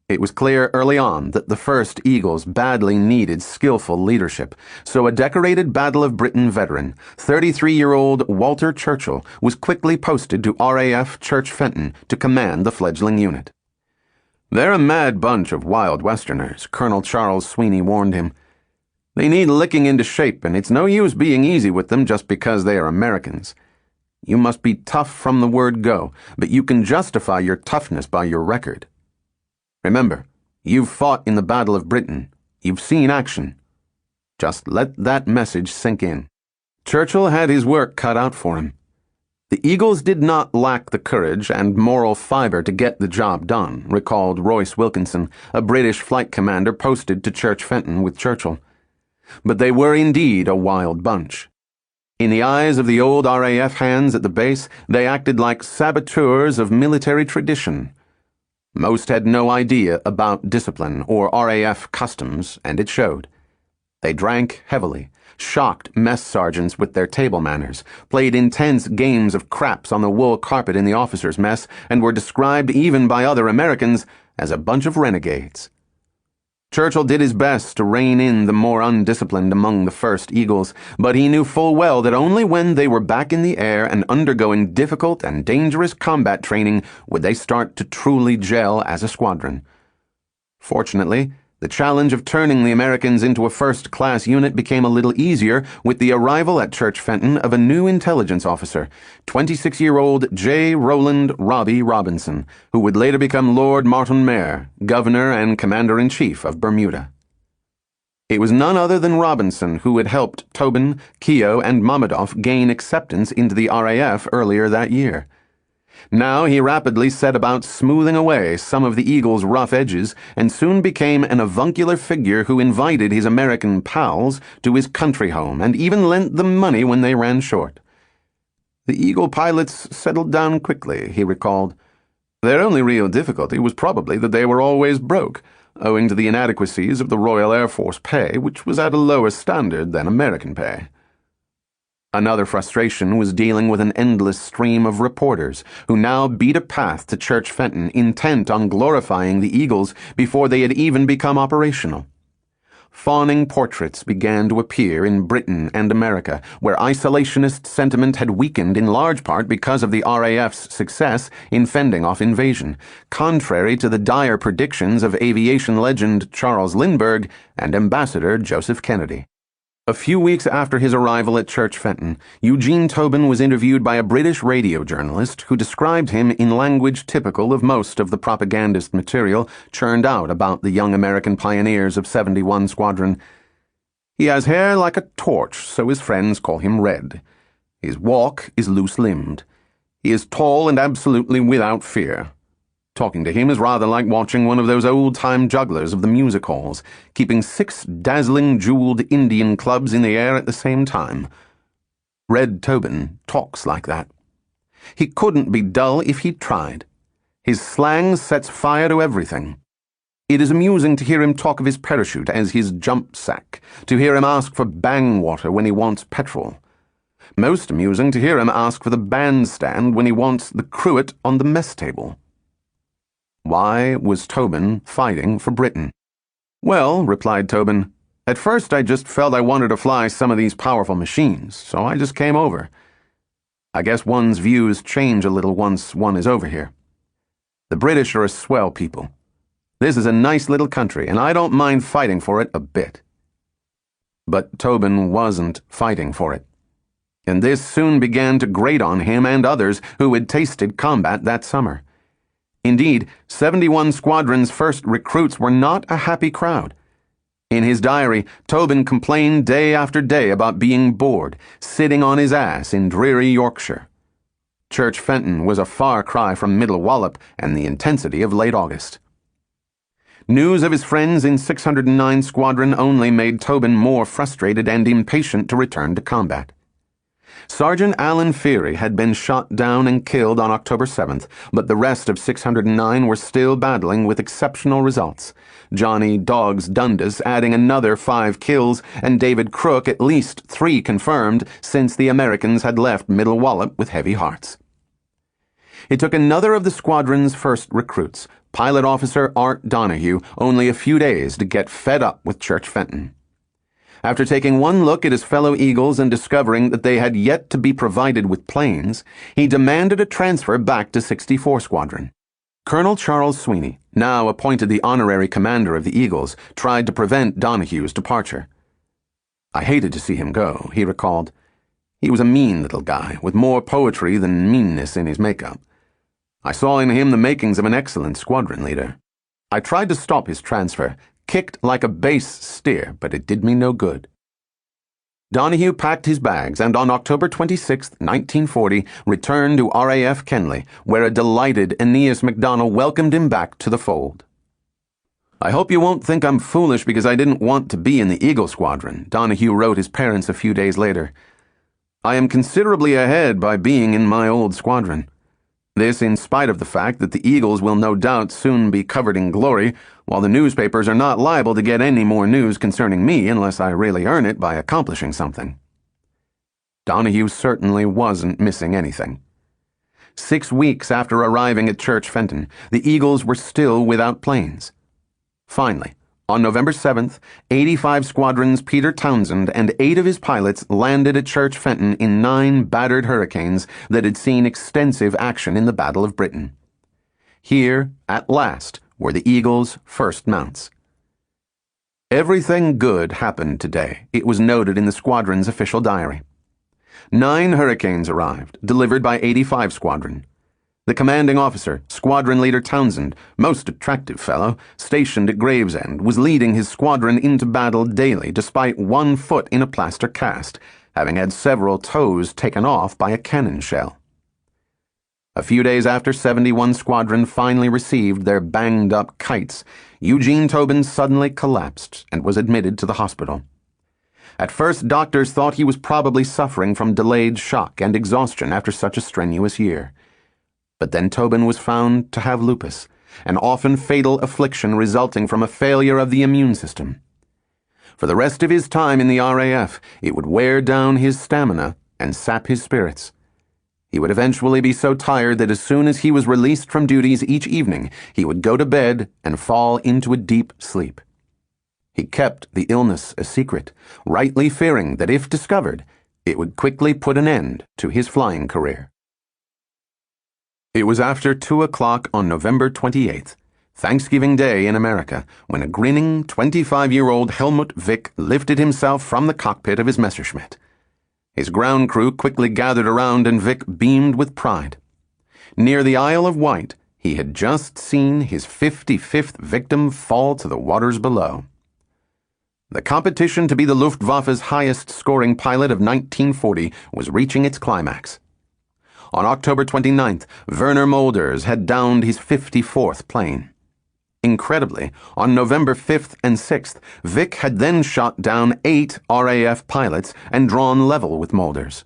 It was clear early on that the first Eagles badly needed skillful leadership, so a decorated Battle of Britain veteran, 33-year-old Walter Churchill, was quickly posted to RAF Church Fenton to command the fledgling unit. "They're a mad bunch of wild Westerners," Colonel Charles Sweeney warned him. "They need licking into shape, and it's no use being easy with them just because they are Americans. You must be tough from the word go, but you can justify your toughness by your record. Remember, you've fought in the Battle of Britain. You've seen action. Just let that message sink in." Churchill had his work cut out for him. The Eagles did not lack the courage and moral fiber to get the job done, recalled Royce Wilkinson, a British flight commander posted to Church Fenton with Churchill. But they were indeed a wild bunch. In the eyes of the old RAF hands at the base, they acted like saboteurs of military tradition. Most had no idea about discipline or RAF customs, and it showed. They drank heavily, shocked mess sergeants with their table manners, played intense games of craps on the wool carpet in the officers' mess, and were described even by other Americans as a bunch of renegades. Churchill did his best to rein in the more undisciplined among the first Eagles, but he knew full well that only when they were back in the air and undergoing difficult and dangerous combat training would they start to truly gel as a squadron. Fortunately, the challenge of turning the Americans into a first-class unit became a little easier with the arrival at Church Fenton of a new intelligence officer, 26-year-old J. Rowland "Robbie" Robinson, who would later become Lord Martin-Mayor, Governor and Commander-in-Chief of Bermuda. It was none other than Robinson who had helped Tobin, Keogh, and Mamadov gain acceptance into the RAF earlier that year. Now he rapidly set about smoothing away some of the Eagles' rough edges and soon became an avuncular figure who invited his American pals to his country home and even lent them money when they ran short. The Eagle pilots settled down quickly, he recalled. Their only real difficulty was probably that they were always broke, owing to the inadequacies of the Royal Air Force pay, which was at a lower standard than American pay. Another frustration was dealing with an endless stream of reporters who now beat a path to Church Fenton, intent on glorifying the Eagles before they had even become operational. Fawning portraits began to appear in Britain and America, where isolationist sentiment had weakened in large part because of the RAF's success in fending off invasion, contrary to the dire predictions of aviation legend Charles Lindbergh and Ambassador Joseph Kennedy. A few weeks after his arrival at Church Fenton, Eugene Tobin was interviewed by a British radio journalist who described him in language typical of most of the propagandist material churned out about the young American pioneers of 71 Squadron. "He has hair like a torch, so his friends call him Red. His walk is loose-limbed. He is tall and absolutely without fear. Talking to him is rather like watching one of those old-time jugglers of the music halls, keeping 6 dazzling jeweled Indian clubs in the air at the same time. Red Tobin talks like that. He couldn't be dull if he tried. His slang sets fire to everything. It is amusing to hear him talk of his parachute as his jump sack, to hear him ask for bang water when he wants petrol. Most amusing to hear him ask for the bandstand when he wants the cruet on the mess table." Why was Tobin fighting for Britain? "Well," replied Tobin, "at first I just felt I wanted to fly some of these powerful machines, so I just came over. I guess one's views change a little once one is over here. The British are a swell people. This is a nice little country, and I don't mind fighting for it a bit." But Tobin wasn't fighting for it. And this soon began to grate on him and others who had tasted combat that summer. Indeed, 71 Squadron's first recruits were not a happy crowd. In his diary, Tobin complained day after day about being bored, sitting on his ass in dreary Yorkshire. Church Fenton was a far cry from Middle Wallop and the intensity of late August. News of his friends in 609 Squadron only made Tobin more frustrated and impatient to return to combat. Sergeant Alan Feary had been shot down and killed on October 7th, but the rest of 609 were still battling with exceptional results. Johnny Dogs Dundas adding another 5 kills, and David Crook at least 3 confirmed since the Americans had left Middle Wallop with heavy hearts. It took another of the squadron's first recruits, Pilot Officer Art Donahue, only a few days to get fed up with Church Fenton. After taking one look at his fellow Eagles and discovering that they had yet to be provided with planes, he demanded a transfer back to 64 Squadron. Colonel Charles Sweeney, now appointed the honorary commander of the Eagles, tried to prevent Donahue's departure. "I hated to see him go," he recalled. "He was a mean little guy, with more poetry than meanness in his makeup. I saw in him the makings of an excellent squadron leader. I tried to stop his transfer, kicked like a base steer, but it did me no good." Donahue packed his bags and on October 26, 1940, returned to RAF Kenley, where a delighted Aeneas MacDonald welcomed him back to the fold. "I hope you won't think I'm foolish because I didn't want to be in the Eagle Squadron," Donahue wrote his parents a few days later. "I am considerably ahead by being in my old squadron. This in spite of the fact that the Eagles will no doubt soon be covered in glory, while the newspapers are not liable to get any more news concerning me unless I really earn it by accomplishing something." Donahue certainly wasn't missing anything. 6 weeks after arriving at Church Fenton, the Eagles were still without planes. Finally, on November 7th, 85 Squadron's Peter Townsend and 8 of his pilots landed at Church Fenton in 9 battered Hurricanes that had seen extensive action in the Battle of Britain. Here, at last, were the Eagles' first mounts. Everything good happened today, it was noted in the squadron's official diary. 9 Hurricanes arrived, delivered by 85 Squadron. The commanding officer, Squadron Leader Townsend, most attractive fellow, stationed at Gravesend, was leading his squadron into battle daily despite 1 foot in a plaster cast, having had several toes taken off by a cannon shell. A few days after 71 Squadron finally received their banged-up kites, Eugene Tobin suddenly collapsed and was admitted to the hospital. At first, doctors thought he was probably suffering from delayed shock and exhaustion after such a strenuous year. But then Tobin was found to have lupus, an often fatal affliction resulting from a failure of the immune system. For the rest of his time in the RAF, it would wear down his stamina and sap his spirits. He would eventually be so tired that as soon as he was released from duties each evening, he would go to bed and fall into a deep sleep. He kept the illness a secret, rightly fearing that if discovered, it would quickly put an end to his flying career. It was after 2 o'clock on November 28th, Thanksgiving Day in America, when a grinning 25-year-old Helmut Wick lifted himself from the cockpit of his Messerschmitt. His ground crew quickly gathered around and Wick beamed with pride. Near the Isle of Wight, he had just seen his 55th victim fall to the waters below. The competition to be the Luftwaffe's highest-scoring pilot of 1940 was reaching its climax. On October 29th, Werner Mulders had downed his 54th plane. Incredibly, on November 5th and 6th, Wick had then shot down 8 RAF pilots and drawn level with Mulders.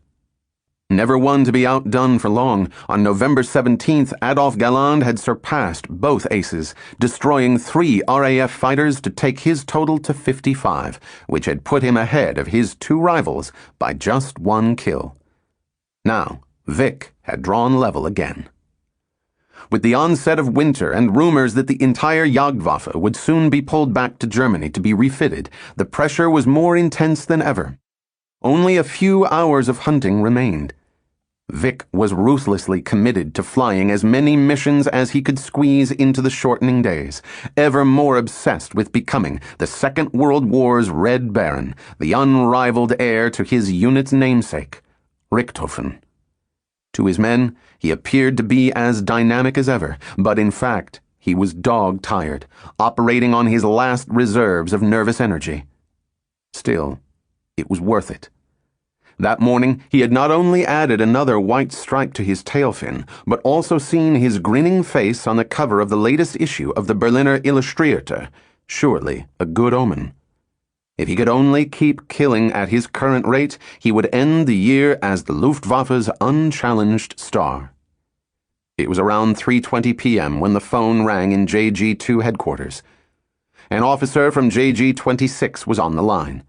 Never one to be outdone for long, on November 17th, Adolf Galland had surpassed both aces, destroying 3 RAF fighters to take his total to 55, which had put him ahead of his 2 rivals by just 1 kill. Now, Wick had drawn level again. With the onset of winter and rumors that the entire Jagdwaffe would soon be pulled back to Germany to be refitted, the pressure was more intense than ever. Only a few hours of hunting remained. Wick was ruthlessly committed to flying as many missions as he could squeeze into the shortening days, ever more obsessed with becoming the Second World War's Red Baron, the unrivaled heir to his unit's namesake, Richthofen. To his men, he appeared to be as dynamic as ever, but in fact, he was dog-tired, operating on his last reserves of nervous energy. Still, it was worth it. That morning, he had not only added another white stripe to his tail fin, but also seen his grinning face on the cover of the latest issue of the Berliner Illustrierte, surely a good omen. If he could only keep killing at his current rate, he would end the year as the Luftwaffe's unchallenged star. It was around 3:20 p.m. when the phone rang in JG-2 headquarters. An officer from JG-26 was on the line.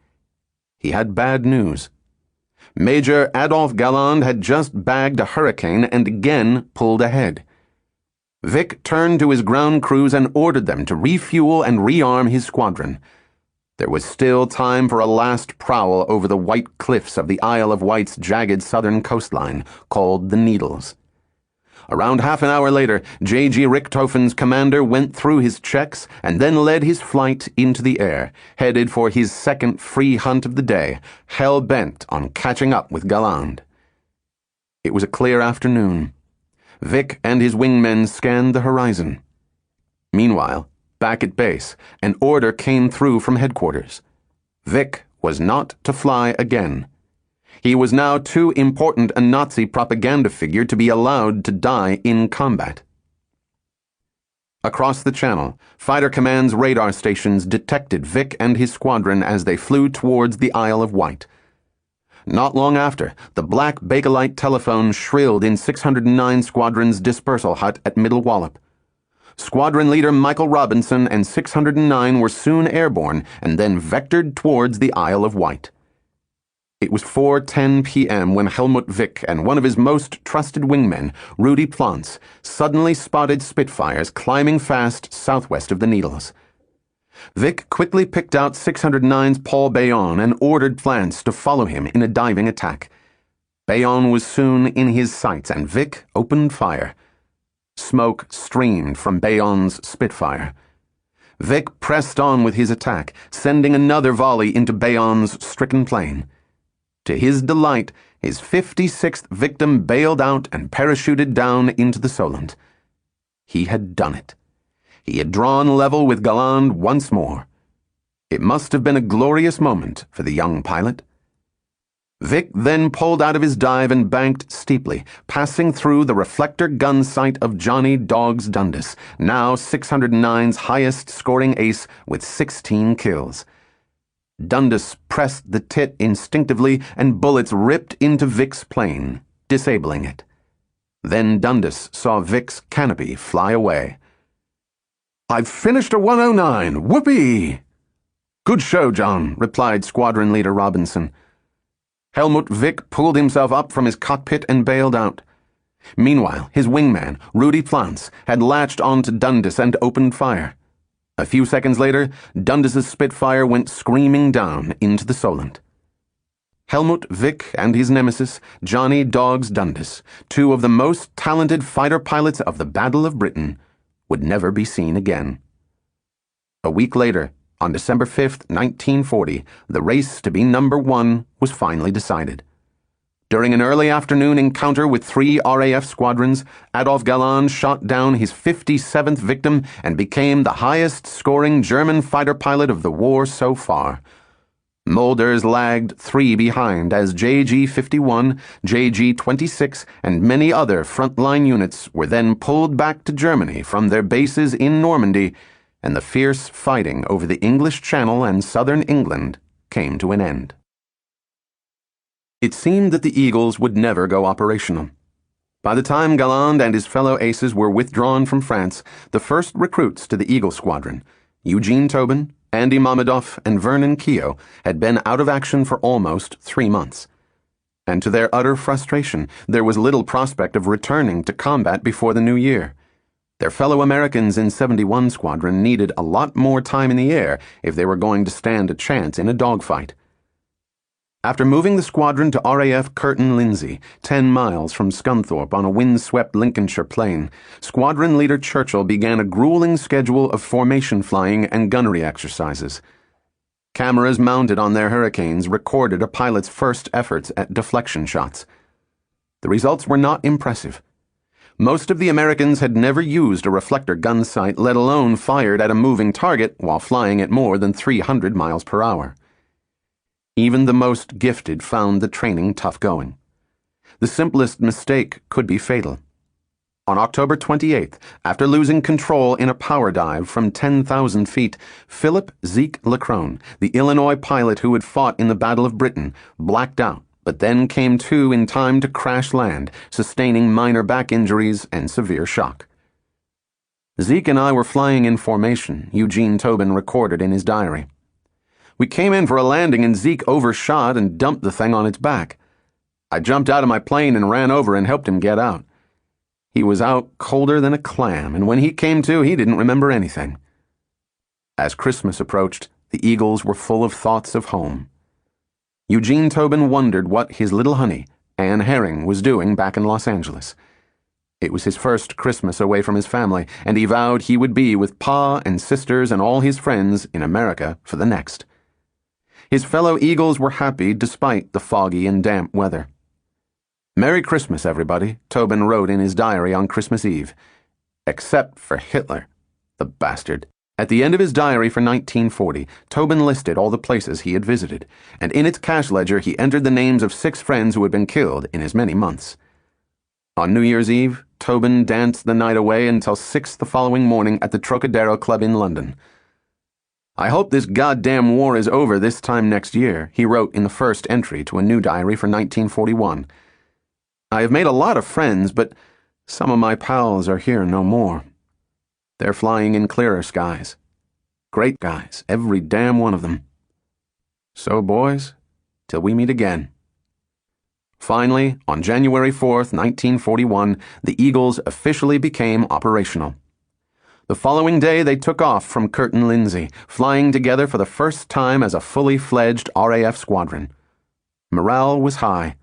He had bad news. Major Adolf Galland had just bagged a hurricane and again pulled ahead. Wick turned to his ground crews and ordered them to refuel and rearm his squadron. There was still time for a last prowl over the white cliffs of the Isle of Wight's jagged southern coastline, called the Needles. Around half an hour later, J.G. Richthofen's commander went through his checks and then led his flight into the air, headed for his second free hunt of the day, hell-bent on catching up with Galland. It was a clear afternoon. Wick and his wingmen scanned the horizon. Meanwhile, back at base, an order came through from headquarters. Wick was not to fly again. He was now too important a Nazi propaganda figure to be allowed to die in combat. Across the channel, Fighter Command's radar stations detected Wick and his squadron as they flew towards the Isle of Wight. Not long after, the black Bakelite telephone shrilled in 609 Squadron's dispersal hut at Middle Wallop. Squadron leader Michael Robinson and 609 were soon airborne and then vectored towards the Isle of Wight. It was 4:10 p.m. when Helmut Wick and one of his most trusted wingmen, Rudi Plantz, suddenly spotted Spitfires climbing fast southwest of the Needles. Wick quickly picked out 609's Paul Bayon and ordered Plantz to follow him in a diving attack. Bayon was soon in his sights and Wick opened fire. Smoke streamed from Bayon's Spitfire. Wick pressed on with his attack, sending another volley into Bayon's stricken plane. To his delight, his 56th victim bailed out and parachuted down into the Solent. He had done it. He had drawn level with Galland once more. It must have been a glorious moment for the young pilot. Wick then pulled out of his dive and banked steeply, passing through the reflector gun sight of Johnny Dogs Dundas, now 609's highest-scoring ace with 16 kills. Dundas pressed the tit instinctively and bullets ripped into Wick's plane, disabling it. Then Dundas saw Wick's canopy fly away. "I've finished a 109! Whoopee!" "Good show, John," replied Squadron Leader Robinson. Helmut Wick pulled himself up from his cockpit and bailed out. Meanwhile, his wingman, Rudy Plantz, had latched onto Dundas and opened fire. A few seconds later, Dundas's Spitfire went screaming down into the Solent. Helmut Wick and his nemesis, Johnny Dogs Dundas, two of the most talented fighter pilots of the Battle of Britain, would never be seen again. A week later, on December 5th, 1940, the race to be number one was finally decided. During an early afternoon encounter with 3 RAF squadrons, Adolf Galland shot down his 57th victim and became the highest-scoring German fighter pilot of the war so far. Mulders lagged 3 behind as JG-51, JG-26, and many other frontline units were then pulled back to Germany from their bases in Normandy, and the fierce fighting over the English Channel and southern England came to an end. It seemed that the Eagles would never go operational. By the time Galland and his fellow aces were withdrawn from France, the first recruits to the Eagle Squadron, Eugene Tobin, Andy Mamedoff, and Vernon Keogh, had been out of action for almost 3 months. And to their utter frustration, there was little prospect of returning to combat before the new year. Their fellow Americans in 71 Squadron needed a lot more time in the air if they were going to stand a chance in a dogfight. After moving the squadron to RAF Curtin Lindsay, 10 miles from Scunthorpe on a wind-swept Lincolnshire plain, Squadron Leader Churchill began a grueling schedule of formation flying and gunnery exercises. Cameras mounted on their Hurricanes recorded a pilot's first efforts at deflection shots. The results were not impressive. Most of the Americans had never used a reflector gun sight, let alone fired at a moving target while flying at more than 300 miles per hour. Even the most gifted found the training tough going. The simplest mistake could be fatal. On October 28th, after losing control in a power dive from 10,000 feet, Philip Zeke Leckrone, the Illinois pilot who had fought in the Battle of Britain, blacked out, but then came to in time to crash land, sustaining minor back injuries and severe shock. Zeke and I were flying in formation, Eugene Tobin recorded in his diary. We came in for a landing and Zeke overshot and dumped the thing on its back. I jumped out of my plane and ran over and helped him get out. He was out colder than a clam, and when he came to, he didn't remember anything. As Christmas approached, the Eagles were full of thoughts of home. Eugene Tobin wondered what his little honey, Anne Herring, was doing back in Los Angeles. It was his first Christmas away from his family, and he vowed he would be with Pa and sisters and all his friends in America for the next. His fellow Eagles were happy despite the foggy and damp weather. "Merry Christmas, everybody," Tobin wrote in his diary on Christmas Eve. Except for Hitler, the bastard. At the end of his diary for 1940, Tobin listed all the places he had visited, and in its cash ledger he entered the names of 6 friends who had been killed in as many months. On New Year's Eve, Tobin danced the night away until 6 the following morning at the Trocadero Club in London. "I hope this goddamn war is over this time next year," he wrote in the first entry to a new diary for 1941. "I have made a lot of friends, but some of my pals are here no more. They're flying in clearer skies. Great guys, every damn one of them. So, boys, till we meet again." Finally, on January 4th, 1941, the Eagles officially became operational. The following day, they took off from Curtin Lindsay, flying together for the first time as a fully fledged RAF squadron. Morale was high.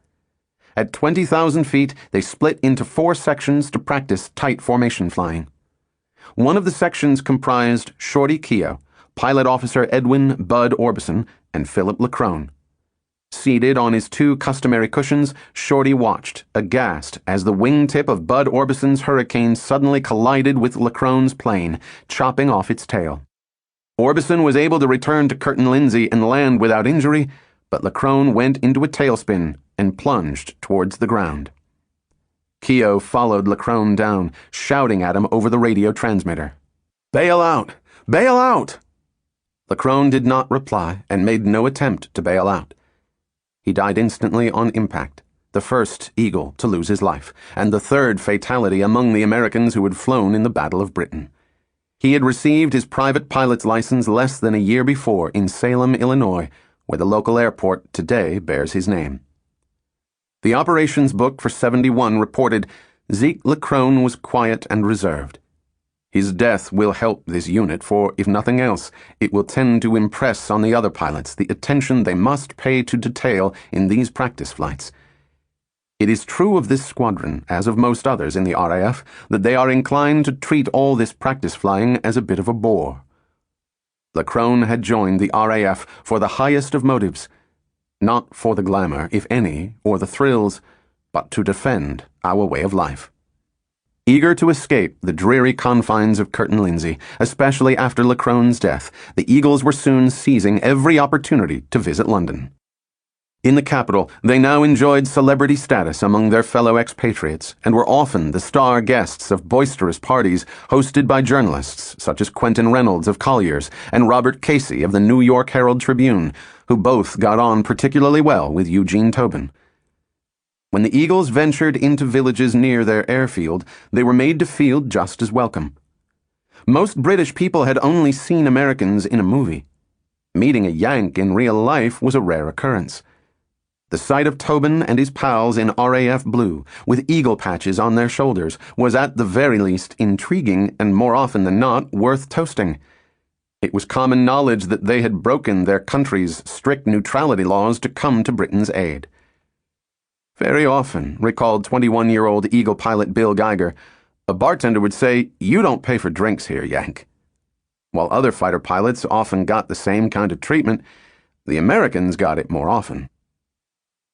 At 20,000 feet, they split into 4 sections to practice tight formation flying. One of the sections comprised Shorty Keogh, Pilot Officer Edwin Bud Orbison, and Philip Leckrone. Seated on his 2 customary cushions, Shorty watched, aghast, as the wingtip of Bud Orbison's Hurricane suddenly collided with Lecrone's plane, chopping off its tail. Orbison was able to return to Curtin Lindsay and land without injury, but Leckrone went into a tailspin and plunged towards the ground. Keogh followed Leckrone down, shouting at him over the radio transmitter. "Bail out! Bail out!" Leckrone did not reply and made no attempt to bail out. He died instantly on impact, the first Eagle to lose his life, and the 3rd fatality among the Americans who had flown in the Battle of Britain. He had received his private pilot's license less than a year before in Salem, Illinois, where the local airport today bears his name. The operations book for 71 reported Zeke LeCrone was quiet and reserved. His death will help this unit, for, if nothing else, it will tend to impress on the other pilots the attention they must pay to detail in these practice flights. It is true of this squadron, as of most others in the RAF, that they are inclined to treat all this practice flying as a bit of a bore. LeCrone had joined the RAF for the highest of motives, not for the glamour, if any, or the thrills, but to defend our way of life. Eager to escape the dreary confines of Curtin Lindsay, especially after LeCrone's death, the Eagles were soon seizing every opportunity to visit London. In the capital, they now enjoyed celebrity status among their fellow expatriates and were often the star guests of boisterous parties hosted by journalists such as Quentin Reynolds of Collier's and Robert Casey of the New York Herald Tribune, who both got on particularly well with Eugene Tobin. When the Eagles ventured into villages near their airfield, they were made to feel just as welcome. Most British people had only seen Americans in a movie. Meeting a Yank in real life was a rare occurrence. The sight of Tobin and his pals in RAF blue, with eagle patches on their shoulders, was at the very least intriguing and more often than not worth toasting. It was common knowledge that they had broken their country's strict neutrality laws to come to Britain's aid. Very often, recalled 21-year-old Eagle pilot Bill Geiger, a bartender would say, "You don't pay for drinks here, Yank." While other fighter pilots often got the same kind of treatment, the Americans got it more often.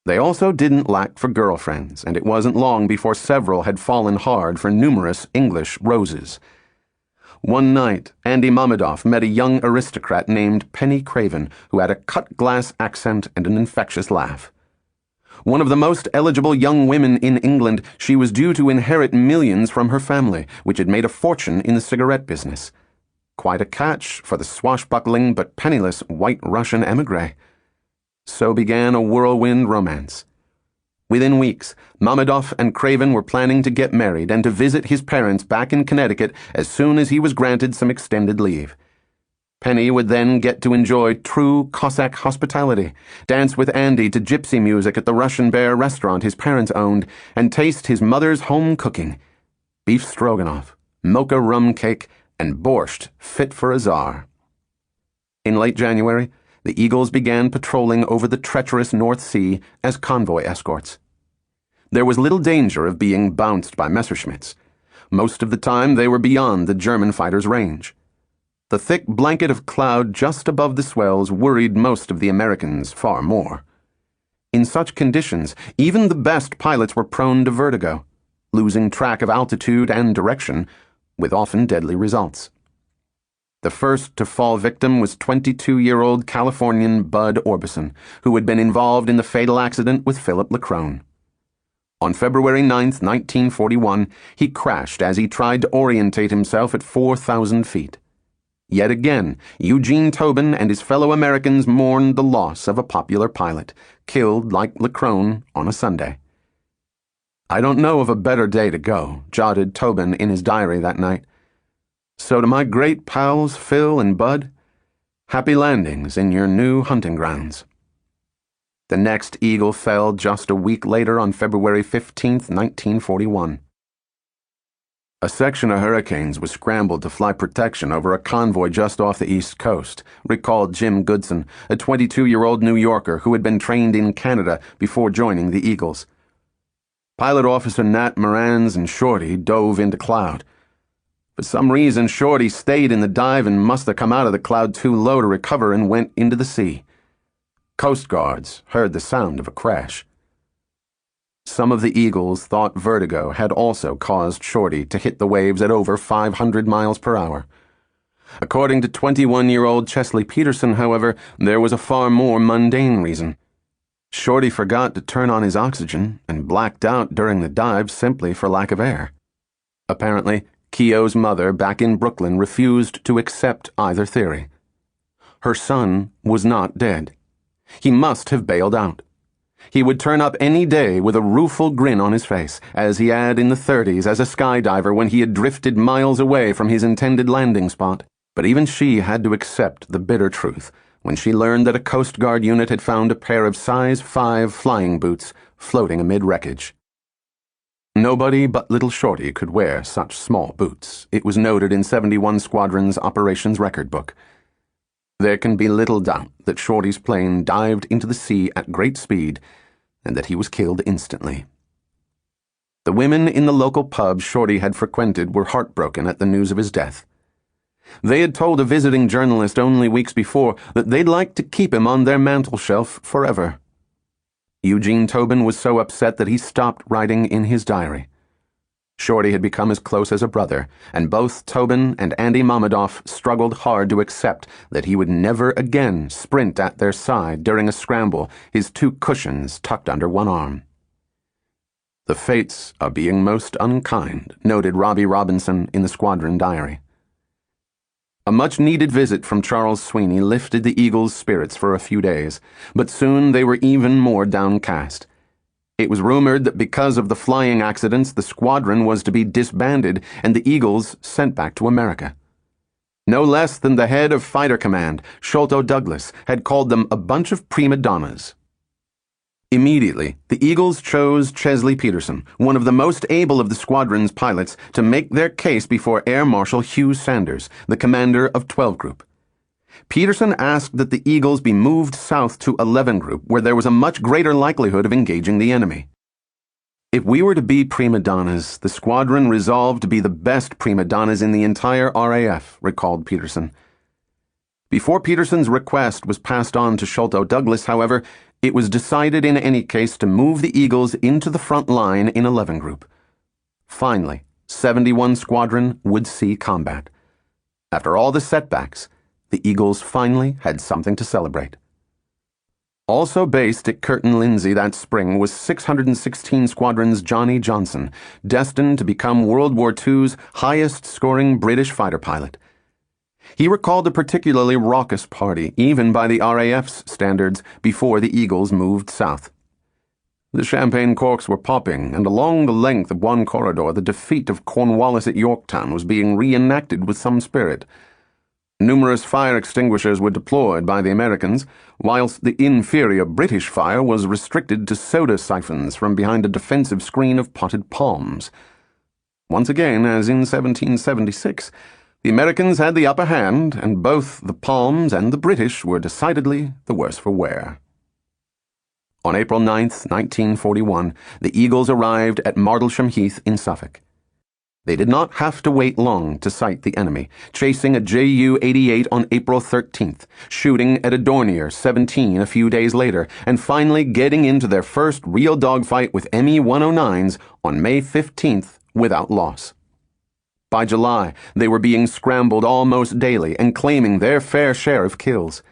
They also didn't lack for girlfriends, and it wasn't long before several had fallen hard for numerous English roses. One night, Andy Mamedoff met a young aristocrat named Penny Craven, who had a cut-glass accent and an infectious laugh. One of the most eligible young women in England, she was due to inherit millions from her family, which had made a fortune in the cigarette business. Quite a catch for the swashbuckling but penniless white Russian émigré. So began a whirlwind romance. Within weeks, Mamedoff and Craven were planning to get married and to visit his parents back in Connecticut as soon as he was granted some extended leave. Penny would then get to enjoy true Cossack hospitality, dance with Andy to gypsy music at the Russian Bear restaurant his parents owned, and taste his mother's home cooking: beef stroganoff, mocha rum cake, and borscht fit for a czar. In late January, the Eagles began patrolling over the treacherous North Sea as convoy escorts. There was little danger of being bounced by Messerschmitts. Most of the time they were beyond the German fighters' range. The thick blanket of cloud just above the swells worried most of the Americans far more. In such conditions, even the best pilots were prone to vertigo, losing track of altitude and direction, with often deadly results. The first to fall victim was 22-year-old Californian Bud Orbison, who had been involved in the fatal accident with Philip LeCrone. On February 9, 1941, he crashed as he tried to orientate himself at 4,000 feet. Yet again, Eugene Tobin and his fellow Americans mourned the loss of a popular pilot, killed like LeCrone on a Sunday. "I don't know of a better day to go," jotted Tobin in his diary that night. "So to my great pals Phil and Bud, happy landings in your new hunting grounds." The next Eagle fell just a week later on February 15, 1941. A section of Hurricanes was scrambled to fly protection over a convoy just off the East Coast, recalled Jim Goodson, a 22-year-old New Yorker who had been trained in Canada before joining the Eagles. Pilot Officer Nat Morans and Shorty dove into cloud. For some reason, Shorty stayed in the dive and must have come out of the cloud too low to recover and went into the sea. Coast Guards heard the sound of a crash. Some of the Eagles thought vertigo had also caused Shorty to hit the waves at over 500 miles per hour. According to 21-year-old Chesley Peterson, however, there was a far more mundane reason. Shorty forgot to turn on his oxygen and blacked out during the dive simply for lack of air. Apparently, Keogh's mother back in Brooklyn refused to accept either theory. Her son was not dead. He must have bailed out. He would turn up any day with a rueful grin on his face, as he had in the 30s as a skydiver when he had drifted miles away from his intended landing spot. But even she had to accept the bitter truth when she learned that a Coast Guard unit had found a pair of size 5 flying boots floating amid wreckage. Nobody but little Shorty could wear such small boots. It was noted in 71 Squadron's operations record book. There can be little doubt that Shorty's plane dived into the sea at great speed and that he was killed instantly. The women in the local pub Shorty had frequented were heartbroken at the news of his death. They had told a visiting journalist only weeks before that they'd like to keep him on their mantel shelf forever. Eugene Tobin was so upset that he stopped writing in his diary. Shorty had become as close as a brother, and both Tobin and Andy Mamedoff struggled hard to accept that he would never again sprint at their side during a scramble, his two cushions tucked under one arm. The fates are being most unkind, noted Robbie Robinson in the squadron diary. A much-needed visit from Charles Sweeney lifted the Eagles' spirits for a few days, but soon they were even more downcast. It was rumored that because of the flying accidents, the squadron was to be disbanded and the Eagles sent back to America. No less than the head of Fighter Command, Sholto Douglas, had called them a bunch of prima donnas. Immediately, the Eagles chose Chesley Peterson, one of the most able of the squadron's pilots, to make their case before Air Marshal Hugh Sanders, the commander of 12 Group. Peterson asked that the Eagles be moved south to 11 Group, where there was a much greater likelihood of engaging the enemy. If we were to be prima donnas, the squadron resolved to be the best prima donnas in the entire RAF, recalled Peterson. Before Peterson's request was passed on to Sholto Douglas, however, it was decided in any case to move the Eagles into the front line in 11 Group. Finally, 71 Squadron would see combat. After all the setbacks, the Eagles finally had something to celebrate. Also based at Curtin Lindsay that spring was 616 Squadron's Johnny Johnson, destined to become World War II's highest-scoring British fighter pilot. He recalled a particularly raucous party, even by the RAF's standards, before the Eagles moved south. The champagne corks were popping, and along the length of one corridor the defeat of Cornwallis at Yorktown was being reenacted with some spirit. Numerous fire extinguishers were deployed by the Americans, whilst the inferior British fire was restricted to soda siphons from behind a defensive screen of potted palms. Once again, as in 1776, the Americans had the upper hand, and both the palms and the British were decidedly the worse for wear. On April 9, 1941, the Eagles arrived at Martlesham Heath in Suffolk. They did not have to wait long to sight the enemy, chasing a Ju-88 on April 13th, shooting at a Dornier 17 a few days later, and finally getting into their first real dogfight with Me-109s on May 15th without loss. By July, they were being scrambled almost daily and claiming their fair share of kills.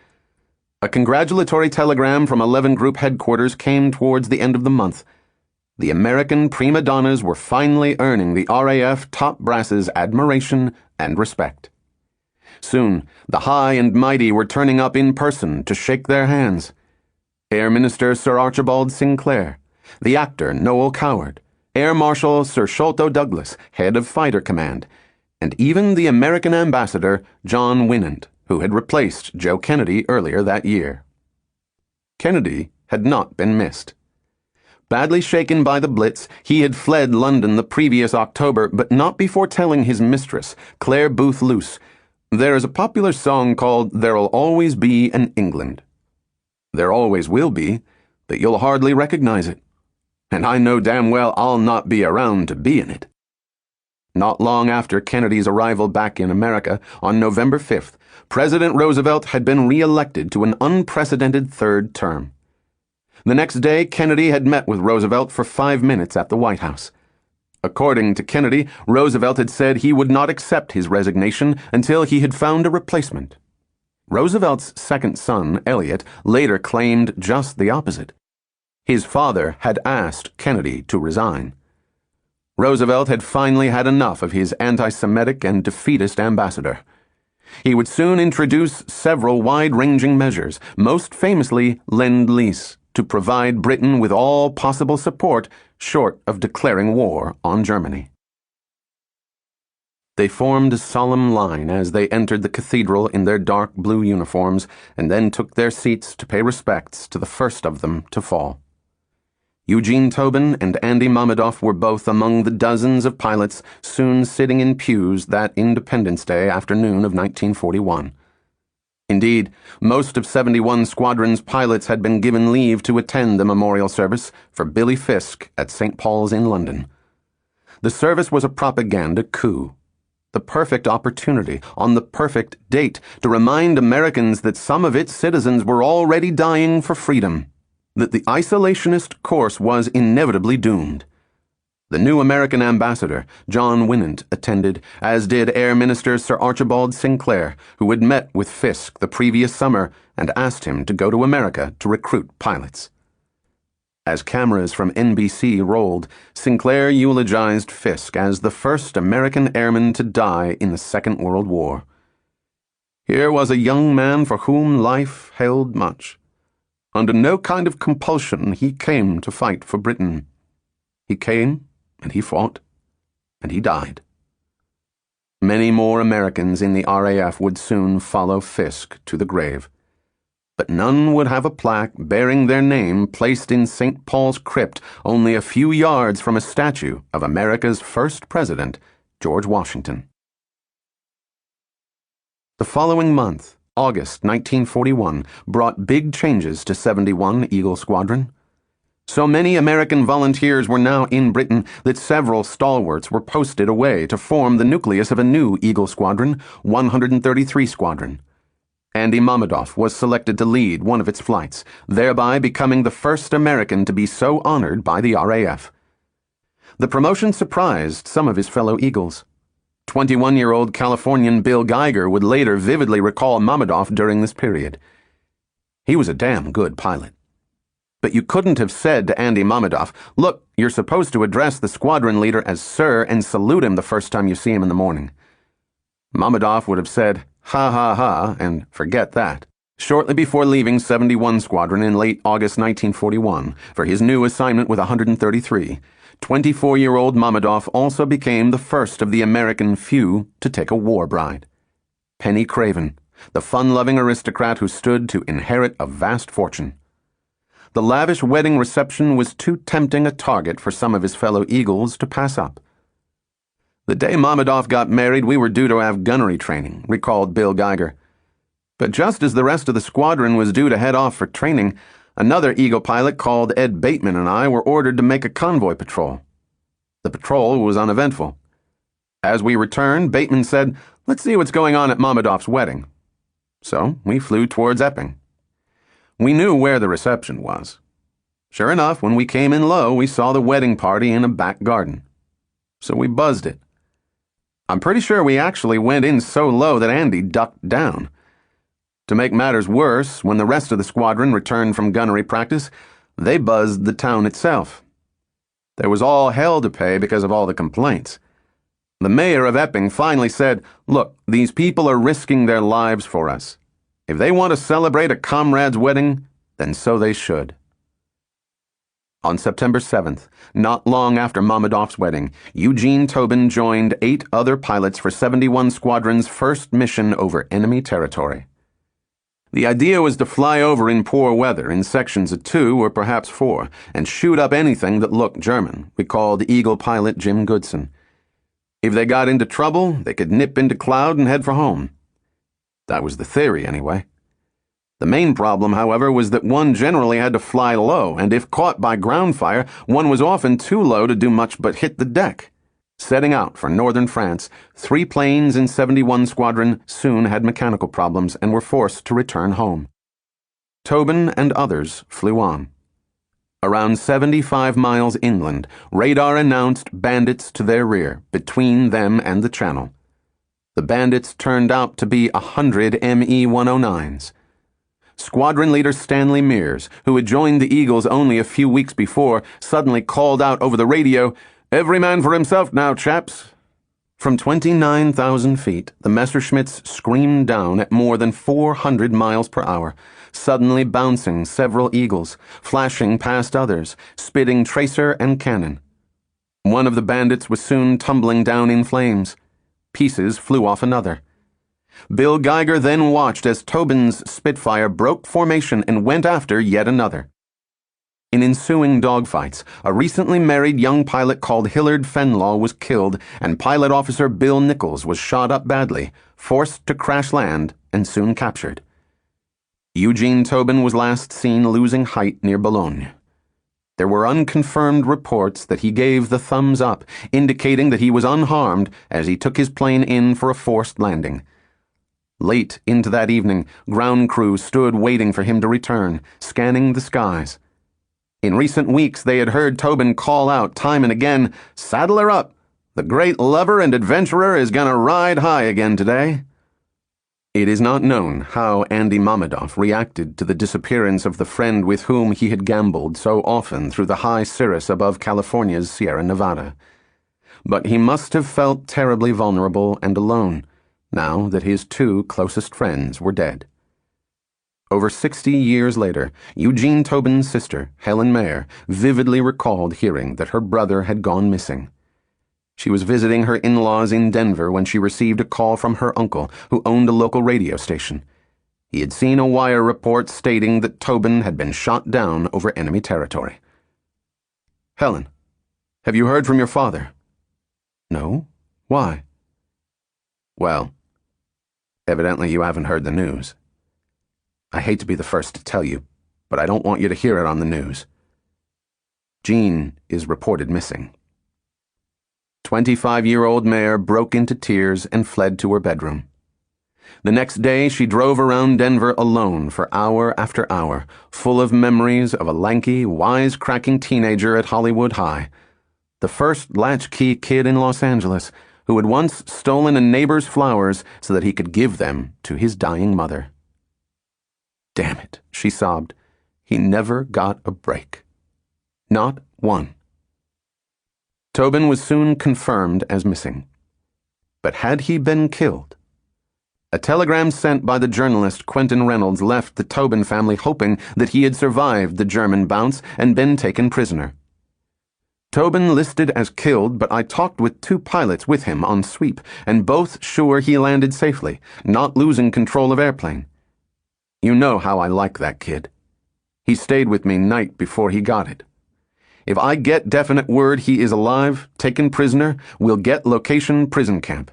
A congratulatory telegram from 11 Group headquarters came towards the end of the month. The American prima donnas were finally earning the RAF top brass's admiration and respect. Soon, the high and mighty were turning up in person to shake their hands. Air Minister Sir Archibald Sinclair, the actor Noel Coward, Air Marshal Sir Sholto Douglas, head of Fighter Command, and even the American ambassador John Winant, who had replaced Joe Kennedy earlier that year. Kennedy had not been missed. Badly shaken by the Blitz, he had fled London the previous October, but not before telling his mistress, Claire Booth Luce, "There is a popular song called There'll Always Be an England. There always will be, but you'll hardly recognize it. And I know damn well I'll not be around to be in it." Not long after Kennedy's arrival back in America, on November 5th, President Roosevelt had been re-elected to an unprecedented third term. The next day, Kennedy had met with Roosevelt for 5 minutes at the White House. According to Kennedy, Roosevelt had said he would not accept his resignation until he had found a replacement. Roosevelt's second son, Elliot, later claimed just the opposite. His father had asked Kennedy to resign. Roosevelt had finally had enough of his anti-Semitic and defeatist ambassador. He would soon introduce several wide-ranging measures, most famously Lend-Lease, to provide Britain with all possible support short of declaring war on Germany. They formed a solemn line as they entered the cathedral in their dark blue uniforms and then took their seats to pay respects to the first of them to fall. Eugene Tobin and Andy Mamedoff were both among the dozens of pilots soon sitting in pews that Independence Day afternoon of 1941. Indeed, most of 71 Squadron's pilots had been given leave to attend the memorial service for Billy Fisk at St. Paul's in London. The service was a propaganda coup. The perfect opportunity, on the perfect date, to remind Americans that some of its citizens were already dying for freedom, that the isolationist course was inevitably doomed. The new American ambassador, John Winant, attended, as did Air Minister Sir Archibald Sinclair, who had met with Fisk the previous summer and asked him to go to America to recruit pilots. As cameras from NBC rolled, Sinclair eulogized Fisk as the first American airman to die in the Second World War. Here was a young man for whom life held much. Under no kind of compulsion he came to fight for Britain. He came, and he fought, and he died. Many more Americans in the RAF would soon follow Fisk to the grave, but none would have a plaque bearing their name placed in St. Paul's crypt only a few yards from a statue of America's first president, George Washington. The following month, August 1941, brought big changes to 71 Eagle Squadron. So many American volunteers were now in Britain that several stalwarts were posted away to form the nucleus of a new Eagle Squadron, 133 Squadron. Andy Mamedoff was selected to lead one of its flights, thereby becoming the first American to be so honored by the RAF. The promotion surprised some of his fellow Eagles. 21-year-old Californian Bill Geiger would later vividly recall Mamedoff during this period. He was a damn good pilot. But you couldn't have said to Andy Mamedoff, "Look, you're supposed to address the squadron leader as Sir and salute him the first time you see him in the morning." Mamedoff would have said, "Ha ha ha," and forget that. Shortly before leaving 71 Squadron in late August 1941 for his new assignment with 133, 24-year-old Mamedoff also became the first of the American few to take a war bride. Penny Craven, the fun-loving aristocrat who stood to inherit a vast fortune. The lavish wedding reception was too tempting a target for some of his fellow Eagles to pass up. "The day Mamedoff got married, we were due to have gunnery training," recalled Bill Geiger. But just as the rest of the squadron was due to head off for training, another Eagle pilot called Ed Bateman and I were ordered to make a convoy patrol. The patrol was uneventful. As we returned, Bateman said, "Let's see what's going on at Mamedoff's wedding." So we flew towards Epping. We knew where the reception was. Sure enough, when we came in low, we saw the wedding party in a back garden. So we buzzed it. I'm pretty sure we actually went in so low that Andy ducked down. To make matters worse, when the rest of the squadron returned from gunnery practice, they buzzed the town itself. There was all hell to pay because of all the complaints. The mayor of Epping finally said, "Look, these people are risking their lives for us. If they want to celebrate a comrade's wedding, then so they should." On September 7th, not long after Mamedoff's wedding, Eugene Tobin joined 8 other pilots for 71 Squadron's first mission over enemy territory. The idea was to fly over in poor weather in sections of 2 or perhaps 4 and shoot up anything that looked German, recalled Eagle pilot Jim Goodson. If they got into trouble, they could nip into cloud and head for home. That was the theory, anyway. The main problem, however, was that one generally had to fly low, and if caught by ground fire, one was often too low to do much but hit the deck. Setting out for northern France, 3 planes in 71 Squadron soon had mechanical problems and were forced to return home. Tobin and others flew on. Around 75 miles inland, radar announced bandits to their rear, between them and the channel. The bandits turned out to be 100 ME-109s. Squadron leader Stanley Mears, who had joined the Eagles only a few weeks before, suddenly called out over the radio, "Every man for himself now, chaps." From 29,000 feet, the Messerschmitts screamed down at more than 400 miles per hour, suddenly bouncing several Eagles, flashing past others, spitting tracer and cannon. One of the bandits was soon tumbling down in flames. Pieces flew off another. Bill Geiger then watched as Tobin's Spitfire broke formation and went after yet another. In ensuing dogfights, a recently married young pilot called Hillard Fenlaw was killed, and pilot officer Bill Nichols was shot up badly, forced to crash land, and soon captured. Eugene Tobin was last seen losing height near Boulogne. There were unconfirmed reports that he gave the thumbs up, indicating that he was unharmed as he took his plane in for a forced landing. Late into that evening, ground crews stood waiting for him to return, scanning the skies. In recent weeks, they had heard Tobin call out time and again, "Saddle her up! The great lover and adventurer is gonna ride high again today." It is not known how Andy Mamedoff reacted to the disappearance of the friend with whom he had gambled so often through the high cirrus above California's Sierra Nevada. But he must have felt terribly vulnerable and alone, now that his two closest friends were dead. Over 60 years later, Eugene Tobin's sister, Helen Mayer, vividly recalled hearing that her brother had gone missing. She was visiting her in-laws in Denver when she received a call from her uncle, who owned a local radio station. He had seen a wire report stating that Tobin had been shot down over enemy territory. "Helen, have you heard from your father?" "No. Why?" "Well, evidently you haven't heard the news. I hate to be the first to tell you, but I don't want you to hear it on the news. Jean is reported missing." 25-year-old Mayer broke into tears and fled to her bedroom. The next day, she drove around Denver alone for hour after hour, full of memories of a lanky, wise-cracking teenager at Hollywood High, the first latchkey kid in Los Angeles who had once stolen a neighbor's flowers so that he could give them to his dying mother. "Damn it," she sobbed. "He never got a break. Not one." Tobin was soon confirmed as missing. But had he been killed? A telegram sent by the journalist Quentin Reynolds left the Tobin family hoping that he had survived the German bounce and been taken prisoner. "Tobin listed as killed, but I talked with 2 pilots with him on sweep, and both sure he landed safely, not losing control of airplane. You know how I like that kid. He stayed with me night before he got it. If I get definite word he is alive, taken prisoner, we'll get location prison camp."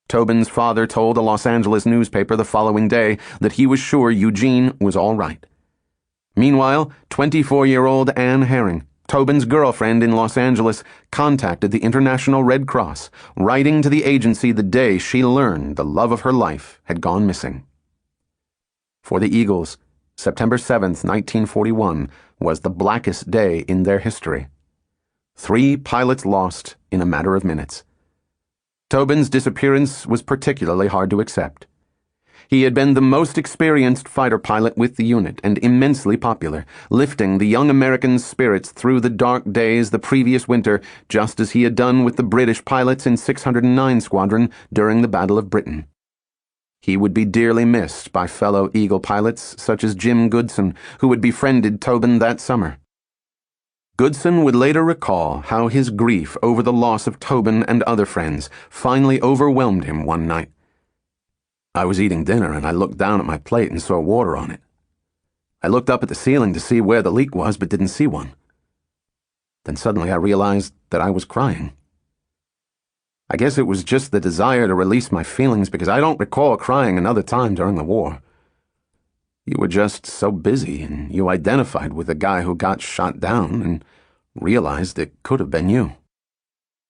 Tobin's father told a Los Angeles newspaper the following day that he was sure Eugene was all right. Meanwhile, 24-year-old Anne Herring, Tobin's girlfriend in Los Angeles, contacted the International Red Cross, writing to the agency the day she learned the love of her life had gone missing. For the Eagles, September 7th, 1941, was the blackest day in their history. 3 pilots lost in a matter of minutes. Tobin's disappearance was particularly hard to accept. He had been the most experienced fighter pilot with the unit and immensely popular, lifting the young Americans' spirits through the dark days the previous winter, just as he had done with the British pilots in 609 Squadron during the Battle of Britain. He would be dearly missed by fellow Eagle pilots such as Jim Goodson, who had befriended Tobin that summer. Goodson would later recall how his grief over the loss of Tobin and other friends finally overwhelmed him one night. "I was eating dinner and I looked down at my plate and saw water on it. I looked up at the ceiling to see where the leak was but didn't see one. Then suddenly I realized that I was crying. I guess it was just the desire to release my feelings because I don't recall crying another time during the war. You were just so busy and you identified with the guy who got shot down and realized it could have been you."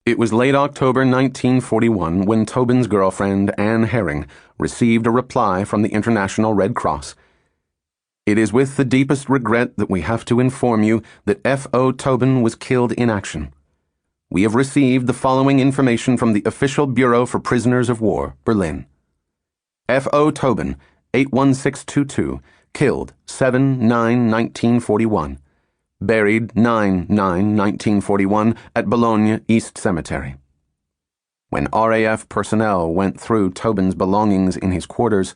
It was late October 1941 when Tobin's girlfriend, Anne Herring, received a reply from the International Red Cross. "It is with the deepest regret that we have to inform you that F.O. Tobin was killed in action. We have received the following information from the Official Bureau for Prisoners of War, Berlin. F.O. Tobin, 81622, killed 7/9/1941. Buried 9/9/1941 at Boulogne East Cemetery." When RAF personnel went through Tobin's belongings in his quarters,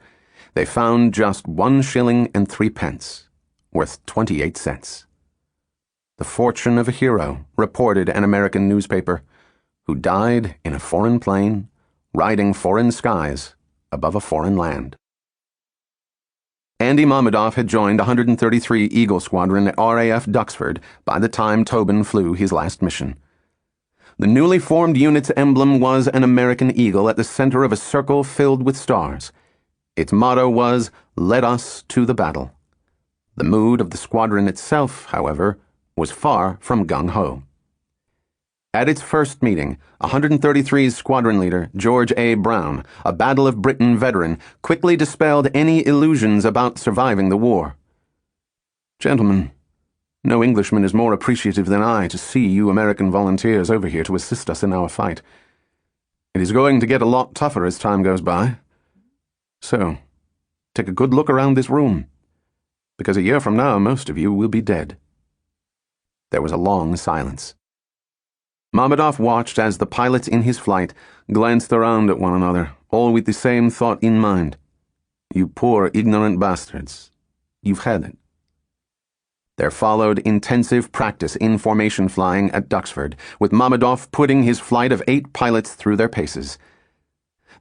they found just 1 shilling and 3 pence, worth 28 cents. The fortune of a hero, reported an American newspaper, who died in a foreign plane, riding foreign skies above a foreign land. Andy Mamedoff had joined 133 Eagle Squadron at RAF Duxford by the time Tobin flew his last mission. The newly formed unit's emblem was an American eagle at the center of a circle filled with stars. Its motto was, "Let us to the battle." The mood of the squadron itself, however, was far from gung-ho. At its first meeting, 133's squadron leader, George A. Brown, a Battle of Britain veteran, quickly dispelled any illusions about surviving the war. "Gentlemen, no Englishman is more appreciative than I to see you American volunteers over here to assist us in our fight. It is going to get a lot tougher as time goes by. So, take a good look around this room, because a year from now most of you will be dead." There was a long silence. Mamedoff watched as the pilots in his flight glanced around at one another, all with the same thought in mind. "You poor ignorant bastards. You've had it." There followed intensive practice in formation flying at Duxford, with Mamedoff putting his flight of 8 pilots through their paces.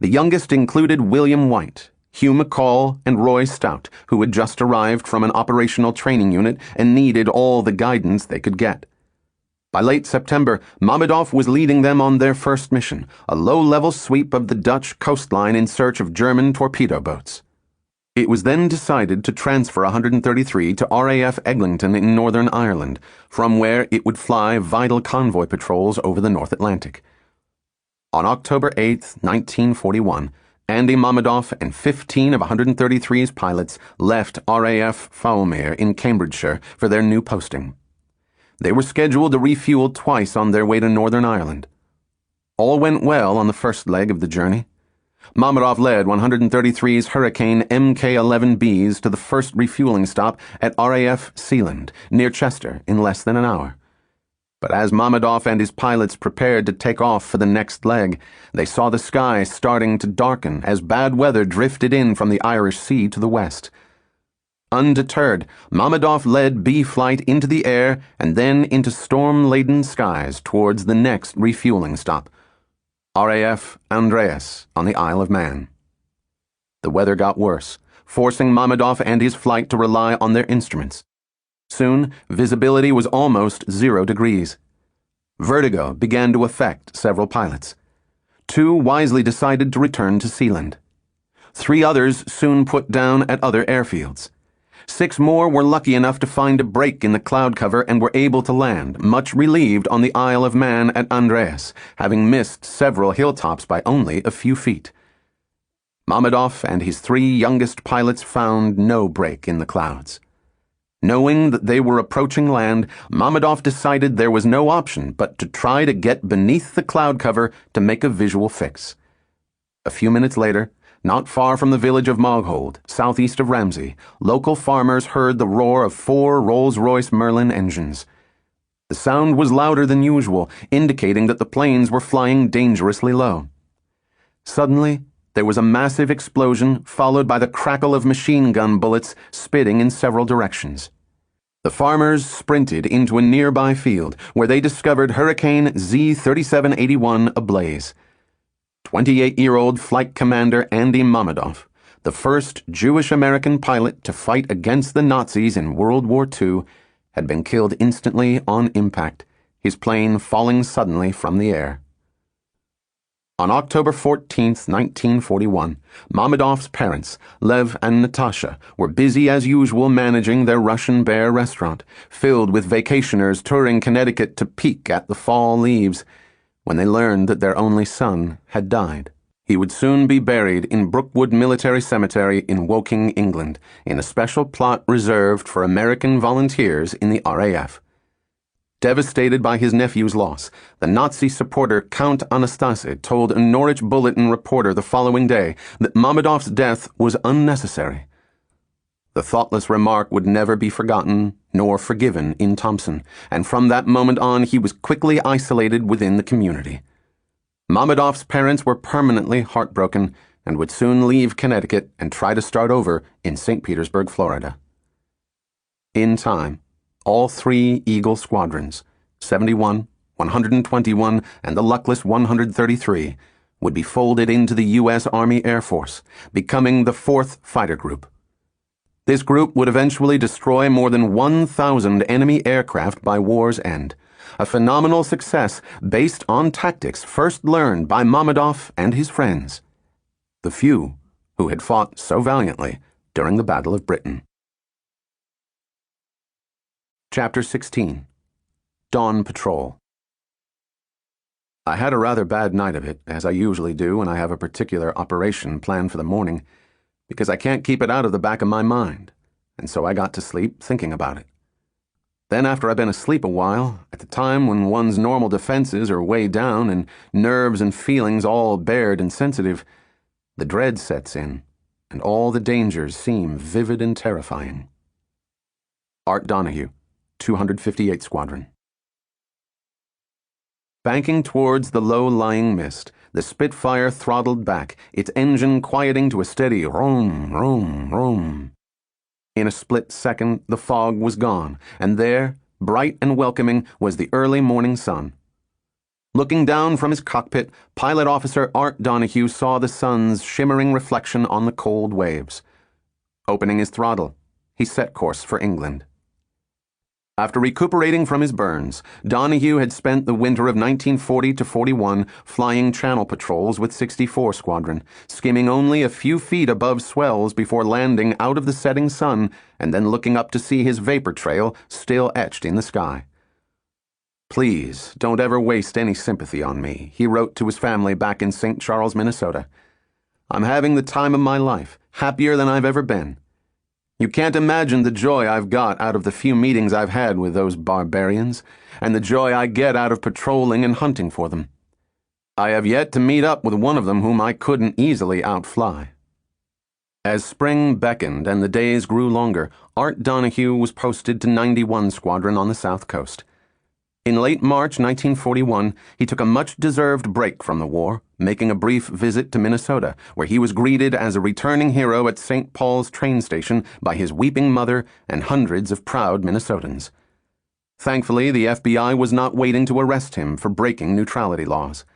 The youngest included William White, Hugh McCall, and Roy Stout, who had just arrived from an operational training unit and needed all the guidance they could get. By late September, Mamedoff was leading them on their first mission, a low-level sweep of the Dutch coastline in search of German torpedo boats. It was then decided to transfer 133 to RAF Eglinton in Northern Ireland, from where it would fly vital convoy patrols over the North Atlantic. On October 8, 1941, Andy Mamedoff and 15 of 133's pilots left RAF Foulmere in Cambridgeshire for their new posting. They were scheduled to refuel twice on their way to Northern Ireland. All went well on the first leg of the journey. Mamedoff led 133's Hurricane Mk-11Bs to the first refueling stop at RAF Sealand, near Chester, in less than an hour. But as Mamedoff and his pilots prepared to take off for the next leg, they saw the sky starting to darken as bad weather drifted in from the Irish Sea to the west. Undeterred, Mamedoff led B Flight into the air and then into storm-laden skies towards the next refueling stop, RAF Andreas on the Isle of Man. The weather got worse, forcing Mamedoff and his flight to rely on their instruments. Soon, visibility was almost 0 degrees. Vertigo began to affect several pilots. 2 wisely decided to return to Sealand. 3 others soon put down at other airfields. 6 more were lucky enough to find a break in the cloud cover and were able to land, much relieved, on the Isle of Man at Andreas, having missed several hilltops by only a few feet. Mamedoff and his 3 youngest pilots found no break in the clouds. Knowing that they were approaching land, Mamedoff decided there was no option but to try to get beneath the cloud cover to make a visual fix. A few minutes later, not far from the village of Moghold, southeast of Ramsey, local farmers heard the roar of 4 Rolls-Royce Merlin engines. The sound was louder than usual, indicating that the planes were flying dangerously low. Suddenly, there was a massive explosion followed by the crackle of machine gun bullets spitting in several directions. The farmers sprinted into a nearby field where they discovered Hurricane Z-3781 ablaze. 28-year-old Flight Commander Andy Mamedoff, the first Jewish-American pilot to fight against the Nazis in World War II, had been killed instantly on impact, his plane falling suddenly from the air. On October 14, 1941, Mamedoff's parents, Lev and Natasha, were busy as usual managing their Russian Bear restaurant, filled with vacationers touring Connecticut to peek at the fall leaves, when they learned that their only son had died. He would soon be buried in Brookwood Military Cemetery in Woking, England, in a special plot reserved for American volunteers in the RAF. Devastated by his nephew's loss, the Nazi supporter Count Anastase told a Norwich Bulletin reporter the following day that Mamedoff's death was unnecessary. The thoughtless remark would never be forgotten nor forgiven in Thompson, and from that moment on he was quickly isolated within the community. Mamedoff's parents were permanently heartbroken and would soon leave Connecticut and try to start over in St. Petersburg, Florida. In time, all 3 Eagle squadrons, 71, 121, and the luckless 133, would be folded into the U.S. Army Air Force, becoming the 4th Fighter Group. This group would eventually destroy more than 1,000 enemy aircraft by war's end, a phenomenal success based on tactics first learned by Mammadov and his friends, the few who had fought so valiantly during the Battle of Britain. Chapter 16. Dawn Patrol. I had a rather bad night of it, as I usually do when I have a particular operation planned for the morning, because I can't keep it out of the back of my mind, and so I got to sleep thinking about it. Then after I'd been asleep a while, at the time when one's normal defenses are way down and nerves and feelings all bared and sensitive, the dread sets in, and all the dangers seem vivid and terrifying. Art Donahue, 258 Squadron. Banking towards the low-lying mist, the Spitfire throttled back, its engine quieting to a steady roam, roam, roam. In a split second, the fog was gone, and there, bright and welcoming, was the early morning sun. Looking down from his cockpit, Pilot Officer Art Donahue saw the sun's shimmering reflection on the cold waves. Opening his throttle, he set course for England. After recuperating from his burns, Donahue had spent the winter of 1940-41 flying channel patrols with 64 Squadron, skimming only a few feet above swells before landing out of the setting sun and then looking up to see his vapor trail still etched in the sky. "Please, don't ever waste any sympathy on me," he wrote to his family back in St. Charles, Minnesota. "I'm having the time of my life, happier than I've ever been. You can't imagine the joy I've got out of the few meetings I've had with those barbarians, and the joy I get out of patrolling and hunting for them. I have yet to meet up with one of them whom I couldn't easily outfly." As spring beckoned and the days grew longer, Art Donahue was posted to 91 Squadron on the South Coast. In late March 1941, he took a much-deserved break from the war, making a brief visit to Minnesota, where he was greeted as a returning hero at St. Paul's train station by his weeping mother and hundreds of proud Minnesotans. Thankfully, the FBI was not waiting to arrest him for breaking neutrality laws.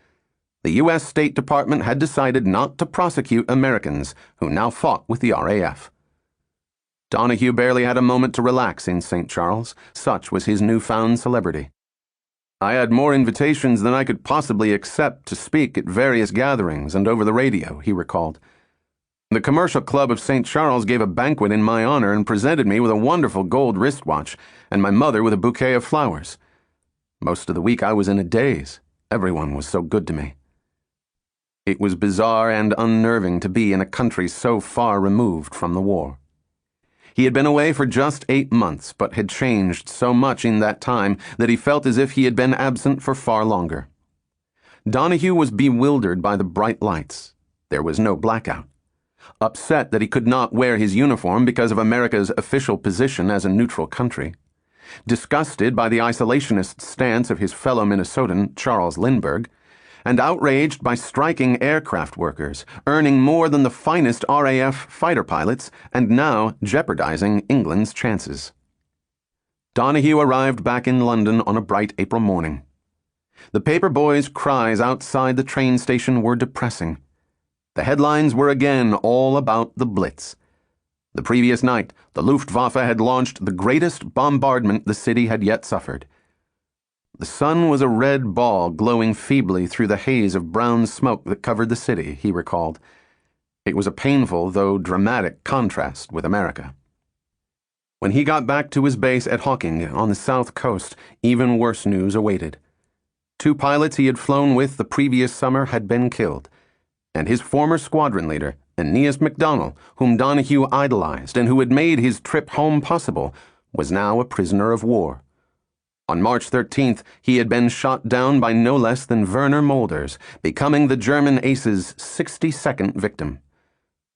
The U.S. State Department had decided not to prosecute Americans who now fought with the RAF. Donahue barely had a moment to relax in St. Charles, such was his newfound celebrity. "I had more invitations than I could possibly accept to speak at various gatherings and over the radio," he recalled. "The Commercial Club of St. Charles gave a banquet in my honor and presented me with a wonderful gold wristwatch, and my mother with a bouquet of flowers. Most of the week I was in a daze. Everyone was so good to me." It was bizarre and unnerving to be in a country so far removed from the war. He had been away for just 8 months, but had changed so much in that time that he felt as if he had been absent for far longer. Donahue was bewildered by the bright lights. There was no blackout. Upset that he could not wear his uniform because of America's official position as a neutral country. Disgusted by the isolationist stance of his fellow Minnesotan, Charles Lindbergh, and outraged by striking aircraft workers, earning more than the finest RAF fighter pilots and now jeopardizing England's chances. Donahue arrived back in London on a bright April morning. The paper boys' cries outside the train station were depressing. The headlines were again all about the Blitz. The previous night, the Luftwaffe had launched the greatest bombardment the city had yet suffered. The sun was a red ball glowing feebly through the haze of brown smoke that covered the city, he recalled. It was a painful, though dramatic, contrast with America. When he got back to his base at Hawking on the south coast, even worse news awaited. 2 pilots he had flown with the previous summer had been killed, and his former squadron leader, Aeneas MacDonald, whom Donahue idolized and who had made his trip home possible, was now a prisoner of war. On March 13th, he had been shot down by no less than Werner Molders, becoming the German ace's 62nd victim.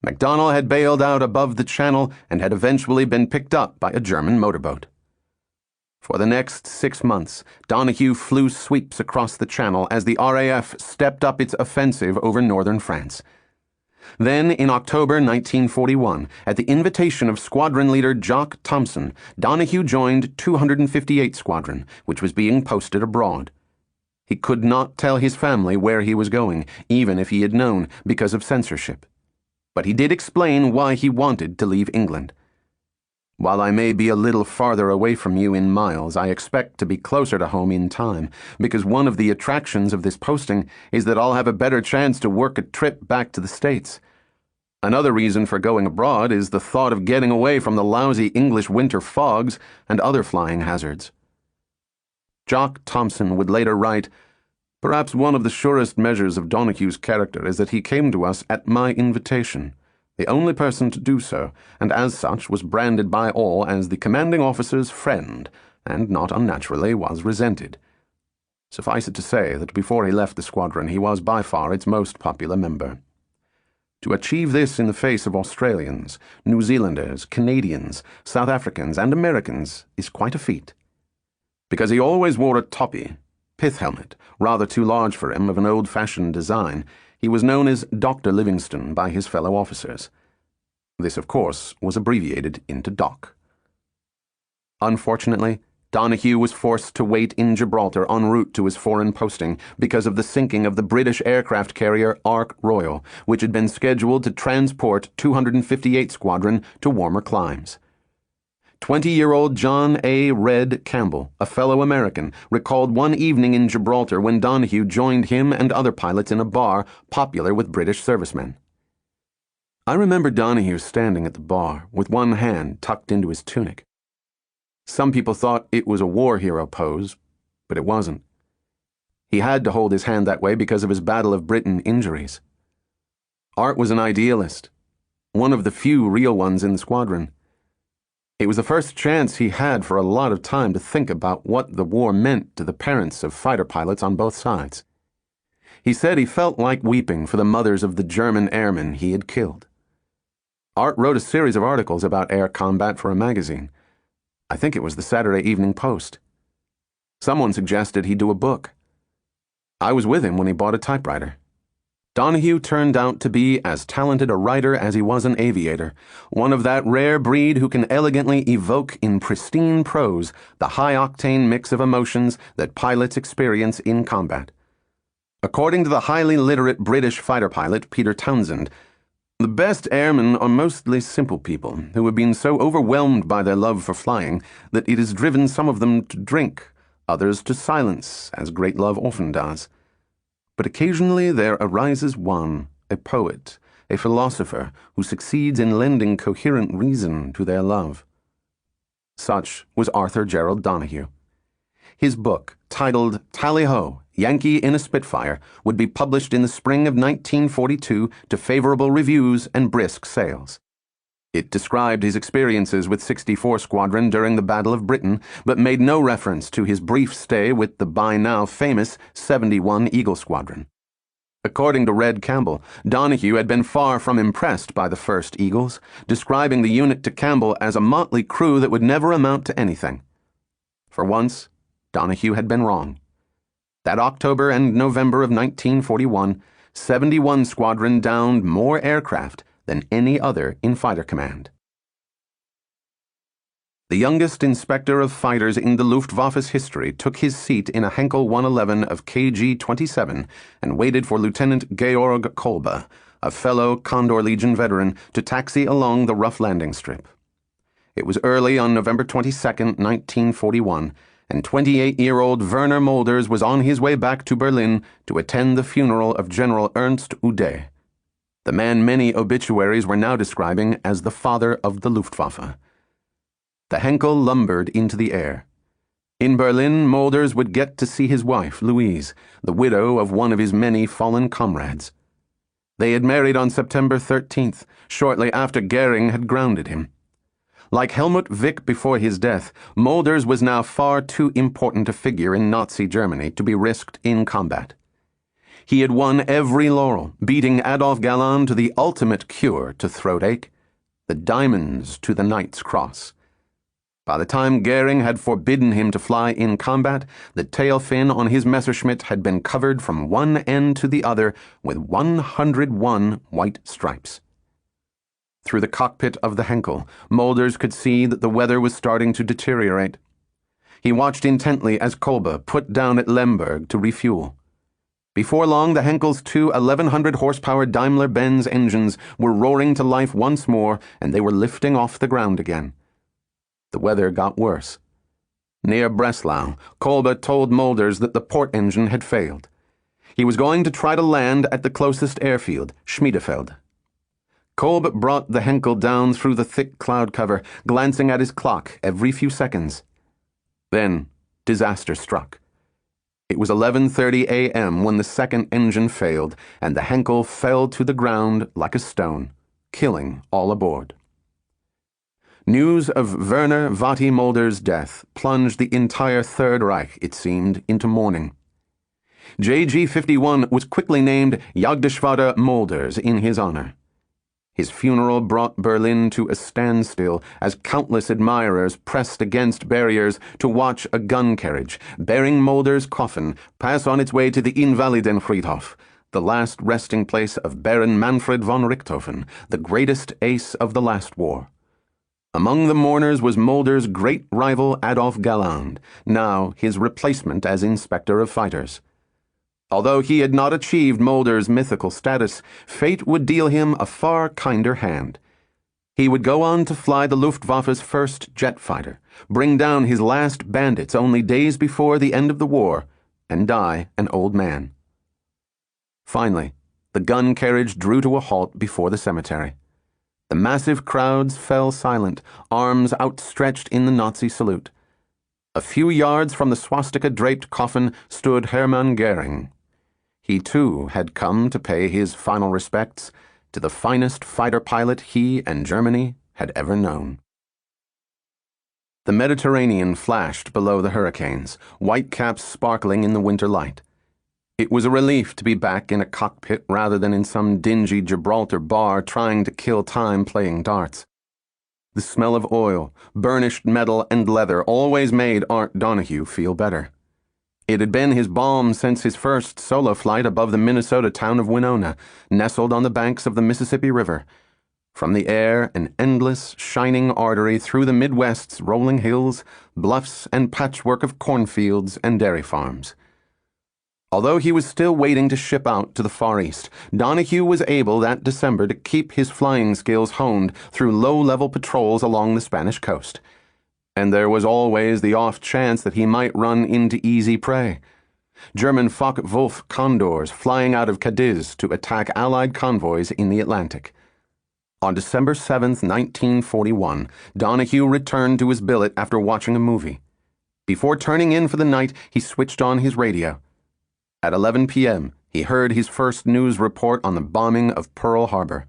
MacDonald had bailed out above the channel and had eventually been picked up by a German motorboat. For the next 6 months, Donahue flew sweeps across the channel as the RAF stepped up its offensive over northern France. Then, in October 1941, at the invitation of squadron leader Jock Thompson, Donahue joined 258 Squadron, which was being posted abroad. He could not tell his family where he was going, even if he had known, because of censorship. But he did explain why he wanted to leave England. While I may be a little farther away from you in miles, I expect to be closer to home in time, because one of the attractions of this posting is that I'll have a better chance to work a trip back to the States. Another reason for going abroad is the thought of getting away from the lousy English winter fogs and other flying hazards. Jock Thompson would later write, "Perhaps one of the surest measures of Donohue's character is that he came to us at my invitation, the only person to do so, and as such was branded by all as the commanding officer's friend, and not unnaturally was resented. Suffice it to say that before he left the squadron he was by far its most popular member. To achieve this in the face of Australians, New Zealanders, Canadians, South Africans, and Americans is quite a feat. Because he always wore a toppy, pith helmet, rather too large for him, of an old-fashioned design, he was known as Dr. Livingston by his fellow officers. This, of course, was abbreviated into Doc. Unfortunately, Donohue was forced to wait in Gibraltar en route to his foreign posting because of the sinking of the British aircraft carrier Ark Royal, which had been scheduled to transport 258 Squadron to warmer climes. 20-year-old John A. Red Campbell, a fellow American, recalled one evening in Gibraltar when Donohue joined him and other pilots in a bar popular with British servicemen. "I remember Donohue standing at the bar with one hand tucked into his tunic. Some people thought it was a war hero pose, but it wasn't. He had to hold his hand that way because of his Battle of Britain injuries. Art was an idealist, one of the few real ones in the squadron. It was the first chance he had for a lot of time to think about what the war meant to the parents of fighter pilots on both sides. He said he felt like weeping for the mothers of the German airmen he had killed. Art wrote a series of articles about air combat for a magazine. I think it was the Saturday Evening Post. Someone suggested he do a book. I was with him when he bought a typewriter. Donohue turned out to be as talented a writer as he was an aviator, one of that rare breed who can elegantly evoke in pristine prose the high-octane mix of emotions that pilots experience in combat. According to the highly literate British fighter pilot Peter Townsend, the best airmen are mostly simple people who have been so overwhelmed by their love for flying that it has driven some of them to drink, others to silence, as great love often does. But occasionally there arises one, a poet, a philosopher, who succeeds in lending coherent reason to their love. Such was Arthur Gerald Donohue. His book, titled Tally-Ho, Yankee in a Spitfire, would be published in the spring of 1942 to favorable reviews and brisk sales. It described his experiences with 64 Squadron during the Battle of Britain, but made no reference to his brief stay with the by now famous 71 Eagle Squadron. According to Red Campbell, Donohue had been far from impressed by the 1st Eagles, describing the unit to Campbell as a motley crew that would never amount to anything. For once, Donohue had been wrong. That October and November of 1941, 71 Squadron downed more aircraft than any other in fighter command. The youngest inspector of fighters in the Luftwaffe's history took his seat in a Henkel 111 of KG-27 and waited for Lieutenant Georg Kolbe, a fellow Condor Legion veteran, to taxi along the rough landing strip. It was early on November 22, 1941, and 28-year-old Werner Molders was on his way back to Berlin to attend the funeral of General Ernst Ude, the man many obituaries were now describing as the father of the Luftwaffe. The Henkel lumbered into the air. In Berlin, Molders would get to see his wife, Louise, the widow of one of his many fallen comrades. They had married on September 13th, shortly after Goering had grounded him. Like Helmut Wick before his death, Molders was now far too important a figure in Nazi Germany to be risked in combat. He had won every laurel, beating Adolf Galland to the ultimate cure to throat ache, the diamonds to the Knight's Cross. By the time Goering had forbidden him to fly in combat, the tail fin on his Messerschmitt had been covered from one end to the other with 101 white stripes. Through the cockpit of the Henkel, Molders could see that the weather was starting to deteriorate. He watched intently as Kolbe put down at Lemberg to refuel. Before long, the Henkel's two 1,100-horsepower Daimler-Benz engines were roaring to life once more, and they were lifting off the ground again. The weather got worse. Near Breslau, Kolbe told Mulders that the port engine had failed. He was going to try to land at the closest airfield, Schmiedefeld. Kolbe brought the Henkel down through the thick cloud cover, glancing at his clock every few seconds. Then, disaster struck. It was 11:30 a.m. when the second engine failed, and the Henkel fell to the ground like a stone, killing all aboard. News of Werner Vati Mulder's death plunged the entire Third Reich, it seemed, into mourning. JG-51 was quickly named Jagdgeschwader Mulders in his honor. His funeral brought Berlin to a standstill as countless admirers pressed against barriers to watch a gun carriage bearing Mulder's coffin pass on its way to the Invalidenfriedhof, the last resting place of Baron Manfred von Richthofen, the greatest ace of the last war. Among the mourners was Mulder's great rival Adolf Galland, now his replacement as Inspector of Fighters. Although he had not achieved Mulder's mythical status, fate would deal him a far kinder hand. He would go on to fly the Luftwaffe's first jet fighter, bring down his last bandits only days before the end of the war, and die an old man. Finally, the gun carriage drew to a halt before the cemetery. The massive crowds fell silent, arms outstretched in the Nazi salute. A few yards from the swastika-draped coffin stood Hermann Goering. He, too, had come to pay his final respects to the finest fighter pilot he and Germany had ever known. The Mediterranean flashed below the hurricanes, whitecaps sparkling in the winter light. It was a relief to be back in a cockpit rather than in some dingy Gibraltar bar trying to kill time playing darts. The smell of oil, burnished metal, and leather always made Art Donahue feel better. It had been his balm since his first solo flight above the Minnesota town of Winona, nestled on the banks of the Mississippi River. From the air, an endless, shining artery through the Midwest's rolling hills, bluffs, and patchwork of cornfields and dairy farms. Although he was still waiting to ship out to the Far East, Donahue was able that December to keep his flying skills honed through low-level patrols along the Spanish coast. And there was always the off chance that he might run into easy prey. German Focke-Wulf condors flying out of Cadiz to attack Allied convoys in the Atlantic. On December 7, 1941, Donahue returned to his billet after watching a movie. Before turning in for the night, he switched on his radio. At 11 p.m., he heard his first news report on the bombing of Pearl Harbor.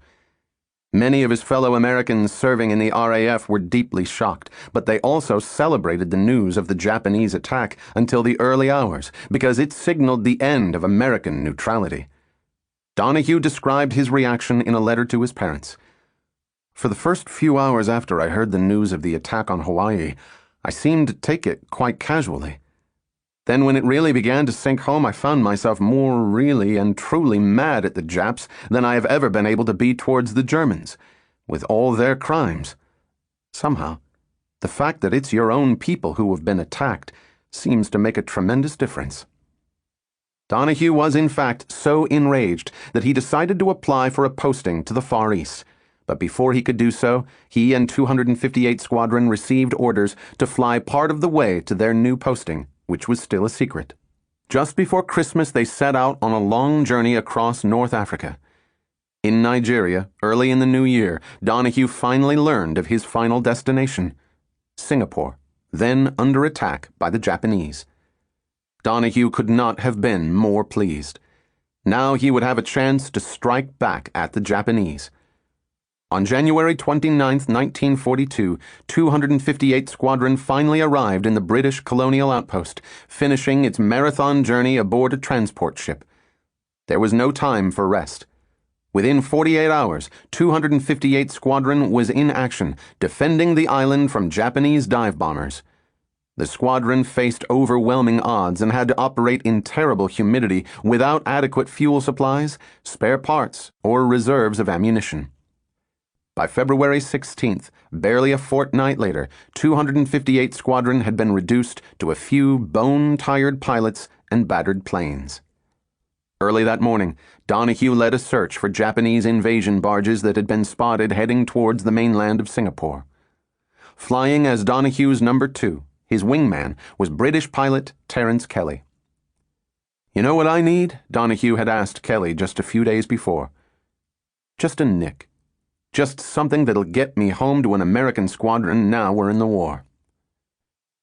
Many of his fellow Americans serving in the RAF were deeply shocked, but they also celebrated the news of the Japanese attack until the early hours, because it signaled the end of American neutrality. Donahue described his reaction in a letter to his parents. For the first few hours after I heard the news of the attack on Hawaii, I seemed to take it quite casually. Then when it really began to sink home, I found myself more really and truly mad at the Japs than I have ever been able to be towards the Germans, with all their crimes. Somehow, the fact that it's your own people who have been attacked seems to make a tremendous difference. Donahue was in fact so enraged that he decided to apply for a posting to the Far East. But before he could do so, he and 258 Squadron received orders to fly part of the way to their new posting, which was still a secret. Just before Christmas, they set out on a long journey across North Africa. In Nigeria, early in the new year, Donahue finally learned of his final destination, Singapore, then under attack by the Japanese. Donahue could not have been more pleased. Now he would have a chance to strike back at the Japanese. On January 29, 1942, 258 Squadron finally arrived in the British colonial outpost, finishing its marathon journey aboard a transport ship. There was no time for rest. Within 48 hours, 258 Squadron was in action, defending the island from Japanese dive bombers. The squadron faced overwhelming odds and had to operate in terrible humidity without adequate fuel supplies, spare parts, or reserves of ammunition. By February 16th, barely a fortnight later, 258 Squadron had been reduced to a few bone-tired pilots and battered planes. Early that morning, Donahue led a search for Japanese invasion barges that had been spotted heading towards the mainland of Singapore. flying as Donohue's number 2. His wingman was British pilot Terence Kelly. "You know what I need?" Donohue had asked Kelly just a few days before. "Just a nick. Just something that'll get me home to an American squadron now we're in the war."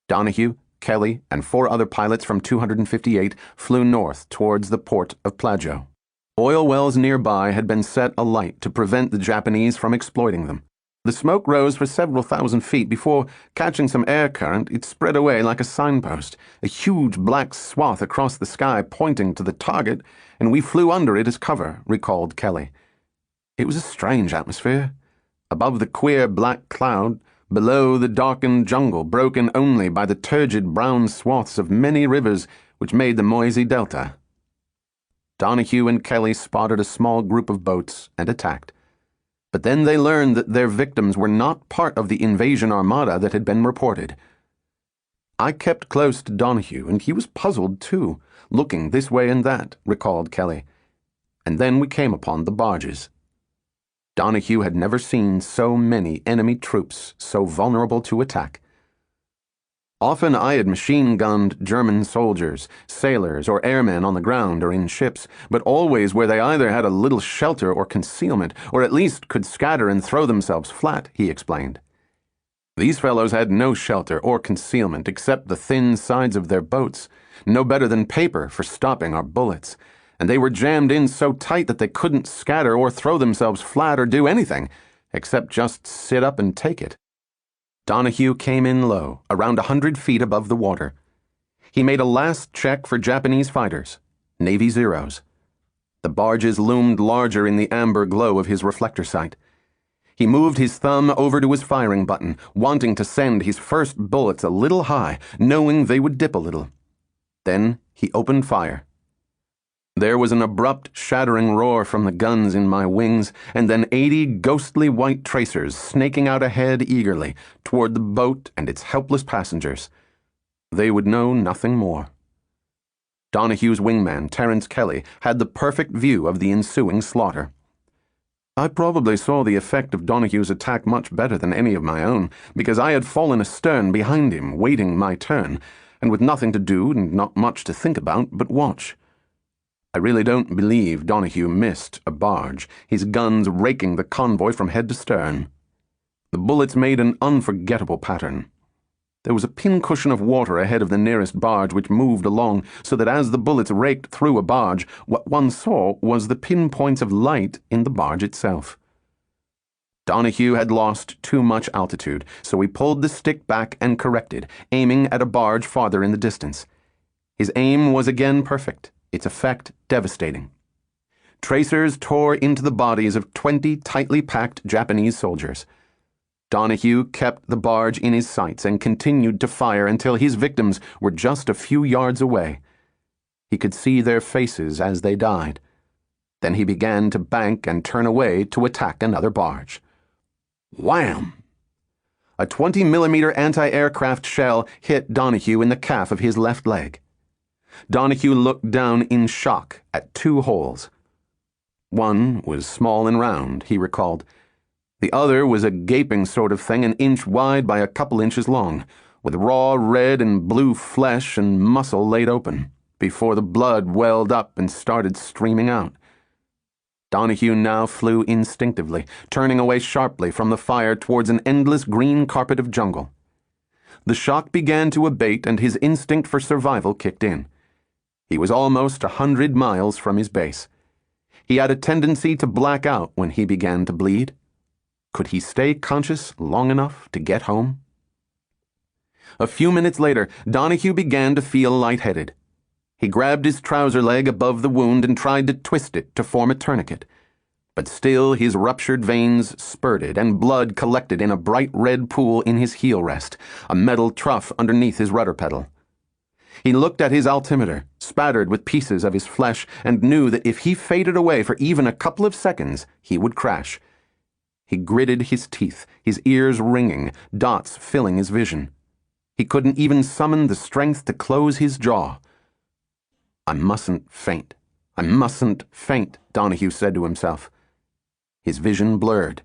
Donohue, Kelly, and 4 other pilots from 258 flew north towards the port of Plagio. Oil wells nearby had been set alight to prevent the Japanese from exploiting them. The smoke rose for several thousand feet before, catching some air current, it spread away like a signpost, a huge black swath across the sky pointing to the target, and we flew under it as cover, recalled Kelly. It was a strange atmosphere. Above the queer black cloud, below the darkened jungle broken only by the turgid brown swaths of many rivers which made the Moise Delta. Donohue and Kelly spotted a small group of boats and attacked. But then they learned that their victims were not part of the invasion armada that had been reported. I kept close to Donohue, and he was puzzled too, looking this way and that, recalled Kelly. And then we came upon the barges. Donohue had never seen so many enemy troops so vulnerable to attack. Often I had machine-gunned German soldiers, sailors, or airmen on the ground or in ships, but always where they either had a little shelter or concealment, or at least could scatter and throw themselves flat, he explained. These fellows had no shelter or concealment except the thin sides of their boats, no better than paper for stopping our bullets, and they were jammed in so tight that they couldn't scatter or throw themselves flat or do anything, except just sit up and take it. Donohue came in low, around 100 feet above the water. He made a last check for Japanese fighters, Navy Zeros. The barges loomed larger in the amber glow of his reflector sight. He moved his thumb over to his firing button, wanting to send his first bullets a little high, knowing they would dip a little. Then he opened fire. There was an abrupt, shattering roar from the guns in my wings, and then 80 ghostly white tracers snaking out ahead eagerly toward the boat and its helpless passengers. They would know nothing more. Donohue's wingman, Terence Kelly, had the perfect view of the ensuing slaughter. I probably saw the effect of Donohue's attack much better than any of my own, because I had fallen astern behind him, waiting my turn, and with nothing to do and not much to think about but watch. I really don't believe Donohue missed a barge, his guns raking the convoy from head to stern. The bullets made an unforgettable pattern. There was a pincushion of water ahead of the nearest barge which moved along, so that as the bullets raked through a barge, what one saw was the pinpoints of light in the barge itself. Donohue had lost too much altitude, so he pulled the stick back and corrected, aiming at a barge farther in the distance. His aim was again perfect, its effect devastating. Tracers tore into the bodies of 20 tightly packed Japanese soldiers. Donohue kept the barge in his sights and continued to fire until his victims were just a few yards away. He could see their faces as they died. Then he began to bank and turn away to attack another barge. Wham! A 20-millimeter anti-aircraft shell hit Donohue in the calf of his left leg. Donohue looked down in shock at 2 holes. One was small and round, he recalled. The other was a gaping sort of thing, an inch wide by a couple inches long, with raw red and blue flesh and muscle laid open, before the blood welled up and started streaming out. Donohue now flew instinctively, turning away sharply from the fire towards an endless green carpet of jungle. The shock began to abate and his instinct for survival kicked in. He was almost 100 miles from his base. He had a tendency to black out when he began to bleed. Could he stay conscious long enough to get home? A few minutes later, Donohue began to feel lightheaded. He grabbed his trouser leg above the wound and tried to twist it to form a tourniquet. But still his ruptured veins spurted and blood collected in a bright red pool in his heel rest, a metal trough underneath his rudder pedal. He looked at his altimeter, spattered with pieces of his flesh, and knew that if he faded away for even a couple of seconds, he would crash. He gritted his teeth, his ears ringing, dots filling his vision. He couldn't even summon the strength to close his jaw. I mustn't faint. I mustn't faint, Donohue said to himself. His vision blurred.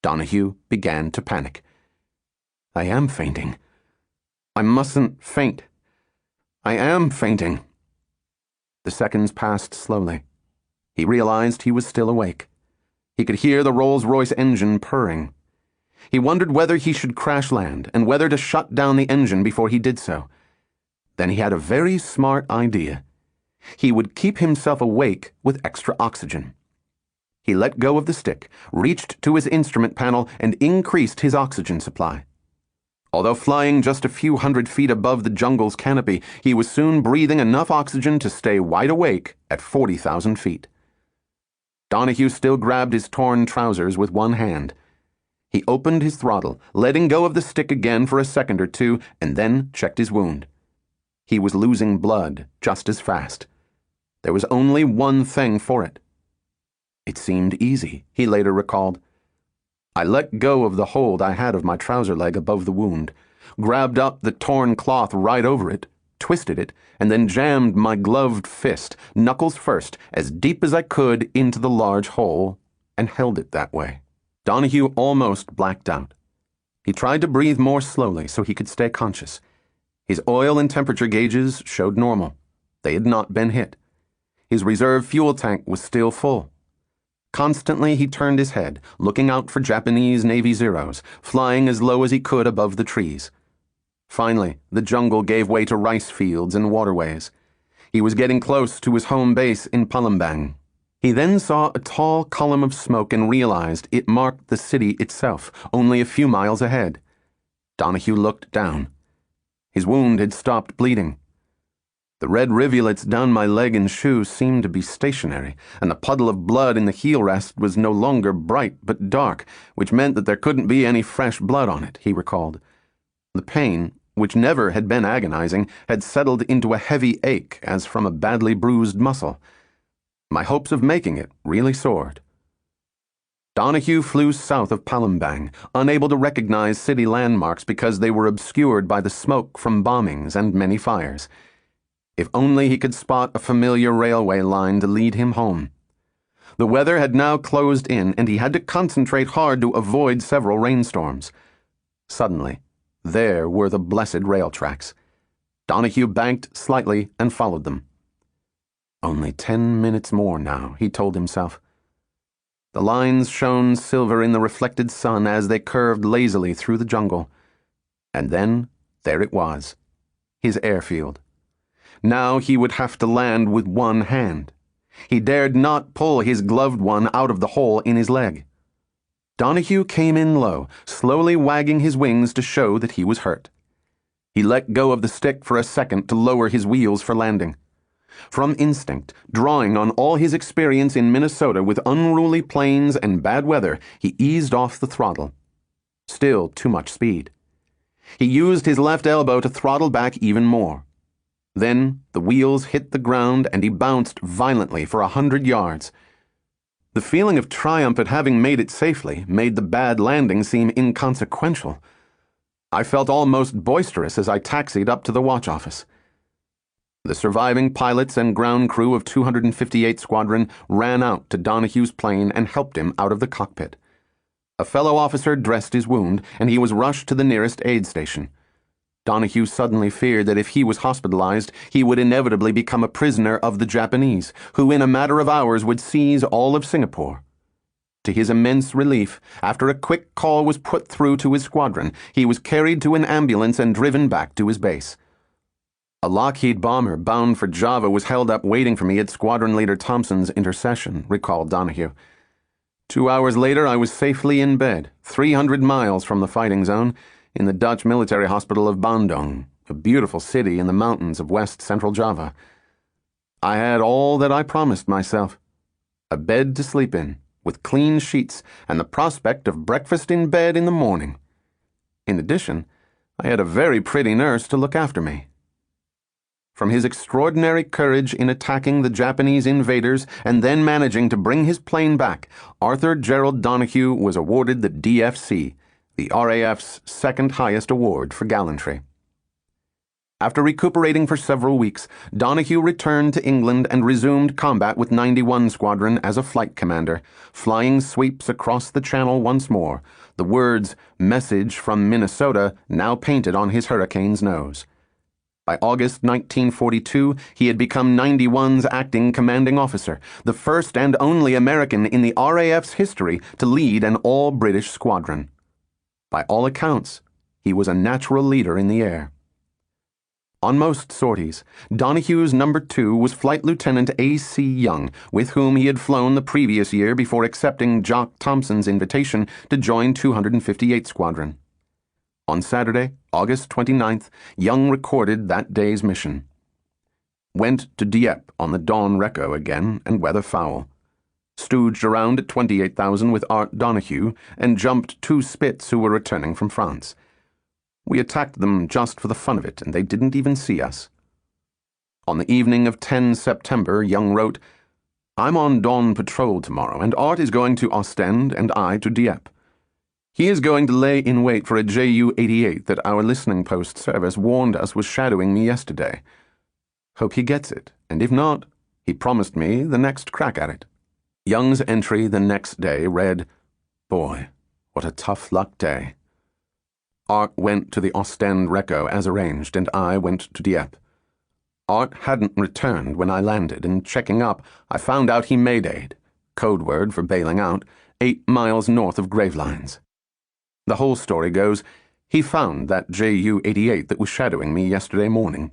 Donohue began to panic. I am fainting. I mustn't faint. I am fainting. The seconds passed slowly. He realized he was still awake. He could hear the Rolls-Royce engine purring. He wondered whether he should crash land and whether to shut down the engine before he did so. Then he had a very smart idea. He would keep himself awake with extra oxygen. He let go of the stick, reached to his instrument panel, and increased his oxygen supply. Although flying just a few hundred feet above the jungle's canopy, he was soon breathing enough oxygen to stay wide awake at 40,000 feet. Donahue still grabbed his torn trousers with one hand. He opened his throttle, letting go of the stick again for a second or two, and then checked his wound. He was losing blood just as fast. There was only one thing for it. It seemed easy, he later recalled. I let go of the hold I had of my trouser leg above the wound, grabbed up the torn cloth right over it, twisted it, and then jammed my gloved fist, knuckles first, as deep as I could into the large hole, and held it that way. Donahue almost blacked out. He tried to breathe more slowly so he could stay conscious. His oil and temperature gauges showed normal. They had not been hit. His reserve fuel tank was still full. Constantly he turned his head, looking out for Japanese Navy Zeros, flying as low as he could above the trees. Finally, the jungle gave way to rice fields and waterways. He was getting close to his home base in Palembang. He then saw a tall column of smoke and realized it marked the city itself, only a few miles ahead. Donahue looked down. His wound had stopped bleeding. The red rivulets down my leg and shoe seemed to be stationary, and the puddle of blood in the heel rest was no longer bright but dark, which meant that there couldn't be any fresh blood on it, he recalled. The pain, which never had been agonizing, had settled into a heavy ache as from a badly bruised muscle. My hopes of making it really soared. Donahue flew south of Palembang, unable to recognize city landmarks because they were obscured by the smoke from bombings and many fires. If only he could spot a familiar railway line to lead him home. The weather had now closed in, and he had to concentrate hard to avoid several rainstorms. Suddenly, there were the blessed rail tracks. Donahue banked slightly and followed them. Only 10 minutes more now, he told himself. The lines shone silver in the reflected sun as they curved lazily through the jungle. And then, there it was, his airfield. Now he would have to land with one hand. He dared not pull his gloved one out of the hole in his leg. Donahue came in low, slowly wagging his wings to show that he was hurt. He let go of the stick for a second to lower his wheels for landing. From instinct, drawing on all his experience in Minnesota with unruly plains and bad weather, he eased off the throttle. Still too much speed. He used his left elbow to throttle back even more. Then the wheels hit the ground and he bounced violently for 100 yards. The feeling of triumph at having made it safely made the bad landing seem inconsequential. I felt almost boisterous as I taxied up to the watch office. The surviving pilots and ground crew of 258 Squadron ran out to Donahue's plane and helped him out of the cockpit. A fellow officer dressed his wound, and he was rushed to the nearest aid station. Donahue suddenly feared that if he was hospitalized, he would inevitably become a prisoner of the Japanese, who in a matter of hours would seize all of Singapore. To his immense relief, after a quick call was put through to his squadron, he was carried to an ambulance and driven back to his base. A Lockheed bomber bound for Java was held up waiting for me at Squadron Leader Thompson's intercession, recalled Donahue. 2 hours later, I was safely in bed, 300 miles from the fighting zone, in the Dutch military hospital of Bandung, a beautiful city in the mountains of West Central Java. I had all that I promised myself. A bed to sleep in, with clean sheets, and the prospect of breakfast in bed in the morning. In addition, I had a very pretty nurse to look after me. From his extraordinary courage in attacking the Japanese invaders and then managing to bring his plane back, Arthur Gerald Donahue was awarded the DFC, the RAF's second highest award for gallantry. After recuperating for several weeks, Donahue returned to England and resumed combat with 91 Squadron as a flight commander, flying sweeps across the Channel once more, the words "Message from Minnesota" now painted on his Hurricane's nose. By August 1942, he had become 91's acting commanding officer, the first and only American in the RAF's history to lead an all-British squadron. By all accounts, he was a natural leader in the air. On most sorties, Donohue's number 2 was Flight Lieutenant A.C. Young, with whom he had flown the previous year before accepting Jock Thompson's invitation to join 258 Squadron. On Saturday, August 29th, Young recorded that day's mission. Went to Dieppe on the Dawn Recco again, and weather foul. Stooged around at 28,000 with Art Donohue, and jumped 2 Spits who were returning from France. We attacked them just for the fun of it, and they didn't even see us. On the evening of 10 September, Young wrote, "I'm on dawn patrol tomorrow, and Art is going to Ostend, and I to Dieppe. He is going to lay in wait for a Ju-88 that our listening post service warned us was shadowing me yesterday. Hope he gets it, and if not, he promised me the next crack at it." Young's entry the next day read, "Boy, what a tough luck day." Art went to the Ostend Recco as arranged, and I went to Dieppe. Art hadn't returned when I landed, and checking up, I found out he maydayed, code word for bailing out, 8 miles north of Gravelines. The whole story goes, he found that Ju-88 that was shadowing me yesterday morning.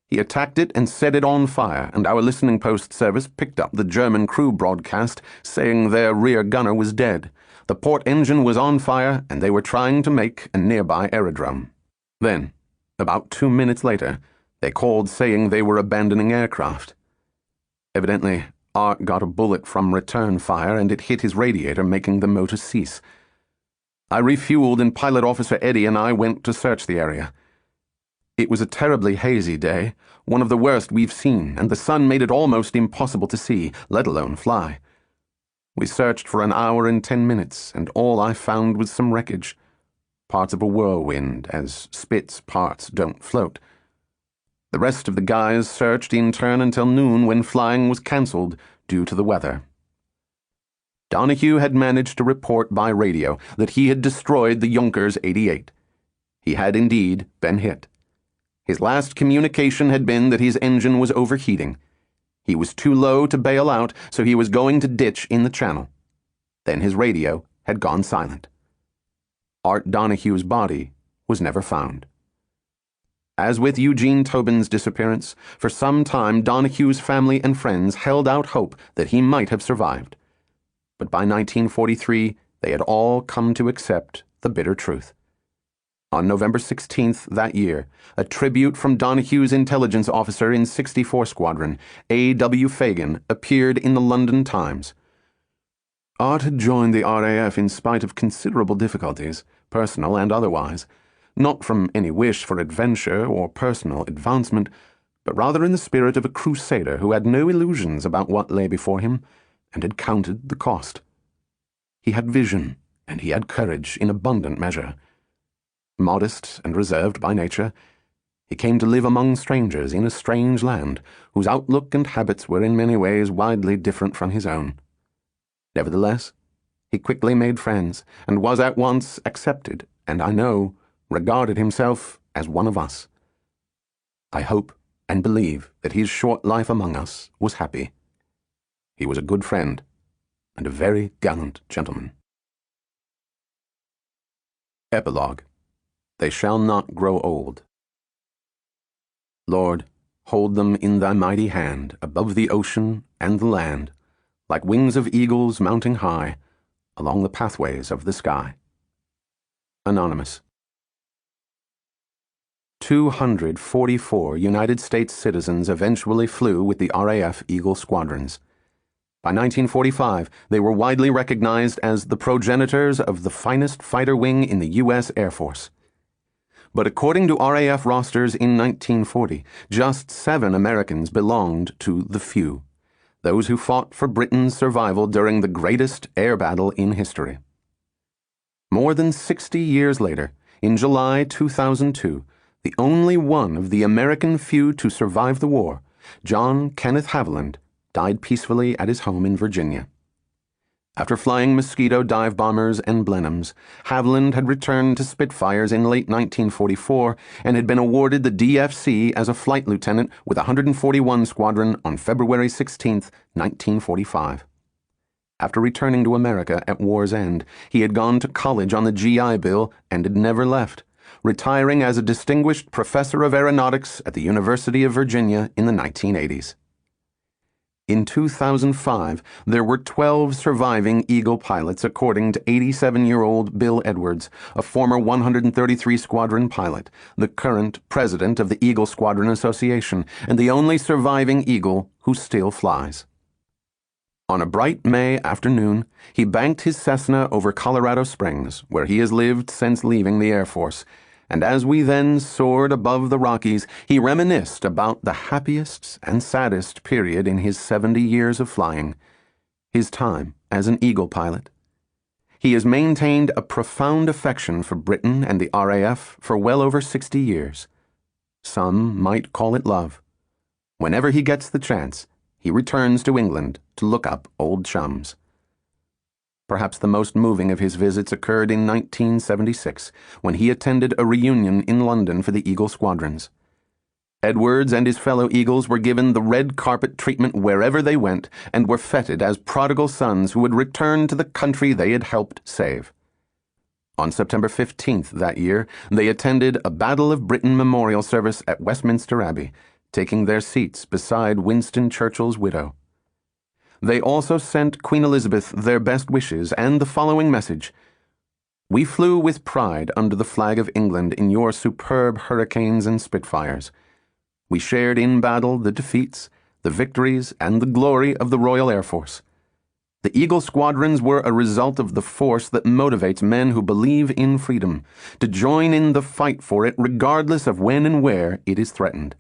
He attacked it and set it on fire, and our listening post service picked up the German crew broadcast saying their rear gunner was dead. The port engine was on fire, and they were trying to make a nearby aerodrome. Then, about 2 minutes later, they called saying they were abandoning aircraft. Evidently, Art got a bullet from return fire, and it hit his radiator, making the motor cease. I refueled, and Pilot Officer Eddie and I went to search the area. It was a terribly hazy day, one of the worst we've seen, and the sun made it almost impossible to see, let alone fly. We searched for an hour and 10 minutes, and all I found was some wreckage. Parts of a whirlwind, as Spit's parts don't float. The rest of the guys searched in turn until noon, when flying was cancelled due to the weather. Donohue had managed to report by radio that he had destroyed the Junkers 88. He had indeed been hit. His last communication had been that his engine was overheating. He was too low to bail out, so he was going to ditch in the channel. Then his radio had gone silent. Art Donohue's body was never found. As with Eugene Tobin's disappearance, for some time Donohue's family and friends held out hope that he might have survived. But by 1943, they had all come to accept the bitter truth. On November 16th that year, a tribute from Donohue's intelligence officer in 64 Squadron, A.W. Fagan, appeared in the London Times. Art had joined the RAF in spite of considerable difficulties, personal and otherwise, not from any wish for adventure or personal advancement, but rather in the spirit of a crusader who had no illusions about what lay before him, and had counted the cost. He had vision, and he had courage in abundant measure. Modest and reserved by nature, he came to live among strangers in a strange land, whose outlook and habits were in many ways widely different from his own. Nevertheless, he quickly made friends, and was at once accepted, and I know, regarded himself as one of us. I hope and believe that his short life among us was happy. He was a good friend, and a very gallant gentleman. Epilogue. They shall not grow old. Lord, hold them in thy mighty hand, above the ocean and the land, like wings of eagles mounting high, along the pathways of the sky. Anonymous. 244 United States citizens eventually flew with the RAF Eagle squadrons. By 1945, they were widely recognized as the progenitors of the finest fighter wing in the U.S. Air Force. But according to RAF rosters in 1940, just 7 Americans belonged to the few, those who fought for Britain's survival during the greatest air battle in history. More than 60 years later, in July 2002, the only one of the American few to survive the war, John Kenneth Haviland, died peacefully at his home in Virginia. After flying Mosquito dive bombers and Blenheims, Haviland had returned to Spitfires in late 1944 and had been awarded the DFC as a flight lieutenant with 141 Squadron on February 16, 1945. After returning to America at war's end, he had gone to college on the GI Bill and had never left, retiring as a distinguished professor of aeronautics at the University of Virginia in the 1980s. In 2005, there were 12 surviving Eagle pilots, according to 87-year-old Bill Edwards, a former 133 Squadron pilot, the current president of the Eagle Squadron Association, and the only surviving Eagle who still flies. On a bright May afternoon, he banked his Cessna over Colorado Springs, where he has lived since leaving the Air Force, and as we then soared above the Rockies, he reminisced about the happiest and saddest period in his 70 years of flying, his time as an Eagle pilot. He has maintained a profound affection for Britain and the RAF for well over 60 years. Some might call it love. Whenever he gets the chance, he returns to England to look up old chums. Perhaps the most moving of his visits occurred in 1976, when he attended a reunion in London for the Eagle squadrons. Edwards and his fellow Eagles were given the red carpet treatment wherever they went and were feted as prodigal sons who would return to the country they had helped save. On September 15th that year, they attended a Battle of Britain memorial service at Westminster Abbey, taking their seats beside Winston Churchill's widow. They also sent Queen Elizabeth their best wishes and the following message: "We flew with pride under the flag of England in your superb Hurricanes and Spitfires. We shared in battle the defeats, the victories, and the glory of the Royal Air Force. The Eagle squadrons were a result of the force that motivates men who believe in freedom to join in the fight for it regardless of when and where it is threatened.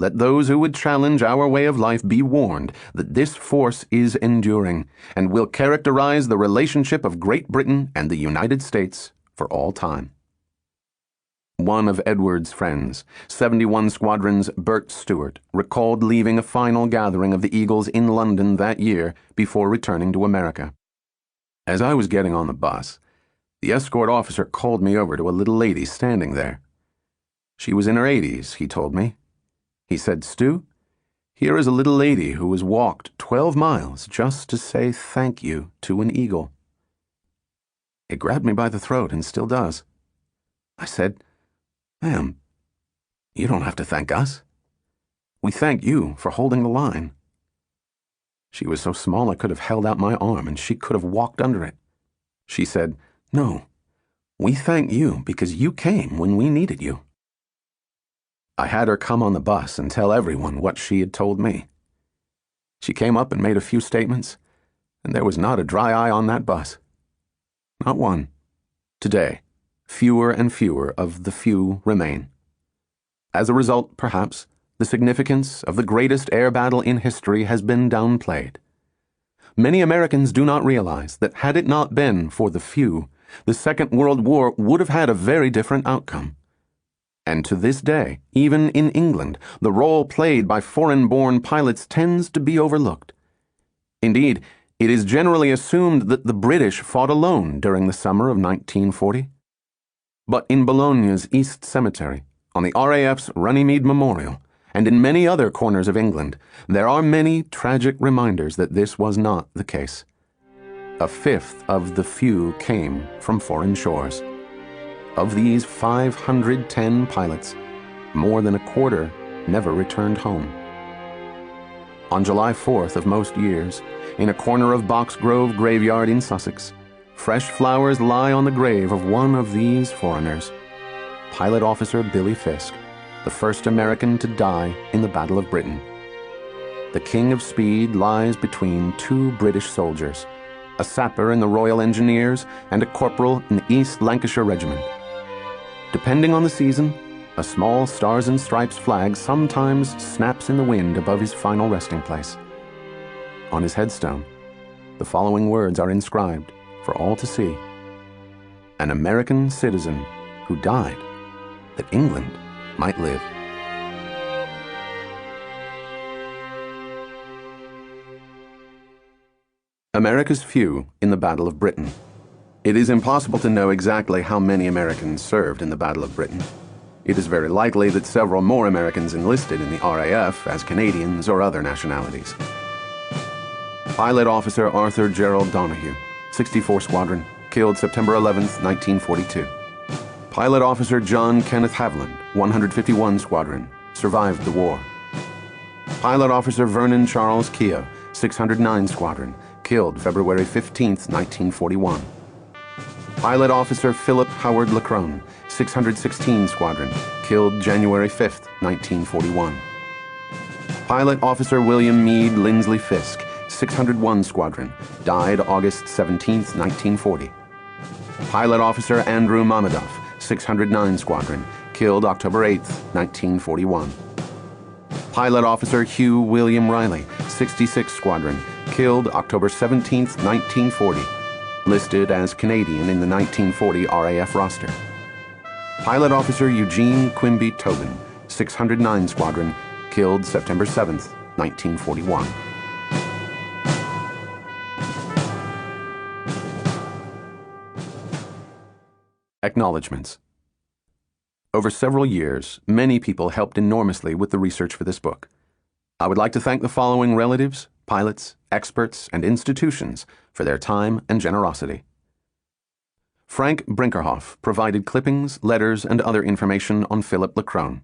Let those who would challenge our way of life be warned that this force is enduring and will characterize the relationship of Great Britain and the United States for all time." One of Edwards' friends, 71 Squadron's Bert Stewart, recalled leaving a final gathering of the Eagles in London that year before returning to America. "As I was getting on the bus, the escort officer called me over to a little lady standing there. She was in her 80s, he told me. He said, 'Stu, here is a little lady who has walked 12 miles just to say thank you to an Eagle.' It grabbed me by the throat and still does. I said, 'Ma'am, you don't have to thank us. We thank you for holding the line.' She was so small I could have held out my arm and she could have walked under it. She said, 'No, we thank you because you came when we needed you.' I had her come on the bus and tell everyone what she had told me. She came up and made a few statements, and there was not a dry eye on that bus. Not one. Today, fewer and fewer of the few remain. As a result, perhaps, the significance of the greatest air battle in history has been downplayed. Many Americans do not realize that had it not been for the few, the Second World War would have had a very different outcome. And to this day, even in England, the role played by foreign-born pilots tends to be overlooked. Indeed, it is generally assumed that the British fought alone during the summer of 1940. But in Bologna's East Cemetery, on the RAF's Runnymede Memorial, and in many other corners of England, there are many tragic reminders that this was not the case. A fifth of the few came from foreign shores. Of these 510 pilots, more than a quarter never returned home. On July 4th of most years, in a corner of Boxgrove graveyard in Sussex, fresh flowers lie on the grave of one of these foreigners, Pilot Officer Billy Fisk, the first American to die in the Battle of Britain. The King of Speed lies between two British soldiers, a sapper in the Royal Engineers and a corporal in the East Lancashire Regiment. Depending on the season, a small Stars and Stripes flag sometimes snaps in the wind above his final resting place. On his headstone, the following words are inscribed for all to see: "An American citizen who died that England might live." America's few in the Battle of Britain. It is impossible to know exactly how many Americans served in the Battle of Britain. It is very likely that several more Americans enlisted in the RAF as Canadians or other nationalities. Pilot Officer Arthur Gerald Donahue, 64 Squadron, killed September 11, 1942. Pilot Officer John Kenneth Haviland, 151 Squadron, survived the war. Pilot Officer Vernon Charles Keogh, 609 Squadron, killed February 15, 1941. Pilot Officer Philip Howard Lacrone, 616 Squadron, killed January 5, 1941. Pilot Officer William Meade Lindsley Fisk, 601 Squadron, died August 17, 1940. Pilot Officer Andrew Mamedoff, 609 Squadron, killed October 8, 1941. Pilot Officer Hugh William Riley, 66 Squadron, killed October 17, 1940, listed as Canadian in the 1940 RAF roster. Pilot Officer Eugene Quimby Tobin, 609 Squadron, killed September 7, 1941. Acknowledgements. Over several years, many people helped enormously with the research for this book. I would like to thank the following relatives, pilots, experts, and institutions for their time and generosity. Frank Brinkerhoff provided clippings, letters, and other information on Philip Lacrone.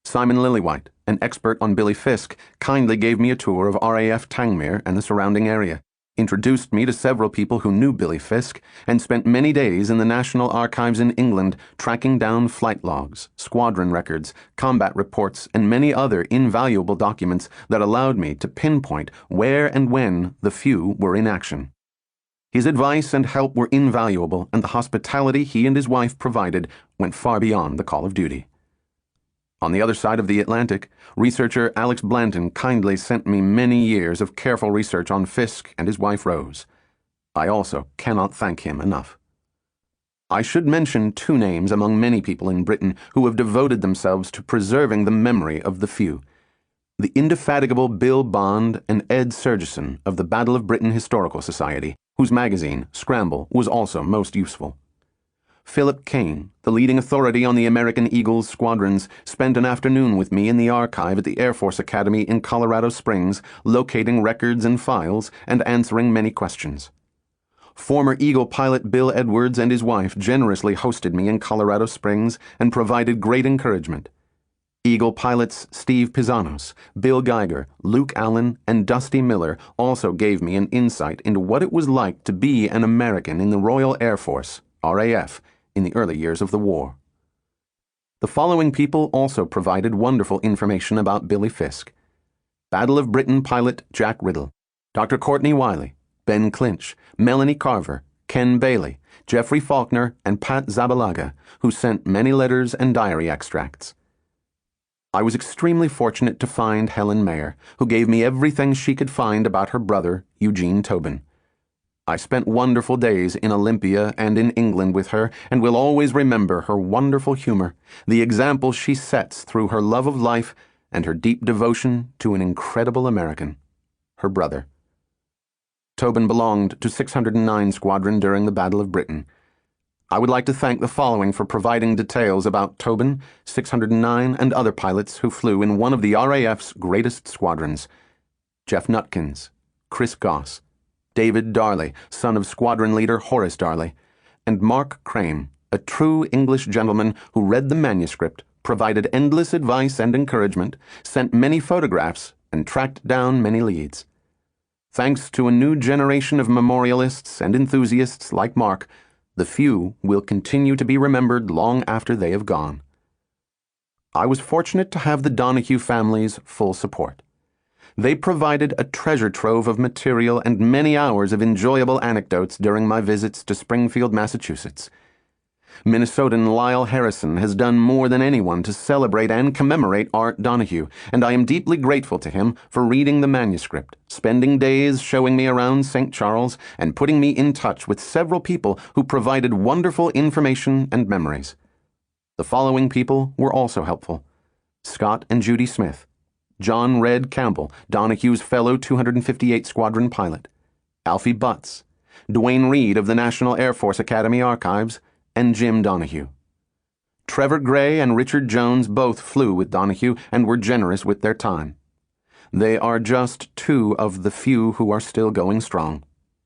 Simon Lillywhite, an expert on Billy Fisk, kindly gave me a tour of RAF Tangmere and the surrounding area, introduced me to several people who knew Billy Fisk, and spent many days in the National Archives in England tracking down flight logs, squadron records, combat reports, and many other invaluable documents that allowed me to pinpoint where and when the few were in action. His advice and help were invaluable, and the hospitality he and his wife provided went far beyond the call of duty. On the other side of the Atlantic, researcher Alex Blanton kindly sent me many years of careful research on Fisk and his wife Rose. I also cannot thank him enough. I should mention two names among many people in Britain who have devoted themselves to preserving the memory of the few: the indefatigable Bill Bond and Ed Sergeson of the Battle of Britain Historical Society, whose magazine, Scramble, was also most useful. Philip Kane, the leading authority on the American Eagle's squadrons, spent an afternoon with me in the archive at the Air Force Academy in Colorado Springs, locating records and files and answering many questions. Former Eagle pilot Bill Edwards and his wife generously hosted me in Colorado Springs and provided great encouragement. Eagle pilots Steve Pisanos, Bill Geiger, Luke Allen, and Dusty Miller also gave me an insight into what it was like to be an American in the Royal Air Force, RAF, in the early years of the war. The following people also provided wonderful information about Billy Fisk: Battle of Britain pilot Jack Riddle, Dr. Courtney Wiley, Ben Clinch, Melanie Carver, Ken Bailey, Jeffrey Faulkner, and Pat Zabalaga, who sent many letters and diary extracts. I was extremely fortunate to find Helen Mayer, who gave me everything she could find about her brother, Eugene Tobin. I spent wonderful days in Olympia and in England with her, and will always remember her wonderful humor, the example she sets through her love of life, and her deep devotion to an incredible American, her brother. Tobin belonged to 609 Squadron during the Battle of Britain. I would like to thank the following for providing details about Tobin, 609, and other pilots who flew in one of the RAF's greatest squadrons: Jeff Nutkins, Chris Goss, David Darley, son of squadron leader Horace Darley, and Mark Crane, a true English gentleman who read the manuscript, provided endless advice and encouragement, sent many photographs, and tracked down many leads. Thanks to a new generation of memorialists and enthusiasts like Mark, the few will continue to be remembered long after they have gone. I was fortunate to have the Donahue family's full support. They provided a treasure trove of material and many hours of enjoyable anecdotes during my visits to Springfield, Massachusetts. Minnesotan Lyle Harrison has done more than anyone to celebrate and commemorate Art Donahue, and I am deeply grateful to him for reading the manuscript, spending days showing me around St. Charles, and putting me in touch with several people who provided wonderful information and memories. The following people were also helpful: Scott and Judy Smith, John Red Campbell, Donahue's fellow 258 Squadron pilot, Alfie Butts, Duane Reed of the National Air Force Academy Archives, and Jim Donahue. Trevor Gray and Richard Jones both flew with Donahue and were generous with their time. They are just two of the few who are still going strong.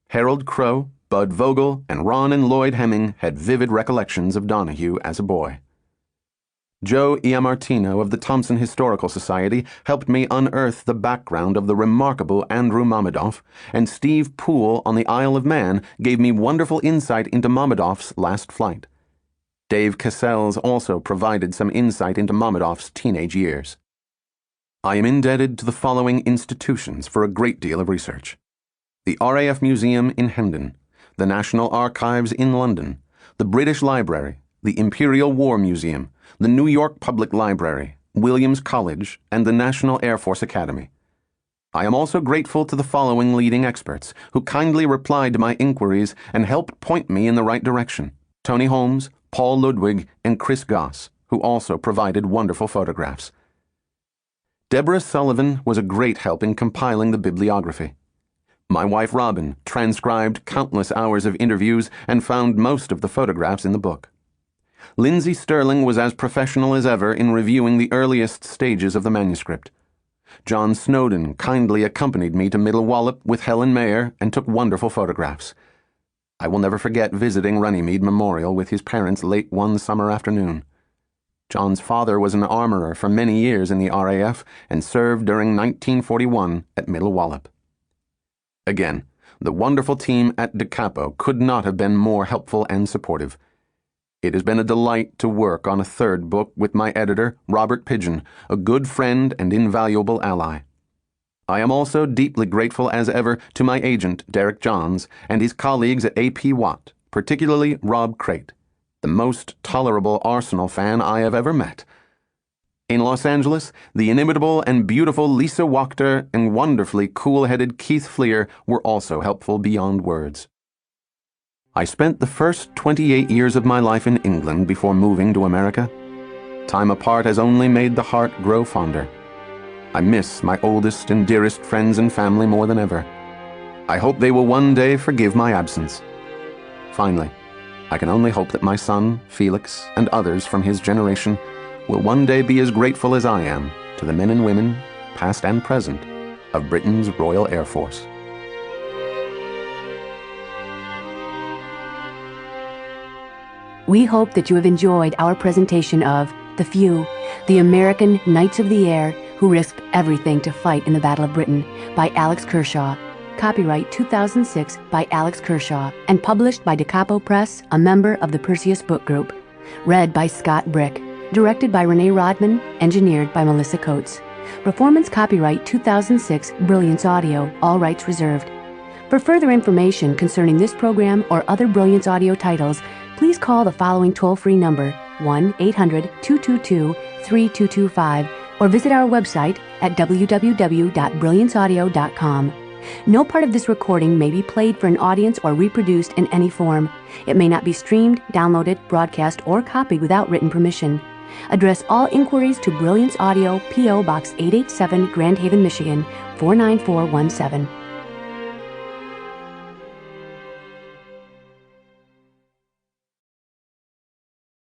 Harold Crow, Bud Vogel, and Ron and Lloyd Hemming had vivid recollections of Donahue as a boy. Joe Iamartino of the Thompson Historical Society helped me unearth the background of the remarkable Andrew Mamedoff, and Steve Poole on the Isle of Man gave me wonderful insight into Mamedoff's last flight. Dave Cassels also provided some insight into Mamedoff's teenage years. I am indebted to the following institutions for a great deal of research: the RAF Museum in Hendon, the National Archives in London, the British Library, the Imperial War Museum, the New York Public Library, Williams College, and the National Air Force Academy. I am also grateful to the following leading experts who kindly replied to my inquiries and helped point me in the right direction: Tony Holmes, Paul Ludwig, and Chris Goss, who also provided wonderful photographs. Deborah Sullivan was a great help in compiling the bibliography. My wife Robin transcribed countless hours of interviews and found most of the photographs in the book. Lindsay Sterling was as professional as ever in reviewing the earliest stages of the manuscript. John Snowden kindly accompanied me to Middle Wallop with Helen Mayer and took wonderful photographs. I will never forget visiting Runnymede Memorial with his parents late one summer afternoon. John's father was an armorer for many years in the RAF and served during 1941 at Middle Wallop. Again, the wonderful team at Da Capo could not have been more helpful and supportive. It has been a delight to work on a third book with my editor, Robert Pidgeon, a good friend and invaluable ally. I am also deeply grateful as ever to my agent, Derek Johns, and his colleagues at A.P. Watt, particularly Rob Crate, the most tolerable Arsenal fan I have ever met. In Los Angeles, the inimitable and beautiful Lisa Wachter and wonderfully cool-headed Keith Fleer were also helpful beyond words. I spent the first 28 years of my life in England before moving to America. Time apart has only made the heart grow fonder. I miss my oldest and dearest friends and family more than ever. I hope they will one day forgive my absence. Finally, I can only hope that my son, Felix, and others from his generation will one day be as grateful as I am to the men and women, past and present, of Britain's Royal Air Force. We hope that you have enjoyed our presentation of The Few, the American Knights of the Air who risked everything to fight in the Battle of Britain, by Alex Kershaw. Copyright 2006 by Alex Kershaw, and published by Da Capo Press, a member of the Perseus Book Group. Read by Scott Brick. Directed by Renee Rodman. Engineered by Melissa Coates. Performance copyright 2006 Brilliance Audio, all rights reserved. For further information concerning this program or other Brilliance Audio titles, please call the following toll-free number, 1-800-222-3225, or visit our website at www.brillianceaudio.com. No part of this recording may be played for an audience or reproduced in any form. It may not be streamed, downloaded, broadcast, or copied without written permission. Address all inquiries to Brilliance Audio, P.O. Box 887, Grand Haven, Michigan, 49417.